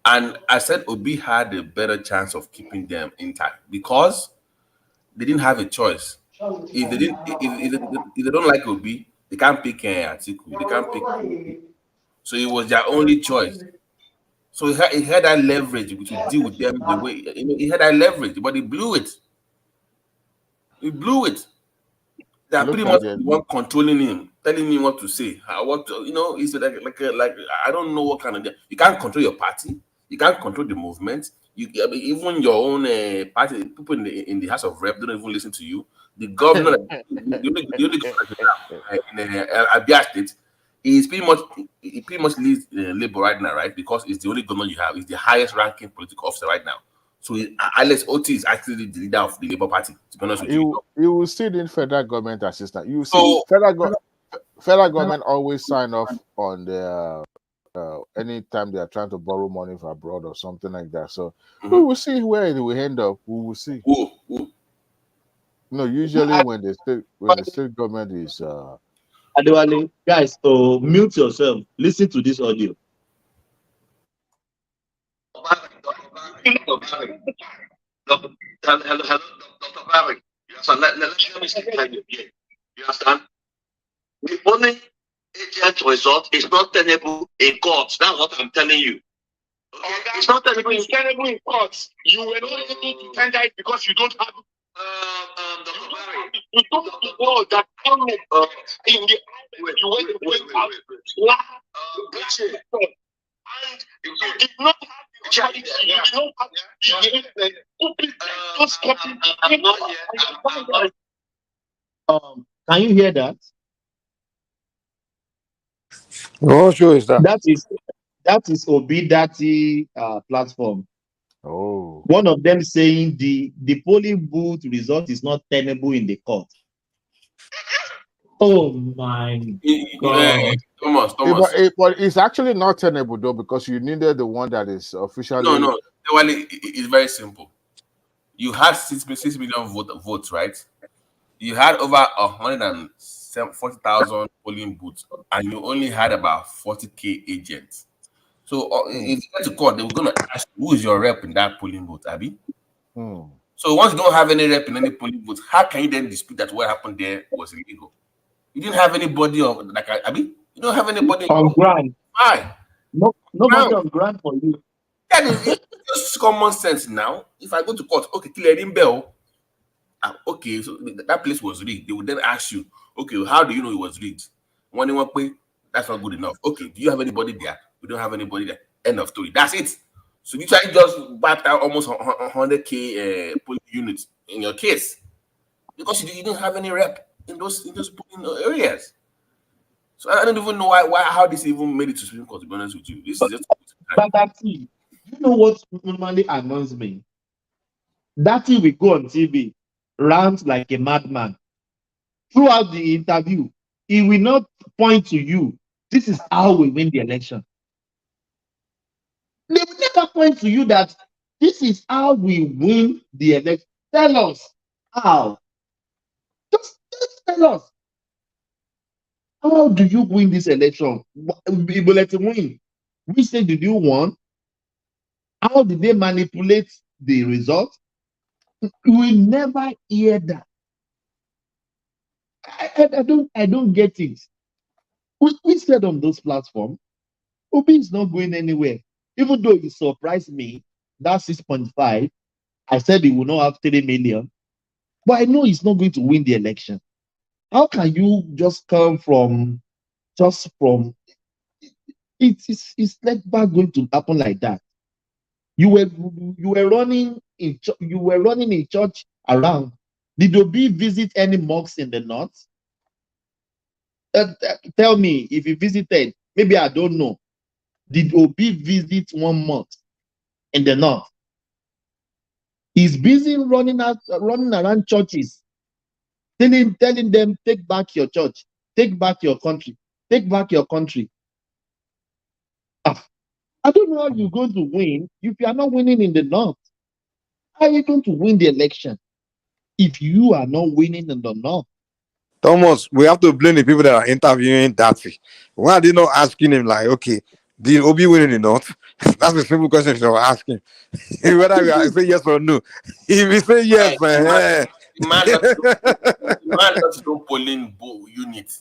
S10: And I said Obi had a better chance of keeping them intact because they didn't have a choice. If they don't like Obi, they can't pick Atiku. They can't pick Obi. So it was their only choice. So he had that leverage to deal with them the way he had that leverage, but he blew it. He blew it. They're pretty much the one controlling him, telling him what to say. He's like I don't know what kind of. You can't control your party. You can't control the movement. Even your own party, people in the House of Rep don't even listen to you. The governor, the only governor in Abia State, he pretty much leads Labour right now, right? Because it's the only governor you have. It's the highest ranking political officer right now. So Alex Oti is actually the leader of the Labour Party. To be honest with you,
S13: you will still need federal government assistance. You see, federal government always sign off on their anytime they are trying to borrow money from abroad or something like that. So we will see where it will end up. We will see. No, usually when the state government is
S11: Adewale, guys, so mute yourself. Listen to this audio.
S20: Hello, Dr. Barry. Let me speak again. You understand? The only agent result is not tenable in court. That's what I'm telling you. Okay? It's not tenable in court. You were not able to tender it because you don't have. Dr. Barry. You don't know that in the you went to wait and you did not have the charity. You did not have
S11: the can you hear that?
S2: What show is that?
S11: That is Obidati platform.
S13: Oh.
S11: One of them saying the polling booth result is not tenable in the court. Oh my God.
S10: Thomas.
S13: But it's actually not tenable though because you needed the one that is officially.
S10: No. It's very simple. You had 6 million votes, right? You had over 140,000 polling booths, and you only had about 40K agents. So if you get to court, they were going to ask who is your rep in that polling booth, Abby? So once you don't have any rep in any polling booth, how can you then dispute that what happened there was illegal? You didn't have anybody Abby? You don't have anybody
S11: on ground.
S10: Why?
S11: Nobody on ground for you.
S10: That is just common sense now. If I go to court, okay, clearing bell. Okay, so that place was rigged. They would then ask you, okay, how do you know it was rigged? One way, that's not good enough. Okay, do you have anybody there? We don't have anybody there. End of story. That's it. So you try to just wiped out almost 100K polling units in your case because you didn't have any rep in those polling areas. So I don't even know how this even made it to Supreme Court. To be honest with you, this is just.
S11: But that's it. You know what normally annoys me? That thing will go on TV, rant like a madman.
S7: throughout the interview, he will not point to you. This is how we win the election. They will never point to you that this is how we win the election. Tell us how. Just tell us. How do you win this election? Let it win. Which state did you won? How did they manipulate the result? We will never hear that. I don't get it. We said on those platforms, Obi is not going anywhere. Even though it surprised me, that 6.5, I said he will not have 3 million. But I know he's not going to win the election. How can you just come from it's never going to happen like that. You were running in church around. Did Obi visit any mosques in the north? Tell me if he visited. Maybe I don't know. Did Obi visit one mosque in the north? He's busy running around churches, telling them, take back your church, take back your country, take back your country. I don't know how you're going to win if you are not winning in the north. How are you going to win the election if you are not winning in the north?
S2: Thomas, we have to blame the people that are interviewing Daffy. Why are they not asking him, like, okay, did Obi win in the north? That's a simple question they were asking. Whether you say yes or no. If you say yes,
S10: the man lost his own polling unit.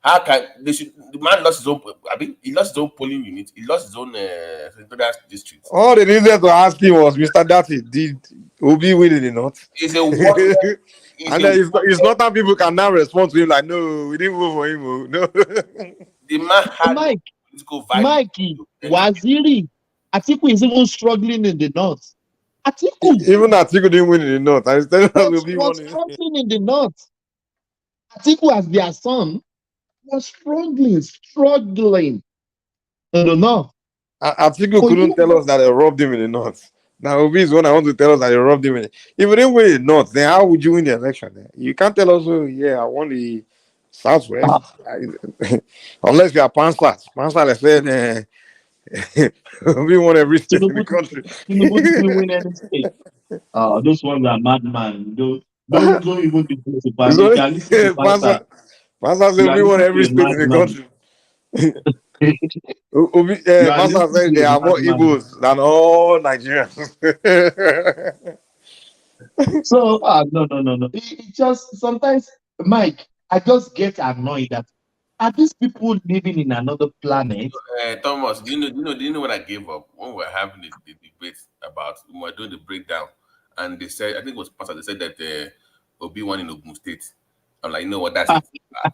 S10: How can they should the man lost his own? I mean, he lost his own polling unit. He lost his own senatorial district.
S2: all they needed to ask him was, Mr. Daffy, did Obi win in the north?
S10: It's a what?
S2: And then it's not that people can now respond to him like, no, we didn't vote for him. Oh. No.
S10: The man had political value.
S7: Mikey, Waziri, Atiku is even struggling in the north. Atiku.
S2: Even Atiku didn't win in the north. I was telling us Obi
S7: was struggling in the north. Atiku as their son was struggling in the north.
S2: Atiku couldn't tell us that they robbed him in the north. Now Obi is one I want to tell us that they robbed him in it. If you didn't win in the north, then how would you win the election? Then? You can't tell us, oh, yeah, I won the southwest. Unless you are Panslat. Panslat said we won every state in the country.
S7: Tinubu didn't win any state. Those ones are madman. Don't even be close to Panslat.
S2: Panslat said we won every state in the country. Panslat said they are more Igbos than all Nigerians.
S7: So no. It just sometimes, Mike, I just get annoyed that are these people living in another planet?
S10: Thomas, do you know when I gave up when we were having the debate about when we were doing the breakdown, and they said, I think it was Pastor, they said that Obi won in Ogun State. I'm like, you know what, that's it.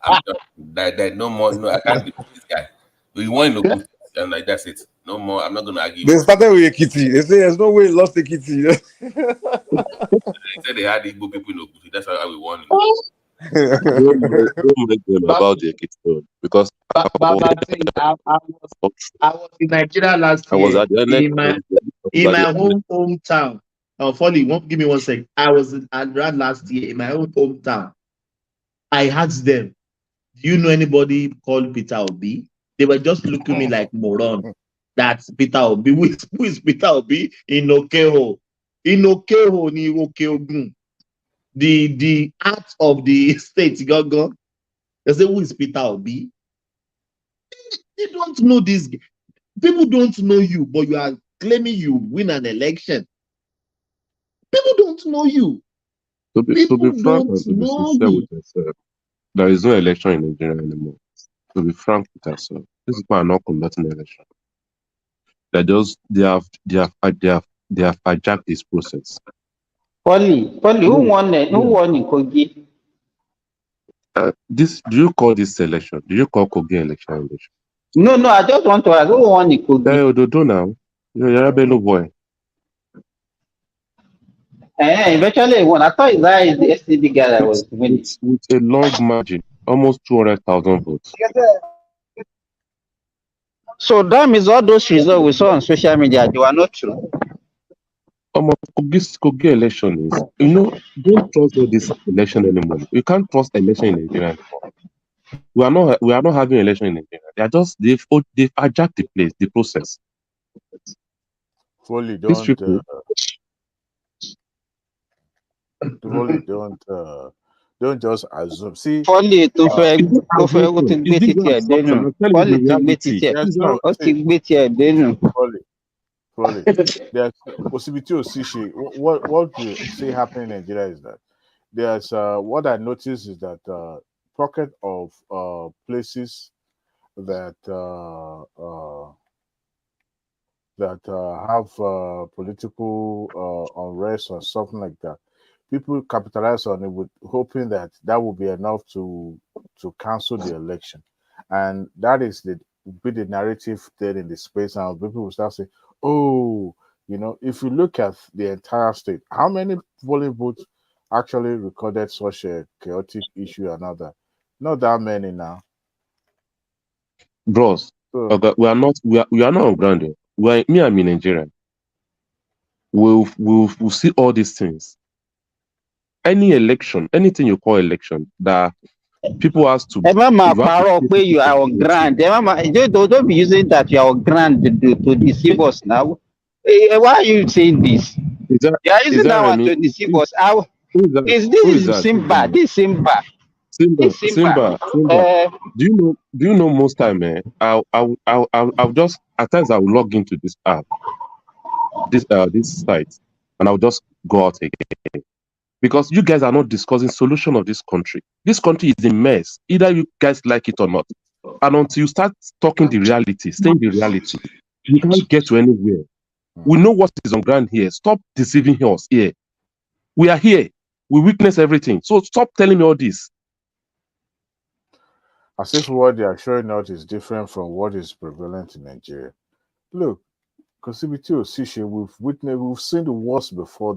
S10: I'm done. That no more, no, I can't be this guy. We won in Ogun State. I'm like, that's it. No more. I'm not gonna argue.
S2: They started with Ekiti. They say there's no way he lost Ekiti.
S10: They said they had Igbo people in Ogun State. That's how we won.
S18: Don't make them about the Ekiti because
S7: I was in Nigeria last year.
S18: I was at the
S7: in my hometown. Folly, give me 1 sec. I was around last year in my own hometown. I asked them, do you know anybody called Peter Obi? They were just looking at me like moron. That's Peter Obi. Who is Peter Obi? In Okeho ni Okeogun. The heart of the state. They say, who is Peter Obi? They don't know this. People don't know you, but you are claiming you win an election. People don't know you.
S18: To be frank and to be sincere with yourself, there is no election in Nigeria anymore. To be frank with yourself, these people are not conducting election. They have hijacked this process.
S9: Polly, who won it? Who won in Kogi?
S18: Do you call this election? Do you call Kogi election?
S9: No, I just want to ask who won in Kogi.
S18: Do now. You're a bello boy.
S9: Eventually won. I thought that is the SCB guy that was winning.
S18: With a long margin, almost 200,000 votes.
S9: So that means all those results we saw on social media, they were not true.
S18: Kogi election is, don't trust all this election anymore. You can't trust election in Nigeria anymore. We are not having election in Nigeria. They've hijacked the place, the process.
S13: Foley,
S18: These people,
S13: don't just assume. See,
S9: Fọ́lì tó fẹ́
S18: it's not
S9: tó fẹ́ ó ti
S18: assumption.
S9: gbé
S18: It's
S9: títí
S18: legal
S9: ẹ̀ dénú.
S18: assumption. I'm telling you
S9: Fọ́lì
S18: the
S9: ti gbé títí
S18: reality.
S9: ẹ̀.
S13: there's
S18: This is
S13: no
S9: Ó ti gbé tiẹ̀ dénú.
S13: Foley. There's possibility of Sishi. What we see happening in Nigeria is that there's what I noticed is that pocket of places that have political unrest or something like that. People capitalize on it with hoping that that will be enough to cancel the election, and that is the narrative there in the space. And people will start saying, "Oh, if you look at the entire state, how many polling booths actually recorded such a chaotic issue and other? Not that many now."
S18: bros.
S13: So,
S18: Okay, we are not on ground. I'm in Nigeria. We'll see all these things. Any election, anything you call election, that people has to.
S9: Ẹ má máa
S18: You have to
S9: parọ́
S18: pay
S9: pé you
S18: people
S9: are
S18: for
S9: on
S18: voting.
S9: ground. Ẹ má máa don't be using that you are on ground to deceive us now. Why are you saying this?
S18: Is that
S9: You are
S18: is
S9: using
S18: that
S9: that one
S18: Remy?
S9: to deceive us. How
S18: Who is that?
S9: is this
S18: Who is
S9: is
S18: that?
S9: Simba? This Simba. This Simba.
S18: Simba. Do you know most time, I'll just at times I will log into this app, this site, and I'll just go out again because you guys are not discussing solution of this country. This country is a mess. Either you guys like it or not, and until you start talking the reality, saying the reality, you can't get to anywhere. We know what is on ground here. Stop deceiving us here. We are here. We witness everything. So stop telling me all this.
S13: as if what they are showing out is different from what is prevalent in Nigeria. Look, Kosibiti Osishe, we've seen the worst before.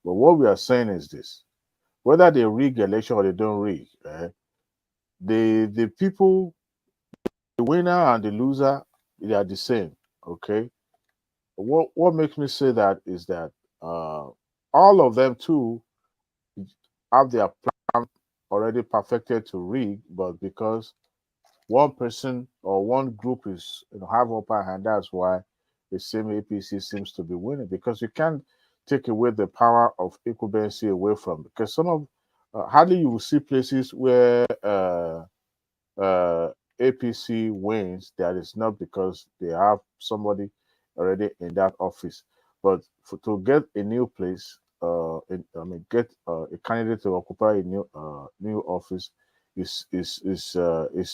S13: But what we are saying is this: whether they rig election or they don't rig, the people, the winner and the loser, they are the same. Okay. What makes me say that is that all of them too have their plan already perfected to rig, but because one person or one group is have upper hand, that's why the same APC seems to be winning, because you can't take away the power of incumbency away from, because some of hardly you will see places where APC wins that is not because they have somebody already in that office, but to get a new place, get a candidate to occupy a new office is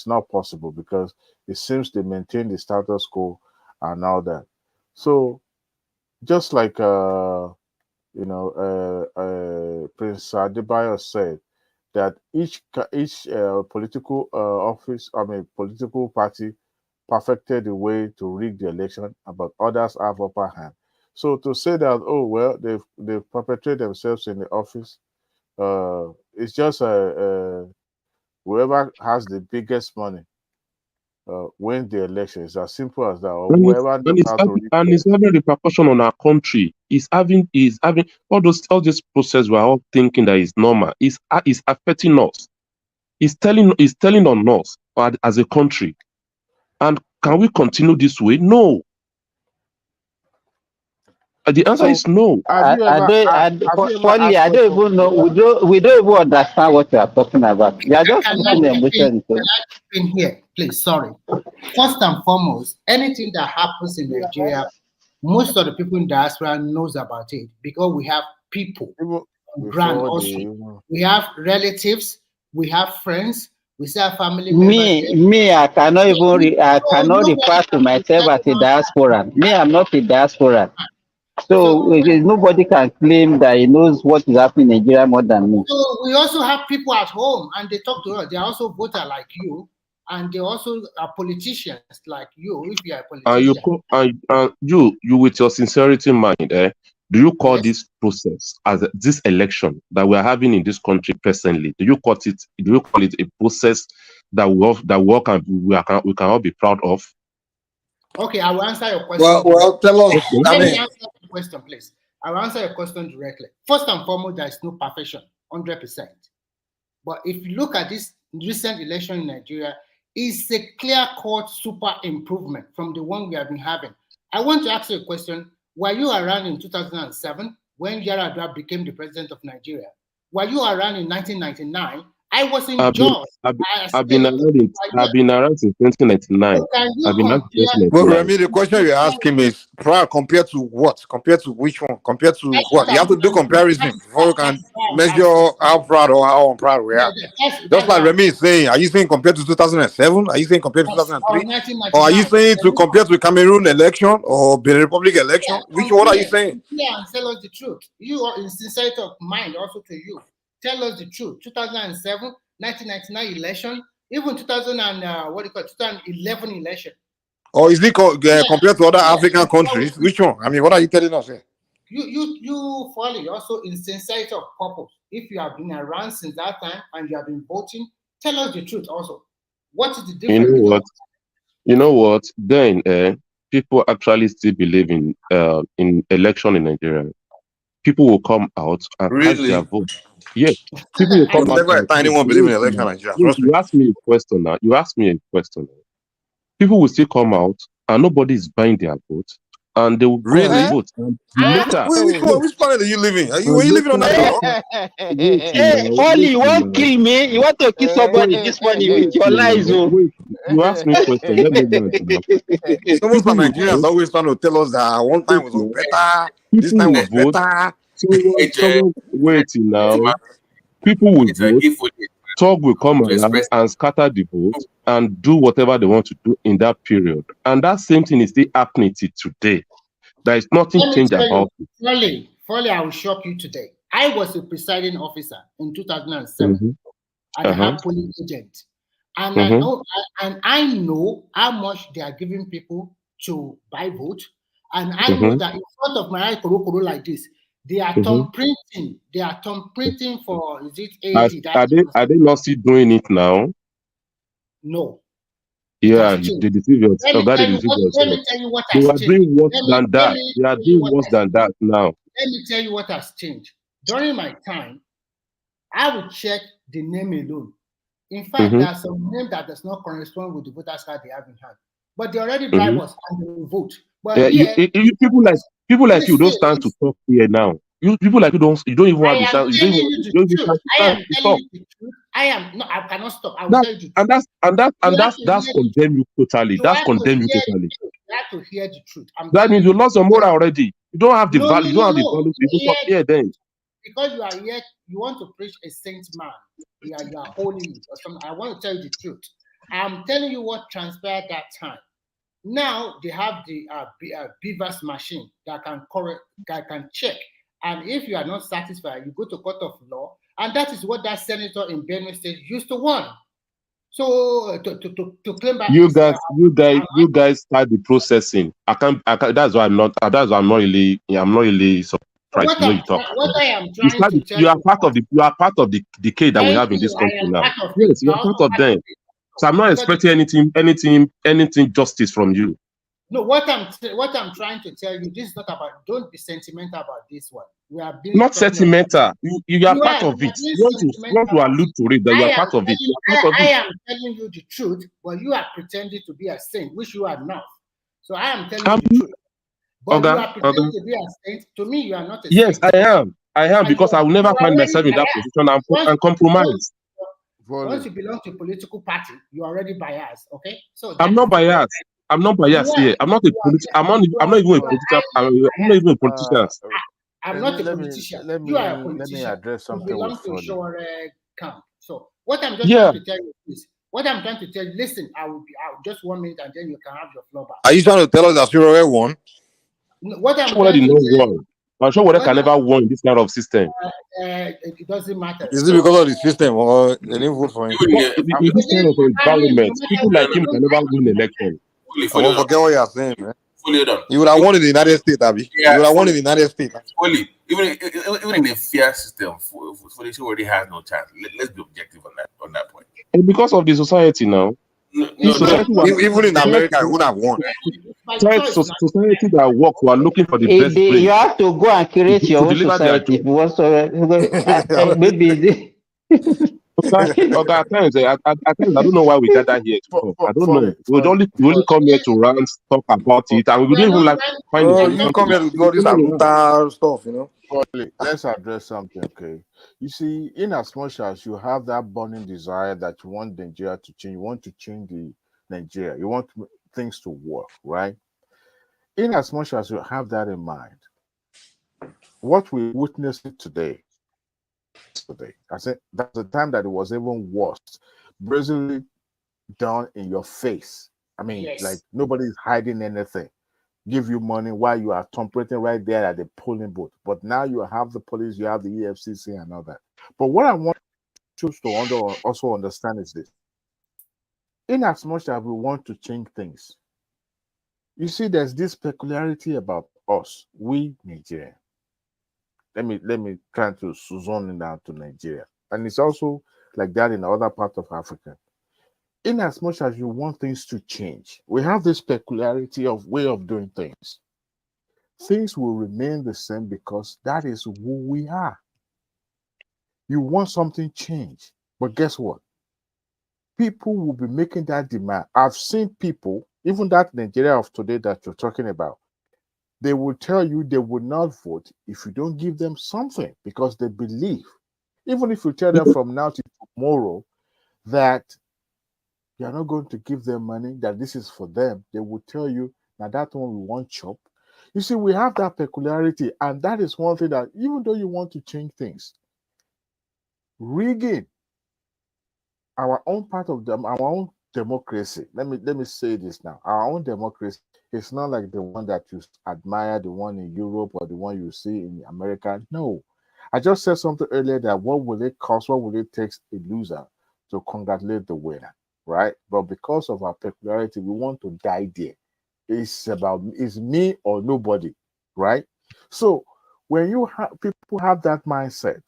S13: not possible, because it seems they maintain the status quo and all that. So just like Prince Adebayo said, that each political political party perfected the way to rig the election, but others have upper hand. So to say that, oh well, they've perpetrated themselves in the office, it's just whoever has the biggest money win the election. It's as simple as that. Or whoever knows how to rig
S18: And it's having repercussion on our country. It's having all this process we're all thinking that is normal. Is affecting us. It's telling on us as a country. And can we continue this way? No. The answer is no.
S9: I don't even know. We don't even understand what you are talking about. You are just putting emotion.
S14: Can I chip in here, please? Sorry. First and foremost, anything that happens in Nigeria, most of the people in diaspora knows about it, because we have people on ground also. We have relatives, we have friends, we see our family members.
S9: I cannot even I cannot refer to myself as a diaspora. I'm not a diaspora. So nobody can claim that he knows what is happening in Nigeria more than me.
S14: So we also have people at home, and they talk to us. They are also voters like you, and they also are politicians like you. If you are a politician,
S18: you with your sincerity in mind, do you call this process as this election that we are having in this country presently? Do you call it a process that we can all be proud of?
S14: Okay, I will answer your question.
S2: Well, tell us.
S14: Let me answer the question, please. I'll answer your question directly. First and foremost, there is no perfection, 100%. But if you look at this recent election in Nigeria, it's a clear-cut super improvement from the one we have been having. I want to ask you a question. Were you around in 2007 when Yar'Adua became the president of Nigeria? Were you around in 1999? I was in Jos.
S18: I've been around since 2099. I've been around since
S2: But
S18: 2099.
S2: Remy, the question you ask him is prior compared to what? Compared to which one? Compared to what? You have to do comparison before you can measure how proud or how unproud we are. Just like Remy is saying, are you saying compared to 2007? Are you saying compared to 2003? Or are you saying to compare to Cameroon election or Benin Republic election? Which one are you saying?
S14: Yeah, and tell us the truth. You are in sincerity of mind also to you. Tell us the truth. 2007, 1999 election, even 2011 election.
S2: Or is it compared to other African countries? Which one? I mean, what are you telling us here?
S14: You Foley, also in sincerity of purpose. If you have been around since that time and you have been voting, tell us the truth also. What is the difference?
S18: You know what? Then people actually still believe in election in Nigeria. People will come out and cast their vote. Yes, people will come out.
S2: Never anyone believe in election in Nigeria.
S18: You asked me a question now. People will still come out and nobody is buying their vote, and they will vote. And later,
S2: which planet are you living? Were you living on that?
S7: Hey, Foley, you won't kill me. You want to kill somebody this morning with your lies,
S18: Wait, you asked me a question. Let me know.
S2: Some of the Nigerians always trying to tell us that one time was better, this time was better.
S18: Someone waiting now. People will vote. Talk will come around and scatter the vote and do whatever they want to do in that period. And that same thing is still happening till today. There is nothing changed about it.
S14: Foley, I will shock you today. I was a presiding officer in 2007 and I had polling agents. And I know how much they are giving people to buy vote. And I know that in front of my eye, like this, they are thumb printing. They are thumb printing for, is it 80?
S18: Are they not still doing it now?
S14: No.
S18: Yeah, they deceive yourself.
S14: Let me tell you what has
S18: They are
S14: changed.
S18: doing worse than that. They are doing worse than that now.
S14: Let me tell you what has changed. During my time, I would check the name alone. In fact, there are some names that does not correspond with the voters card they have in hand. But they already drive us and they will vote. But
S18: people like you don't stand to talk here now. People like you don't even want to stand. You don't even stand to talk.
S14: I cannot stop. I will tell you the
S18: truth. That's condemn you totally. That's condemn you totally.
S14: You have to hear the truth.
S18: That means you lost your moral already. You don't have the value. You don't have the value to talk here then.
S14: Because you are here, you want to preach a saint man. You are holy or something. I want to tell you the truth. I'm telling you what transpired that time. Now they have the Beavers machine that can check. And if you are not satisfied, you go to court of law. And that is what that senator in Benue State used to want. So to claim back.
S18: You guys start the processing. I can't. That's why I'm not really surprised.
S14: What I am trying to tell
S18: you are part of the decay that we have in this country now. Yes, you are part of them. So I'm not expecting anything justice from you.
S14: No, what I'm trying to tell you, this is not about. Don't be sentimental about this one. We are being
S18: not sentimental. You are part of it. You want to allude to it that you are part of it.
S14: I am telling you the truth, but you are pretending to be a saint, which you are not. So I am telling you the truth. But you are pretending to be a saint. To me, you are not a saint.
S18: Yes, I am. Because I will never find myself in that position and compromise.
S14: Once you belong to a political party, you're already biased. Okay, so
S18: I'm not biased. I'm not biased here. I'm not a politician. I'm not even a politician. I'm not even a politician.
S14: I'm not a politician. You are a politician.
S13: Let me address something.
S14: You belong to Shore camp. So what I'm just trying to tell you is, listen, I'll just 1 minute and then you can have your floor back.
S2: Are you trying to tell us that Shore won?
S14: What I'm
S18: trying to tell you, I'm sure Wale can never won in this kind of system.
S14: It doesn't matter.
S2: Is it because of the system or they didn't vote for him?
S18: In this kind of environment, people like him can never win election.
S2: I won't forget what you are saying, man. You would have won in the United States, Abby. You would have won in the United States.
S10: Even in a fair system, Fully already has no chance. Let's be objective on that point.
S18: And because of the society now, Society
S2: even in America, I would have won.
S18: Society that work were looking for the best brain
S9: You have to go and create your own
S18: deliver their
S9: society.
S18: job.
S9: Maybe
S18: Okay, at times, I don't know why we gather here to talk. I don't know. We only come here to rant, talk about it, and we don't even like find
S2: Oh,
S18: a
S2: you come here to do all this Aluta stuff, you know.
S13: Let's address something, okay? You see, in as much as you have that burning desire that you want Nigeria to change, you want to change the Nigeria, you want things to work, right? In as much as you have that in mind, what we witnessed today, I said that's the time that it was even worse, brazenly done in your face. I mean, like nobody's hiding anything. Give you money while you are operating right there at the polling booth. But now you have the police, you have the EFCC and all that. But what I want you to also understand is this. In as much as we want to change things, you see, there's this peculiarity about us, we Nigerians. Let me try to zone it down to Nigeria. And it's also like that in other parts of Africa. In as much as you want things to change, we have this peculiarity of way of doing things. Things will remain the same because that is who we are. You want something changed, but guess what? People will be making that demand. I've seen people, even that Nigeria of today that you're talking about, they will tell you they will not vote if you don't give them something because they believe, even if you tell them from now to tomorrow that you're not going to give them money, that this is for them, they will tell you, now that one we want chop. You see, we have that peculiarity, and that is one thing that even though you want to change things, rigging our own part of them, our own democracy. Let me say this now. Our own democracy is not like the one that you admire, the one in Europe or the one you see in America. No. I just said something earlier that what will it cost? What will it take a loser to congratulate the winner? Right? But because of our peculiarity, we want to die there. It's me or nobody, right? So when you people have that mindset,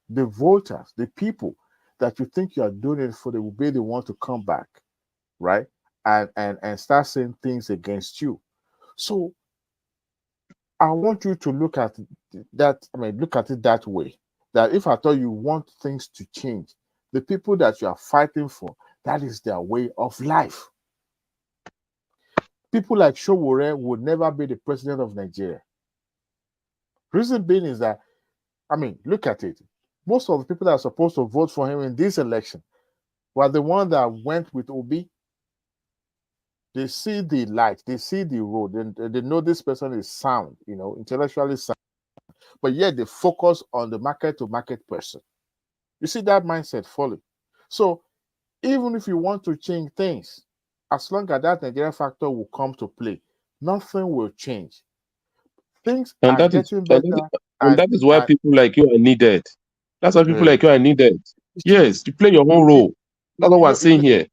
S13: the voters, the people that you think you are doing it for, they will be the one to come back, right? And start saying things against you. So I want you to look at that. I mean, look at it that way. That if I thought you want things to change, the people that you are fighting for, that is their way of life. People like Showore would never be the president of Nigeria. Reason being is that, I mean, look at it. Most of the people that are supposed to vote for him in this election were the ones that went with Obi. They see the light, they see the road, and they know this person is sound, intellectually sound. But yet they focus on the market-to-market person. You see that mindset falling. So even if you want to change things, as long as that Nigeria factor will come to play, nothing will change. Things are getting better.
S18: And that is why people like you are needed. That's why people like you are needed. Yes, to play your own role. That's what we're saying here.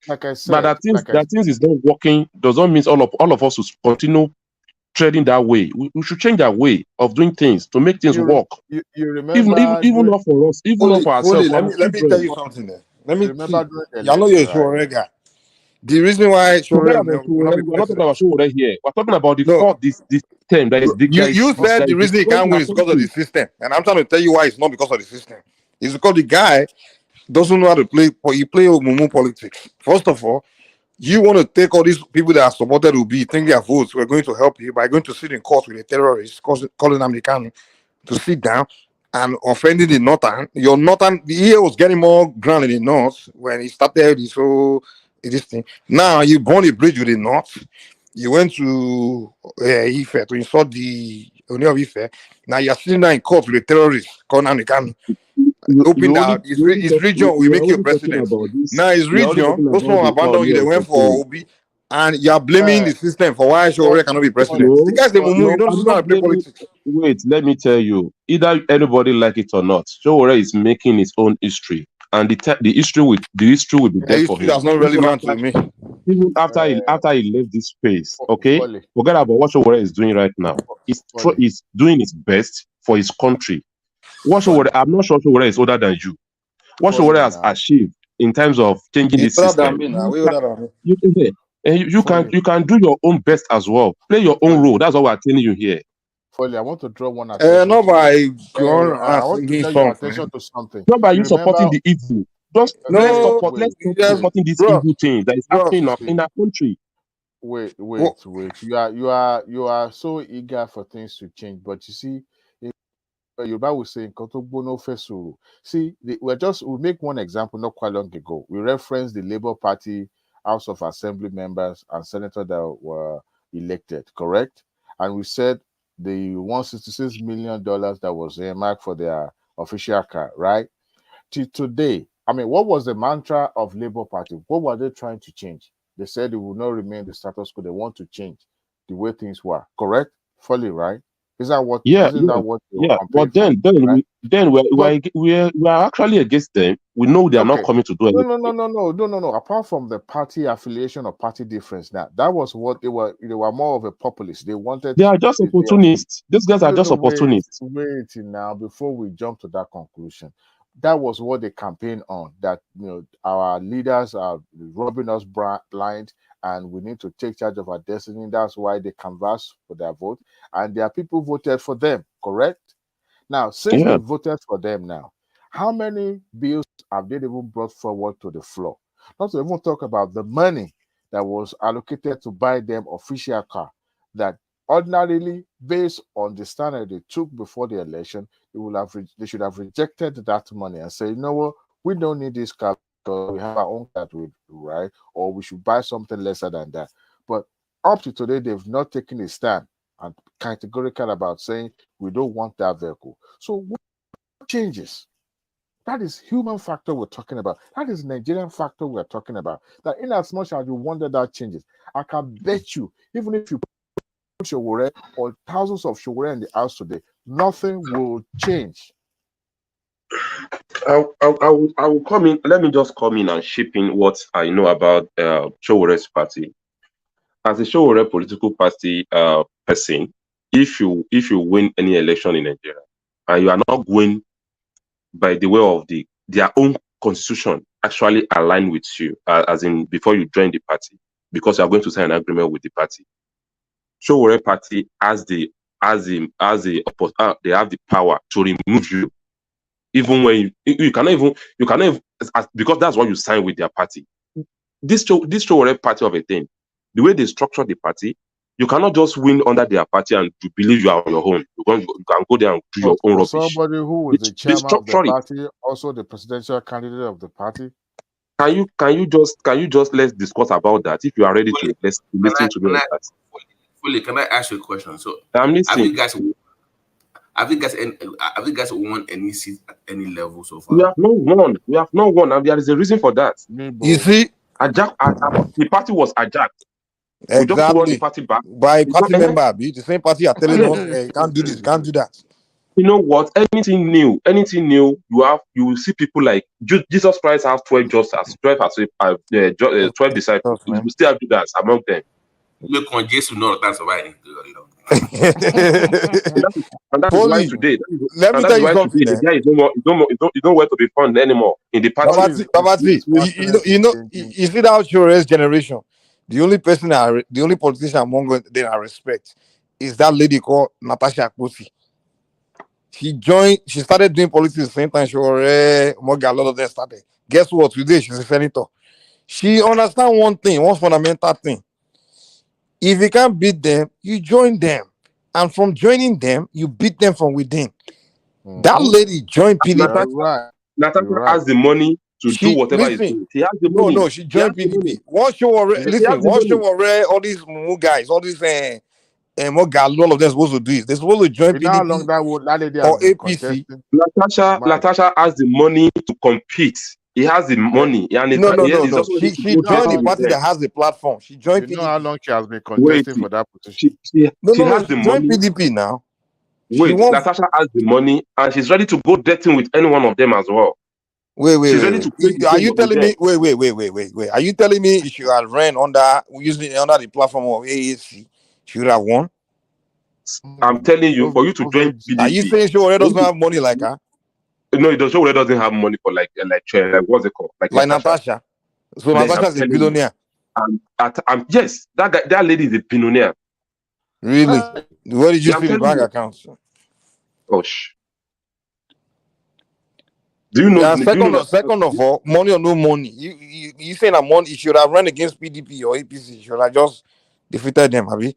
S13: Like I said,
S18: but that things is not working doesn't mean all of us will continue treading that way. We should change our way of doing things to make things work.
S13: You remember
S18: even not for us, even not for ourselves.
S2: Let me tell you something there. Let me
S13: remember
S2: see. I know you're a Showore guy. The reason why
S18: we're not talking about Showore here. We're talking about this term that is big.
S2: You said the reason he can't win is because of the system, and I'm trying to tell you why it's not because of the system. It's because the guy doesn't know how to play. He play mumu politics. First of all, you want to take all these people that are supported Obi, think their votes were going to help you by going to sit in court with a terrorist, calling them the can to sit down and offending the northern. Your northern, the EA was getting more ground in the north when he started this thing. Now you burn a bridge with the north. You went to Ife to insult the Oni of Ife. Now you're sitting there in court with a terrorist, calling them the can. Hoping that his region will make you president. Now his region, those one abandoned you, they went for Obi, and you are blaming the system for why Showore cannot be president. The guy's the mumu, you don't know how to play politics.
S18: Wait, let me tell you, either anybody like it or not, Showore is making his own history, and the history will be there for him.
S2: That's not relevant to me.
S18: Even after he left this space, okay, forget about what Showore is doing right now. He's doing his best for his country. I'm not sure Showore is older than you. What Showore has achieved in terms of changing
S2: You
S18: this
S2: older than
S18: system.
S2: me now. We older than me.
S18: You can do your own best as well. Play your own role. That's what we're telling you here.
S13: Foley, I want to draw one attention
S2: No,
S13: to.
S2: by going
S13: I want to
S2: asking
S13: draw your
S2: something.
S13: attention to something.
S18: Not by
S13: You
S18: you supporting
S13: remember?
S18: the evil. Let's
S2: No,
S18: stop
S2: yes,
S18: supporting this
S2: bro.
S18: evil thing that is happening in our country.
S13: Wait.
S2: Well,
S13: You are so eager for things to change, but you see, Yoruba will say, "Nkan to gbóná fẹ́ sọ̀rọ̀." See, we make one example not quite long ago. We referenced the Labour Party House of Assembly members and senators that were elected, correct? And we said the $166 million that was earmarked for their official car, right? Till today, I mean, what was the mantra of Labour Party? What were they trying to change? They said it will not remain the status quo. They want to change the way things were, correct? Fully, right? Isn't that what they were
S18: But
S13: campaigning for? Right?
S18: we are actually against them. We know they are not coming to do anything.
S13: No. Apart from the party affiliation or party difference, that was what they were. They were more of a populist. They wanted.
S18: They are just opportunists. These guys are just opportunists.
S13: Wait now before we jump to that conclusion. That was what they campaigned on. That our leaders are robbing us blind, and we need to take charge of our destiny. That's why they canvassed for their vote, and their people voted for them. Correct? Now, since they voted for them, now, how many bills have they even brought forward to the floor? Not to even talk about the money that was allocated to buy them official car that ordinarily, based on the standard they took before the election, they should have rejected that money and say, you know what, we don't need this car because we have our own car to right, or we should buy something lesser than that. But up to today, they've not taken a stand and categorical about saying we don't want that vehicle. So what changes? That is human factor we're talking about. That is Nigerian factor we're talking about. That in as much as you wonder that changes, I can bet you, even if you put Showore or thousands of Showore in the house today, nothing will change.
S18: I will come in. Let me just come in and chip in what I know about Showore's party. As a Showore political party person, if you win any election in Nigeria and you are not going by the way of their own constitution actually aligned with you, as in before you join the party, because you are going to sign an agreement with the party. Showore party they have the power to remove you, even when you cannot even because that's what you sign with their party. This Showore party of a thing, the way they structure the party, you cannot just win under their party and you believe you are on your own. You can go there and do your own rubbish.
S13: Somebody who was the chairman of the party, also the presidential candidate of the party.
S18: Can you just let's discuss about that if you are ready to listen to me on that.
S10: Fully, can I ask you a question? So
S18: I'm listening.
S10: Have you guys won any seat at any level so far?
S18: We have not won, and there is a reason for that.
S2: You see,
S18: the party was hijacked.
S2: Exactly.
S18: We just won the party back
S2: by party member. The same party are telling us, can't do this, can't do that.
S18: You know what? Anything new, you will see people like Jesus Christ has 12 disciples. 12 disciples. We still have Judas among them.
S10: And
S18: that is why today.
S2: Let me tell you something.
S18: The guy is nowhere to be found anymore in the party.
S2: You see that Showore's generation. The only politician among them I respect is that lady called Natasha Akpoti. She started doing politics at the same time Showore, Moga, a lot of them started. Guess what? Today she's a senator. She understands one fundamental thing. If you can't beat them, you join them. And from joining them, you beat them from within. That lady joined PDP.
S18: Natasha has the money to do whatever it is. She has the money.
S2: No, she joined PDP. Once Showore, all these guys, all these all of them supposed to do it. They're supposed to join PDP or APC.
S18: Natasha has the money to compete. He has the money.
S2: No. She joined the party that has the platform. She joined PDP.
S13: You know how long she has been contesting for that position?
S18: She has the money.
S2: PDP now.
S18: Natasha has the money and she's ready to go dating with any one of them as well.
S2: Wait. Are you telling me? Wait. Are you telling me she had ran under the platform of AAC? She would have won.
S18: I'm telling you, for you to join PDP.
S2: Are you saying Showore doesn't have money like her?
S18: No, the show doesn't have money for like what's it called? Like
S2: Natasha. So
S18: Then
S2: Natasha is a billionaire.
S18: Yes, that lady is a billionaire.
S2: Really? Where did you
S18: Yeah,
S2: see the bank accounts?
S18: Oh, do you know?
S2: Yeah,
S18: Do you know
S2: second of all, money or no money. You saying that money should have run against PDP or APC? Should have just defeated them, Abi?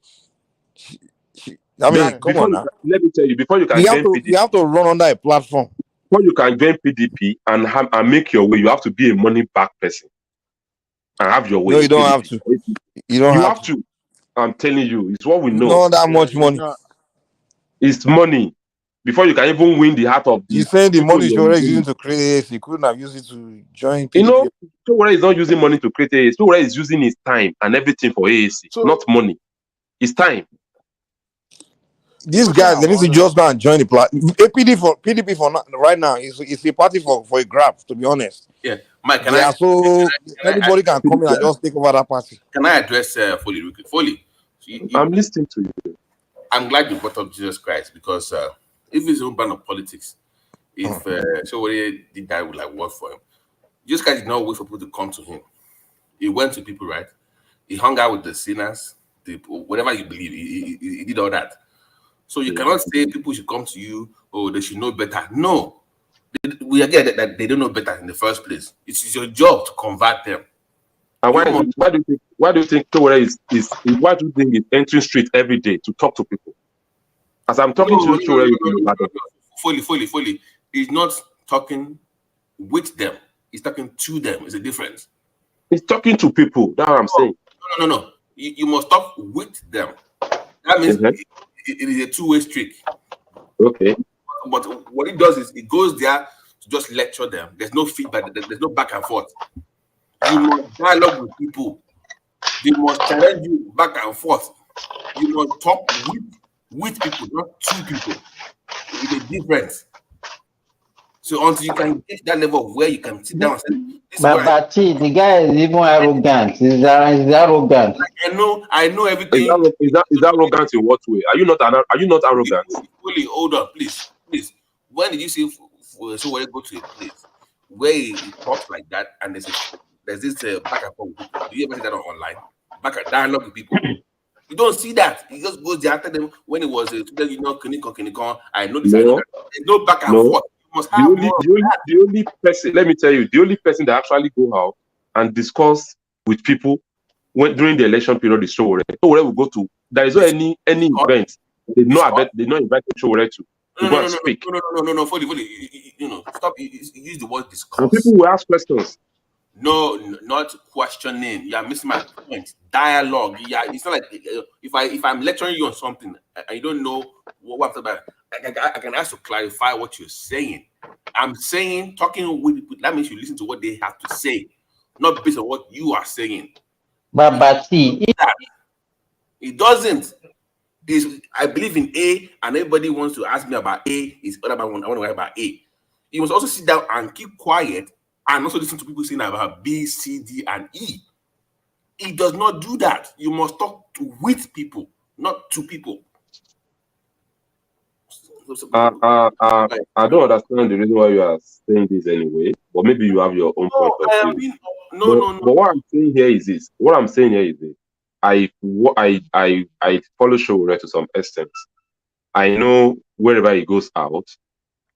S2: I mean, come on now.
S18: Let me tell you, before you can join PDP,
S2: you have to run under a platform.
S18: Before you can join PDP and make your way, you have to be a money back person and have your way.
S2: No, you don't have to. You don't have
S18: to. I'm telling you, it's what we know.
S2: Not that much money.
S18: It's money. Before you can even win the heart of the.
S2: You saying the money Showore is using to create AC, you couldn't have used it to join PDP.
S18: You know, Showore is not using money to create AAC. Showore is using his time and everything for AAC, not money. It's time.
S2: These guys, they need to just go and join the PDP for right now. It's a party for a grab, to be honest.
S10: Yeah, Mike,
S2: anybody can come in and just take over that party.
S10: Can I address Foley real quick? Foley,
S18: I'm listening to you.
S10: I'm glad you brought up Jesus Christ because if it's a ban of politics, if Showore did that, would like work for him. Jesus Christ did not wait for people to come to him. He went to people, right? He hung out with the sinners, whatever you believe. He did all that. So you cannot say people should come to you, or they should know better. No, we get that they don't know better in the first place. It's your job to convert them.
S18: And why do you think Showore is entering street every day to talk to people? As I'm talking to you, Showore,
S10: Fully. He's not talking with them. He's talking to them. It's a difference.
S18: He's talking to people. That's what I'm saying.
S10: No. You must talk with them. That means it is a two-way street.
S18: Okay.
S10: But what it does is it goes there to just lecture them. There's no feedback. There's no back and forth. You must dialogue with people. They must challenge you back and forth. You must talk with people, not to people. It's a difference. So until you can get that level of where you can sit down and say,
S9: but the guy is even arrogant. He's arrogant.
S10: Like, I know everything.
S18: Is that arrogant in what way? Are you not arrogant?
S10: Fully, hold on, please. When did you see Showore go to a place where he talks like that and there's this back and forth? Do you ever see that online? Back and dialogue with people. You don't see that. He just goes there after them when it was Kinikon. I know this. There's no back and forth.
S18: The only person, let me tell you, the only person that actually go out and discuss with people during the election period is Showore. Showore will go to. There is not any event they not invite Showore to.
S10: No, fully. Stop. Use the word discuss.
S18: And people will ask questions.
S10: No, not questioning. You are missing my point. Dialogue. Yeah, it's not like if I'm lecturing you on something and you don't know what's about. I can ask to clarify what you're saying. I'm saying talking with that means you listen to what they have to say, not based on what you are saying.
S9: But see,
S10: it doesn't. I believe in A, and everybody wants to ask me about A. Is other about one. I want to write about A. You must also sit down and keep quiet and also listen to people saying about B, C, D, and E. It does not do that. You must talk with people, not to people.
S18: I don't understand the reason why you are saying this anyway, but maybe you have your own point of view. No. But what I'm saying here is this. I follow Showore to some extent. I know wherever he goes out,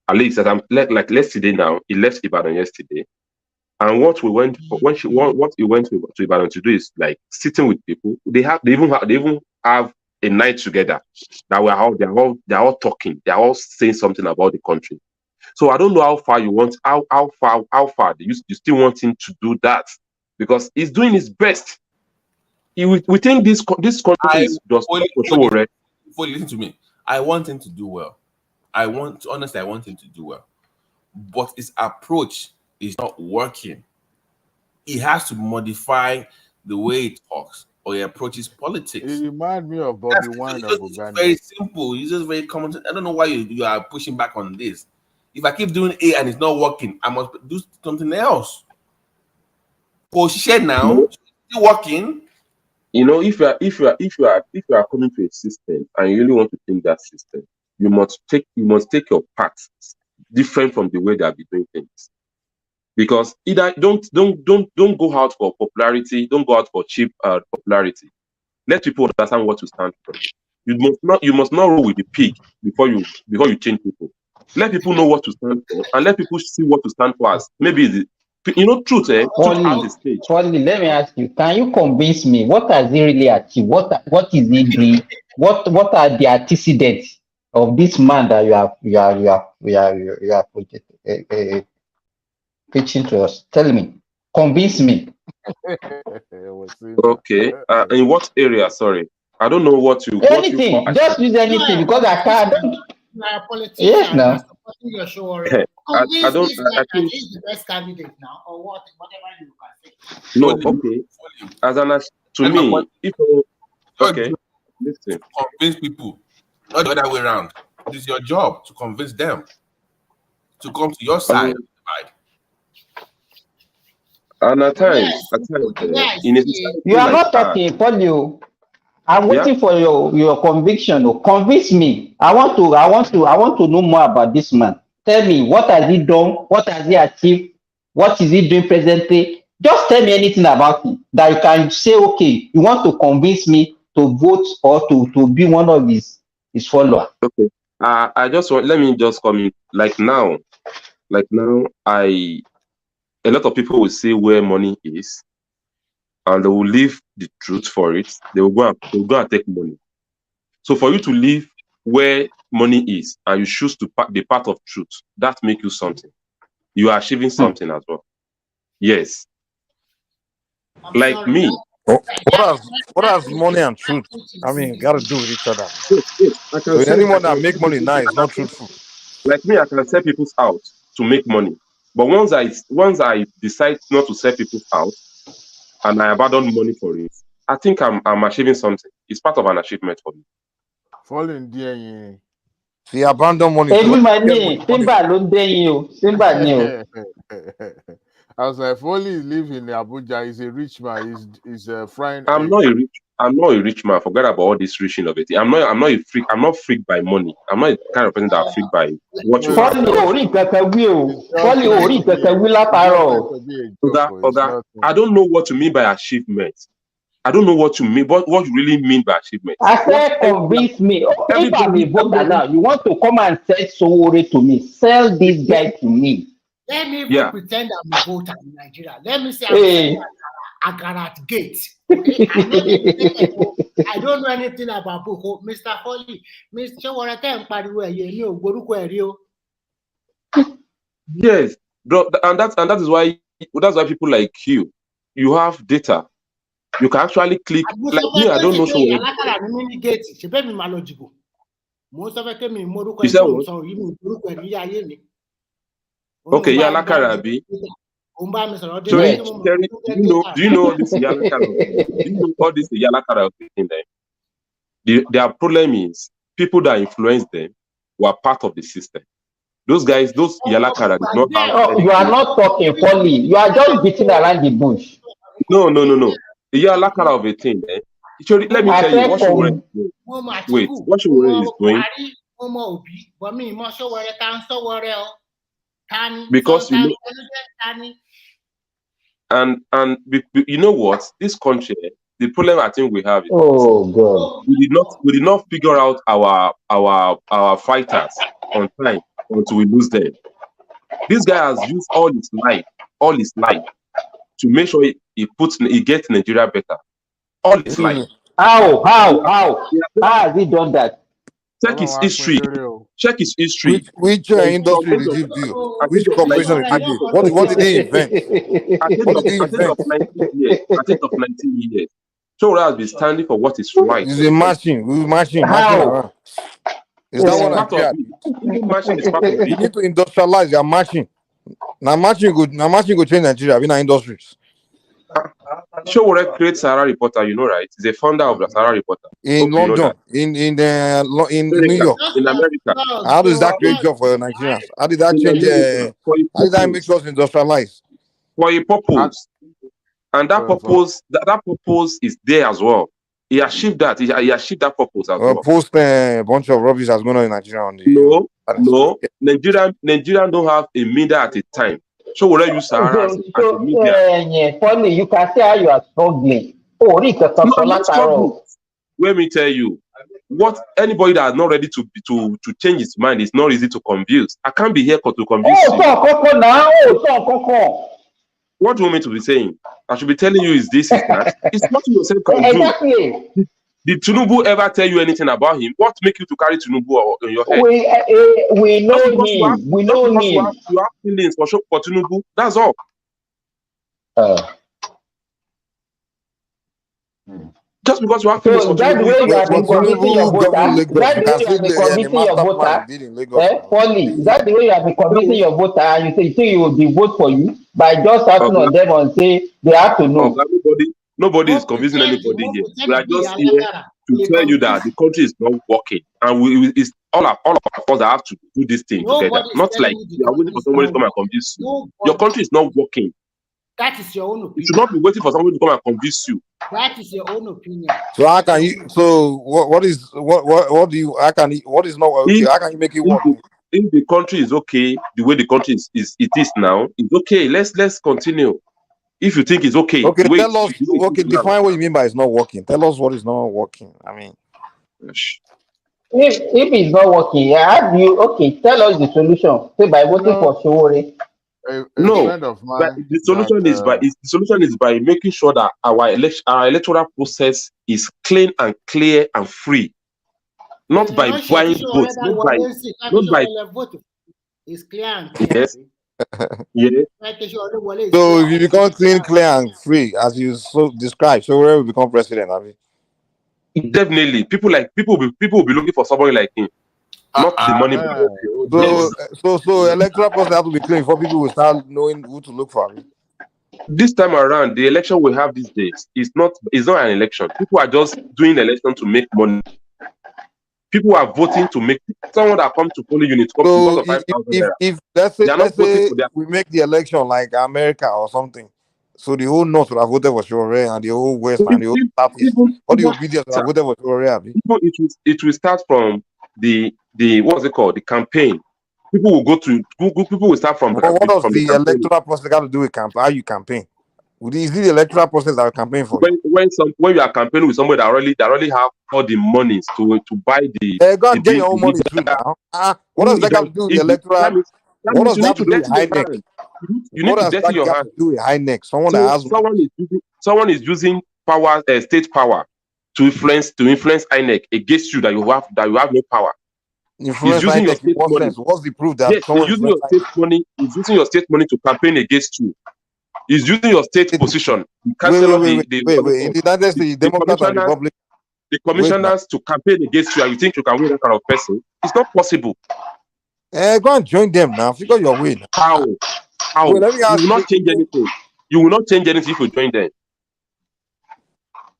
S18: at least that yesterday now, he left Ibadan yesterday. And what he went to Ibadan to do is like sitting with people. They even have a night together that they're all talking, they're all saying something about the country. So I don't know how far you want, how far you still want him to do that, because he's doing his best. We think this country is just
S10: Showore. Listen to me. I want him to do well. I want him to do well. But his approach is not working. He has to modify the way he talks or he approaches politics.
S13: It reminds me of Bobby Wine of Uganda.
S10: Very simple. It's just very common. I don't know why you are pushing back on this. If I keep doing A and it's not working, I must do something else. Position now, still working.
S18: You know, if you are coming to a system and you really want to change that system, you must take your part different from the way they have been doing things. Because either don't go out for popularity, don't go out for cheap popularity. Let people understand what you stand for. You must not roll with the pig before you change people. Let people know what to stand for, and let people see what to stand for as. Maybe truth. Truth has a stage.
S9: Let me ask you: can you convince me what has he really achieved? What is he doing? What are the antecedents of this man that you are preaching to us? Tell me, convince me.
S18: Okay. In what area? Sorry, I don't know what you.
S9: Anything. Just use anything because I can't.
S14: You are a politician.
S9: Yes, no.
S14: Supporting your show.
S18: I don't. I think
S14: he's the best candidate now, or whatever you can say.
S18: No. Okay. To me, if okay, listen.
S10: Convince people, not the other way around. It is your job to convince them to come to your side.
S18: And at times, in a society
S9: you are
S18: like
S9: not talking, Polio. I'm waiting for your conviction. Convince me. I want to know more about this man. Tell me, what has he done? What has he achieved? What is he doing presently? Just tell me anything about him that you can say, okay, you want to convince me to vote or to be one of his followers.
S18: Okay. Let me just come in. Like now, a lot of people will say where money is, and they will leave the truth for it. They will go and take money. So for you to leave where money is and you choose to be part of truth, that makes you something. You are achieving something as well. Yes. Like me.
S2: What has money and truth, got to do with each other?
S18: Yes.
S2: So anyone that make money now is not truthful.
S18: Like me, I can sell people's house to make money. But once I decide not to sell people's house and I abandon money for it, I think I'm achieving something. It's part of an achievement for me.
S13: Falling there.
S2: See, abandon money.
S13: I was like, Foley live in Abuja. He's a rich man. He's a frying.
S18: I'm not a rich man. Forget about all this rich innovative. I'm not a freak. I'm not freaked by money. I'm not the kind of person that are freaked by what you have. I don't know what you mean by achievement. I don't know what you mean. What you really mean by achievement?
S9: I said, convince me. If I'm a voter now, you want to come and sell Sowore to me? Sell this guy to me.
S14: Let me even pretend I'm a voter in Nigeria. Let me say I'm selling Agara at gate. Okay? I don't know anything about book. Mr. Foley, Mr.
S18: Yes, bro, and that is why people like you have data. You can actually click. Like me, I don't know. You said what? Okay, Yalakarabi. So, do you know all this Yalakarabi? Do you know all this Yalakarabi in there? Their problem is people that influence them were part of the system. Those guys, those Yalakara did not have.
S9: You are not talking fully. You are just beating around the bush.
S18: No. The Yalakara of a thing. Let me tell you what she was doing. Wait, what she was doing. Because you know, and you know what, this country, the problem I think we have is
S9: God.
S18: we did not figure out our fighters on time until we lose them. This guy has used all his life to make sure he gets Nigeria better. All his life.
S9: How has he done that?
S18: Check his history.
S2: Which industry did you do? Which corporation did you do? What did they invent?
S18: At the age of 19 years. So has been standing for what is right.
S2: It's a machine. We're marching around. Is that what I get?
S18: Machine is part of it.
S2: You need to industrialize your marching. Now marching go change Nigeria. We na industries.
S18: Showore creates Sahara Reporter, you know, right? He's the founder of the Sahara Reporter.
S2: In London, in New York,
S18: in America.
S2: How does that create job for Nigerians? How did that change? How did that make us industrialize?
S18: For a purpose, and that purpose is there as well. He achieved that. He achieved that purpose as well.
S2: Post a bunch of rubbish that's going on in Nigeria on the.
S18: No. Nigerian don't have a media at a time. So what are you Sahara as a media?
S7: Funny, you can see how you are struggling. Oh,
S18: no, I'm not struggling. Let me tell you, what anybody that is not ready to change his mind is not easy to convince. I can't be here to convince you. What do you want me to be saying? I should be telling you is this, is that. It's not yourself can do.
S7: Exactly.
S18: Did Tinubu ever tell you anything about him? What make you to carry Tinubu in your head?
S7: We know him. We know him.
S18: You have feelings for Tinubu. That's all. Just because you have feelings for
S7: that
S18: Tinubu.
S7: Way you have been convincing your voter. That the way you have been convincing your voter. Polly, is that the way you have been convincing your voter? And you say you will be vote for you by just asking on them and say they have to know.
S18: Nobody is convincing anybody here. We are just here to tell you that the country is not working, and it's all of us that have to do this thing together. Not like you are waiting for somebody to come and convince you. Your country is not working.
S14: That is your own opinion.
S18: You should not be waiting for somebody to come and convince you.
S14: That is your own opinion.
S2: So how can you? So what is what do you? How can what is not okay? How can you make it work?
S18: If the country is okay, the way the country is now, it's okay. Let's continue. If you think it's okay,
S2: okay,
S18: wait.
S2: Tell us. Okay, define what you mean by it's not working. Tell us what is not working. I mean,
S7: if it's not working, tell us the solution. Say by voting for Showore.
S18: The solution is by making sure that our electoral process is clean and clear and free, not by buying votes, not by.
S14: It's clear and clear.
S18: Yes. Yeah.
S2: So if you become clean, clear, and free, as you so described, so where will become president? I mean,
S18: definitely, people will be looking for somebody like him, not the money.
S2: So electoral process have to be clean for people will start knowing who to look for. I mean.
S18: This time around, the election we have these days is not an election. People are just doing election to make money. People are voting to make someone that comes to polling unit come because of 5,000.
S2: If let's say we make the election like America or something, so the whole North would have voted for Showore and the whole West and the whole Southeast, all the obedience would have voted for Showore.
S18: It will start from the what's it called, the campaign. People will start from.
S2: What does the electoral process got to do with campaign? How you campaign? Is it the electoral process that will campaign for?
S18: When you are campaigning with somebody that already have all the monies to buy the.
S2: Go and get your own money too now. What does that got to do with the electoral? What does that have to do with high neck?
S18: You need to dirty your hand.
S2: Do with high neck. Someone
S18: is using power, state power, to influence INEC against you that you have no power.
S2: He's using your state money. What's the proof that
S18: he's using your state money? He's using your state money to campaign against you. He's using your state position.
S2: Wait. In the United States, Democrats and Republicans.
S18: The commissioners to campaign against you, and you think you can win that kind of person? It's not possible.
S2: Go and join them now. Figure your way.
S18: How? You will not change anything. You will not change anything if you join them.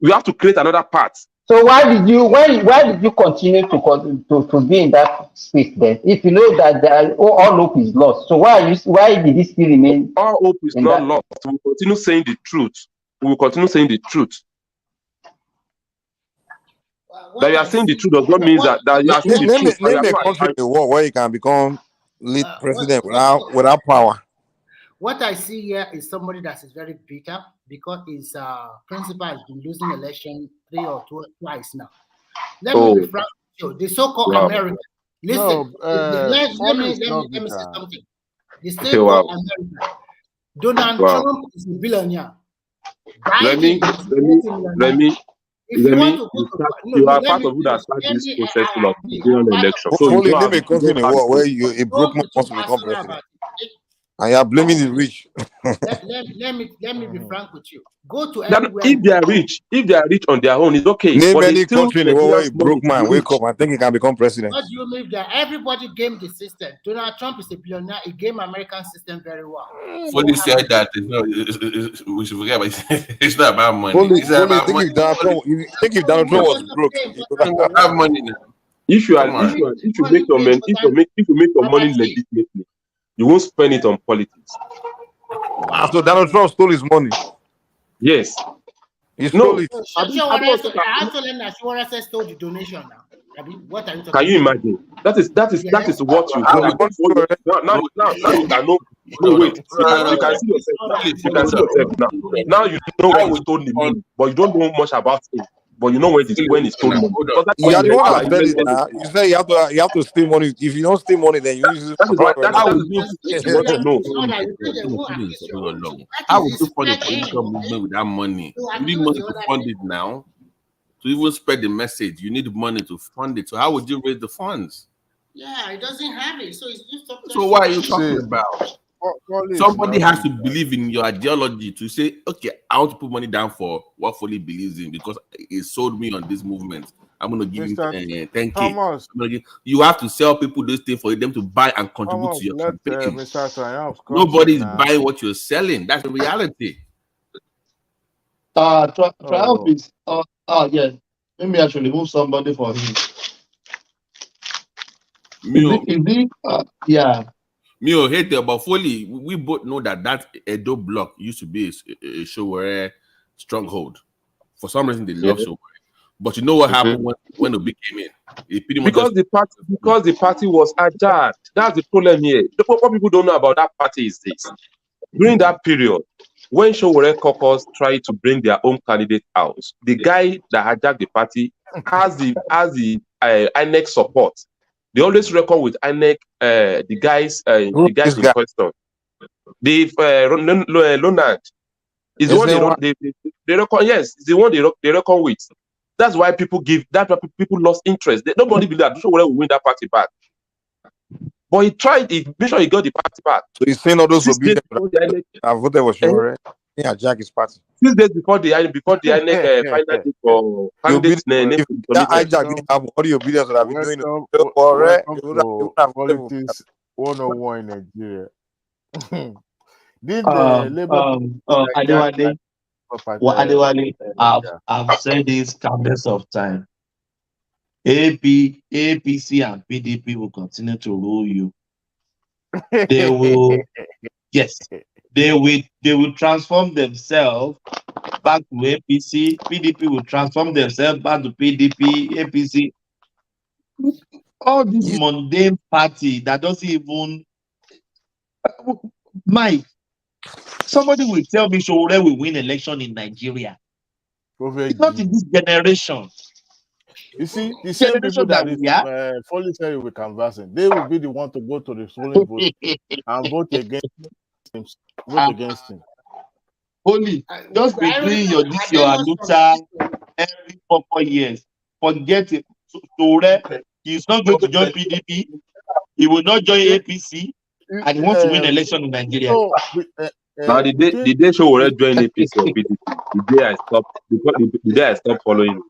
S18: You have to create another path.
S7: So why did you continue to be in that space then? If you know that all hope is lost, so why did you still remain?
S18: All hope is not lost. We will continue saying the truth. That you are saying the truth does not mean that you are saying the truth.
S2: Name a country in the world where you can become lead president without power.
S14: What I see here is somebody that is very bitter because his principal has been losing election twice now. Let me be frank with you. The so-called American. Listen, let me say something. The so-called American. Donald Trump is a billionaire.
S18: You are part of who that started this process of the election.
S2: So you name a country in the world where a broke man wants to become president. And you are blaming the rich.
S14: let me be frank with you. Go to
S18: if they are rich on their own, it's okay.
S2: Name any country in the world where a broke man wake up and think he can become president.
S14: What do you mean that everybody game the system? Donald Trump is a billionaire. He game American system very well.
S10: Fully said that we should forget, but it's not about money.
S2: It's about money. If Donald Trump was broke, he
S10: could have money now.
S18: If you make your money legitimately, you won't spend it on politics.
S2: So Donald Trump stole his money.
S18: Yes.
S2: You stole it.
S14: So,
S1: I
S14: I told them that Shawara stole the donation now. What are you talking
S1: Can you
S14: about?
S1: imagine? That is
S14: Yes.
S1: what you
S2: How
S1: know.
S2: much you
S1: Now you can know. No, wait. You can see yourself. You can see yourself now. Now you know when he stole the money, but you don't know much about him. But you know when he stole money. Because that
S2: You are the one that said it
S1: invested
S2: now. You say you have to steal money. If you don't steal money, then you use it
S1: that
S2: for
S1: is why
S2: somewhere
S1: that
S2: else.
S1: is what you know.
S10: How would you fund a political movement with that money? You need money to fund it now. To even spread the message, you need money to fund it. So how would you raise the funds?
S14: Yeah, it doesn't have it. So it's just something.
S10: So what are you talking about? Somebody has to believe in your ideology to say, okay, I want to put money down for what Foley believes in because it sold me on this movement. I'm going to give him 10K.
S13: Thomas,
S10: You have to sell people this thing for them to buy and contribute to your
S13: let
S10: campaign.
S13: Mr. Triumph
S10: Nobody is
S13: now.
S10: buying what you're selling. That's the reality.
S7: Triumph is yeah. Maybe I should remove somebody for him. Yeah.
S10: Me hate about Foley. We both know that Edo block used to be a Showore stronghold. For some reason, they love Showore. But you know what happened when Obi came in?
S1: Because the party was hijacked. That's the problem here. What people don't know about that party is this. During that period, when Showore caucus tried to bring their own candidate out, the guy that hijacked the party has the INEC support. They always reckon with INEC, the guys in question. The Lonard is the one they reckon. Yes, it's the one they reckon with. That's why people lost interest. Nobody believed that Showore will win that party back. But he tried. He made sure he got the party back.
S2: So he's saying all those obedience. I voted for Showore. Yeah, Jack is party.
S1: 6 days before the INEC final date for candidates name.
S2: That hijack didn't happen. All the obedience that I've been doing.
S13: Welcome to Politics 101 in Nigeria.
S7: Adewale, I've said this countless of time. APC and PDP will continue to rule you. They will, yes, they will transform themselves back to APC. PDP will transform themselves back to PDP, APC. All this mundane party that doesn't even. Mike, somebody will tell me Showore will win election in Nigeria. It's not in this generation.
S13: You see, the same people that Foley said we're canvassing, they will be the one to go to the polling booth and vote against him.
S7: Foley, just be doing your Aluta every 4 years. Forget it. Showore, he's not going to join PDP. He will not join APC, and he wants to win election in Nigeria.
S1: Now the day Showore joined APC or PDP, the day I stopped following him.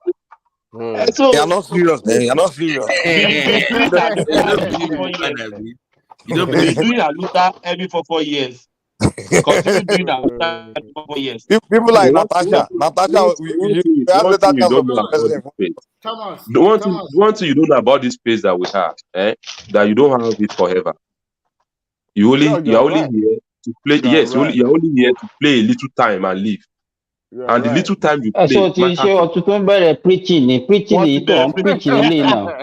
S2: So, you're not serious, man. You're not serious.
S7: He's doing Aluta every 4 years. Continue doing Aluta every 4 years.
S2: People like Natasha.
S1: One thing you don't know about this space that we have, that you don't have it forever. You're only here to play. You're only here to play a little time and leave. And the little time you play.
S9: Preaching now.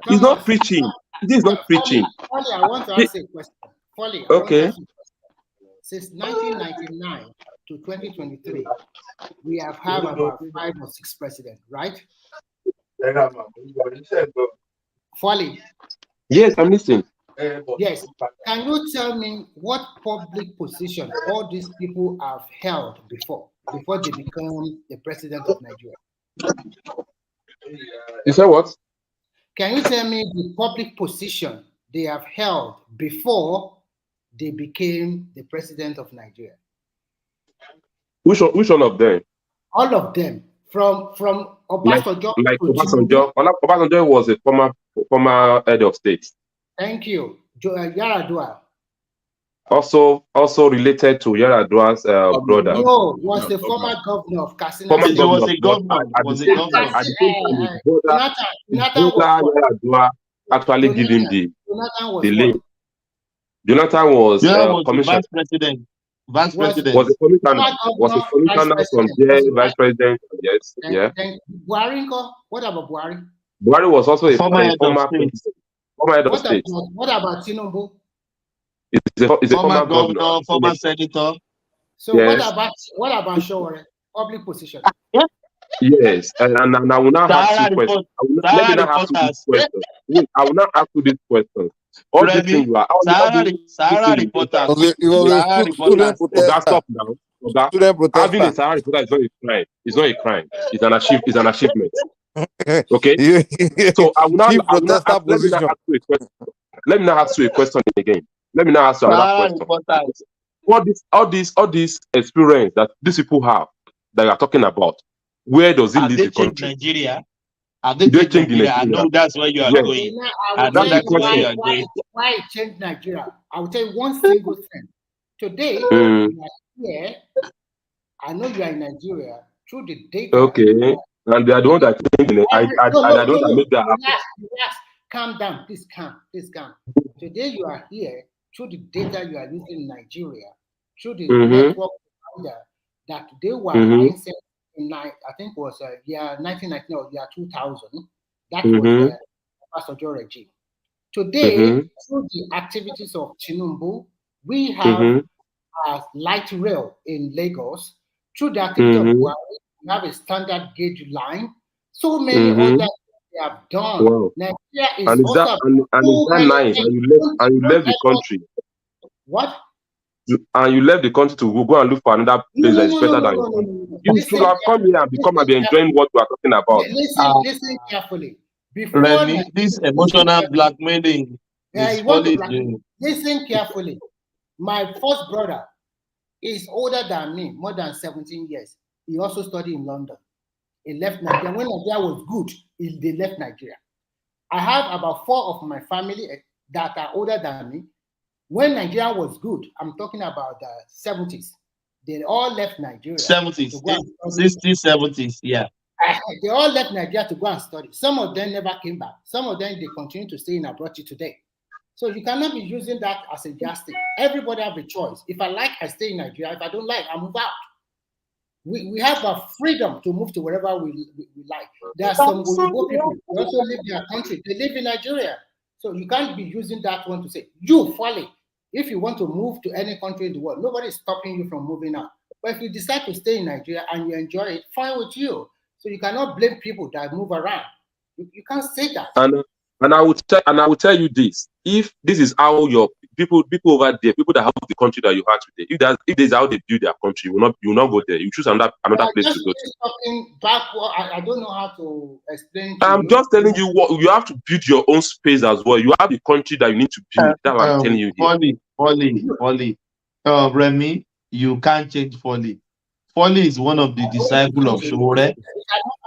S1: He's not preaching. This is not preaching.
S14: Foley, I want to ask a question. Foley,
S1: okay.
S14: Since 1999 to 2023, we have had about 5 or 6 presidents, right? Foley.
S1: Yes, I'm listening.
S14: Yes. Can you tell me what public position all these people have held before they become the president of Nigeria?
S1: You said what?
S14: Can you tell me the public position they have held before they became the president of Nigeria?
S1: Which one of them?
S14: All of them. From Obasanjo.
S1: Like Obasanjo. Obasanjo was a former head of state.
S14: Thank you. Yaradua.
S1: Also related to Yaradua's brother.
S14: No, was the former governor of Katsina.
S1: He was a governor. Yaradua actually gave him the link. Jonathan was
S7: commissioner. Vice president. Vice
S14: Was
S7: President.
S1: Was a commissioner. Was a
S14: governor, vice
S1: commissioner from
S14: president,
S1: there,
S14: also, right?
S1: vice president. Yes, yeah.
S14: Then Buhari, what about Buhari?
S1: Buhari was also a
S7: Former head of
S1: former
S7: state.
S1: president, former head of state.
S14: What about Tinubu?
S1: He's a
S7: Former
S1: former governor.
S7: governor, former senator.
S14: So
S1: Yes.
S14: what about Shore? Public position.
S1: Yes, and I will now have
S7: Sahara
S1: two questions.
S7: report,
S1: Let me
S7: Sahara
S1: now ask you this
S7: reporters.
S1: question. Wait, I will now ask you this question. All these
S7: Remy,
S1: things you are, all
S7: Sahara
S1: this
S7: Sahara
S1: thing you mentioned,
S7: reporters.
S2: He was a
S7: Sahara
S2: student
S7: reporters.
S1: Oga,
S2: protester.
S1: stop now. Oga,
S2: Student
S1: having a
S2: protester.
S1: Sahara reporter is not a crime. It's not a crime. It's an achievement. Okay. So I will now
S2: Chief protester
S1: ask, let me now
S2: position.
S1: ask you a question. Let me now ask you a question again. Let me now ask you another
S7: Sahara
S1: question.
S7: reporters.
S1: All this experience that these people have that you are talking about, where does it
S7: Have
S1: leave
S7: they
S1: the
S7: changed
S1: country?
S7: Nigeria? Have they
S1: Do they
S7: changed
S1: change
S7: Nigeria? I
S1: Nigeria?
S7: know that's where you are
S1: Yes.
S7: going.
S14: I
S7: I
S14: will
S7: know
S14: tell
S7: that's
S14: you
S7: where you are going.
S14: why it changed Nigeria. I will tell you one single thing. Today,
S1: Mm.
S14: you are here. I know you are in Nigeria through the data.
S1: Okay. And they are the one that changed it. I the one that made that happen.
S14: Relax. Calm down. Please calm. Today you are here through the data you are using in Nigeria, through the network provider that they were licensed in, I think it was year 1999 or year 2000. That was the Obasanjo regime. Today, through the activities of Tinubu, we have light rail in Lagos. Through the activity of Buhari, we have a standard gauge line. So many other things they have done.
S1: Wow.
S14: Nigeria is
S1: And is
S14: also
S1: that nice? And you left the country.
S14: What?
S1: And you left the country to go and look for another place that is better than your country. You should have come here and be enjoying what we are talking about.
S14: Listen carefully.
S7: Remy, this emotional blackmailing is folly.
S14: Listen carefully. My first brother is older than me, more than 17 years. He also studied in London. He left Nigeria. When Nigeria was good, they left Nigeria. I have about 4 of my family that are older than me. When Nigeria was good, I'm talking about the 70s. They all left Nigeria.
S7: 70s, 60s, 70s, yeah.
S14: They all left Nigeria to go and study. Some of them never came back. Some of them, they continue to stay in abroad today. So you cannot be using that as a yardstick. Everybody have a choice. If I like, I stay in Nigeria. If I don't like, I move out. We have a freedom to move to wherever we like. There are some Uyobo people who also live in their country. They live in Nigeria. So you can't be using that one to say, you, Folly, if you want to move to any country in the world, nobody is stopping you from moving out. But if you decide to stay in Nigeria and you enjoy it, fine with you. So you cannot blame people that move around. You can't say that.
S1: And I will tell you this: if this is how your people over there, people that have the country that you have today, if this is how they build their country, you will not go there. You choose another place to go to.
S14: Talking backward, I don't know how to explain.
S1: I'm just telling you what you have to build your own space as well. You have the country that you need to build. That's what I'm telling you here.
S7: Folly. Remy, you can't change Folly. Folly is one of the disciples of Shore.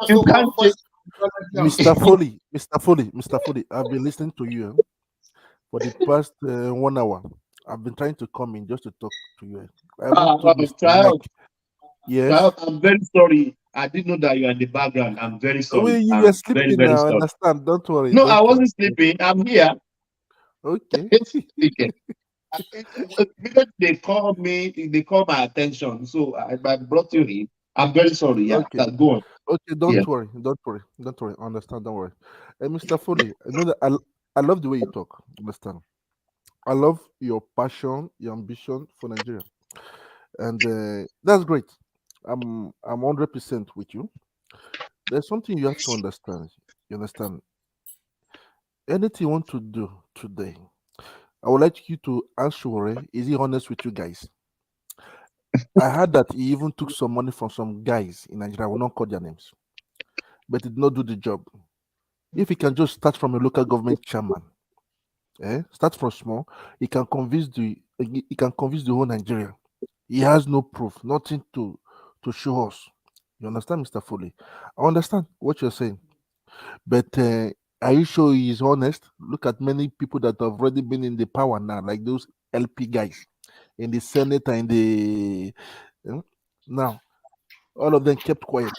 S7: You can't change.
S8: Mr. Foley, I've been listening to you for the past 1 hour. I've been trying to come in just to talk to you. Yes.
S7: I'm very sorry. I didn't know that you're in the background. I'm very sorry.
S8: You were sleeping
S7: very
S8: now.
S7: sorry.
S8: Understand? Don't worry.
S7: No, I wasn't sleeping. I'm here.
S8: Okay.
S7: Because they called my attention. So I brought you in. I'm very sorry. Yeah,
S8: okay.
S7: Go on.
S8: Okay, don't worry. Understand, don't worry. Mr. Foley, I know that I love the way you talk. Understand? I love your passion, your ambition for Nigeria. And that's great. I'm 100% with you. There's something you have to understand. You understand? Anything you want to do today, I would like you to ask Shore, is he honest with you guys? I heard that he even took some money from some guys in Nigeria. I will not call their names, but he did not do the job. If he can just start from a local government chairman, start from small, he can convince the whole Nigeria. He has no proof, nothing to show us. You understand, Mr. Foley? I understand what you're saying, but are you sure he is honest? Look at many people that have already been in the power now, like those LP guys in the Senate and the now, all of them kept quiet.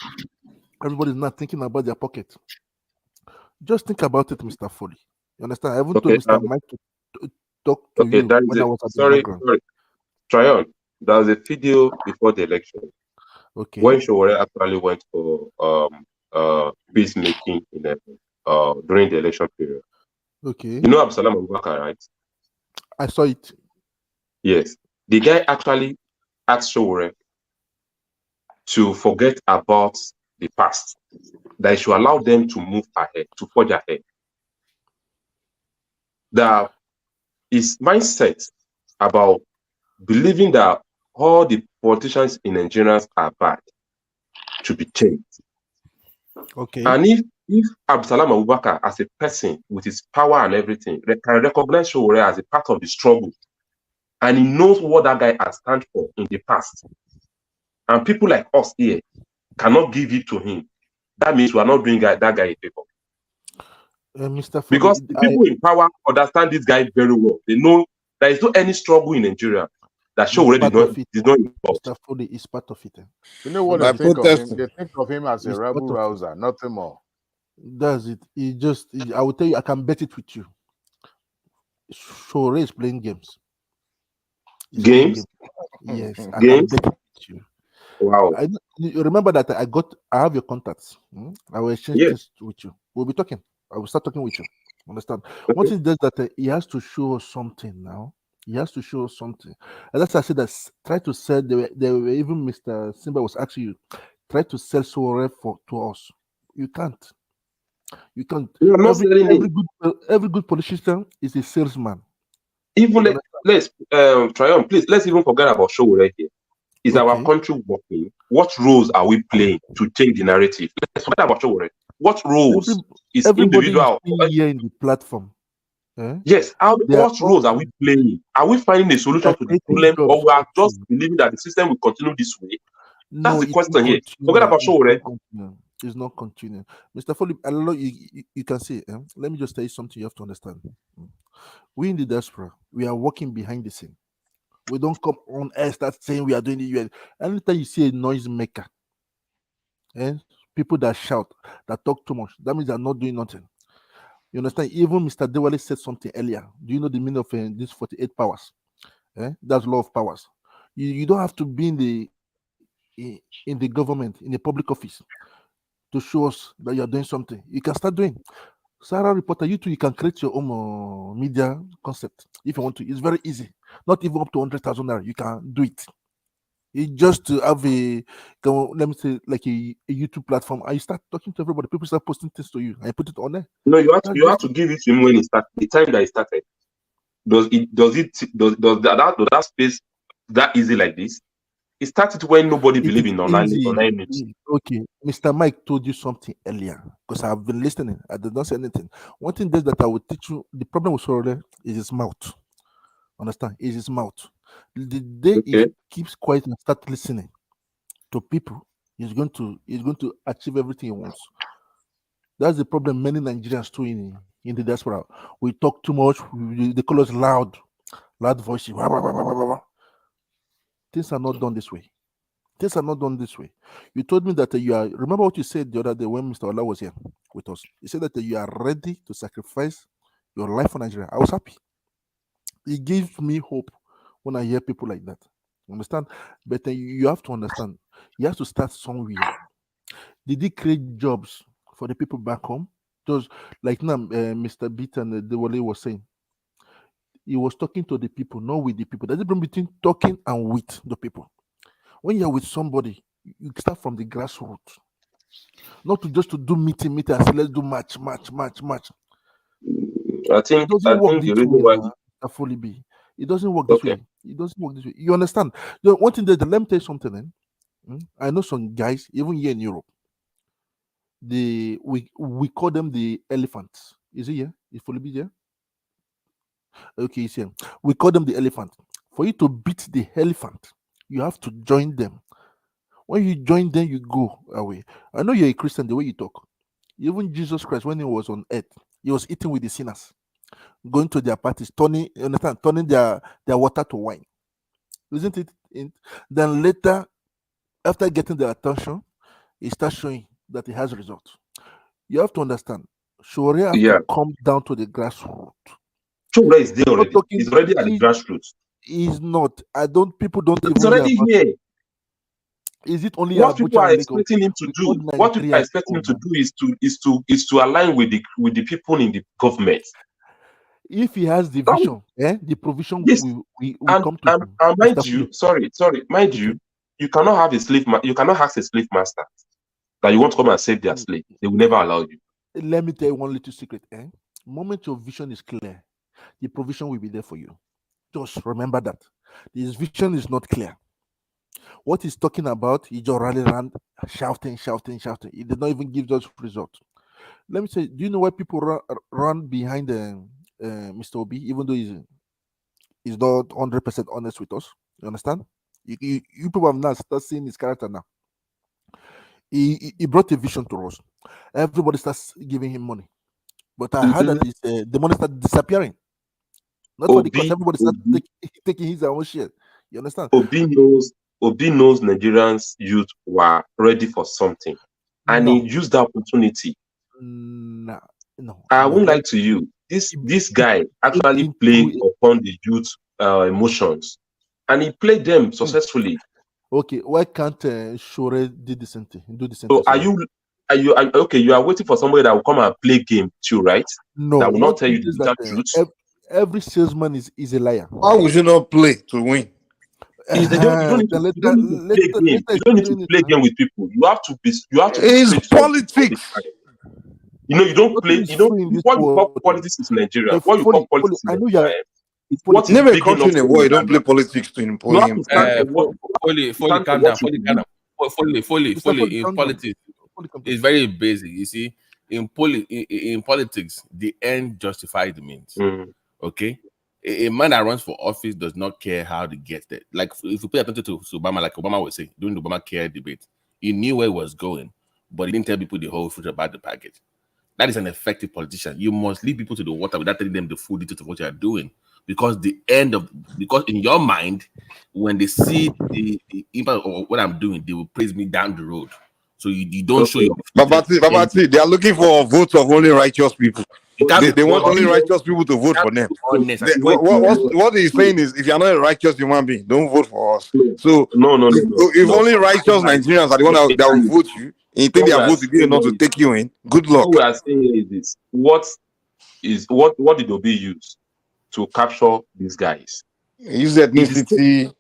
S8: Everybody's not thinking about their pocket. Just think about it, Mr. Foley. You understand? I even told Mr. Mike to talk to you when I was at the background.
S1: Try on. There was a video before the election
S8: Okay.
S1: when Showore actually went for peacemaking during the election period.
S8: Okay.
S1: You know Absalam Abubakar, right?
S8: I saw it.
S1: Yes. The guy actually asked Showore to forget about the past, that he should allow them to move ahead, to forge ahead. That his mindset about believing that all the politicians in Nigeria are bad should be changed.
S8: Okay.
S1: And if Absalam Abubakar, as a person with his power and everything, can recognize Showore as a part of the struggle, and he knows what that guy has stand for in the past, and people like us here cannot give it to him, that means we are not doing that guy a favor.
S8: Mr. Foley,
S1: Because the people in power understand this guy very well. They know there is no any struggle in Nigeria that Showore did not involve.
S8: Mr. Foley is part of it.
S13: You know what
S8: By
S13: they think of him?
S8: protesting.
S13: They think of him as a
S8: It's
S13: rebel
S8: part of it.
S13: rouser, nothing more.
S8: That's it. I will tell you, I can bet it with you. Showore is playing games. He's playing
S1: Games?
S8: Yes, I can
S1: Games?
S8: bet it with you.
S1: Wow.
S8: You remember that I have your contacts. I will exchange
S1: Yes.
S8: this with you. We'll be talking. I will start talking with you. Understand?
S1: Okay.
S8: One thing is that he has to show us something now. He has to show us something. And that's why I said that try to sell. They were even Mr. Simba was asking you, try to sell Showore to us. You can't. You can't.
S1: No, I'm not selling it.
S8: Every good politician is a salesman.
S1: Even let's Triumph, please. Let's even forget about Showore here. Is our country working? What roles are we playing to change the narrative? Let's forget about Showore. What roles is
S8: Everybody
S1: individual?
S8: here in the platform.
S1: Yes. What roles are we playing? Are we finding a solution to the problem, or we are just believing that the system will continue this way? That's the question here. Forget about Showore.
S8: It's not continuing. Mr. Foley, you can say, let me just tell you something you have to understand. We in the diaspora, we are working behind the scene. We don't come on air start saying we are doing the UN. Anytime you see a noise maker, people that shout, that talk too much, that means they're not doing nothing. You understand? Even Mr. Dewale said something earlier. Do you know the meaning of this 48 powers? That's law of powers. You don't have to be in the government, in a public office, to show us that you are doing something. You can start doing. Sarah Reporter, you too, you can create your own media concept if you want to. It's very easy. Not even up to 100,000 naira. You can do it. It's just to have let me say, like a YouTube platform, and you start talking to everybody. People start posting things to you, and you put it on there.
S1: No, you have to give it to him when it starts. The time that it started. Does that space that easy like this? It started when nobody believed in online news.
S8: Okay, Mr. Mike told you something earlier because I've been listening. I did not say anything. One thing that I will teach you: the problem with Showore is his mouth. Understand? Is his mouth. The day he keeps quiet and start listening to people, he's going to achieve everything he wants. That's the problem many Nigerians too in the diaspora. We talk too much. They call us loud voices. Things are not done this way. Things are not done this way. You told me that you are. Remember what you said the other day when Mr. Ola was here with us. You said that you are ready to sacrifice your life for Nigeria. I was happy. It gives me hope when I hear people like that. Understand? But you have to understand. You have to start somewhere. Did he create jobs for the people back home? Just like now, Mr. Beat and Dewale was saying, he was talking to the people, not with the people. There's a difference between talking and with the people. When you're with somebody, you start from the grassroots. Not to do meeting and say, let's do match.
S1: I think the reason why
S8: it doesn't work this way. It doesn't work this way. You understand? One thing that let me tell you something. I know some guys, even here in Europe, we call them the elephants. Is it here? Is Folibi here? Okay, it's here. We call them the elephant. For you to beat the elephant, you have to join them. When you join them, you go away. I know you're a Christian the way you talk. Even Jesus Christ, when he was on earth, he was eating with the sinners, going to their parties, turning their water to wine. Isn't it? Then later, after getting their attention, he starts showing that he has results. You have to understand. Showore has to come down to the grassroots.
S1: Showore is there already. He's already at the grassroots.
S8: He's not. I don't. People don't
S1: It's
S8: even hear
S1: already
S8: about.
S1: here.
S8: Is it only
S1: What people
S8: Abuja
S1: are
S8: and Lagos?
S1: expecting him to
S8: We
S1: do,
S8: all
S1: what people are
S8: Nigerians
S1: expecting
S8: know
S1: him to
S8: now.
S1: do is to align with the people in the government.
S8: If he has the
S1: That-
S8: vision, the provision
S1: Yes,
S8: will come to him.
S1: and mind
S8: Mr.
S1: you,
S8: Fully.
S1: mind
S8: Okay.
S1: you cannot have a slave. You cannot ask a slave master that you want to come and save their slave. They will never allow you.
S8: Let me tell you one little secret. Moment your vision is clear, the provision will be there for you. Just remember that. His vision is not clear. What he's talking about, he just running around shouting. He did not even give those results. Let me say, do you know why people run behind Mr. Obi, even though he's not 100% honest with us? You understand? You people have now start seeing his character now. He brought a vision to us. Everybody starts giving him money. But I heard that the money started disappearing. Not for the cost. Everybody started taking his own share. You understand?
S1: Obi knows Nigerians youth were ready for something, and
S8: No.
S1: he used the opportunity.
S8: No.
S1: I won't lie to you. This guy actually played upon the youth emotions, and he played them successfully.
S8: Okay, why can't Shore do the same thing?
S1: So okay? You are waiting for somebody that will come and play game too, right?
S8: No,
S1: That will not
S8: what
S1: tell you
S8: it
S1: the
S8: is
S1: bitter
S8: that
S1: truth.
S8: every salesman is a liar.
S2: Why would you not play to win?
S1: You don't need to play game. You don't need to play game with people. You have to be
S2: It's
S1: straight
S2: politics.
S1: You don't play.
S8: Nothing is free in this
S1: What you call
S8: world.
S1: politics is Nigeria. What you call politics in
S8: I know
S1: Nigeria is what is
S2: Never a
S1: big enough
S2: country in the
S1: for
S2: world
S1: you.
S2: you don't play politics to
S1: You have to stand for what.
S22: Fully, calm down. Fully, calm down. Fully, in
S8: calm down.
S22: politics, it's very basic. You see, in politics, the end justifies the means. Okay, a man that runs for office does not care how to get there. Like if you pay attention to Obama, like Obama would say during the Obamacare debate, he knew where he was going, but he didn't tell people the whole truth about the package. That is an effective politician. You must lead people to the water without telling them the full details of what you are doing. Because in your mind, when they see the impact of what I'm doing, they will praise me down the road. So you don't show your
S2: Babati, they are looking for votes of only righteous people. They want only righteous people to vote for them. What he's saying is, if you're not a righteous human being, don't vote for us. So if only righteous Nigerians are the one that will vote you, and you think their vote will be enough to take you in, good luck.
S1: What we are saying here is this: what did Obi use to capture these guys?
S2: Use ethnicity.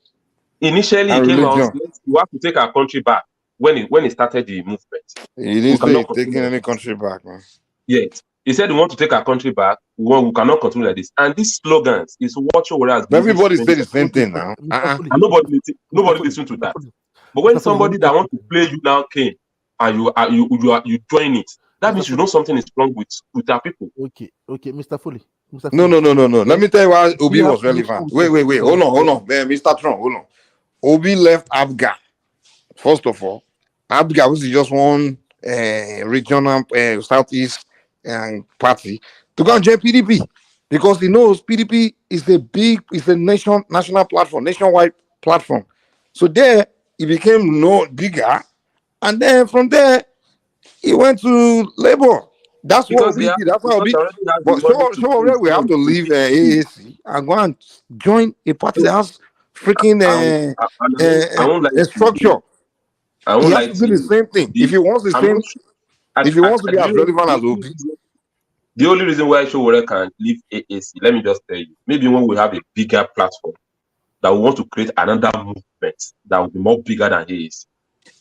S1: Initially, he came out. You have to take our country back when he started the movement.
S2: He didn't say taking any country back, man.
S1: Yes. He said we want to take our country back. We cannot continue like this. And these slogans is what Showore has been.
S2: Everybody say the same thing now.
S1: And nobody listen to that. But when somebody that wants to play you now came and you join it, that means you know something is wrong with our people.
S8: Okay, Mr. Foley.
S2: No. Let me tell you why Obi was relevant. Wait. Hold on. Mr. Trump, hold on. Obi left Abga. First of all, Abga was just one regional southeast party to go and join PDP because he knows PDP is a national platform, nationwide platform. So there he became bigger, and then from there he went to Labour. That's what Obi did. That's how Obi. But so we have to leave AAC and go and join a party that has freaking a structure. He has to do the same thing. If he wants if he wants to be as relevant as Obi.
S1: The only reason why Showore can leave AAC, let me just tell you, maybe when we have a bigger platform that we want to create another movement that will be more bigger than AAC.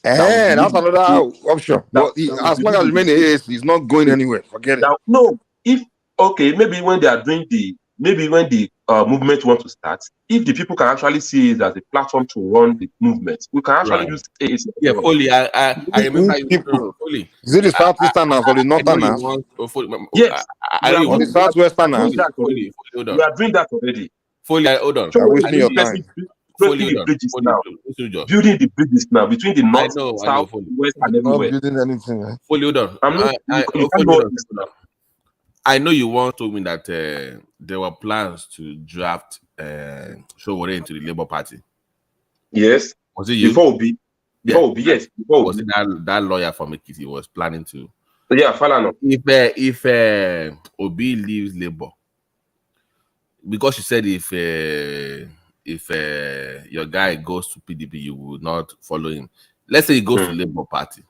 S2: That's another option. But as long as you remain AAC, he's not going anywhere. Forget it.
S1: No, maybe when they are doing when the movement wants to start, if the people can actually see it as a platform to run the movement, we can actually use AAC.
S22: Yeah, Foley. I remember Foley.
S2: Is it the southeasterners or the northerners?
S1: Yes,
S2: or the southwesterners?
S1: We are doing that already.
S22: Foley, hold on.
S2: Wasting your time.
S1: Building the bridges now between the north, south, west, and everywhere.
S2: Not building anything. Eh?
S22: Foley, hold on. I know you once told me that there were plans to draft Showore into the Labour Party.
S1: Yes.
S22: Was it you?
S1: Before Obi? Yes.
S22: Was it that lawyer from Ekiti was planning to?
S1: Yeah, Falano.
S22: If Obi leaves Labour, because you said if
S10: if your guy goes to PDP, you will not follow him. Let's say he goes to Labour Party.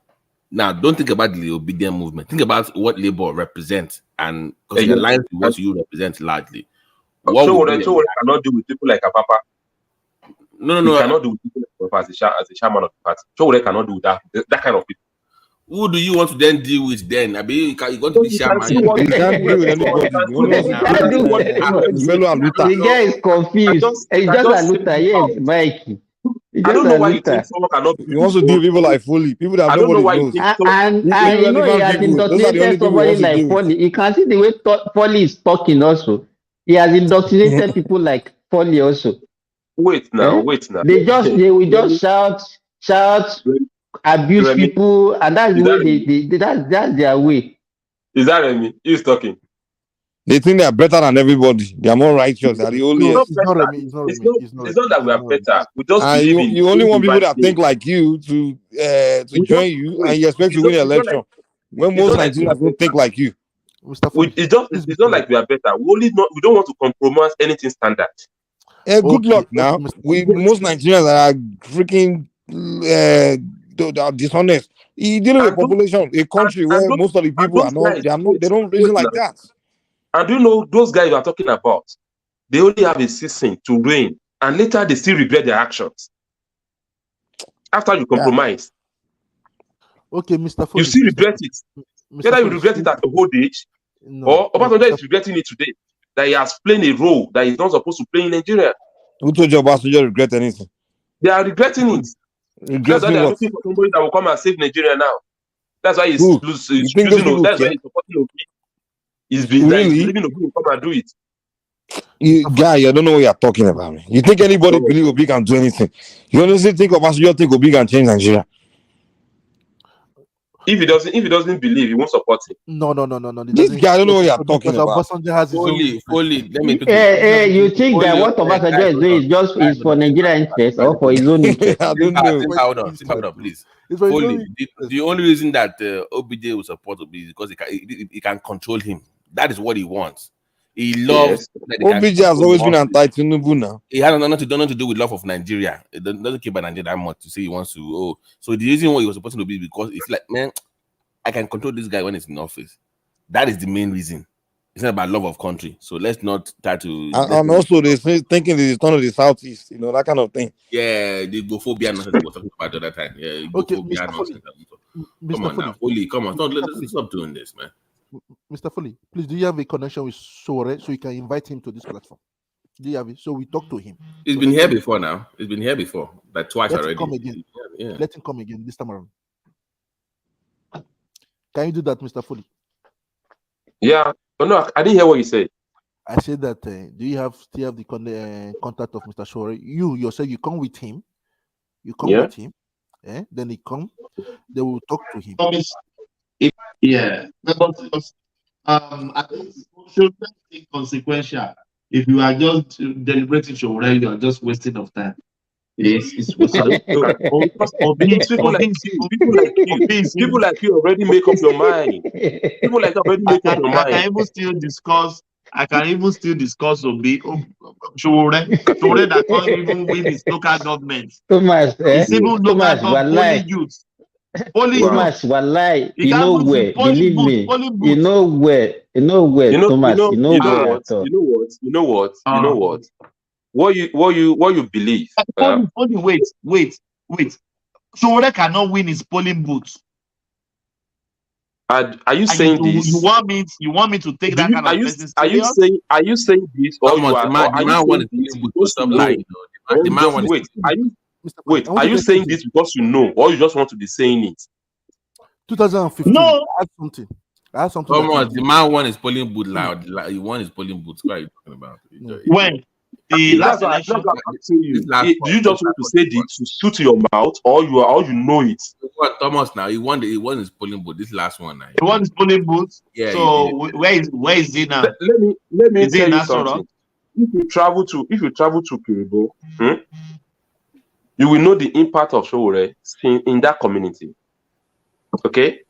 S10: Now, don't think about the obedient movement. Think about what Labour represents, and because it aligns with what you represent largely. What would be
S1: cannot do with people like Apapa.
S10: No.
S1: He cannot do with people like Apapa as a chairman of the party. Showore cannot do that kind of people.
S10: Who do you want to then deal with then? I mean, you got to be chairman.
S2: You can't deal with anybody. You only
S9: The guy is confused. It's just a Luther, yes, Mikey.
S1: I don't know why you think someone cannot.
S2: He wants to deal with people like Foley, people that nobody knows.
S9: And you know he has indoctrinated somebody like Foley. You can see the way Foley is talking also. He has indoctrinated people like Foley also.
S1: Wait now.
S9: They will just shout, abuse people, and that's the way that's their way.
S1: Is that Remy? He's talking.
S2: They think they are better than everybody. They are more righteous. They are the only.
S1: It's not that we are better. We just believe in.
S2: You only want people that think like you to join you, and you expect to win an election. When most Nigerians don't think like you.
S1: It's not like we are better. We don't want to compromise anything standard.
S2: Good luck now. Most Nigerians are freaking are dishonest. You dealing with population, a country where most of the people are not. They don't reason like that.
S1: And do you know those guys you are talking about? They only have a season to reign, and later they still regret their actions. After you compromise,
S8: okay, Mr. Foley,
S1: you still regret it. Whether you regret it at the old age, or Obasanjo is regretting it today, that he has played a role that he's not supposed to play in Nigeria.
S2: Who told you Obasanjo regret anything?
S1: They are regretting it. That's why they are looking for somebody that will come and save Nigeria now. That's why he's choosing. That's why he's supporting Obi. He's been believing Obi will come and do it.
S2: You don't know what you're talking about, man. You think anybody believe Obi can do anything? You honestly think Obasanjo think Obi can change Nigeria?
S1: If he doesn't believe, he won't support it.
S8: No.
S2: This guy, I don't know what you're talking about.
S8: Obasanjo has his own.
S10: Let me put
S9: you think that what Obasanjo is doing is for Nigerian interest or for his own interest?
S2: I don't know.
S10: Hold on, please. The only reason that OBJ will support Obi is because he can control him. That is what he wants. He loves.
S2: OBJ has always been anti-Tinubu now.
S10: He has nothing to do with love of Nigeria. It doesn't care about Nigeria that much to say he wants to. So the reason why he was supposed to be because it's like, man, I can control this guy when he's in office. That is the main reason. It's not about love of country. So let's not try to.
S2: And also, they're thinking that it's of the Southeast, that kind of thing.
S10: Yeah, the gophobia nonsense was talking about the other time. Yeah, gophobia nonsense. Come on now, Foley, come on. Let's stop doing this, man.
S8: Mr. Foley, please, do you have a connection with Showore so you can invite him to this platform? Do you have it? So we talk to him.
S10: He's been here before now. He's been here before, like twice already.
S8: Let him come again.
S10: Yeah.
S8: Let him come again this time around. Can you do that, Mr. Foley?
S1: Yeah. But no, I didn't hear what you said.
S8: I said that. Do you still have the contact of Mr. Showore? You yourself, you come with him. You come with him. Then he come. They will talk to him.
S11: I think it should be consequential. If you are just deliberating Showore, you are just wasting of time. It's
S1: people like you already make up your mind. People like you already make up your mind.
S11: I can even still discuss Obi Showore that can't even win his local government.
S9: Thomas,
S11: it's even local government youth.
S9: Thomas, wallahi, you know where, believe me, you know where, Thomas, you know where.
S1: What you believe?
S11: Wait. Showore cannot win his polling booth.
S1: Are you saying this?
S11: You want me to take that kind of business?
S1: Are you saying this? Or you are you saying this because you know, or you just want to be saying it?
S8: 2015.
S11: No,
S8: I had something.
S10: The man won his polling booth loud. He won his polling booth. What are you talking about?
S11: When? The last election.
S1: Do you just want to say this to suit your mouth, or you know it?
S10: Thomas, now he won his polling booth. This last one now.
S11: He won his polling booth. Yeah. So where is he now?
S1: Let me tell you something. If you travel to Kiribo, you will know the impact of Showore in that community. Okay?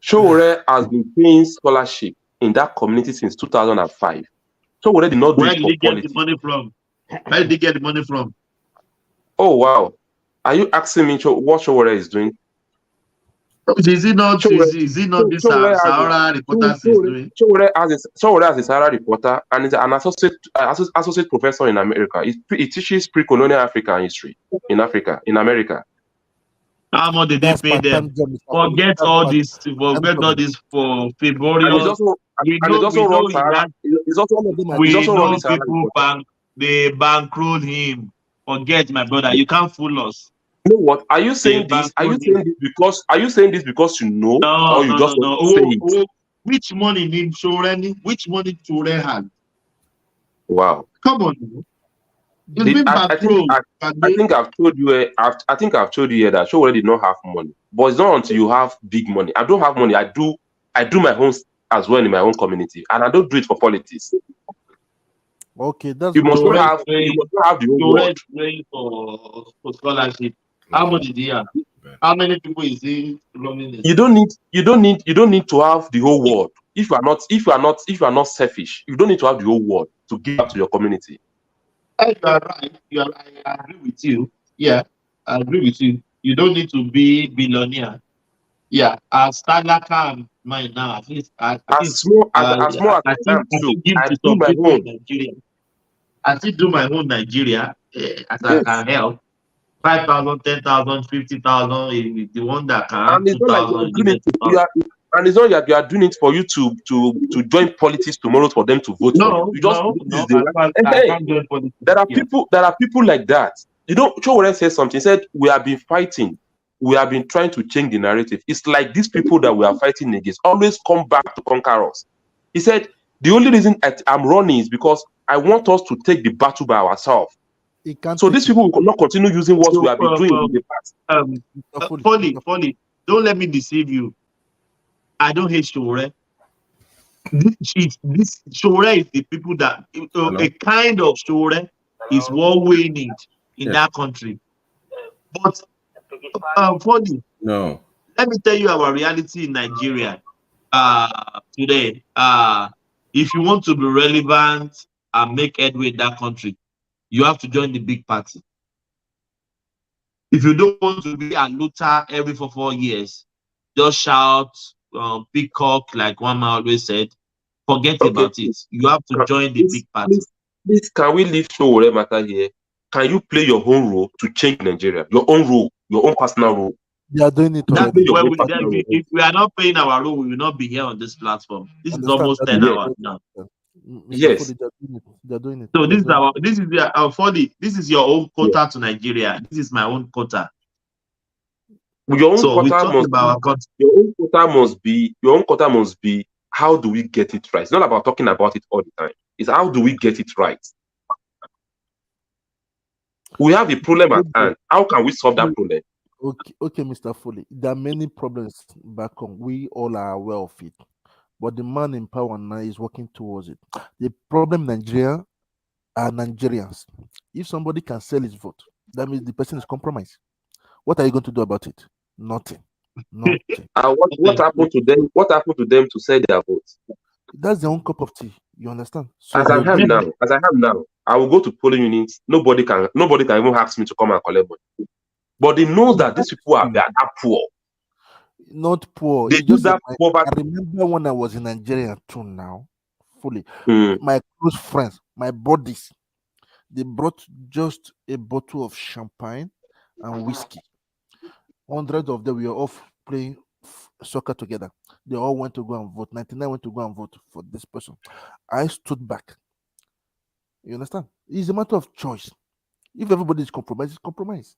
S1: Showore has been paying scholarship in that community since 2005. Showore did not do
S11: Where
S1: it
S11: did
S1: for
S11: he get
S1: quality.
S11: the money from?
S7: Where did they get the money from?
S1: Oh wow. Are you asking me what Showore is doing?
S7: Is it not this Sahara reporters is doing?
S1: Showore has a Sahara reporter and is an associate professor in America. He teaches pre-colonial African history in Africa, in America.
S7: How much did they
S8: That's
S7: pay them?
S8: part-time job, Mr. Foley.
S7: Forget
S8: That's
S7: all
S8: part.
S7: this. Forget all this for
S1: And he's
S7: February.
S1: also
S7: We
S1: and he's
S7: know
S1: also run
S7: he
S1: Sahara.
S7: has.
S1: He's also
S7: We
S1: run the
S7: know
S1: Sahara
S7: people
S1: reporter.
S7: they bankroll him. Forget, my brother. You can't fool us.
S1: You know what? Are you
S7: They
S1: saying this?
S7: bankroll him.
S1: Are you saying this because you know,
S7: No,
S1: or you just want to say it?
S7: Which money need Shoreni? Which money Shore had?
S1: Wow.
S7: Come on. It's been bankrolled.
S1: I think I've told you. I think I've told you here that Showore did not have money, but it's not until you have big money. I don't have money. I do my own as well in my own community, and I don't do it for politics.
S8: Okay, that's
S1: You must
S8: good.
S1: not have the whole
S7: Shore
S1: world.
S7: is praying for scholarship. How much did he have? How many people is he running this?
S1: You don't need to have the whole world. If you are not selfish, you don't need to have the whole world to give back to your community.
S7: You are right. I agree with you. Yeah, I agree with you. You don't need to be billionaire. Yeah, as Tanaka and mine now, at least I
S1: As small as I am
S7: still
S1: too,
S7: give
S1: I
S7: to
S1: do
S7: some
S1: my
S7: people in
S1: own.
S7: Nigeria. I still do my own Nigeria as I
S1: Yes.
S7: can help. 5,000, 10,000, 50,000. The one that can have
S1: And it's not like you are
S7: 2,000, give
S1: doing
S7: them
S1: it.
S7: 2,000.
S1: And it's not like you are doing it for you to join politics tomorrow for them to vote for you. You just this is the right.
S7: I
S1: Hey,
S7: can't join politics.
S1: there are
S7: Yeah.
S1: people like that. You know, Chowore said something. He said we have been fighting. We have been trying to change the narrative. It's like these people that we are fighting against always come back to conquer us. He said the only reason I'm running is because I want us to take the battle by ourselves. So these people will not continue using what we have been doing in the past.
S7: Folly, don't let me deceive you. I don't hate Shore. This Shore is the people that a kind of Shore is what we need in that country. But Folly,
S22: No.
S7: let me tell you our reality in Nigeria today. If you want to be relevant and make headway in that country, you have to join the big party. If you don't want to be a looter every 4 years, just shout, peacock, like one man always said. Forget about it. You have to join the big party.
S1: Please, can we leave Showore matter here? Can you play your own role to change Nigeria? Your own role, your own personal role.
S8: They are doing it already.
S7: If we are not playing our role, we will not be here on this platform. This is almost 10 hours now.
S1: Yes.
S8: They're doing it.
S7: So this is your own quota to Nigeria. This is my own quota.
S1: Your own quota must be how do we get it right? It's not about talking about it all the time. It's how do we get it right? We have a problem at hand. How can we solve that problem?
S8: Okay, Mr. Foley. There are many problems back home. We all are aware of it. But the man in power now is working towards it. The problem in Nigeria are Nigerians. If somebody can sell his vote, that means the person is compromised. What are you going to do about it? Nothing. Nothing.
S1: What happened to them? What happened to them to sell their votes?
S8: That's their own cup of tea. You understand? So
S1: as I have now, I will go to polling units. Nobody can even ask me to come and collect money. But they know that these people are poor.
S8: Not poor.
S1: They do that poverty.
S8: I remember when I was in Nigeria too now, fully. My close friends, my buddies, they brought just a bottle of champagne and whiskey. Hundreds of them were off playing soccer together. They all went to go and vote. 99 went to go and vote for this person. I stood back. You understand? It's a matter of choice. If everybody is compromised, it's compromise.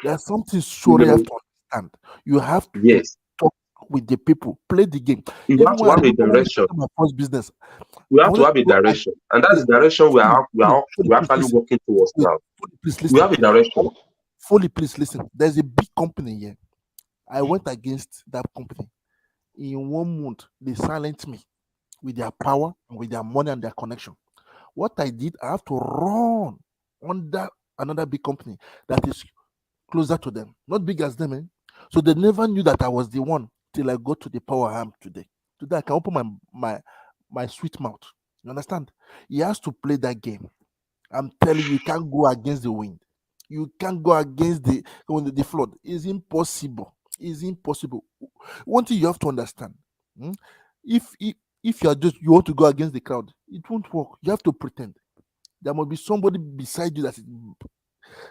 S8: There's something Shore have to understand. You have to talk with the people, play the game.
S1: You have to have a direction.
S8: My first business.
S1: We have to have a direction, and that's the direction we are actually working towards now. We have a direction.
S8: Fully, please listen. There's a big company here. I went against that company. In 1 month, they silenced me with their power and with their money and their connection. What I did, I have to run under another big company that is closer to them, not big as them. So they never knew that I was the one till I got to the power I am today. Today I can open my sweet mouth. You understand? He has to play that game. I'm telling you, you can't go against the wind. You can't go against the flood. It's impossible. It's impossible. One thing you have to understand: hmm, if you want to go against the crowd, it won't work. You have to pretend. There must be somebody beside you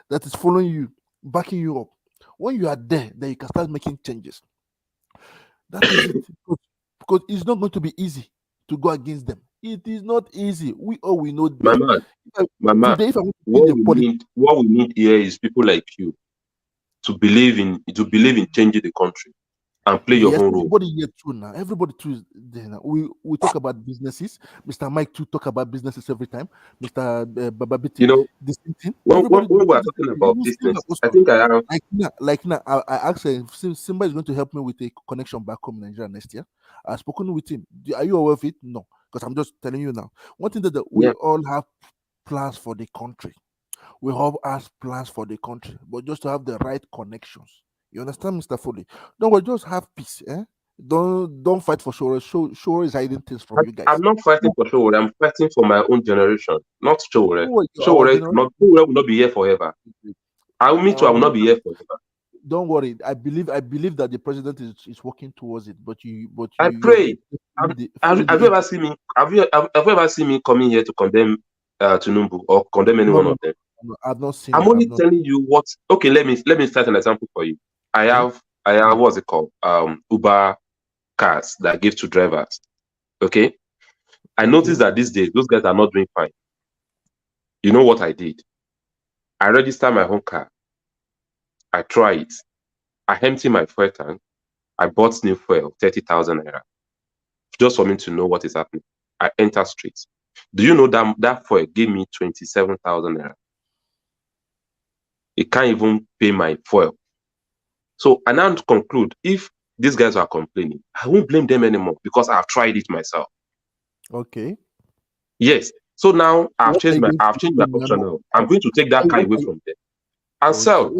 S8: that is following you, backing you up. When you are there, then you can start making changes. That is it. Because it's not going to be easy to go against them. It is not easy. We know
S1: My
S8: this.
S1: man, my man,
S8: Today, if I want to be the politics,
S1: what we need here is people like you to believe in changing the country and play your
S8: yes,
S1: own role.
S8: everybody here too now. Everybody too is there now. We talk about businesses. Mr. Mike too talk about businesses every time. Mr. Bababiti,
S1: You know,
S8: the same thing.
S1: when
S8: Everybody
S1: we are
S8: do the
S1: talking
S8: same thing.
S1: about
S8: Even
S1: business,
S8: Simba
S1: I
S8: also.
S1: think I have
S8: Like now, I asked Simba is going to help me with a connection back home in Nigeria next year. I've spoken with him. Are you aware of it? No, because I'm just telling you now. One thing that we
S1: yeah.
S8: all have plans for the country. We all have plans for the country, but just to have the right connections. You understand, Mr. Foley? Don't worry, just have peace. Don't fight for sure. Sure is hiding things from you guys.
S1: I'm not fighting for Showore. I'm fighting for my own generation, not Showore.
S8: Don't worry, our
S1: Showore
S8: generation.
S1: Showore will not be here forever. I will
S8: Our
S1: not be here forever.
S8: Don't worry. I believe that the president is working towards it. But
S1: I
S8: you are
S1: pray. Have you ever seen me? Have you ever seen me coming here to condemn Tinubu or condemn any
S8: no,
S1: one
S8: no,
S1: of them?
S8: no, I've not seen
S1: I'm
S8: it. I've
S1: only
S8: not.
S1: telling you what. Okay, let me start an example for you. I have what's it called? Uber cars that give to drivers. Okay, I noticed that these days those guys are not doing fine. You know what I did? I register my own car. I try it. I empty my fuel tank. I bought new fuel, 30,000 naira, just for me to know what is happening. I enter street. Do you know that fuel gave me 27,000 naira? It can't even pay my fuel. So I now conclude, if these guys are complaining, I won't blame them anymore because I've tried it myself.
S8: Okay.
S1: Yes. So now I've
S8: What are
S1: changed
S8: you
S1: my
S8: going to do
S1: option
S8: now?
S1: now. I'm going to take that car away from them and sell.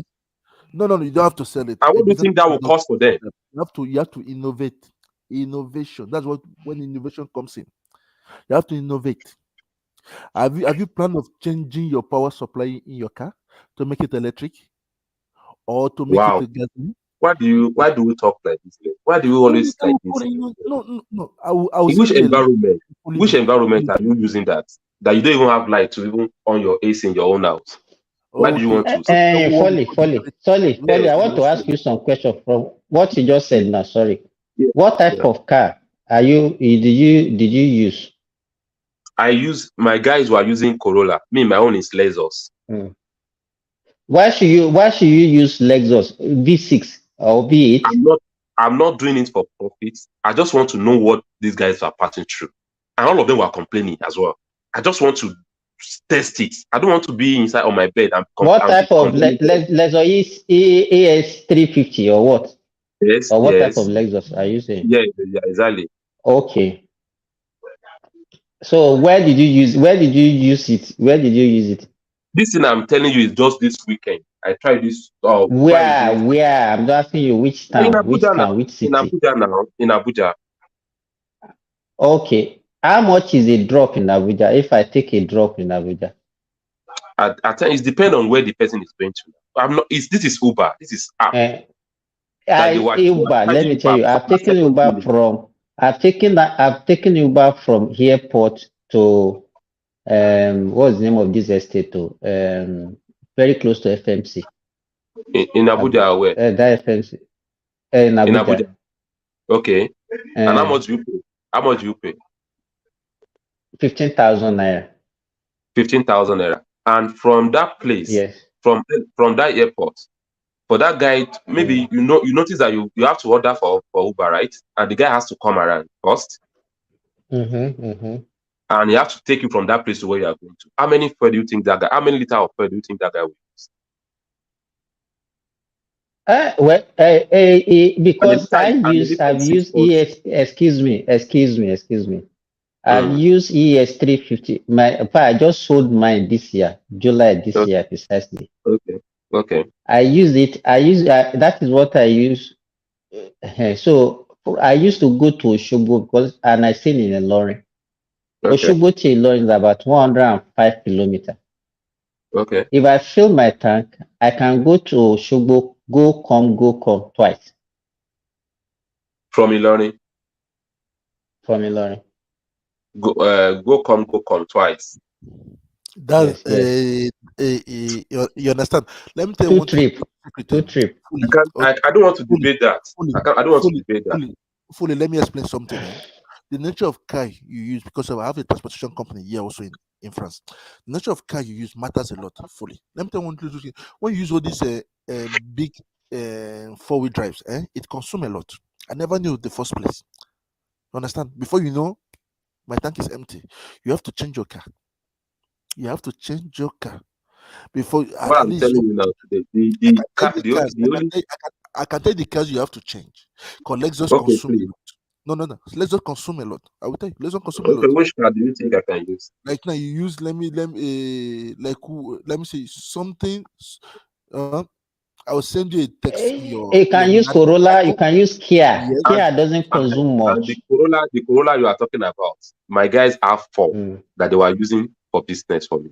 S8: No, you don't have to sell it.
S1: And what do you
S8: Business
S1: think that will cost for them?
S8: You have to innovate. Innovation. That's when innovation comes in. You have to innovate. Have you planned of changing your power supply in your car to make it electric or to make it
S1: Wow.
S8: a gasoline?
S1: Why do we talk like this? Why do we always like this?
S8: No. I will
S1: In which
S8: send you a link.
S1: environment? Which environment are you using that you don't even have light to even on your AC in your own house? Why do you want to?
S9: Folly, I want to ask you some question from what you just said now. Sorry. What type of car did you use?
S1: My guys were using Corolla. Me, my own is Lexus.
S9: Why should you use Lexus V6 or V8?
S1: I'm not doing it for profit. I just want to know what these guys are passing through. And all of them were complaining as well. I just want to test it. I don't want to be inside on my bed.
S9: What type of Lexus AS350 or what?
S1: Yes.
S9: Or what type of Lexus are you saying?
S1: Yeah, exactly.
S9: Okay. So where did you use it? Where did you use it?
S1: This thing I'm telling you is just this weekend. I tried this
S9: Where? I'm asking you which town, which city?
S1: In Abuja now. In Abuja.
S9: Okay. How much is a drop in Abuja if I take a drop in Abuja?
S1: It depends on where the person is going to. This is Uber. This is app.
S9: Uber. Let me tell you, I've taken Uber from airport to what's the name of this estate? Very close to FMC.
S1: In Abuja, where?
S9: That FMC. In Abuja.
S1: Okay. And how much do you pay? How much do you pay?
S9: 15,000 naira.
S1: 15,000 naira. And from that place,
S9: yes,
S1: from that airport, for that guy, maybe you notice that you have to order for Uber, right? And the guy has to come around first. And he has to take you from that place to where you are going to. How many fuel do you think that guy? How many liters of fuel do you think that guy will
S9: use? Because I've used ES. Excuse me. I've used ES350. I just sold mine this year, July this year precisely.
S1: Okay.
S9: I use it. That is what I use. So I used to go to Osogbo and I stayed in Ilorin. Osogbo to Ilorin is about 105 kilometers.
S1: Okay.
S9: If I fill my tank, I can go to Shogbo, go come twice
S1: From Ilorin,
S9: from Ilorin.
S1: go come twice.
S8: That's
S9: Yes.
S8: you understand. Let me tell you
S9: Two
S8: one thing.
S9: trip. Two trip.
S1: I can't. I don't want to debate that. I don't want to debate that.
S8: Fully, let me explain something. The nature of car you use, because I have a transportation company here also in France. The nature of car you use matters a lot. Fully, let me tell you one little thing. When you use all these big 4-wheel drives, it consumes a lot. I never knew the first place. You understand? Before you know, my tank is empty. You have to change your car. You have to change your car before
S1: What
S8: at
S1: I'm
S8: least
S1: telling you now today, the car, the only.
S8: I can tell you the cars you have to change. Because Lexus
S1: Okay,
S8: consume a
S1: please.
S8: lot. No. Lexus consume a lot. I will tell you, Lexus consume a
S1: Okay,
S8: lot.
S1: which car do you think I can use?
S8: Like now you use let me say something. I will send you a text
S9: You can use
S8: micro.
S9: Corolla, you can use Kia.
S8: Yes.
S9: Kia doesn't consume
S1: And
S9: much.
S1: the Corolla you are talking about, my guys have 4 that they were using for business for me.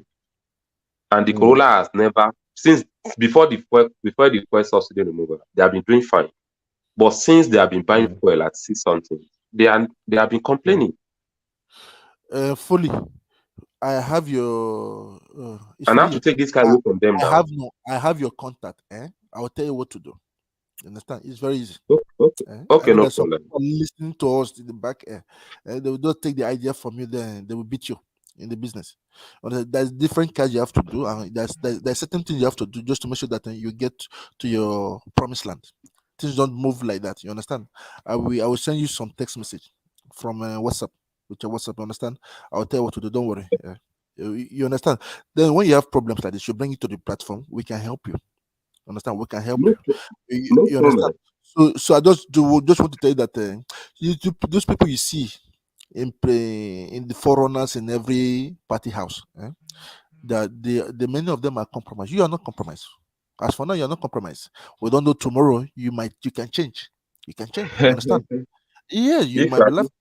S1: And the Corolla has never, since before the fuel subsidy removal, they have been doing fine. But since they have been buying fuel at 6 something, they have been complaining.
S8: Fully, I have your. It's
S1: And I
S8: fully
S1: have to
S8: your.
S1: take this car away from them now.
S8: I have your contact. I will tell you what to do. You understand? It's very easy.
S1: Okay,
S8: I know
S1: no
S8: that some
S1: problem.
S8: people listening to us in the back air, they will just take the idea from you, then they will beat you in the business. There's different cards you have to do, and there's certain things you have to do just to make sure that you get to your promised land. Things don't move like that. You understand? I will send you some text message from WhatsApp with your WhatsApp. You understand? I will tell you what to do. Don't worry. You understand? Then when you have problems like this, you bring it to the platform. We can help you. Understand? We can help you. You understand? So I just want to tell you that those people you see in the forerunners in every party house, that the many of them are compromised. You are not compromised. As for now, you are not compromised. We don't know tomorrow. You can change. You can change. You understand? Yeah, you might be laughing.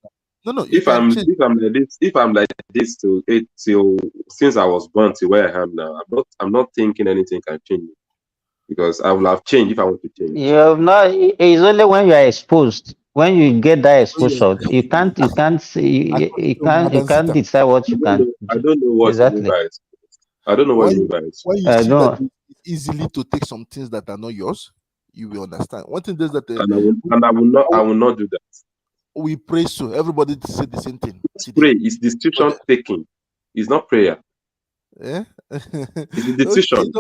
S8: No, you can change.
S1: If I'm like this till since I was born to where I am now, I'm not thinking anything can change me. Because I will have changed if I want to change.
S9: You have not. It's only when you are exposed. When you get that exposure, you can't see. You can't decide what you can
S1: I
S9: do.
S1: don't know what you mean
S9: Exactly.
S1: by it. I don't know what you mean by it.
S8: When you
S9: I
S8: see that
S9: don't.
S8: it's easily to take some things that are not yours, you will understand. One thing is that
S1: And I will not do that.
S8: we pray so everybody say the same thing.
S1: Pray is decision taking. It's not prayer.
S8: Yeah.
S1: It's a decision.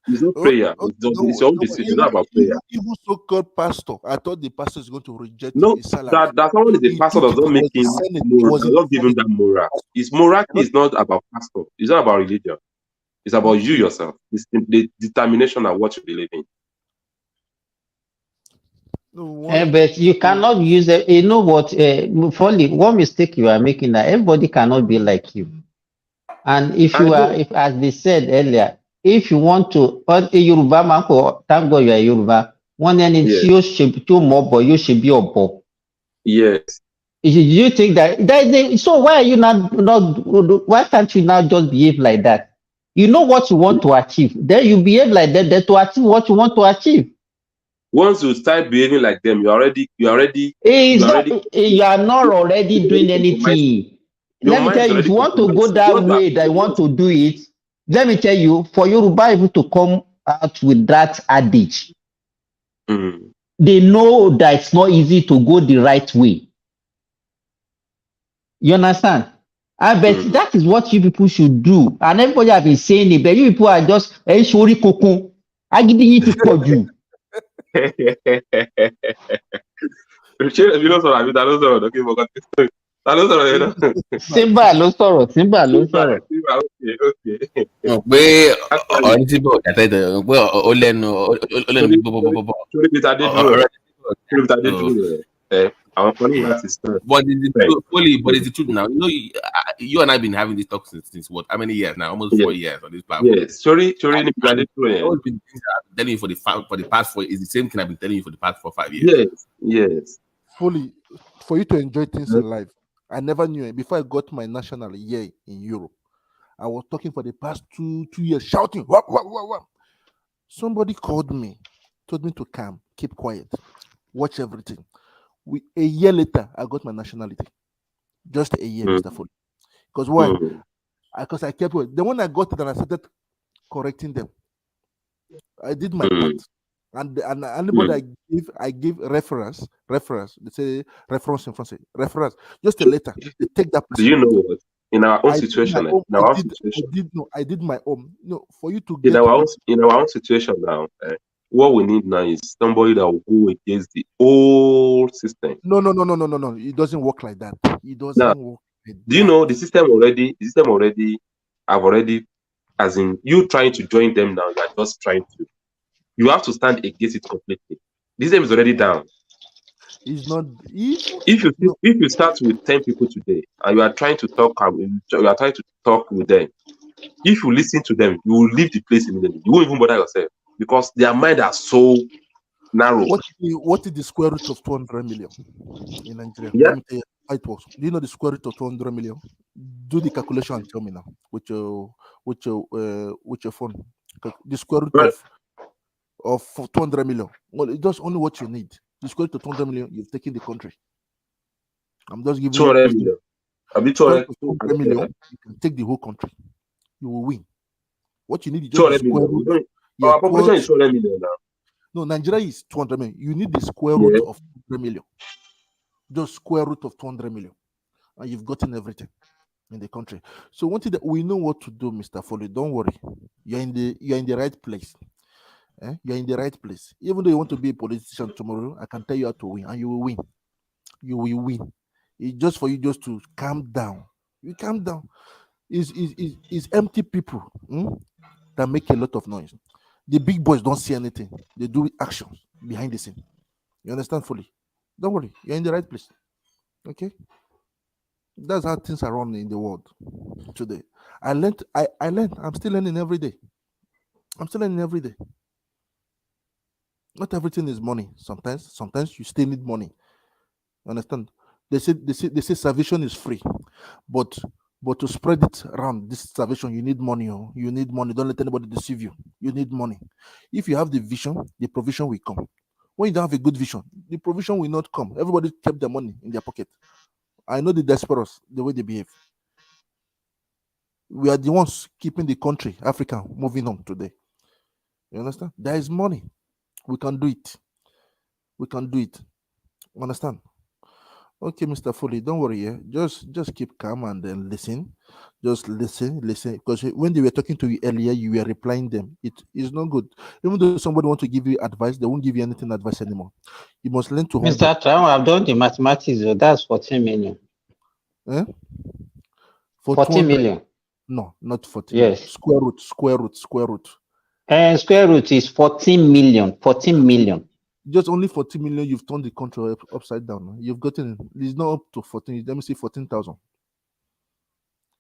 S1: It's not prayer. It's your own decision, not about prayer.
S8: Even so-called pastor, I thought the pastor is going to reject
S1: No,
S8: his salary.
S1: that someone is a pastor does not make him moral. Does not give him that moral. His morality is not about pastor. It's not about religion. It's about you yourself. It's the determination of what you believe in.
S9: But you cannot use it. You know what? Folly. One mistake you are making that everybody cannot be like you. And if you are, if as they said earlier, if you want to, a Yoruba man, thank God you are Yoruba. One end you should do more, but you should be a boy.
S1: Yes.
S9: You think so? Why are you not? Why can't you now just behave like that? You know what you want to achieve. Then you behave like that to achieve what you want to achieve.
S1: Once you start behaving like them, you are already
S9: not already doing anything. Let me tell you, if you want to go that way, that you want to do it, let me tell you, for Yoruba people to come out with that adage, they know that it's not easy to go the right way. You understand? I bet that is what you people should do. And everybody have been saying it, but you people are just shori kokun. Agidi ti pọ̀jù. Simba ló sọ̀rọ̀.
S10: pé ọ̀rẹ́ tí bọ̀ yàtọ̀ ìtàn pé ó lẹ́nu bọ́bọ́bọ́bọ́. But it's the truth now. You know, you and I have been having this talk since what? How many years now? Almost 4 years on this platform.
S1: Yes, sorry.
S10: Always been things I've been telling you for the past 4 years. It's the same thing I've been telling you for the past 4 or 5 years.
S1: Yes.
S8: Fully, for you to enjoy things in life. I never knew it before I got my national here in Europe. I was talking for the past 2 years, shouting. Wah, wah, wah, wah. Somebody called me, told me to calm, keep quiet, watch everything. A year later, I got my nationality. Just a year, Mr. Foley. Because why? Because I kept quiet. Then when I got it and I started correcting them, I did my part. And anybody I give reference. They say reference in French. Reference. Just a letter. They take that person.
S1: Do you know what? In our own
S8: I
S1: situation,
S8: I did my own. No, for you to
S1: in
S8: get
S1: our own situation now, what we need now is somebody that will go against the old system.
S8: No. It doesn't work like that. It doesn't
S1: Now,
S8: work like
S1: do you
S8: that.
S1: know the system already? I've already, as in you trying to join them now, you are just trying to. You have to stand against it completely. The system is already down.
S8: It's not
S1: If you start with 10 people today and you are trying to talk with them, if you listen to them, you will leave the place immediately. You won't even bother yourself because their mind are so narrow.
S8: What is the square root of 200 million in Nigeria?
S1: Yeah.
S8: Let me tell you how it works. Do you know the square root of 200 million? Do the calculation and tell me now with your phone. The square root of 200 million. Well, it's just only what you need. The square root of 200 million, you've taken the country. I'm just giving you
S1: 200 million. I'll be
S8: square
S1: 200
S8: root of 200 million. You can take the whole country. You will win. What you need is just the
S1: 200
S8: square
S1: million.
S8: root.
S1: Our population is 200 million now.
S8: No, Nigeria is 200 million. You need the square root of 200 million. Just square root of 200 million. And you've gotten everything in the country. So one thing that we know what to do, Mr. Foley. Don't worry. You're in the right place. You're in the right place. Even though you want to be a politician tomorrow, I can tell you how to win, and you will win. You will win. It's just for you just to calm down. You calm down. It's empty people that make a lot of noise. The big boys don't see anything. They do actions behind the scene. You understand fully? Don't worry. You're in the right place. Okay? That's how things are run in the world today. I learned. I'm still learning every day. Not everything is money. Sometimes you still need money. You understand? They say salvation is free, but to spread it around this salvation, you need money. Oh. You need money. Don't let anybody deceive you. You need money. If you have the vision, the provision will come. When you don't have a good vision, the provision will not come. Everybody kept their money in their pocket. I know the desperados, the way they behave. We are the ones keeping the country, Africa, moving on today. You understand? There is money. We can do it. Understand? Okay, Mr. Foley, don't worry. Yeah? Just keep calm and then listen. Just listen. Because when they were talking to you earlier, you were replying them. It is not good. Even though somebody want to give you advice, they won't give you anything advice anymore. You must learn to hold
S9: Mr. Trump, I've done the mathematics. So that's 14 million.
S8: For
S9: 14 million.
S8: No, not 14
S9: yes.
S8: million. Square root.
S9: And square root is 14 million. 14 million.
S8: Just only 14 million, you've turned the country upside down. You've gotten, it's not up to 14. Let me say 14,000.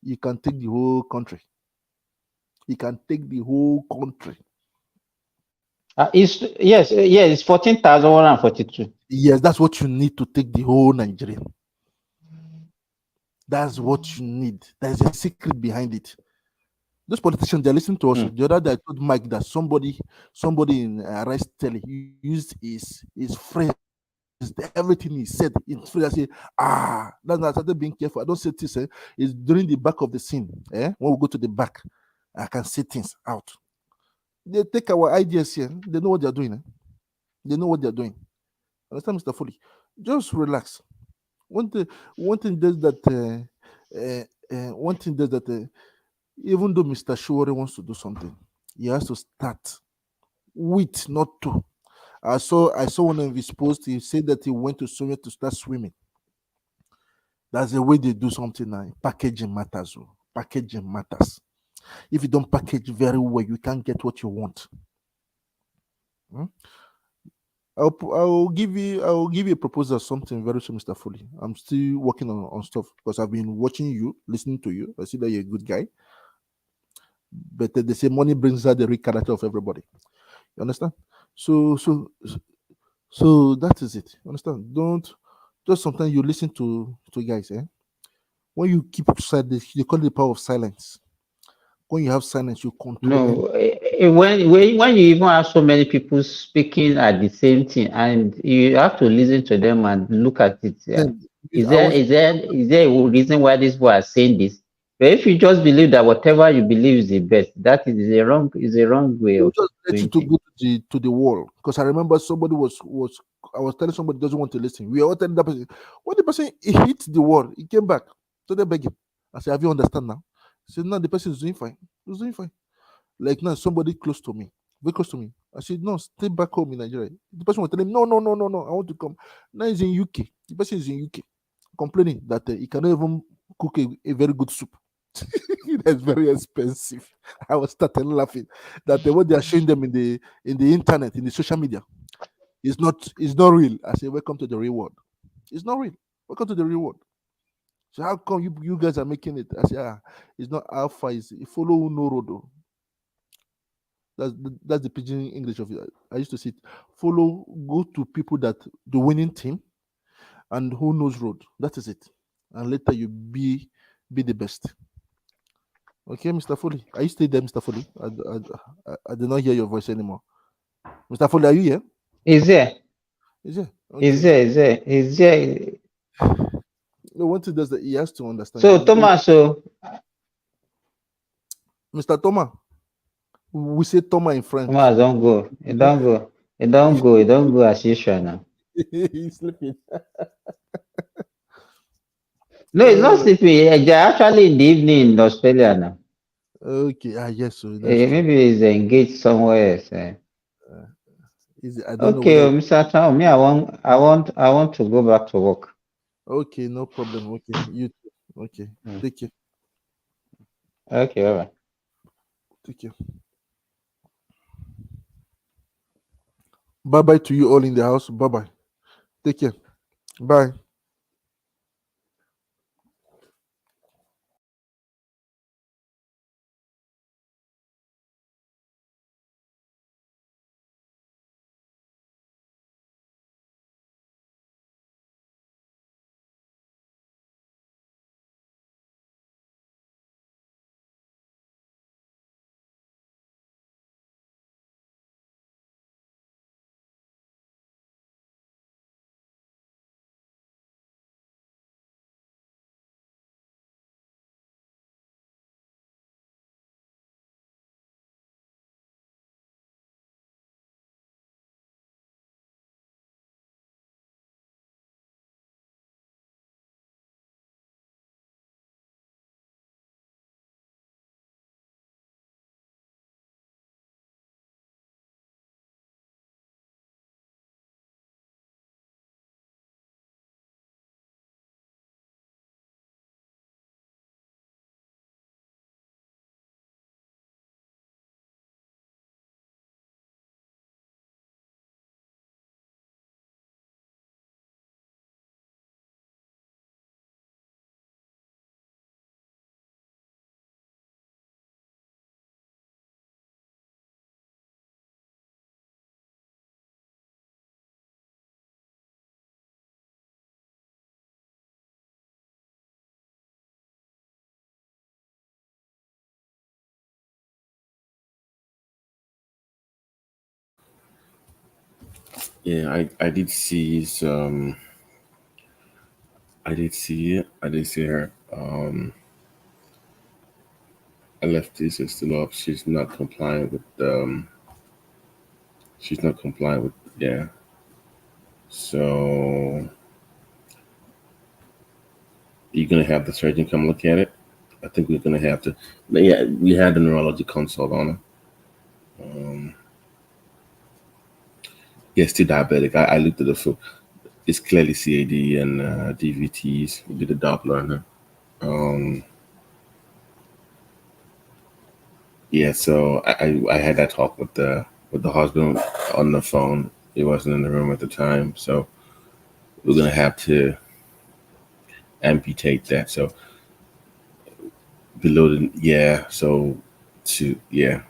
S8: You can take the whole country.
S9: It's 14,142.
S8: Yes, that's what you need to take the whole Nigeria. That's what you need. There's a secret behind it. Those politicians, they're listening to us. The other day, I told Mike that somebody in Rice Telly used his phrase. Everything he said in phrase. I say, that's I started being careful. I don't say this. It's during the back of the scene. When we go to the back, I can see things out. They take our ideas here. They know what they're doing. They know what they're doing. Understand, Mr. Foley? Just relax. One thing does that. Even though Mr. Shore wants to do something, he has to start with, not to. I saw one of his posts. He said that he went to swimming to start swimming. That's the way they do something now. Packaging matters. Packaging matters. If you don't package very well, you can't get what you want. I'll give you a proposal, something very soon, Mr. Foley. I'm still working on stuff because I've been watching you, listening to you. I see that you're a good guy. But they say money brings out the real character of everybody. You understand? So that is it. You understand? Don't just sometimes you listen to guys. When you keep silent, they call it the power of silence. When you have silence, you control them.
S9: No, when you even have so many people speaking at the same thing, and you have to listen to them and look at it.
S8: Then
S9: Is
S8: I
S9: there
S8: was
S9: a reason why these people are saying this? But if you just believe that whatever you believe is the best, that is a wrong way
S8: they will
S9: of
S8: just let you
S9: doing
S8: to
S9: things.
S8: go to the wall. Because I remember somebody was I was telling somebody doesn't want to listen. We are all telling that person. When the person he hit the wall, he came back. So they beg him. I said, have you understand now? He said, no, the person is doing fine. He's doing fine. Like now, somebody close to me, very close to me. I said, no, stay back home in Nigeria. The person was telling him, no, no, no, no, no, I want to come. Now he's in UK. The person is in UK complaining that he cannot even cook a very good soup. That's very expensive. I was started laughing that what they are showing them in the internet, in the social media, is not real. I say, welcome to the real world. It's not real. Welcome to the real world. So how come you guys are making it? I say, it's not alpha, it's follow no road. Oh. That's the pidgin English of it. I used to say, follow, go to people that the winning team and who knows road. That is it. And later you be the best. Okay, Mr. Foley. Are you still there, Mr. Foley? I did not hear your voice anymore. Mr. Foley, are you here?
S9: Is there?
S8: Is there?
S9: Is
S8: Okay.
S9: there? Is there?
S8: No, one thing does that he has to understand.
S9: So Thomas,
S8: Mr. Thomas, we say Thomas in French.
S9: Thomas, don't go. It don't go. It don't go. It don't go as usual now.
S8: He's sleeping.
S9: No, it's not sleeping. They're actually in the evening in Australia now.
S8: Okay, yes, so that's true.
S9: Maybe he's engaged somewhere else.
S8: I don't know
S9: Okay,
S8: whether.
S9: Mr. Tom, me, I want to go back to work.
S8: Okay, no problem. Okay, you too. Okay, take care.
S9: Okay, all right.
S8: Take care. Bye bye to you all in the house. Bye bye. Take care. Bye.
S22: Yeah, I did see some. I did see it. I did see her. I left this is still up. She's not complying with. She's not complying with. Yeah. So you're gonna have the surgeon come look at it. I think we're gonna have to. But yeah, we had the neurology consult on her. Yeah, still diabetic. I looked at the foot. It's clearly CAD and DVTs. We did a Doppler on her. Yeah, so I had that talk with the husband on the phone. He wasn't in the room at the time, so we're gonna have to amputate that. So below the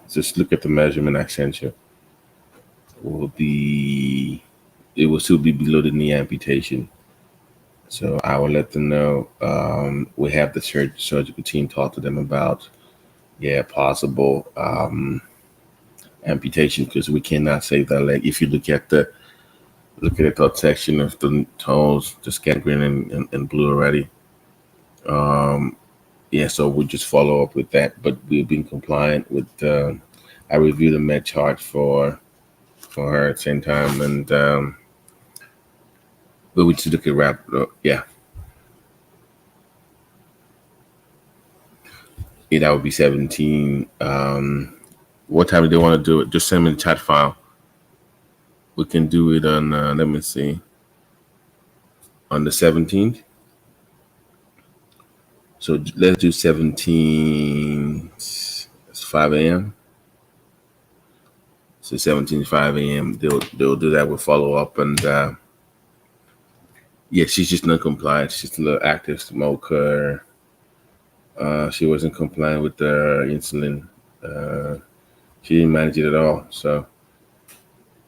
S22: just look at the measurement I sent you. It will still be below the knee amputation. So I will let them know. We have the surgical team talk to them about
S3: yeah, possible amputation because we cannot save that leg. If you look at the top section of the toes, just gangrene and blue already. Yeah, so we'll just follow up with that. But we've been compliant with. I reviewed the med chart for her at the same time, and but we just look at wrap. Yeah, that would be 17. What time do they want to do it? Just send me the chat file. We can do it on. Let me see. On the 17th. So let's do 17. It's 5 a.m. So 17 5 a.m. They'll do that with follow up and yeah, she's just non compliant. She's a little active smoker. She wasn't compliant with the insulin. She didn't manage it at all. So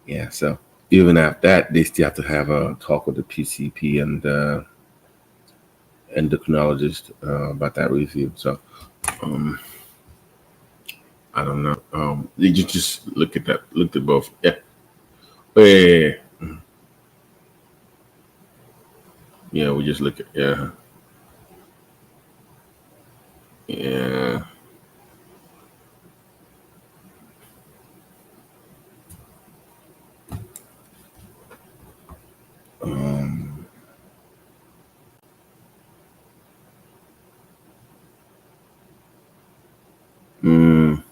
S3: yeah, so even after that, they still have to have a talk with the PCP and endocrinologist about that review. So I don't know. You just look at that. Look at both. Yeah. Yeah. Yeah, we just look at yeah. Um, mm,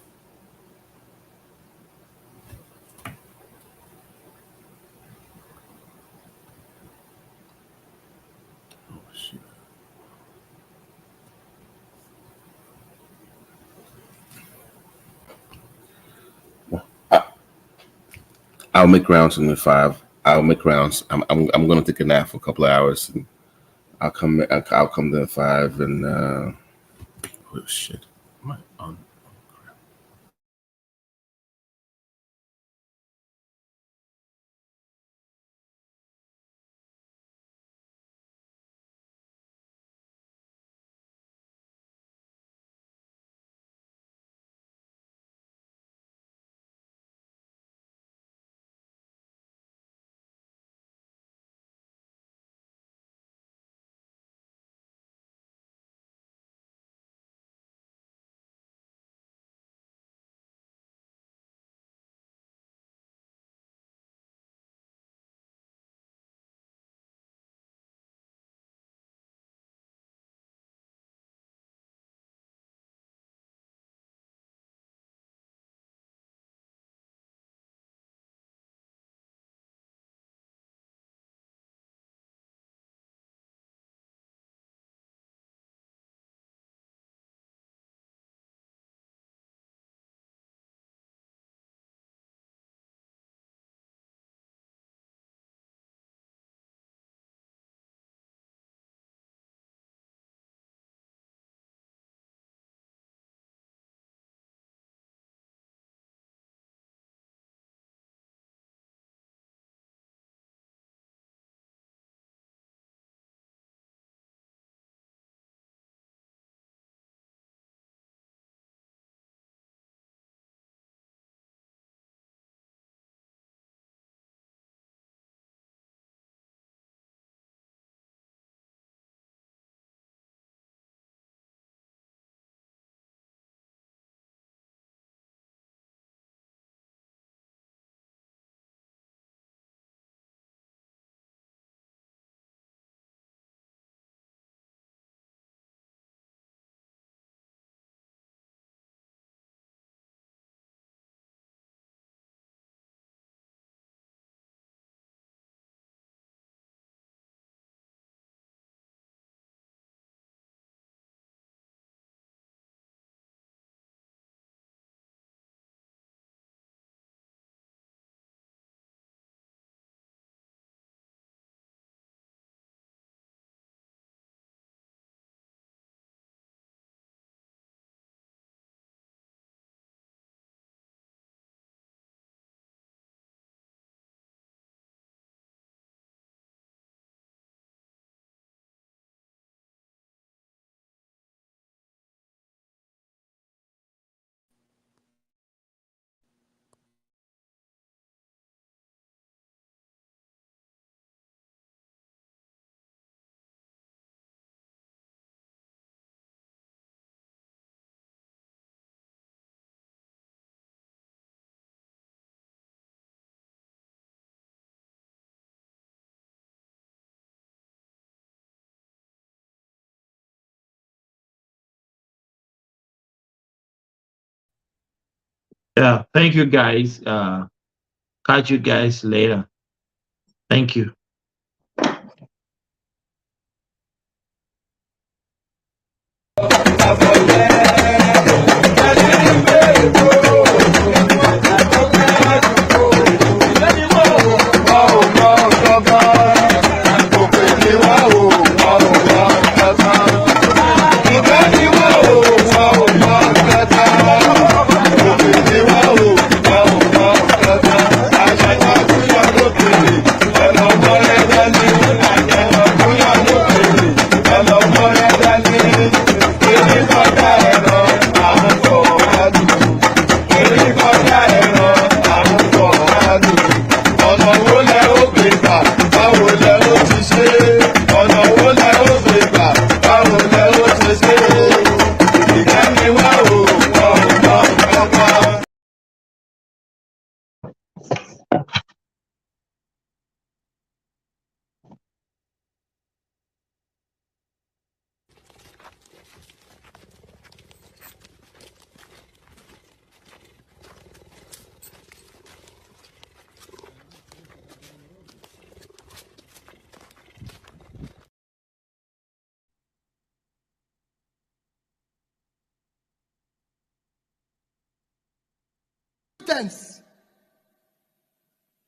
S3: I'll make rounds in the 5. I'll make rounds. I'm gonna take a nap for a couple of hours. And I'll come to 5 and oh shit. Am I on?
S7: Yeah, thank you guys. Catch you guys later. Thank you.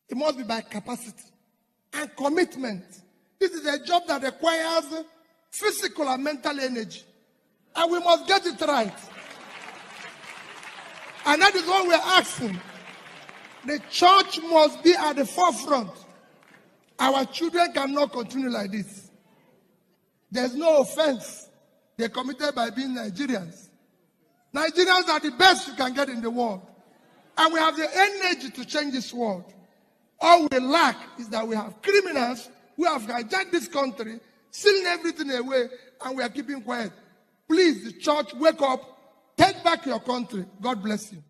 S4: It must be by capacity and commitment. This is a job that requires physical and mental energy. And we must get it right. And that is what we're asking. The church must be at the forefront. Our children cannot continue like this. There's no offense they committed by being Nigerians. Nigerians are the best you can get in the world. And we have the energy to change this world. All we lack is that we have criminals who have hijacked this country, stealing everything away, and we are keeping quiet. Please, the church, wake up. Take back your country. God bless you.